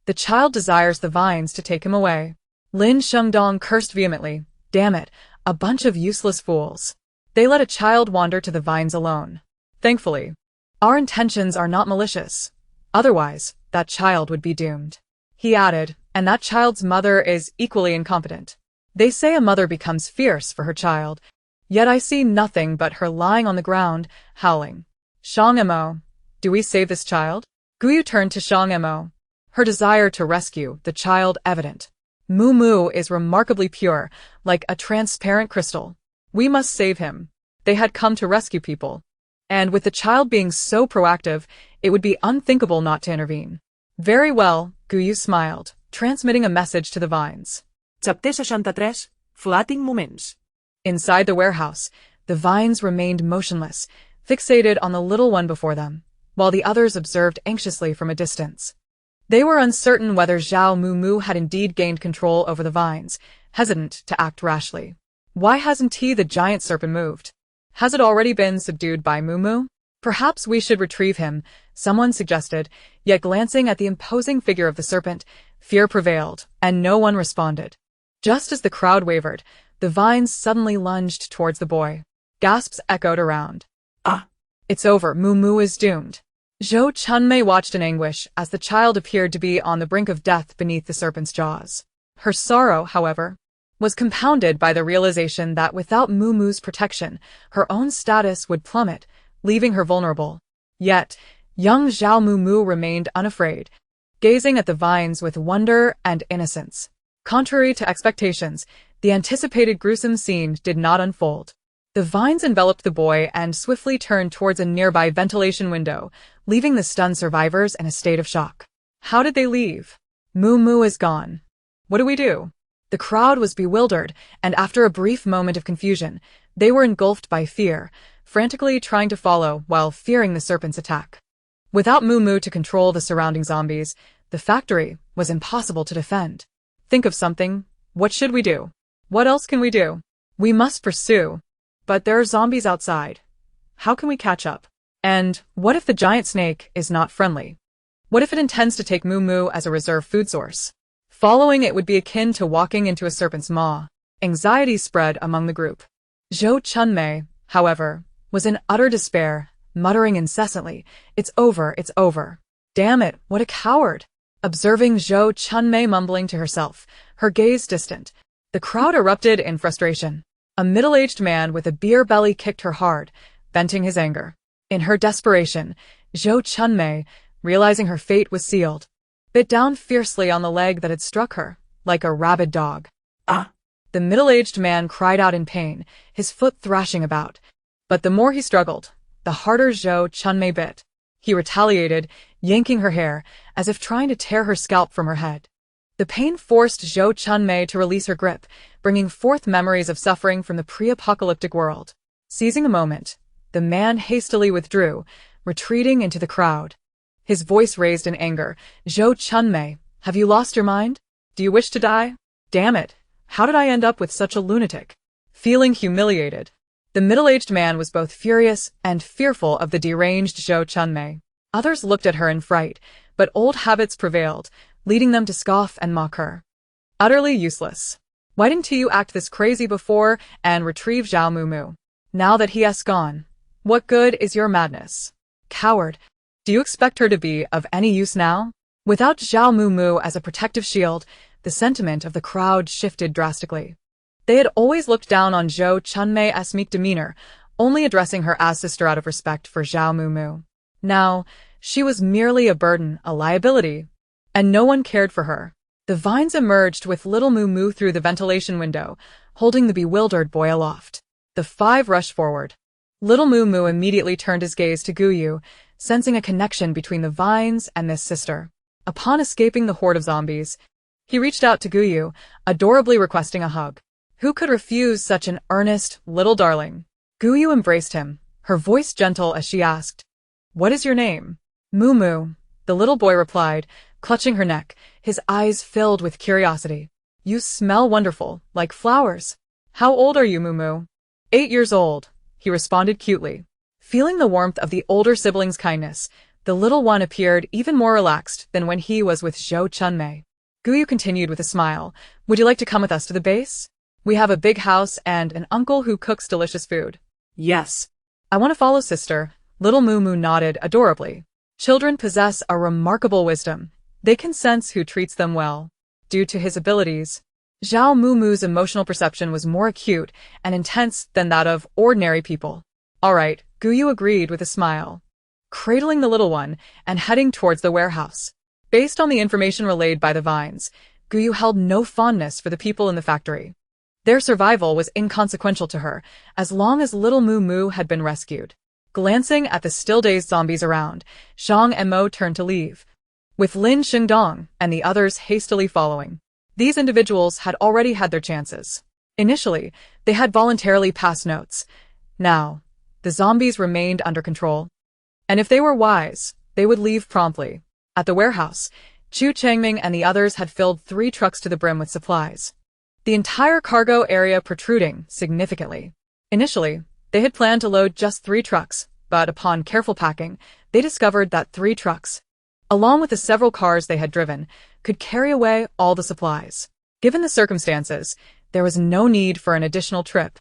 "The child desires the vines to take him away." Lin Shengdong cursed vehemently. "Damn it, a bunch of useless fools. They let a child wander to the vines alone. Thankfully, our intentions are not malicious. Otherwise, that child would be doomed." He added, "And that child's mother is equally incompetent. They say a mother becomes fierce for her child, yet I see nothing but her lying on the ground, howling. Shang Mo, do we save this child? Guyu turned to Shang Mo, her desire to rescue the child evident. Moo is remarkably pure, like a transparent crystal. We must save him. They had come to rescue people. And with the child being so proactive, it would be unthinkable not to intervene. Very well, Guyu smiled, transmitting a message to the vines.
Chapter 63, Fleeting Moments.
Inside the warehouse, the vines remained motionless, fixated on the little one before them, while the others observed anxiously from a distance. They were uncertain whether Zhao Mu had indeed gained control over the vines, hesitant to act rashly. Why hasn't the giant serpent moved? Has it already been subdued by Mu? Perhaps we should retrieve him, someone suggested, yet glancing at the imposing figure of the serpent, fear prevailed, and no one responded. Just as the crowd wavered, the vines suddenly lunged towards the boy. Gasps echoed around.
Ah!
It's over, Mu is doomed. Zhou Chunmei watched in anguish as the child appeared to be on the brink of death beneath the serpent's jaws. Her sorrow, however, was compounded by the realization that without Mu's protection, her own status would plummet, leaving her vulnerable. Yet, young Zhao Mu remained unafraid, gazing at the vines with wonder and innocence. Contrary to expectations, the anticipated gruesome scene did not unfold. The vines enveloped the boy and swiftly turned towards a nearby ventilation window, leaving the stunned survivors in a state of shock. How did they leave? Mu is gone. What do we do? The crowd was bewildered, and after a brief moment of confusion, they were engulfed by fear, frantically trying to follow while fearing the serpent's attack. Without Mu to control the surrounding zombies, the factory was impossible to defend. Think of something. What should we do? What else can we do? We must pursue. But there are zombies outside. How can we catch up? And what if the giant snake is not friendly? What if it intends to take Mu as a reserve food source? Following it would be akin to walking into a serpent's maw. Anxiety spread among the group. Zhou Chunmei, however, was in utter despair, muttering incessantly, "It's over, it's over. Damn it, what a coward." Observing Zhou Chunmei mumbling to herself, her gaze distant, the crowd erupted in frustration. A middle-aged man with a beer belly kicked her hard, venting his anger. In her desperation, Zhou Chunmei, realizing her fate was sealed, bit down fiercely on the leg that had struck her, like a rabid dog.
Ah!
The middle-aged man cried out in pain, his foot thrashing about. But the more he struggled, the harder Zhou Chunmei bit. He retaliated, yanking her hair, as if trying to tear her scalp from her head. The pain forced Zhou Chunmei to release her grip, bringing forth memories of suffering from the pre-apocalyptic world. Seizing a moment, the man hastily withdrew, retreating into the crowd. His voice raised in anger, "Zhou Chunmei, have you lost your mind? Do you wish to die? Damn it, how did I end up with such a lunatic?" Feeling humiliated, the middle-aged man was both furious and fearful of the deranged Zhou Chunmei. Others looked at her in fright, but old habits prevailed, leading them to scoff and mock her. Utterly useless. Why didn't you act this crazy before and retrieve Zhao Mu? Now that he has gone, what good is your madness? Coward. Do you expect her to be of any use now? Without Zhao Mu as a protective shield, the sentiment of the crowd shifted drastically. They had always looked down on Zhou Chunmei's meek demeanor, only addressing her as sister out of respect for Zhao Mu. Now, she was merely a burden, a liability, and no one cared for her. The vines emerged with little Mu through the ventilation window, holding the bewildered boy aloft. The five rushed forward. Little Mu immediately turned his gaze to Guyu, sensing a connection between the vines and this sister. Upon escaping the horde of zombies, he reached out to Guyu, adorably requesting a hug. Who could refuse such an earnest, little darling? Guyu embraced him, her voice gentle as she asked, "What is your name?" Mu, the little boy replied, clutching her neck, his eyes filled with curiosity. "You smell wonderful, like flowers. How old are you, Mu?" 8 years old, he responded cutely. Feeling the warmth of the older sibling's kindness, the little one appeared even more relaxed than when he was with Zhou Chunmei. Guyu continued with a smile, "Would you like to come with us to the base? We have a big house and an uncle who cooks delicious food."
Yes.
"I want to follow, sister." Little Mu nodded adorably. Children possess a remarkable wisdom. They can sense who treats them well. Due to his abilities, Zhao Mumu's emotional perception was more acute and intense than that of ordinary people. All right, Guyu agreed with a smile, cradling the little one and heading towards the warehouse. Based on the information relayed by the vines, Guyu held no fondness for the people in the factory. Their survival was inconsequential to her, as long as little Mumu had been rescued. Glancing at the still-dazed zombies around, Shang Mo turned to leave, with Lin Xingdong and the others hastily following. These individuals had already had their chances. Initially, they had voluntarily passed notes. Now, the zombies remained under control. And if they were wise, they would leave promptly. At the warehouse, Chu Changming and the others had filled 3 trucks to the brim with supplies, the entire cargo area protruding significantly. Initially, they had planned to load just 3 trucks, but upon careful packing, they discovered that 3 trucks, along with the several cars they had driven, could carry away all the supplies. Given the circumstances, there was no need for an additional trip.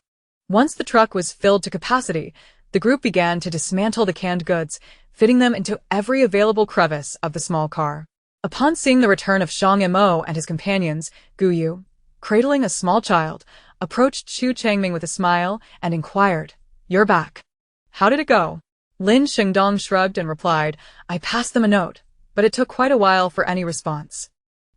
Once the truck was filled to capacity, the group began to dismantle the canned goods, fitting them into every available crevice of the small car. Upon seeing the return of Shang Mo and his companions, Guyu, cradling a small child, approached Chu Changming with a smile and inquired, "You're back. How did it go?" Lin Xingdong shrugged and replied, "I passed them a note, but it took quite a while for any response.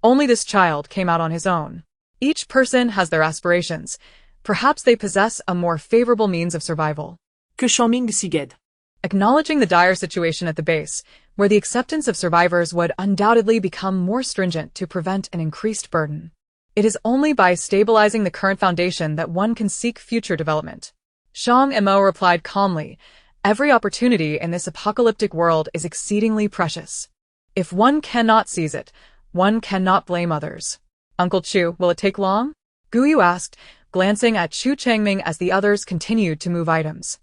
Only this child came out on his own. Each person has their aspirations. Perhaps they possess a more favorable means of survival."
Que charming siged.
Acknowledging the dire situation at the base, where the acceptance of survivors would undoubtedly become more stringent to prevent an increased burden. It is only by stabilizing the current foundation that one can seek future development. Shang Mo replied calmly, "Every opportunity in this apocalyptic world is exceedingly precious. If one cannot seize it, one cannot blame others." "Uncle Chu, will it take long?" Guyu asked, glancing at Chu Changming as the others continued to move items.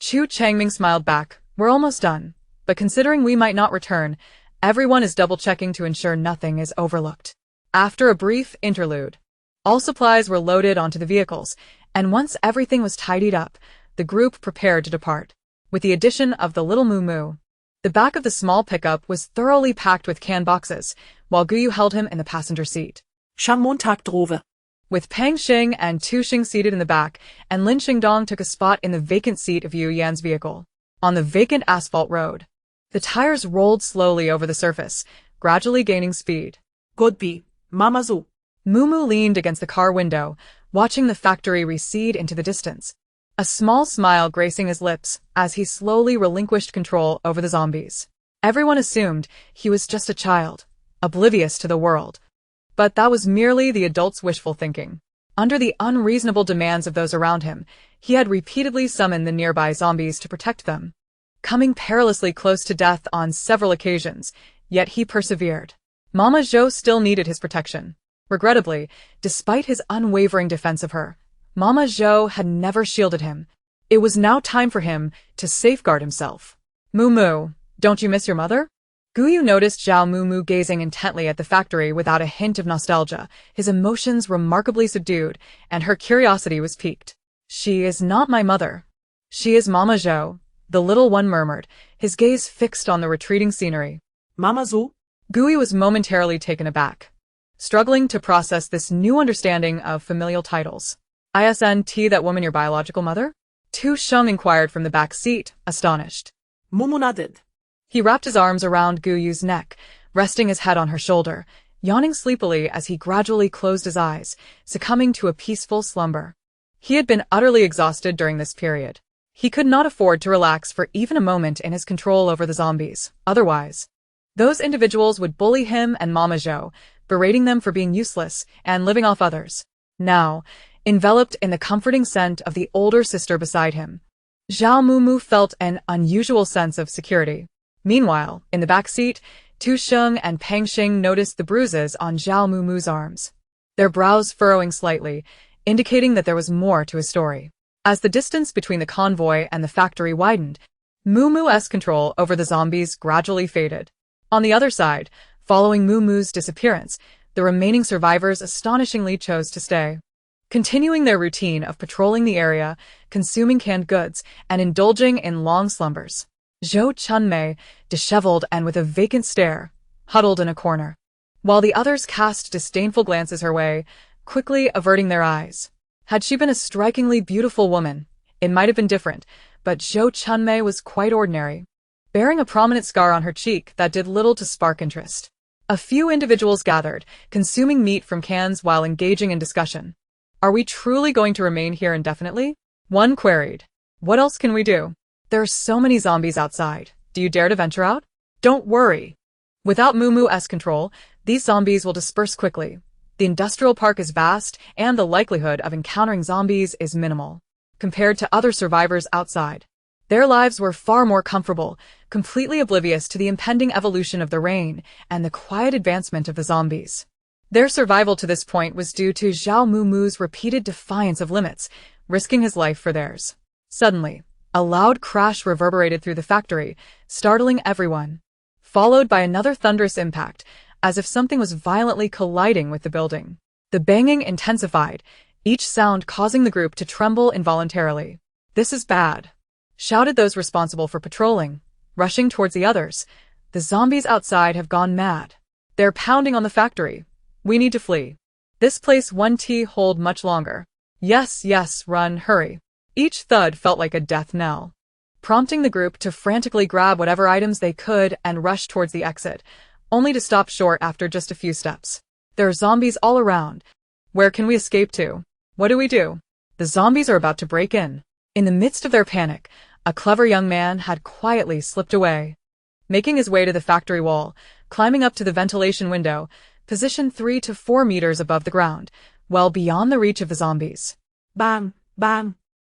Chu Changming smiled back, "We're almost done, but considering we might not return, everyone is double-checking to ensure nothing is overlooked." After a brief interlude, all supplies were loaded onto the vehicles, and once everything was tidied up, the group prepared to depart. With the addition of the little Mumu, the back of the small pickup was thoroughly packed with can boxes, while Guyu held him in the passenger seat.
Shang Mo tagt drove.
With Pang Xing and Tu Xing seated in the back, and Lin Xingdong took a spot in the vacant seat of Yu Yan's vehicle. On the vacant asphalt road, the tires rolled slowly over the surface, gradually gaining speed.
Godby, Mama Zo.
Mumu leaned against the car window, watching the factory recede into the distance, a small smile gracing his lips as he slowly relinquished control over the zombies. Everyone assumed he was just a child, oblivious to the world. But that was merely the adult's wishful thinking. Under the unreasonable demands of those around him, he had repeatedly summoned the nearby zombies to protect them, coming perilously close to death on several occasions, yet he persevered. Mama Zhou still needed his protection. Regrettably, despite his unwavering defense of her, Mama Zhou had never shielded him. It was now time for him to safeguard himself. "Mumu, don't you miss your mother?" Guyu noticed Zhao Mumu gazing intently at the factory without a hint of nostalgia, his emotions remarkably subdued, and her curiosity was piqued. "She is not my mother. She is Mama Zhou," the little one murmured, his gaze fixed on the retreating scenery.
Mama Zo?
Guyu was momentarily taken aback, struggling to process this new understanding of familial titles. "Isn't that woman your biological mother?" Tu Sheng inquired from the back seat, astonished.
Mumu nodded.
He wrapped his arms around Guyu's neck, resting his head on her shoulder, yawning sleepily as he gradually closed his eyes, succumbing to a peaceful slumber. He had been utterly exhausted during this period. He could not afford to relax for even a moment in his control over the zombies. Otherwise, those individuals would bully him and Mama Zhou, berating them for being useless and living off others. Now, enveloped in the comforting scent of the older sister beside him, Zhao Mumu felt an unusual sense of security. Meanwhile, in the back seat, Tu Sheng and Pang Xing noticed the bruises on Zhao Mumu's arms, their brows furrowing slightly, indicating that there was more to his story. As the distance between the convoy and the factory widened, Mumu's control over the zombies gradually faded. On the other side, following Mumu's disappearance, the remaining survivors astonishingly chose to stay, continuing their routine of patrolling the area, consuming canned goods, and indulging in long slumbers. Zhou Chunmei, disheveled and with a vacant stare, huddled in a corner, while the others cast disdainful glances her way, quickly averting their eyes. Had she been a strikingly beautiful woman, it might have been different, but Zhou Chunmei was quite ordinary, bearing a prominent scar on her cheek that did little to spark interest. A few individuals gathered, consuming meat from cans while engaging in discussion. Are we truly going to remain here indefinitely? One queried. What else can we do? There are so many zombies outside. Do you dare to venture out? Don't worry. Without Moo-Moo's control, these zombies will disperse quickly. The industrial park is vast, and the likelihood of encountering zombies is minimal, compared to other survivors outside. Their lives were far more comfortable, completely oblivious to the impending evolution of the rain and the quiet advancement of the zombies. Their survival to this point was due to Zhao Moo-Moo's repeated defiance of limits, risking his life for theirs. Suddenly, a loud crash reverberated through the factory, startling everyone, followed by another thunderous impact, as if something was violently colliding with the building. The banging intensified, each sound causing the group to tremble involuntarily. "This is bad," shouted those responsible for patrolling, rushing towards the others. "The zombies outside have gone mad. They're pounding on the factory. We need to flee. This place won't hold much longer. Yes, yes, run, hurry." Each thud felt like a death knell, prompting the group to frantically grab whatever items they could and rush towards the exit, only to stop short after just a few steps. There are zombies all around. Where can we escape to? What do we do? The zombies are about to break in. In the midst of their panic, a clever young man had quietly slipped away, making his way to the factory wall, climbing up to the ventilation window, positioned 3 to 4 meters above the ground, well beyond the reach of the zombies.
Bang, bang,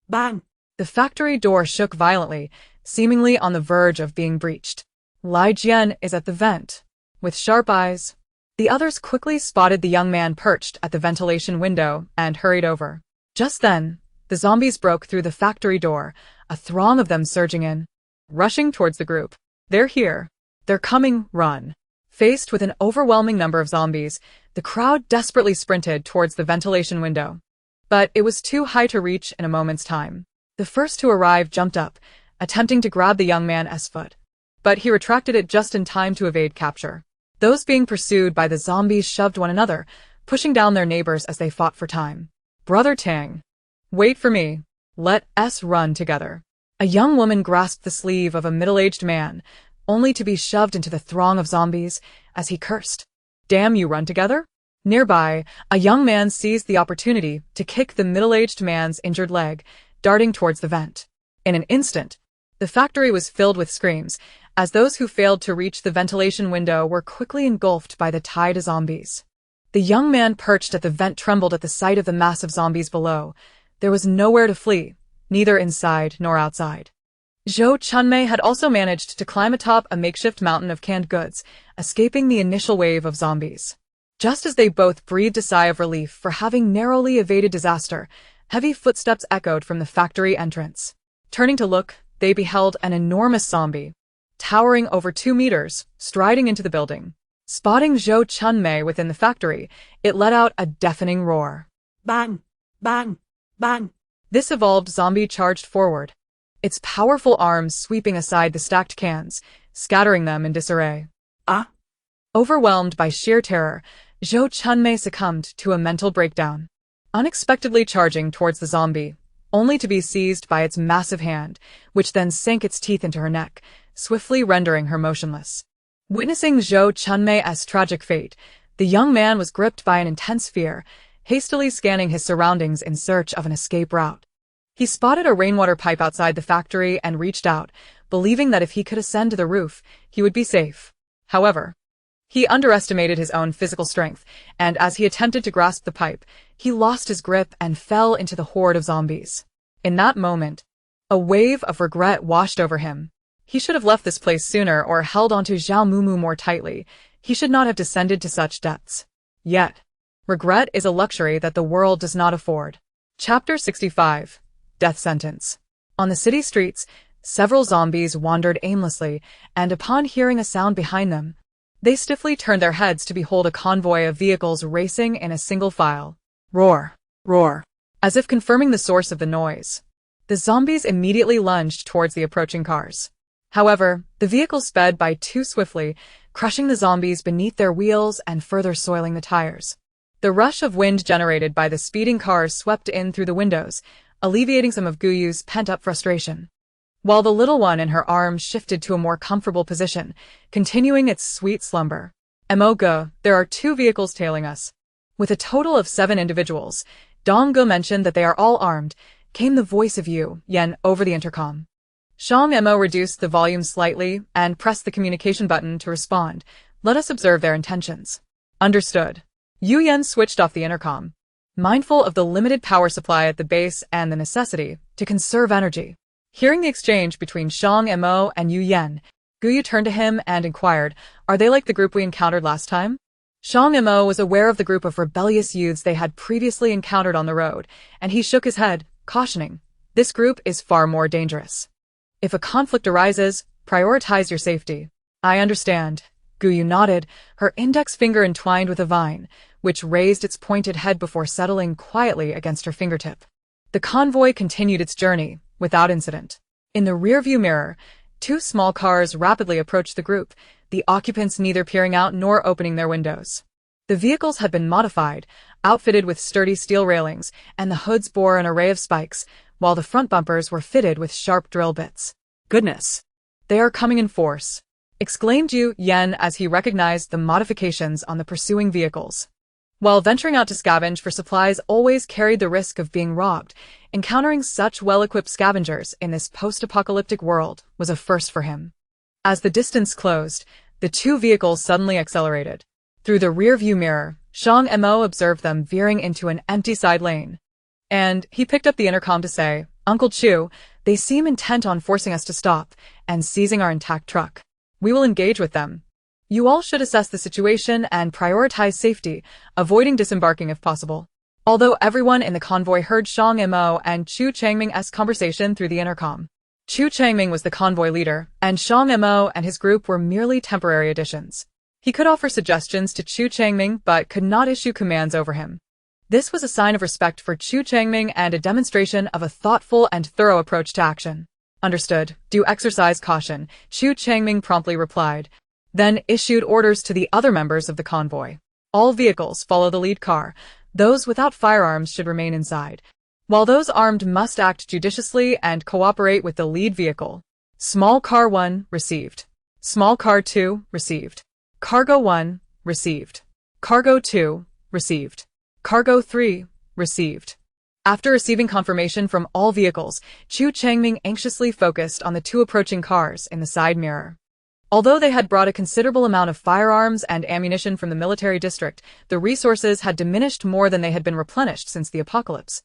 bang.
The factory door shook violently, seemingly on the verge of being breached. Lai Jian is at the vent. With sharp eyes, the others quickly spotted the young man perched at the ventilation window and hurried over. Just then, the zombies broke through the factory door, a throng of them surging in, rushing towards the group. "They're here. They're coming, run." Faced with an overwhelming number of zombies, the crowd desperately sprinted towards the ventilation window. But it was too high to reach in a moment's time. The first to arrive jumped up, attempting to grab the young man's foot, but he retracted it just in time to evade capture. Those being pursued by the zombies shoved one another, pushing down their neighbors as they fought for time. "Brother Tang, wait for me. Let us run together." A young woman grasped the sleeve of a middle-aged man, only to be shoved into the throng of zombies as he cursed. "Damn you, run together?" Nearby, a young man seized the opportunity to kick the middle-aged man's injured leg, darting towards the vent. In an instant, the factory was filled with screams, as those who failed to reach the ventilation window were quickly engulfed by the tide of zombies. The young man perched at the vent trembled at the sight of the mass of zombies below. There was nowhere to flee, neither inside nor outside. Zhou Chunmei had also managed to climb atop a makeshift mountain of canned goods, escaping the initial wave of zombies. Just as they both breathed a sigh of relief for having narrowly evaded disaster, heavy footsteps echoed from the factory entrance. Turning to look, they beheld an enormous zombie, towering over 2 meters, striding into the building. Spotting Zhou Chunmei within the factory, it let out a deafening roar.
Bang, bang, bang.
This evolved zombie charged forward, its powerful arms sweeping aside the stacked cans, scattering them in disarray.
Ah!
Overwhelmed by sheer terror, Zhou Chunmei succumbed to a mental breakdown, unexpectedly charging towards the zombie, only to be seized by its massive hand, which then sank its teeth into her neck, swiftly rendering her motionless. Witnessing Zhou Chunmei's tragic fate, the young man was gripped by an intense fear, hastily scanning his surroundings in search of an escape route. He spotted a rainwater pipe outside the factory and reached out, believing that if he could ascend to the roof, he would be safe. However, he underestimated his own physical strength, and as he attempted to grasp the pipe, he lost his grip and fell into the horde of zombies. In that moment, a wave of regret washed over him. He should have left this place sooner or held onto Zhao Moo more tightly. He should not have descended to such depths. Yet, regret is a luxury that the world does not afford. Chapter 65. Death Sentence. On the city streets, several zombies wandered aimlessly, and upon hearing a sound behind them, they stiffly turned their heads to behold a convoy of vehicles racing in a single file. Roar, roar. As if confirming the source of the noise, the zombies immediately lunged towards the approaching cars. However, the vehicles sped by too swiftly, crushing the zombies beneath their wheels and further soiling the tires. The rush of wind generated by the speeding cars swept in through the windows, alleviating some of Guyu's pent-up frustration. While the little one in her arms shifted to a more comfortable position, continuing its sweet slumber. Emoga, there are 2 vehicles tailing us. With a total of 7 individuals, Dong-gu mentioned that they are all armed, came the voice of Yu Yen over the intercom. Shang Mo reduced the volume slightly and pressed the communication button to respond. Let us observe their intentions. Understood. Yu Yen switched off the intercom, mindful of the limited power supply at the base and the necessity to conserve energy. Hearing the exchange between Shang Mo and Yu Yen, Guyu turned to him and inquired, are they like the group we encountered last time? Shang Mo was aware of the group of rebellious youths they had previously encountered on the road, and he shook his head, cautioning, this group is far more dangerous. If a conflict arises, prioritize your safety. I understand. Guyu nodded, her index finger entwined with a vine, which raised its pointed head before settling quietly against her fingertip. The convoy continued its journey, without incident. In the rearview mirror, 2 small cars rapidly approached the group, the occupants neither peering out nor opening their windows. The vehicles had been modified, outfitted with sturdy steel railings, and the hoods bore an array of spikes, while the front bumpers were fitted with sharp drill bits. Goodness! They are coming in force, exclaimed Yu Yen as he recognized the modifications on the pursuing vehicles. While venturing out to scavenge for supplies always carried the risk of being robbed, encountering such well-equipped scavengers in this post-apocalyptic world was a first for him. As the distance closed, the 2 vehicles suddenly accelerated. Through the rear-view mirror, Shang Mo observed them veering into an empty side lane. And he picked up the intercom to say, Uncle Chu, they seem intent on forcing us to stop and seizing our intact truck. We will engage with them. You all should assess the situation and prioritize safety, avoiding disembarking if possible. Although everyone in the convoy heard Shang Mo and Chu Changming's conversation through the intercom. Chu Changming was the convoy leader, and Shang Mo and his group were merely temporary additions. He could offer suggestions to Chu Changming but could not issue commands over him. This was a sign of respect for Chu Changming and a demonstration of a thoughtful and thorough approach to action. Understood. Do exercise caution, Chu Changming promptly replied, then issued orders to the other members of the convoy. All vehicles follow the lead car. Those without firearms should remain inside, while those armed must act judiciously and cooperate with the lead vehicle. Small car 1, received. Small car 2, received. Cargo 1, received. Cargo 2, received. Cargo 3, received. After receiving confirmation from all vehicles, Chu Changming anxiously focused on the 2 approaching cars in the side mirror. Although they had brought a considerable amount of firearms and ammunition from the military district, the resources had diminished more than they had been replenished since the apocalypse.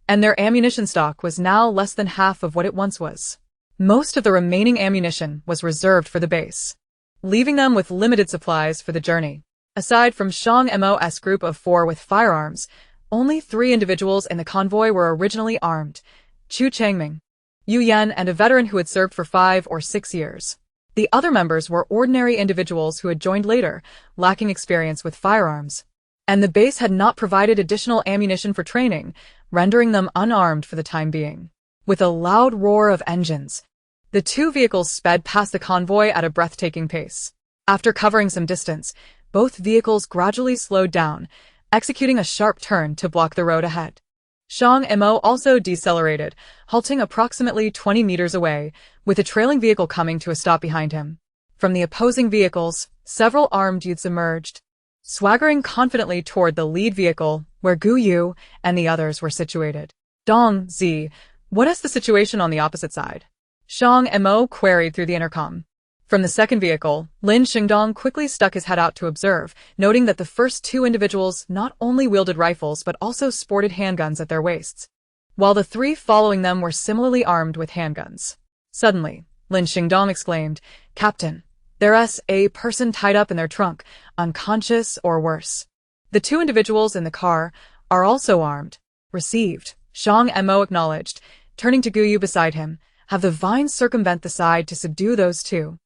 And their ammunition stock was now less than half of what it once was. Most of the remaining ammunition was reserved for the base, leaving them with limited supplies for the journey. Aside from Shang Mo's group of 4 with firearms, only 3 individuals in the convoy were originally armed, Chu Changming, Yu Yen, and a veteran who had served for 5 or 6 years. The other members were ordinary individuals who had joined later, lacking experience with firearms. And the base had not provided additional ammunition for training, rendering them unarmed for the time being. With a loud roar of engines, the 2 vehicles sped past the convoy at a breathtaking pace. After covering some distance, both vehicles gradually slowed down, executing a sharp turn to block the road ahead. Shang Mo also decelerated, halting approximately 20 meters away, with a trailing vehicle coming to a stop behind him. From the opposing vehicles, several armed youths emerged, swaggering confidently toward the lead vehicle, where Gu Yu and the others were situated. Dong Zi, what is the situation on the opposite side? Shang Mo queried through the intercom. From the second vehicle, Lin Xingdong quickly stuck his head out to observe, noting that the first 2 individuals not only wielded rifles but also sported handguns at their waists, while the 3 following them were similarly armed with handguns. Suddenly, Lin Xingdong exclaimed, Captain, there's a person tied up in their trunk, unconscious or worse. The 2 individuals in the car are also armed. Received, Shang Mo acknowledged, turning to Guyu beside him. Have the vines circumvent the side to subdue those 2.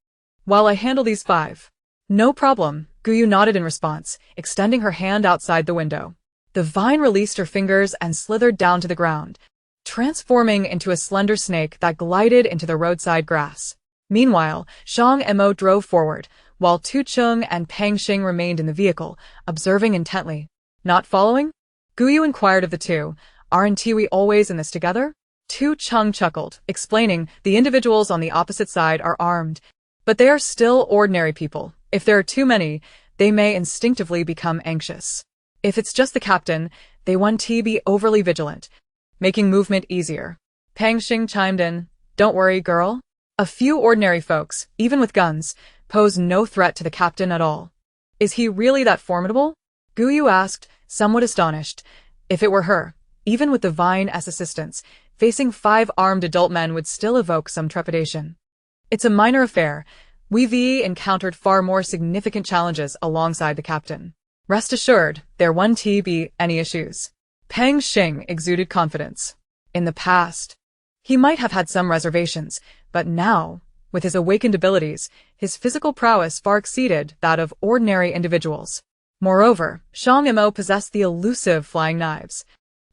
While I handle these 5. No problem, Guyu nodded in response, extending her hand outside the window. The vine released her fingers and slithered down to the ground, transforming into a slender snake that glided into the roadside grass. Meanwhile, Shang Mo drove forward, while Tu Chung and Pang Xing remained in the vehicle, observing intently. Not following? Guyu inquired of the two. Aren't we always in this together? Tu Chung chuckled, explaining the individuals on the opposite side are armed. But they are still ordinary people. If there are too many, they may instinctively become anxious. If it's just the captain, they want to be overly vigilant, making movement easier. Pang Xing chimed in, "Don't worry, girl. A few ordinary folks, even with guns, pose no threat to the captain at all." "Is he really that formidable?" Guyu asked, somewhat astonished. If it were her, even with the vine as assistance, facing 5 armed adult men would still evoke some trepidation. "It's a minor affair. We've encountered far more significant challenges alongside the captain. Rest assured, there won't be any issues." Pang Xing exuded confidence. In the past, he might have had some reservations, but now, with his awakened abilities, his physical prowess far exceeded that of ordinary individuals. Moreover, Shang Mo possessed the elusive flying knives.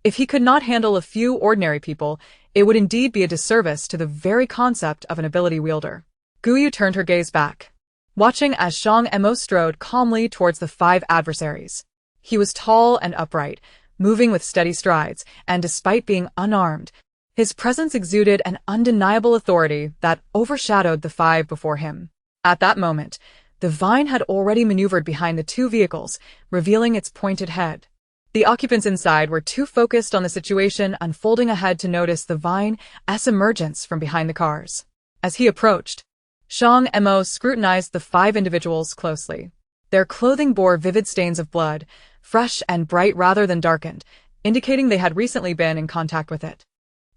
If he could not handle a few ordinary people, it would indeed be a disservice to the very concept of an ability wielder. Guyu turned her gaze back, watching as Shang Mo strode calmly towards the 5 adversaries. He was tall and upright, moving with steady strides, and despite being unarmed, his presence exuded an undeniable authority that overshadowed the 5 before him. At that moment, the vine had already maneuvered behind the 2 vehicles, revealing its pointed head. The occupants inside were too focused on the situation unfolding ahead to notice the vine's emergence from behind the cars. As he approached, Shang Mo scrutinized the 5 individuals closely. Their clothing bore vivid stains of blood, fresh and bright rather than darkened, indicating they had recently been in contact with it.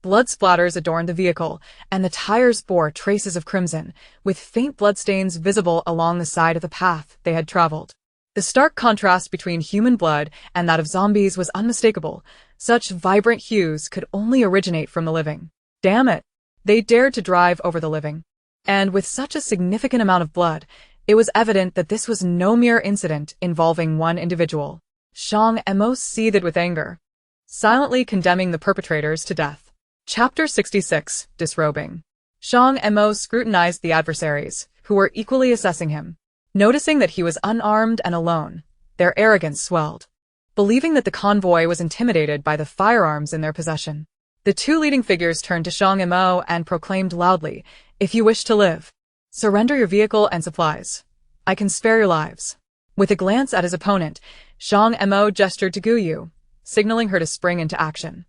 Blood splatters adorned the vehicle, and the tires bore traces of crimson, with faint bloodstains visible along the side of the path they had traveled. The stark contrast between human blood and that of zombies was unmistakable. Such vibrant hues could only originate from the living. Damn it! They dared to drive over the living. And with such a significant amount of blood, it was evident that this was no mere incident involving one individual. Shang Mo seethed with anger, silently condemning the perpetrators to death. Chapter 66, Disrobing. Shang Mo scrutinized the adversaries, who were equally assessing him. Noticing that he was unarmed and alone, their arrogance swelled. Believing that the convoy was intimidated by the firearms in their possession, the 2 leading figures turned to Shang Mo and proclaimed loudly, "If you wish to live, surrender your vehicle and supplies. I can spare your lives." With a glance at his opponent, Shang Mo gestured to Guyu, signaling her to spring into action.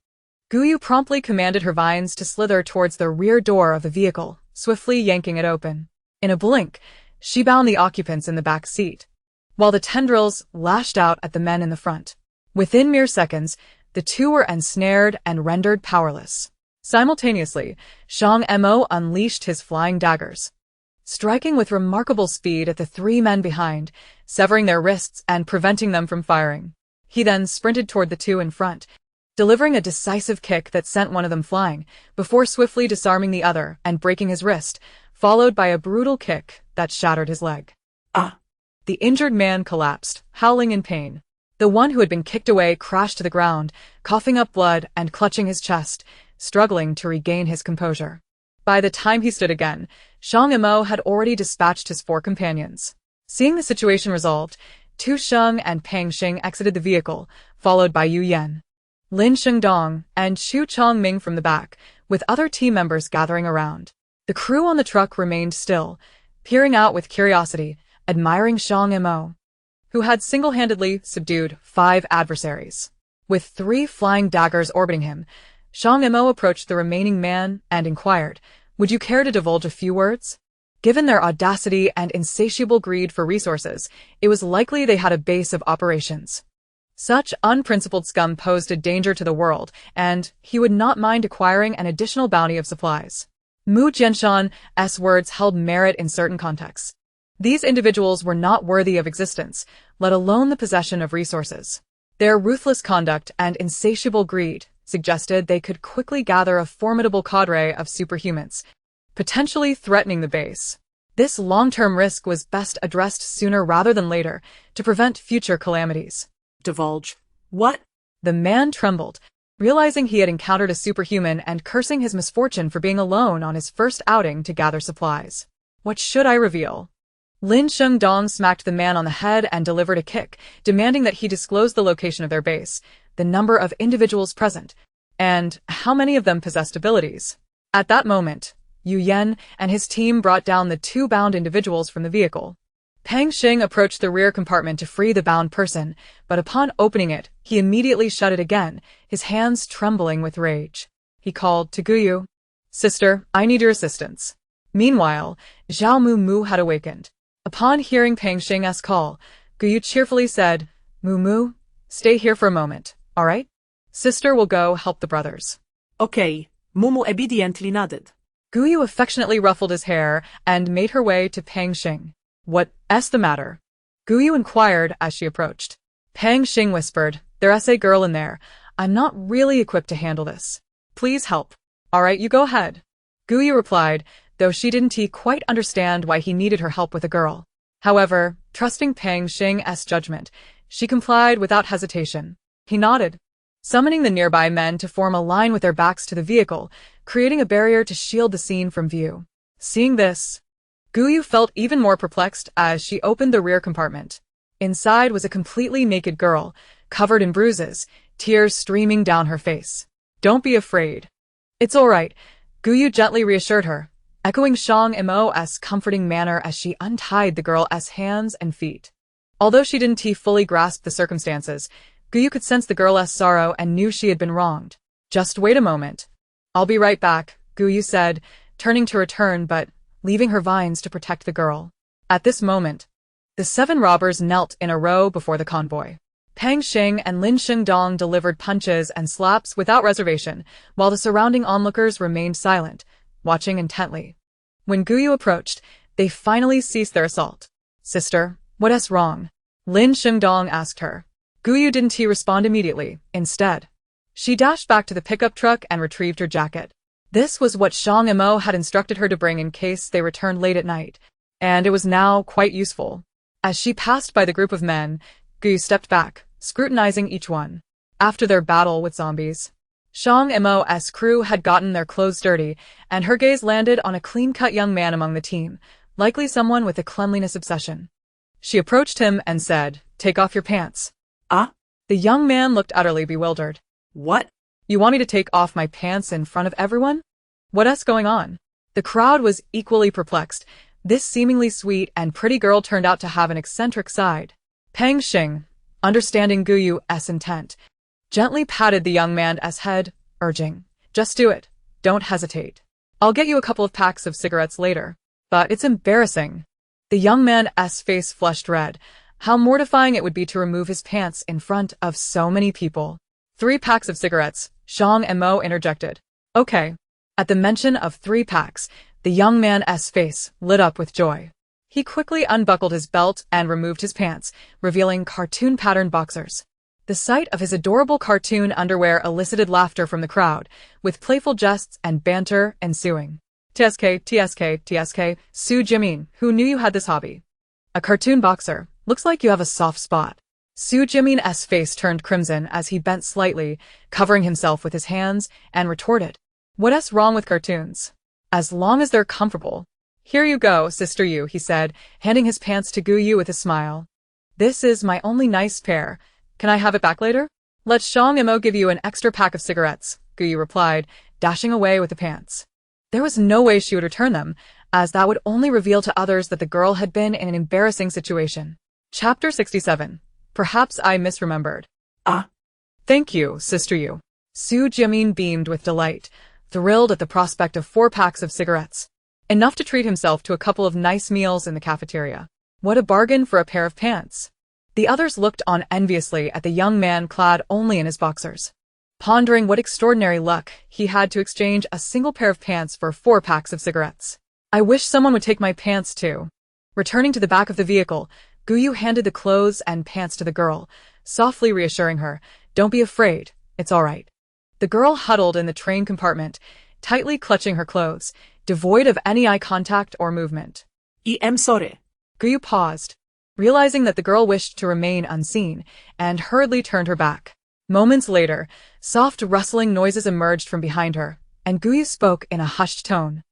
Guyu promptly commanded her vines to slither towards the rear door of the vehicle, swiftly yanking it open. In a blink, she bound the occupants in the back seat, while the tendrils lashed out at the men in the front. Within mere seconds, the 2 were ensnared and rendered powerless. Simultaneously, Shang Mo unleashed his flying daggers, striking with remarkable speed at the 3 men behind, severing their wrists and preventing them from firing. He then sprinted toward the 2 in front, delivering a decisive kick that sent one of them flying, before swiftly disarming the other and breaking his wrist, followed by a brutal kick that shattered his leg.
Ah!
The injured man collapsed, howling in pain. The one who had been kicked away crashed to the ground, coughing up blood and clutching his chest, struggling to regain his composure. By the time he stood again, Shang Mo had already dispatched his 4 companions. Seeing the situation resolved, Tu Sheng and Pang Xing exited the vehicle, followed by Yu Yan, Lin Shengdong, and Chu Chongming from the back, with other team members gathering around. The crew on the truck remained still, peering out with curiosity, admiring Shang Mo, who had single-handedly subdued 5 adversaries. With 3 flying daggers orbiting him, Shang Mo approached the remaining man and inquired, "Would you care to divulge a few words?" Given their audacity and insatiable greed for resources, it was likely they had a base of operations. Such unprincipled scum posed a danger to the world, and he would not mind acquiring an additional bounty of supplies. Mu Jianshan's words held merit in certain contexts. These individuals were not worthy of existence, let alone the possession of resources. Their ruthless conduct and insatiable greed suggested they could quickly gather a formidable cadre of superhumans, potentially threatening the base. This long-term risk was best addressed sooner rather than later to prevent future calamities.
Divulge. What?
The man trembled, realizing he had encountered a superhuman and cursing his misfortune for being alone on his first outing to gather supplies. "What should I reveal?" Lin Shengdong smacked the man on the head and delivered a kick, demanding that he disclose the location of their base, the number of individuals present, and how many of them possessed abilities. At that moment, Yu Yen and his team brought down the two bound individuals from the vehicle. Pang Xing approached the rear compartment to free the bound person, but upon opening it, he immediately shut it again, his hands trembling with rage. He called to Guyu. "Sister, I need your assistance." Meanwhile, Zhao Mu had awakened. Upon hearing Pang Xing's call, Guyu cheerfully said, Mu, stay here for a moment, all right? Sister will go help the brothers.
Okay, Mumu obediently nodded.
Guyu affectionately ruffled his hair and made her way to Pang Xing. "What's the matter?" Guyu inquired as she approached. Pang Xing whispered, "There's a girl in there. I'm not really equipped to handle this. Please help." "All right, you go ahead." Guyu replied, though she didn't quite understand why he needed her help with a girl. However, trusting Pang Xing's judgment, she complied without hesitation. He nodded, summoning the nearby men to form a line with their backs to the vehicle, creating a barrier to shield the scene from view. Seeing this, Guyu felt even more perplexed as she opened the rear compartment. Inside was a completely naked girl, covered in bruises, tears streaming down her face. "Don't be afraid. It's all right," Guyu gently reassured her, echoing Shang Mo's comforting manner as she untied the girl's hands and feet. Although she didn't fully grasp the circumstances, Guyu could sense the girl's sorrow and knew she had been wronged. "Just wait a moment. I'll be right back," Guyu said, turning to return but leaving her vines to protect the girl. At this moment, the 7 robbers knelt in a row before the convoy. Pang Xing and Lin Shengdong delivered punches and slaps without reservation, while the surrounding onlookers remained silent, watching intently. When Guyu approached, they finally ceased their assault. "Sister, what's wrong?" Lin Shengdong asked her. Guyu didn't respond immediately. Instead, she dashed back to the pickup truck and retrieved her jacket. This was what Shang Mo had instructed her to bring in case they returned late at night, and it was now quite useful. As she passed by the group of men, Guyu stepped back, scrutinizing each one. After their battle with zombies, Shang Mo's crew had gotten their clothes dirty, and her gaze landed on a clean-cut young man among the team, likely someone with a cleanliness obsession. She approached him and said, "Take off your pants."
Ah?
The young man looked utterly bewildered.
What?
"You want me to take off my pants in front of everyone? What's going on?" The crowd was equally perplexed. This seemingly sweet and pretty girl turned out to have an eccentric side. Pang Xing, understanding Guyu's intent, gently patted the young man's head, urging, "Just do it. Don't hesitate. I'll get you a couple of packs of cigarettes later." "But it's embarrassing." The young man's face flushed red. How mortifying it would be to remove his pants in front of so many people. "3 packs of cigarettes," Shang Mo interjected. "Okay." At the mention of 3 packs, the young man's face lit up with joy. He quickly unbuckled his belt and removed his pants, revealing cartoon-patterned boxers. The sight of his adorable cartoon underwear elicited laughter from the crowd, with playful jests and banter ensuing. TSK, Su Jimin, who knew you had this hobby? A cartoon boxer. Looks like you have a soft spot. Su Jimin's face turned crimson as he bent slightly, covering himself with his hands, and retorted, "What's wrong with cartoons? As long as they're comfortable." "Here you go, Sister Yu," he said, handing his pants to Guyu with a smile. "This is my only nice pair. Can I have it back later?" "Let Shang Mo give you an extra pack of cigarettes," Guyu replied, dashing away with the pants. There was no way she would return them, as that would only reveal to others that the girl had been in an embarrassing situation. Chapter 67. Perhaps I misremembered.
Ah.
Thank you, Sister Yu. Su Jimin beamed with delight, thrilled at the prospect of 4 packs of cigarettes. Enough to treat himself to a couple of nice meals in the cafeteria. What a bargain for a pair of pants. The others looked on enviously at the young man clad only in his boxers, pondering what extraordinary luck he had to exchange a single pair of pants for 4 packs of cigarettes. "I wish someone would take my pants too." Returning to the back of the vehicle, Guyu handed the clothes and pants to the girl, softly reassuring her, "Don't be afraid, it's all right." The girl huddled in the train compartment, tightly clutching her clothes, devoid of any eye contact or movement.
I'm sorry.
Guyu paused, realizing that the girl wished to remain unseen, and hurriedly turned her back. Moments later, soft rustling noises emerged from behind her, and Guyu spoke in a hushed tone,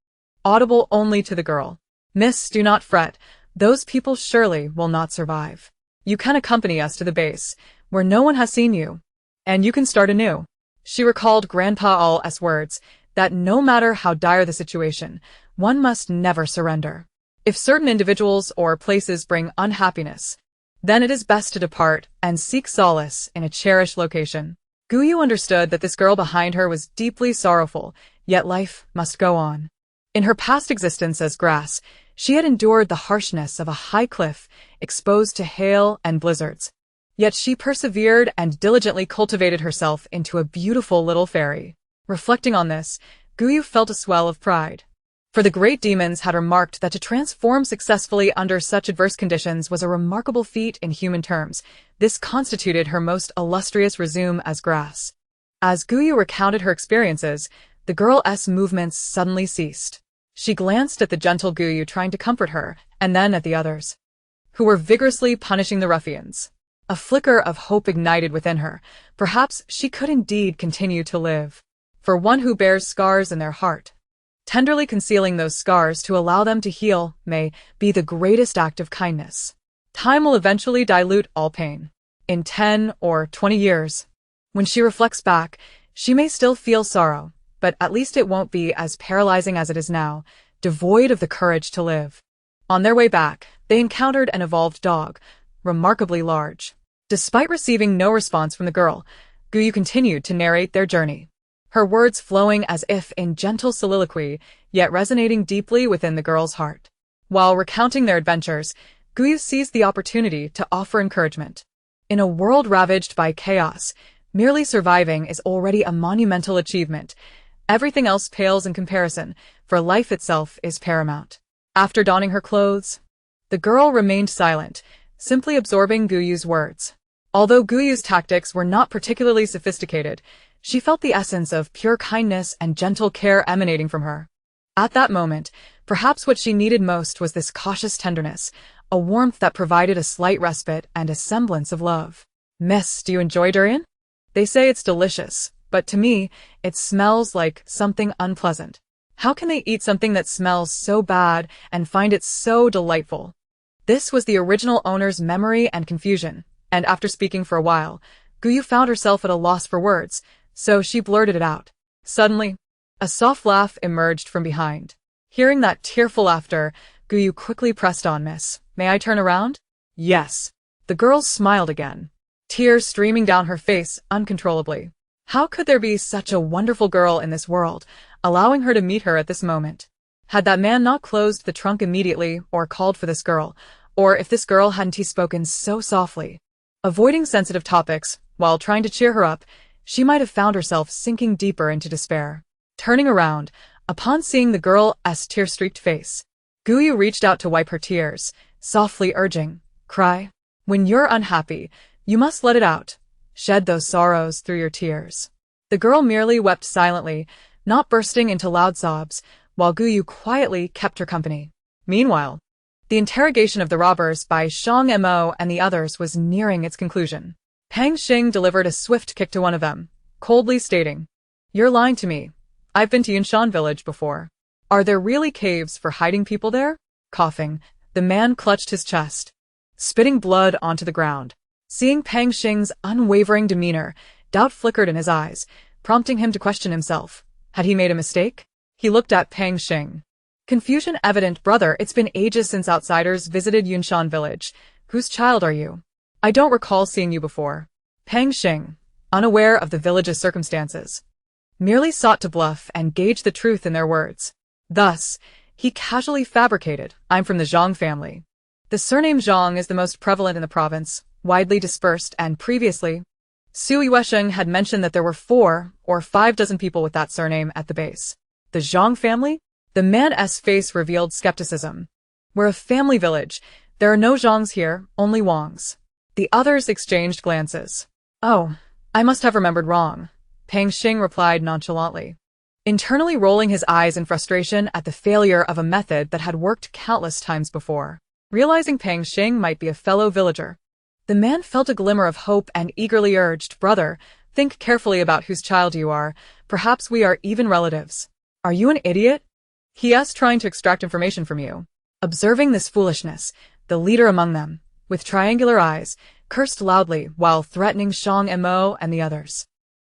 audible only to the girl. "Miss, do not fret. those people surely will not survive. You can accompany us to the base, where no one has seen you, and you can start anew. She recalled Grandpa Al's words, that no matter how dire the situation, one must never surrender. If certain individuals or places bring unhappiness, then it is best to depart and seek solace in a cherished location. Guyu understood that this girl behind her was deeply sorrowful, yet life must go on. In her past existence as grass, she had endured the harshness of a high cliff, exposed to hail and blizzards. Yet she persevered and diligently cultivated herself into a beautiful little fairy. Reflecting on this, Guyu felt a swell of pride. For the great demons had remarked that to transform successfully under such adverse conditions was a remarkable feat in human terms. This constituted her most illustrious resume as grass. As Guyu recounted her experiences, the girl's movements suddenly ceased. She glanced at the gentle Guyu trying to comfort her, and then at the others, who were vigorously punishing the ruffians. A flicker of hope ignited within her. Perhaps she could indeed continue to live. For one who bears scars in their heart, tenderly concealing those scars to allow them to heal may be the greatest act of kindness. Time will eventually dilute all pain. In 10 or 20 years, when she reflects back, she may still feel sorrow, but at least it won't be as paralyzing as it is now, devoid of the courage to live. On their way back, they encountered an evolved dog, remarkably large. Despite receiving no response from the girl, Guyu continued to narrate their journey, her words flowing as if in gentle soliloquy, yet resonating deeply within the girl's heart. While recounting their adventures, Guyu seized the opportunity to offer encouragement. In a world ravaged by chaos, merely surviving is already a monumental achievement. Everything else pales in comparison, for life itself is paramount. After donning her clothes, the girl remained silent, simply absorbing Guyu's words. Although Guyu's tactics were not particularly sophisticated, she felt the essence of pure kindness and gentle care emanating from her. At that moment, perhaps what she needed most was this cautious tenderness, a warmth that provided a slight respite and a semblance of love. "Miss, do you enjoy durian? They say it's delicious, but to me, it smells like something unpleasant. How can they eat something that smells so bad and find it so delightful?" This was the original owner's memory and confusion, and after speaking for a while, Guyu found herself at a loss for words, so she blurted it out. Suddenly, a soft laugh emerged from behind. Hearing that tearful laughter, Guyu quickly pressed on. "Miss, may I turn around?" "Yes." The girl smiled again, tears streaming down her face uncontrollably. How could there be such a wonderful girl in this world, allowing her to meet her at this moment? Had that man not closed the trunk immediately or called for this girl, or if this girl hadn't he spoken so softly? Avoiding sensitive topics, while trying to cheer her up, she might have found herself sinking deeper into despair. Turning around, upon seeing the girl's tear-streaked face, Guyu reached out to wipe her tears, softly urging, "Cry. When you're unhappy, you must let it out. Shed those sorrows through your tears." The girl merely wept silently, not bursting into loud sobs, while Guyu quietly kept her company. Meanwhile, the interrogation of the robbers by Shang Mo and the others was nearing its conclusion. Pang Xing delivered a swift kick to one of them, coldly stating, "You're lying to me. I've been to Yunshan village before. Are there really caves for hiding people there?" Coughing, the man clutched his chest, spitting blood onto the ground. Seeing Pang Xing's unwavering demeanor, doubt flickered in his eyes, prompting him to question himself. Had he made a mistake? He looked at Pang Xing. Confusion evident. "Brother, it's been ages since outsiders visited Yunshan village. Whose child are you? I don't recall seeing you before." Pang Xing, unaware of the village's circumstances, merely sought to bluff and gauge the truth in their words. Thus, he casually fabricated, "I'm from the Zhang family." The surname Zhang is the most prevalent in the province, widely dispersed, and previously, Sui Weisheng had mentioned that there were 4 or 5 dozen people with that surname at the base. The Zhang family? The man's face revealed skepticism. "We're a family village. There are no Zhangs here, only Wangs." The others exchanged glances. "Oh, I must have remembered wrong," Pang Xing replied nonchalantly, internally rolling his eyes in frustration at the failure of a method that had worked countless times before. Realizing Pang Xing might be a fellow villager, the man felt a glimmer of hope and eagerly urged, "Brother, think carefully about whose child you are. Perhaps we are even relatives." "Are you an idiot?" he asked, trying to extract information from you. Observing this foolishness, the leader among them, with triangular eyes, cursed loudly while threatening Shang Mo and the others.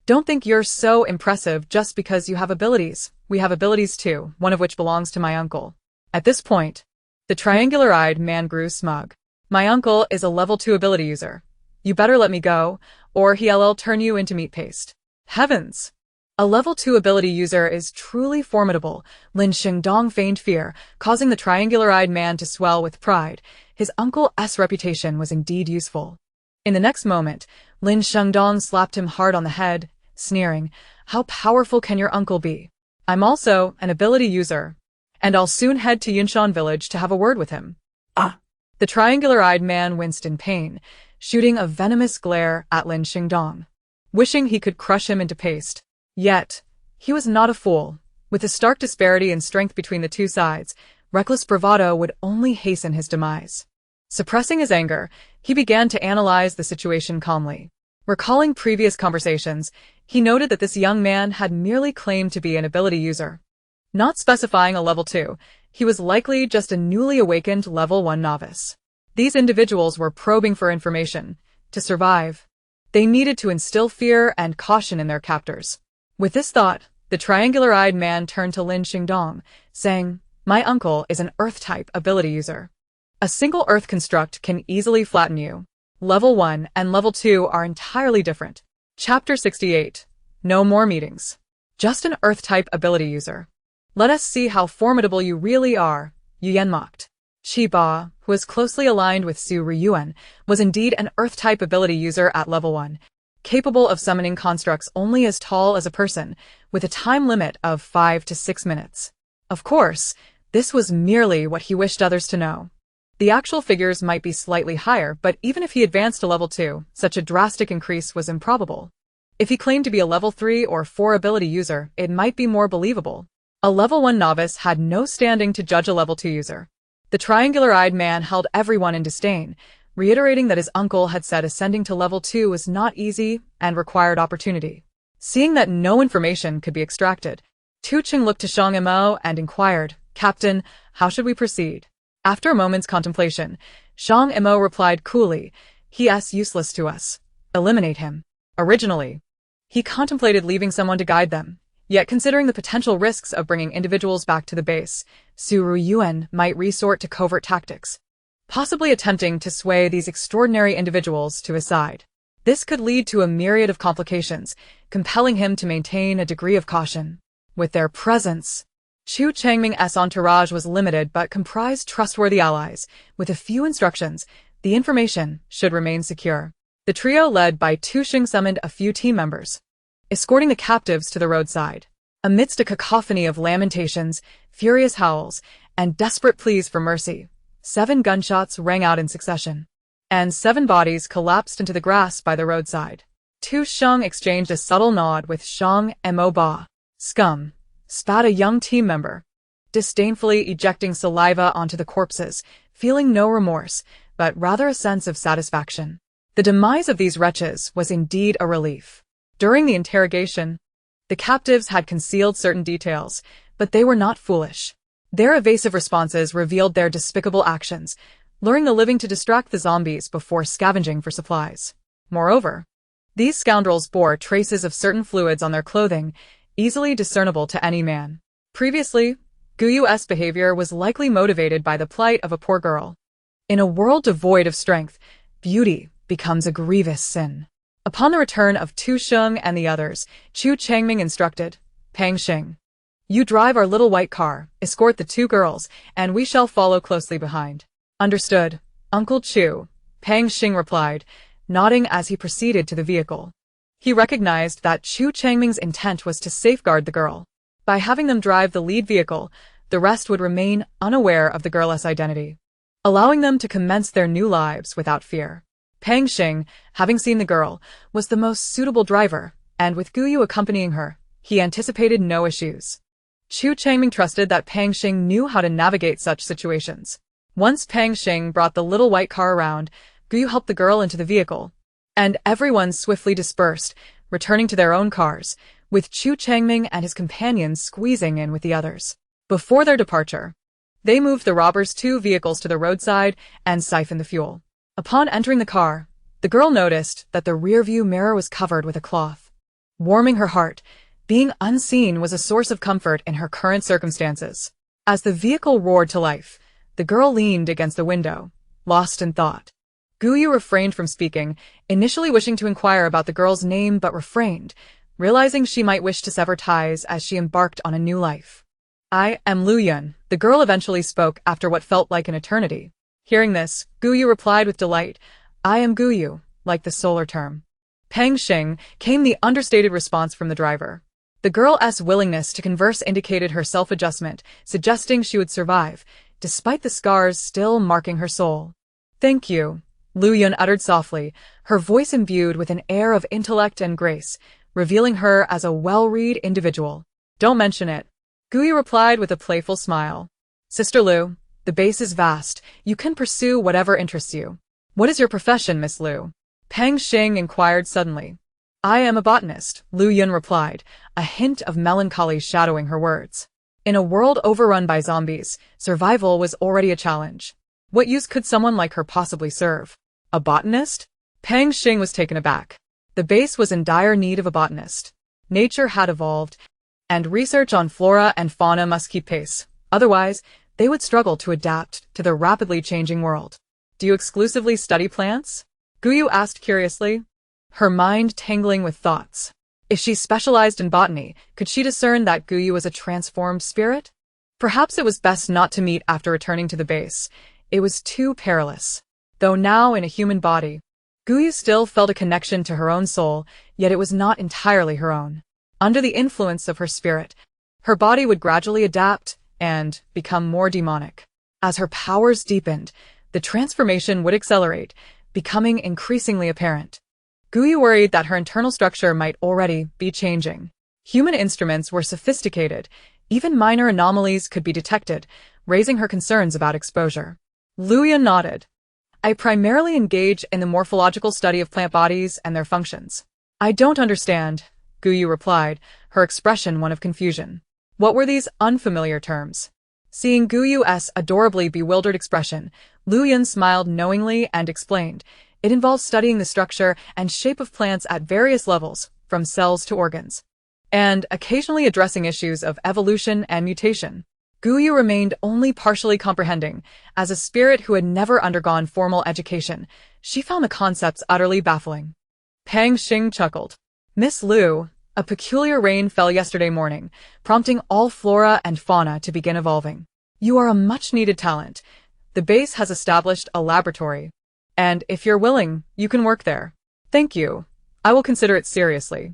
Don't think you're so impressive just because you have abilities. We have abilities too, one of which belongs to my uncle. At this point, the triangular-eyed man grew smug. My uncle is a level 2 ability user. You better let me go, or he'll turn you into meat paste. Heavens! A level 2 ability user is truly formidable. Lin Xingdong feigned fear, causing the triangular-eyed man to swell with pride. His uncle's reputation was indeed useful. In the next moment, Lin Xingdong slapped him hard on the head, sneering, "How powerful can your uncle be? I'm also an ability user, and I'll soon head to Yunshan village to have a word with him."
Ah!
The triangular-eyed man winced in pain, shooting a venomous glare at Lin Xingdong, wishing he could crush him into paste. Yet, he was not a fool. With the stark disparity in strength between the two sides, reckless bravado would only hasten his demise. Suppressing his anger, he began to analyze the situation calmly. Recalling previous conversations, he noted that this young man had merely claimed to be an ability user. Not specifying a level 2, he was likely just a newly awakened level 1 novice. These individuals were probing for information. To survive, they needed to instill fear and caution in their captors. With this thought, the triangular-eyed man turned to Lin Xingdong, saying, "My uncle is an Earth-type ability user. A single Earth construct can easily flatten you. Level 1 and Level 2 are entirely different." Chapter 68. No more meetings. Just an Earth-type ability user. "Let us see how formidable you really are," Yu Yan mocked. Qi Ba, who was closely aligned with Su Riyuan, was indeed an Earth-type ability user at Level 1, capable of summoning constructs only as tall as a person, with a time limit of 5 to 6 minutes. Of course, this was merely what he wished others to know. The actual figures might be slightly higher, but even if he advanced to Level 2, such a drastic increase was improbable. If he claimed to be a Level 3 or 4 ability user, it might be more believable. A Level 1 novice had no standing to judge a Level 2 user. The triangular-eyed man held everyone in disdain, reiterating that his uncle had said ascending to Level 2 was not easy and required opportunity. Seeing that no information could be extracted, Tu Ching looked to Shang Mo and inquired, "Captain, how should we proceed?" After a moment's contemplation, Shang Mo replied coolly, "He's useless to us. Eliminate him." Originally, he contemplated leaving someone to guide them, yet considering the potential risks of bringing individuals back to the base, Su Riyuan might resort to covert tactics, possibly attempting to sway these extraordinary individuals to his side. This could lead to a myriad of complications, compelling him to maintain a degree of caution. With their presence, Chu Changming's entourage was limited but comprised trustworthy allies. With a few instructions, the information should remain secure. The trio led by Tu Xing summoned a few team members, escorting the captives to the roadside. Amidst a cacophony of lamentations, furious howls, and desperate pleas for mercy, 7 gunshots rang out in succession, and 7 bodies collapsed into the grass by the roadside. Tu Sheng exchanged a subtle nod with Shang Mo. "Ba, scum," spat a young team member, disdainfully ejecting saliva onto the corpses, feeling no remorse, but rather a sense of satisfaction. The demise of these wretches was indeed a relief. During the interrogation, the captives had concealed certain details, but they were not foolish. Their evasive responses revealed their despicable actions, luring the living to distract the zombies before scavenging for supplies. Moreover, these scoundrels bore traces of certain fluids on their clothing, easily discernible to any man. Previously, Guyu's behavior was likely motivated by the plight of a poor girl. In a world devoid of strength, beauty becomes a grievous sin. Upon the return of Tu Sheng and the others, Chu Changming instructed, "Pang Xing, you drive our little white car, escort the 2 girls, and we shall follow closely behind." "Understood, Uncle Chu," Pang Xing replied, nodding as he proceeded to the vehicle. He recognized that Chu Changming's intent was to safeguard the girl. By having them drive the lead vehicle, the rest would remain unaware of the girl's identity, allowing them to commence their new lives without fear. Pang Xing, having seen the girl, was the most suitable driver, and with Guyu accompanying her, he anticipated no issues. Chu Changming trusted that Pang Xing knew how to navigate such situations. Once Pang Xing brought the little white car around, Guyu helped the girl into the vehicle, and everyone swiftly dispersed, returning to their own cars, with Chu Changming and his companions squeezing in with the others. Before their departure, They moved the robbers' 2 vehicles to the roadside and siphoned the fuel. Upon entering the car, the girl noticed that the rearview mirror was covered with a cloth. Warming her heart, being unseen was a source of comfort in her current circumstances. As the vehicle roared to life, the girl leaned against the window, lost in thought. Guyu refrained from speaking, initially wishing to inquire about the girl's name but refrained, realizing she might wish to sever ties as she embarked on a new life. "I am Lu Yun," the girl eventually spoke after what felt like an eternity. Hearing this, Guyu replied with delight, "I am Guyu," like the solar term. "Peng Xing," came the understated response from the driver. The girl's willingness to converse indicated her self-adjustment, suggesting she would survive, despite the scars still marking her soul. "Thank you," Lu Yun uttered softly, her voice imbued with an air of intellect and grace, revealing her as a well-read individual. "Don't mention it," Guyu replied with a playful smile. "Sister Lu, the base is vast. You can pursue whatever interests you." "What is your profession, Miss Lu?" Peng Xing inquired suddenly. "I am a botanist," Lu Yun replied, a hint of melancholy shadowing her words. In a world overrun by zombies, survival was already a challenge. What use could someone like her possibly serve? A botanist? Peng Xing was taken aback. The base was in dire need of a botanist. Nature had evolved, and research on flora and fauna must keep pace. Otherwise, they would struggle to adapt to the rapidly changing world. "Do you exclusively study plants?" Guyu asked curiously, her mind tangling with thoughts. If she specialized in botany, could she discern that Guyu was a transformed spirit? Perhaps it was best not to meet after returning to the base. It was too perilous. Though now in a human body, Guyu still felt a connection to her own soul, yet it was not entirely her own. Under the influence of her spirit, her body would gradually adapt and become more demonic. As her powers deepened, the transformation would accelerate, becoming increasingly apparent. Guyu worried that her internal structure might already be changing. Human instruments were sophisticated. Even minor anomalies could be detected, raising her concerns about exposure. Lu Yun nodded. "I primarily engage in the morphological study of plant bodies and their functions." "I don't understand," Guyu replied, her expression one of confusion. What were these unfamiliar terms? Seeing Guyu's adorably bewildered expression, Lu Yun smiled knowingly and explained, "It involves studying the structure and shape of plants at various levels, from cells to organs, and occasionally addressing issues of evolution and mutation." Guyu remained only partially comprehending. As a spirit who had never undergone formal education, she found the concepts utterly baffling. Peng Xing chuckled. "Miss Lu, a peculiar rain fell yesterday morning, prompting all flora and fauna to begin evolving. You are a much-needed talent. The base has established a laboratory, and if you're willing, you can work there." "Thank you. I will consider it seriously."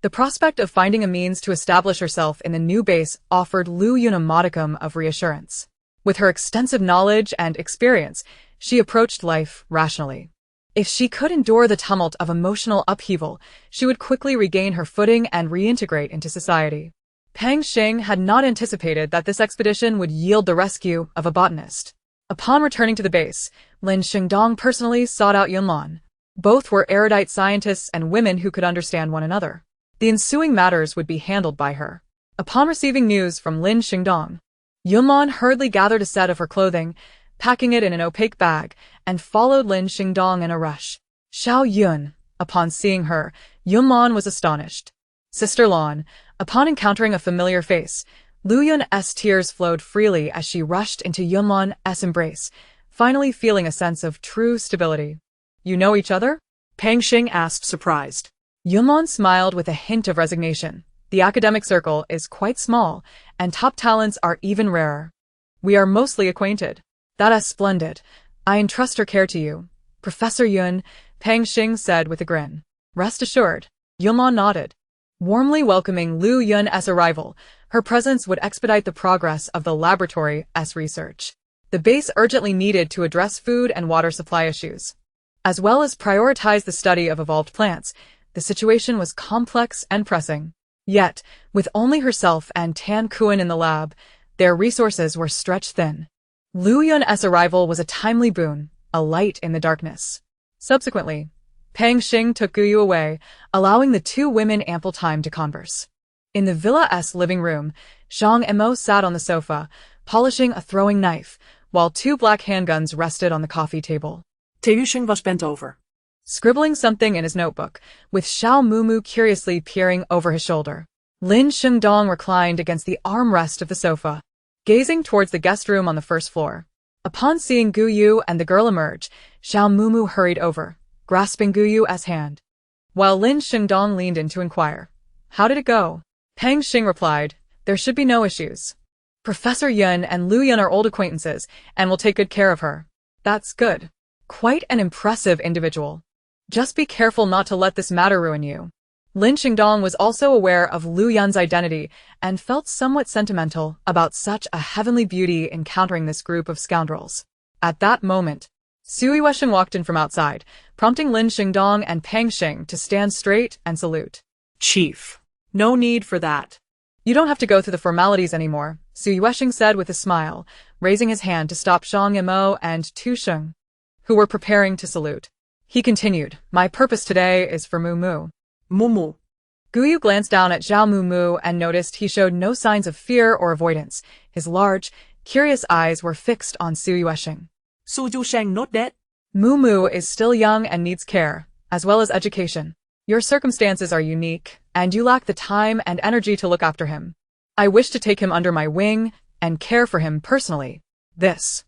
The prospect of finding a means to establish herself in the new base offered Lu Yun a modicum of reassurance. With her extensive knowledge and experience, she approached life rationally. If she could endure the tumult of emotional upheaval, she would quickly regain her footing and reintegrate into society. Peng Xing had not anticipated that this expedition would yield the rescue of a botanist. Upon returning to the base, Lin Xingdong personally sought out Yunlan. Both were erudite scientists and women who could understand one another. The ensuing matters would be handled by her. Upon receiving news from Lin Xingdong, Yunlan hurriedly gathered a set of her clothing, packing it in an opaque bag, and followed Lin Xingdong in a rush. Xiao Yun. Upon seeing her, Yunlan was astonished. Sister Lan. Upon encountering a familiar face, Lu Yun's tears flowed freely as she rushed into Yunlan's embrace, finally feeling a sense of true stability. "You know each other?" Peng Xing asked, surprised. Yunlan smiled with a hint of resignation. "The academic circle is quite small, and top talents are even rarer. We are mostly acquainted." "That is splendid. I entrust her care to you, Professor Yun," Peng Xing said with a grin. "Rest assured." Yunlan nodded. Warmly welcoming Lu Yun's arrival, her presence would expedite the progress of the laboratory's research. The base urgently needed to address food and water supply issues, as well as prioritize the study of evolved plants. The situation was complex and pressing. Yet, with only herself and Tan Kuan in the lab, their resources were stretched thin. Lu Yun's arrival was a timely boon, a light in the darkness. Subsequently, Peng Xing took Guyu away, allowing the two women ample time to converse. In the villa's living room, Shang Mo sat on the sofa, polishing a throwing knife, while two black handguns rested on the coffee table.
Taeyusheng was bent over,
scribbling something in his notebook, with Xiao Mumu curiously peering over his shoulder. Lin Shengdong reclined against the armrest of the sofa, gazing towards the guest room on the first floor. Upon seeing Gu Yu and the girl emerge, Xiao Mumu hurried over, grasping Gu Yu's hand, while Lin Shengdong leaned in to inquire. How did it go? Pang Xing replied, there should be no issues. Professor Yun and Lu Yun are old acquaintances and will take good care of her. That's good. Quite an impressive individual. Just be careful not to let this matter ruin you. Lin Shengdong was also aware of Lu Yun's identity and felt somewhat sentimental about such a heavenly beauty encountering this group of scoundrels. At that moment, Sui Wesheng walked in from outside, prompting Lin Shengdong and Pang Xing to stand straight and salute.
Chief. No need for that.
You don't have to go through the formalities anymore, Sui Wesheng said with a smile, raising his hand to stop Shang Mo and Tu Sheng, who were preparing to salute. He continued, my purpose today is for Mumu.
Mumu.
Gu Yu glanced down at Zhao Mumu and noticed he showed no signs of fear or avoidance. His large, curious eyes were fixed on Sui Wesheng.
Su Yusheng not dead.
Mumu is still young and needs care, as well as education. Your circumstances are unique, and you lack the time and energy to look after him. I wish to take him under my wing and care for him personally. This.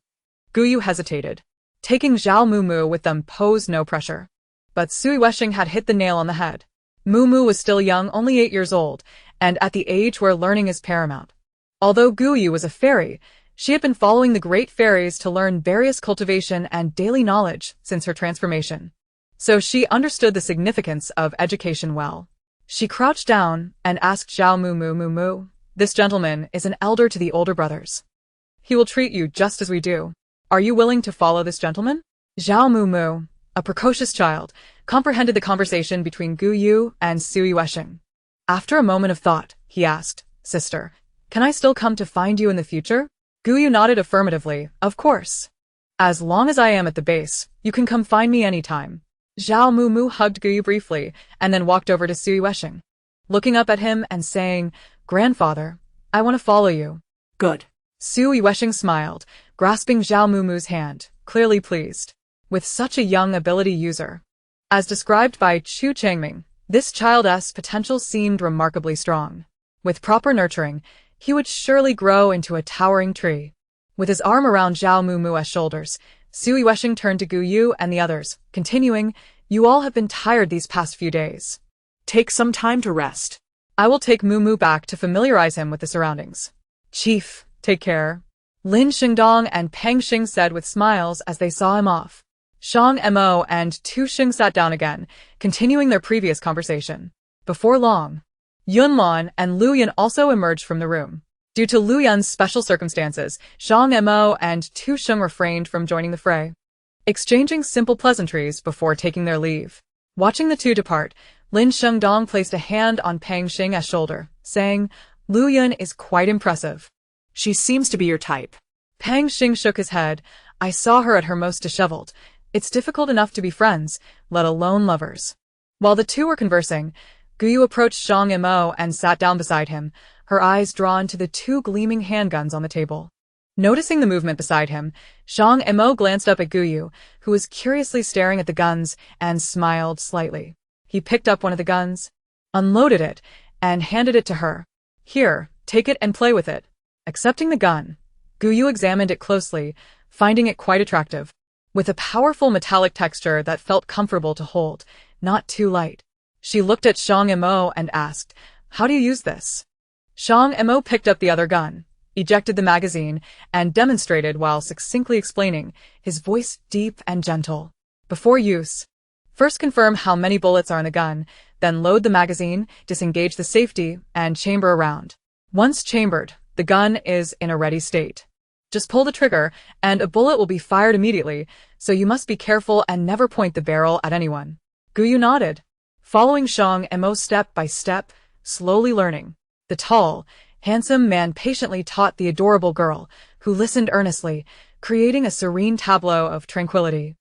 Gu Yu hesitated. Taking Zhao Mumu with them posed no pressure. But Sui Wesheng had hit the nail on the head. Mumu was still young, only 8 years old, and at the age where learning is paramount. Although Gu Yu was a fairy, she had been following the great fairies to learn various cultivation and daily knowledge since her transformation. So she understood the significance of education well. She crouched down and asked Zhao Mumu, this gentleman is an elder to the older brothers. He will treat you just as we do. Are you willing to follow this gentleman? Zhao Mumu, a precocious child, comprehended the conversation between Gu Yu and Sui Wesheng. After a moment of thought, he asked, Sister, can I still come to find you in the future? Gu Yu nodded affirmatively, of course. As long as I am at the base, you can come find me anytime. Zhao Mumu hugged Gu Yu briefly and then walked over to Sui Wesheng, looking up at him and saying, Grandfather, I want to follow you.
Good.
Sui Wesheng smiled, grasping Zhao Mumu's hand, clearly pleased with such a young ability user. As described by Chu Changming, this child's potential seemed remarkably strong. With proper nurturing, he would surely grow into a towering tree. With his arm around Zhao Mumu's shoulders, Sui Wesheng turned to Gu Yu and the others, continuing, you all have been tired these past few days.
Take some time to rest.
I will take Mumu back to familiarize him with the surroundings. Chief, take care. Lin Shengdong and Pang Xing said with smiles as they saw him off. Shang Mo and Tu Xing sat down again, continuing their previous conversation. Before long, Yunlan and Lu Yun also emerged from the room. Due to Lu Yun's special circumstances, Shang Mo and Tu Xing refrained from joining the fray, exchanging simple pleasantries before taking their leave. Watching the two depart, Lin Shengdong placed a hand on Pang Xing's shoulder, saying, Lu Yun is quite impressive.
She seems to be your type.
Pang Xing shook his head. I saw her at her most disheveled. It's difficult enough to be friends, let alone lovers. While the two were conversing, Gu Yu approached Shang Mo and sat down beside him, her eyes drawn to the two gleaming handguns on the table. Noticing the movement beside him, Shang Mo glanced up at Gu Yu, who was curiously staring at the guns, and smiled slightly. He picked up one of the guns, unloaded it, and handed it to her. Here, take it and play with it. Accepting the gun, Gu Yu examined it closely, finding it quite attractive, with a powerful metallic texture that felt comfortable to hold, not too light. She looked at Shang Mo and asked, how do you use this? Shang Mo picked up the other gun, ejected the magazine, and demonstrated while succinctly explaining, his voice deep and gentle. Before use, first confirm how many bullets are in the gun, then load the magazine, disengage the safety, and chamber around. Once chambered, the gun is in a ready state. Just pull the trigger, and a bullet will be fired immediately, so you must be careful and never point the barrel at anyone. Gu Yu nodded, following Shang Mo step by step, slowly learning. The tall, handsome man patiently taught the adorable girl, who listened earnestly, creating a serene tableau of tranquility.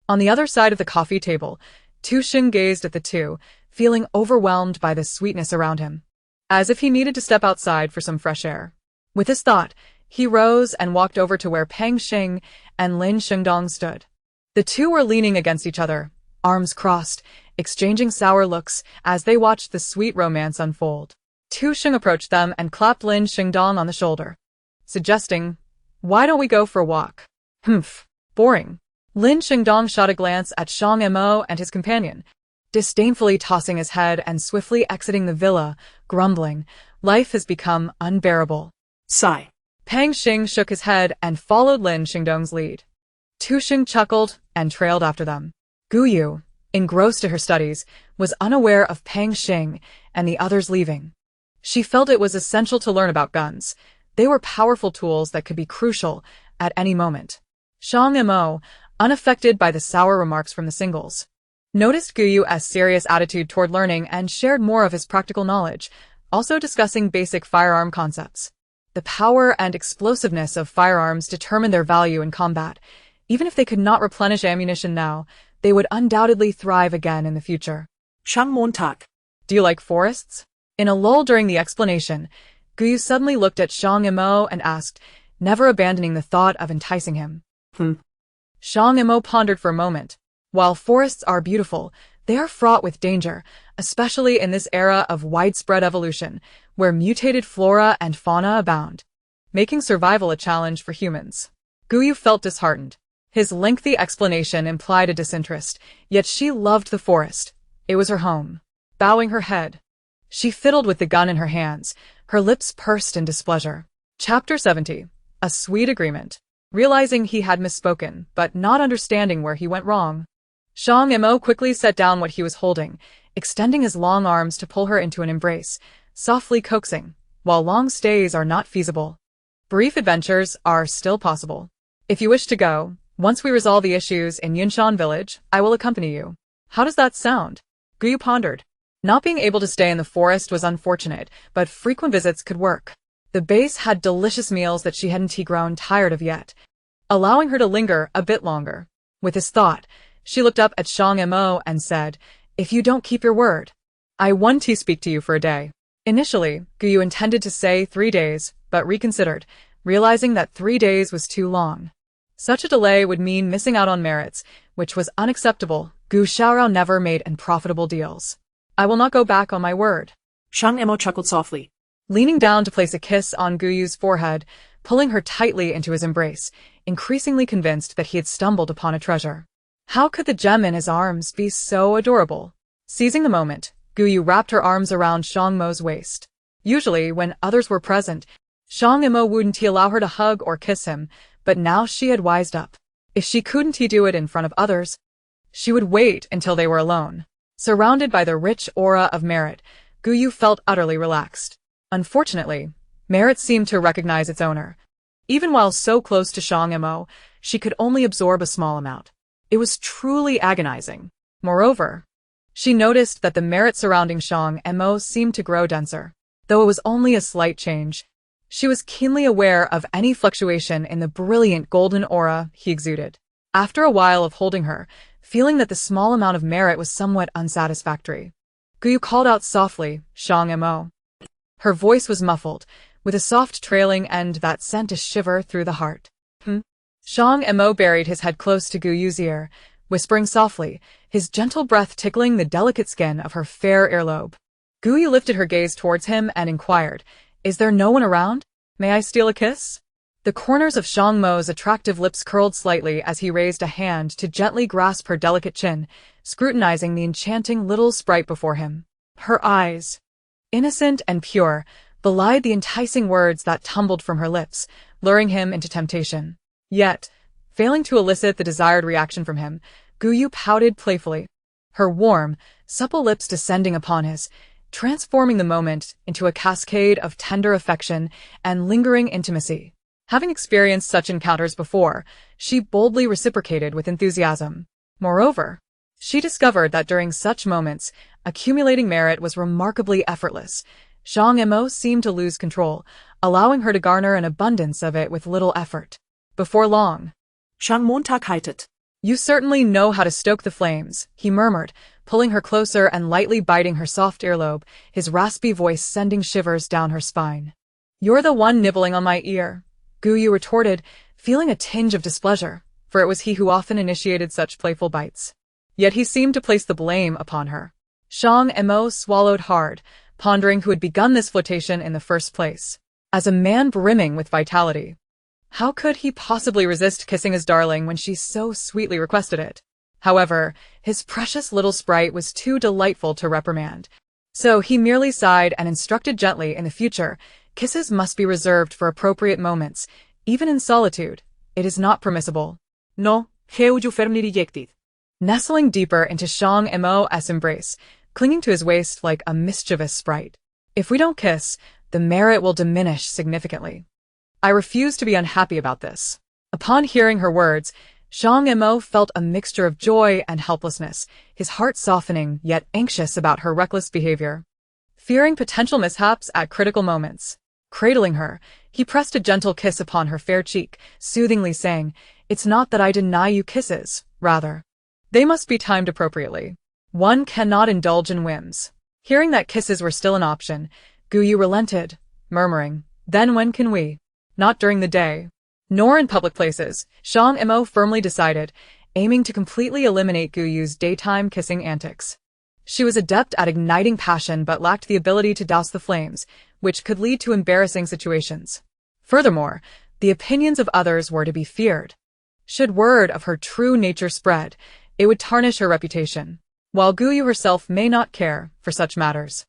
On the other side of the coffee table, Tu Xing gazed at the two, feeling overwhelmed by the sweetness around him, as if he needed to step outside for some fresh air. With this thought, He rose and walked over to where Pang Xing and Lin Shengdong stood. The two were leaning against each other, arms crossed, exchanging sour looks as they watched the sweet romance unfold. Tu Sheng approached them and clapped Lin Shengdong on the shoulder, suggesting, "Why don't we go for a walk?" "Humph, boring." Lin Shengdong shot a glance at Shang Mo and his companion, disdainfully tossing his head and swiftly exiting the villa, grumbling, "Life has become unbearable."
Sigh.
Pang Xing shook his head and followed Lin Shengdong's lead. Tu Sheng chuckled and trailed after them. Gu Yu, engrossed in her studies, was unaware of Pang Xing and the others leaving. She felt it was essential to learn about guns. They were powerful tools that could be crucial at any moment. Shang Mo, unaffected by the sour remarks from the singles, noticed Gu Yu's serious attitude toward learning and shared more of his practical knowledge, also discussing basic firearm concepts. The power and explosiveness of firearms determined their value in combat. Even if they could not replenish ammunition now, they would undoubtedly thrive again in the future.
Shang Mo.
Do you like forests? In a lull during the explanation, Gu Yu suddenly looked at Shang Mo and asked, never abandoning the thought of enticing him. Shang Mo pondered for a moment. While forests are beautiful, they are fraught with danger, especially in this era of widespread evolution, where mutated flora and fauna abound, making survival a challenge for humans. Gu Yu felt disheartened. His lengthy explanation implied a disinterest, yet she loved the forest. It was her home. Bowing her head, she fiddled with the gun in her hands, her lips pursed in displeasure. Chapter 70. A Sweet Agreement. Realizing he had misspoken, but not understanding where he went wrong, Shang Mo quickly set down what he was holding, extending his long arms to pull her into an embrace, softly coaxing, while long stays are not feasible, brief adventures are still possible. If you wish to go, once we resolve the issues in Yunshan village, I will accompany you. How does that sound? Gu Yu pondered. Not being able to stay in the forest was unfortunate, but frequent visits could work. The base had delicious meals that she hadn't grown tired of yet, allowing her to linger a bit longer. With this thought, she looked up at Shang Mo and said, "If you don't keep your word, I want to speak to you for a day." Initially, Gu Yu intended to say 3 days, but reconsidered, realizing that 3 days was too long. Such a delay would mean missing out on merits, which was unacceptable. Gu Xiaorao never made unprofitable deals. "I will not go back on my word."
Shang Mo chuckled softly,
leaning down to place a kiss on Gu Yu's forehead, pulling her tightly into his embrace, increasingly convinced that he had stumbled upon a treasure. How could the gem in his arms be so adorable? Seizing the moment, Gu Yu wrapped her arms around Shang Mo's waist. Usually, when others were present, Shang Mo wouldn't allow her to hug or kiss him, but now she had wised up. If she couldn't do it in front of others, she would wait until they were alone. Surrounded by the rich aura of Merit, Gu Yu felt utterly relaxed. Unfortunately, Merit seemed to recognize its owner. Even while so close to Shang Mo, she could only absorb a small amount. It was truly agonizing. Moreover, she noticed that the Merit surrounding Shang Mo seemed to grow denser. Though it was only a slight change, she was keenly aware of any fluctuation in the brilliant golden aura he exuded. After a while of holding her, feeling that the small amount of Merit was somewhat unsatisfactory, Gu Yu called out softly, "Shang Mo." Her voice was muffled, with a soft trailing end that sent a shiver through the heart. Shang Mo buried his head close to Gu Yu's ear, whispering softly, his gentle breath tickling the delicate skin of her fair earlobe. Gu Yu lifted her gaze towards him and inquired, "Is there no one around? May I steal a kiss?" The corners of Shang Mo's attractive lips curled slightly as he raised a hand to gently grasp her delicate chin, scrutinizing the enchanting little sprite before him. Her eyes, innocent and pure, belied the enticing words that tumbled from her lips, luring him into temptation. Yet, failing to elicit the desired reaction from him, Gu Yu pouted playfully, her warm, supple lips descending upon his, transforming the moment into a cascade of tender affection and lingering intimacy. Having experienced such encounters before, she boldly reciprocated with enthusiasm. Moreover, she discovered that during such moments, accumulating Merit was remarkably effortless. Shang Mo seemed to lose control, allowing her to garner an abundance of it with little effort. Before long,
Shang Mo heitet.
"You certainly know how to stoke the flames," he murmured, pulling her closer and lightly biting her soft earlobe, his raspy voice sending shivers down her spine. "You're the one nibbling on my ear. Guyu retorted, feeling a tinge of displeasure, for it was he who often initiated such playful bites. Yet he seemed to place the blame upon her. Shang Mo swallowed hard, pondering who had begun this flirtation in the first place. As a man brimming with vitality, how could he possibly resist kissing his darling when she so sweetly requested it? However, his precious little sprite was too delightful to reprimand. So he merely sighed and instructed gently in the future, kisses must be reserved for appropriate moments, even in solitude. It is not permissible.
No, Heuju firmly rejected.
Nestling deeper into Shang Mo's embrace, clinging to his waist like a mischievous sprite. If we don't kiss, the merit will diminish significantly. I refuse to be unhappy about this. Upon hearing her words, Shang Mo felt a mixture of joy and helplessness, his heart softening yet anxious about her reckless behavior. Fearing potential mishaps at critical moments, cradling her, he pressed a gentle kiss upon her fair cheek, soothingly saying, "It's not that I deny you kisses, rather. They must be timed appropriately. One cannot indulge in whims." Hearing that kisses were still an option, Guyu relented, murmuring, "Then when can we? Not during the day. Nor in public places," Shang Mo firmly decided, aiming to completely eliminate Guyu's daytime kissing antics. She was adept at igniting passion but lacked the ability to douse the flames, which could lead to embarrassing situations. Furthermore, the opinions of others were to be feared. Should word of her true nature spread, it would tarnish her reputation, while Guyu herself may not care for such matters.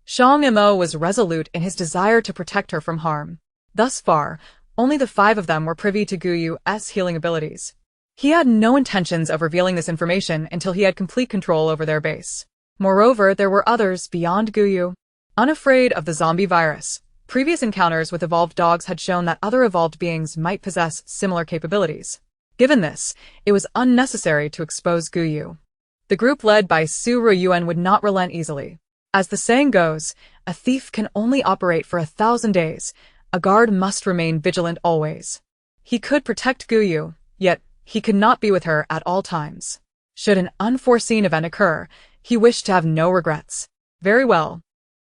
Shang Mo was resolute in his desire to protect her from harm. Thus far, only the 5 of them were privy to Guyu's healing abilities. He had no intentions of revealing this information until he had complete control over their base. Moreover, there were others beyond Guyu. Unafraid of the zombie virus, previous encounters with evolved dogs had shown that other evolved beings might possess similar capabilities. Given this, it was unnecessary to expose Guyu. The group led by Su Ruyuan would not relent easily. As the saying goes, a thief can only operate for 1,000 days. A guard must remain vigilant always. He could protect Guyu, yet he could not be with her at all times. Should an unforeseen event occur, he wished to have no regrets. Very well.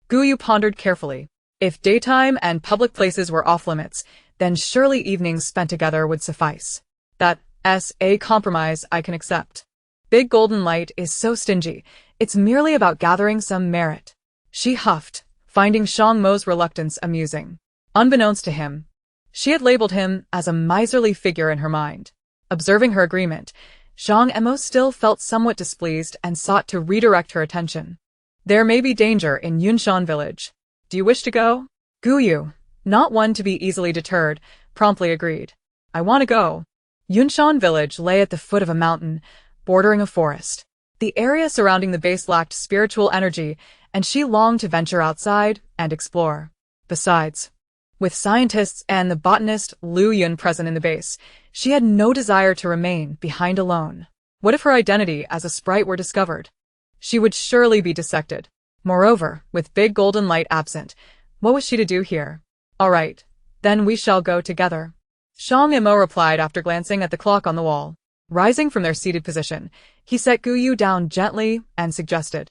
Guyu pondered carefully. If daytime and public places were off-limits, then surely evenings spent together would suffice. That's a compromise I can accept. Big Golden Light is so stingy, it's merely about gathering some merit. She huffed, finding Shang Mo's reluctance amusing. Unbeknownst to him, she had labeled him as a miserly figure in her mind. Observing her agreement, Shang Mo still felt somewhat displeased and sought to redirect her attention. "There may be danger in Yunshan village. Do you wish to go?" Guyu, not one to be easily deterred, promptly agreed. "I want to go." Yunshan village lay at the foot of a mountain, bordering a forest. The area surrounding the base lacked spiritual energy, and she longed to venture outside and explore. Besides, with scientists and the botanist Lu Yun present in the base, she had no desire to remain behind alone. What if her identity as a sprite were discovered? She would surely be dissected. Moreover, with Big Golden Light absent, what was she to do here? "All right, then we shall go together," Shang Mo replied after glancing at the clock on the wall. Rising from their seated position, he set Guyu down gently and suggested,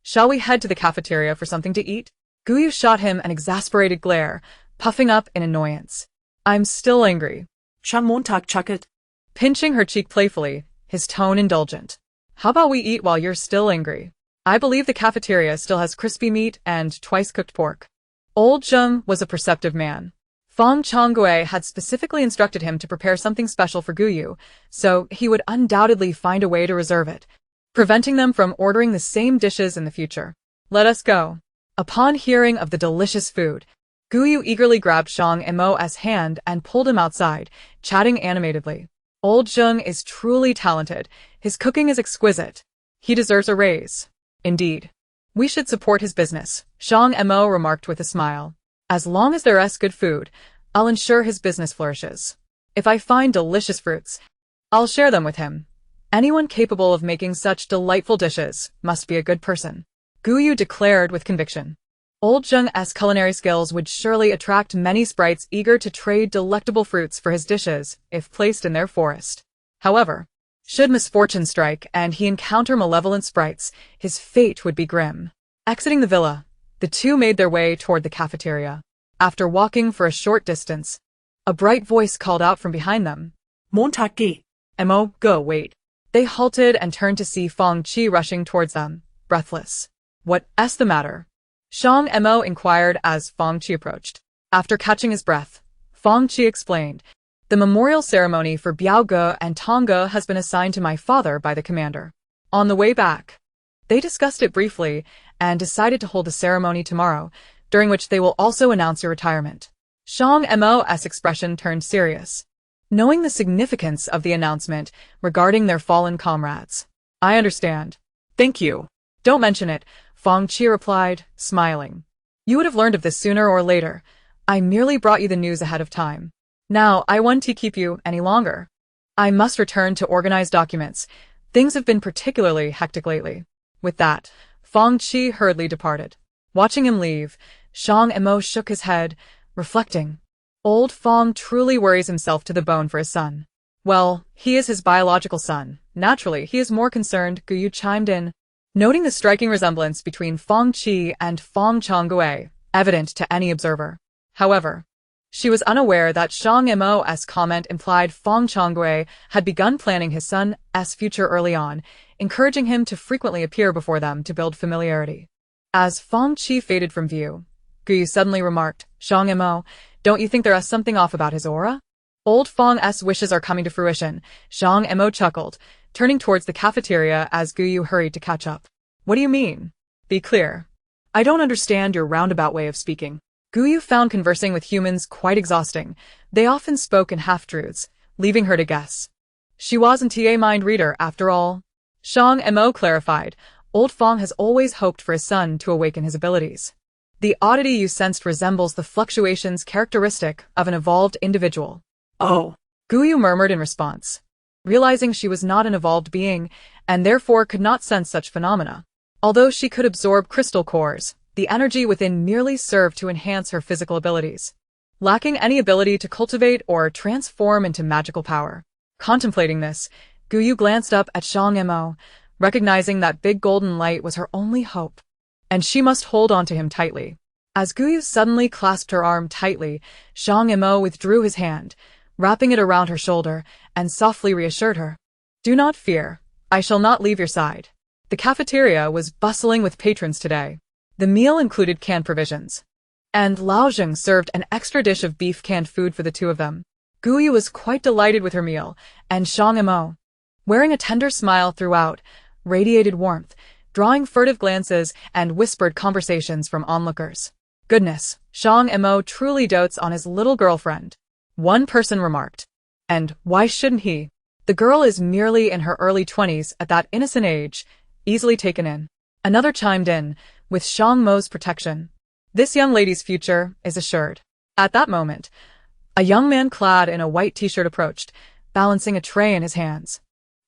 "Shall we head to the cafeteria for something to eat?" Guyu shot him an exasperated glare, puffing up in annoyance. "I'm still angry."
Shang Mo chuckled,
pinching her cheek playfully, his tone indulgent. "How about we eat while you're still angry? I believe the cafeteria still has crispy meat and twice-cooked pork." Old Zheng was a perceptive man. Feng Changgui had specifically instructed him to prepare something special for Guyu, so he would undoubtedly find a way to reserve it, preventing them from ordering the same dishes in the future. "Let us go." Upon hearing of the delicious food, Guyu eagerly grabbed Shang Mo's hand and pulled him outside, chatting animatedly. Old Zheng is truly talented. His cooking is exquisite. He deserves a raise. Indeed. We should support his business, Shang Mo remarked with a smile. As long as there's good food, I'll ensure his business flourishes. If I find delicious fruits, I'll share them with him. Anyone capable of making such delightful dishes must be a good person, Guyu declared with conviction. Old Zheng's culinary skills would surely attract many sprites eager to trade delectable fruits for his dishes if placed in their forest. However, should misfortune strike and he encounter malevolent sprites, his fate would be grim. Exiting the villa, the two made their way toward the cafeteria. After walking for a short distance, A bright voice called out from behind them.
Montaki.
Mo, go, wait. They halted and turned to see Fong Chi rushing towards them, breathless. What's the matter? Shang Mo inquired as Fong Chi approached. After catching his breath, Fong Chi explained, the memorial ceremony for Biao Ge and Tong Ge has been assigned to my father by the commander. On the way back, they discussed it briefly and decided to hold a ceremony tomorrow, during which they will also announce your retirement. Shang Mo's expression turned serious, knowing the significance of the announcement regarding their fallen comrades. I understand. Thank you. Don't mention it, Fong Chi replied, smiling. You would have learned of this sooner or later. I merely brought you the news ahead of time. Now, I won't keep you any longer. I must return to organize documents. Things have been particularly hectic lately. With that, Fong Chi hurriedly departed. Watching him leave, Shang Mo shook his head, reflecting. Old Fong truly worries himself to the bone for his son. Well, he is his biological son. Naturally, he is more concerned, Gu Yu chimed in, noting the striking resemblance between Fong Chi and Fong Changgue, evident to any observer. However, she was unaware that Shang Mo's comment implied Fong Changgue had begun planning his son's future early on, encouraging him to frequently appear before them to build familiarity. As Fong Chi faded from view, Gu Yu suddenly remarked, Shang Mo, don't you think there is something off about his aura? Old Fong's wishes are coming to fruition, Shang Mo chuckled, turning towards the cafeteria as Gu Yu hurried to catch up. What do you mean? Be clear. I don't understand your roundabout way of speaking. Gu Yu found conversing with humans quite exhausting. They often spoke in half-truths, leaving her to guess. She wasn't a mind reader, after all. Shang Mo clarified, Old Fong has always hoped for his son to awaken his abilities. The oddity you sensed resembles the fluctuations characteristic of an evolved individual. Oh, Gu Yu murmured in response, realizing she was not an evolved being, and therefore could not sense such phenomena. Although she could absorb crystal cores, the energy within merely served to enhance her physical abilities, lacking any ability to cultivate or transform into magical power. Contemplating this, Gu Yu glanced up at Shang Mo, recognizing that big golden light was her only hope, and she must hold on to him tightly. As Gu Yu suddenly clasped her arm tightly, Shang Mo withdrew his hand, wrapping it around her shoulder, and softly reassured her. Do not fear, I shall not leave your side. The cafeteria was bustling with patrons today. The meal included canned provisions, and Lao Zheng served an extra dish of beef canned food for the two of them. Gu Yu was quite delighted with her meal, and Shang Mo, wearing a tender smile throughout, radiated warmth, drawing furtive glances and whispered conversations from onlookers. Goodness, Shang Mo truly dotes on his little girlfriend, one person remarked. And why shouldn't he? The girl is merely in her early 20s at that innocent age, easily taken in. Another chimed in, with Shang Mo's protection. This young lady's future is assured. At that moment, a young man clad in a white t-shirt approached, balancing a tray in his hands,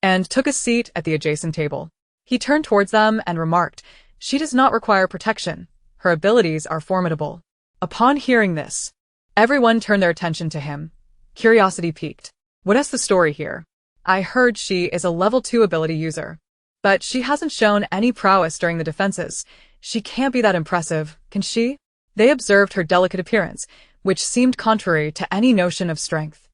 and took a seat at the adjacent table. He turned towards them and remarked, she does not require protection. Her abilities are formidable. Upon hearing this, everyone turned their attention to him. Curiosity piqued. What's the story here? I heard she is a level 2 ability user, but she hasn't shown any prowess during the defenses. She can't be that impressive, can she? They observed her delicate appearance, which seemed contrary to any notion of strength.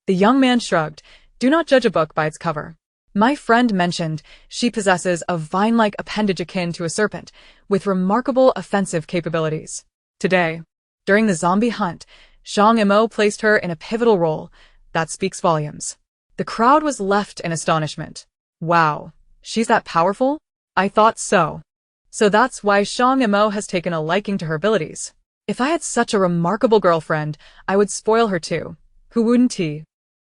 The young man shrugged. Do not judge a book by its cover. My friend mentioned she possesses a vine-like appendage akin to a serpent, with remarkable offensive capabilities. Today, during the zombie hunt, Shang Mo placed her in a pivotal role. That speaks volumes. The crowd was left in astonishment. Wow, she's that powerful? I thought so. So that's why Shang Mo has taken a liking to her abilities. If I had such a remarkable girlfriend, I would spoil her too. Who wouldn't he?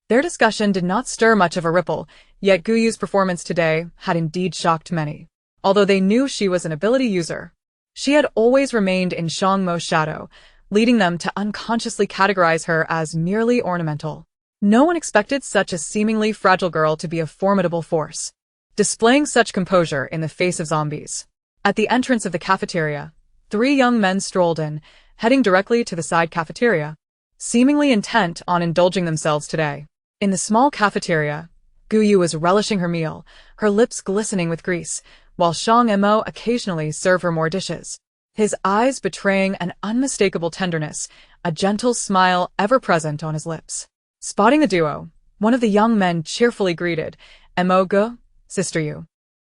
Their discussion did not stir much of a ripple, yet Gu Yu's performance today had indeed shocked many. Although they knew she was an ability user, she had always remained in Shang Mo's shadow, leading them to unconsciously categorize her as merely ornamental. No one expected such a seemingly fragile girl to be a formidable force, displaying such composure in the face of zombies. At the entrance of the cafeteria, 3 young men strolled in, heading directly to the side cafeteria, seemingly intent on indulging themselves today. In the small cafeteria, Gu Yu was relishing her meal, her lips glistening with grease, while Shang Mo occasionally served her more dishes. his eyes betraying an unmistakable tenderness, a gentle smile ever present on his lips. Spotting the duo, one of the young men cheerfully greeted, "Mo Gu, sister Yu.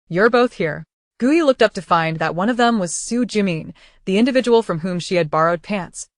You're both here." Guyu looked up to find that one of them was Su Jimin, the individual from whom she had borrowed pants,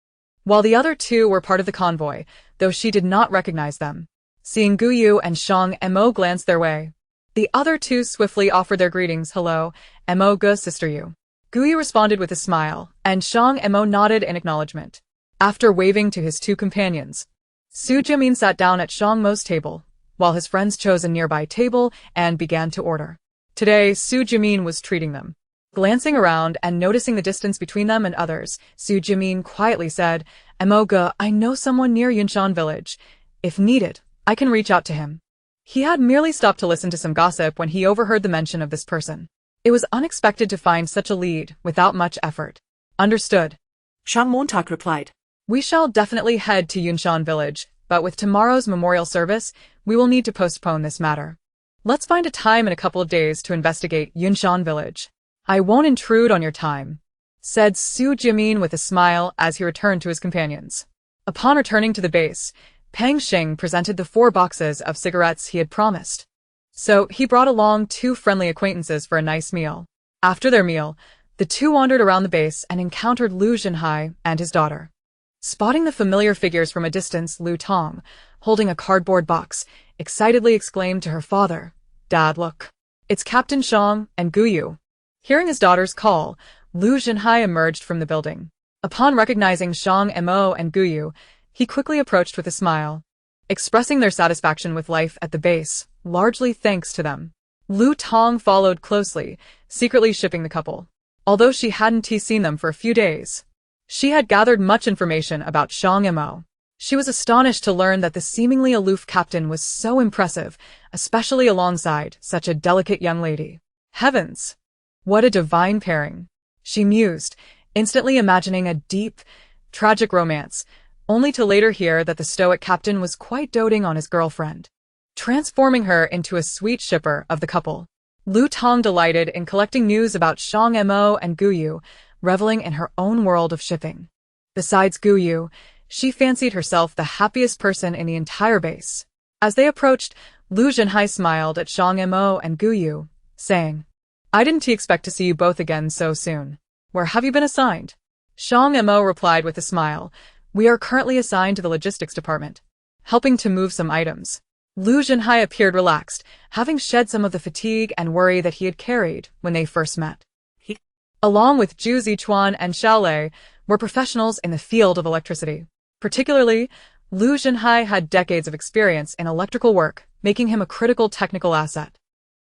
while the other two were part of the convoy, though she did not recognize them. Seeing Guyu and Shang Mo glance their way, the other two swiftly offered their greetings. "Hello, Mo Gu, sister Yu." Guyu responded with a smile, and Shang Mo nodded in acknowledgement. After waving to his two companions, Su Jimin sat down at Shang Mo's table, while his friends chose a nearby table and began to order. Today, Su Jimin was treating them. Glancing around and noticing the distance between them and others, Su Jimin quietly said, "Mo Gu, I know someone near Yunshan village. If needed, I can reach out to him." He had merely stopped to listen to some gossip when he overheard the mention of this person. It was unexpected to find such a lead without much effort. "Understood,"
Shang Mo replied.
"We shall definitely head to Yunshan village, but with tomorrow's memorial service, we will need to postpone this matter. Let's find a time in a couple of days to investigate Yunshan village. I won't intrude on your time," said Su Jimin with a smile as he returned to his companions. Upon returning to the base, Pang Xing presented the 4 boxes of cigarettes he had promised. So he brought along 2 friendly acquaintances for a nice meal. After their meal, the two wandered around the base and encountered Lu Zhenhai and his daughter. Spotting the familiar figures from a distance, Lu Tong, holding a cardboard box, excitedly exclaimed to her father, "Dad, look. It's Captain Shang and Guyu." Hearing his daughter's call, Lu Zhenhai emerged from the building. Upon recognizing Shang Mo and Guyu, he quickly approached with a smile, expressing their satisfaction with life at the base, largely thanks to them. Lu Tong followed closely, secretly shipping the couple. Although she hadn't seen them for a few days, she had gathered much information about Shang Mo. She was astonished to learn that the seemingly aloof captain was so impressive, especially alongside such a delicate young lady. Heavens! What a divine pairing, she mused, instantly imagining a deep, tragic romance, only to later hear that the stoic captain was quite doting on his girlfriend, transforming her into a sweet shipper of the couple. Lu Tong delighted in collecting news about Shang Mo and Guyu, reveling in her own world of shipping. Besides Guyu, she fancied herself the happiest person in the entire base. As they approached, Lu Zhenhai smiled at Shang Mo and Guyu, saying, "I didn't expect to see you both again so soon. Where have you been assigned?" Shang Mo replied with a smile, "We are currently assigned to the logistics department, helping to move some items." Lu Zhenhai appeared relaxed, having shed some of the fatigue and worry that he had carried when they first met. He, along with Zhu Zichuan and Xiao Lei, were professionals in the field of electricity. Particularly, Lu Zhenhai had decades of experience in electrical work, making him a critical technical asset.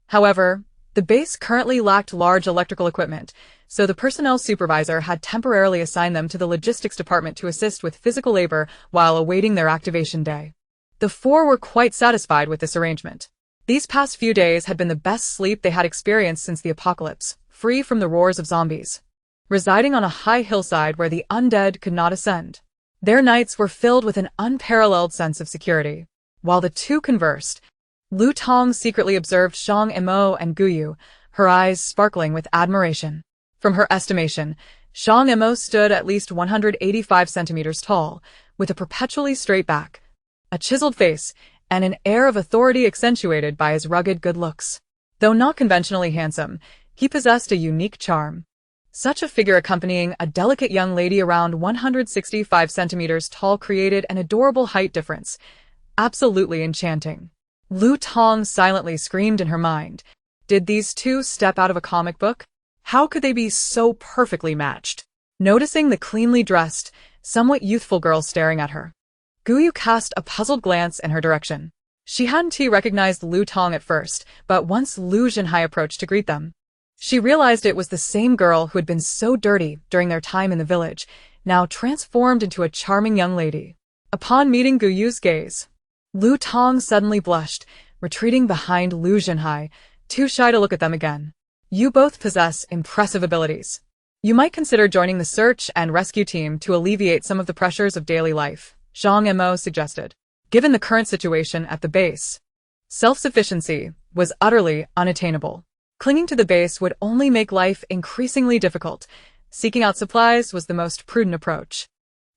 However, the base currently lacked large electrical equipment, so the personnel supervisor had temporarily assigned them to the logistics department to assist with physical labor while awaiting their activation day. The 4 were quite satisfied with this arrangement. These past few days had been the best sleep they had experienced since the apocalypse, free from the roars of zombies. Residing on a high hillside where the undead could not ascend, their nights were filled with an unparalleled sense of security. While the two conversed, Lu Tong secretly observed Shang Mo and Guyu, her eyes sparkling with admiration. From her estimation, Shang Mo stood at least 185 centimeters tall, with a perpetually straight back, a chiseled face, and an air of authority accentuated by his rugged good looks. Though not conventionally handsome, he possessed a unique charm. Such a figure accompanying a delicate young lady around 165 centimeters tall created an adorable height difference, absolutely enchanting. Lu Tong silently screamed in her mind. Did these two step out of a comic book? How could they be so perfectly matched? Noticing the cleanly dressed, somewhat youthful girl staring at her, Guyu cast a puzzled glance in her direction. She hadn't recognized Lu Tong at first, but once Lu Zhenhai approached to greet them, she realized it was the same girl who had been so dirty during their time in the village, now transformed into a charming young lady. Upon meeting Guyu's gaze, Lu Tong suddenly blushed, retreating behind Lu Zhenhai, too shy to look at them again. "You both possess impressive abilities. You might consider joining the search and rescue team to alleviate some of the pressures of daily life," Shang Mo suggested. Given the current situation at the base, self-sufficiency was utterly unattainable. Clinging to the base would only make life increasingly difficult, Seeking out supplies was the most prudent approach.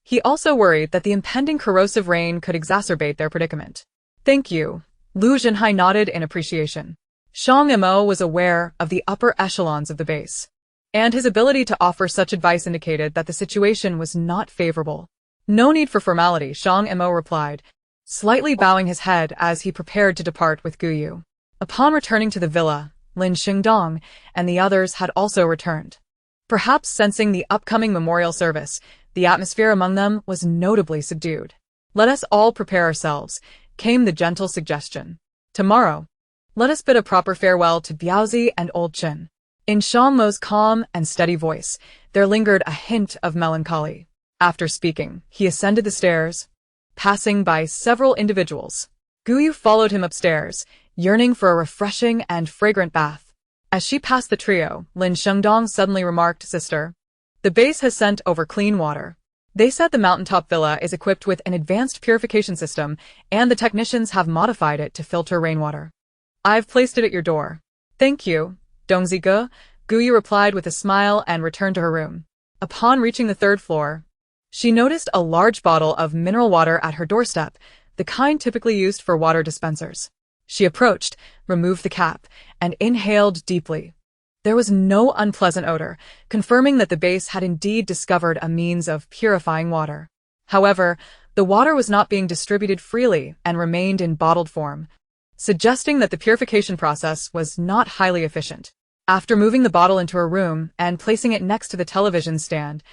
He also worried that the impending corrosive rain could exacerbate their predicament. Thank you. Lu Jinhai nodded in appreciation. Shang Mo was aware of the upper echelons of the base, and his ability to offer such advice indicated that the situation was not favorable. No need for formality, Shang Mo replied, slightly bowing his head as he prepared to depart with Gu Yu. Upon returning to the villa, Lin Xingdong and the others had also returned. Perhaps sensing the upcoming memorial service, the atmosphere among them was notably subdued. Let us all prepare ourselves, came the gentle suggestion. Tomorrow, let us bid a proper farewell to Biaozi and Old Chin. In Shang Mo's calm and steady voice, there lingered a hint of melancholy. After speaking, he ascended the stairs, passing by several individuals. Gu Yu followed him upstairs, yearning for a refreshing and fragrant bath. As she passed the trio, Lin Shengdong suddenly remarked, Sister, the base has sent over clean water. They said the mountaintop villa is equipped with an advanced purification system, and the technicians have modified it to filter rainwater. I've placed it at your door. Thank you, Dongzi-ge, Gu Yu replied with a smile and returned to her room. Upon reaching the third floor, she noticed a large bottle of mineral water at her doorstep, the kind typically used for water dispensers. She approached, removed the cap, and inhaled deeply. There was no unpleasant odor, confirming that the base had indeed discovered a means of purifying water. However, the water was not being distributed freely and remained in bottled form, suggesting that the purification process was not highly efficient. After moving the bottle into her room and placing it next to the television stand,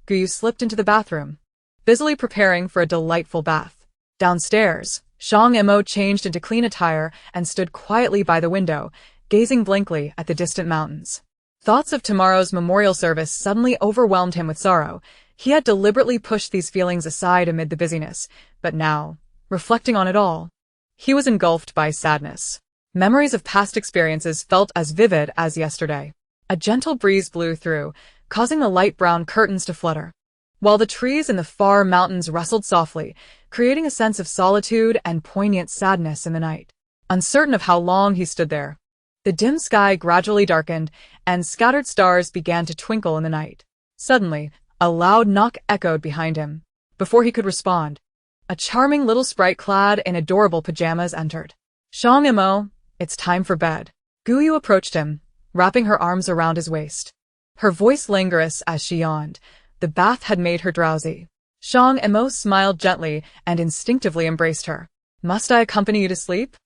Gu Yu slipped into the bathroom, busily preparing for a delightful bath. Downstairs, Shang Mo changed into clean attire and stood quietly by the window, gazing blankly at the distant mountains. Thoughts of tomorrow's memorial service suddenly overwhelmed him with sorrow. He had deliberately pushed these feelings aside amid the busyness, but now, reflecting on it all, he was engulfed by sadness. Memories of past experiences felt as vivid as yesterday. A gentle breeze blew through, causing the light brown curtains to flutter, while the trees in the far mountains rustled softly, creating a sense of solitude and poignant sadness in the night. Uncertain of how long he stood there, the dim sky gradually darkened, and scattered stars began to twinkle in the night. Suddenly, a loud knock echoed behind him. Before he could respond, a charming little sprite clad in adorable pajamas entered. Shang Mo, it's time for bed. Gu Yu approached him, wrapping her arms around his waist. Her voice languorous as she yawned. The bath had made her drowsy. Shang Mo smiled gently and instinctively embraced her. Must I accompany you to sleep?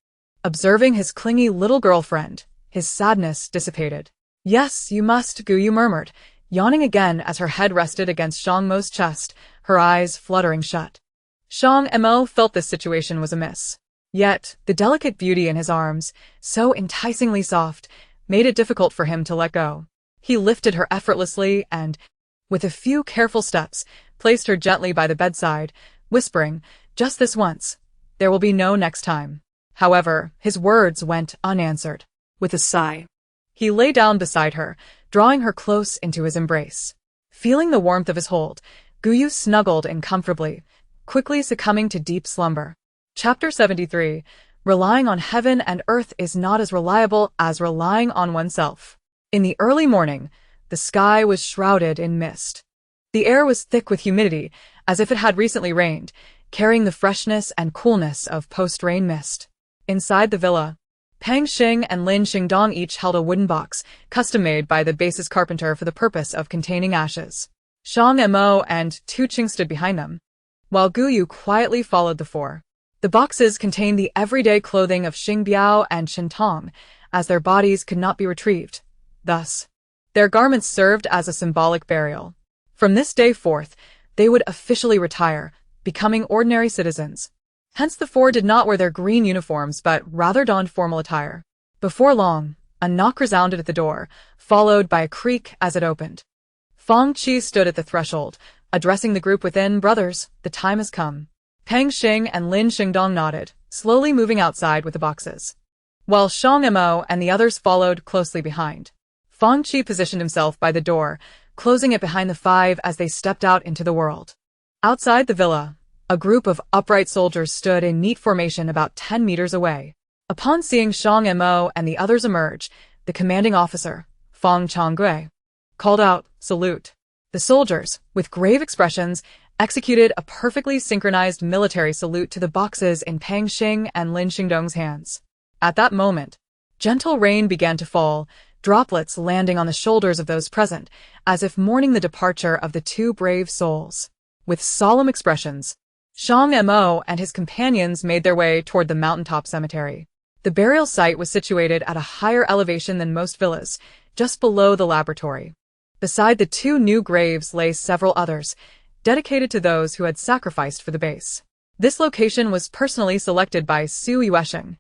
Observing his clingy little girlfriend, his sadness dissipated. Yes, you must, Gu Yu murmured, yawning again as her head rested against Shang Mo's chest, her eyes fluttering shut. Shang Mo felt this situation was amiss. Yet, the delicate beauty in his arms, so enticingly soft, made it difficult for him to let go. He lifted her effortlessly and, with a few careful steps, placed her gently by the bedside, whispering, just this once. There will be no next time. However, his words went unanswered. With a sigh, he lay down beside her, drawing her close into his embrace. Feeling the warmth of his hold, Gu Yu snuggled in comfortably, quickly succumbing to deep slumber. Chapter 73. Relying on heaven and earth is not as reliable as relying on oneself. In the early morning, the sky was shrouded in mist. The air was thick with humidity, as if it had recently rained, carrying the freshness and coolness of post-rain mist. Inside the villa, Pang Xing and Lin Xingdong each held a wooden box, custom-made by the base's carpenter for the purpose of containing ashes. Shang Mo and Tu Qing stood behind them, while Gu Yu quietly followed the four. The boxes contained the everyday clothing of Xing Biao and Chen Tong, as their bodies could not be retrieved. Thus, their garments served as a symbolic burial. From this day forth, they would officially retire, becoming ordinary citizens. Hence the four did not wear their green uniforms but rather donned formal attire. Before long, a knock resounded at the door, followed by a creak as it opened. Fang Qi stood at the threshold, addressing the group within. Brothers, the time has come. Pang Xing and Lin Xingdong nodded, slowly moving outside with the boxes, while Shang Mo and the others followed closely behind. Fang Qi positioned himself by the door, closing it behind the five as they stepped out into the world. Outside the villa, a group of upright soldiers stood in neat formation about 10 meters away. Upon seeing Shang Mo and the others emerge, the commanding officer, Fang Changgui, called out, "Salute." The soldiers, with grave expressions, executed a perfectly synchronized military salute to the boxes in Pang Xing and Lin Xingdong's hands. At that moment, gentle rain began to fall, droplets landing on the shoulders of those present, as if mourning the departure of the two brave souls. With solemn expressions, Shang Mo and his companions made their way toward the mountaintop cemetery. The burial site was situated at a higher elevation than most villas, just below the laboratory. Beside the two new graves lay several others, dedicated to those who had sacrificed for the base. This location was personally selected by Su Yuesheng,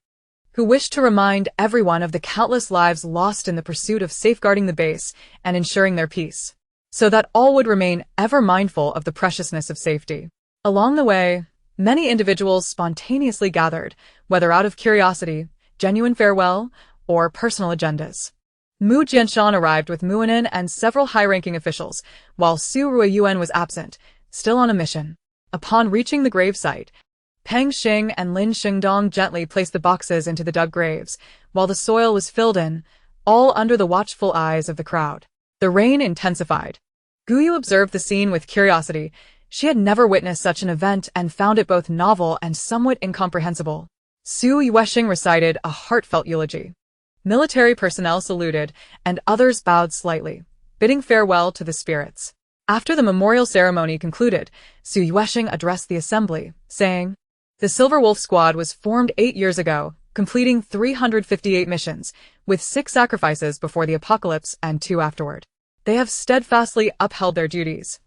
who wished to remind everyone of the countless lives lost in the pursuit of safeguarding the base and ensuring their peace, so that all would remain ever mindful of the preciousness of safety. Along the way, many individuals spontaneously gathered, whether out of curiosity, genuine farewell, or personal agendas. Mu Jianshan arrived with Muanin and several high-ranking officials, while Su Ruiyuan was absent, still on a mission. Upon reaching the gravesite, Pang Xing and Lin Xingdong gently placed the boxes into the dug graves, while the soil was filled in, all under the watchful eyes of the crowd. The rain intensified. Guyu observed the scene with curiosity. She had never witnessed such an event and found it both novel and somewhat incomprehensible. Su Yuesheng recited a heartfelt eulogy. Military personnel saluted, and others bowed slightly, bidding farewell to the spirits. After the memorial ceremony concluded, Su Yuesheng addressed the assembly, saying, "The Silver Wolf Squad was formed 8 years ago, completing 358 missions, with 6 sacrifices before the apocalypse and 2 afterward. They have steadfastly upheld their duties,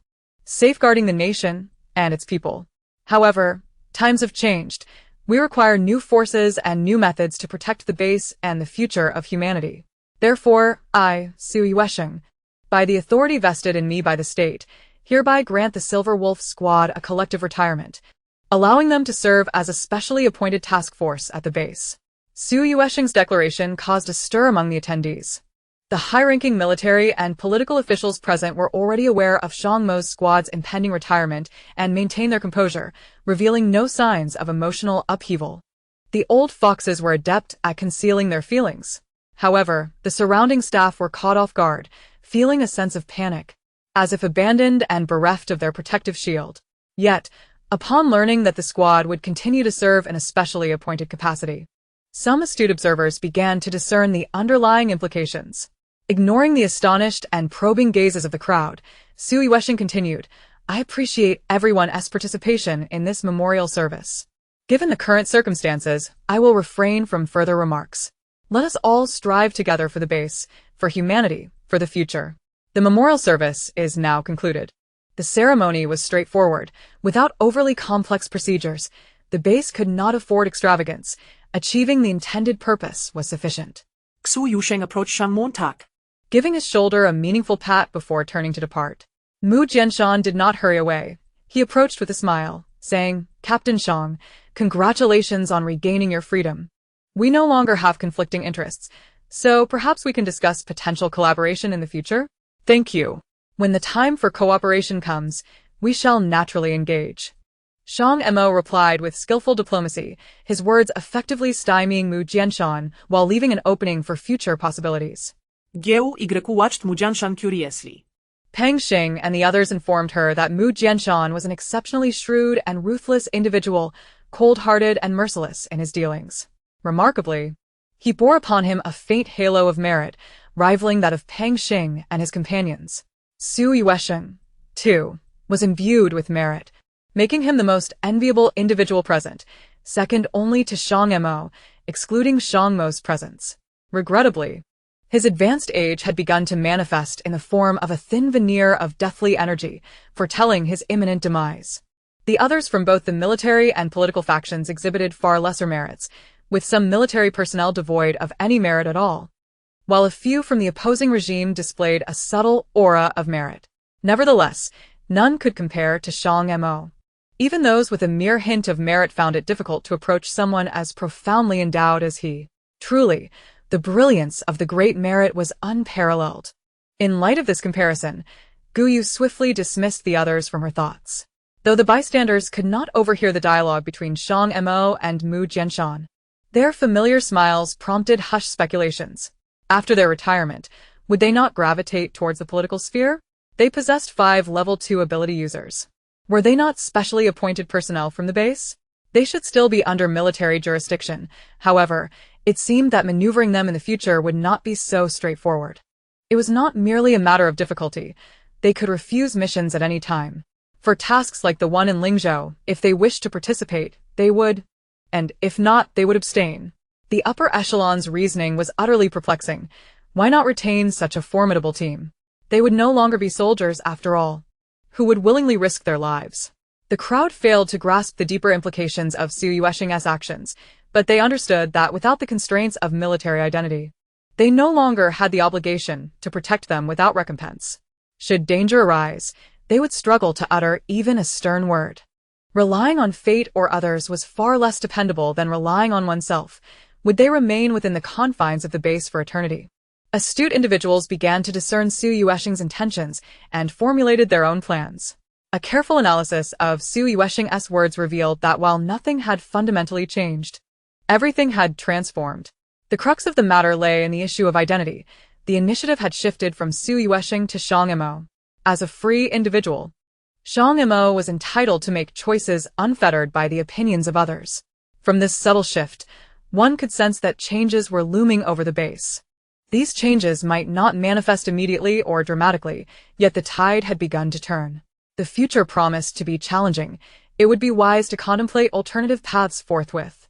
safeguarding the nation and its people. However, times have changed. We require new forces and new methods to protect the base and the future of humanity. Therefore, I, Su Yuesheng, by the authority vested in me by the state, hereby grant the Silver Wolf Squad a collective retirement, allowing them to serve as a specially appointed task force at the base." Su Yuesheng's declaration caused a stir among the attendees. The high-ranking military and political officials present were already aware of Shang Mo's squad's impending retirement and maintained their composure, revealing no signs of emotional upheaval. The old foxes were adept at concealing their feelings. However, the surrounding staff were caught off guard, feeling a sense of panic, as if abandoned and bereft of their protective shield. Yet, upon learning that the squad would continue to serve in a specially appointed capacity, some astute observers began to discern the underlying implications. Ignoring the astonished and probing gazes of the crowd, Su Yuesheng continued, "I appreciate everyone's participation in this memorial service. Given the current circumstances, I will refrain from further remarks. Let us all strive together for the base, for humanity, for the future." The memorial service is now concluded. The ceremony was straightforward, without overly complex procedures. The base could not afford extravagance. Achieving the intended purpose was sufficient.
Su Yuesheng approached Shang Mo,
giving his shoulder a meaningful pat before turning to depart. Mu Jianshan did not hurry away. He approached with a smile, saying, "Captain Shang, congratulations on regaining your freedom. We no longer have conflicting interests, so perhaps we can discuss potential collaboration in the future?" "Thank you. When the time for cooperation comes, we shall naturally engage." Shang Mo replied with skillful diplomacy, his words effectively stymieing Mu Jianshan while leaving an opening for future possibilities.
Geu watched Mu Jianshan curiously.
Pang Xing and the others informed her that Mu Jianshan was an exceptionally shrewd and ruthless individual, cold-hearted and merciless in his dealings. Remarkably, he bore upon him a faint halo of merit, rivaling that of Pang Xing and his companions. Su Yuesheng, too, was imbued with merit, making him the most enviable individual present, second only to Shang Mo, excluding Shang Mo's presence. Regrettably, his advanced age had begun to manifest in the form of a thin veneer of deathly energy, foretelling his imminent demise. The others from both the military and political factions exhibited far lesser merits, with some military personnel devoid of any merit at all, while a few from the opposing regime displayed a subtle aura of merit. Nevertheless, none could compare to Shang Mo. Even those with a mere hint of merit found it difficult to approach someone as profoundly endowed as he. Truly, the brilliance of the great merit was unparalleled. In light of this comparison, Guyu swiftly dismissed the others from her thoughts. Though the bystanders could not overhear the dialogue between Shang Mo and Mu Jianshan, their familiar smiles prompted hushed speculations. After their retirement, would they not gravitate towards the political sphere? They possessed 5 level 2 ability users. Were they not specially appointed personnel from the base? They should still be under military jurisdiction. However, it seemed that maneuvering them in the future would not be so straightforward. It was not merely a matter of difficulty. They could refuse missions at any time. For tasks like the one in Lingzhou, if they wished to participate, they would, and if not, they would abstain. The upper echelon's reasoning was utterly perplexing. Why not retain such a formidable team? They would no longer be soldiers after all, who would willingly risk their lives. The crowd failed to grasp the deeper implications of Su Yuexing's actions, but they understood that without the constraints of military identity, they no longer had the obligation to protect them without recompense. Should danger arise, they would struggle to utter even a stern word. Relying on fate or others was far less dependable than relying on oneself. Would they remain within the confines of the base for eternity? Astute individuals began to discern Su Yuexing's intentions and formulated their own plans. A careful analysis of Su Yuexing's words revealed that while nothing had fundamentally changed, everything had transformed. The crux of the matter lay in the issue of identity. The initiative had shifted from Su Yuexing to Shang Mo. As a free individual, Shang Mo was entitled to make choices unfettered by the opinions of others. From this subtle shift, one could sense that changes were looming over the base. These changes might not manifest immediately or dramatically, yet the tide had begun to turn. The future promised to be challenging. It would be wise to contemplate alternative paths forthwith.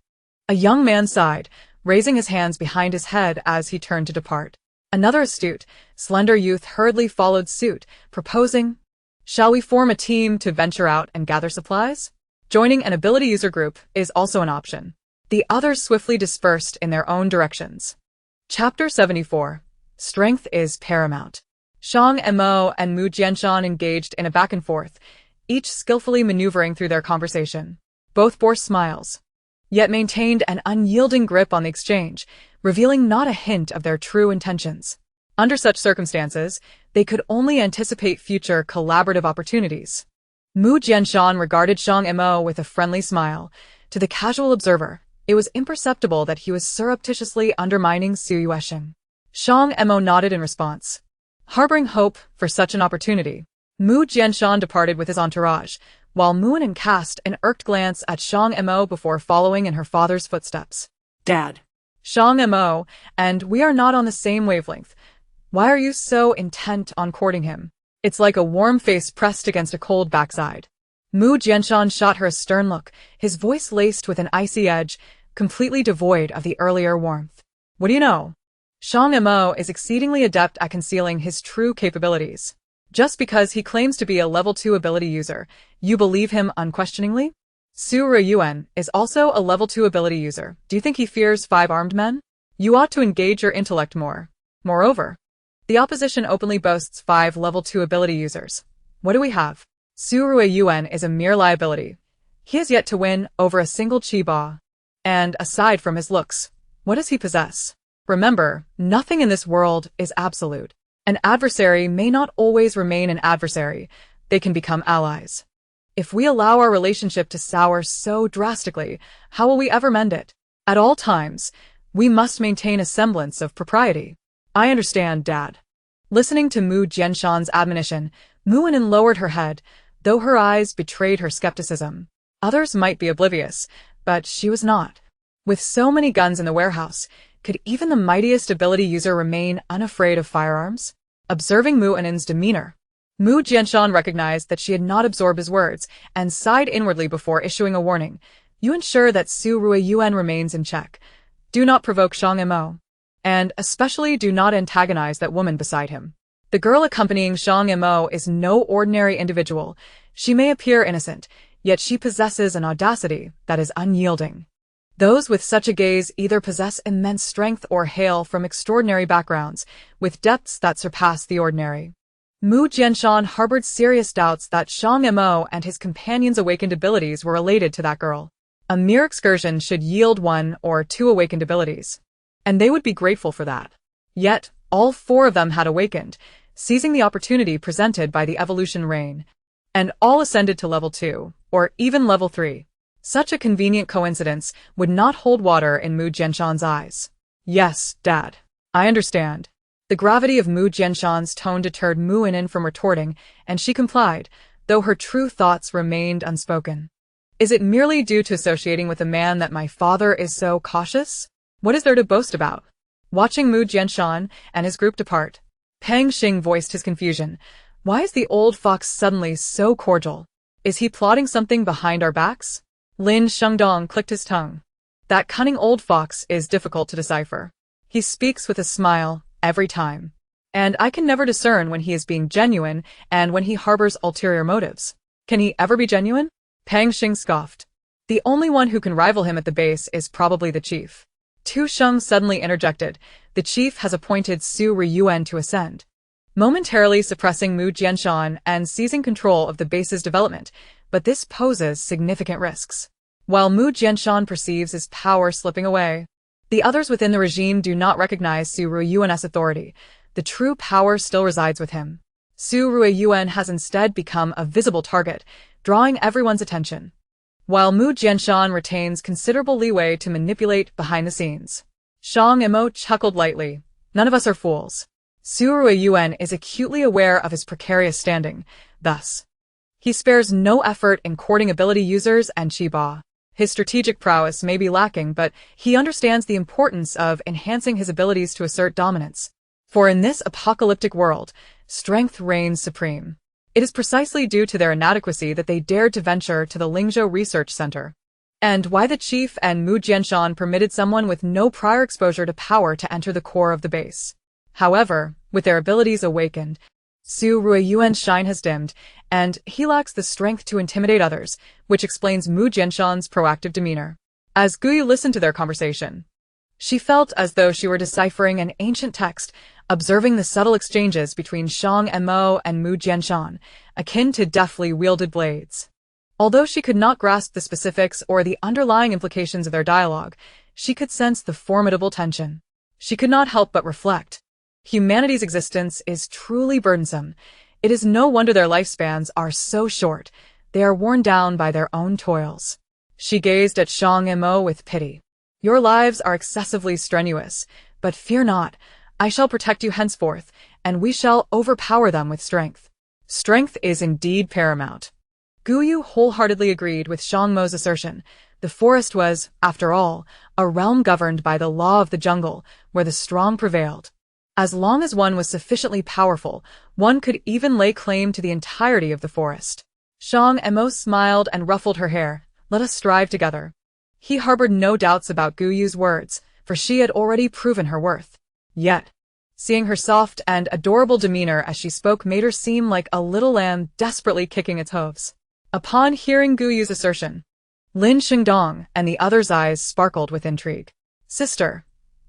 A young man sighed, raising his hands behind his head as he turned to depart. Another astute, slender youth hurriedly followed suit, proposing, "Shall we form a team to venture out and gather supplies?" Joining an ability user group is also an option. The others swiftly dispersed in their own directions. Chapter 74. Strength is paramount. Shang Mo and Mu Jianshan engaged in a back and forth, each skillfully maneuvering through their conversation. Both bore smiles, yet maintained an unyielding grip on the exchange, revealing not a hint of their true intentions. Under such circumstances, they could only anticipate future collaborative opportunities. Mu Jianshan regarded Shang Mo with a friendly smile. To the casual observer, it was imperceptible that he was surreptitiously undermining Su Yuexing. Shang Mo nodded in response. Harboring hope for such an opportunity, Mu Jianshan departed with his entourage, while Muanin cast an irked glance at Shang Mo before following in her father's footsteps.
Dad.
Shang Mo, and we are not on the same wavelength. Why are you so intent on courting him? It's like a warm face pressed against a cold backside. Mu Jianshan shot her a stern look, his voice laced with an icy edge, completely devoid of the earlier warmth. What do you know? Shang Mo is exceedingly adept at concealing his true capabilities. Just because he claims to be a level 2 ability user, you believe him unquestioningly? Su Ruiyuan is also a level 2 ability user. Do you think he fears 5 armed men? You ought to engage your intellect more. Moreover, the opposition openly boasts 5 level 2 ability users. What do we have? Su Ruiyuan is a mere liability. He has yet to win over a single chi ba. And aside from his looks, what does he possess? Remember, nothing in this world is absolute. An adversary may not always remain an adversary. They can become allies. If we allow our relationship to sour so drastically, how will we ever mend it? At all times, we must maintain a semblance of propriety. I understand, Dad. Listening to Mu Jianshan's admonition, Muanin lowered her head, though her eyes betrayed her skepticism. Others might be oblivious, but she was not. With so many guns in the warehouse, could even the mightiest ability user remain unafraid of firearms? Observing Muanin's demeanor, Mu Jianshan recognized that she had not absorbed his words and sighed inwardly before issuing a warning. You ensure that Su Ruiyuan remains in check. Do not provoke Shang Mo. And especially do not antagonize that woman beside him. The girl accompanying Shang Mo is no ordinary individual. She may appear innocent, yet she possesses an audacity that is unyielding. Those with such a gaze either possess immense strength or hail from extraordinary backgrounds, with depths that surpass the ordinary. Mu Jianshan harbored serious doubts that Shang Mo and his companion's awakened abilities were related to that girl. A mere excursion should yield 1 or 2 awakened abilities, and they would be grateful for that. Yet, all 4 of them had awakened, seizing the opportunity presented by the evolution reign, and all ascended to level 2, or even level 3. Such a convenient coincidence would not hold water in Mu Jianshan's eyes. Yes, Dad. I understand. The gravity of Mu Jianshan's tone deterred Mu Inan from retorting, and she complied, though her true thoughts remained unspoken. Is it merely due to associating with a man that my father is so cautious? What is there to boast about? Watching Mu Jianshan and his group depart, Pang Xing voiced his confusion. Why is the old fox suddenly so cordial? Is he plotting something behind our backs? Lin Shengdong clicked his tongue. That cunning old fox is difficult to decipher. He speaks with a smile every time, and I can never discern when he is being genuine and when he harbors ulterior motives. Can he ever be genuine? Pang Xing scoffed. The only one who can rival him at the base is probably the chief. Tu Sheng suddenly interjected. The chief has appointed Su Riyuan to ascend, momentarily suppressing Mu Jianshan and seizing control of the base's development, but this poses significant risks. While Mu Jianshan perceives his power slipping away, the others within the regime do not recognize Su Riyuan's authority. The true power still resides with him. Su Riyuan has instead become a visible target, drawing everyone's attention, while Mu Jianshan retains considerable leeway to manipulate behind the scenes. Shang Mo chuckled lightly. None of us are fools. Su Riyuan is acutely aware of his precarious standing, thus, he spares no effort in courting ability users and Chiba. His strategic prowess may be lacking, but he understands the importance of enhancing his abilities to assert dominance. For in this apocalyptic world, strength reigns supreme. It is precisely due to their inadequacy that they dared to venture to the Lingzhou Research Center, and why the chief and Mu Jianshan permitted someone with no prior exposure to power to enter the core of the base. However, with their abilities awakened, Su Riyuan's shine has dimmed, and he lacks the strength to intimidate others, which explains Mu Jianshan's proactive demeanor. As Guyu listened to their conversation, she felt as though she were deciphering an ancient text, observing the subtle exchanges between Shang Mo and Mu Jianshan, akin to deftly wielded blades. Although she could not grasp the specifics or the underlying implications of their dialogue, she could sense the formidable tension. She could not help but reflect. Humanity's existence is truly burdensome. It is no wonder their lifespans are so short. They are worn down by their own toils. She gazed at Shang Mo with pity. Your lives are excessively strenuous, but fear not. I shall protect you henceforth, and we shall overpower them with strength. Strength is indeed paramount. Guyu wholeheartedly agreed with Shang Mo's assertion. The forest was, after all, a realm governed by the law of the jungle, where the strong prevailed. As long as one was sufficiently powerful, one could even lay claim to the entirety of the forest. Shang Mo smiled and ruffled her hair. Let us strive together. He harbored no doubts about Guyu's words, for she had already proven her worth. Yet, seeing her soft and adorable demeanor as she spoke made her seem like a little lamb desperately kicking its hooves. Upon hearing Guyu's assertion, Lin Shengdong and the others' eyes sparkled with intrigue. Sister,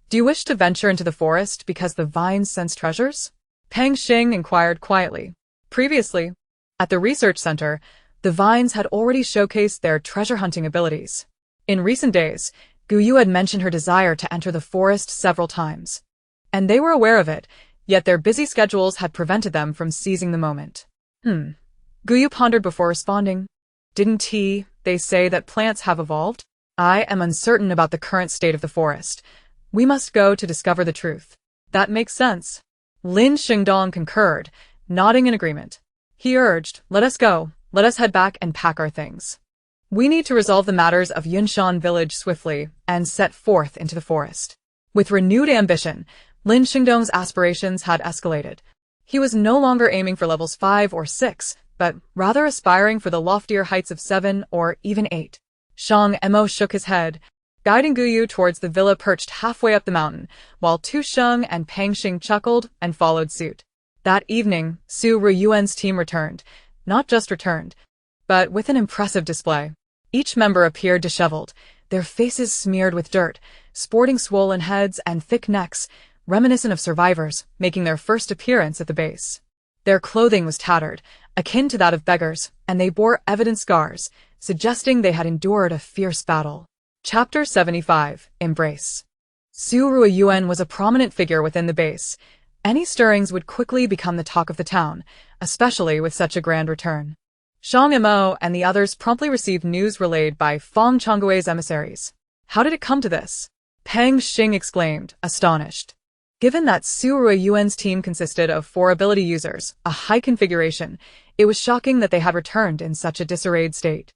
do you wish to venture into the forest because the vines sense treasures? Pang Xing inquired quietly. Previously, at the research center, the vines had already showcased their treasure-hunting abilities. In recent days, Guyu had mentioned her desire to enter the forest several times, and they were aware of it, yet their busy schedules had prevented them from seizing the moment. Guyu pondered before responding. Didn't they say that plants have evolved? I am uncertain about the current state of the forest. We must go to discover the truth. That makes sense. Lin Shengdong concurred, nodding in agreement. He urged, let us go. Let us head back and pack our things. We need to resolve the matters of Yunshan village swiftly and set forth into the forest. With renewed ambition, Lin Shengdong's aspirations had escalated. He was no longer aiming for levels 5 or 6, but rather aspiring for the loftier heights of 7 or even 8. Shang Mo shook his head, guiding Guyu towards the villa perched halfway up the mountain, while Tu Sheng and Pang Xing chuckled and followed suit. That evening, Su Riyuan's team returned. Not just returned, but with an impressive display. Each member appeared disheveled, their faces smeared with dirt, sporting swollen heads and thick necks, reminiscent of survivors making their first appearance at the base. Their clothing was tattered, akin to that of beggars, and they bore evident scars, suggesting they had endured a fierce battle. Chapter 75, Embrace. Su Riyuan was a prominent figure within the base. Any stirrings would quickly become the talk of the town, especially with such a grand return. Shang Mo and the others promptly received news relayed by Feng Changgui's emissaries. How did it come to this? Pang Xing exclaimed, astonished. Given that Su Ruiyuan's team consisted of 4 ability users, a high configuration, it was shocking that they had returned in such a disarrayed state.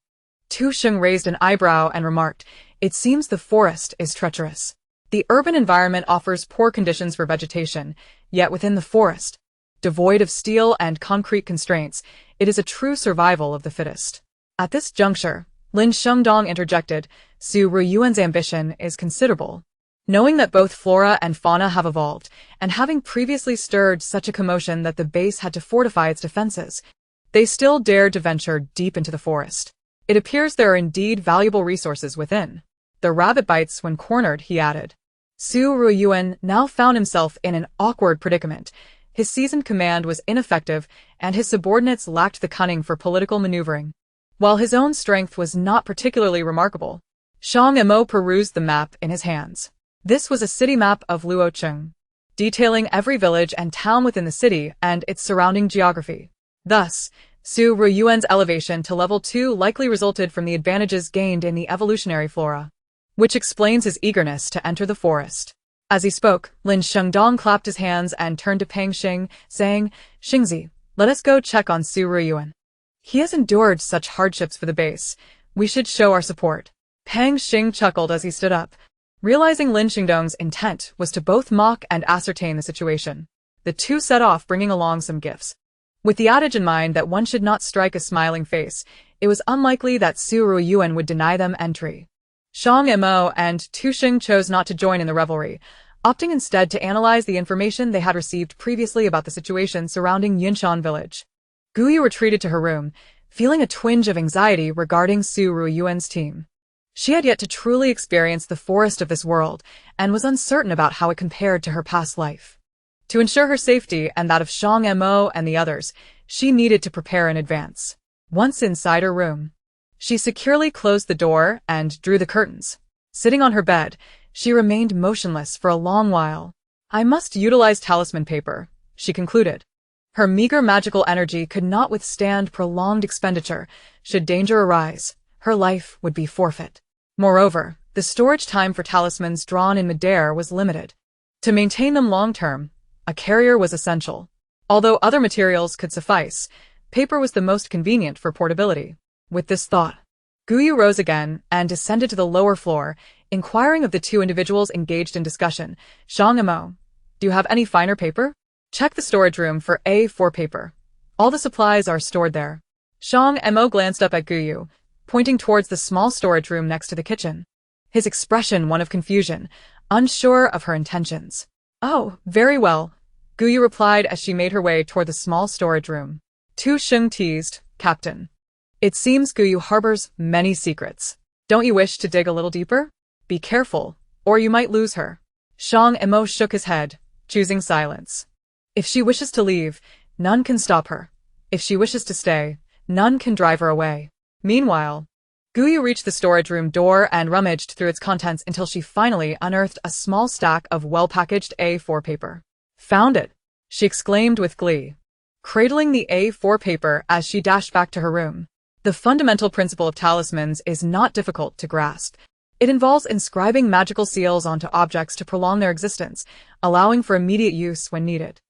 Tu Sheng raised an eyebrow and remarked, "It seems the forest is treacherous. The urban environment offers poor conditions for vegetation, yet within the forest, devoid of steel and concrete constraints, it is a true survival of the fittest." At this juncture, Lin Shengdong interjected, "Su Ruiyuan's ambition is considerable." Knowing that both flora and fauna have evolved, and having previously stirred such a commotion that the base had to fortify its defenses, they still dared to venture deep into the forest. It appears there are indeed valuable resources within. The rabbit bites when cornered, he added. Su Ruiyuan now found himself in an awkward predicament. His seasoned command was ineffective, and his subordinates lacked the cunning for political maneuvering, while his own strength was not particularly remarkable. Shang Mo perused the map in his hands. This was a city map of Luocheng, detailing every village and town within the city and its surrounding geography. Thus, Su Ruiyuan's elevation to level 2 likely resulted from the advantages gained in the evolutionary flora, which explains his eagerness to enter the forest. As he spoke, Lin Shengdong clapped his hands and turned to Pang Xing, saying, "Xingzi, let us go check on Su Ruiyuan. He has endured such hardships for the base. We should show our support." Pang Xing chuckled as he stood up, realizing Lin Shengdong's intent was to both mock and ascertain the situation. The two set off bringing along some gifts. With the adage in mind that one should not strike a smiling face, it was unlikely that Su Ruiyuan would deny them entry. Shang Mo and Tu Xing chose not to join in the revelry, opting instead to analyze the information they had received previously about the situation surrounding Yunshan village. Guyu retreated to her room, feeling a twinge of anxiety regarding Su Ruiyuan's team. She had yet to truly experience the forest of this world, and was uncertain about how it compared to her past life. To ensure her safety and that of Shang Mo and the others, she needed to prepare in advance. Once inside her room, she securely closed the door and drew the curtains. Sitting on her bed, she remained motionless for a long while. "I must utilize talisman paper," she concluded. Her meager magical energy could not withstand prolonged expenditure. Should danger arise, her life would be forfeit. Moreover, the storage time for talismans drawn in midair was limited. To maintain them long-term, a carrier was essential. Although other materials could suffice, paper was the most convenient for portability. With this thought, Guyu rose again and descended to the lower floor, inquiring of the two individuals engaged in discussion. "Shang Mo, do you have any finer paper? Check the storage room for A4 paper. All the supplies are stored there." Shang Mo glanced up at Guyu, pointing towards the small storage room next to the kitchen, his expression one of confusion, unsure of her intentions. "Oh, very well," Guyu replied as she made her way toward the small storage room. Tu Sheng teased, "Captain, it seems Guyu harbors many secrets. Don't you wish to dig a little deeper? Be careful, or you might lose her." Shang Mo shook his head, choosing silence. If she wishes to leave, none can stop her. If she wishes to stay, none can drive her away. Meanwhile, Guyu reached the storage room door and rummaged through its contents until she finally unearthed a small stack of well-packaged A4 paper. "Found it!" she exclaimed with glee, cradling the A4 paper as she dashed back to her room. The fundamental principle of talismans is not difficult to grasp. It involves inscribing magical seals onto objects to prolong their existence, allowing for immediate use when needed.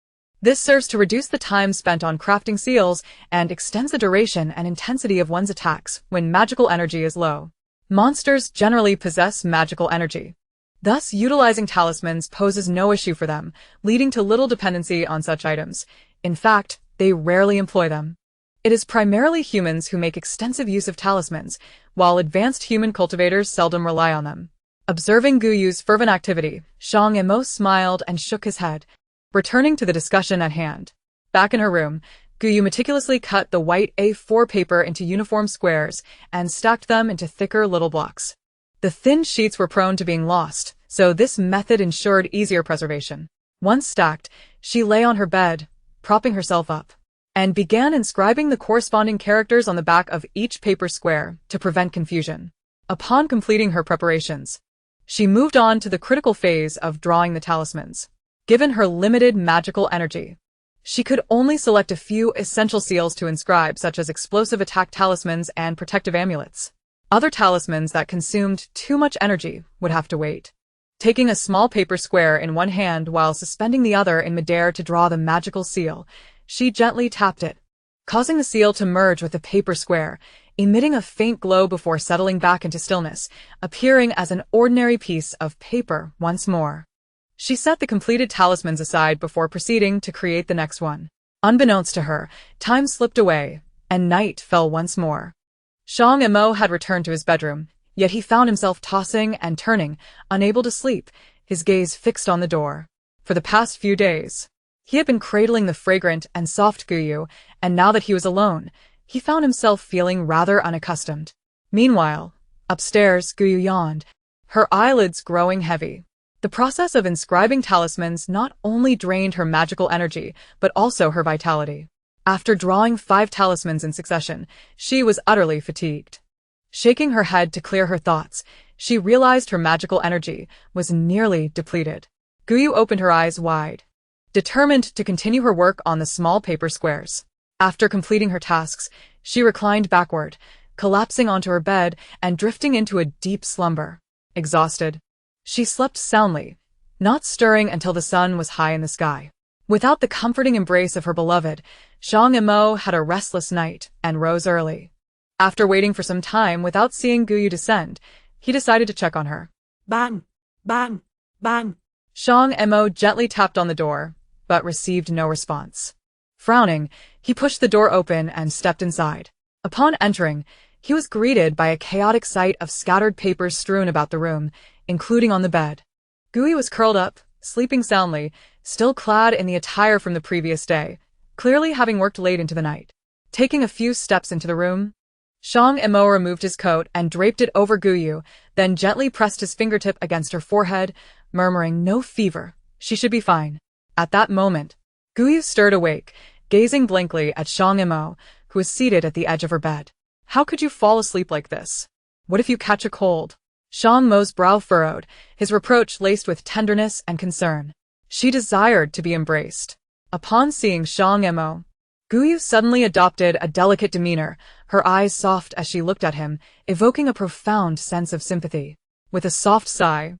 This serves to reduce the time spent on crafting seals and extends the duration and intensity of one's attacks when magical energy is low. Monsters generally possess magical energy. Thus, utilizing talismans poses no issue for them, leading to little dependency on such items. In fact, they rarely employ them. It is primarily humans who make extensive use of talismans, while advanced human cultivators seldom rely on them. Observing Guyu's fervent activity, Shang Mo smiled and shook his head. Returning to the discussion at hand. Back in her room, Guyu meticulously cut the white A4 paper into uniform squares and stacked them into thicker little blocks. The thin sheets were prone to being lost, so this method ensured easier preservation. Once stacked, she lay on her bed, propping herself up, and began inscribing the corresponding characters on the back of each paper square to prevent confusion. Upon completing her preparations, she moved on to the critical phase of drawing the talismans. Given her limited magical energy, she could only select a few essential seals to inscribe, such as explosive attack talismans and protective amulets. Other talismans that consumed too much energy would have to wait. Taking a small paper square in one hand while suspending the other in midair to draw the magical seal, she gently tapped it, causing the seal to merge with the paper square, emitting a faint glow before settling back into stillness, appearing as an ordinary piece of paper once more. She set the completed talismans aside before proceeding to create the next one. Unbeknownst to her, time slipped away, and night fell once more. Shang Mo had returned to his bedroom, yet he found himself tossing and turning, unable to sleep, his gaze fixed on the door. For the past few days, he had been cradling the fragrant and soft Guyu, and now that he was alone, he found himself feeling rather unaccustomed. Meanwhile, upstairs, Guyu yawned, her eyelids growing heavy. The process of inscribing talismans not only drained her magical energy, but also her vitality. After drawing 5 talismans in succession, she was utterly fatigued. Shaking her head to clear her thoughts, she realized her magical energy was nearly depleted. Guyu opened her eyes wide, determined to continue her work on the small paper squares. After completing her tasks, she reclined backward, collapsing onto her bed and drifting into a deep slumber. Exhausted, she slept soundly, not stirring until the sun was high in the sky. Without the comforting embrace of her beloved, Shang Mo had a restless night and rose early. After waiting for some time without seeing Guyu descend, he decided to check on her.
Bang! Bang! Bang!
Shang Mo gently tapped on the door, but received no response. Frowning, he pushed the door open and stepped inside. Upon entering, he was greeted by a chaotic sight of scattered papers strewn about the room, including on the bed. Guyu was curled up, sleeping soundly, still clad in the attire from the previous day, clearly having worked late into the night. Taking a few steps into the room, Shang Mo removed his coat and draped it over Guyu, then gently pressed his fingertip against her forehead, murmuring, "No fever. She should be fine." At that moment, Guyu stirred awake, gazing blankly at Shang Mo, who was seated at the edge of her bed. "How could you fall asleep like this? What if you catch a cold?" Shang Mo's brow furrowed, his reproach laced with tenderness and concern. She desired to be embraced. Upon seeing Shang Mo, Guyu suddenly adopted a delicate demeanor, her eyes soft as she looked at him, evoking a profound sense of sympathy. With a soft sigh,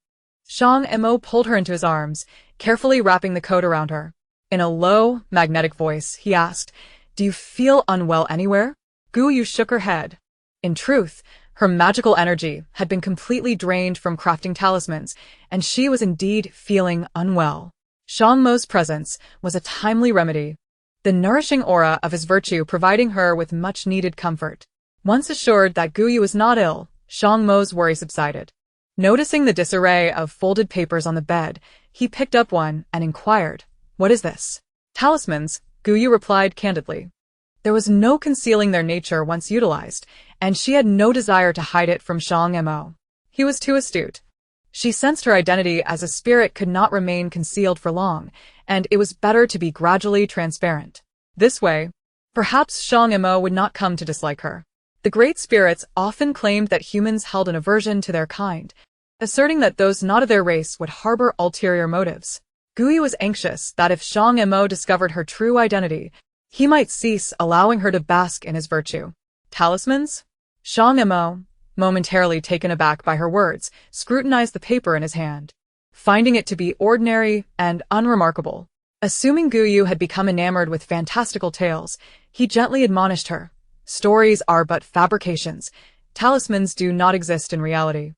Shang Mo pulled her into his arms, carefully wrapping the coat around her. In a low, magnetic voice, he asked, "Do you feel unwell anywhere?" Guyu shook her head. In truth, her magical energy had been completely drained from crafting talismans, and she was indeed feeling unwell. Shang Mo's presence was a timely remedy, the nourishing aura of his virtue providing her with much-needed comfort. Once assured that Guyu was not ill, Shang Mo's worry subsided. Noticing the disarray of folded papers on the bed, he picked up one and inquired, "What is this?" "Talismans," Guyu replied candidly. There was no concealing their nature once utilized, and she had no desire to hide it from Shang Mo. He was too astute. She sensed her identity as a spirit could not remain concealed for long, and it was better to be gradually transparent. This way, perhaps Shang Mo would not come to dislike her. The great spirits often claimed that humans held an aversion to their kind, asserting that those not of their race would harbor ulterior motives. Guyu was anxious that if Shang Mo discovered her true identity, he might cease allowing her to bask in his virtue. Talismans? Shang Mo, momentarily taken aback by her words, scrutinized the paper in his hand, finding it to be ordinary and unremarkable. Assuming Guyu had become enamored with fantastical tales, he gently admonished her. Stories are but fabrications. Talismans do not exist in reality.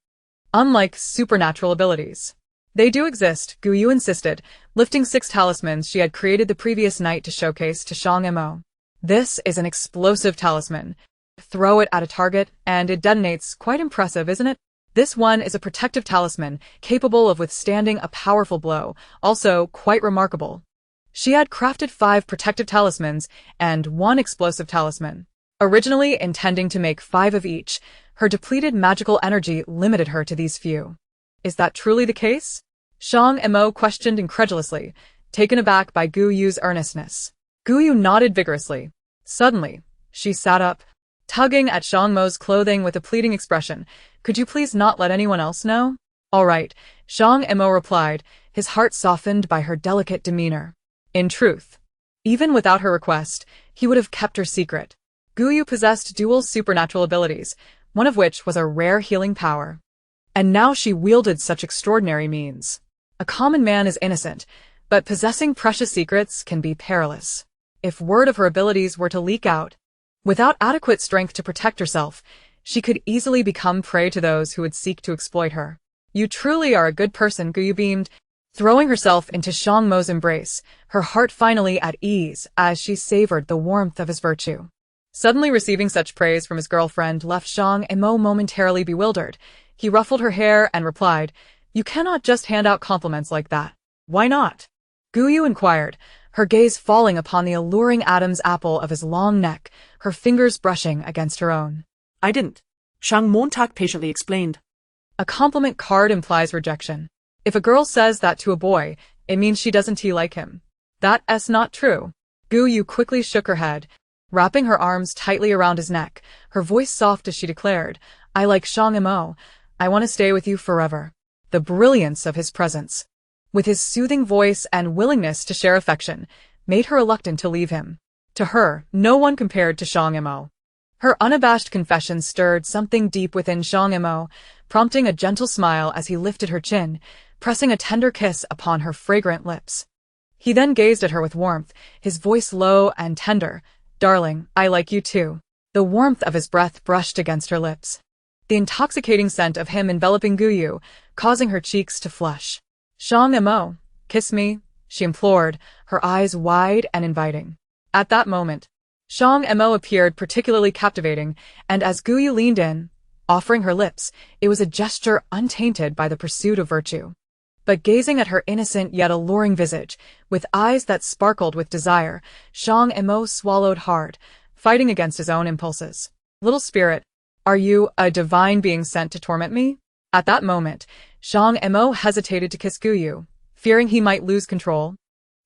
Unlike supernatural abilities. They do exist, Guyu insisted, lifting 6 talismans she had created the previous night to showcase to Shang Mo. This is an explosive talisman. Throw it at a target, and it detonates. Quite impressive, isn't it? This one is a protective talisman, capable of withstanding a powerful blow, also quite remarkable. She had crafted 5 protective talismans and 1 explosive talisman. Originally intending to make 5 of each, her depleted magical energy limited her to these few. Is that truly the case? Shang Mo questioned incredulously, taken aback by Guyu's earnestness. Guyu nodded vigorously. Suddenly, she sat up, tugging at Shang Mo's clothing with a pleading expression. "Could you please not let anyone else know?" "All right," Shang Mo replied, his heart softened by her delicate demeanor. In truth, even without her request, he would have kept her secret. Guyu possessed dual supernatural abilities, one of which was a rare healing power. And now she wielded such extraordinary means. A common man is innocent, but possessing precious secrets can be perilous. If word of her abilities were to leak out, without adequate strength to protect herself, she could easily become prey to those who would seek to exploit her. You truly are a good person, Guyu beamed, throwing herself into Shang Mo's embrace, her heart finally at ease as she savored the warmth of his virtue. Suddenly receiving such praise from his girlfriend left Shang Mo momentarily bewildered. He ruffled her hair and replied, "You cannot just hand out compliments like that." "Why not?" Guyu inquired, her gaze falling upon the alluring Adam's apple of his long neck, her fingers brushing against her own.
"I didn't," Shang Mo patiently explained.
A compliment card implies rejection. If a girl says that to a boy, it means she doesn't like him. That's not true. Guyu quickly shook her head, wrapping her arms tightly around his neck, her voice soft as she declared, "I like Shang Mo. I want to stay with you forever." The brilliance of his presence, with his soothing voice and willingness to share affection, made her reluctant to leave him. To her, no one compared to Shang Mo. Her unabashed confession stirred something deep within Shang Mo, prompting a gentle smile as he lifted her chin, pressing a tender kiss upon her fragrant lips. He then gazed at her with warmth, his voice low and tender. "Darling, I like you too." The warmth of his breath brushed against her lips, the intoxicating scent of him enveloping Guyu, causing her cheeks to flush. "Shang Mo, kiss me," she implored, her eyes wide and inviting. At that moment, Shang Mo appeared particularly captivating, and as Guyu leaned in, offering her lips, it was a gesture untainted by the pursuit of virtue. But gazing at her innocent yet alluring visage, with eyes that sparkled with desire, Shang Mo swallowed hard, fighting against his own impulses. "Little spirit, are you a divine being sent to torment me?" At that moment, Shang Mo hesitated to kiss Guyu, fearing he might lose control,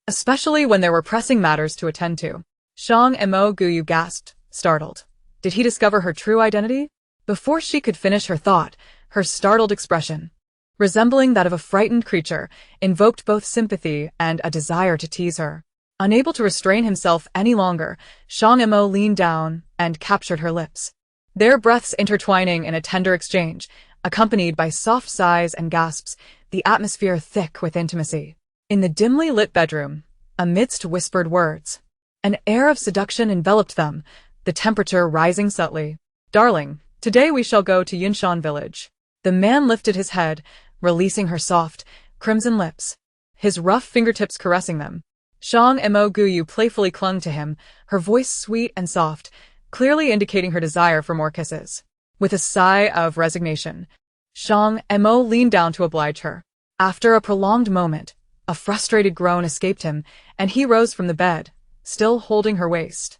especially when there were pressing matters to attend to. "Shang Mo," Guyu gasped, startled. Did he discover her true identity? Before she could finish her thought, her startled expression, resembling that of a frightened creature, invoked both sympathy and a desire to tease her. Unable to restrain himself any longer, Shang Mo leaned down and captured her lips, their breaths intertwining in a tender exchange, accompanied by soft sighs and gasps, the atmosphere thick with intimacy. In the dimly lit bedroom, amidst whispered words, an air of seduction enveloped them, the temperature rising subtly. "Darling, today we shall go to Yunshan village." The man lifted his head, releasing her soft, crimson lips, his rough fingertips caressing them. Shang Mo Guyu playfully clung to him, her voice sweet and soft, clearly indicating her desire for more kisses. With a sigh of resignation, Shang Mo leaned down to oblige her. After a prolonged moment, a frustrated groan escaped him, and he rose from the bed, still holding her waist.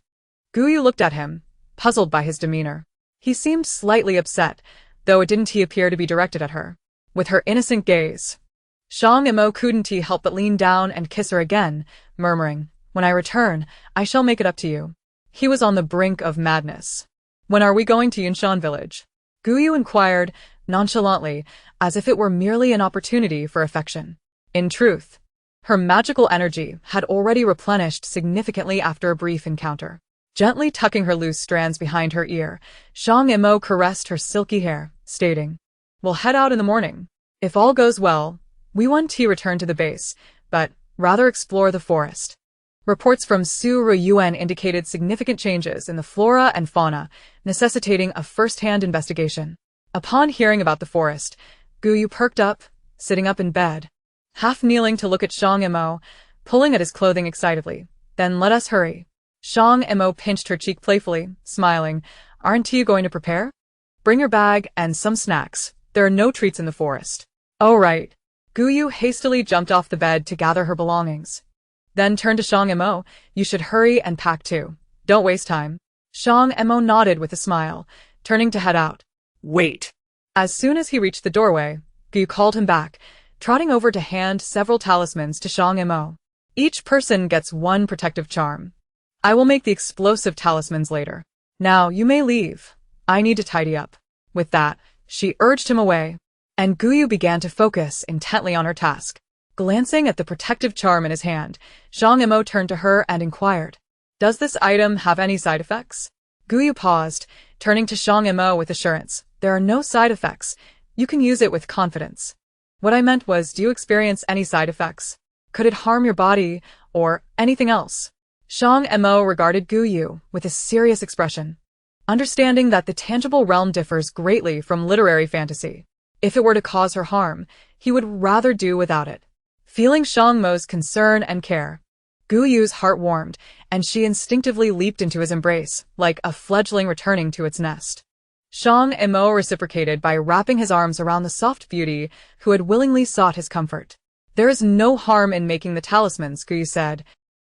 Guyu looked at him, puzzled by his demeanor. He seemed slightly upset, though it didn't appear to be directed at her. With her innocent gaze, Shang Mo couldn't help but lean down and kiss her again, murmuring, "When I return, I shall make it up to you." He was on the brink of madness. "When are we going to Yunshan village?" Guyu inquired, nonchalantly, as if it were merely an opportunity for affection. In truth, her magical energy had already replenished significantly after a brief encounter. Gently tucking her loose strands behind her ear, Shang Mo caressed her silky hair, stating, "We'll head out in the morning. If all goes well, we want to return to the base, but rather explore the forest." Reports from Su Ruyuan indicated significant changes in the flora and fauna, necessitating a first-hand investigation. Upon hearing about the forest, Guyu perked up, sitting up in bed, half kneeling to look at Shang Mo, pulling at his clothing excitedly. "Then let us hurry." Shang Mo pinched her cheek playfully, smiling. "Aren't you going to prepare? Bring your bag and some snacks. There are no treats in the forest." "Oh right." Guyu hastily jumped off the bed to gather her belongings. Then turned to Shang Mo, "You should hurry and pack too. Don't waste time." Shang Mo nodded with a smile, turning to head out.
"Wait."
As soon as he reached the doorway, Guyu called him back, trotting over to hand several talismans to Shang Mo. "Each person gets one protective charm. I will make the explosive talismans later. Now you may leave. I need to tidy up." With that, she urged him away, and Guyu began to focus intently on her task. Glancing at the protective charm in his hand, Shang Mo turned to her and inquired, "Does this item have any side effects?" Guyu paused, turning to Shang Mo with assurance, "There are no side effects. You can use it with confidence. What I meant was, do you experience any side effects? Could it harm your body, or anything else? Shang Mo regarded Gu Yu with a serious expression, understanding that the tangible realm differs greatly from literary fantasy. If it were to cause her harm, he would rather do without it. Feeling Shang Mo's concern and care, Gu Yu's heart warmed, and she instinctively leaped into his embrace, like a fledgling returning to its nest. Shang Mo reciprocated by wrapping his arms around the soft beauty who had willingly sought his comfort. There is no harm in making the talismans, Gu Yu said,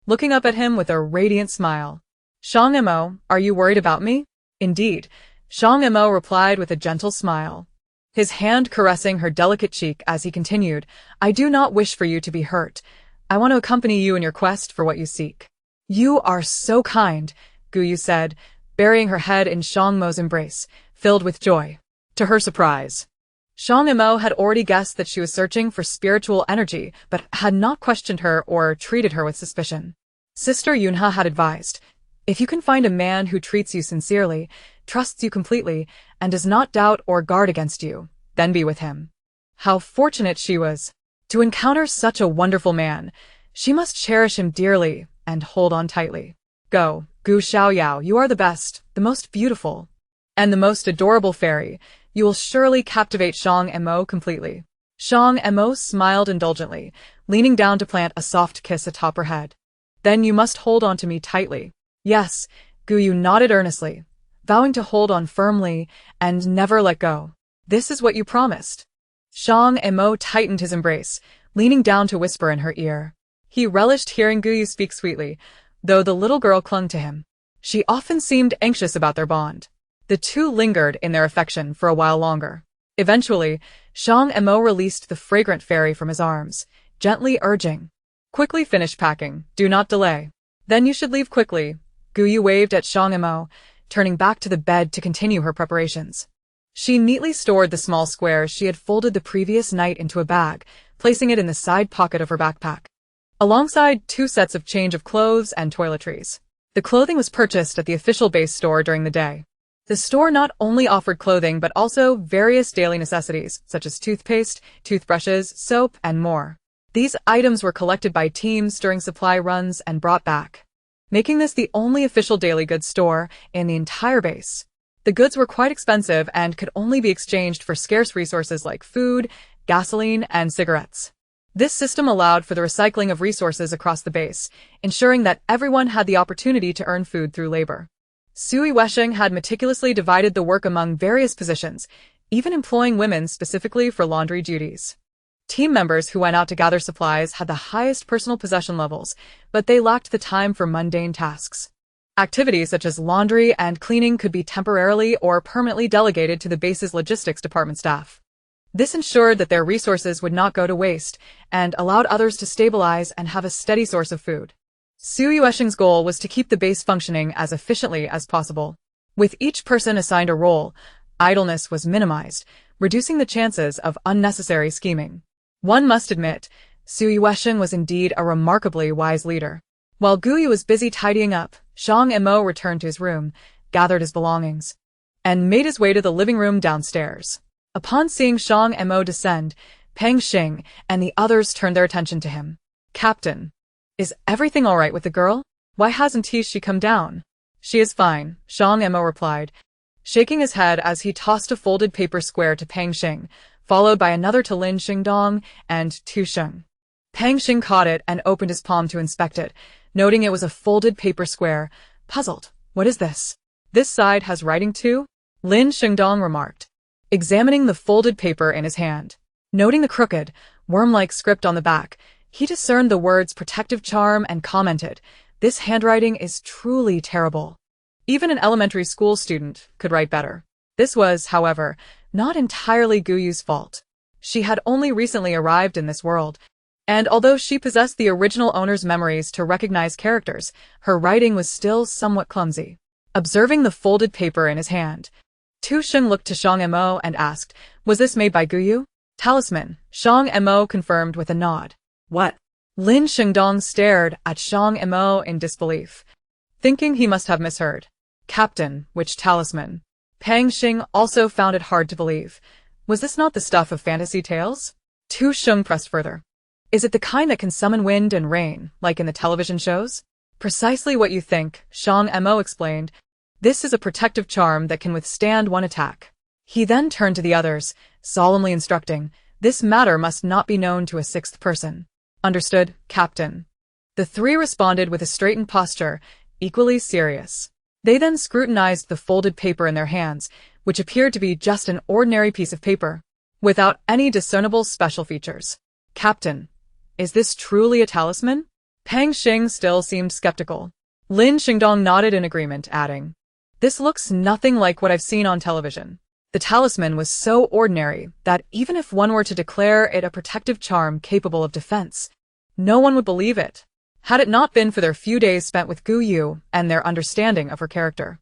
looking up at him with a radiant smile. Shang Mo, are you worried about me? Indeed, Shang Mo replied with a gentle smile, his hand caressing her delicate cheek as he continued, I do not wish for you to be hurt. I want to accompany you in your quest for what you seek. You are so kind, Gu Yu said, burying her head in Shang Mo's embrace, filled with joy. To her surprise, Shang Mo had already guessed that she was searching for spiritual energy, but had not questioned her or treated her with suspicion. Sister Yunha had advised, if you can find a man who treats you sincerely, trusts you completely, and does not doubt or guard against you, then be with him. How fortunate she was to encounter such a wonderful man. She must cherish him dearly and hold on tightly. Go, Gu Xiaoyao, you are the best, the most beautiful, and the most adorable fairy. You will surely captivate Shang Mo completely. Shang Mo smiled indulgently, leaning down to plant a soft kiss atop her head. Then you must hold on to me tightly. Yes, Gu Yu nodded earnestly, vowing to hold on firmly and never let go. This is what you promised. Shang Mo tightened his embrace, leaning down to whisper in her ear. He relished hearing Gu Yu speak sweetly, though the little girl clung to him. She often seemed anxious about their bond. The two lingered in their affection for a while longer. Eventually, Shang Mo released the fragrant fairy from his arms, gently urging, quickly finish packing, do not delay. Then you should leave quickly. Gu Yu waved at Shang Mo, turning back to the bed to continue her preparations. She neatly stored the small squares she had folded the previous night into a bag, placing it in the side pocket of her backpack, alongside 2 sets of change of clothes and toiletries. The clothing was purchased at the official base store during the day. The store not only offered clothing but also various daily necessities, such as toothpaste, toothbrushes, soap, and more. These items were collected by teams during supply runs and brought back, making this the only official daily goods store in the entire base. The goods were quite expensive and could only be exchanged for scarce resources like food, gasoline, and cigarettes. This system allowed for the recycling of resources across the base, ensuring that everyone had the opportunity to earn food through labor. Sui Wesheng had meticulously divided the work among various positions, even employing women specifically for laundry duties. Team members who went out to gather supplies had the highest personal possession levels, but they lacked the time for mundane tasks. Activities such as laundry and cleaning could be temporarily or permanently delegated to the base's logistics department staff. This ensured that their resources would not go to waste and allowed others to stabilize and have a steady source of food. Su Yuesheng's goal was to keep the base functioning as efficiently as possible. With each person assigned a role, idleness was minimized, reducing the chances of unnecessary scheming. One must admit, Su Yuesheng was indeed a remarkably wise leader. While Gu Yu was busy tidying up, Shang Mo returned to his room, gathered his belongings, and made his way to the living room downstairs. Upon seeing Shang Mo descend, Peng Xing and the others turned their attention to him. Captain, is everything all right with the girl? Why hasn't she come down? She is fine, Shang Mo replied, shaking his head as he tossed a folded paper square to Peng Xing, followed by another to Lin Xingdong and Tu Sheng. Peng Xing caught it and opened his palm to inspect it, noting it was a folded paper square. Puzzled, what is this? This side has writing too? Lin Xingdong remarked, examining the folded paper in his hand. Noting the crooked, worm-like script on the back, he discerned the words protective charm and commented, this handwriting is truly terrible. Even an elementary school student could write better. This was, however, not entirely Gu Yu's fault. She had only recently arrived in this world, and although she possessed the original owner's memories to recognize characters, her writing was still somewhat clumsy. Observing the folded paper in his hand, Tu Sheng looked to Shang Mo and asked, was this made by Gu Yu? Talisman, Shang Mo confirmed with a nod. What? Lin Xingdong stared at Shang Mo in disbelief, thinking he must have misheard. Captain, which talisman? Peng Xing also found it hard to believe. Was this not the stuff of fantasy tales? Tu Sheng pressed further. Is it the kind that can summon wind and rain, like in the television shows? Precisely what you think, Shang Mo explained. This is a protective charm that can withstand one attack. He then turned to the others, solemnly instructing, this matter must not be known to a sixth person. Understood, Captain. The three responded with a straightened posture, equally serious. They then scrutinized the folded paper in their hands, which appeared to be just an ordinary piece of paper, without any discernible special features. Captain, is this truly a talisman? Pang Xing still seemed skeptical. Lin Xingdong nodded in agreement, adding, this looks nothing like what I've seen on television. The talisman was so ordinary that even if one were to declare it a protective charm capable of defense, no one would believe it, had it not been for their few days spent with Gu Yu and their understanding of her character.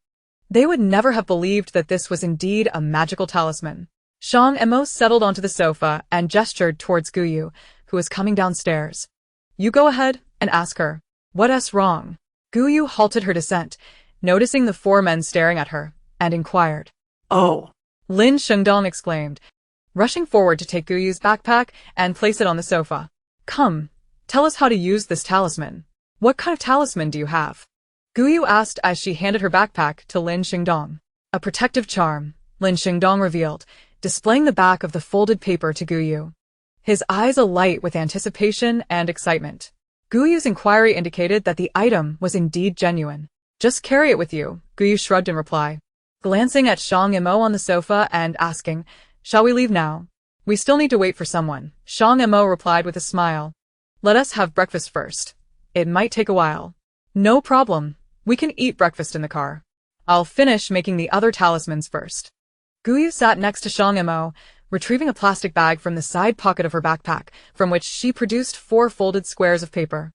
They would never have believed that this was indeed a magical talisman. Shang Mo settled onto the sofa and gestured towards Gu Yu, who was coming downstairs. You go ahead and ask her. What's wrong? Gu Yu halted her descent, noticing the four men staring at her, and inquired.
Oh.
Lin Shengdong exclaimed, rushing forward to take Gu Yu's backpack and place it on the sofa. Come, tell us how to use this talisman. What kind of talisman do you have? Gu Yu asked as she handed her backpack to Lin Shengdong. A protective charm, Lin Shengdong revealed, displaying the back of the folded paper to Gu Yu. His eyes alight with anticipation and excitement. Gu Yu's inquiry indicated that the item was indeed genuine. Just carry it with you, Gu Yu shrugged in reply, glancing at Shang Mo on the sofa and asking, shall we leave now? We still need to wait for someone, Shang Mo replied with a smile. Let us have breakfast first. It might take a while. No problem. We can eat breakfast in the car. I'll finish making the other talismans first. Gu Yu sat next to Shang Mo, retrieving a plastic bag from the side pocket of her backpack, from which she produced 4 folded squares of paper.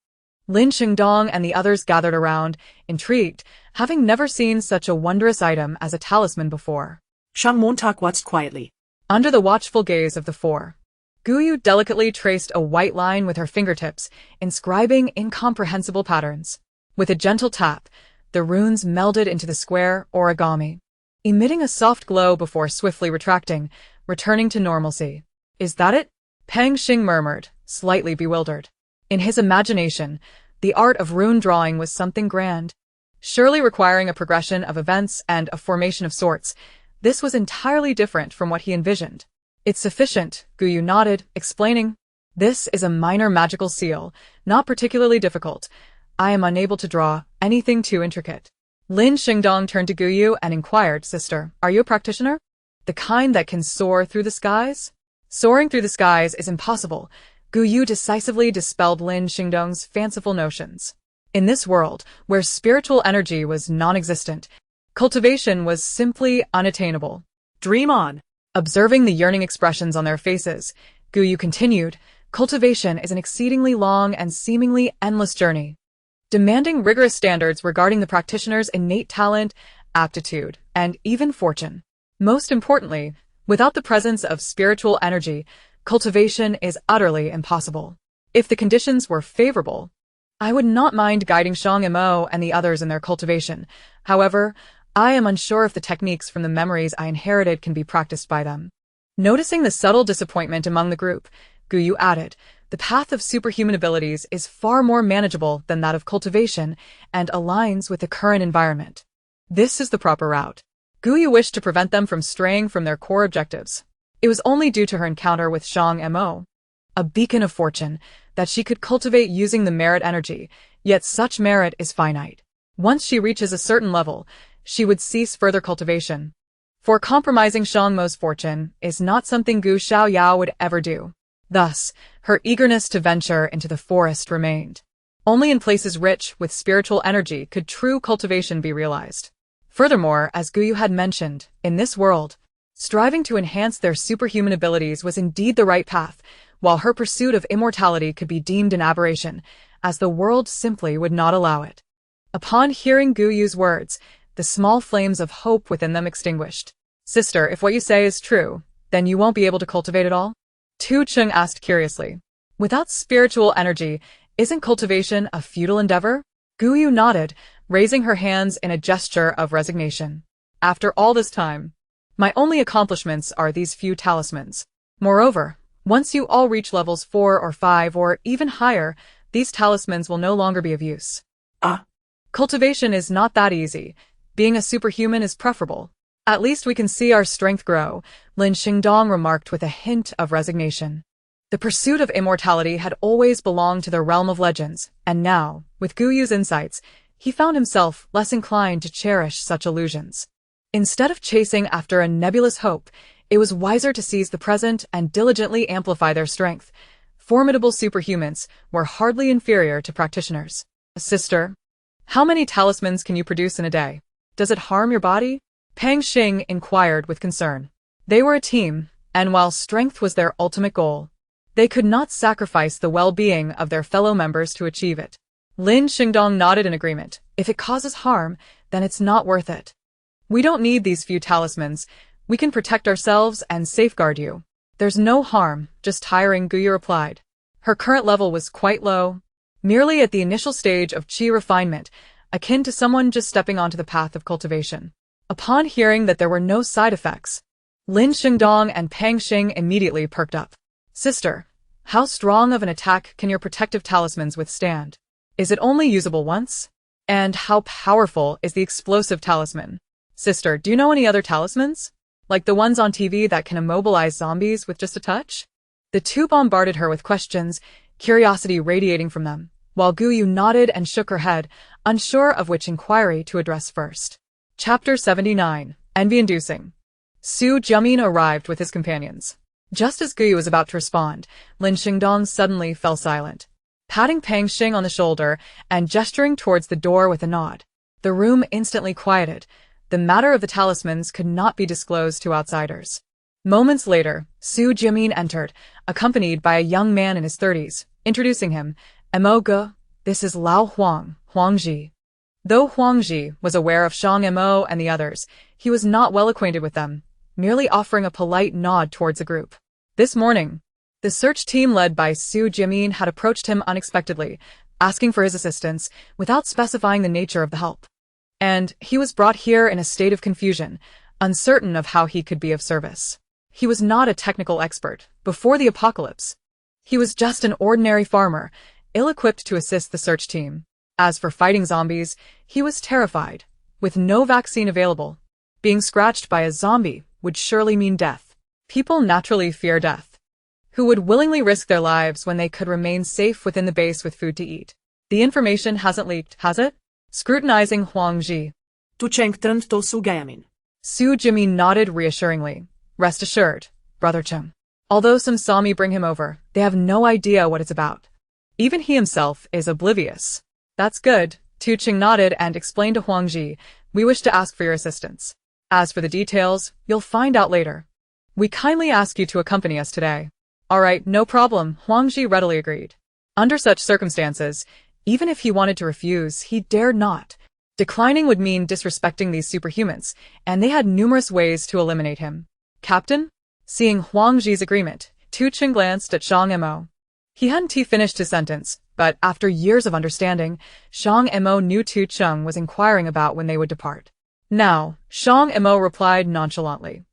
Lin Xingdong and the others gathered around, intrigued, having never seen such a wondrous item as a talisman before.
Shang Mo watched quietly.
Under the watchful gaze of the four, Gu Yu delicately traced a white line with her fingertips, inscribing incomprehensible patterns. With a gentle tap, the runes melded into the square origami, emitting a soft glow before swiftly retracting, returning to normalcy. Is that it? Pang Xing murmured, slightly bewildered. In his imagination, the art of rune drawing was something grand, surely requiring a progression of events and a formation of sorts. This was entirely different from what he envisioned. It's sufficient, Gu Yu nodded, explaining. This is a minor magical seal, not particularly difficult. I am unable to draw anything too intricate. Lin Xingdong turned to Gu Yu and inquired, Sister, are you a practitioner? The kind that can soar through the skies? Soaring through the skies is impossible. Gu Yu decisively dispelled Lin Xingdong's fanciful notions. In this world, where spiritual energy was non-existent, cultivation was simply unattainable.
Dream on.
Observing the yearning expressions on their faces, Gu Yu continued, cultivation is an exceedingly long and seemingly endless journey, demanding rigorous standards regarding the practitioner's innate talent, aptitude, and even fortune. Most importantly, without the presence of spiritual energy, cultivation is utterly impossible. If the conditions were favorable, I would not mind guiding Shang Mo and the others in their cultivation. However, I am unsure if the techniques from the memories I inherited can be practiced by them. Noticing the subtle disappointment among the group, Gu Yu added, the path of superhuman abilities is far more manageable than that of cultivation and aligns with the current environment. This is the proper route. Gu Yu wished to prevent them from straying from their core objectives. It was only due to her encounter with Shang Mo, a beacon of fortune, that she could cultivate using the merit energy, yet such merit is finite. Once she reaches a certain level, she would cease further cultivation. For compromising Shang Mo's fortune is not something Gu Xiaoyao would ever do. Thus, her eagerness to venture into the forest remained. Only in places rich with spiritual energy could true cultivation be realized. Furthermore, as Gu Yu had mentioned, in this world, striving to enhance their superhuman abilities was indeed the right path, while her pursuit of immortality could be deemed an aberration, as the world simply would not allow it. Upon hearing Gu Yu's words, the small flames of hope within them extinguished. Sister, if what you say is true, then you won't be able to cultivate at all? Tu Cheng asked curiously. Without spiritual energy, isn't cultivation a futile endeavor? Gu Yu nodded, raising her hands in a gesture of resignation. After all this time, My only accomplishments are these few talismans. Moreover, once you all reach levels 4 or 5 or even higher, these talismans will no longer be of use. Cultivation is not that easy. Being a superhuman is preferable. At least we can see our strength grow, Lin Xingdong remarked with a hint of resignation. The pursuit of immortality had always belonged to the realm of legends, and now, with Gu Yu's insights, he found himself less inclined to cherish such illusions. Instead of chasing after a nebulous hope, it was wiser to seize the present and diligently amplify their strength. Formidable superhumans were hardly inferior to practitioners. Sister, how many talismans can you produce in a day? Does it harm your body? Pang Xing inquired with concern. They were a team, and while strength was their ultimate goal, they could not sacrifice the well-being of their fellow members to achieve it. Lin Xingdong nodded in agreement. If it causes harm, then it's not worth it. We don't need these few talismans. We can protect ourselves and safeguard you. There's no harm, just tiring, Guyu replied. Her current level was quite low, merely at the initial stage of qi refinement, akin to someone just stepping onto the path of cultivation. Upon hearing that there were no side effects, Lin Xingdong and Pang Xing immediately perked up. Sister, how strong of an attack can your protective talismans withstand? Is it only usable once? And how powerful is the explosive talisman? Sister, do you know any other talismans? Like the ones on TV that can immobilize zombies with just a touch? The two bombarded her with questions, curiosity radiating from them, while Guyu nodded and shook her head, unsure of which inquiry to address first. Chapter 79. Envy-inducing. Su Jiamin arrived with his companions. Just as Guyu was about to respond, Lin Xingdong suddenly fell silent, patting Pang Xing on the shoulder and gesturing towards the door with a nod. The room instantly quieted. The matter of the talismans could not be disclosed to outsiders. Moments later, Su Jiamin entered, accompanied by a young man in his 30s, introducing him. Mo Ge, this is Lao Huang, Huang Ji. Though Huang Ji was aware of Shang Mo and the others, he was not well acquainted with them, merely offering a polite nod towards the group. This morning, the search team led by Su Jiamin had approached him unexpectedly, asking for his assistance without specifying the nature of the help. And he was brought here in a state of confusion, uncertain of how he could be of service. He was not a technical expert. Before the apocalypse, he was just an ordinary farmer, ill-equipped to assist the search team. As for fighting zombies, he was terrified. With no vaccine available, being scratched by a zombie would surely mean death. People naturally fear death. Who would willingly risk their lives when they could remain safe within the base with food to eat? The information hasn't leaked, has it? Scrutinizing Huang Ji.
Tu Chengtrend to Su Gayamin.
Su Jiamin nodded reassuringly. Rest assured, Brother Cheng. Although some saw me bring him over, they have no idea what it's about. Even he himself is oblivious. That's good. Tu Cheng nodded and explained to Huang Ji, we wish to ask for your assistance. As for the details, you'll find out later. We kindly ask you to accompany us today. All right, no problem, Huang Ji readily agreed. Under such circumstances, even if he wanted to refuse, he dared not. Declining would mean disrespecting these superhumans, and they had numerous ways to eliminate him. Captain? Seeing Huang Ji's agreement, Tu Cheng glanced at Shang Mo. He hadn't finished his sentence, but after years of understanding, Shang Mo knew Tu Cheng was inquiring about when they would depart. Now, Shang Mo replied nonchalantly.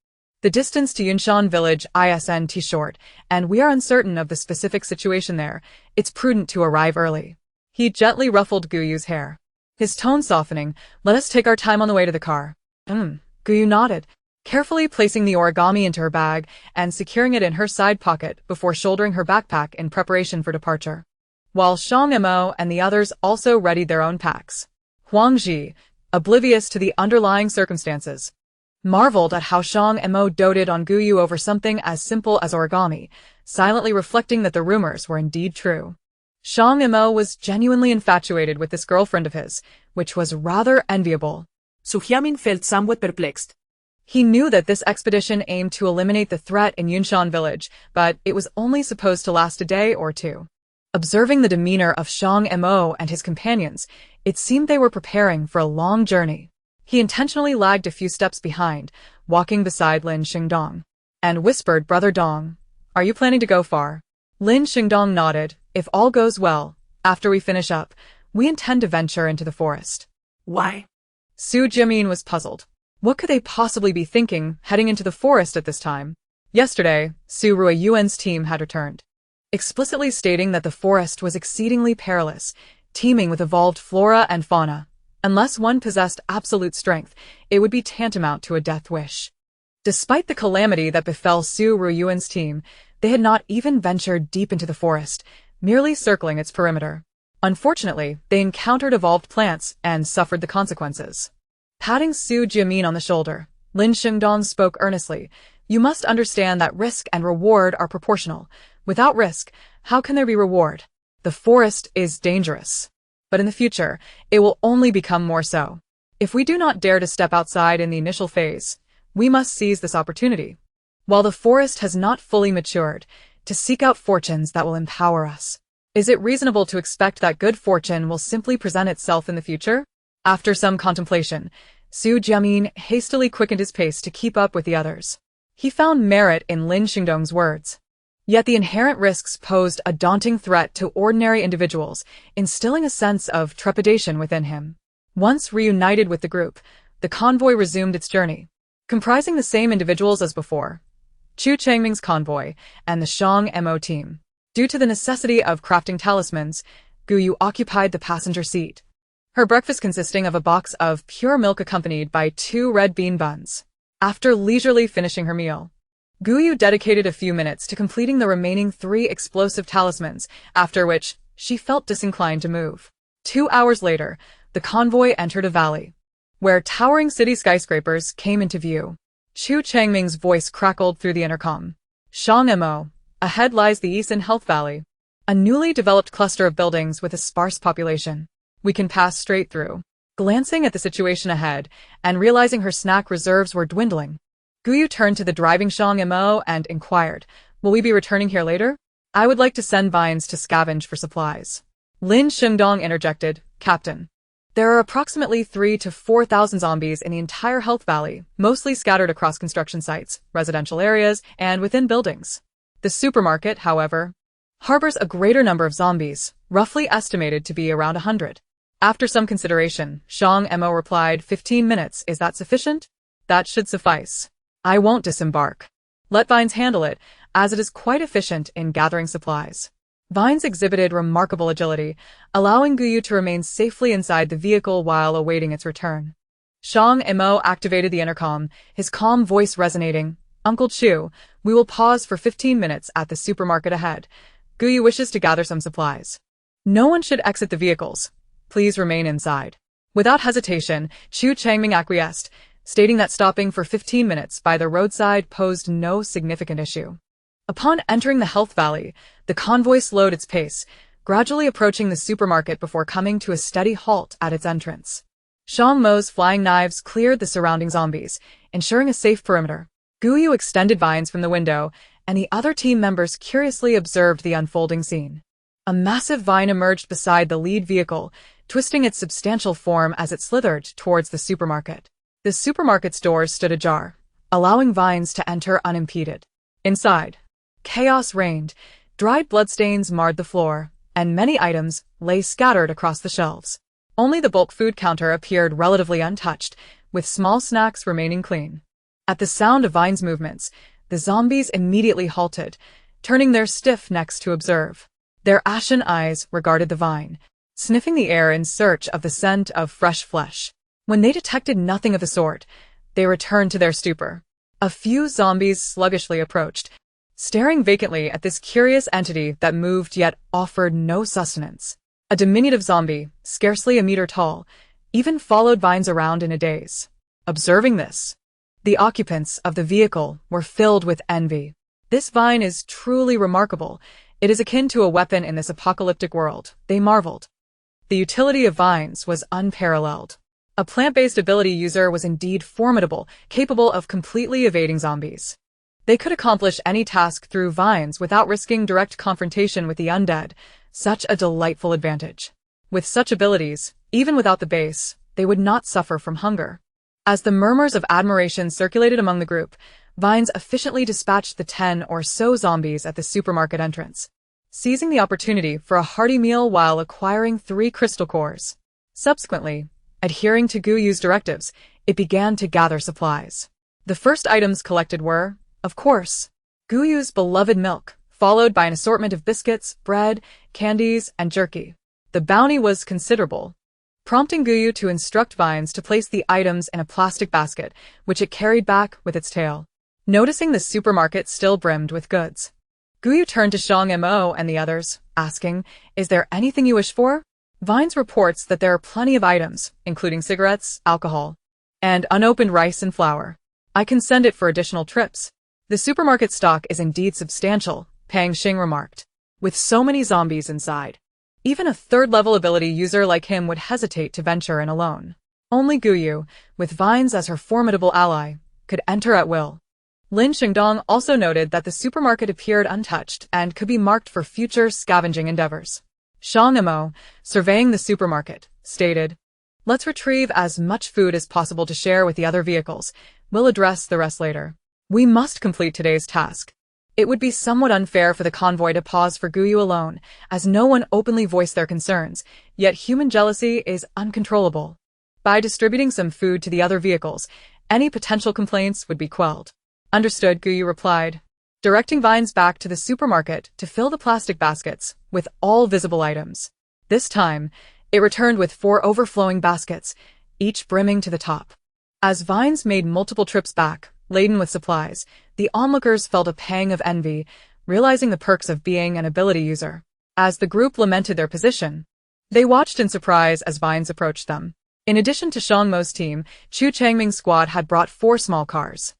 The distance to Yunshan village isn't short, and we are uncertain of the specific situation there. It's prudent to arrive early. He gently ruffled Guyu's hair. His tone softening, let us take our time on the way to the car. Guyu nodded, carefully placing the origami into her bag and securing it in her side pocket before shouldering her backpack in preparation for departure. While Shang Mo and the others also readied their own packs. Huang Ji, oblivious to the underlying circumstances, marveled at how Shang Mo doted on Guyu over something as simple as origami, silently reflecting that the rumors were indeed true. Shang Mo was genuinely infatuated with this girlfriend of his, which was rather enviable.
Su Jiamin felt somewhat perplexed.
He knew that this expedition aimed to eliminate the threat in Yunshan village, but it was only supposed to last a day or two. Observing the demeanor of Shang Mo and his companions, it seemed they were preparing for a long journey. He intentionally lagged a few steps behind, walking beside Lin Xingdong, and whispered, Brother Dong, are you planning to go far? Lin Xingdong nodded. If all goes well, after we finish up, we intend to venture into the forest.
Why?
Su Jiamin was puzzled. What could they possibly be thinking heading into the forest at this time? Yesterday, Su Ruiyuan's team had returned, explicitly stating that the forest was exceedingly perilous, teeming with evolved flora and fauna. Unless one possessed absolute strength, it would be tantamount to a death wish. Despite the calamity that befell Su Ruiyuan's team, they had not even ventured deep into the forest, merely circling its perimeter. Unfortunately, they encountered evolved plants and suffered the consequences. Patting Su Jiamin on the shoulder, Lin Xingdong spoke earnestly. You must understand that risk and reward are proportional. Without risk, how can there be reward? The forest is dangerous. But in the future, it will only become more so. If we do not dare to step outside in the initial phase, we must seize this opportunity. While the forest has not fully matured, to seek out fortunes that will empower us. Is it reasonable to expect that good fortune will simply present itself in the future? After some contemplation, Su Jiamin hastily quickened his pace to keep up with the others. He found merit in Lin Xingdong's words. Yet the inherent risks posed a daunting threat to ordinary individuals, instilling a sense of trepidation within him. Once reunited with the group, the convoy resumed its journey, comprising the same individuals as before, Chu Changming's convoy and the Shang Mo team. Due to the necessity of crafting talismans, Guyu occupied the passenger seat, her breakfast consisting of a box of pure milk accompanied by 2 red bean buns. After leisurely finishing her meal, Guyu dedicated a few minutes to completing the remaining 3 explosive talismans, after which she felt disinclined to move. 2 hours later, the convoy entered a valley, where towering city skyscrapers came into view. Chu Changming's voice crackled through the intercom. Shang Mo, ahead lies the Eastern Health Valley, a newly developed cluster of buildings with a sparse population. We can pass straight through. Glancing at the situation ahead, and realizing her snack reserves were dwindling, Guyu turned to the driving Shang Mo and inquired, will we be returning here later? I would like to send vines to scavenge for supplies. Lin Xingdong interjected, Captain. There are approximately 3,000 to 4,000 zombies in the entire Health Valley, mostly scattered across construction sites, residential areas, and within buildings. The supermarket, however, harbors a greater number of zombies, roughly estimated to be around 100. After some consideration, Shang Mo replied, 15 minutes, is that sufficient? That should suffice. I won't disembark. Let Vines handle it, as it is quite efficient in gathering supplies. Vines exhibited remarkable agility, allowing Guyu to remain safely inside the vehicle while awaiting its return. Shang Mo activated the intercom, his calm voice resonating. Uncle Chu, we will pause for 15 minutes at the supermarket ahead. Guyu wishes to gather some supplies. No one should exit the vehicles. Please remain inside. Without hesitation, Chu Changming acquiesced, stating that stopping for 15 minutes by the roadside posed no significant issue. Upon entering the Health Valley, the convoy slowed its pace, gradually approaching the supermarket before coming to a steady halt at its entrance. Shang Mo's flying knives cleared the surrounding zombies, ensuring a safe perimeter. Guyu extended vines from the window, and the other team members curiously observed the unfolding scene. A massive vine emerged beside the lead vehicle, twisting its substantial form as it slithered towards the supermarket. The supermarket's doors stood ajar, allowing vines to enter unimpeded. Inside, chaos reigned, dried bloodstains marred the floor, and many items lay scattered across the shelves. Only the bulk food counter appeared relatively untouched, with small snacks remaining clean. At the sound of Vine's movements, the zombies immediately halted, turning their stiff necks to observe. Their ashen eyes regarded the Vine, sniffing the air in search of the scent of fresh flesh. When they detected nothing of the sort, they returned to their stupor. A few zombies sluggishly approached, staring vacantly at this curious entity that moved yet offered no sustenance. A diminutive zombie, scarcely a meter tall, even followed Vines around in a daze. Observing this, the occupants of the vehicle were filled with envy. This Vine is truly remarkable. It is akin to a weapon in this apocalyptic world, they marveled. The utility of Vines was unparalleled. A plant-based ability user was indeed formidable, capable of completely evading zombies. They could accomplish any task through Vines without risking direct confrontation with the undead, such a delightful advantage. With such abilities, even without the base, they would not suffer from hunger. As the murmurs of admiration circulated among the group, Vines efficiently dispatched the 10 or so zombies at the supermarket entrance, seizing the opportunity for a hearty meal while acquiring 3 crystal cores. Subsequently, adhering to Guyu's directives, it began to gather supplies. The first items collected were, of course, Guyu's beloved milk, followed by an assortment of biscuits, bread, candies, and jerky. The bounty was considerable, prompting Guyu to instruct Vines to place the items in a plastic basket, which it carried back with its tail. Noticing the supermarket still brimmed with goods, Guyu turned to Shang Mo and the others, asking, "Is there anything you wish for?" Vines reports that there are plenty of items, including cigarettes, alcohol, and unopened rice and flour. I can send it for additional trips. The supermarket stock is indeed substantial, Pang Xing remarked. With so many zombies inside, even a third-level ability user like him would hesitate to venture in alone. Only Guyu, with Vines as her formidable ally, could enter at will. Lin Shengdong also noted that the supermarket appeared untouched and could be marked for future scavenging endeavors. Shang Mo, surveying the supermarket, stated, "Let's retrieve as much food as possible to share with the other vehicles. We'll address the rest later. We must complete today's task." It would be somewhat unfair for the convoy to pause for Guyu alone, as no one openly voiced their concerns, yet human jealousy is uncontrollable. By distributing some food to the other vehicles, any potential complaints would be quelled. "Understood," Guyu replied, directing Vines back to the supermarket to fill the plastic baskets with all visible items. This time, it returned with 4 overflowing baskets, each brimming to the top. As Vines made multiple trips back, laden with supplies, the onlookers felt a pang of envy, realizing the perks of being an ability user. As the group lamented their position, they watched in surprise as Vines approached them. In addition to Shang Mo's team, Chu Changming's squad had brought 4 small cars.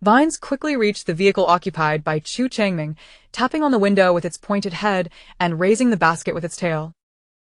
Vines quickly reached the vehicle occupied by Chu Changming, tapping on the window with its pointed head and raising the basket with its tail,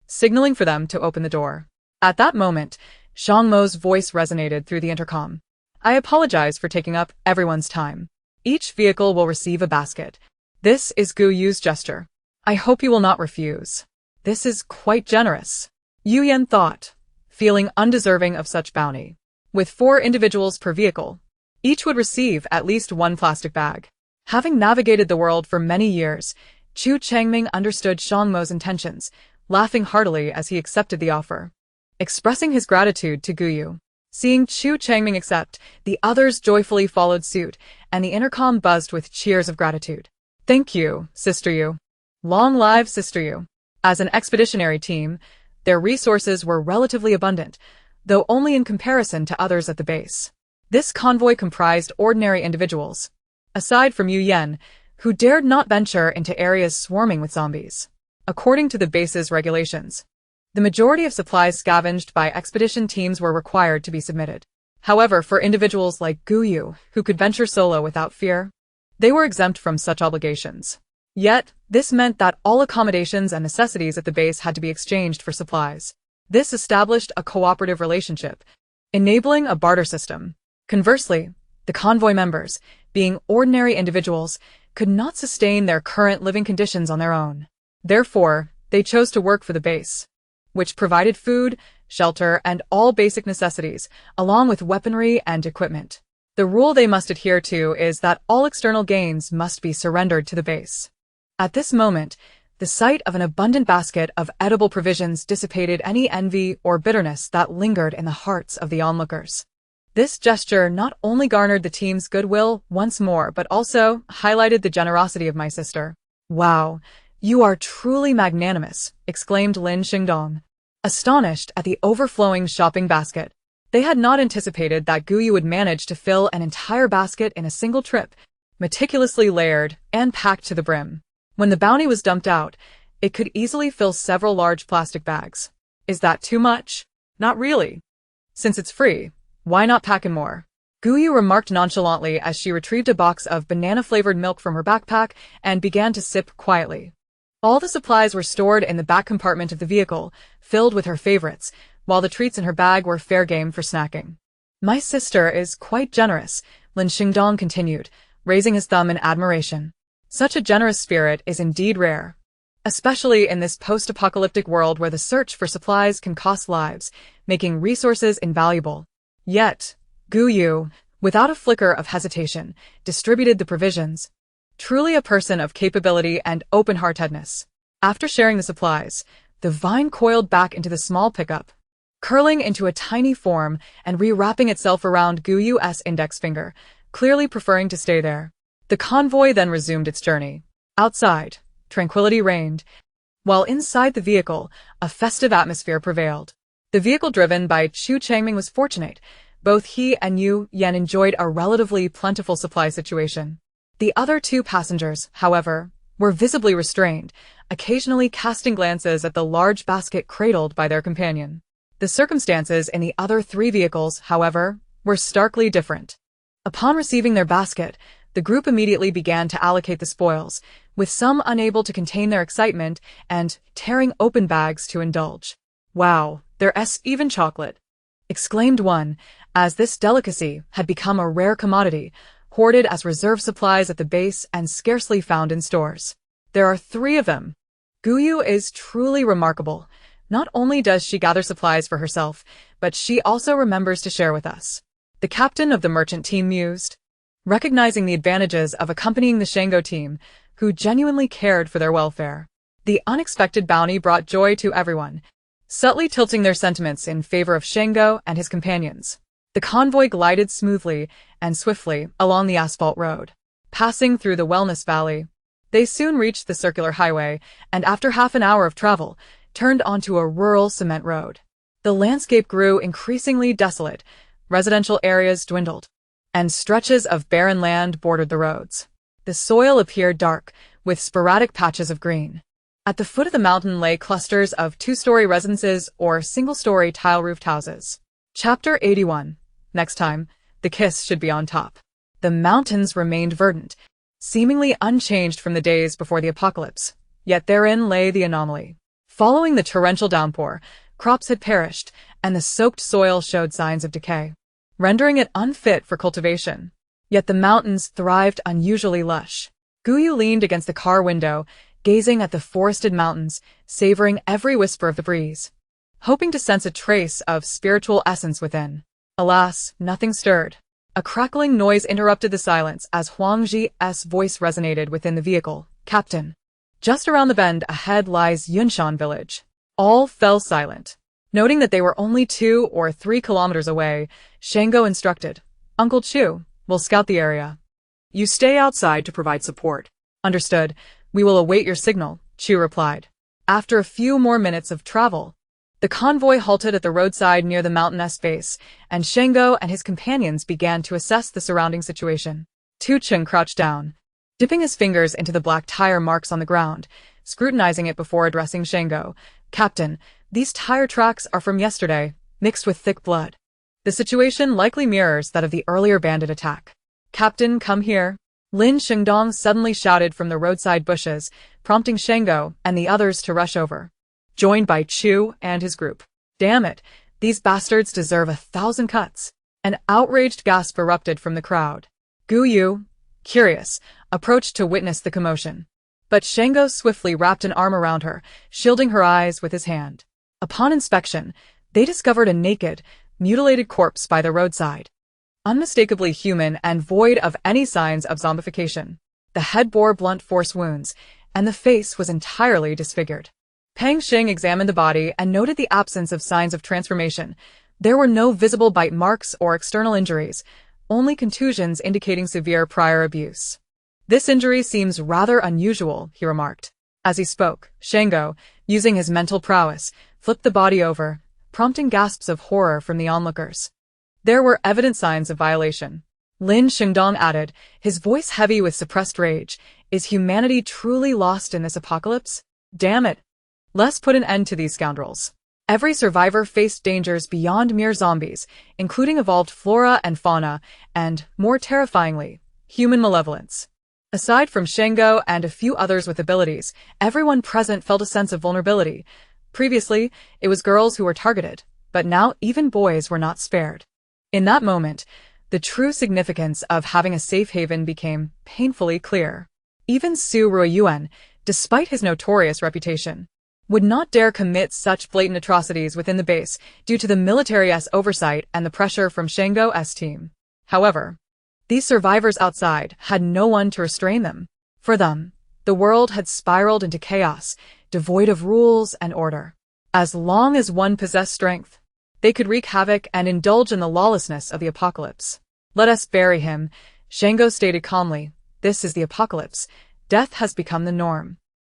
signaling for them to open the door. At that moment, Shang Mo's voice resonated through the intercom. "I apologize for taking up everyone's time. Each vehicle will receive a basket. This is Guyu's gesture. I hope you will not refuse. This is quite generous." Yu Yan thought, feeling undeserving of such bounty. With 4 individuals per vehicle, each would receive at least 1 plastic bag. Having navigated the world for many years, Chu Changming understood Shang Mo's intentions, laughing heartily as he accepted the offer. Expressing his gratitude to Guyu. Seeing Chu Changming accept, the others joyfully followed suit, and the intercom buzzed with cheers of gratitude. "Thank you, Sister Yu. Long live Sister Yu." As an expeditionary team, their resources were relatively abundant, though only in comparison to others at the base. This convoy comprised ordinary individuals, aside from Yu Yan, who dared not venture into areas swarming with zombies. According to the base's regulations, the majority of supplies scavenged by expedition teams were required to be submitted. However, for individuals like Guyu, who could venture solo without fear, they were exempt from such obligations. Yet, this meant that all accommodations and necessities at the base had to be exchanged for supplies. This established a cooperative relationship, enabling a barter system. Conversely, the convoy members, being ordinary individuals, could not sustain their current living conditions on their own. Therefore, they chose to work for the base, which provided food, shelter, and all basic necessities, along with weaponry and equipment. The rule they must adhere to is that all external gains must be surrendered to the base. At this moment, the sight of an abundant basket of edible provisions dissipated any envy or bitterness that lingered in the hearts of the onlookers. This gesture not only garnered the team's goodwill once more, but also highlighted the generosity of my sister. "Wow, you are truly magnanimous," exclaimed Lin Shengdong, astonished at the overflowing shopping basket. They had not anticipated that Guyu would manage to fill an entire basket in a single trip, meticulously layered and packed to the brim. When the bounty was dumped out, it could easily fill several large plastic bags. "Is that too much?" "Not really. Since it's free, why not pack in more?" Guyu remarked nonchalantly as she retrieved a box of banana-flavored milk from her backpack and began to sip quietly. All the supplies were stored in the back compartment of the vehicle, filled with her favorites, while the treats in her bag were fair game for snacking. "My sister is quite generous," Lin Shengdong continued, raising his thumb in admiration. "Such a generous spirit is indeed rare, especially in this post-apocalyptic world where the search for supplies can cost lives, making resources invaluable." Yet, Guyu, without a flicker of hesitation, distributed the provisions. Truly a person of capability and open-heartedness. After sharing the supplies, the vine coiled back into the small pickup, curling into a tiny form and rewrapping itself around Guyu's index finger, clearly preferring to stay there. The convoy then resumed its journey. Outside, tranquility reigned, while inside the vehicle, a festive atmosphere prevailed. The vehicle driven by Chu Changming was fortunate. Both he and Yu Yan enjoyed a relatively plentiful supply situation. The other two passengers, however, were visibly restrained, occasionally casting glances at the large basket cradled by their companion. The circumstances in the other three vehicles, however, were starkly different. Upon receiving their basket, the group immediately began to allocate the spoils, with some unable to contain their excitement and tearing open bags to indulge. "Wow, there's even chocolate," exclaimed one, as this delicacy had become a rare commodity, hoarded as reserve supplies at the base and scarcely found in stores. "There are 3 of them. Guyu is truly remarkable. Not only does she gather supplies for herself, but she also remembers to share with us," the captain of the merchant team mused, recognizing the advantages of accompanying the Shango team, who genuinely cared for their welfare. The unexpected bounty brought joy to everyone, subtly tilting their sentiments in favor of Shango and his companions. The convoy glided smoothly and swiftly along the asphalt road. Passing through the Wellness Valley, they soon reached the circular highway, and after half an hour of travel, turned onto a rural cement road. The landscape grew increasingly desolate, residential areas dwindled, and stretches of barren land bordered the roads. The soil appeared dark, with sporadic patches of green. At the foot of the mountain lay clusters of 2-story residences or single-story tile-roofed houses. Chapter 81. Next time, the kiss should be on top. The mountains remained verdant, seemingly unchanged from the days before the apocalypse, yet therein lay the anomaly. Following the torrential downpour, crops had perished, and the soaked soil showed signs of decay, rendering it unfit for cultivation. Yet the mountains thrived unusually lush. Guyu leaned against the car window, gazing at the forested mountains, savoring every whisper of the breeze, hoping to sense a trace of spiritual essence within. Alas, nothing stirred. A crackling noise interrupted the silence as Huang Ji's voice resonated within the vehicle. "Captain, just around the bend ahead lies Yunshan village." All fell silent. Noting that they were only 2 or 3 kilometers away, Shango instructed, "Uncle Chu, will scout the area. You stay outside to provide support." "Understood. We will await your signal," Chu replied. After a few more minutes of travel, the convoy halted at the roadside near the mountainous base, and Shango and his companions began to assess the surrounding situation. Tu Cheng crouched down, dipping his fingers into the black tire marks on the ground, scrutinizing it before addressing Shango. "Captain, these tire tracks are from yesterday, mixed with thick blood. The situation likely mirrors that of the earlier bandit attack." "Captain, come here," Lin Shengdong suddenly shouted from the roadside bushes, prompting Shango and the others to rush over, joined by Chu and his group. "Damn it, these bastards deserve 1,000 cuts." An outraged gasp erupted from the crowd. Guyu, curious, approached to witness the commotion. But Shango swiftly wrapped an arm around her, shielding her eyes with his hand. Upon inspection, they discovered a naked, mutilated corpse by the roadside, unmistakably human and void of any signs of zombification. The head bore blunt force wounds, and the face was entirely disfigured. Pang Xing examined the body and noted the absence of signs of transformation. There were no visible bite marks or external injuries, only contusions indicating severe prior abuse. "This injury seems rather unusual," he remarked. As he spoke, Shango, using his mental prowess, flipped the body over, prompting gasps of horror from the onlookers. There were evident signs of violation. Lin Shengdong added, his voice heavy with suppressed rage, "Is humanity truly lost in this apocalypse? Damn it. Let's put an end to these scoundrels." Every survivor faced dangers beyond mere zombies, including evolved flora and fauna, and, more terrifyingly, human malevolence. Aside from Shango and a few others with abilities, everyone present felt a sense of vulnerability. Previously, it was girls who were targeted, but now even boys were not spared. In that moment, the true significance of having a safe haven became painfully clear. Even Su Ruiyuan, despite his notorious reputation, would not dare commit such blatant atrocities within the base due to the military's oversight and the pressure from Shango's team. However, these survivors outside had no one to restrain them. For them, the world had spiraled into chaos, devoid of rules and order. As long as one possessed strength, They could wreak havoc and indulge in the lawlessness of the apocalypse. Let us bury him, Shang Mo stated calmly. This is the apocalypse. Death has become the norm.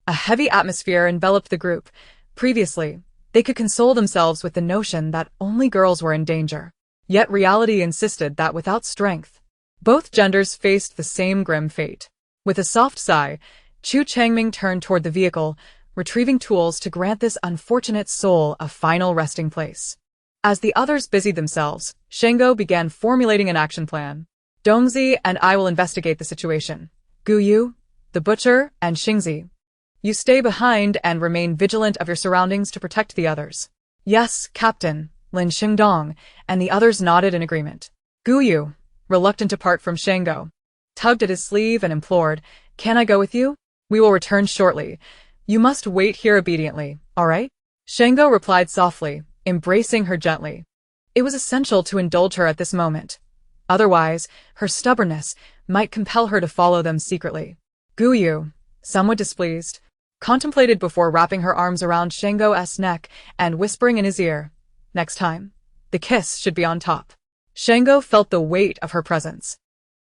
A heavy atmosphere enveloped the group. Previously, they could console themselves with the notion that only girls were in danger. Yet reality insisted that without strength, both genders faced the same grim fate. With a soft sigh, Chu Changming turned toward the vehicle, retrieving tools to grant this unfortunate soul a final resting place. As the others busied themselves, Shang Mo began formulating an action plan. Dongzi and I will investigate the situation. Gu Yu, the butcher, and Xingzi, you stay behind and remain vigilant of your surroundings to protect the others. Yes, Captain, Lin Xingdong, and the others nodded in agreement. Gu Yu, reluctant to part from Shang Mo, tugged at his sleeve and implored, Can I go with you? We will return shortly. You must wait here obediently, all right? Shang Mo replied softly, embracing her gently. It was essential to indulge her at this moment. Otherwise, her stubbornness might compel her to follow them secretly. Gu Yu, somewhat displeased, contemplated before wrapping her arms around Shang Mo's neck and whispering in his ear, Next time, the kiss should be on top. Shang Mo felt the weight of her presence.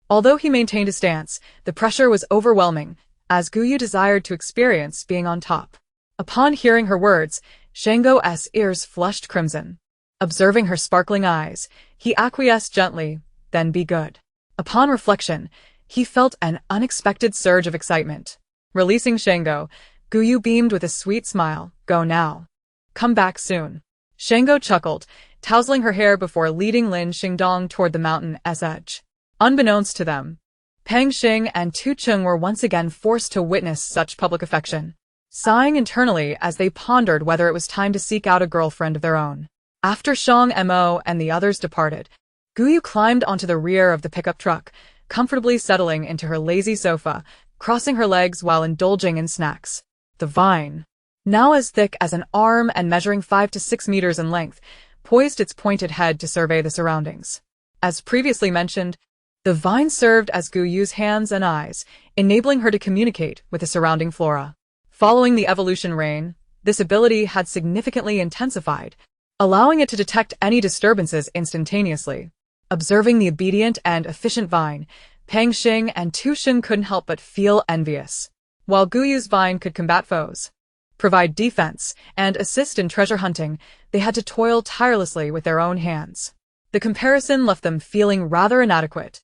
Although he maintained his stance, the pressure was overwhelming, as Gu Yu desired to experience being on top. Upon hearing her words, Shang Mo's ears flushed crimson. Observing her sparkling eyes, he acquiesced gently, then be good. Upon reflection, he felt an unexpected surge of excitement. Releasing Shang Mo, Gu Yu beamed with a sweet smile, Go now. Come back soon. Shang Mo chuckled, tousling her hair before leading Lin Xingdong toward the mountain's edge. Unbeknownst to them, Pang Xing and Tu Chung were once again forced to witness such public affection, sighing internally as they pondered whether it was time to seek out a girlfriend of their own. After Shang Mo and the others departed, Gu Yu climbed onto the rear of the pickup truck, comfortably settling into her lazy sofa, crossing her legs while indulging in snacks. The vine, now as thick as an arm and measuring 5 to 6 meters in length, poised its pointed head to survey the surroundings. As previously mentioned, the vine served as Gu Yu's hands and eyes, enabling her to communicate with the surrounding flora. Following the evolution reign, this ability had significantly intensified, allowing it to detect any disturbances instantaneously. Observing the obedient and efficient vine, Pang Xing and Tu Xing couldn't help but feel envious. While Gu Yu's vine could combat foes, provide defense, and assist in treasure hunting, they had to toil tirelessly with their own hands. The comparison left them feeling rather inadequate.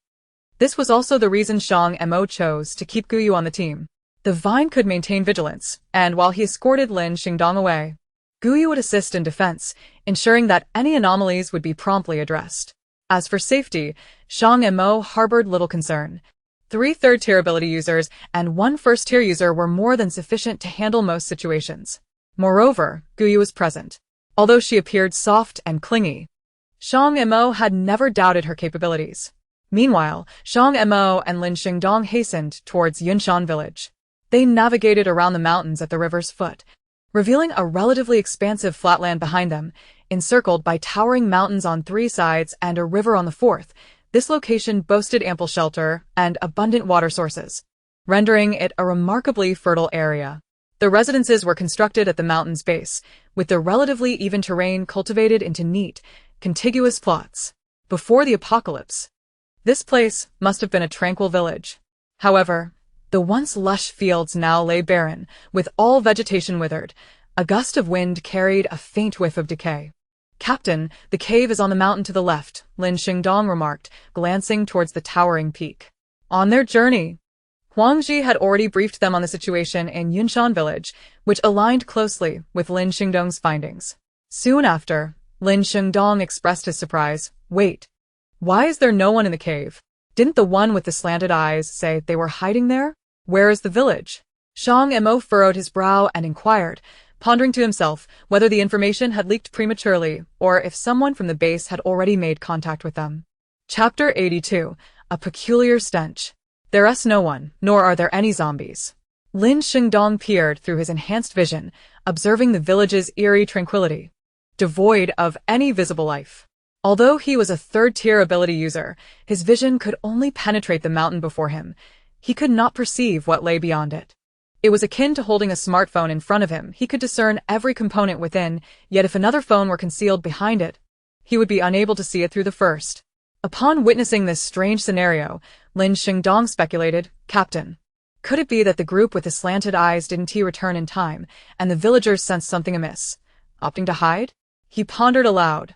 This was also the reason Shang Mo chose to keep Gu Yu on the team. The vine could maintain vigilance, and while he escorted Lin Xingdong away, Gu Yu would assist in defense, ensuring that any anomalies would be promptly addressed. As for safety, Shang Mo harbored little concern. 3 third-tier ability users and 1 first-tier user were more than sufficient to handle most situations. Moreover, Gu Yu was present. Although she appeared soft and clingy, Shang Mo had never doubted her capabilities. Meanwhile, Shang Mo and Lin Xingdong hastened towards Yunshan village. They navigated around the mountains at the river's foot, revealing a relatively expansive flatland behind them, encircled by towering mountains on 3 sides and a river on the 4th. This location boasted ample shelter and abundant water sources, rendering it a remarkably fertile area. The residences were constructed at the mountain's base, with the relatively even terrain cultivated into neat, contiguous plots. Before the apocalypse, this place must have been a tranquil village. However, the once lush fields now lay barren, with all vegetation withered. A gust of wind carried a faint whiff of decay. Captain, the cave is on the mountain to the left, Lin Xingdong remarked, glancing towards the towering peak. On their journey, Huang Ji had already briefed them on the situation in Yunshan village, which aligned closely with Lin Xingdong's findings. Soon after, Lin Xingdong expressed his surprise. Wait, why is there no one in the cave? Didn't the one with the slanted eyes say they were hiding there? Where is the village? Shang Mo furrowed his brow and inquired, pondering to himself whether the information had leaked prematurely or if someone from the base had already made contact with them. Chapter 82. A peculiar stench. There's no one, nor are there any zombies. Lin Xingdong peered through his enhanced vision, observing the village's eerie tranquility, devoid of any visible life. Although he was a third-tier ability user, his vision could only penetrate the mountain before him. He could not perceive what lay beyond it. It was akin to holding a smartphone in front of him. He could discern every component within, yet if another phone were concealed behind it, he would be unable to see it through the first. Upon witnessing this strange scenario, Lin Xingdong speculated, Captain, could it be that the group with the slanted eyes didn't return in time, and the villagers sensed something amiss, opting to hide? He pondered aloud.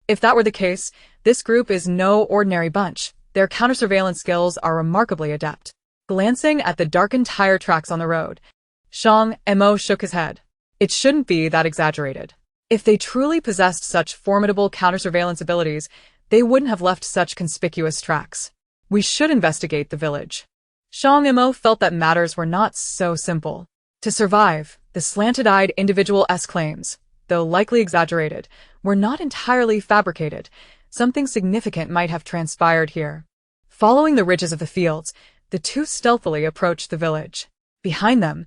If that were the case, this group is no ordinary bunch. Their counter-surveillance skills are remarkably adept. Glancing at the darkened tire tracks on the road, Shang Mo shook his head. It shouldn't be that exaggerated. If they truly possessed such formidable counter-surveillance abilities, they wouldn't have left such conspicuous tracks. We should investigate the village. Shang Mo felt that matters were not so simple. To survive, the slanted-eyed individual's claims, though likely exaggerated, were not entirely fabricated. Something significant might have transpired here. Following the ridges of the fields, the two stealthily approached the village. Behind them,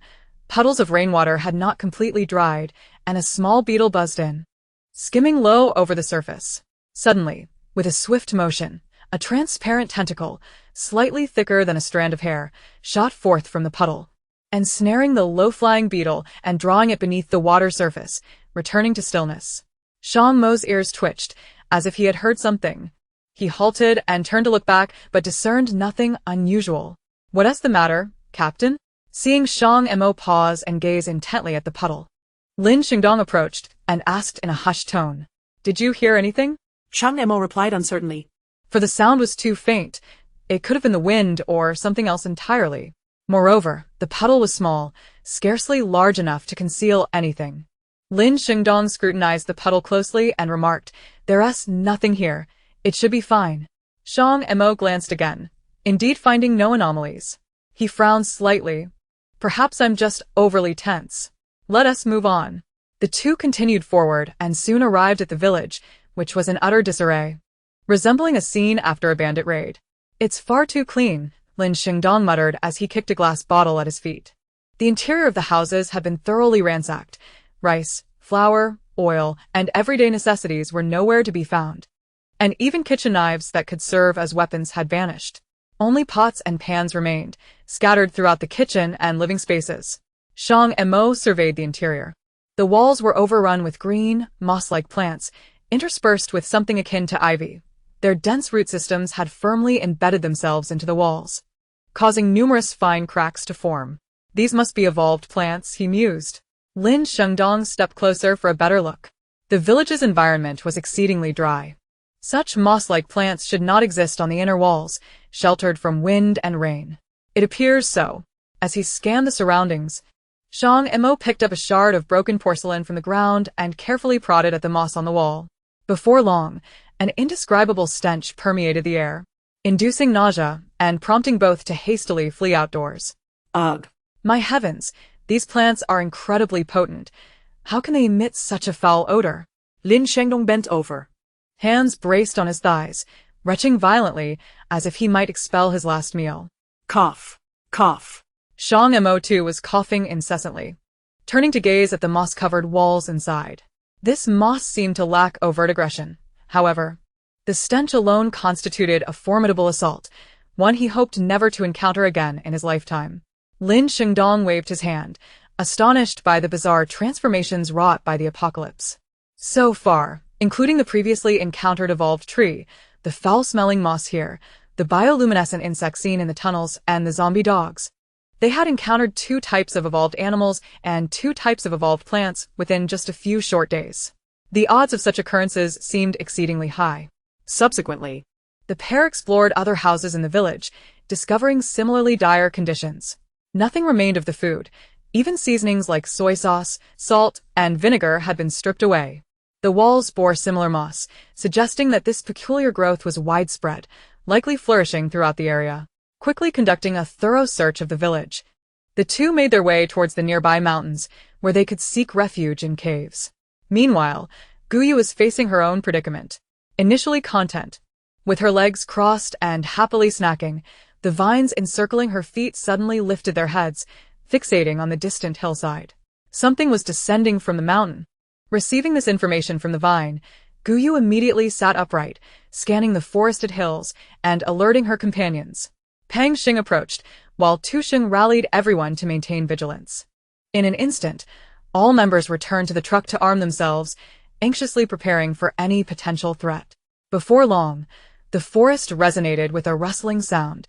puddles of rainwater had not completely dried, and a small beetle buzzed in, skimming low over the surface. Suddenly, with a swift motion, a transparent tentacle, slightly thicker than a strand of hair, shot forth from the puddle, ensnaring the low-flying beetle and drawing it beneath the water surface, returning to stillness. Shang Mo's ears twitched, as if he had heard something. He halted and turned to look back, but discerned nothing unusual. What's the matter, Captain? Seeing Shang Mo pause and gaze intently at the puddle, Lin Xingdong approached and asked in a hushed tone, Did you hear anything?
Shang Mo replied uncertainly.
For the sound was too faint. It could have been the wind or something else entirely. Moreover, the puddle was small, scarcely large enough to conceal anything. Lin Xingdong scrutinized the puddle closely and remarked, There's nothing here. It should be fine. Shang Mo glanced again, indeed finding no anomalies. He frowned slightly. Perhaps I'm just overly tense. Let us move on. The two continued forward and soon arrived at the village, which was in utter disarray, resembling a scene after a bandit raid. It's far too clean, Lin Xingdong muttered as he kicked a glass bottle at his feet. The interior of the houses had been thoroughly ransacked. Rice, flour, oil, and everyday necessities were nowhere to be found. And even kitchen knives that could serve as weapons had vanished. Only pots and pans remained, scattered throughout the kitchen and living spaces. Shang Mo surveyed the interior. The walls were overrun with green, moss-like plants, interspersed with something akin to ivy. Their dense root systems had firmly embedded themselves into the walls, causing numerous fine cracks to form. These must be evolved plants, he mused. Lin Xingdong stepped closer for a better look. The village's environment was exceedingly dry. Such moss-like plants should not exist on the inner walls, sheltered from wind and rain. It appears so. As he scanned the surroundings, Shang Mo picked up a shard of broken porcelain from the ground and carefully prodded at the moss on the wall. Before long, an indescribable stench permeated the air, inducing nausea and prompting both to hastily flee outdoors.
Ugh.
My heavens, these plants are incredibly potent. How can they emit such a foul odor?
Lin Xingdong bent over,
hands braced on his thighs, retching violently as if he might expel his last meal.
Cough. Cough.
Shang Mo too was coughing incessantly, turning to gaze at the moss-covered walls inside. This moss seemed to lack overt aggression. However, the stench alone constituted a formidable assault, one he hoped never to encounter again in his lifetime. Lin Xingdong waved his hand, astonished by the bizarre transformations wrought by the apocalypse. So far, including the previously encountered evolved tree, the foul-smelling moss here, the bioluminescent insects seen in the tunnels, and the zombie dogs, they had encountered 2 types of evolved animals and 2 types of evolved plants within just a few short days. The odds of such occurrences seemed exceedingly high. Subsequently, the pair explored other houses in the village, discovering similarly dire conditions. Nothing remained of the food. Even seasonings like soy sauce, salt, and vinegar had been stripped away. The walls bore similar moss, suggesting that this peculiar growth was widespread, likely flourishing throughout the area. Quickly conducting a thorough search of the village, the two made their way towards the nearby mountains, where they could seek refuge in caves. Meanwhile, Guyu was facing her own predicament. Initially content, with her legs crossed and happily snacking, the vines encircling her feet suddenly lifted their heads, fixating on the distant hillside. Something was descending from the mountain. Receiving this information from the vine, Guyu immediately sat upright, scanning the forested hills and alerting her companions. Pang Xing approached, while Tu Xing rallied everyone to maintain vigilance. In an instant, all members returned to the truck to arm themselves, anxiously preparing for any potential threat. Before long, the forest resonated with a rustling sound,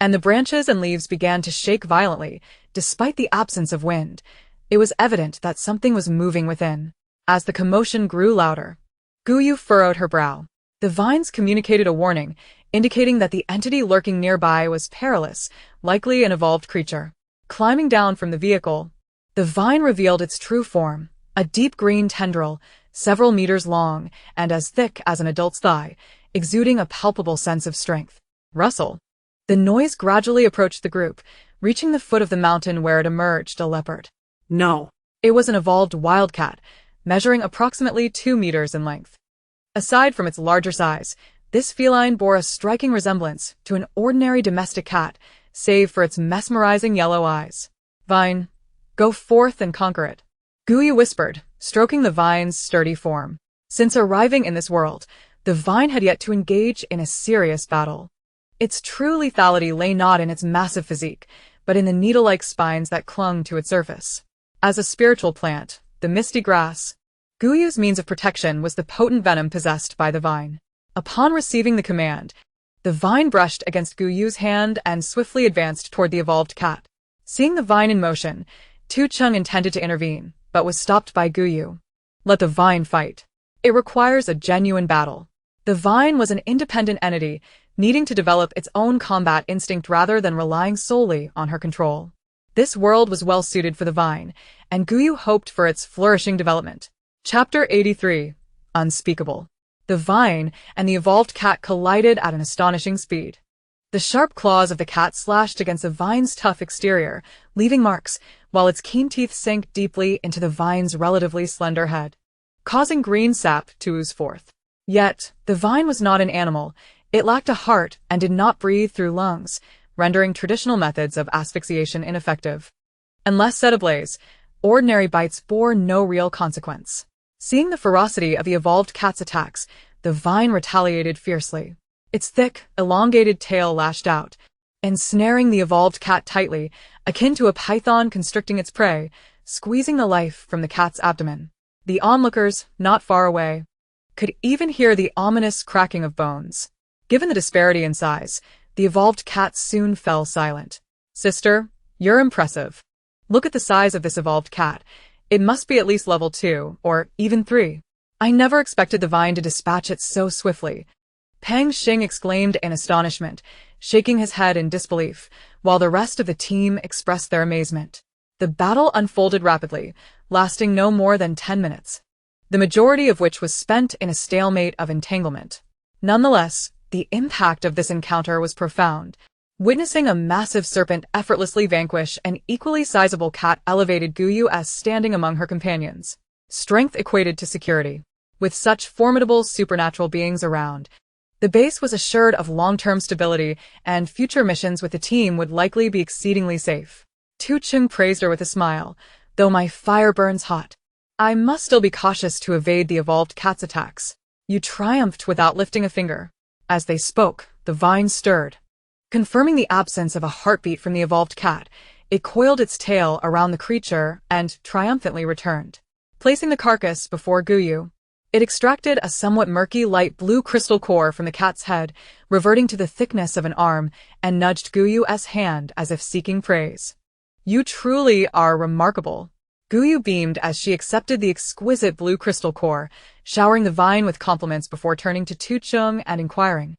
and the branches and leaves began to shake violently, despite the absence of wind. It was evident that something was moving within. As the commotion grew louder, Guyu furrowed her brow. The vines communicated a warning, indicating that the entity lurking nearby was perilous, likely an evolved creature. Climbing down from the vehicle, the vine revealed its true form, a deep green tendril, several meters long and as thick as an adult's thigh, exuding a palpable sense of strength. Rustle. The noise gradually approached the group, reaching the foot of the mountain where it emerged a leopard.
No.
It was an evolved wildcat, measuring approximately 2 meters in length. Aside from its larger size, this feline bore a striking resemblance to an ordinary domestic cat, save for its mesmerizing yellow eyes. Vine, go forth and conquer it, Guyu whispered, stroking the vine's sturdy form. Since arriving in this world, the vine had yet to engage in a serious battle. Its true lethality lay not in its massive physique, but in the needle-like spines that clung to its surface. As a spiritual plant, the misty grass, Guyu's means of protection was the potent venom possessed by the vine. Upon receiving the command, the vine brushed against Guyu's hand and swiftly advanced toward the evolved cat. Seeing the vine in motion, Tu Cheng intended to intervene, but was stopped by Guyu. Let the vine fight. It requires a genuine battle. The vine was an independent entity, needing to develop its own combat instinct rather than relying solely on her control. This world was well suited for the vine, and Guyu hoped for its flourishing development. Chapter 83. Unspeakable. The vine and the evolved cat collided at an astonishing speed. The sharp claws of the cat slashed against the vine's tough exterior, leaving marks, while its keen teeth sank deeply into the vine's relatively slender head, causing green sap to ooze forth. Yet, the vine was not an animal. It lacked a heart and did not breathe through lungs, rendering traditional methods of asphyxiation ineffective. Unless set ablaze, ordinary bites bore no real consequence. Seeing the ferocity of the evolved cat's attacks, the vine retaliated fiercely. Its thick, elongated tail lashed out, ensnaring the evolved cat tightly, akin to a python constricting its prey, squeezing the life from the cat's abdomen. The onlookers, not far away, could even hear the ominous cracking of bones. Given the disparity in size, the evolved cat soon fell silent. Sister, you're impressive. Look at the size of this evolved cat. It must be at least level 2, or even 3. I never expected the vine to dispatch it so swiftly. Pang Xing exclaimed in astonishment, shaking his head in disbelief, while the rest of the team expressed their amazement. The battle unfolded rapidly, lasting no more than 10 minutes, the majority of which was spent in a stalemate of entanglement. Nonetheless, the impact of this encounter was profound. Witnessing a massive serpent effortlessly vanquish an equally sizable cat elevated Guyu as standing among her companions. Strength equated to security. With such formidable supernatural beings around, the base was assured of long-term stability, and future missions with the team would likely be exceedingly safe. Tu Cheng praised her with a smile. Though my fire burns hot, I must still be cautious to evade the evolved cat's attacks. You triumphed without lifting a finger. As they spoke, the vine stirred. Confirming the absence of a heartbeat from the evolved cat, it coiled its tail around the creature and triumphantly returned. Placing the carcass before Guyu, it extracted a somewhat murky light blue crystal core from the cat's head, reverting to the thickness of an arm, and nudged Guyu's hand as if seeking praise. You truly are remarkable. Guyu beamed as she accepted the exquisite blue crystal core, showering the vine with compliments before turning to Tu Cheng and inquiring,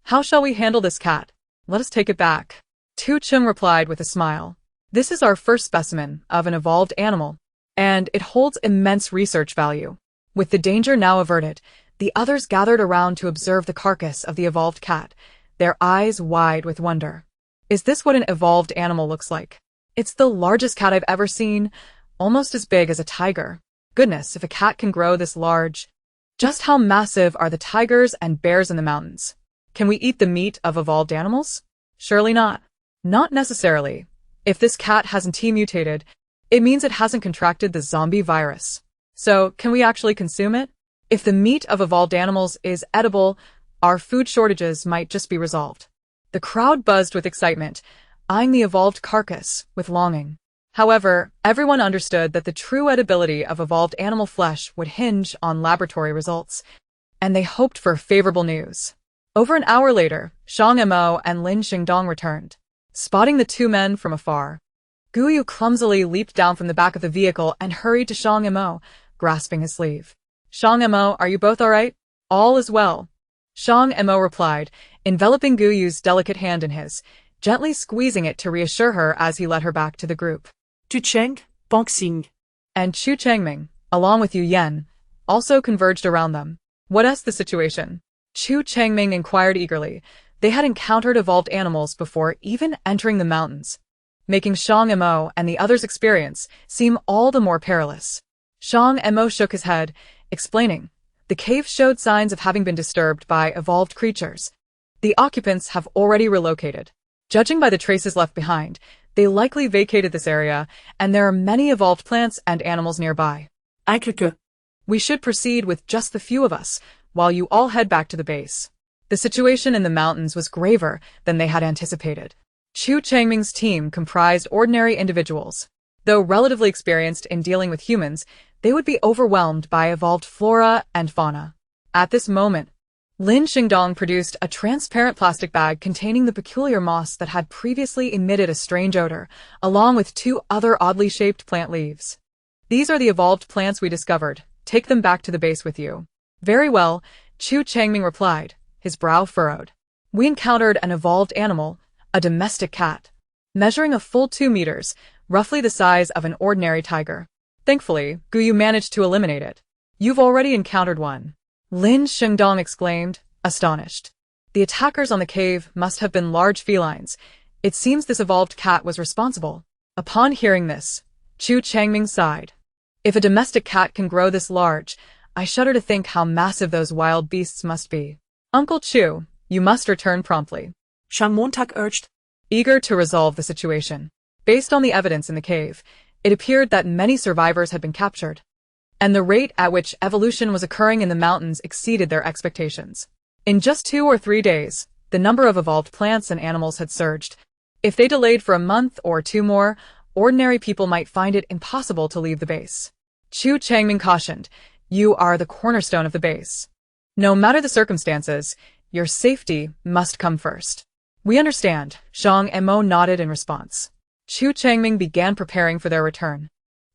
"How shall we handle this cat? Let us take it back." Tu Cheng replied with a smile. "This is our first specimen of an evolved animal, and it holds immense research value." With the danger now averted, the others gathered around to observe the carcass of the evolved cat, their eyes wide with wonder. Is this what an evolved animal looks like? It's the largest cat I've ever seen, almost as big as a tiger. Goodness, if a cat can grow this large. Just how massive are the tigers and bears in the mountains? Can we eat the meat of evolved animals? Surely not. Not necessarily. If this cat hasn't T-mutated, it means it hasn't contracted the zombie virus. So, can we actually consume it? If the meat of evolved animals is edible, our food shortages might just be resolved. The crowd buzzed with excitement, eyeing the evolved carcass with longing. However, everyone understood that the true edibility of evolved animal flesh would hinge on laboratory results, and they hoped for favorable news. Over an hour later, Shang Mo and Lin Xingdong returned. Spotting the two men from afar, Guyu clumsily leaped down from the back of the vehicle and hurried to Shang Mo, grasping his sleeve. Shang Mo, are you both all right? All is well. Shang Mo replied, enveloping Guyu's delicate hand in his, gently squeezing it to reassure her as he led her back to the group.
Tu Cheng, Bonxing,
And Chu Changming, along with Yu Yan, also converged around them. What's the situation? Chu Changming inquired eagerly. They had encountered evolved animals before even entering the mountains, making Shang Mo and the others' experience seem all the more perilous. Shang Mo shook his head, explaining, the cave showed signs of having been disturbed by evolved creatures. The occupants have already relocated. Judging by the traces left behind, they likely vacated this area, and there are many evolved plants and animals nearby. We should proceed with just the few of us, while you all head back to the base. The situation in the mountains was graver than they had anticipated. Chu Changming's team comprised ordinary individuals. Though relatively experienced in dealing with humans, they would be overwhelmed by evolved flora and fauna. At this moment, Lin Xingdong produced a transparent plastic bag containing the peculiar moss that had previously emitted a strange odor, along with two other oddly shaped plant leaves. These are the evolved plants we discovered. Take them back to the base with you. Very well, Chu Changming replied, his brow furrowed. We encountered an evolved animal, a domestic cat, measuring a full 2 meters, roughly the size of an ordinary tiger. Thankfully, Guyu managed to eliminate it. You've already encountered one. Lin Xingdong exclaimed, astonished. The attackers on the cave must have been large felines. It seems this evolved cat was responsible. Upon hearing this, Chu Changming sighed. If a domestic cat can grow this large, I shudder to think how massive those wild beasts must be. Uncle Chu, you must return promptly.
Shang Mo urged,
eager to resolve the situation. Based on the evidence in the cave, it appeared that many survivors had been captured, and the rate at which evolution was occurring in the mountains exceeded their expectations. In just 2 or 3 days, the number of evolved plants and animals had surged. If they delayed for a month or 2 more, ordinary people might find it impossible to leave the base. Chu Changming cautioned, you are the cornerstone of the base. No matter the circumstances, your safety must come first. We understand, Shang Mo nodded in response. Chu Changming began preparing for their return.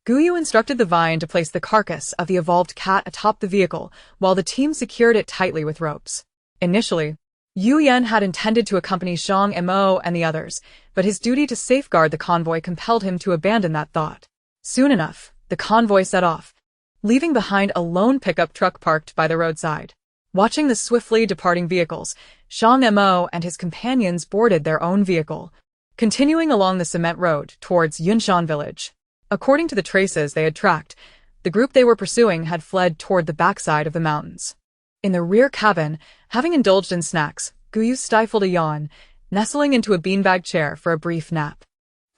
Guyu instructed the vine to place the carcass of the evolved cat atop the vehicle, while the team secured it tightly with ropes. Initially, Yu Yan had intended to accompany Shang Mo and the others, but his duty to safeguard the convoy compelled him to abandon that thought. Soon enough, the convoy set off, leaving behind a lone pickup truck parked by the roadside. Watching the swiftly departing vehicles, Shang Mo and his companions boarded their own vehicle, continuing along the cement road towards Yunshan village. According to the traces they had tracked, the group they were pursuing had fled toward the backside of the mountains. In the rear cabin, having indulged in snacks, Guyu stifled a yawn, nestling into a beanbag chair for a brief nap.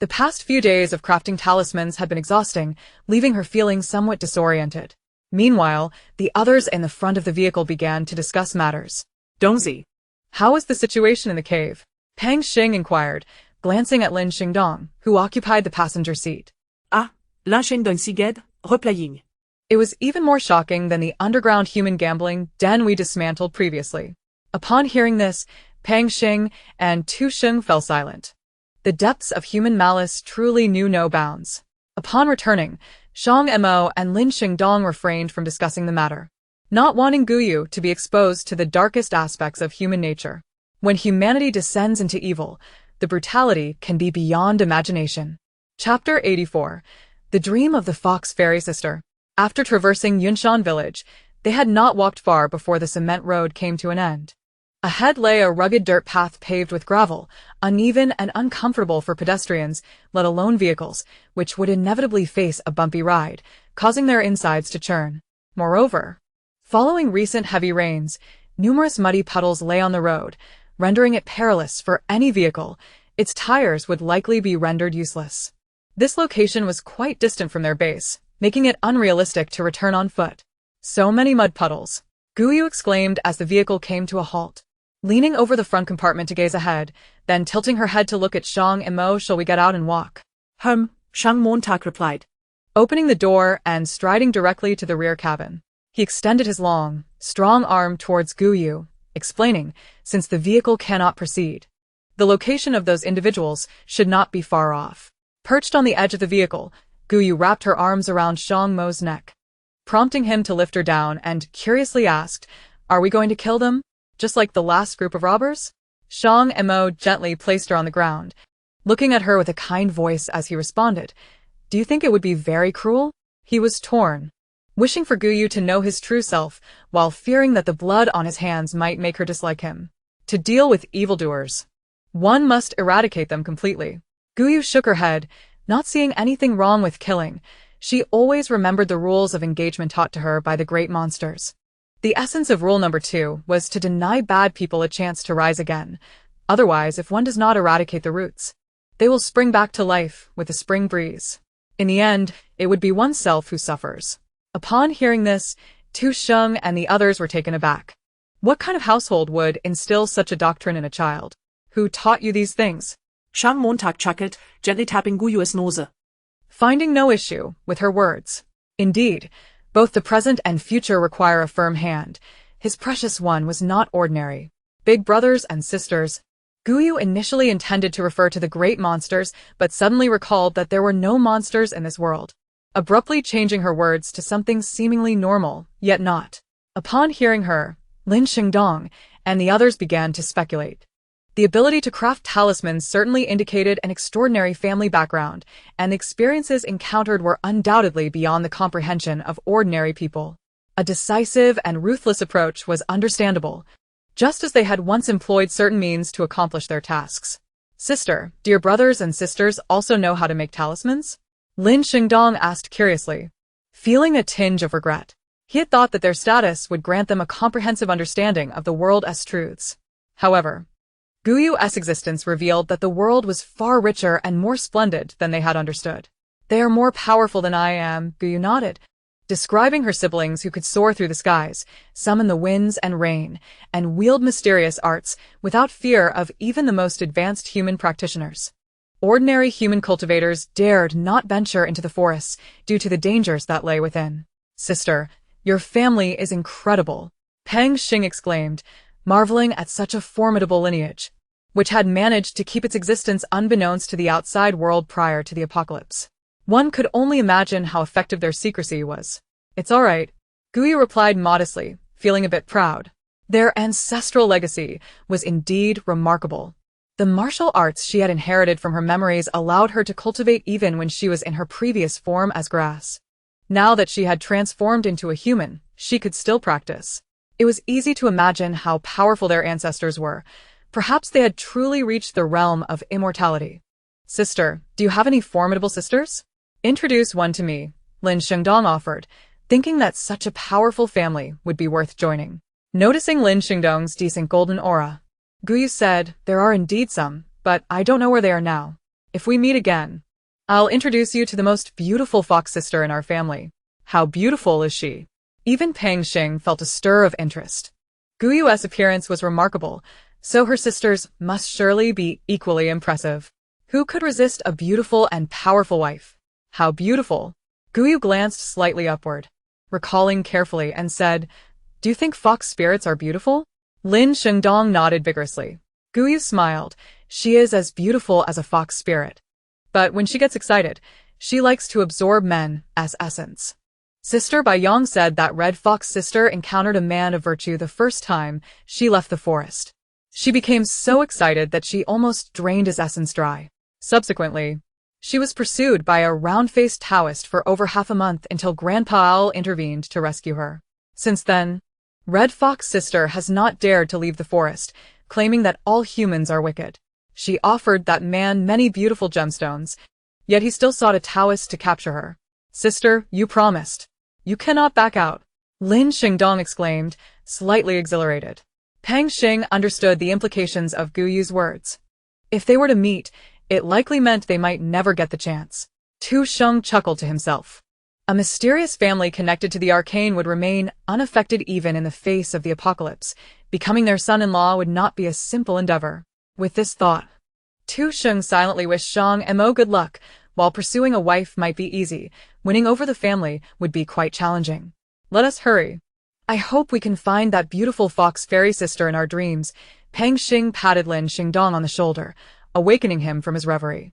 The past few days of crafting talismans had been exhausting, leaving her feeling somewhat disoriented. Meanwhile, the others in the front of the vehicle began to discuss matters.
Dongzi,
How is the situation in the cave? Pang Xing inquired, glancing at Lin Xingdong, who occupied the passenger seat.
Lin Xingdong replying.
It was even more shocking than the underground human gambling den we dismantled previously. Upon hearing this, Pang Xing and Tu Sheng fell silent. The depths of human malice truly knew no bounds. Upon returning, Shang Mo and Lin Xingdong refrained from discussing the matter, not wanting Guyu to be exposed to the darkest aspects of human nature. When humanity descends into evil, the brutality can be beyond imagination. Chapter 84. The Dream of the Fox Fairy Sister. After traversing Yunshan village, they had not walked far before the cement road came to an end. Ahead lay a rugged dirt path paved with gravel, uneven and uncomfortable for pedestrians, let alone vehicles, which would inevitably face a bumpy ride, causing their insides to churn. Moreover, following recent heavy rains, numerous muddy puddles lay on the road, rendering it perilous for any vehicle. Its tires would likely be rendered useless. This location was quite distant from their base, making it unrealistic to return on foot. So many mud puddles, Guyu exclaimed as the vehicle came to a halt. Leaning over the front compartment to gaze ahead, then tilting her head to look at Shang Mo, shall we get out and walk?
Shang Mo replied.
Opening the door and striding directly to the rear cabin. He extended his long, strong arm towards Guyu, explaining, since the vehicle cannot proceed. The location of those individuals should not be far off. Perched on the edge of the vehicle, Guyu wrapped her arms around Shang Mo's neck, prompting him to lift her down and curiously asked, "Are we going to kill them, just like the last group of robbers?" Shang Mo gently placed her on the ground, looking at her with a kind voice as he responded, "Do you think it would be very cruel?" He was torn, wishing for Guyu to know his true self, while fearing that the blood on his hands might make her dislike him. To deal with evildoers, one must eradicate them completely. Guyu shook her head, not seeing anything wrong with killing. She always remembered the rules of engagement taught to her by the great monsters. The essence of rule number 2 was to deny bad people a chance to rise again. Otherwise, if one does not eradicate the roots, they will spring back to life with a spring breeze. In the end, it would be oneself who suffers. Upon hearing this, Tu Sheng and the others were taken aback. What kind of household would instill such a doctrine in a child? Who taught you these things?
Shang Mo chuckled, gently tapping Guyu's nose.
Finding no issue with her words. Indeed, both the present and future require a firm hand. His precious one was not ordinary. Big brothers and sisters. Guyu initially intended to refer to the great monsters, but suddenly recalled that there were no monsters in this world, abruptly changing her words to something seemingly normal, yet not. Upon hearing her, Lin Xingdong and the others began to speculate. The ability to craft talismans certainly indicated an extraordinary family background, and the experiences encountered were undoubtedly beyond the comprehension of ordinary people. A decisive and ruthless approach was understandable, just as they had once employed certain means to accomplish their tasks. "Sister, do your brothers and sisters also know how to make talismans?" Lin Xingdong asked curiously, feeling a tinge of regret. He had thought that their status would grant them a comprehensive understanding of the world as truths. However, Guyu's existence revealed that the world was far richer and more splendid than they had understood. "They are more powerful than I am," Guyu nodded, describing her siblings who could soar through the skies, summon the winds and rain, and wield mysterious arts without fear of even the most advanced human practitioners. Ordinary human cultivators dared not venture into the forests due to the dangers that lay within. "Sister, your family is incredible," Peng Xing exclaimed, marveling at such a formidable lineage, which had managed to keep its existence unbeknownst to the outside world prior to the apocalypse. One could only imagine how effective their secrecy was. "It's all right," Guyu replied modestly, feeling a bit proud. Their ancestral legacy was indeed remarkable. The martial arts she had inherited from her memories allowed her to cultivate even when she was in her previous form as grass. Now that she had transformed into a human, she could still practice. It was easy to imagine how powerful their ancestors were. Perhaps they had truly reached the realm of immortality. "Sister, do you have any formidable sisters? Introduce one to me," Lin Xingdong offered, thinking that such a powerful family would be worth joining. Noticing Lin Xingdong's decent golden aura, Guyu said, "There are indeed some, but I don't know where they are now. If we meet again, I'll introduce you to the most beautiful fox sister in our family." "How beautiful is she?" Even Peng Xing felt a stir of interest. Guyu's appearance was remarkable, so her sisters must surely be equally impressive. Who could resist a beautiful and powerful wife? "How beautiful?" Guyu glanced slightly upward, recalling carefully, and said, "Do you think fox spirits are beautiful?" Lin Xingdong nodded vigorously. Guyu smiled. "She is as beautiful as a fox spirit. But when she gets excited, she likes to absorb men as essence." Sister Bai Yang said that Red Fox sister encountered a man of virtue the first time she left the forest. She became so excited that she almost drained his essence dry. Subsequently, she was pursued by a round-faced Taoist for over half a month until Grandpa Owl intervened to rescue her. Since then, Red Fox sister has not dared to leave the forest, claiming that all humans are wicked. She offered that man many beautiful gemstones, yet he still sought a Taoist to capture her. "Sister, you promised. You cannot back out," Lin Xingdong exclaimed, slightly exhilarated. Peng Xing understood the implications of Guyu's words. If they were to meet, it likely meant they might never get the chance. Tu Sheng chuckled to himself. A mysterious family connected to the arcane would remain unaffected even in the face of the apocalypse. Becoming their son-in-law would not be a simple endeavor. With this thought, Tu Sheng silently wished Shang Mo good luck, While pursuing a wife might be easy, winning over the family would be quite challenging. Let us hurry. I hope we can find that beautiful fox fairy sister in our dreams. Pang Xing patted Lin Xingdong on the shoulder, awakening him from his reverie.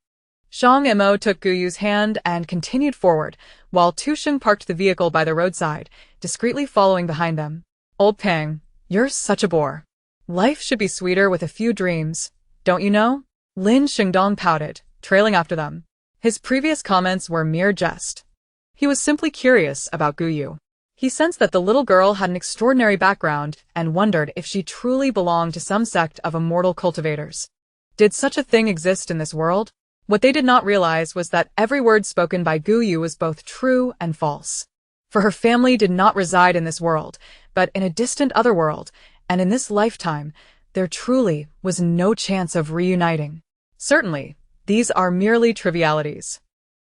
Shang Mo took Guyu's hand and continued forward, while Tu Sheng parked the vehicle by the roadside, discreetly following behind them. Old Pang, you're such a bore. Life should be sweeter with a few dreams, don't you know? Lin Xingdong pouted, trailing after them. His previous comments were mere jest. He was simply curious about Guyu. He sensed that the little girl had an extraordinary background and wondered if she truly belonged to some sect of immortal cultivators. Did such a thing exist in this world? What they did not realize was that every word spoken by Guyu was both true and false. For her family did not reside in this world, but in a distant other world, and in this lifetime, there truly was no chance of reuniting. Certainly, these are merely trivialities.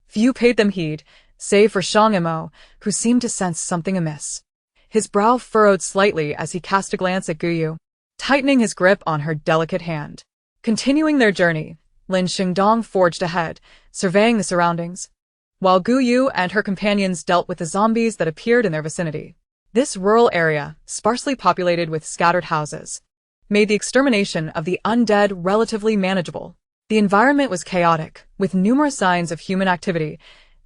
Few paid them heed, save for Shang Mo, who seemed to sense something amiss. His brow furrowed slightly as he cast a glance at Guyu, tightening his grip on her delicate hand. Continuing their journey, Lin Xingdong forged ahead, surveying the surroundings, while Guyu and her companions dealt with the zombies that appeared in their vicinity. This rural area, sparsely populated with scattered houses, made the extermination of the undead relatively manageable. The environment was chaotic, with numerous signs of human activity.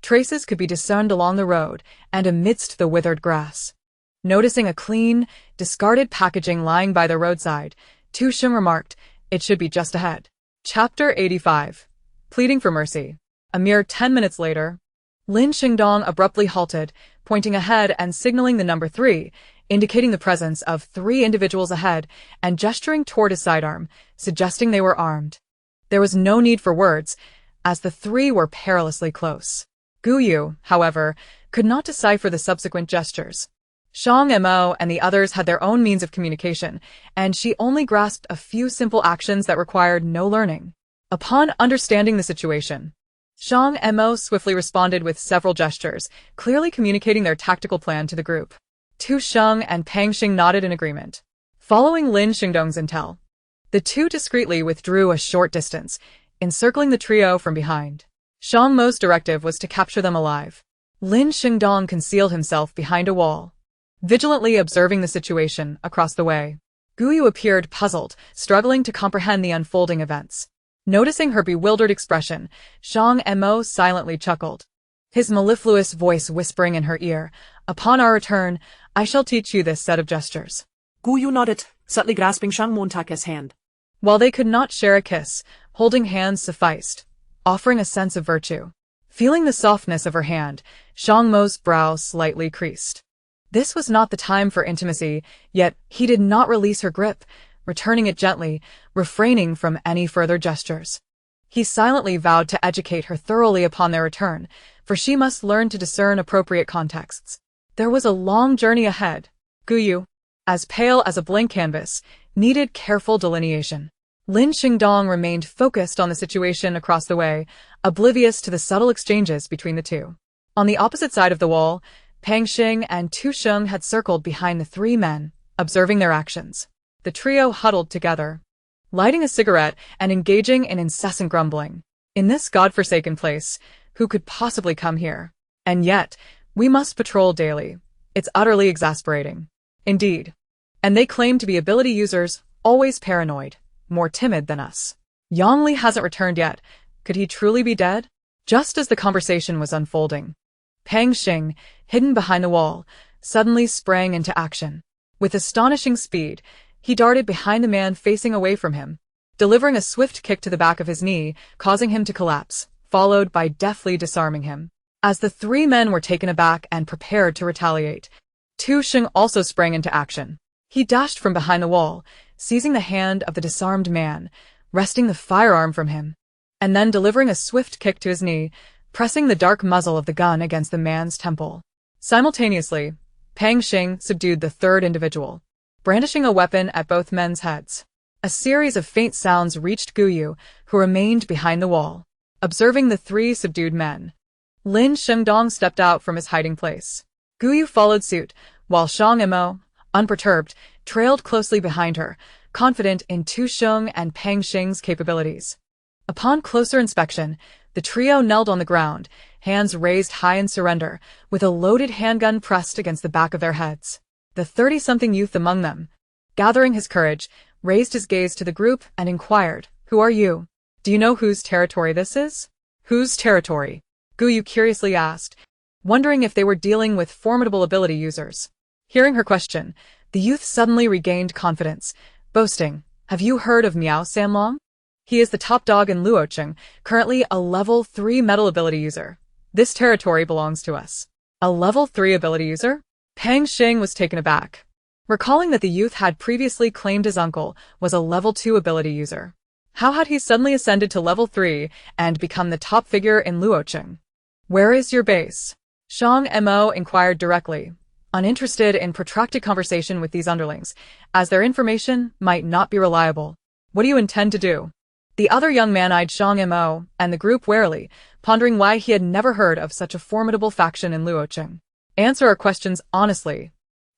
Traces could be discerned along the road and amidst the withered grass. Noticing a clean, discarded packaging lying by the roadside, Tu Sheng remarked, "It should be just ahead." Chapter 85. Pleading for Mercy. A mere 10 minutes later, Lin Xingdong abruptly halted, pointing ahead and signaling the number 3, indicating the presence of 3 individuals ahead and gesturing toward his sidearm, suggesting they were armed. There was no need for words, as the 3 were perilously close. Guyu, however, could not decipher the subsequent gestures. Shang Mo and the others had their own means of communication, and she only grasped a few simple actions that required no learning. Upon understanding the situation, Shang Mo swiftly responded with several gestures, clearly communicating their tactical plan to the group. Tu Sheng and Pang Xing nodded in agreement. Following Lin Xingdong's intel, the two discreetly withdrew a short distance, encircling the trio from behind. Shang Mo's directive was to capture them alive. Lin Xingdong concealed himself behind a wall, vigilantly observing the situation across the way. Guyu appeared puzzled, struggling to comprehend the unfolding events. Noticing her bewildered expression, Shang Mo silently chuckled, his mellifluous voice whispering in her ear, "Upon our return, I shall teach you this set of gestures."
Guyu nodded, subtly grasping Shang Mo's hand.
While they could not share a kiss, holding hands sufficed, offering a sense of virtue. Feeling the softness of her hand, Shang Mo's brow slightly creased. This was not the time for intimacy, yet he did not release her grip, returning it gently, refraining from any further gestures. He silently vowed to educate her thoroughly upon their return, for she must learn to discern appropriate contexts. There was a long journey ahead. Guyu, as pale as a blank canvas, needed careful delineation. Lin Xingdong remained focused on the situation across the way, oblivious to the subtle exchanges between the two. On the opposite side of the wall, Pang Xing and Tu Sheng had circled behind the 3 men, observing their actions. The trio huddled together, lighting a cigarette and engaging in incessant grumbling. In this godforsaken place, who could possibly come here? And yet, we must patrol daily. It's utterly exasperating. Indeed. And they claim to be ability users, always paranoid, more timid than us. Yongli hasn't returned yet. Could he truly be dead? Just as the conversation was unfolding, Pang Xing, hidden behind the wall, suddenly sprang into action. With astonishing speed, he darted behind the man facing away from him, delivering a swift kick to the back of his knee, causing him to collapse, followed by deftly disarming him. As the 3 men were taken aback and prepared to retaliate, Tu Sheng also sprang into action. He dashed from behind the wall, seizing the hand of the disarmed man, wresting the firearm from him, and then delivering a swift kick to his knee, pressing the dark muzzle of the gun against the man's temple. Simultaneously, Pang Xing subdued the 3rd individual, brandishing a weapon at both men's heads. A series of faint sounds reached Guyu, who remained behind the wall, observing the 3 subdued men. Lin Xingdong stepped out from his hiding place. Guyu followed suit, while Shang Mo, unperturbed, trailed closely behind her, confident in Tu Sheng and Pang Xing's capabilities. Upon closer inspection, The trio knelt on the ground, hands raised high in surrender, with a loaded handgun pressed against the back of their heads. The 30-something youth among them, gathering his courage, raised his gaze to the group and inquired, "Who are you? Do you know whose territory this is?" "Whose territory?" Guyu curiously asked, wondering if they were dealing with formidable ability users. Hearing her question, the youth suddenly regained confidence, boasting, "Have you heard of Miao Sanlong? He is the top dog in Luocheng, currently a level 3 metal ability user. This territory belongs to us." A level 3 ability user? Pang Xing was taken aback, recalling that the youth had previously claimed his uncle was a level 2 ability user. How had he suddenly ascended to level 3 and become the top figure in Luocheng? "Where is your base?" Shang Mo inquired directly, uninterested in protracted conversation with these underlings, as their information might not be reliable. "What do you intend to do?" The other young man eyed Shang Mo and the group warily, pondering why he had never heard of such a formidable faction in Luocheng. "Answer our questions honestly,"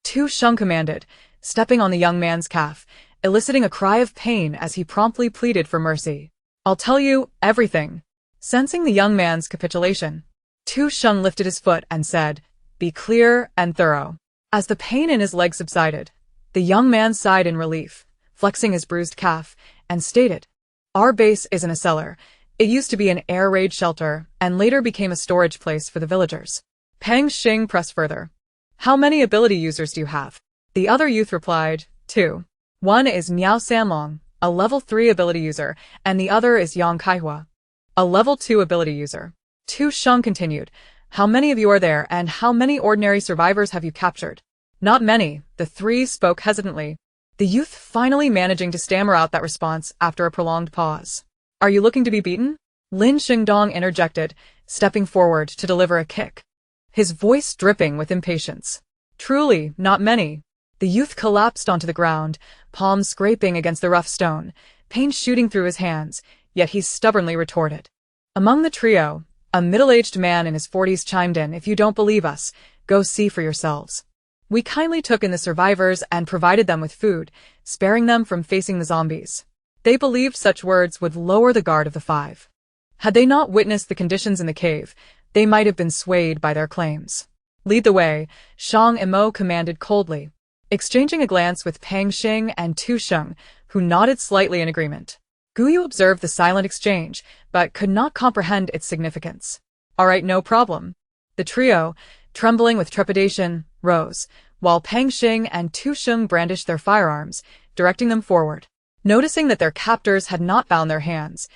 Tu Sheng commanded, stepping on the young man's calf, eliciting a cry of pain as he promptly pleaded for mercy. "I'll tell you everything." Sensing the young man's capitulation, Tu Sheng lifted his foot and said, "Be clear and thorough." As the pain in his leg subsided, the young man sighed in relief, flexing his bruised calf, and stated, "Our base is in a cellar. It used to be an air raid shelter and later became a storage place for the villagers." Pang Xing pressed further. "How many ability users do you have?" The other youth replied, "Two. One is Miao Sanlong, a level 3 ability user, and the other is Yang Kaihua, a level 2 ability user." Tu Sheng continued, "How many of you are there and how many ordinary survivors have you captured?" "Not many," the three spoke hesitantly, the youth finally managing to stammer out that response after a prolonged pause. "Are you looking to be beaten?" Lin Xingdong interjected, stepping forward to deliver a kick, his voice dripping with impatience. "Truly, not many." The youth collapsed onto the ground, palms scraping against the rough stone, pain shooting through his hands, yet he stubbornly retorted. Among the trio, a middle-aged man in his 40s chimed in, "If you don't believe us, go see for yourselves. We kindly took in the survivors and provided them with food, sparing them from facing the zombies." They believed such words would lower the guard of the five. Had they not witnessed the conditions in the cave, they might have been swayed by their claims. "Lead the way," Shang Mo commanded coldly, exchanging a glance with Pang Xing and Tu Sheng, who nodded slightly in agreement. Guyu observed the silent exchange, but could not comprehend its significance. "All right, no problem." The trio, trembling with trepidation, rose, while Pang Xing and Tu Sheng brandished their firearms, directing them forward. Noticing that their captors had not bound their hands,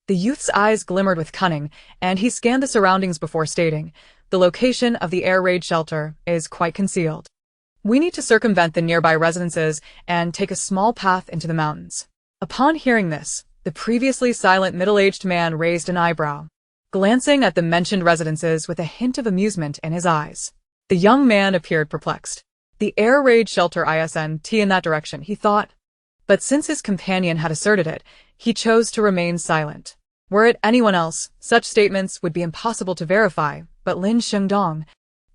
the youth's eyes glimmered with cunning, and he scanned the surroundings before stating, "The location of the air raid shelter is quite concealed. We need to circumvent the nearby residences and take a small path into the mountains." Upon hearing this, the previously silent middle-aged man raised an eyebrow, glancing at the mentioned residences with a hint of amusement in his eyes. The young man appeared perplexed. The air raid shelter isn't in that direction, he thought. But since his companion had asserted it, he chose to remain silent. Were it anyone else, such statements would be impossible to verify, but Lin Xingdong,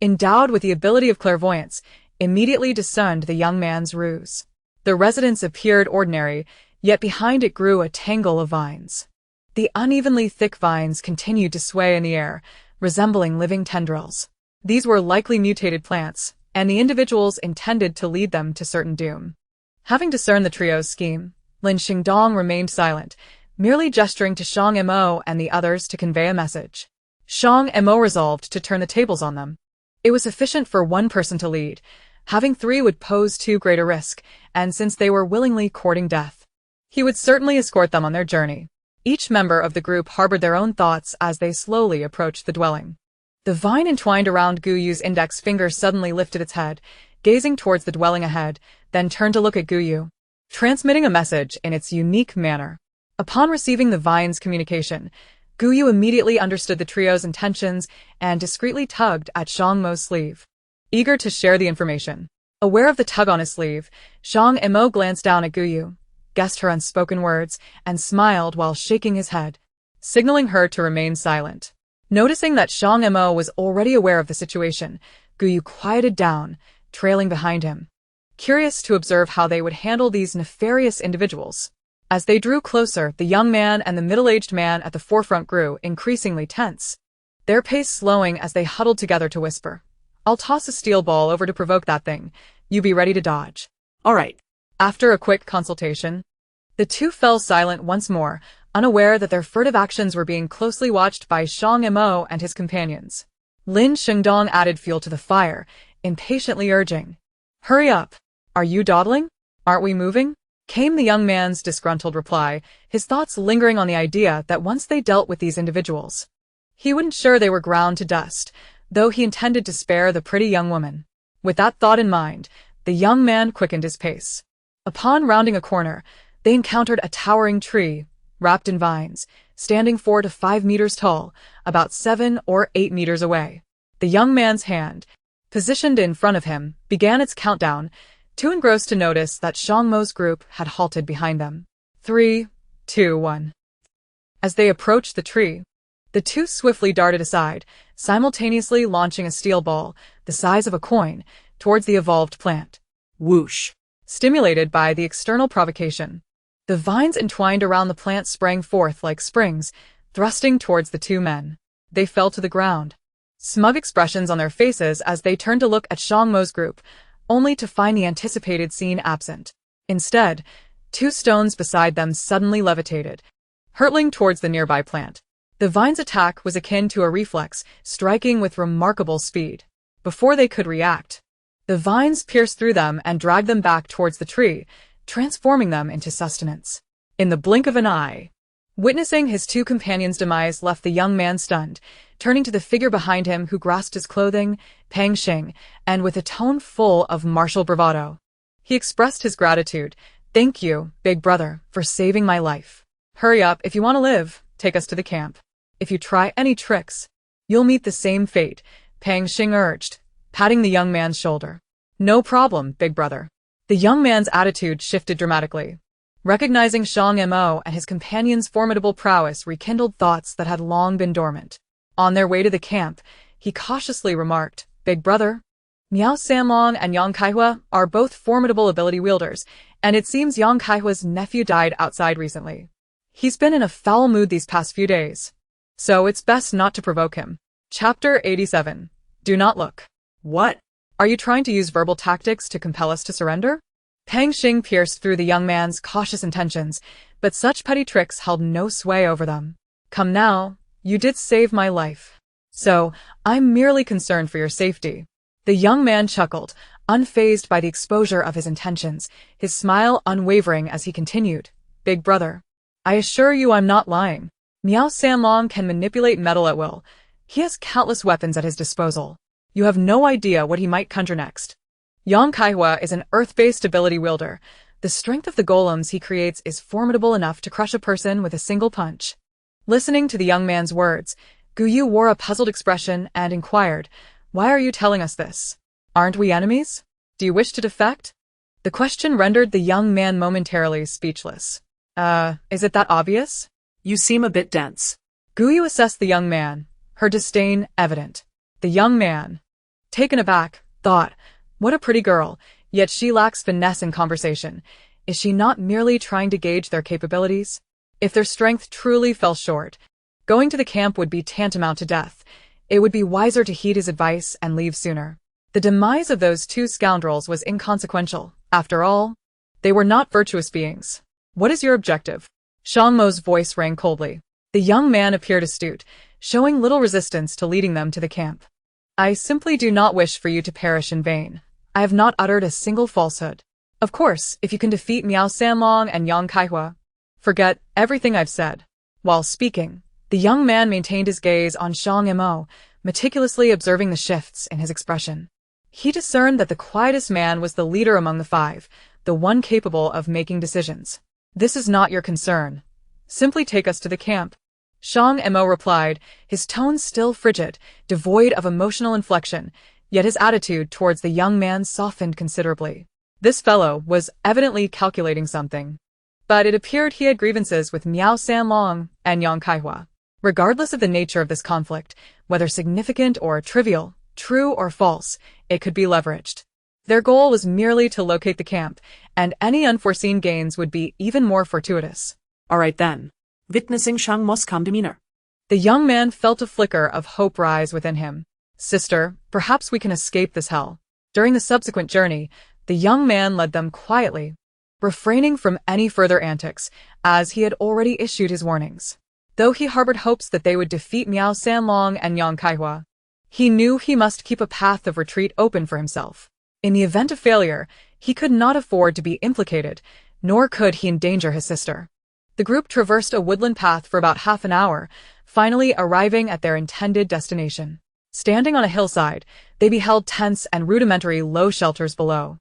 endowed with the ability of clairvoyance, immediately discerned the young man's ruse. The residence appeared ordinary, yet behind it grew a tangle of vines. The unevenly thick vines continued to sway in the air, resembling living tendrils. These were likely mutated plants, and the individuals intended to lead them to certain doom. Having discerned the trio's scheme, Lin Xingdong remained silent, merely gesturing to Shang Mo and the others to convey a message. Shang Mo resolved to turn the tables on them. It was sufficient for one person to lead. Having three would pose too great a risk, and since they were willingly courting death, he would certainly escort them on their journey. Each member of the group harbored their own thoughts as they slowly approached the dwelling. The vine entwined around Guyu's index finger suddenly lifted its head, gazing towards the dwelling ahead, then turned to look at Guyu, transmitting a message in its unique manner. Upon receiving the vine's communication, Guyu immediately understood the trio's intentions and discreetly tugged at Shang Mo's sleeve, eager to share the information. Aware of the tug on his sleeve, Shang Mo glanced down at Guyu, guessed her unspoken words, and smiled while shaking his head, signaling her to remain silent. Noticing that Shang Mo was already aware of the situation, Guyu quieted down, trailing behind him, curious to observe how they would handle these nefarious individuals. As they drew closer, the young man and the middle-aged man at the forefront grew increasingly tense, their pace slowing as they huddled together to whisper, "I'll toss a steel ball over to provoke that thing. You be ready to dodge."
All right.
After a quick consultation, the two fell silent once more, unaware that their furtive actions were being closely watched by Shang Mo and his companions. Lin Shengdong added fuel to the fire, impatiently urging, "Hurry up! Are you dawdling? Aren't we moving?" Came the young man's disgruntled reply, his thoughts lingering on the idea that once they dealt with these individuals, he wouldn't sure they were ground to dust, though he intended to spare the pretty young woman. With that thought in mind, the young man quickened his pace. Upon rounding a corner, they encountered a towering tree, wrapped in vines, standing 4 to 5 meters tall, about 7 or 8 meters away. The young man's hand, positioned in front of him, began its countdown, too engrossed to notice that Shang Mo's group had halted behind them. 3, 2, 1. As they approached the tree, the two swiftly darted aside, simultaneously launching a steel ball, the size of a coin, towards the evolved plant.
Whoosh.
Stimulated by the external provocation, the vines entwined around the plant sprang forth like springs, thrusting towards the two men. They fell to the ground, smug expressions on their faces as they turned to look at Shang Mo's group, only to find the anticipated scene absent. Instead, 2 stones beside them suddenly levitated, hurtling towards the nearby plant. The vine's attack was akin to a reflex, striking with remarkable speed. Before they could react, the vines pierced through them and dragged them back towards the tree, transforming them into sustenance. In the blink of an eye, witnessing his 2 companions' demise left the young man stunned, turning to the figure behind him who grasped his clothing, Pang Xing, and with a tone full of martial bravado, he expressed his gratitude. "Thank you, big brother, for saving my life. Hurry up if you want to live, take us to the camp. If you try any tricks, you'll meet the same fate," Pang Xing urged, patting the young man's shoulder. "No problem, big brother." The young man's attitude shifted dramatically. Recognizing Shang Mo and his companion's formidable prowess rekindled thoughts that had long been dormant. On their way to the camp, he cautiously remarked, "Big brother, Miao Sanlong and Yang Kaihua are both formidable ability wielders, and it seems Yang Kaihua's nephew died outside recently. He's been in a foul mood these past few days, so it's best not to provoke him." Chapter 87. Do not look.
What?
Are you trying to use verbal tactics to compel us to surrender? Pang Xing pierced through the young man's cautious intentions, but such petty tricks held no sway over them. "Come now, you did save my life, so I'm merely concerned for your safety." The young man chuckled, unfazed by the exposure of his intentions, his smile unwavering as he continued, "Big brother, I assure you I'm not lying. Miao Sanlong can manipulate metal at will. He has countless weapons at his disposal. You have no idea what he might conjure next. Yang Kaihua is an earth-based ability wielder. The strength of the golems he creates is formidable enough to crush a person with a single punch." Listening to the young man's words, Guyu wore a puzzled expression and inquired, "Why are you telling us this? Aren't we enemies? Do you wish to defect?" The question rendered the young man momentarily speechless. Is it that obvious?"
You seem a bit dense."
Guyu assessed the young man, her disdain evident. The young man, taken aback, thought, "What a pretty girl, yet she lacks finesse in conversation. Is she not merely trying to gauge their capabilities? If their strength truly fell short, going to the camp would be tantamount to death. It would be wiser to heed his advice and leave sooner." The demise of those 2 scoundrels was inconsequential. After all, they were not virtuous beings. "What is your objective?" Shang Mo's voice rang coldly. The young man appeared astute, showing little resistance to leading them to the camp. "I simply do not wish for you to perish in vain. I have not uttered a single falsehood. Of course, if you can defeat Miao Sanlong and Yang Kaihua, forget everything I've said." While speaking, the young man maintained his gaze on Shang Mo, meticulously observing the shifts in his expression. He discerned that the quietest man was the leader among the 5, the one capable of making decisions. "This is not your concern. Simply take us to the camp." Shang Mo replied, his tone still frigid, devoid of emotional inflection, yet his attitude towards the young man softened considerably. This fellow was evidently calculating something. But it appeared he had grievances with Miao Sanlong and Yang Kaihua. Regardless of the nature of this conflict, whether significant or trivial, true or false, it could be leveraged. Their goal was merely to locate the camp, and any unforeseen gains would be even more fortuitous.
All right then. Witnessing Shang Mo's calm demeanor,
The young man felt a flicker of hope rise within him. Sister, perhaps we can escape this hell. During the subsequent journey, the young man led them quietly, refraining from any further antics, as he had already issued his warnings. Though he harbored hopes that they would defeat Miao Sanlong and Yang Kaihua, he knew he must keep a path of retreat open for himself. In the event of failure, he could not afford to be implicated, nor could he endanger his sister. The group traversed a woodland path for about half an hour, finally arriving at their intended destination. Standing on a hillside, they beheld tents and rudimentary low shelters below.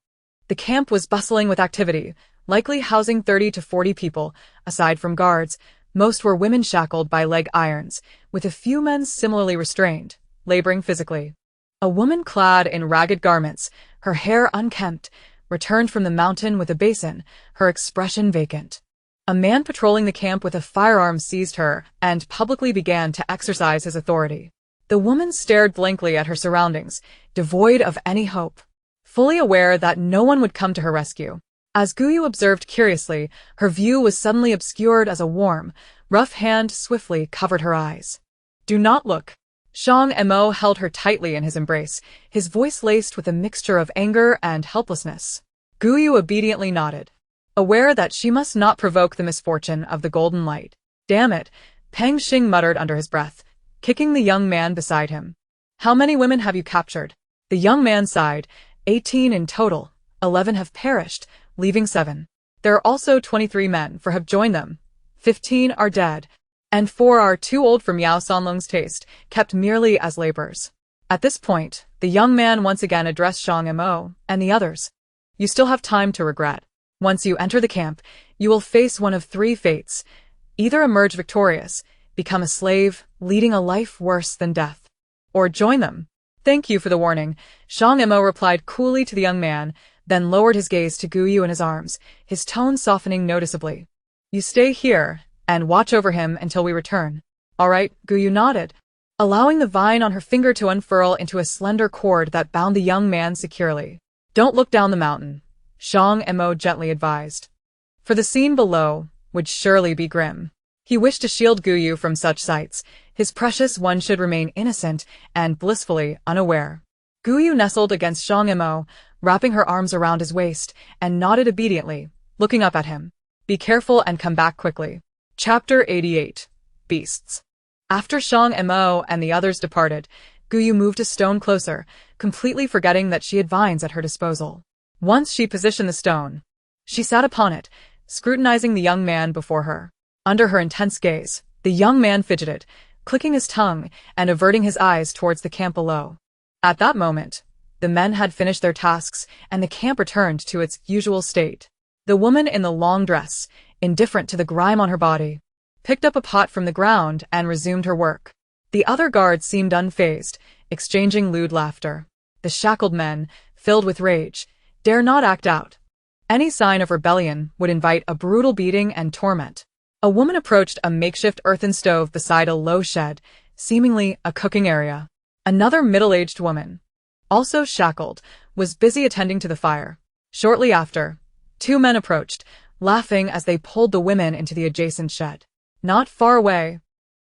The camp was bustling with activity, likely housing 30 to 40 people. Aside from guards, most were women shackled by leg irons, with a few men similarly restrained, laboring physically. A woman clad in ragged garments, her hair unkempt, returned from the mountain with a basin, her expression vacant. A man patrolling the camp with a firearm seized her and publicly began to exercise his authority. The woman stared blankly at her surroundings, devoid of any hope, fully aware that no one would come to her rescue. As Guyu observed curiously, her view was suddenly obscured as a warm, rough hand swiftly covered her eyes. "Do not look." Shang Mo held her tightly in his embrace, his voice laced with a mixture of anger and helplessness. Guyu obediently nodded, aware that she must not provoke the misfortune of the golden light. "Damn it," Peng Xing muttered under his breath, kicking the young man beside him. "How many women have you captured?" The young man sighed. 18 in total. 11 have perished, leaving 7. There are also 23 men for have joined them. 15 are dead, and 4 are too old for Miao Sanlong's taste, kept merely as laborers. At this point, the young man once again addressed Shang Mo and the others. "You still have time to regret. Once you enter the camp, you will face one of 3 fates. Either emerge victorious, become a slave, leading a life worse than death, or join them." "Thank you for the warning," Shang Mo replied coolly to the young man, then lowered his gaze to Guyu in his arms, his tone softening noticeably. "You stay here and watch over him until we return." "All right," Guyu nodded, allowing the vine on her finger to unfurl into a slender cord that bound the young man securely. "Don't look down the mountain," Shang Mo gently advised, for the scene below would surely be grim. He wished to shield Guyu from such sights. His precious one should remain innocent and blissfully unaware. Guyu nestled against Shang Mo, wrapping her arms around his waist, and nodded obediently, looking up at him. "Be careful and come back quickly." Chapter 88. Beasts. After Shang Mo and the others departed, Guyu moved a stone closer, completely forgetting that she had vines at her disposal. Once she positioned the stone, she sat upon it, scrutinizing the young man before her. Under her intense gaze, the young man fidgeted, clicking his tongue and averting his eyes towards the camp below. At that moment, the men had finished their tasks and the camp returned to its usual state. The woman in the long dress, indifferent to the grime on her body, picked up a pot from the ground and resumed her work. The other guards seemed unfazed, exchanging lewd laughter. The shackled men, filled with rage, dare not act out. Any sign of rebellion would invite a brutal beating and torment. A woman approached a makeshift earthen stove beside a low shed, seemingly a cooking area. Another middle-aged woman, also shackled, was busy attending to the fire. Shortly after, 2 men approached, laughing as they pulled the women into the adjacent shed. Not far away,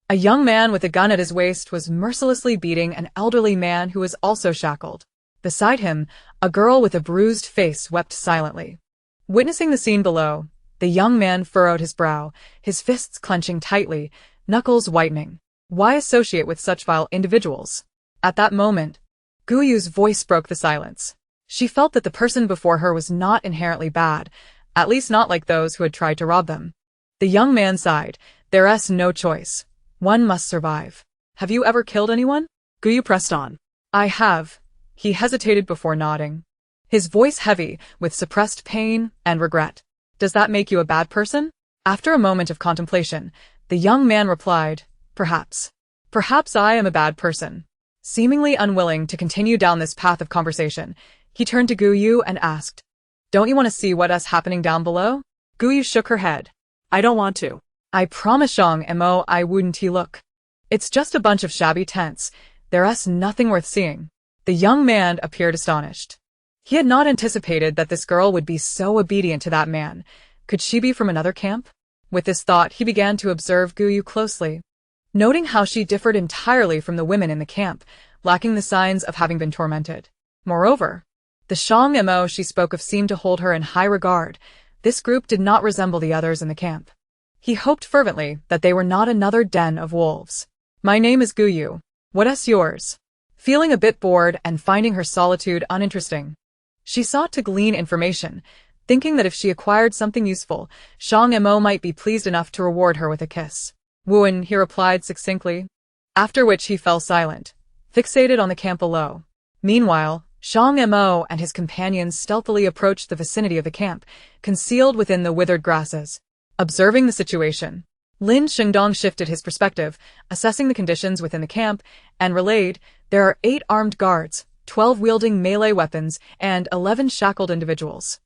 a young man with a gun at his waist was mercilessly beating an elderly man who was also shackled. Beside him, a girl with a bruised face wept silently. Witnessing the scene below, the young man furrowed his brow, his fists clenching tightly, knuckles whitening. Why associate with such vile individuals? At that moment, Guyu's voice broke the silence. She felt that the person before her was not inherently bad, at least not like those who had tried to rob them. The young man sighed. "There's no choice. One must survive." "Have you ever killed anyone?" Guyu pressed on. "I have." He hesitated before nodding, his voice heavy with suppressed pain and regret. "Does that make you a bad person?" After a moment of contemplation, the young man replied, "Perhaps. Perhaps I am a bad person." Seemingly unwilling to continue down this path of conversation, he turned to Guyu and asked, "Don't you want to see what's happening down below?" Guyu shook her head. "I don't want to." "I promise Shang Mo I wouldn't look. It's just a bunch of shabby tents. There's nothing worth seeing." The young man appeared astonished. He had not anticipated that this girl would be so obedient to that man. Could she be from another camp? With this thought, he began to observe Guyu closely, noting how she differed entirely from the women in the camp, lacking the signs of having been tormented. Moreover, the Shang Mo she spoke of seemed to hold her in high regard. This group did not resemble the others in the camp. He hoped fervently that they were not another den of wolves. My name is Guyu. What's yours? Feeling a bit bored and finding her solitude uninteresting, she sought to glean information, thinking that if she acquired something useful, Shang Mo might be pleased enough to reward her with a kiss. Wuan, he replied succinctly, after which he fell silent, fixated on the camp below. Meanwhile, Shang Mo and his companions stealthily approached the vicinity of the camp, concealed within the withered grasses. Observing the situation, Lin Shengdong shifted his perspective, assessing the conditions within the camp, and relayed, there are 8 armed guards, 12 wielding melee weapons, and 11 shackled individuals.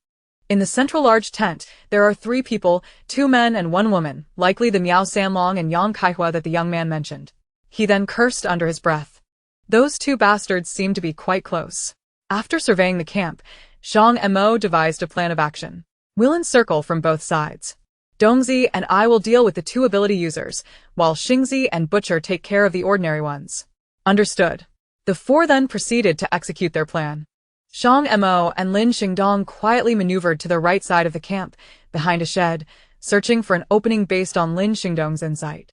In the central large tent, there are 3 people, 2 men and 1 woman, likely the Miao Sanlong and Yang Kaihua that the young man mentioned. He then cursed under his breath. Those 2 bastards seemed to be quite close. After surveying the camp, Shang Mo devised a plan of action. We'll encircle from both sides. Dongzi and I will deal with the 2 ability users, while Xingzi and Butcher take care of the ordinary ones. Understood. The 4 then proceeded to execute their plan. Shang Mo and Lin Shengdong quietly maneuvered to the right side of the camp, behind a shed, searching for an opening based on Lin Shengdong's insight.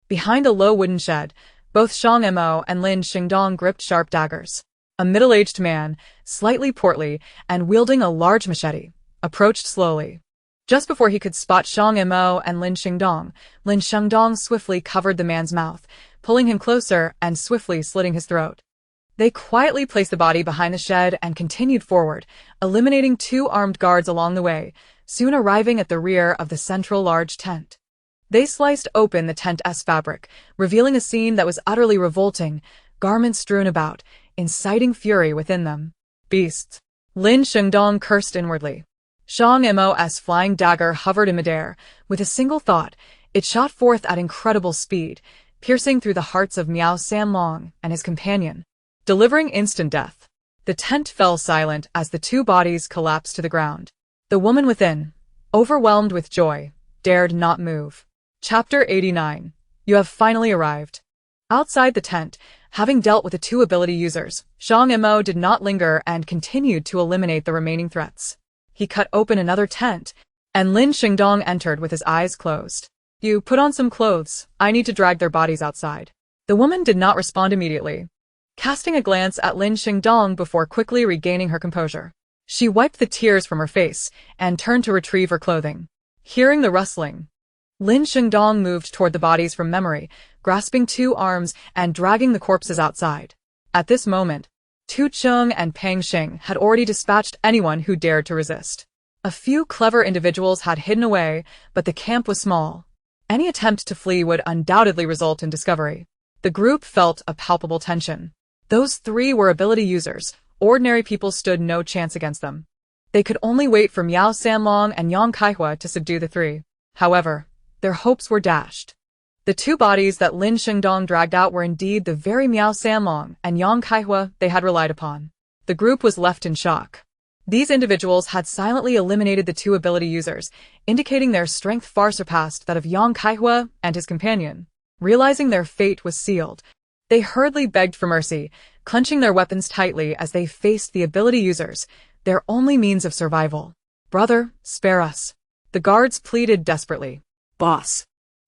Behind a low wooden shed, both Shang Mo and Lin Shengdong gripped sharp daggers. A middle-aged man, slightly portly and wielding a large machete, approached slowly. Just before he could spot Shang Mo and Lin Shengdong swiftly covered the man's mouth, pulling him closer and swiftly slitting his throat. They quietly placed the body behind the shed and continued forward, eliminating 2 armed guards along the way, soon arriving at the rear of the central large tent. They sliced open the tent's fabric, revealing a scene that was utterly revolting, garments strewn about, inciting fury within them. Beasts. Lin Shengdong cursed inwardly. Shang Mo's flying dagger hovered in midair. With a single thought, it shot forth at incredible speed, piercing through the hearts of Miao Sanlong and his companion, delivering instant death. The tent fell silent as the 2 bodies collapsed to the ground. The woman within, overwhelmed with joy, dared not move. Chapter 89. You have finally arrived. Outside the tent, having dealt with the 2 ability users, Shang Mo did not linger and continued to eliminate the remaining threats. He cut open another tent, and Lin Shengdong entered with his eyes closed. You put on some clothes. I need to drag their bodies outside. The woman did not respond immediately, casting a glance at Lin Shengdong before quickly regaining her composure. She wiped the tears from her face and turned to retrieve her clothing. Hearing the rustling, Lin Shengdong moved toward the bodies from memory, grasping 2 arms and dragging the corpses outside. At this moment, Tu Chung and Pang Xing had already dispatched anyone who dared to resist. A few clever individuals had hidden away, but the camp was small. Any attempt to flee would undoubtedly result in discovery. The group felt a palpable tension. Those 3 were ability users. Ordinary people stood no chance against them. They could only wait for Miao Sanlong and Yang Kaihua to subdue the 3. However, their hopes were dashed. The 2 bodies that Lin Shengdong dragged out were indeed the very Miao Sanlong and Yang Kaihua they had relied upon. The group was left in shock. These individuals had silently eliminated the 2 ability users, indicating their strength far surpassed that of Yang Kaihua and his companion. Realizing their fate was sealed, they hurriedly begged for mercy, clenching their weapons tightly as they faced the ability users, their only means of survival. Brother, spare us. The guards pleaded desperately. Boss.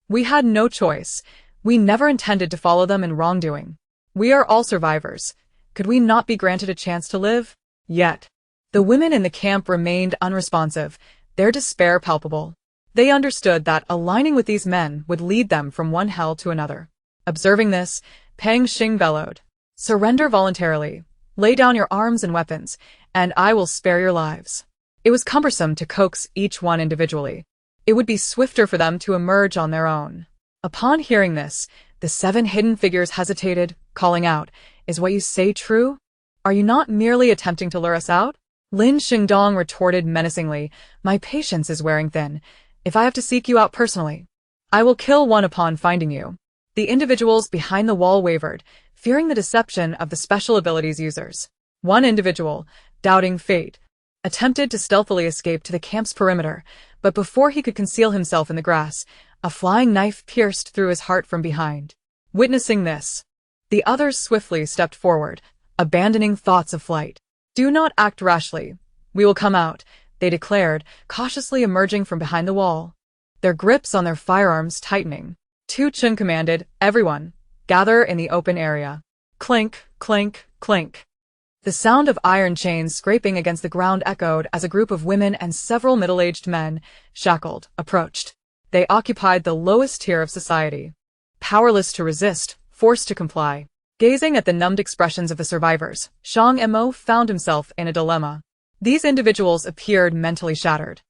We had no choice. We never intended to follow them in wrongdoing. We are all survivors. Could we not be granted a chance to live? Yet. The women in the camp remained unresponsive, their despair palpable. They understood that aligning with these men would lead them from one hell to another. Observing this, Pang Xing bellowed. Surrender voluntarily. Lay down your arms and weapons, and I will spare your lives. It was cumbersome to coax each one individually. It would be swifter for them to emerge on their own. Upon hearing this, the 7 hidden figures hesitated, calling out, Is what you say true? Are you not merely attempting to lure us out? Lin Shengdong retorted menacingly, My patience is wearing thin. If I have to seek you out personally, I will kill one upon finding you. The individuals behind the wall wavered, fearing the deception of the special abilities users. One individual, doubting fate, attempted to stealthily escape to the camp's perimeter, but before he could conceal himself in the grass, a flying knife pierced through his heart from behind. Witnessing this, the others swiftly stepped forward, abandoning thoughts of flight. "Do not act rashly. We will come out," they declared, cautiously emerging from behind the wall, their grips on their firearms tightening. Tu Chun commanded, "Everyone, gather in the open area." Clink, clink, clink. The sound of iron chains scraping against the ground echoed as a group of women and several middle-aged men, shackled, approached. They occupied the lowest tier of society. Powerless to resist, forced to comply. Gazing at the numbed expressions of the survivors, Shang Mo found himself in a dilemma. These individuals appeared mentally shattered.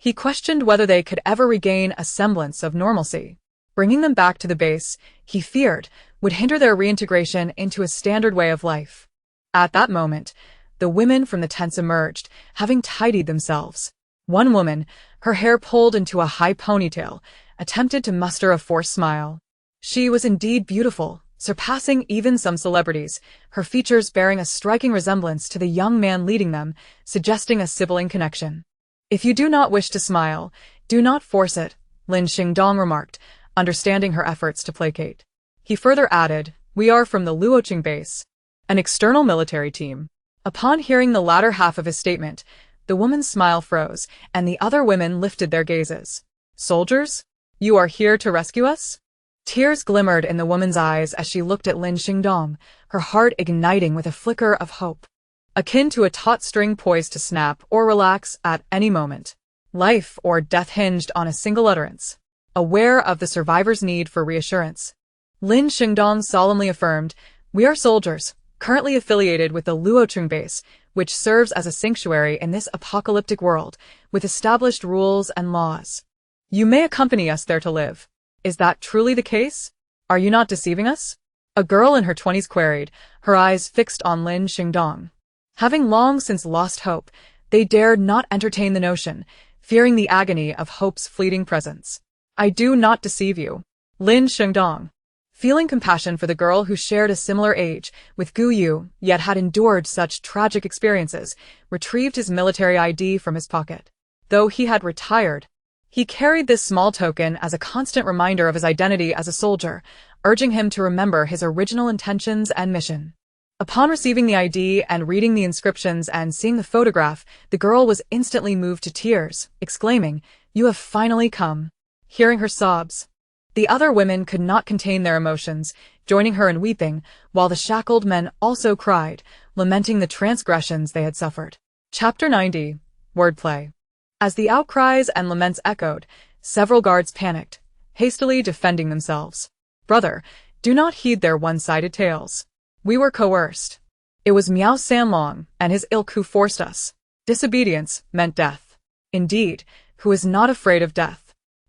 He questioned whether they could ever regain a semblance of normalcy. Bringing them back to the base, he feared, would hinder their reintegration into a standard way of life. At that moment, the women from the tents emerged, having tidied themselves. One woman, her hair pulled into a high ponytail, attempted to muster a forced smile. She was indeed beautiful, surpassing even some celebrities, her features bearing a striking resemblance to the young man leading them, suggesting a sibling connection. "If you do not wish to smile, do not force it," Lin Xingdong remarked, understanding her efforts to placate. He further added, "We are from the Luoqing base, an external military team." Upon hearing the latter half of his statement, the woman's smile froze, and the other women lifted their gazes. "Soldiers? You are here to rescue us?" Tears glimmered in the woman's eyes as she looked at Lin Xingdong, her heart igniting with a flicker of hope, akin to a taut string poised to snap or relax at any moment. Life or death hinged on a single utterance. Aware of the survivor's need for reassurance, Lin Xingdong solemnly affirmed, "We are soldiers, currently affiliated with the Luoqing base, which serves as a sanctuary in this apocalyptic world, with established rules and laws. You may accompany us there to live. Is that truly the case? Are you not deceiving us?" A girl in her 20s queried, her eyes fixed on Lin Xingdong. Having long since lost hope, they dared not entertain the notion, fearing the agony of hope's fleeting presence. "I do not deceive you." Lin Xingdong, feeling compassion for the girl who shared a similar age with Gu Yu, yet had endured such tragic experiences, retrieved his military ID from his pocket. Though he had retired, he carried this small token as a constant reminder of his identity as a soldier, urging him to remember his original intentions and mission. Upon receiving the ID and reading the inscriptions and seeing the photograph, the girl was instantly moved to tears, exclaiming, "You have finally come." Hearing her sobs, the other women could not contain their emotions, joining her in weeping, while the shackled men also cried, lamenting the transgressions they had suffered. Chapter 90. Wordplay. As the outcries and laments echoed, several guards panicked, hastily defending themselves. "Brother, do not heed their one-sided tales. We were coerced. It was Miao Sanlong and his ilk who forced us. Disobedience meant death. Indeed, who is not afraid of death?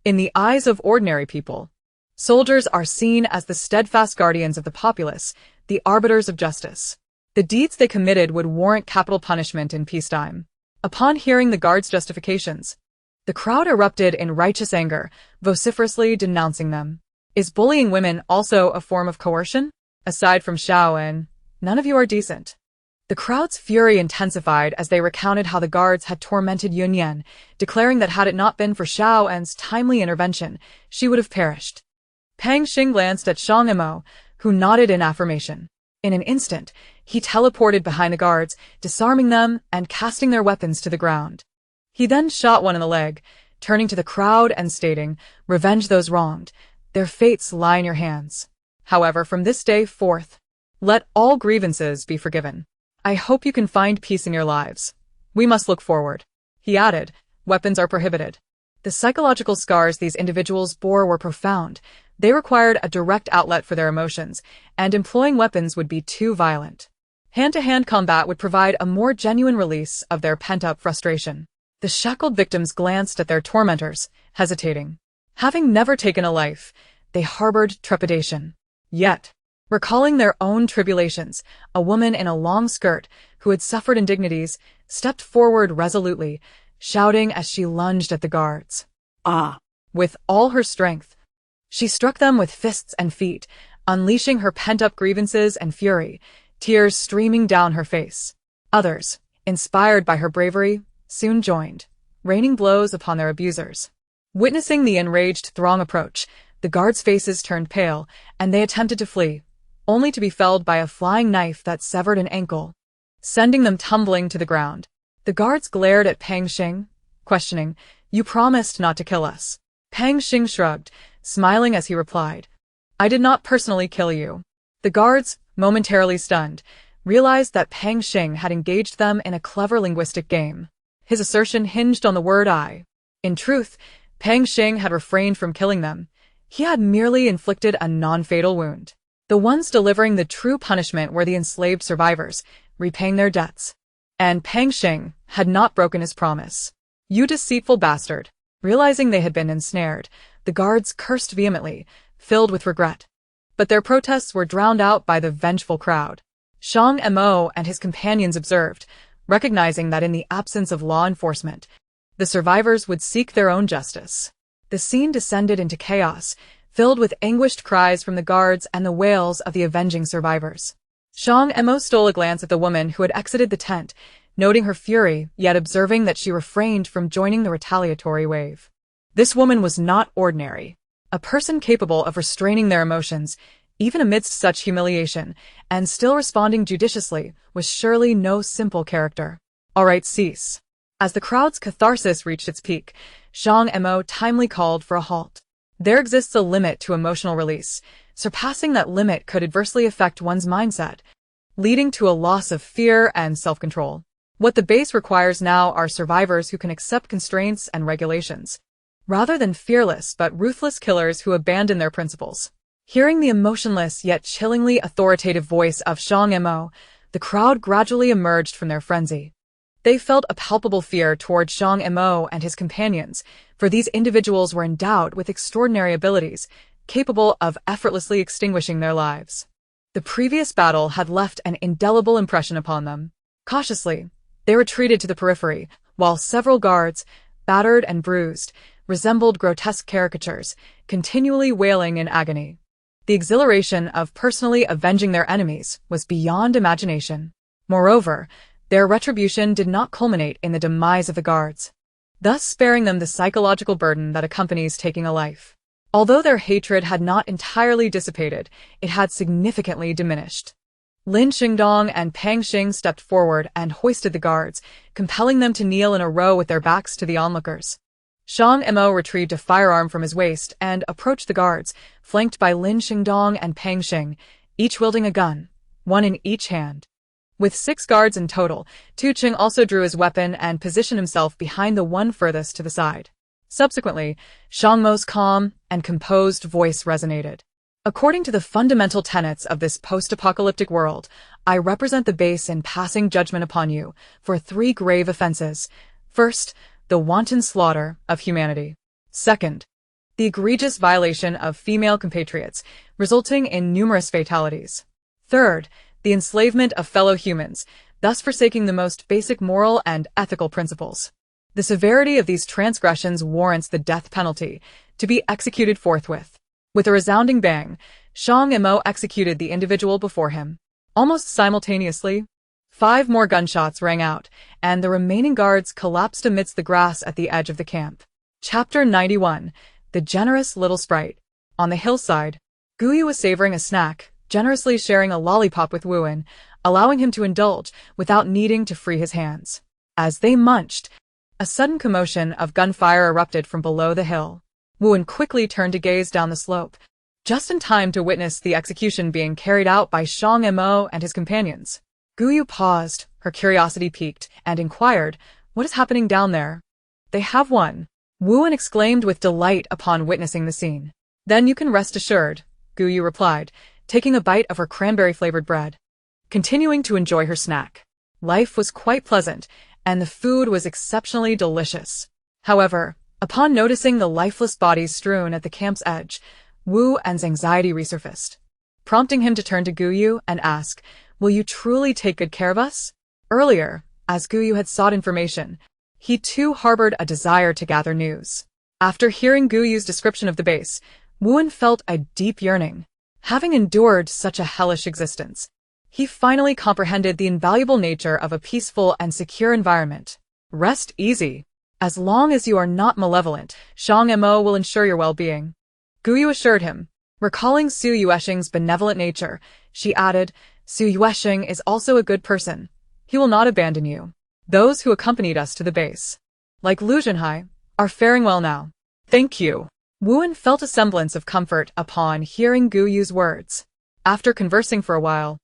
In the eyes of ordinary people, soldiers are seen as the steadfast guardians of the populace, the arbiters of justice. The deeds they committed would warrant capital punishment in peacetime." Upon hearing the guards' justifications, the crowd erupted in righteous anger, vociferously denouncing them. "Is bullying women also a form of coercion? Aside from Shaoan, none of you are decent." The crowd's fury intensified as they recounted how the guards had tormented Yunyan, declaring that had it not been for Shaoan's timely intervention, she would have perished. Pang Xing glanced at Shang Mo, who nodded in affirmation. In an instant, he teleported behind the guards, disarming them and casting their weapons to the ground. He then shot one in the leg, turning to the crowd and stating, "Revenge those wronged. Their fates lie in your hands. However, from this day forth, let all grievances be forgiven. I hope you can find peace in your lives. We must look forward." He added, "Weapons are prohibited." The psychological scars these individuals bore were profound. They required a direct outlet for their emotions, and employing weapons would be too violent. Hand-to-hand combat would provide a more genuine release of their pent-up frustration. The shackled victims glanced at their tormentors, hesitating. Having never taken a life, they harbored trepidation. Yet, recalling their own tribulations, a woman in a long skirt, who had suffered indignities, stepped forward resolutely, shouting as she lunged at the guards. "Ah!" With all her strength, she struck them with fists and feet, unleashing her pent-up grievances and fury, tears streaming down her face. Others, inspired by her bravery, soon joined, raining blows upon their abusers. Witnessing the enraged throng approach, the guards' faces turned pale, and they attempted to flee, only to be felled by a flying knife that severed an ankle, sending them tumbling to the ground. The guards glared at Pang Xing, questioning, "You promised not to kill us." Pang Xing shrugged, smiling as he replied, "I did not personally kill you." The guards, momentarily stunned, realized that Pang Xing had engaged them in a clever linguistic game. His assertion hinged on the word "I." In truth, Pang Xing had refrained from killing them. He had merely inflicted a non-fatal wound. The ones delivering the true punishment were the enslaved survivors, repaying their debts. And Pang Xing had not broken his promise. "You deceitful bastard." Realizing they had been ensnared, the guards cursed vehemently, filled with regret. But their protests were drowned out by the vengeful crowd. Shang Mo and his companions observed, recognizing that in the absence of law enforcement, the survivors would seek their own justice. The scene descended into chaos, filled with anguished cries from the guards and the wails of the avenging survivors. Shang Mo stole a glance at the woman who had exited the tent, noting her fury, yet observing that she refrained from joining the retaliatory wave. This woman was not ordinary. A person capable of restraining their emotions, even amidst such humiliation, and still responding judiciously, was surely no simple character. "All right, cease." As the crowd's catharsis reached its peak, Shang Mo timely called for a halt. There exists a limit to emotional release. Surpassing that limit could adversely affect one's mindset, leading to a loss of fear and self-control. What the base requires now are survivors who can accept constraints and regulations, rather than fearless but ruthless killers who abandon their principles. Hearing the emotionless yet chillingly authoritative voice of Shang Mo, the crowd gradually emerged from their frenzy. They felt a palpable fear toward Shang Mo and his companions, for these individuals were endowed with extraordinary abilities, capable of effortlessly extinguishing their lives. The previous battle had left an indelible impression upon them. Cautiously, they retreated to the periphery, while several guards, battered and bruised, resembled grotesque caricatures, continually wailing in agony. The exhilaration of personally avenging their enemies was beyond imagination. Moreover, their retribution did not culminate in the demise of the guards, thus sparing them the psychological burden that accompanies taking a life. Although their hatred had not entirely dissipated, it had significantly diminished. Lin Xingdong and Pang Xing stepped forward and hoisted the guards, compelling them to kneel in a row with their backs to the onlookers. Shang Mo retrieved a firearm from his waist and approached the guards, flanked by Lin Xingdong and Pang Xing, each wielding a gun, one in each hand. With 6 guards in total, Tu Qing also drew his weapon and positioned himself behind the one furthest to the side. Subsequently, Shang Mo's calm and composed voice resonated. "According to the fundamental tenets of this post-apocalyptic world, I represent the base in passing judgment upon you for 3 grave offenses. First, the wanton slaughter of humanity. Second, the egregious violation of female compatriots, resulting in numerous fatalities. Third, the enslavement of fellow humans, thus forsaking the most basic moral and ethical principles. The severity of these transgressions warrants the death penalty, to be executed forthwith." With a resounding bang, Shang Mo executed the individual before him. Almost simultaneously, 5 more gunshots rang out, and the remaining guards collapsed amidst the grass at the edge of the camp. Chapter 91. The Generous Little Sprite. On the hillside, Guyu was savoring a snack, generously sharing a lollipop with Wuan, allowing him to indulge without needing to free his hands. As they munched, a sudden commotion of gunfire erupted from below the hill. Wuan quickly turned to gaze down the slope, just in time to witness the execution being carried out by Shang Mo and his companions. Guyu paused, her curiosity piqued, and inquired, "What is happening down there?" "They have won," Wuan exclaimed with delight upon witnessing the scene. "Then you can rest assured," Guyu replied, taking a bite of her cranberry-flavored bread. Continuing to enjoy her snack. Life was quite pleasant, and the food was exceptionally delicious. However, upon noticing the lifeless bodies strewn at the camp's edge, Wuan's anxiety resurfaced, prompting him to turn to Guyu and ask, "Will you truly take good care of us?" Earlier, as Guyu had sought information, he too harbored a desire to gather news. After hearing Guyu's description of the base, Wuan felt a deep yearning. Having endured such a hellish existence, He finally comprehended the invaluable nature of a peaceful and secure environment. Rest easy. As long as you are not malevolent, Shang Mo will ensure your well-being. Guyu assured him. Recalling Su Yuesheng's benevolent nature, she added, Su Yuesheng is also a good person. He will not abandon you. Those who accompanied us to the base, like Lu Zhenhai, are faring well now. Thank you. Wu-en felt a semblance of comfort upon hearing Guyu's words. After conversing for a while,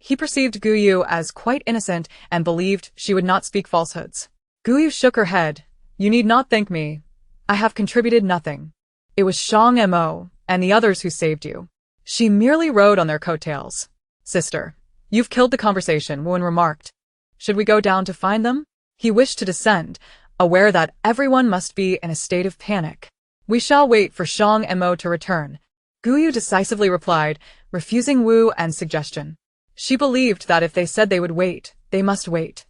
he perceived Guyu as quite innocent and believed she would not speak falsehoods. Guyu shook her head. You need not thank me. I have contributed nothing. It was Shang Mo and the others who saved you. She merely rode on their coattails. Sister, you've killed the conversation, Wu-en remarked. Should we go down to find them? He wished to descend, aware that everyone must be in a state of panic. We shall wait for Shang Mo to return, Guyu decisively replied, refusing Wu-en's suggestion. She believed that if they said they would wait, they must wait.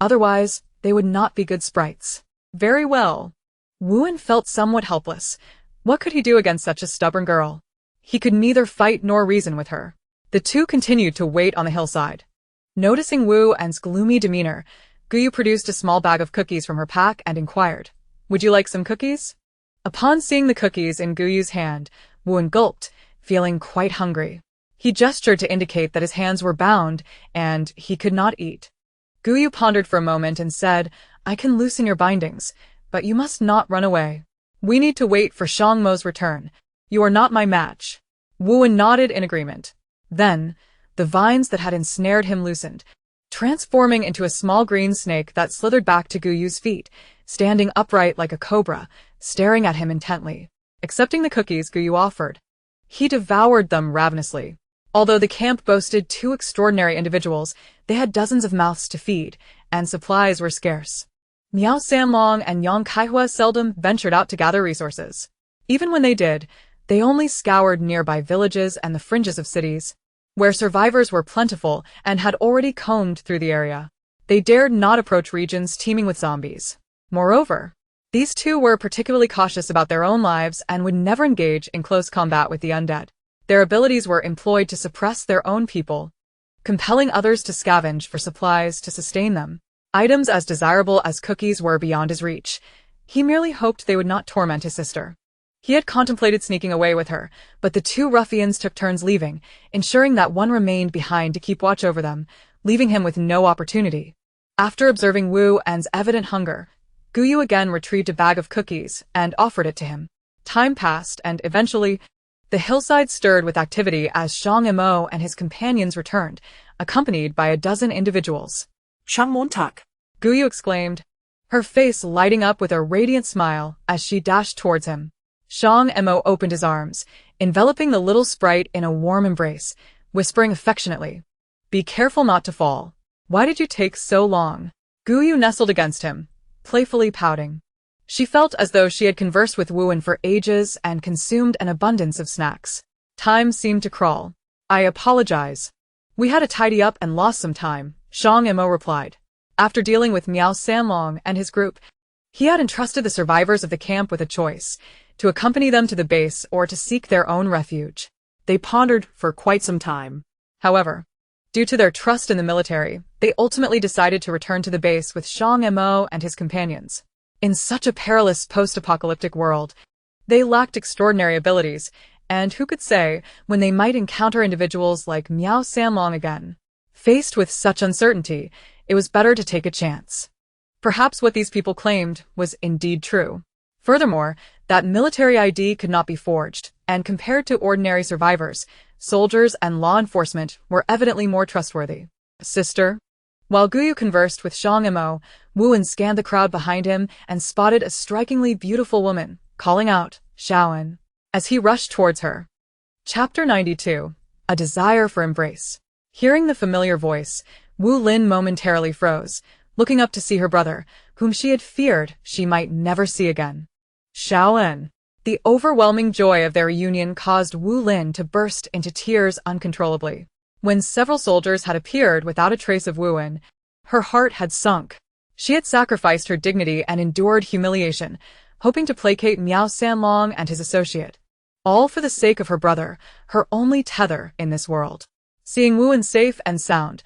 Otherwise, they would not be good sprites. Very well. Wu-en felt somewhat helpless. What could he do against such a stubborn girl? He could neither fight nor reason with her. The two continued to wait on the hillside. Noticing Wu-en's gloomy demeanor, Guyu produced a small bag of cookies from her pack and inquired, Would you like some cookies? Upon seeing the cookies in Guyu's hand, Wu-en gulped, feeling quite hungry. He gestured to indicate that his hands were bound and he could not eat. Guyu pondered for a moment and said, I can loosen your bindings, but you must not run away. We need to wait for Shang Mo's return. You are not my match. Wu-en nodded in agreement. Then, the vines that had ensnared him loosened, transforming into a small green snake that slithered back to Guyu's feet, standing upright like a cobra, staring at him intently. Accepting the cookies Guyu offered, he devoured them ravenously. Although the camp boasted two extraordinary individuals, they had dozens of mouths to feed, and supplies were scarce. Miao Sanlong and Yang Kaihua seldom ventured out to gather resources. Even when they did, they only scoured nearby villages and the fringes of cities, where survivors were plentiful and had already combed through the area. They dared not approach regions teeming with zombies. Moreover, these two were particularly cautious about their own lives and would never engage in close combat with the undead. Their abilities were employed to suppress their own people, compelling others to scavenge for supplies to sustain them. Items as desirable as cookies were beyond his reach. He merely hoped they would not torment his sister. He had contemplated sneaking away with her, but the two ruffians took turns leaving, ensuring that one remained behind to keep watch over them, leaving him with no opportunity. After observing Wu-en's evident hunger, Guyu again retrieved a bag of cookies and offered it to him. Time passed and eventually, the hillside stirred with activity as Shang Mo and his companions returned, accompanied by a dozen individuals.
Shang Mo,
Guyu exclaimed, her face lighting up with a radiant smile as she dashed towards him. Shang Mo opened his arms, enveloping the little sprite in a warm embrace, whispering affectionately, Be careful not to fall. Why did you take so long? Guyu nestled against him, playfully pouting. She felt as though she had conversed with Wu-en for ages and consumed an abundance of snacks. Time seemed to crawl. I apologize. We had to tidy up and lost some time, Shang Mo replied. After dealing with Miao Sanlong and his group, he had entrusted the survivors of the camp with a choice, to accompany them to the base or to seek their own refuge.
They pondered for quite some time.
However, due to their trust in the military, they ultimately decided to return to the base with Shang Mo and his companions. In such a perilous post-apocalyptic world, they lacked extraordinary abilities, and who could say when they might encounter individuals like Miao Sanlong again? Faced with such uncertainty, it was better to take a chance. Perhaps what these people claimed was indeed true. Furthermore, that military ID could not be forged, and compared to ordinary survivors, soldiers and law enforcement were evidently more trustworthy. Sister? While Guyu conversed with Shang Mo, Wu-en scanned the crowd behind him and spotted a strikingly beautiful woman, calling out, Xiaoen, as he rushed towards her. Chapter 92. A Desire for Embrace. Hearing the familiar voice, Wu Lin momentarily froze, looking up to see her brother, whom she had feared she might never see again. Xiaoen. The overwhelming joy of their reunion caused Wu Lin to burst into tears uncontrollably. When several soldiers had appeared without a trace of Wu-en, her heart had sunk. She had sacrificed her dignity and endured humiliation, hoping to placate Miao Sanlong and his associate. All for the sake of her brother, her only tether in this world. Seeing Wuan safe and sound,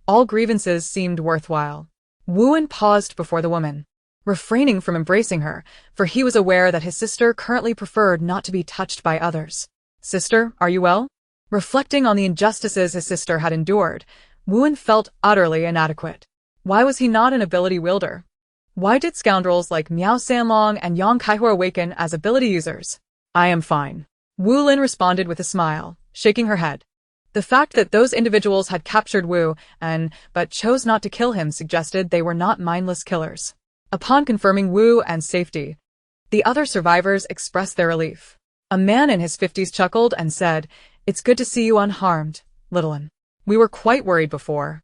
all grievances seemed worthwhile. Wuan paused before the woman, refraining from embracing her, for he was aware that his sister currently preferred not to be touched by others. "Sister, are you well?" Reflecting on the injustices his sister had endured, Wuan felt utterly inadequate. Why was he not an ability wielder? Why did scoundrels like Miao Sanlong and Yang Kaihua awaken as ability users? "I am fine," Wu Lin responded with a smile, shaking her head. The fact that those individuals had captured Wu but chose not to kill him suggested they were not mindless killers. Upon confirming Wu and safety, the other survivors expressed their relief. A man in his 50s chuckled and said, "It's good to see you unharmed, little one. We were quite worried before.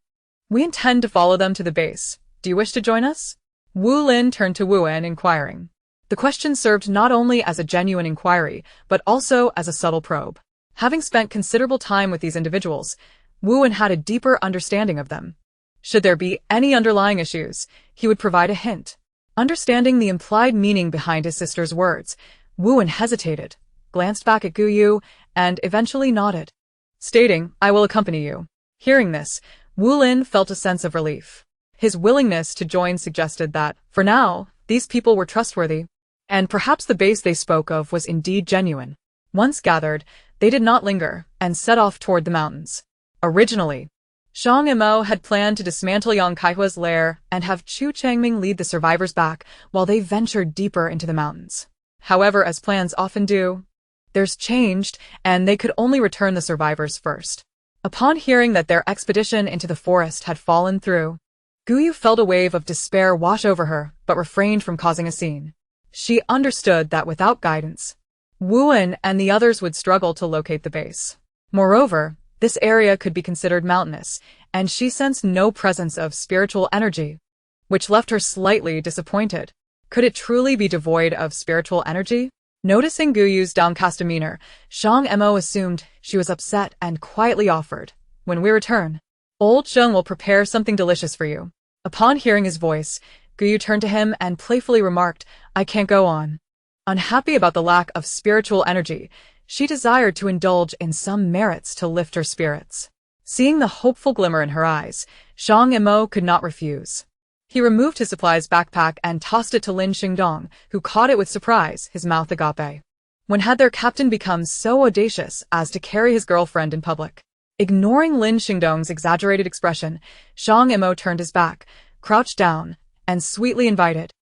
We intend to follow them to the base. Do you wish to join us?" Wu Lin turned to Wu En, inquiring. The question served not only as a genuine inquiry, but also as a subtle probe. Having spent considerable time with these individuals, Wu En had a deeper understanding of them. Should there be any underlying issues, he would provide a hint. Understanding the implied meaning behind his sister's words, Wu En hesitated, glanced back at Gu Yu, and eventually nodded, stating, "I will accompany you." Hearing this, Wu Lin felt a sense of relief. His willingness to join suggested that, for now, these people were trustworthy, and perhaps the base they spoke of was indeed genuine. Once gathered, they did not linger, and set off toward the mountains. Originally, Shang Mo had planned to dismantle Yang Kaihua's lair and have Chu Changming lead the survivors back while they ventured deeper into the mountains. However, as plans often do, theirs changed, and they could only return the survivors first. Upon hearing that their expedition into the forest had fallen through, Guyu felt a wave of despair wash over her, but refrained from causing a scene. She understood that without guidance, Wu En and the others would struggle to locate the base. Moreover, this area could be considered mountainous, and she sensed no presence of spiritual energy, which left her slightly disappointed. Could it truly be devoid of spiritual energy? Noticing Guyu's downcast demeanor, Shang Mo assumed she was upset and quietly offered, "When we return, old Sheng will prepare something delicious for you." Upon hearing his voice, Guyu turned to him and playfully remarked, "I can't go on." Unhappy about the lack of spiritual energy, she desired to indulge in some merits to lift her spirits. Seeing the hopeful glimmer in her eyes, Shang Mo could not refuse. He removed his supplies backpack and tossed it to Lin Xingdong, who caught it with surprise, his mouth agape. When had their captain become so audacious as to carry his girlfriend in public? Ignoring Lin Xingdong's exaggerated expression, Shang Mo turned his back, crouched down, and sweetly invited,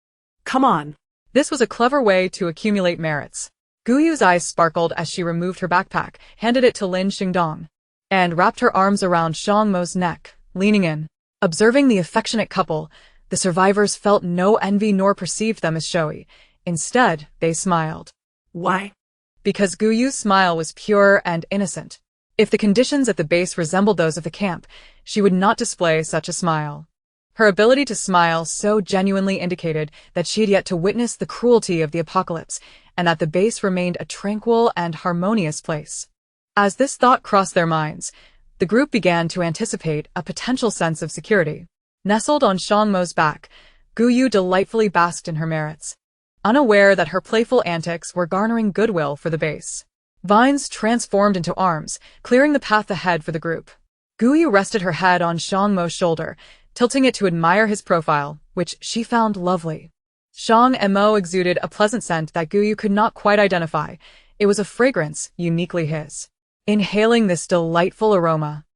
"Come on."
This was a clever way to accumulate merits. Guyu's eyes sparkled as she removed her backpack, handed it to Lin Xingdong, and wrapped her arms around Shang Mo's neck, leaning in. Observing the affectionate couple, the survivors felt no envy nor perceived them as showy. Instead, they smiled.
Why?
Because Guyu's smile was pure and innocent. If the conditions at the base resembled those of the camp, she would not display such a smile. Her ability to smile so genuinely indicated that she had yet to witness the cruelty of the apocalypse, and that the base remained a tranquil and harmonious place. As this thought crossed their minds, the group began to anticipate a potential sense of security. Nestled on Shang Mo's back, Guyu delightfully basked in her merits, unaware that her playful antics were garnering goodwill for the base. Vines transformed into arms, clearing the path ahead for the group. Guyu rested her head on Shang Mo's shoulder, tilting it to admire his profile, which she found lovely. Shang Mo exuded a pleasant scent that Guyu could not quite identify. It was a fragrance uniquely his. Inhaling this delightful aroma,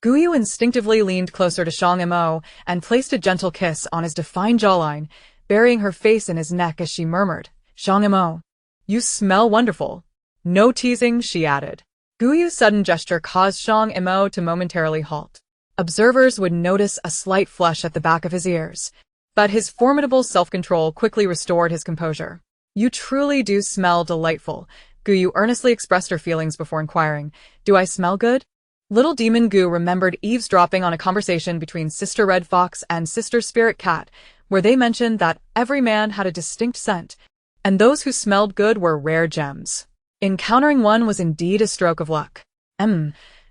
Guyu instinctively leaned closer to Shang Mo and placed a gentle kiss on his defined jawline, burying her face in his neck as she murmured, "Shang Mo, you smell wonderful." "No teasing," she added. Guyu's sudden gesture caused Shang Mo to momentarily halt. Observers would notice a slight flush at the back of his ears, but his formidable self-control quickly restored his composure. "You truly do smell delightful," Guyu earnestly expressed her feelings before inquiring, "Do I smell good?" Little Demon Gu remembered eavesdropping on a conversation between Sister Red Fox and Sister Spirit Cat, where they mentioned that every man had a distinct scent, and those who smelled good were rare gems. Encountering one was indeed a stroke of luck.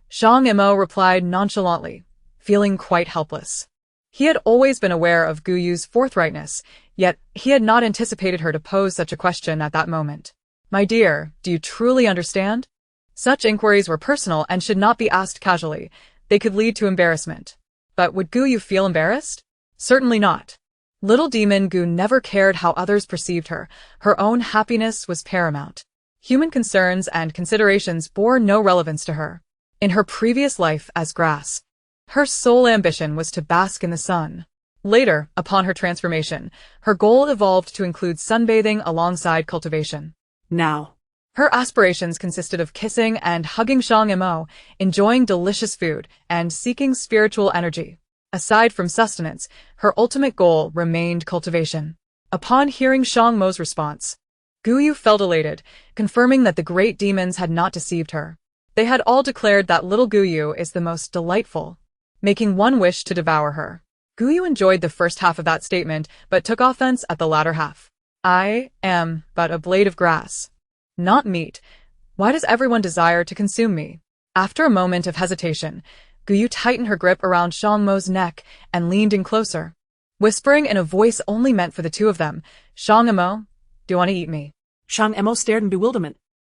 Shang Mo replied nonchalantly, feeling quite helpless. He had always been aware of Guyu's forthrightness, yet he had not anticipated her to pose such a question at that moment. "My dear, do you truly understand?" Such inquiries were personal and should not be asked casually. They could lead to embarrassment. But would Gu Yu feel embarrassed? Certainly not. Little demon Gu never cared how others perceived her. Her own happiness was paramount. Human concerns and considerations bore no relevance to her. In her previous life as grass, her sole ambition was to bask in the sun. Later, upon her transformation, her goal evolved to include sunbathing alongside cultivation.
Now,
Her aspirations consisted of kissing and hugging Shang Mo, enjoying delicious food, and seeking spiritual energy. Aside from sustenance, her ultimate goal remained cultivation. Upon hearing Shang Mo's response, Gu Yu felt elated, confirming that the great demons had not deceived her. They had all declared that little Gu Yu is the most delightful, making one wish to devour her. Gu Yu enjoyed the first half of that statement, but took offense at the latter half. I am but a blade of grass, not meat. Why does everyone desire to consume me? After a moment of hesitation, Gu Yu tightened her grip around Shang Mo's neck and leaned in closer. Whispering in a voice only meant for the two of them, Shang Mo, do you want to eat me?
Shang Mo stared in bewilderment.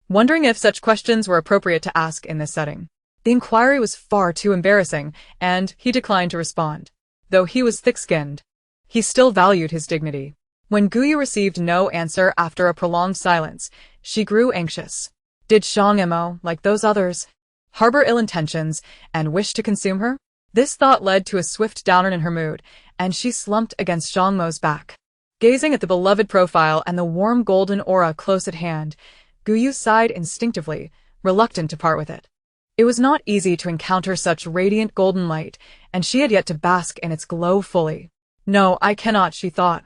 Wondering if such questions were appropriate to ask in this setting. The inquiry was far too embarrassing, and he declined to respond. Though he was thick-skinned, he still valued his dignity. When Gu Yu received no answer after a prolonged silence, she grew anxious. Did Shang Mo, like those others, harbor ill intentions and wish to consume her? This thought led to a swift downturn in her mood, and she slumped against Shang Mo's back. Gazing at the beloved profile and the warm golden aura close at hand, Gu Yu sighed instinctively, reluctant to part with it. It was not easy to encounter such radiant golden light, and she had yet to bask in its glow fully. No, I cannot, she thought.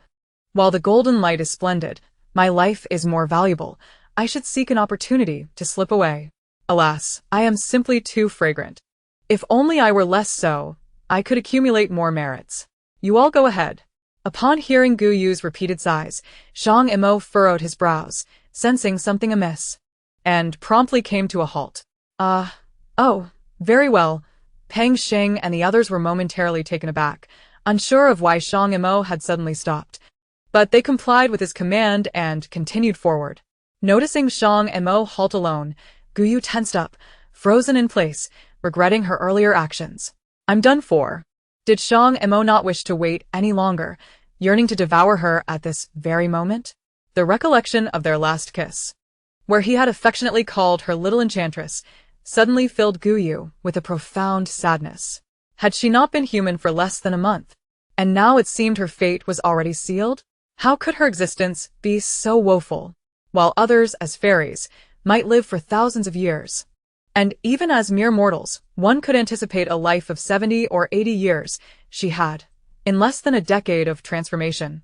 While the golden light is splendid, my life is more valuable. I should seek an opportunity to slip away. Alas, I am simply too fragrant. If only I were less so, I could accumulate more merits. You all go ahead. Upon hearing Gu Yu's repeated sighs, Shang Mo furrowed his brows, sensing something amiss, and promptly came to a halt. Oh, very well. Peng Sheng and the others were momentarily taken aback, unsure of why Shang Mo had suddenly stopped. But they complied with his command and continued forward. Noticing Shang Mo halt alone, Gu Yu tensed up, frozen in place, regretting her earlier actions. I'm done for. Did Shang Mo not wish to wait any longer, yearning to devour her at this very moment? The recollection of their last kiss, where he had affectionately called her little enchantress, suddenly filled Gu Yu with a profound sadness. Had she not been human for less than a month? And now it seemed her fate was already sealed? How could her existence be so woeful, while others, as fairies, might live for thousands of years? And even as mere mortals, one could anticipate a life of 70 or 80 years. She had, in less than a decade of transformation,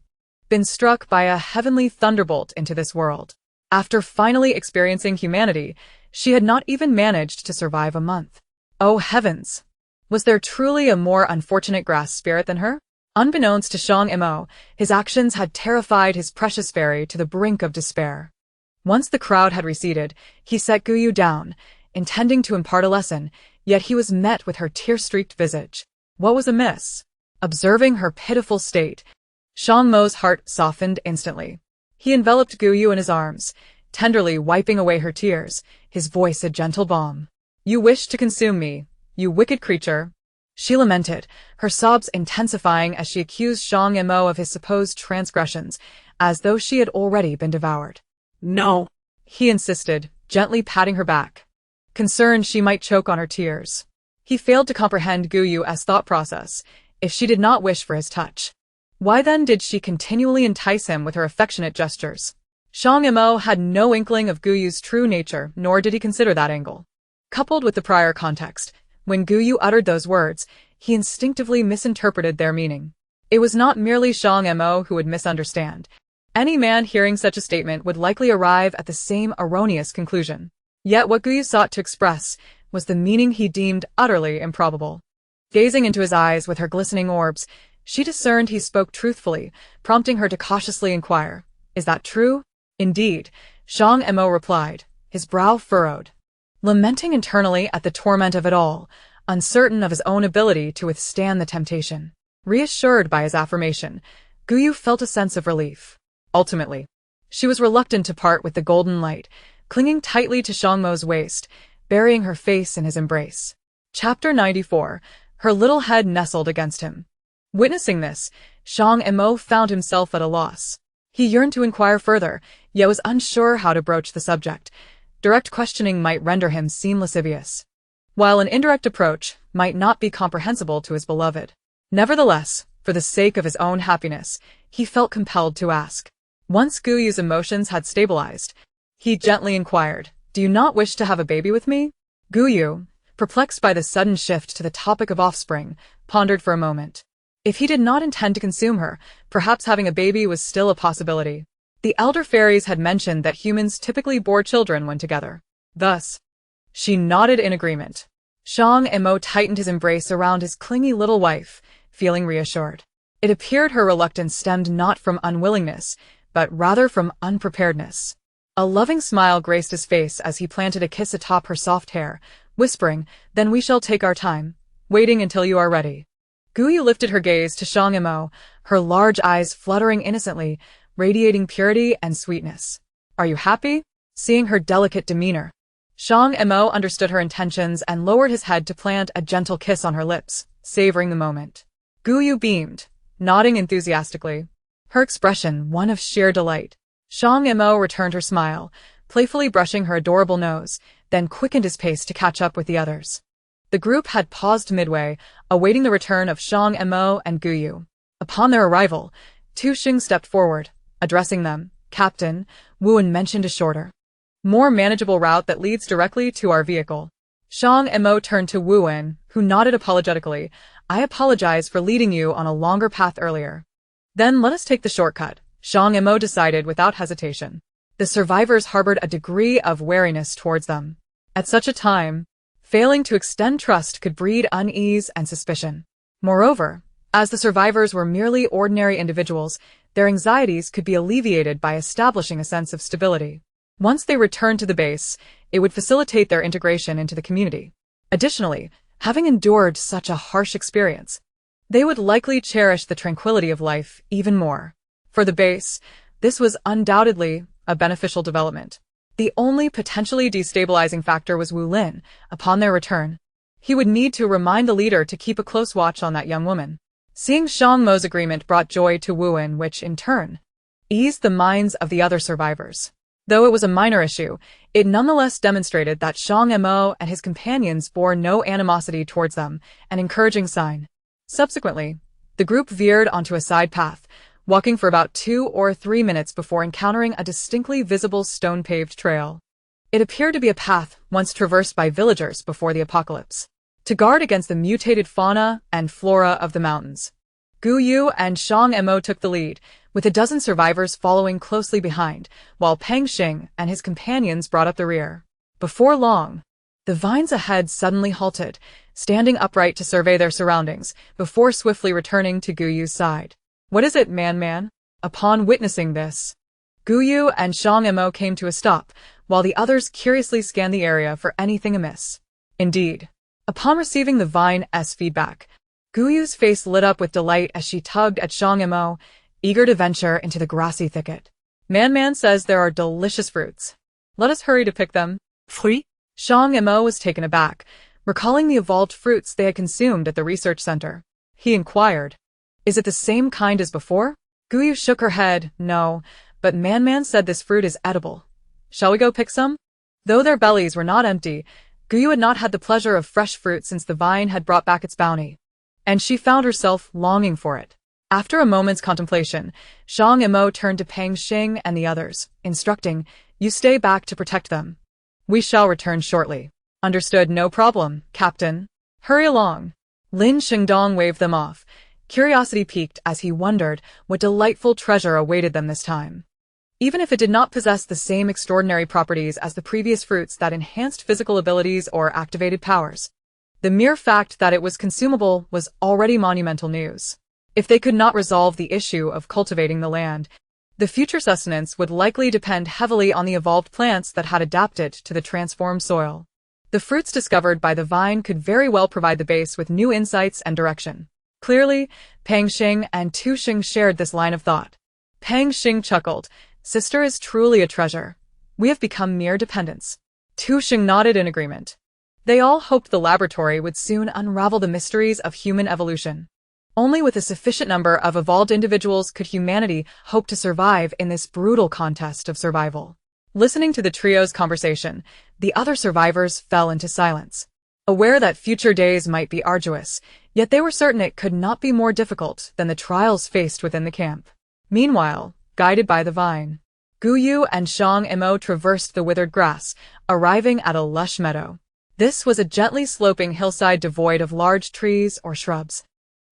been struck by a heavenly thunderbolt into this world. After finally experiencing humanity, she had not even managed to survive a month. Oh heavens! Was there truly a more unfortunate grass spirit than her? Unbeknownst to Shang Mo, his actions had terrified his precious fairy to the brink of despair. Once the crowd had receded, he set Gu Yu down, intending to impart a lesson, yet he was met with her tear-streaked visage. What was amiss? Observing her pitiful state, Shang Mo's heart softened instantly. He enveloped Gu Yu in his arms, tenderly wiping away her tears, his voice a gentle balm. You wish to consume me, you wicked creature. She lamented, her sobs intensifying as she accused Shang Mo of his supposed transgressions, as though she had already been devoured.
No,
He insisted, gently patting her back, concerned she might choke on her tears. He failed to comprehend Gu Yu's thought process, if she did not wish for his touch. Why then did she continually entice him with her affectionate gestures? Shang Mo had no inkling of Gu Yu's true nature, nor did he consider that angle. Coupled with the prior context, when Gu Yu uttered those words, he instinctively misinterpreted their meaning. It was not merely Shang Mo who would misunderstand. Any man hearing such a statement would likely arrive at the same erroneous conclusion. Yet what Gu Yu sought to express was the meaning he deemed utterly improbable. Gazing into his eyes with her glistening orbs, she discerned he spoke truthfully, prompting her to cautiously inquire, "Is that true?" "Indeed," Shang Mo replied, his brow furrowed. Lamenting internally at the torment of it all, uncertain of his own ability to withstand the temptation. Reassured by his affirmation, Gu Yu felt a sense of relief. Ultimately, she was reluctant to part with the golden light, clinging tightly to Shang Mo's waist, burying her face in his embrace. Chapter 94. Her little head nestled against him. Witnessing this, Shang Mo found himself at a loss. He yearned to inquire further, yet was unsure how to broach the subject. Direct questioning might render him seem lascivious, while an indirect approach might not be comprehensible to his beloved. Nevertheless, for the sake of his own happiness, he felt compelled to ask. Once Guyu's emotions had stabilized, he gently inquired, "Do you not wish to have a baby with me?" Guyu, perplexed by the sudden shift to the topic of offspring, pondered for a moment. If he did not intend to consume her, perhaps having a baby was still a possibility. The elder fairies had mentioned that humans typically bore children when together. Thus, she nodded in agreement. Shang Mo tightened his embrace around his clingy little wife, feeling reassured. It appeared her reluctance stemmed not from unwillingness, but rather from unpreparedness. A loving smile graced his face as he planted a kiss atop her soft hair, whispering, "Then we shall take our time, waiting until you are ready." Guyu lifted her gaze to Shang Mo, her large eyes fluttering innocently, radiating purity and sweetness. "Are you happy?" Seeing her delicate demeanor, Shang Mo understood her intentions and lowered his head to plant a gentle kiss on her lips, savoring the moment. Guyu beamed, nodding enthusiastically, her expression one of sheer delight. Shang Mo returned her smile, playfully brushing her adorable nose, then quickened his pace to catch up with the others. The group had paused midway, awaiting the return of Shang Mo and Guyu. Upon their arrival, Tu Xing stepped forward, addressing them. "Captain, Wuan mentioned a shorter, more manageable route that leads directly to our vehicle." Shang Mo turned to Wuan, who nodded apologetically. "I apologize for leading you on a longer path earlier." "Then let us take the shortcut," Shang Mo decided without hesitation. The survivors harbored a degree of wariness towards them. At such a time, failing to extend trust could breed unease and suspicion. Moreover, as the survivors were merely ordinary individuals, their anxieties could be alleviated by establishing a sense of stability. Once they returned to the base, it would facilitate their integration into the community. Additionally, having endured such a harsh experience, they would likely cherish the tranquility of life even more. For the base, this was undoubtedly a beneficial development. The only potentially destabilizing factor was Wu Lin. Upon their return, he would need to remind the leader to keep a close watch on that young woman. Seeing Shang Mo's agreement brought joy to Wuan, which, in turn, eased the minds of the other survivors. Though it was a minor issue, it nonetheless demonstrated that Shang Mo and his companions bore no animosity towards them, an encouraging sign. Subsequently, the group veered onto a side path, walking for about 2 or 3 minutes before encountering a distinctly visible stone-paved trail. It appeared to be a path once traversed by villagers before the apocalypse, to guard against the mutated fauna and flora of the mountains. Guyu and Shang Mo took the lead, with a dozen survivors following closely behind, while Peng Xing and his companions brought up the rear. Before long, the vines ahead suddenly halted, standing upright to survey their surroundings, before swiftly returning to Guyu's side. "What is it, man?" Upon witnessing this, Guyu and Shang Mo came to a stop, while the others curiously scanned the area for anything amiss. Indeed, upon receiving the vine's feedback, Guyu's face lit up with delight as she tugged at Shang Mo, eager to venture into the grassy thicket. Man says there are delicious fruits. Let us hurry to pick them."
Fruit?
Shang Mo was taken aback, recalling the evolved fruits they had consumed at the research center. He inquired, "Is it the same kind as before?" Guyu shook her head. "No, but Man said this fruit is edible. Shall we go pick some?" Though their bellies were not empty, Guyu had not had the pleasure of fresh fruit since the vine had brought back its bounty, and she found herself longing for it. After a moment's contemplation, Shang Mo turned to Peng Xing and the others, instructing, "You stay back to protect them. We shall return shortly." "Understood, no problem, Captain. Hurry along." Lin Xingdong waved them off, curiosity piqued as he wondered what delightful treasure awaited them this time. Even if it did not possess the same extraordinary properties as the previous fruits that enhanced physical abilities or activated powers, the mere fact that it was consumable was already monumental news. If they could not resolve the issue of cultivating the land, the future sustenance would likely depend heavily on the evolved plants that had adapted to the transformed soil. The fruits discovered by the vine could very well provide the base with new insights and direction. Clearly, Peng Xing and Tu Xing shared this line of thought. Peng Xing chuckled. "Sister is truly a treasure. We have become mere dependents." Tu Xing nodded in agreement. They all hoped the laboratory would soon unravel the mysteries of human evolution. Only with a sufficient number of evolved individuals could humanity hope to survive in this brutal contest of survival. Listening to the trio's conversation, the other survivors fell into silence. Aware that future days might be arduous, yet they were certain it could not be more difficult than the trials faced within the camp. Meanwhile, guided by the vine, Guyu and Shang Mo traversed the withered grass, arriving at a lush meadow. This was a gently sloping hillside devoid of large trees or shrubs,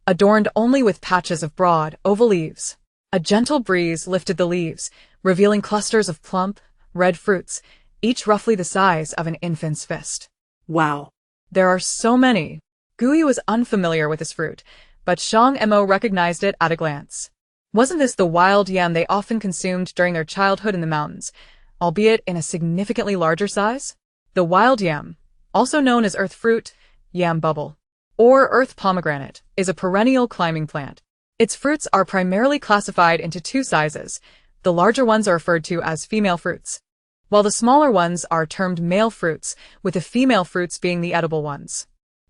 adorned only with patches of broad, oval leaves. A gentle breeze lifted the leaves, revealing clusters of plump, red fruits, each roughly the size of an infant's fist.
Wow.
There are so many. Guyu was unfamiliar with this fruit, but Shang Mo recognized it at a glance. Wasn't this the wild yam they often consumed during their childhood in the mountains, albeit in a significantly larger size? The wild yam, also known as earth fruit, yam bubble, or earth pomegranate, is a perennial climbing plant. Its fruits are primarily classified into two sizes. The larger ones are referred to as female fruits, while the smaller ones are termed male fruits, with the female fruits being the edible ones.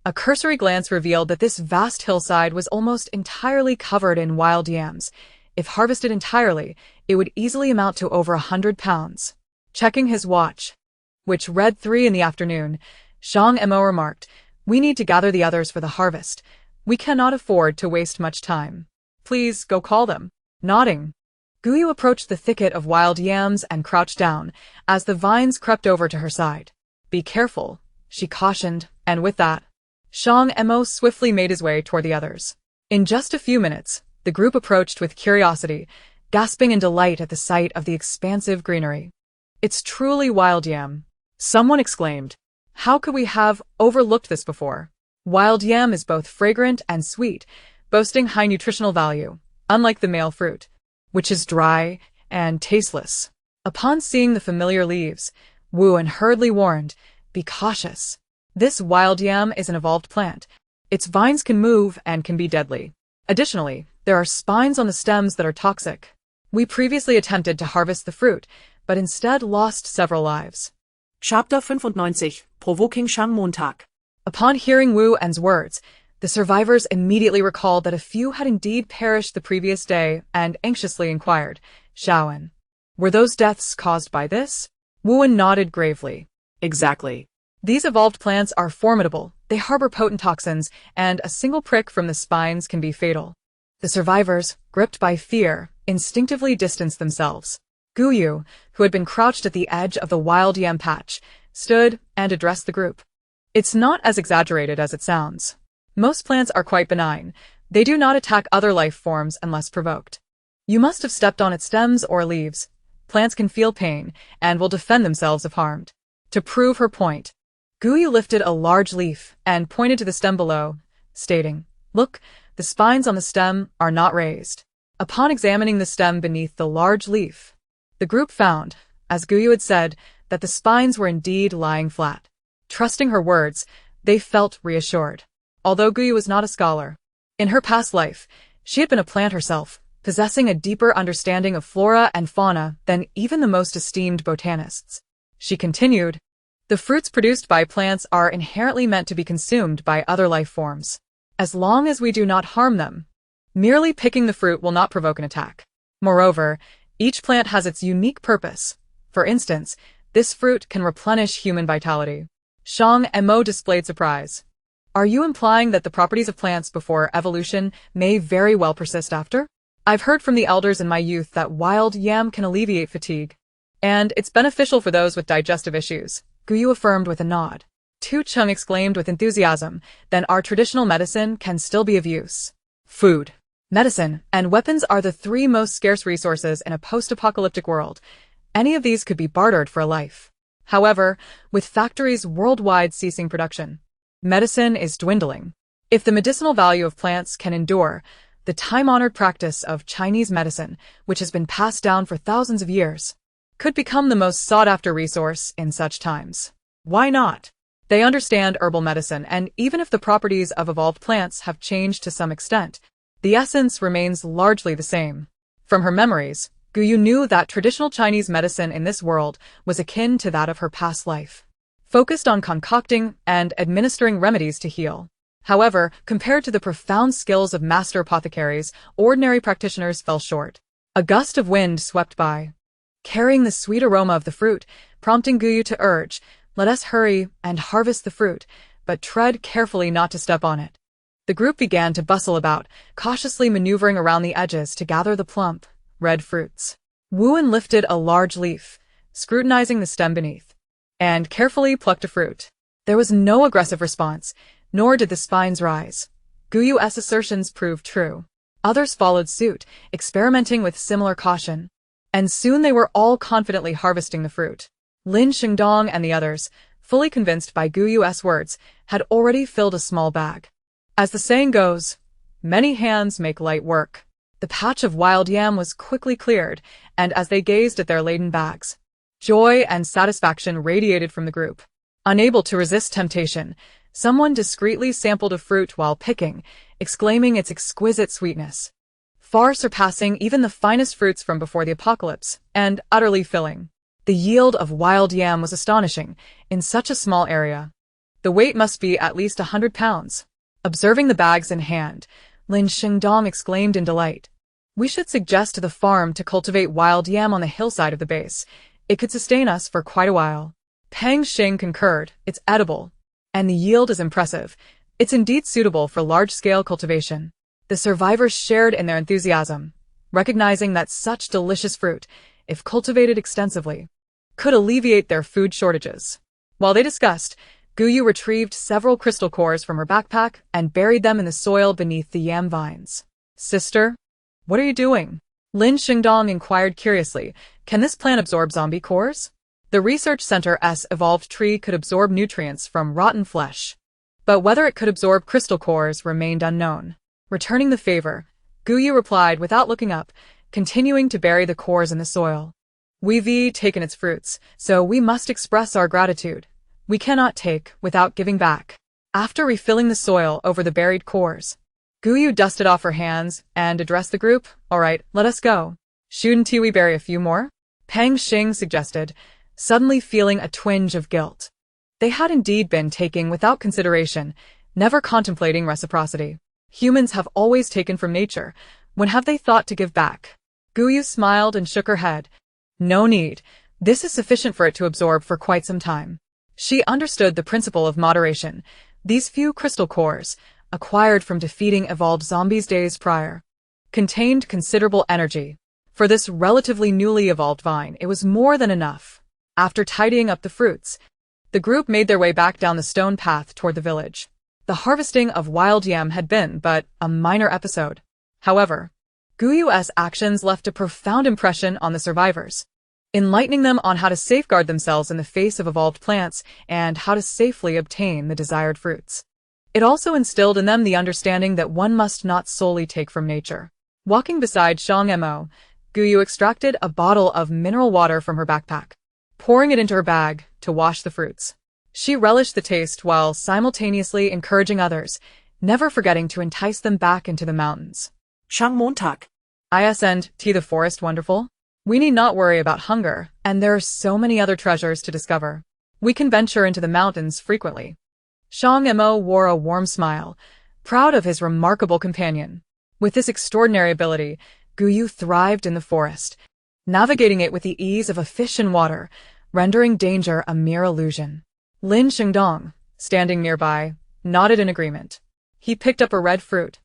A cursory glance revealed that this vast hillside was almost entirely covered in wild yams. If harvested entirely, it would easily amount to over 100 pounds. Checking his watch, which read 3 in the afternoon, Shang Mo remarked, "We need to gather the others for the harvest. We cannot afford to waste much time. Please go call them." Nodding, Guyu approached the thicket of wild yams and crouched down as the vines crept over to her side. "Be careful," she cautioned, and with that, Shang Mo swiftly made his way toward the others. In just a few minutes, the group approached with curiosity, gasping in delight at the sight of the expansive greenery. "It's truly wild yam," someone exclaimed. "How could we have overlooked this before?" Wild yam is both fragrant and sweet, boasting high nutritional value, unlike the male fruit, which is dry and tasteless. Upon seeing the familiar leaves, Wu and hurriedly warned, "Be cautious. This wild yam is an evolved plant. Its vines can move and can be deadly. Additionally, there are spines on the stems that are toxic. We previously attempted to harvest the fruit, but instead lost several lives."
Chapter 95. Provoking Shang Montag.
Upon hearing Wu En's words, the survivors immediately recalled that a few had indeed perished the previous day and anxiously inquired, "Shaoan, were those deaths caused by this?" Wu En nodded gravely. "Exactly. These evolved plants are formidable. They harbor potent toxins, and a single prick from the spines can be fatal." The survivors, gripped by fear, instinctively distanced themselves. Guyu, who had been crouched at the edge of the wild yam patch, stood and addressed the group. "It's not as exaggerated as it sounds. Most plants are quite benign. They do not attack other life forms unless provoked. You must have stepped on its stems or leaves. Plants can feel pain and will defend themselves if harmed." To prove her point, Guyu lifted a large leaf and pointed to the stem below, stating, "Look, the spines on the stem are not raised." Upon examining the stem beneath the large leaf, the group found, as Guyu had said, that the spines were indeed lying flat. Trusting her words, they felt reassured. Although Guyu was not a scholar, in her past life, she had been a plant herself, possessing a deeper understanding of flora and fauna than even the most esteemed botanists. She continued, "The fruits produced by plants are inherently meant to be consumed by other life forms, as long as we do not harm them. Merely picking the fruit will not provoke an attack. Moreover, each plant has its unique purpose. For instance, this fruit can replenish human vitality." Shang Mo displayed surprise. "Are you implying that the properties of plants before evolution may very well persist after? I've heard from the elders in my youth that wild yam can alleviate fatigue, and it's beneficial for those with digestive issues," Guyu affirmed with a nod. Tu Chung exclaimed with enthusiasm, "Then our traditional medicine can still be of use." Food, medicine, and weapons are the 3 most scarce resources in a post-apocalyptic world. Any of these could be bartered for a life. However, with factories worldwide ceasing production, medicine is dwindling. If the medicinal value of plants can endure, the time-honored practice of Chinese medicine, which has been passed down for thousands of years, could become the most sought-after resource in such times. Why not? They understand herbal medicine, and even if the properties of evolved plants have changed to some extent, the essence remains largely the same. From her memories, Guyu knew that traditional Chinese medicine in this world was akin to that of her past life. focused on concocting and administering remedies to heal. However, compared to the profound skills of master apothecaries, ordinary practitioners fell short. A gust of wind swept by, carrying the sweet aroma of the fruit, prompting Guyu to urge, "Let us hurry and harvest the fruit, but tread carefully not to step on it." The group began to bustle about, cautiously maneuvering around the edges to gather the plump, red fruits. Wuan lifted a large leaf, scrutinizing the stem beneath, and carefully plucked a fruit. There was no aggressive response, nor did the spines rise. Guyu's assertions proved true. Others followed suit, experimenting with similar caution. And soon they were all confidently harvesting the fruit. Lin Shengdong and the others, fully convinced by Guyu's words, had already filled a small bag. As the saying goes, many hands make light work. The patch of wild yam was quickly cleared, and as they gazed at their laden bags, joy and satisfaction radiated from the group. Unable to resist temptation, someone discreetly sampled a fruit while picking, exclaiming its exquisite sweetness, far surpassing even the finest fruits from before the apocalypse, and utterly filling. The yield of wild yam was astonishing, in such a small area. The weight must be at least 100 pounds. Observing the bags in hand, Lin Shengdong exclaimed in delight. "We should suggest to the farm to cultivate wild yam on the hillside of the base. It could sustain us for quite a while." Pang Xing concurred. "It's edible, and the yield is impressive. It's indeed suitable for large-scale cultivation." The survivors shared in their enthusiasm, recognizing that such delicious fruit, if cultivated extensively, could alleviate their food shortages. While they discussed, Guyu retrieved several crystal cores from her backpack and buried them in the soil beneath the yam vines. "Sister, what are you doing?" Lin Shengdong inquired curiously. "Can this plant absorb zombie cores?" The research center's evolved tree could absorb nutrients from rotten flesh, but whether it could absorb crystal cores remained unknown. Returning the favor, Guyu replied without looking up, continuing to bury the cores in the soil. "We've taken its fruits, so we must express our gratitude. We cannot take without giving back." After refilling the soil over the buried cores, Guyu dusted off her hands and addressed the group. "All right, let us go. Shouldn't we bury a few more?" Pang Xing suggested, suddenly feeling a twinge of guilt. They had indeed been taking without consideration, never contemplating reciprocity. Humans have always taken from nature. When have they thought to give back? Guyu smiled and shook her head. "No need. This is sufficient for it to absorb for quite some time." She understood the principle of moderation. These few crystal cores, acquired from defeating evolved zombies days prior, contained considerable energy. For this relatively newly evolved vine, it was more than enough. After tidying up the fruits, the group made their way back down the stone path toward the village. The harvesting of wild yam had been but a minor episode. However, Guyu's actions left a profound impression on the survivors, enlightening them on how to safeguard themselves in the face of evolved plants and how to safely obtain the desired fruits. It also instilled in them the understanding that one must not solely take from nature. Walking beside Shang Mo, Guyu extracted a bottle of mineral water from her backpack, pouring it into her bag to wash the fruits. She relished the taste while simultaneously encouraging others, never forgetting to entice them back into the mountains.
Shang Mo.
Isn't the forest wonderful? We need not worry about hunger, and there are so many other treasures to discover. We can venture into the mountains frequently. Shang Mo wore a warm smile, proud of his remarkable companion. With this extraordinary ability, Guyu thrived in the forest, navigating it with the ease of a fish in water, rendering danger a mere illusion. Lin Shengdong, standing nearby, nodded in agreement. He picked up a red fruit,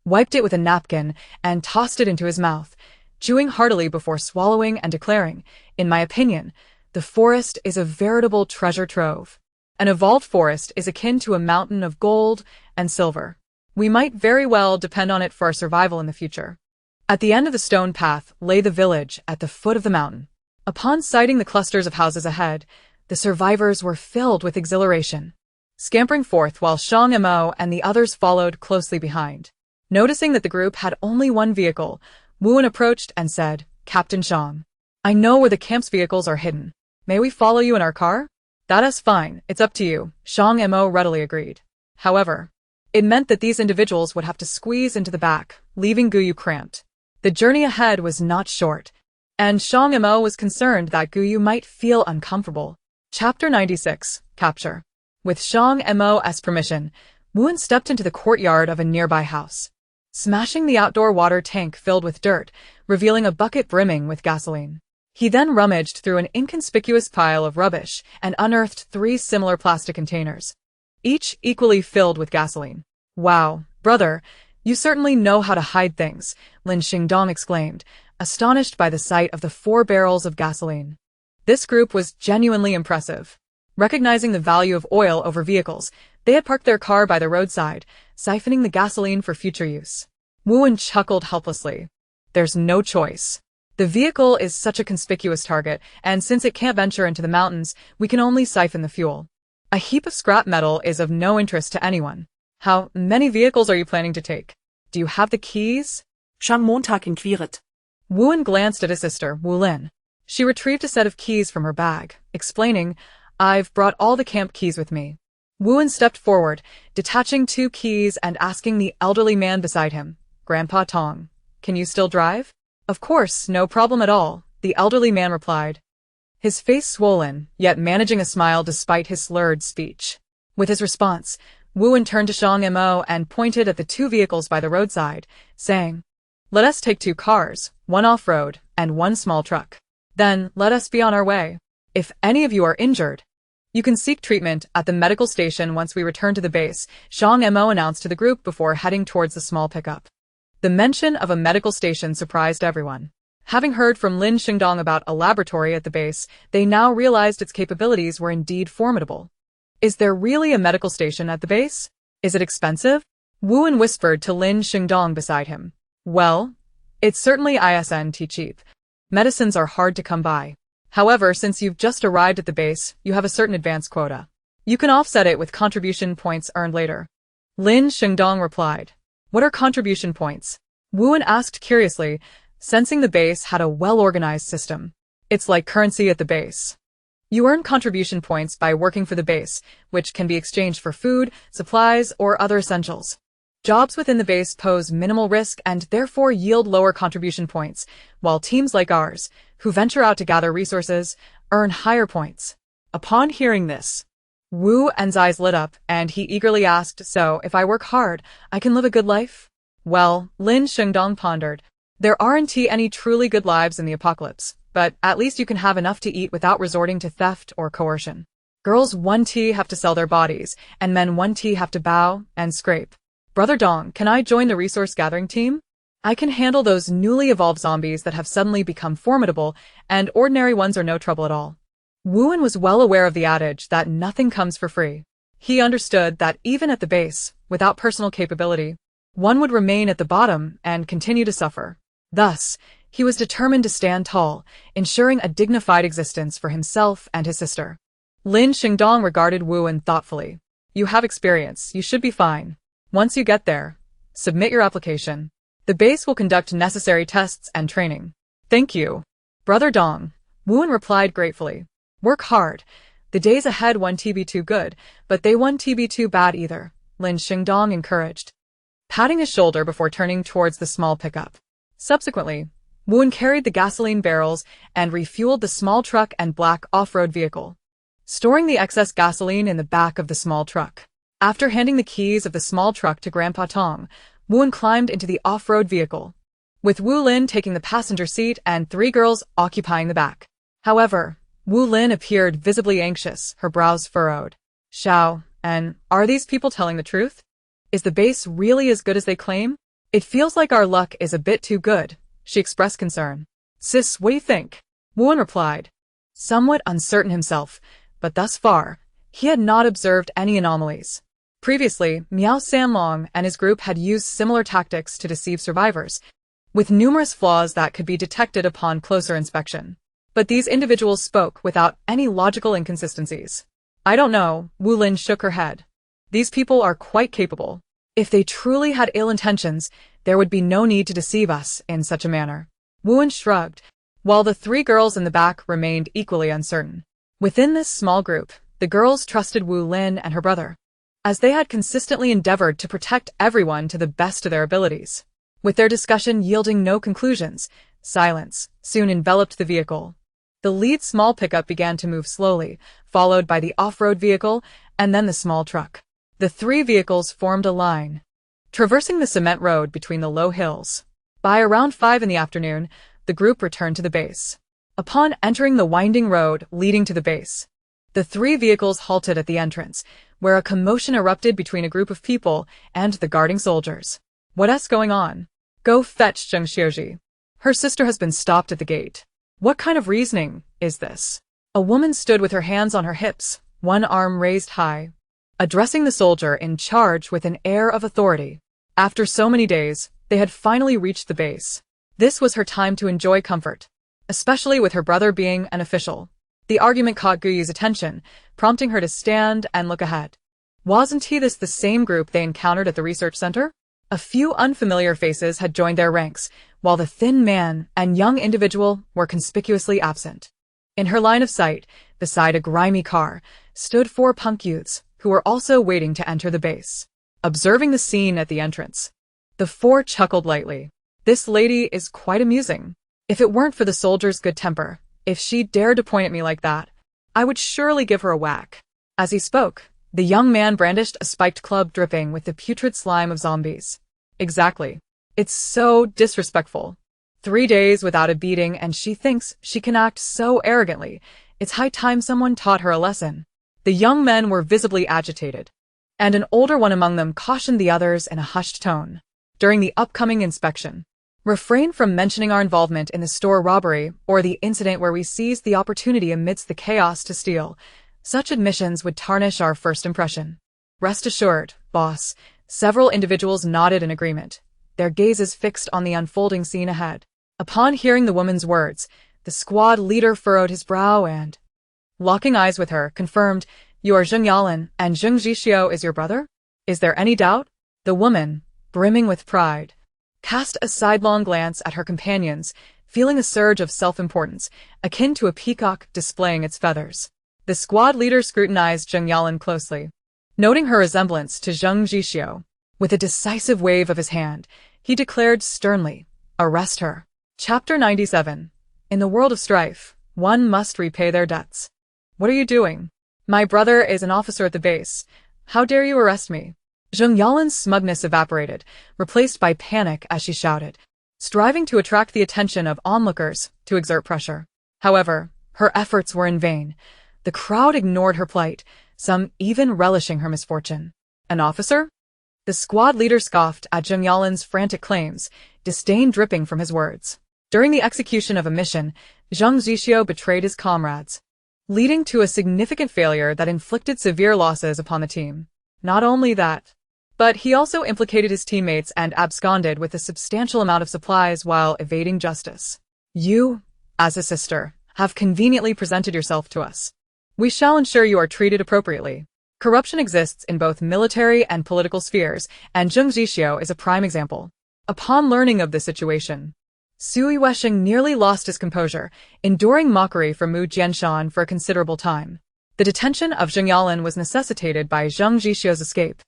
wiped it with a napkin, and tossed it into his mouth, chewing heartily before swallowing and declaring, "In my opinion, the forest is a veritable treasure trove. An evolved forest is akin to a mountain of gold and silver. We might very well depend on it for our survival in the future." At the end of the stone path lay the village at the foot of the mountain. Upon sighting the clusters of houses ahead, the survivors were filled with exhilaration, scampering forth while Shang Mo and the others followed closely behind. Noticing that the group had only one vehicle, Wuan approached and said, "Captain Shang, I know where the camp's vehicles are hidden. May we follow you in our car?" "That is fine, it's up to you," Shang Mo readily agreed. However, it meant that these individuals would have to squeeze into the back, leaving Guyu cramped. The journey ahead was not short, and Shang Mo was concerned that Guyu might feel uncomfortable. Chapter 96, Capture. With Shang Mo's permission, Wuan stepped into the courtyard of a nearby house, smashing the outdoor water tank filled with dirt, revealing a bucket brimming with gasoline. He then rummaged through an inconspicuous pile of rubbish and unearthed 3 similar plastic containers, each equally filled with gasoline. "Wow, brother, you certainly know how to hide things," Lin Xingdong exclaimed, astonished by the sight of the 4 barrels of gasoline. This group was genuinely impressive. Recognizing the value of oil over vehicles, they had parked their car by the roadside, siphoning the gasoline for future use. Wuan chuckled helplessly. There's no choice. The vehicle is such a conspicuous target, and since it can't venture into the mountains, we can only siphon the fuel. A heap of scrap metal is of no interest to anyone. How many vehicles are you planning to take? Do you have the keys?
Shang Mo inquired.
Wuan glanced at his sister, Wu Lin. She retrieved a set of keys from her bag, explaining, "I've brought all the camp keys with me." Wuan stepped forward, detaching 2 keys and asking the elderly man beside him, "Grandpa Tong, can you still drive?" "Of course, no problem at all," the elderly man replied, his face swollen, yet managing a smile despite his slurred speech. With his response, Wuan turned to Shang Mo and pointed at the 2 vehicles by the roadside, saying, "Let us take 2 cars, 1 off-road, and 1 small truck. Then let us be on our way. If any of you are injured, you can seek treatment at the medical station once we return to the base," Shang Mo announced to the group before heading towards the small pickup. The mention of a medical station surprised everyone. Having heard from Lin Xingdong about a laboratory at the base, they now realized its capabilities were indeed formidable. "Is there really a medical station at the base? Is it expensive?" Wuan whispered to Lin Xingdong beside him. "Well, it's certainly isn't cheap. Medicines are hard to come by. However, since you've just arrived at the base, you have a certain advance quota. You can offset it with contribution points earned later." Lin Xingdong replied. "What are contribution points?" Wuan asked curiously, sensing the base had a well-organized system. "It's like currency at the base. You earn contribution points by working for the base, which can be exchanged for food, supplies, or other essentials. Jobs within the base pose minimal risk and therefore yield lower contribution points, while teams like ours, who venture out to gather resources, earn higher points." Upon hearing this, Wu En's eyes lit up, and he eagerly asked, "So, if I work hard, I can live a good life?" "Well," Lin Xingdong pondered, "there aren't any truly good lives in the apocalypse, but at least you can have enough to eat without resorting to theft or coercion. Girls 1T have to sell their bodies, and men 1T have to bow and scrape. Brother Dong, can I join the resource gathering team? I can handle those newly evolved zombies that have suddenly become formidable, and ordinary ones are no trouble at all." Wuan was well aware of the adage that nothing comes for free. He understood that even at the base, without personal capability, one would remain at the bottom and continue to suffer. Thus, he was determined to stand tall, ensuring a dignified existence for himself and his sister. Lin Xingdong regarded Wuan thoughtfully. "You have experience, you should be fine. Once you get there, submit your application. The base will conduct necessary tests and training." "Thank you, Brother Dong," Wuan replied gratefully. "Work hard. The days ahead won't be too good, but they won't be too bad either," Lin Xingdong encouraged, patting his shoulder before turning towards the small pickup. Subsequently, Wuan carried the gasoline barrels and refueled the small truck and black off-road vehicle, storing the excess gasoline in the back of the small truck. After handing the keys of the small truck to Grandpa Tong, Wuan climbed into the off-road vehicle, with Wu Lin taking the passenger seat and 3 girls occupying the back. However, Wu Lin appeared visibly anxious, her brows furrowed. "Xiao, and are these people telling the truth? Is the base really as good as they claim? It feels like our luck is a bit too good," she expressed concern. "Sis, what do you think?" Wuan replied, somewhat uncertain himself, but thus far, he had not observed any anomalies. Previously, Miao Sanlong and his group had used similar tactics to deceive survivors, with numerous flaws that could be detected upon closer inspection. But these individuals spoke without any logical inconsistencies. "I don't know," Wu Lin shook her head. "These people are quite capable. If they truly had ill intentions, there would be no need to deceive us in such a manner." Wuan shrugged, while the 3 girls in the back remained equally uncertain. Within this small group, the girls trusted Wu Lin and her brother, as they had consistently endeavored to protect everyone to the best of their abilities. With their discussion yielding no conclusions, silence soon enveloped the vehicle. The lead small pickup began to move slowly, followed by the off-road vehicle, and then the small truck. The three vehicles formed a line, traversing the cement road between the low hills. By around 5 in the afternoon, the group returned to the base. Upon entering the winding road leading to the base, the three vehicles halted at the entrance, where a commotion erupted between a group of people and the guarding soldiers. What's going on? Go fetch Zheng Xiuji. Her sister has been stopped at the gate. What kind of reasoning is this? A woman stood with her hands on her hips, one arm raised high, addressing the soldier in charge with an air of authority. After so many days, they had finally reached the base. This was her time to enjoy comfort, especially with her brother being an official. The argument caught Guyu's attention, prompting her to stand and look ahead. Wasn't this the same group they encountered at the research center? A few unfamiliar faces had joined their ranks, while the thin man and young individual were conspicuously absent. In her line of sight, beside a grimy car, stood 4 punk youths, who were also waiting to enter the base. Observing the scene at the entrance, the 4 chuckled lightly. This lady is quite amusing. If it weren't for the soldier's good temper, if she dared to point at me like that, I would surely give her a whack. As he spoke, the young man brandished a spiked club dripping with the putrid slime of zombies. Exactly. It's so disrespectful. 3 days without a beating and she thinks she can act so arrogantly. It's high time someone taught her a lesson. The young men were visibly agitated, and an older one among them cautioned the others in a hushed tone. During the upcoming inspection, refrain from mentioning our involvement in the store robbery or the incident where we seized the opportunity amidst the chaos to steal. Such admissions would tarnish our first impression. Rest assured, boss. Several individuals nodded in agreement, their gazes fixed on the unfolding scene ahead. Upon hearing the woman's words, the squad leader furrowed his brow and, locking eyes with her, confirmed, "You are Zheng Yalan, and Zheng Zhixiu is your brother? Is there any doubt?" The woman, brimming with pride, cast a sidelong glance at her companions, feeling a surge of self-importance, akin to a peacock displaying its feathers. The squad leader scrutinized Zheng Yalan closely, noting her resemblance to Zheng Zhixiu. With a decisive wave of his hand, he declared sternly, "Arrest her." Chapter 97. In the world of strife, one must repay their debts. What are you doing? My brother is an officer at the base. How dare you arrest me? Zheng Yalan's smugness evaporated, replaced by panic as she shouted, striving to attract the attention of onlookers to exert pressure. However, her efforts were in vain. The crowd ignored her plight, some even relishing her misfortune. An officer? The squad leader scoffed at Zheng Yalan's frantic claims, disdain dripping from his words. During the execution of a mission, Zheng Zhixiu betrayed his comrades, leading to a significant failure that inflicted severe losses upon the team. Not only that, but he also implicated his teammates and absconded with a substantial amount of supplies while evading justice. You, as a sister, have conveniently presented yourself to us. We shall ensure you are treated appropriately. Corruption exists in both military and political spheres, and Zheng Zhixiu is a prime example. Upon learning of the situation, Sui Wesheng nearly lost his composure, enduring mockery from Mu Jianshan for a considerable time. The detention of Zheng Yalan was necessitated by Zheng Zhixiu's escape,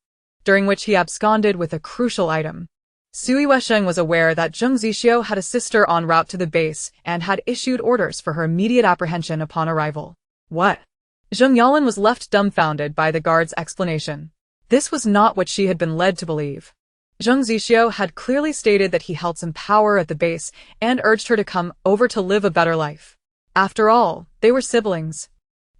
during which he absconded with a crucial item. Sui Wesheng was aware that Zheng Zhixiu had a sister en route to the base and had issued orders for her immediate apprehension upon arrival. What? Zheng Yalan was left dumbfounded by the guard's explanation. This was not what she had been led to believe. Zheng Zhixiu had clearly stated that he held some power at the base and urged her to come over to live a better life. After all, they were siblings.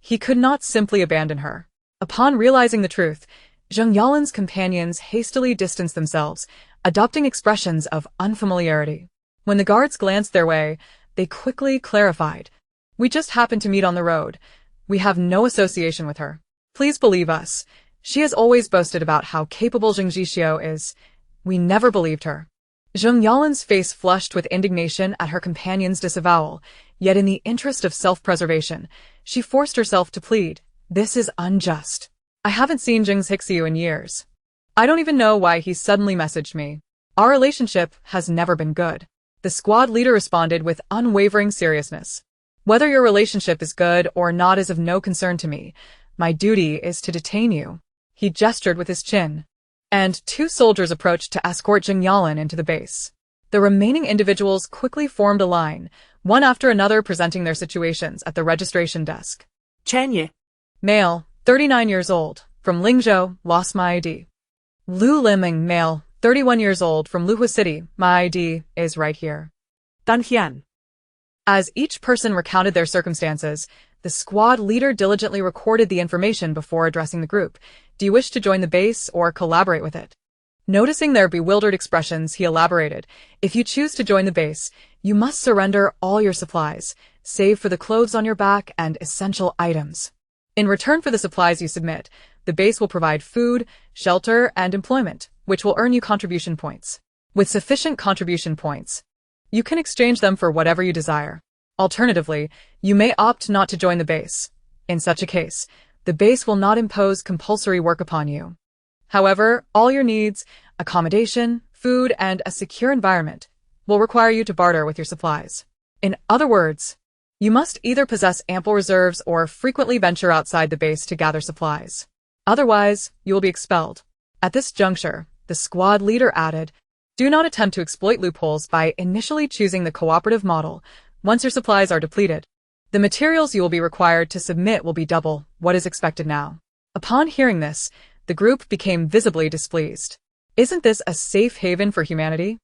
He could not simply abandon her. Upon realizing the truth, Zheng Yalan's companions hastily distanced themselves, adopting expressions of unfamiliarity. When the guards glanced their way, they quickly clarified, "We just happened to meet on the road. We have no association with her. Please believe us. She has always boasted about how capable Zheng Zhixiu is. We never believed her." Zheng Yalan's face flushed with indignation at her companion's disavowal, yet in the interest of self-preservation, she forced herself to plead, "This is unjust. I haven't seen Zheng Zhixiu in years. I don't even know why he suddenly messaged me. Our relationship has never been good." The squad leader responded with unwavering seriousness. "Whether your relationship is good or not is of no concern to me. My duty is to detain you." He gestured with his chin, and 2 soldiers approached to escort Zheng Yalan into the base. The remaining individuals quickly formed a line, one after another presenting their situations at the registration desk.
Chanye.
Male, 39 years old, from Lingzhou, lost my ID. Lu Liming, male, 31 years old, from Luhua City, my ID is right here.
Tan Hian.
As each person recounted their circumstances, the squad leader diligently recorded the information before addressing the group. Do you wish to join the base or collaborate with it? Noticing their bewildered expressions, he elaborated, if you choose to join the base, you must surrender all your supplies, save for the clothes on your back and essential items. In return for the supplies you submit, the base will provide food, shelter, and employment, which will earn you contribution points. With sufficient contribution points, you can exchange them for whatever you desire. Alternatively, you may opt not to join the base. In such a case, the base will not impose compulsory work upon you. However, all your needs, accommodation, food, and a secure environment will require you to barter with your supplies. In other words, you must either possess ample reserves or frequently venture outside the base to gather supplies. Otherwise, you will be expelled. At this juncture, the squad leader added, do not attempt to exploit loopholes by initially choosing the cooperative model. Once your supplies are depleted, the materials you will be required to submit will be double what is expected now. Upon hearing this, the group became visibly displeased. Isn't this a safe haven for humanity?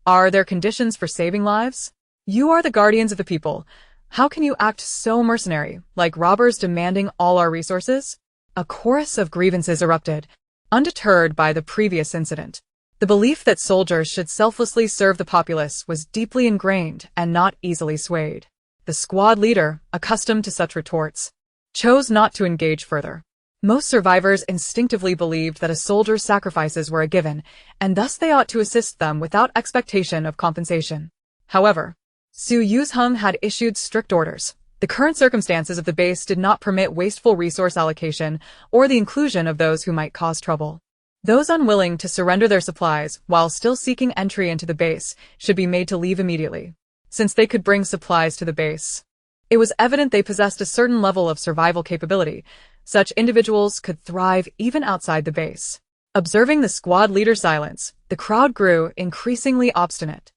Are there conditions for saving lives? You are the guardians of the people. How can you act so mercenary, like robbers demanding all our resources? A chorus of grievances erupted, undeterred by the previous incident. The belief that soldiers should selflessly serve the populace was deeply ingrained and not easily swayed. The squad leader, accustomed to such retorts, chose not to engage further. Most survivors instinctively believed that a soldier's sacrifices were a given, and thus they ought to assist them without expectation of compensation. However, Su Yuzheng had issued strict orders. The current circumstances of the base did not permit wasteful resource allocation or the inclusion of those who might cause trouble. Those unwilling to surrender their supplies while still seeking entry into the base should be made to leave immediately, since they could bring supplies to the base. It was evident they possessed a certain level of survival capability. Such individuals could thrive even outside the base. Observing the squad leader's silence, the crowd grew increasingly obstinate.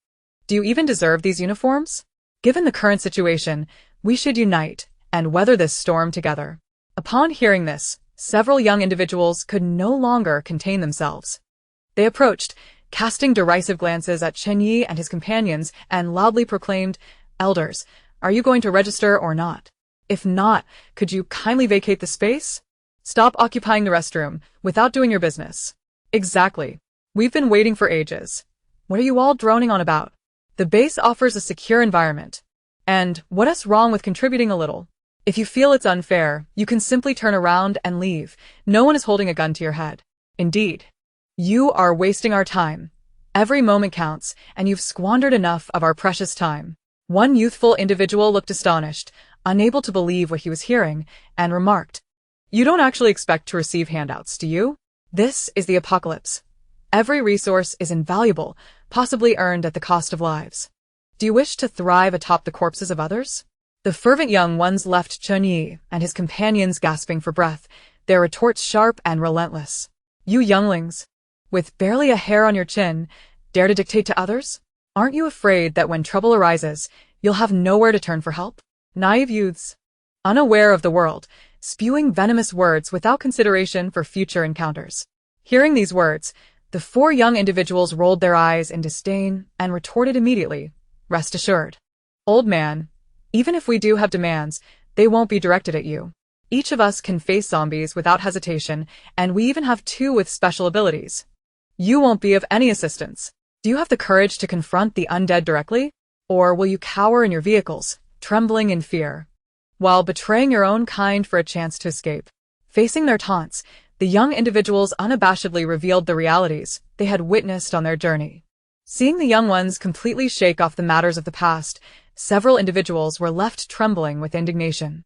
Do you even deserve these uniforms? Given the current situation, we should unite and weather this storm together. Upon hearing this, several young individuals could no longer contain themselves. They approached, casting derisive glances at Chen Yi and his companions, and loudly proclaimed, Elders, are you going to register or not? If not, could you kindly vacate the space? Stop occupying the restroom without doing your business. Exactly. We've been waiting for ages. What are you all droning on about? The base offers a secure environment. And what's wrong with contributing a little? If you feel it's unfair, you can simply turn around and leave. No one is holding a gun to your head. Indeed. You are wasting our time. Every moment counts, and you've squandered enough of our precious time. One youthful individual looked astonished, unable to believe what he was hearing, and remarked, You don't actually expect to receive handouts, do you? This is the apocalypse. Every resource is invaluable, possibly earned at the cost of lives. Do you wish to thrive atop the corpses of others? The fervent young ones left Chen Yi and his companions gasping for breath, their retorts sharp and relentless. You younglings, with barely a hair on your chin, dare to dictate to others? Aren't you afraid that when trouble arises, you'll have nowhere to turn for help? Naive youths, unaware of the world, spewing venomous words without consideration for future encounters. Hearing these words, the four young individuals rolled their eyes in disdain and retorted immediately, Rest assured. Old man, even if we do have demands, they won't be directed at you. Each of us can face zombies without hesitation, and we even have two with special abilities. You won't be of any assistance. Do you have the courage to confront the undead directly? Or will you cower in your vehicles, trembling in fear, while betraying your own kind for a chance to escape? Facing their taunts, the young individuals unabashedly revealed the realities they had witnessed on their journey. Seeing the young ones completely shake off the matters of the past, several individuals were left trembling with indignation.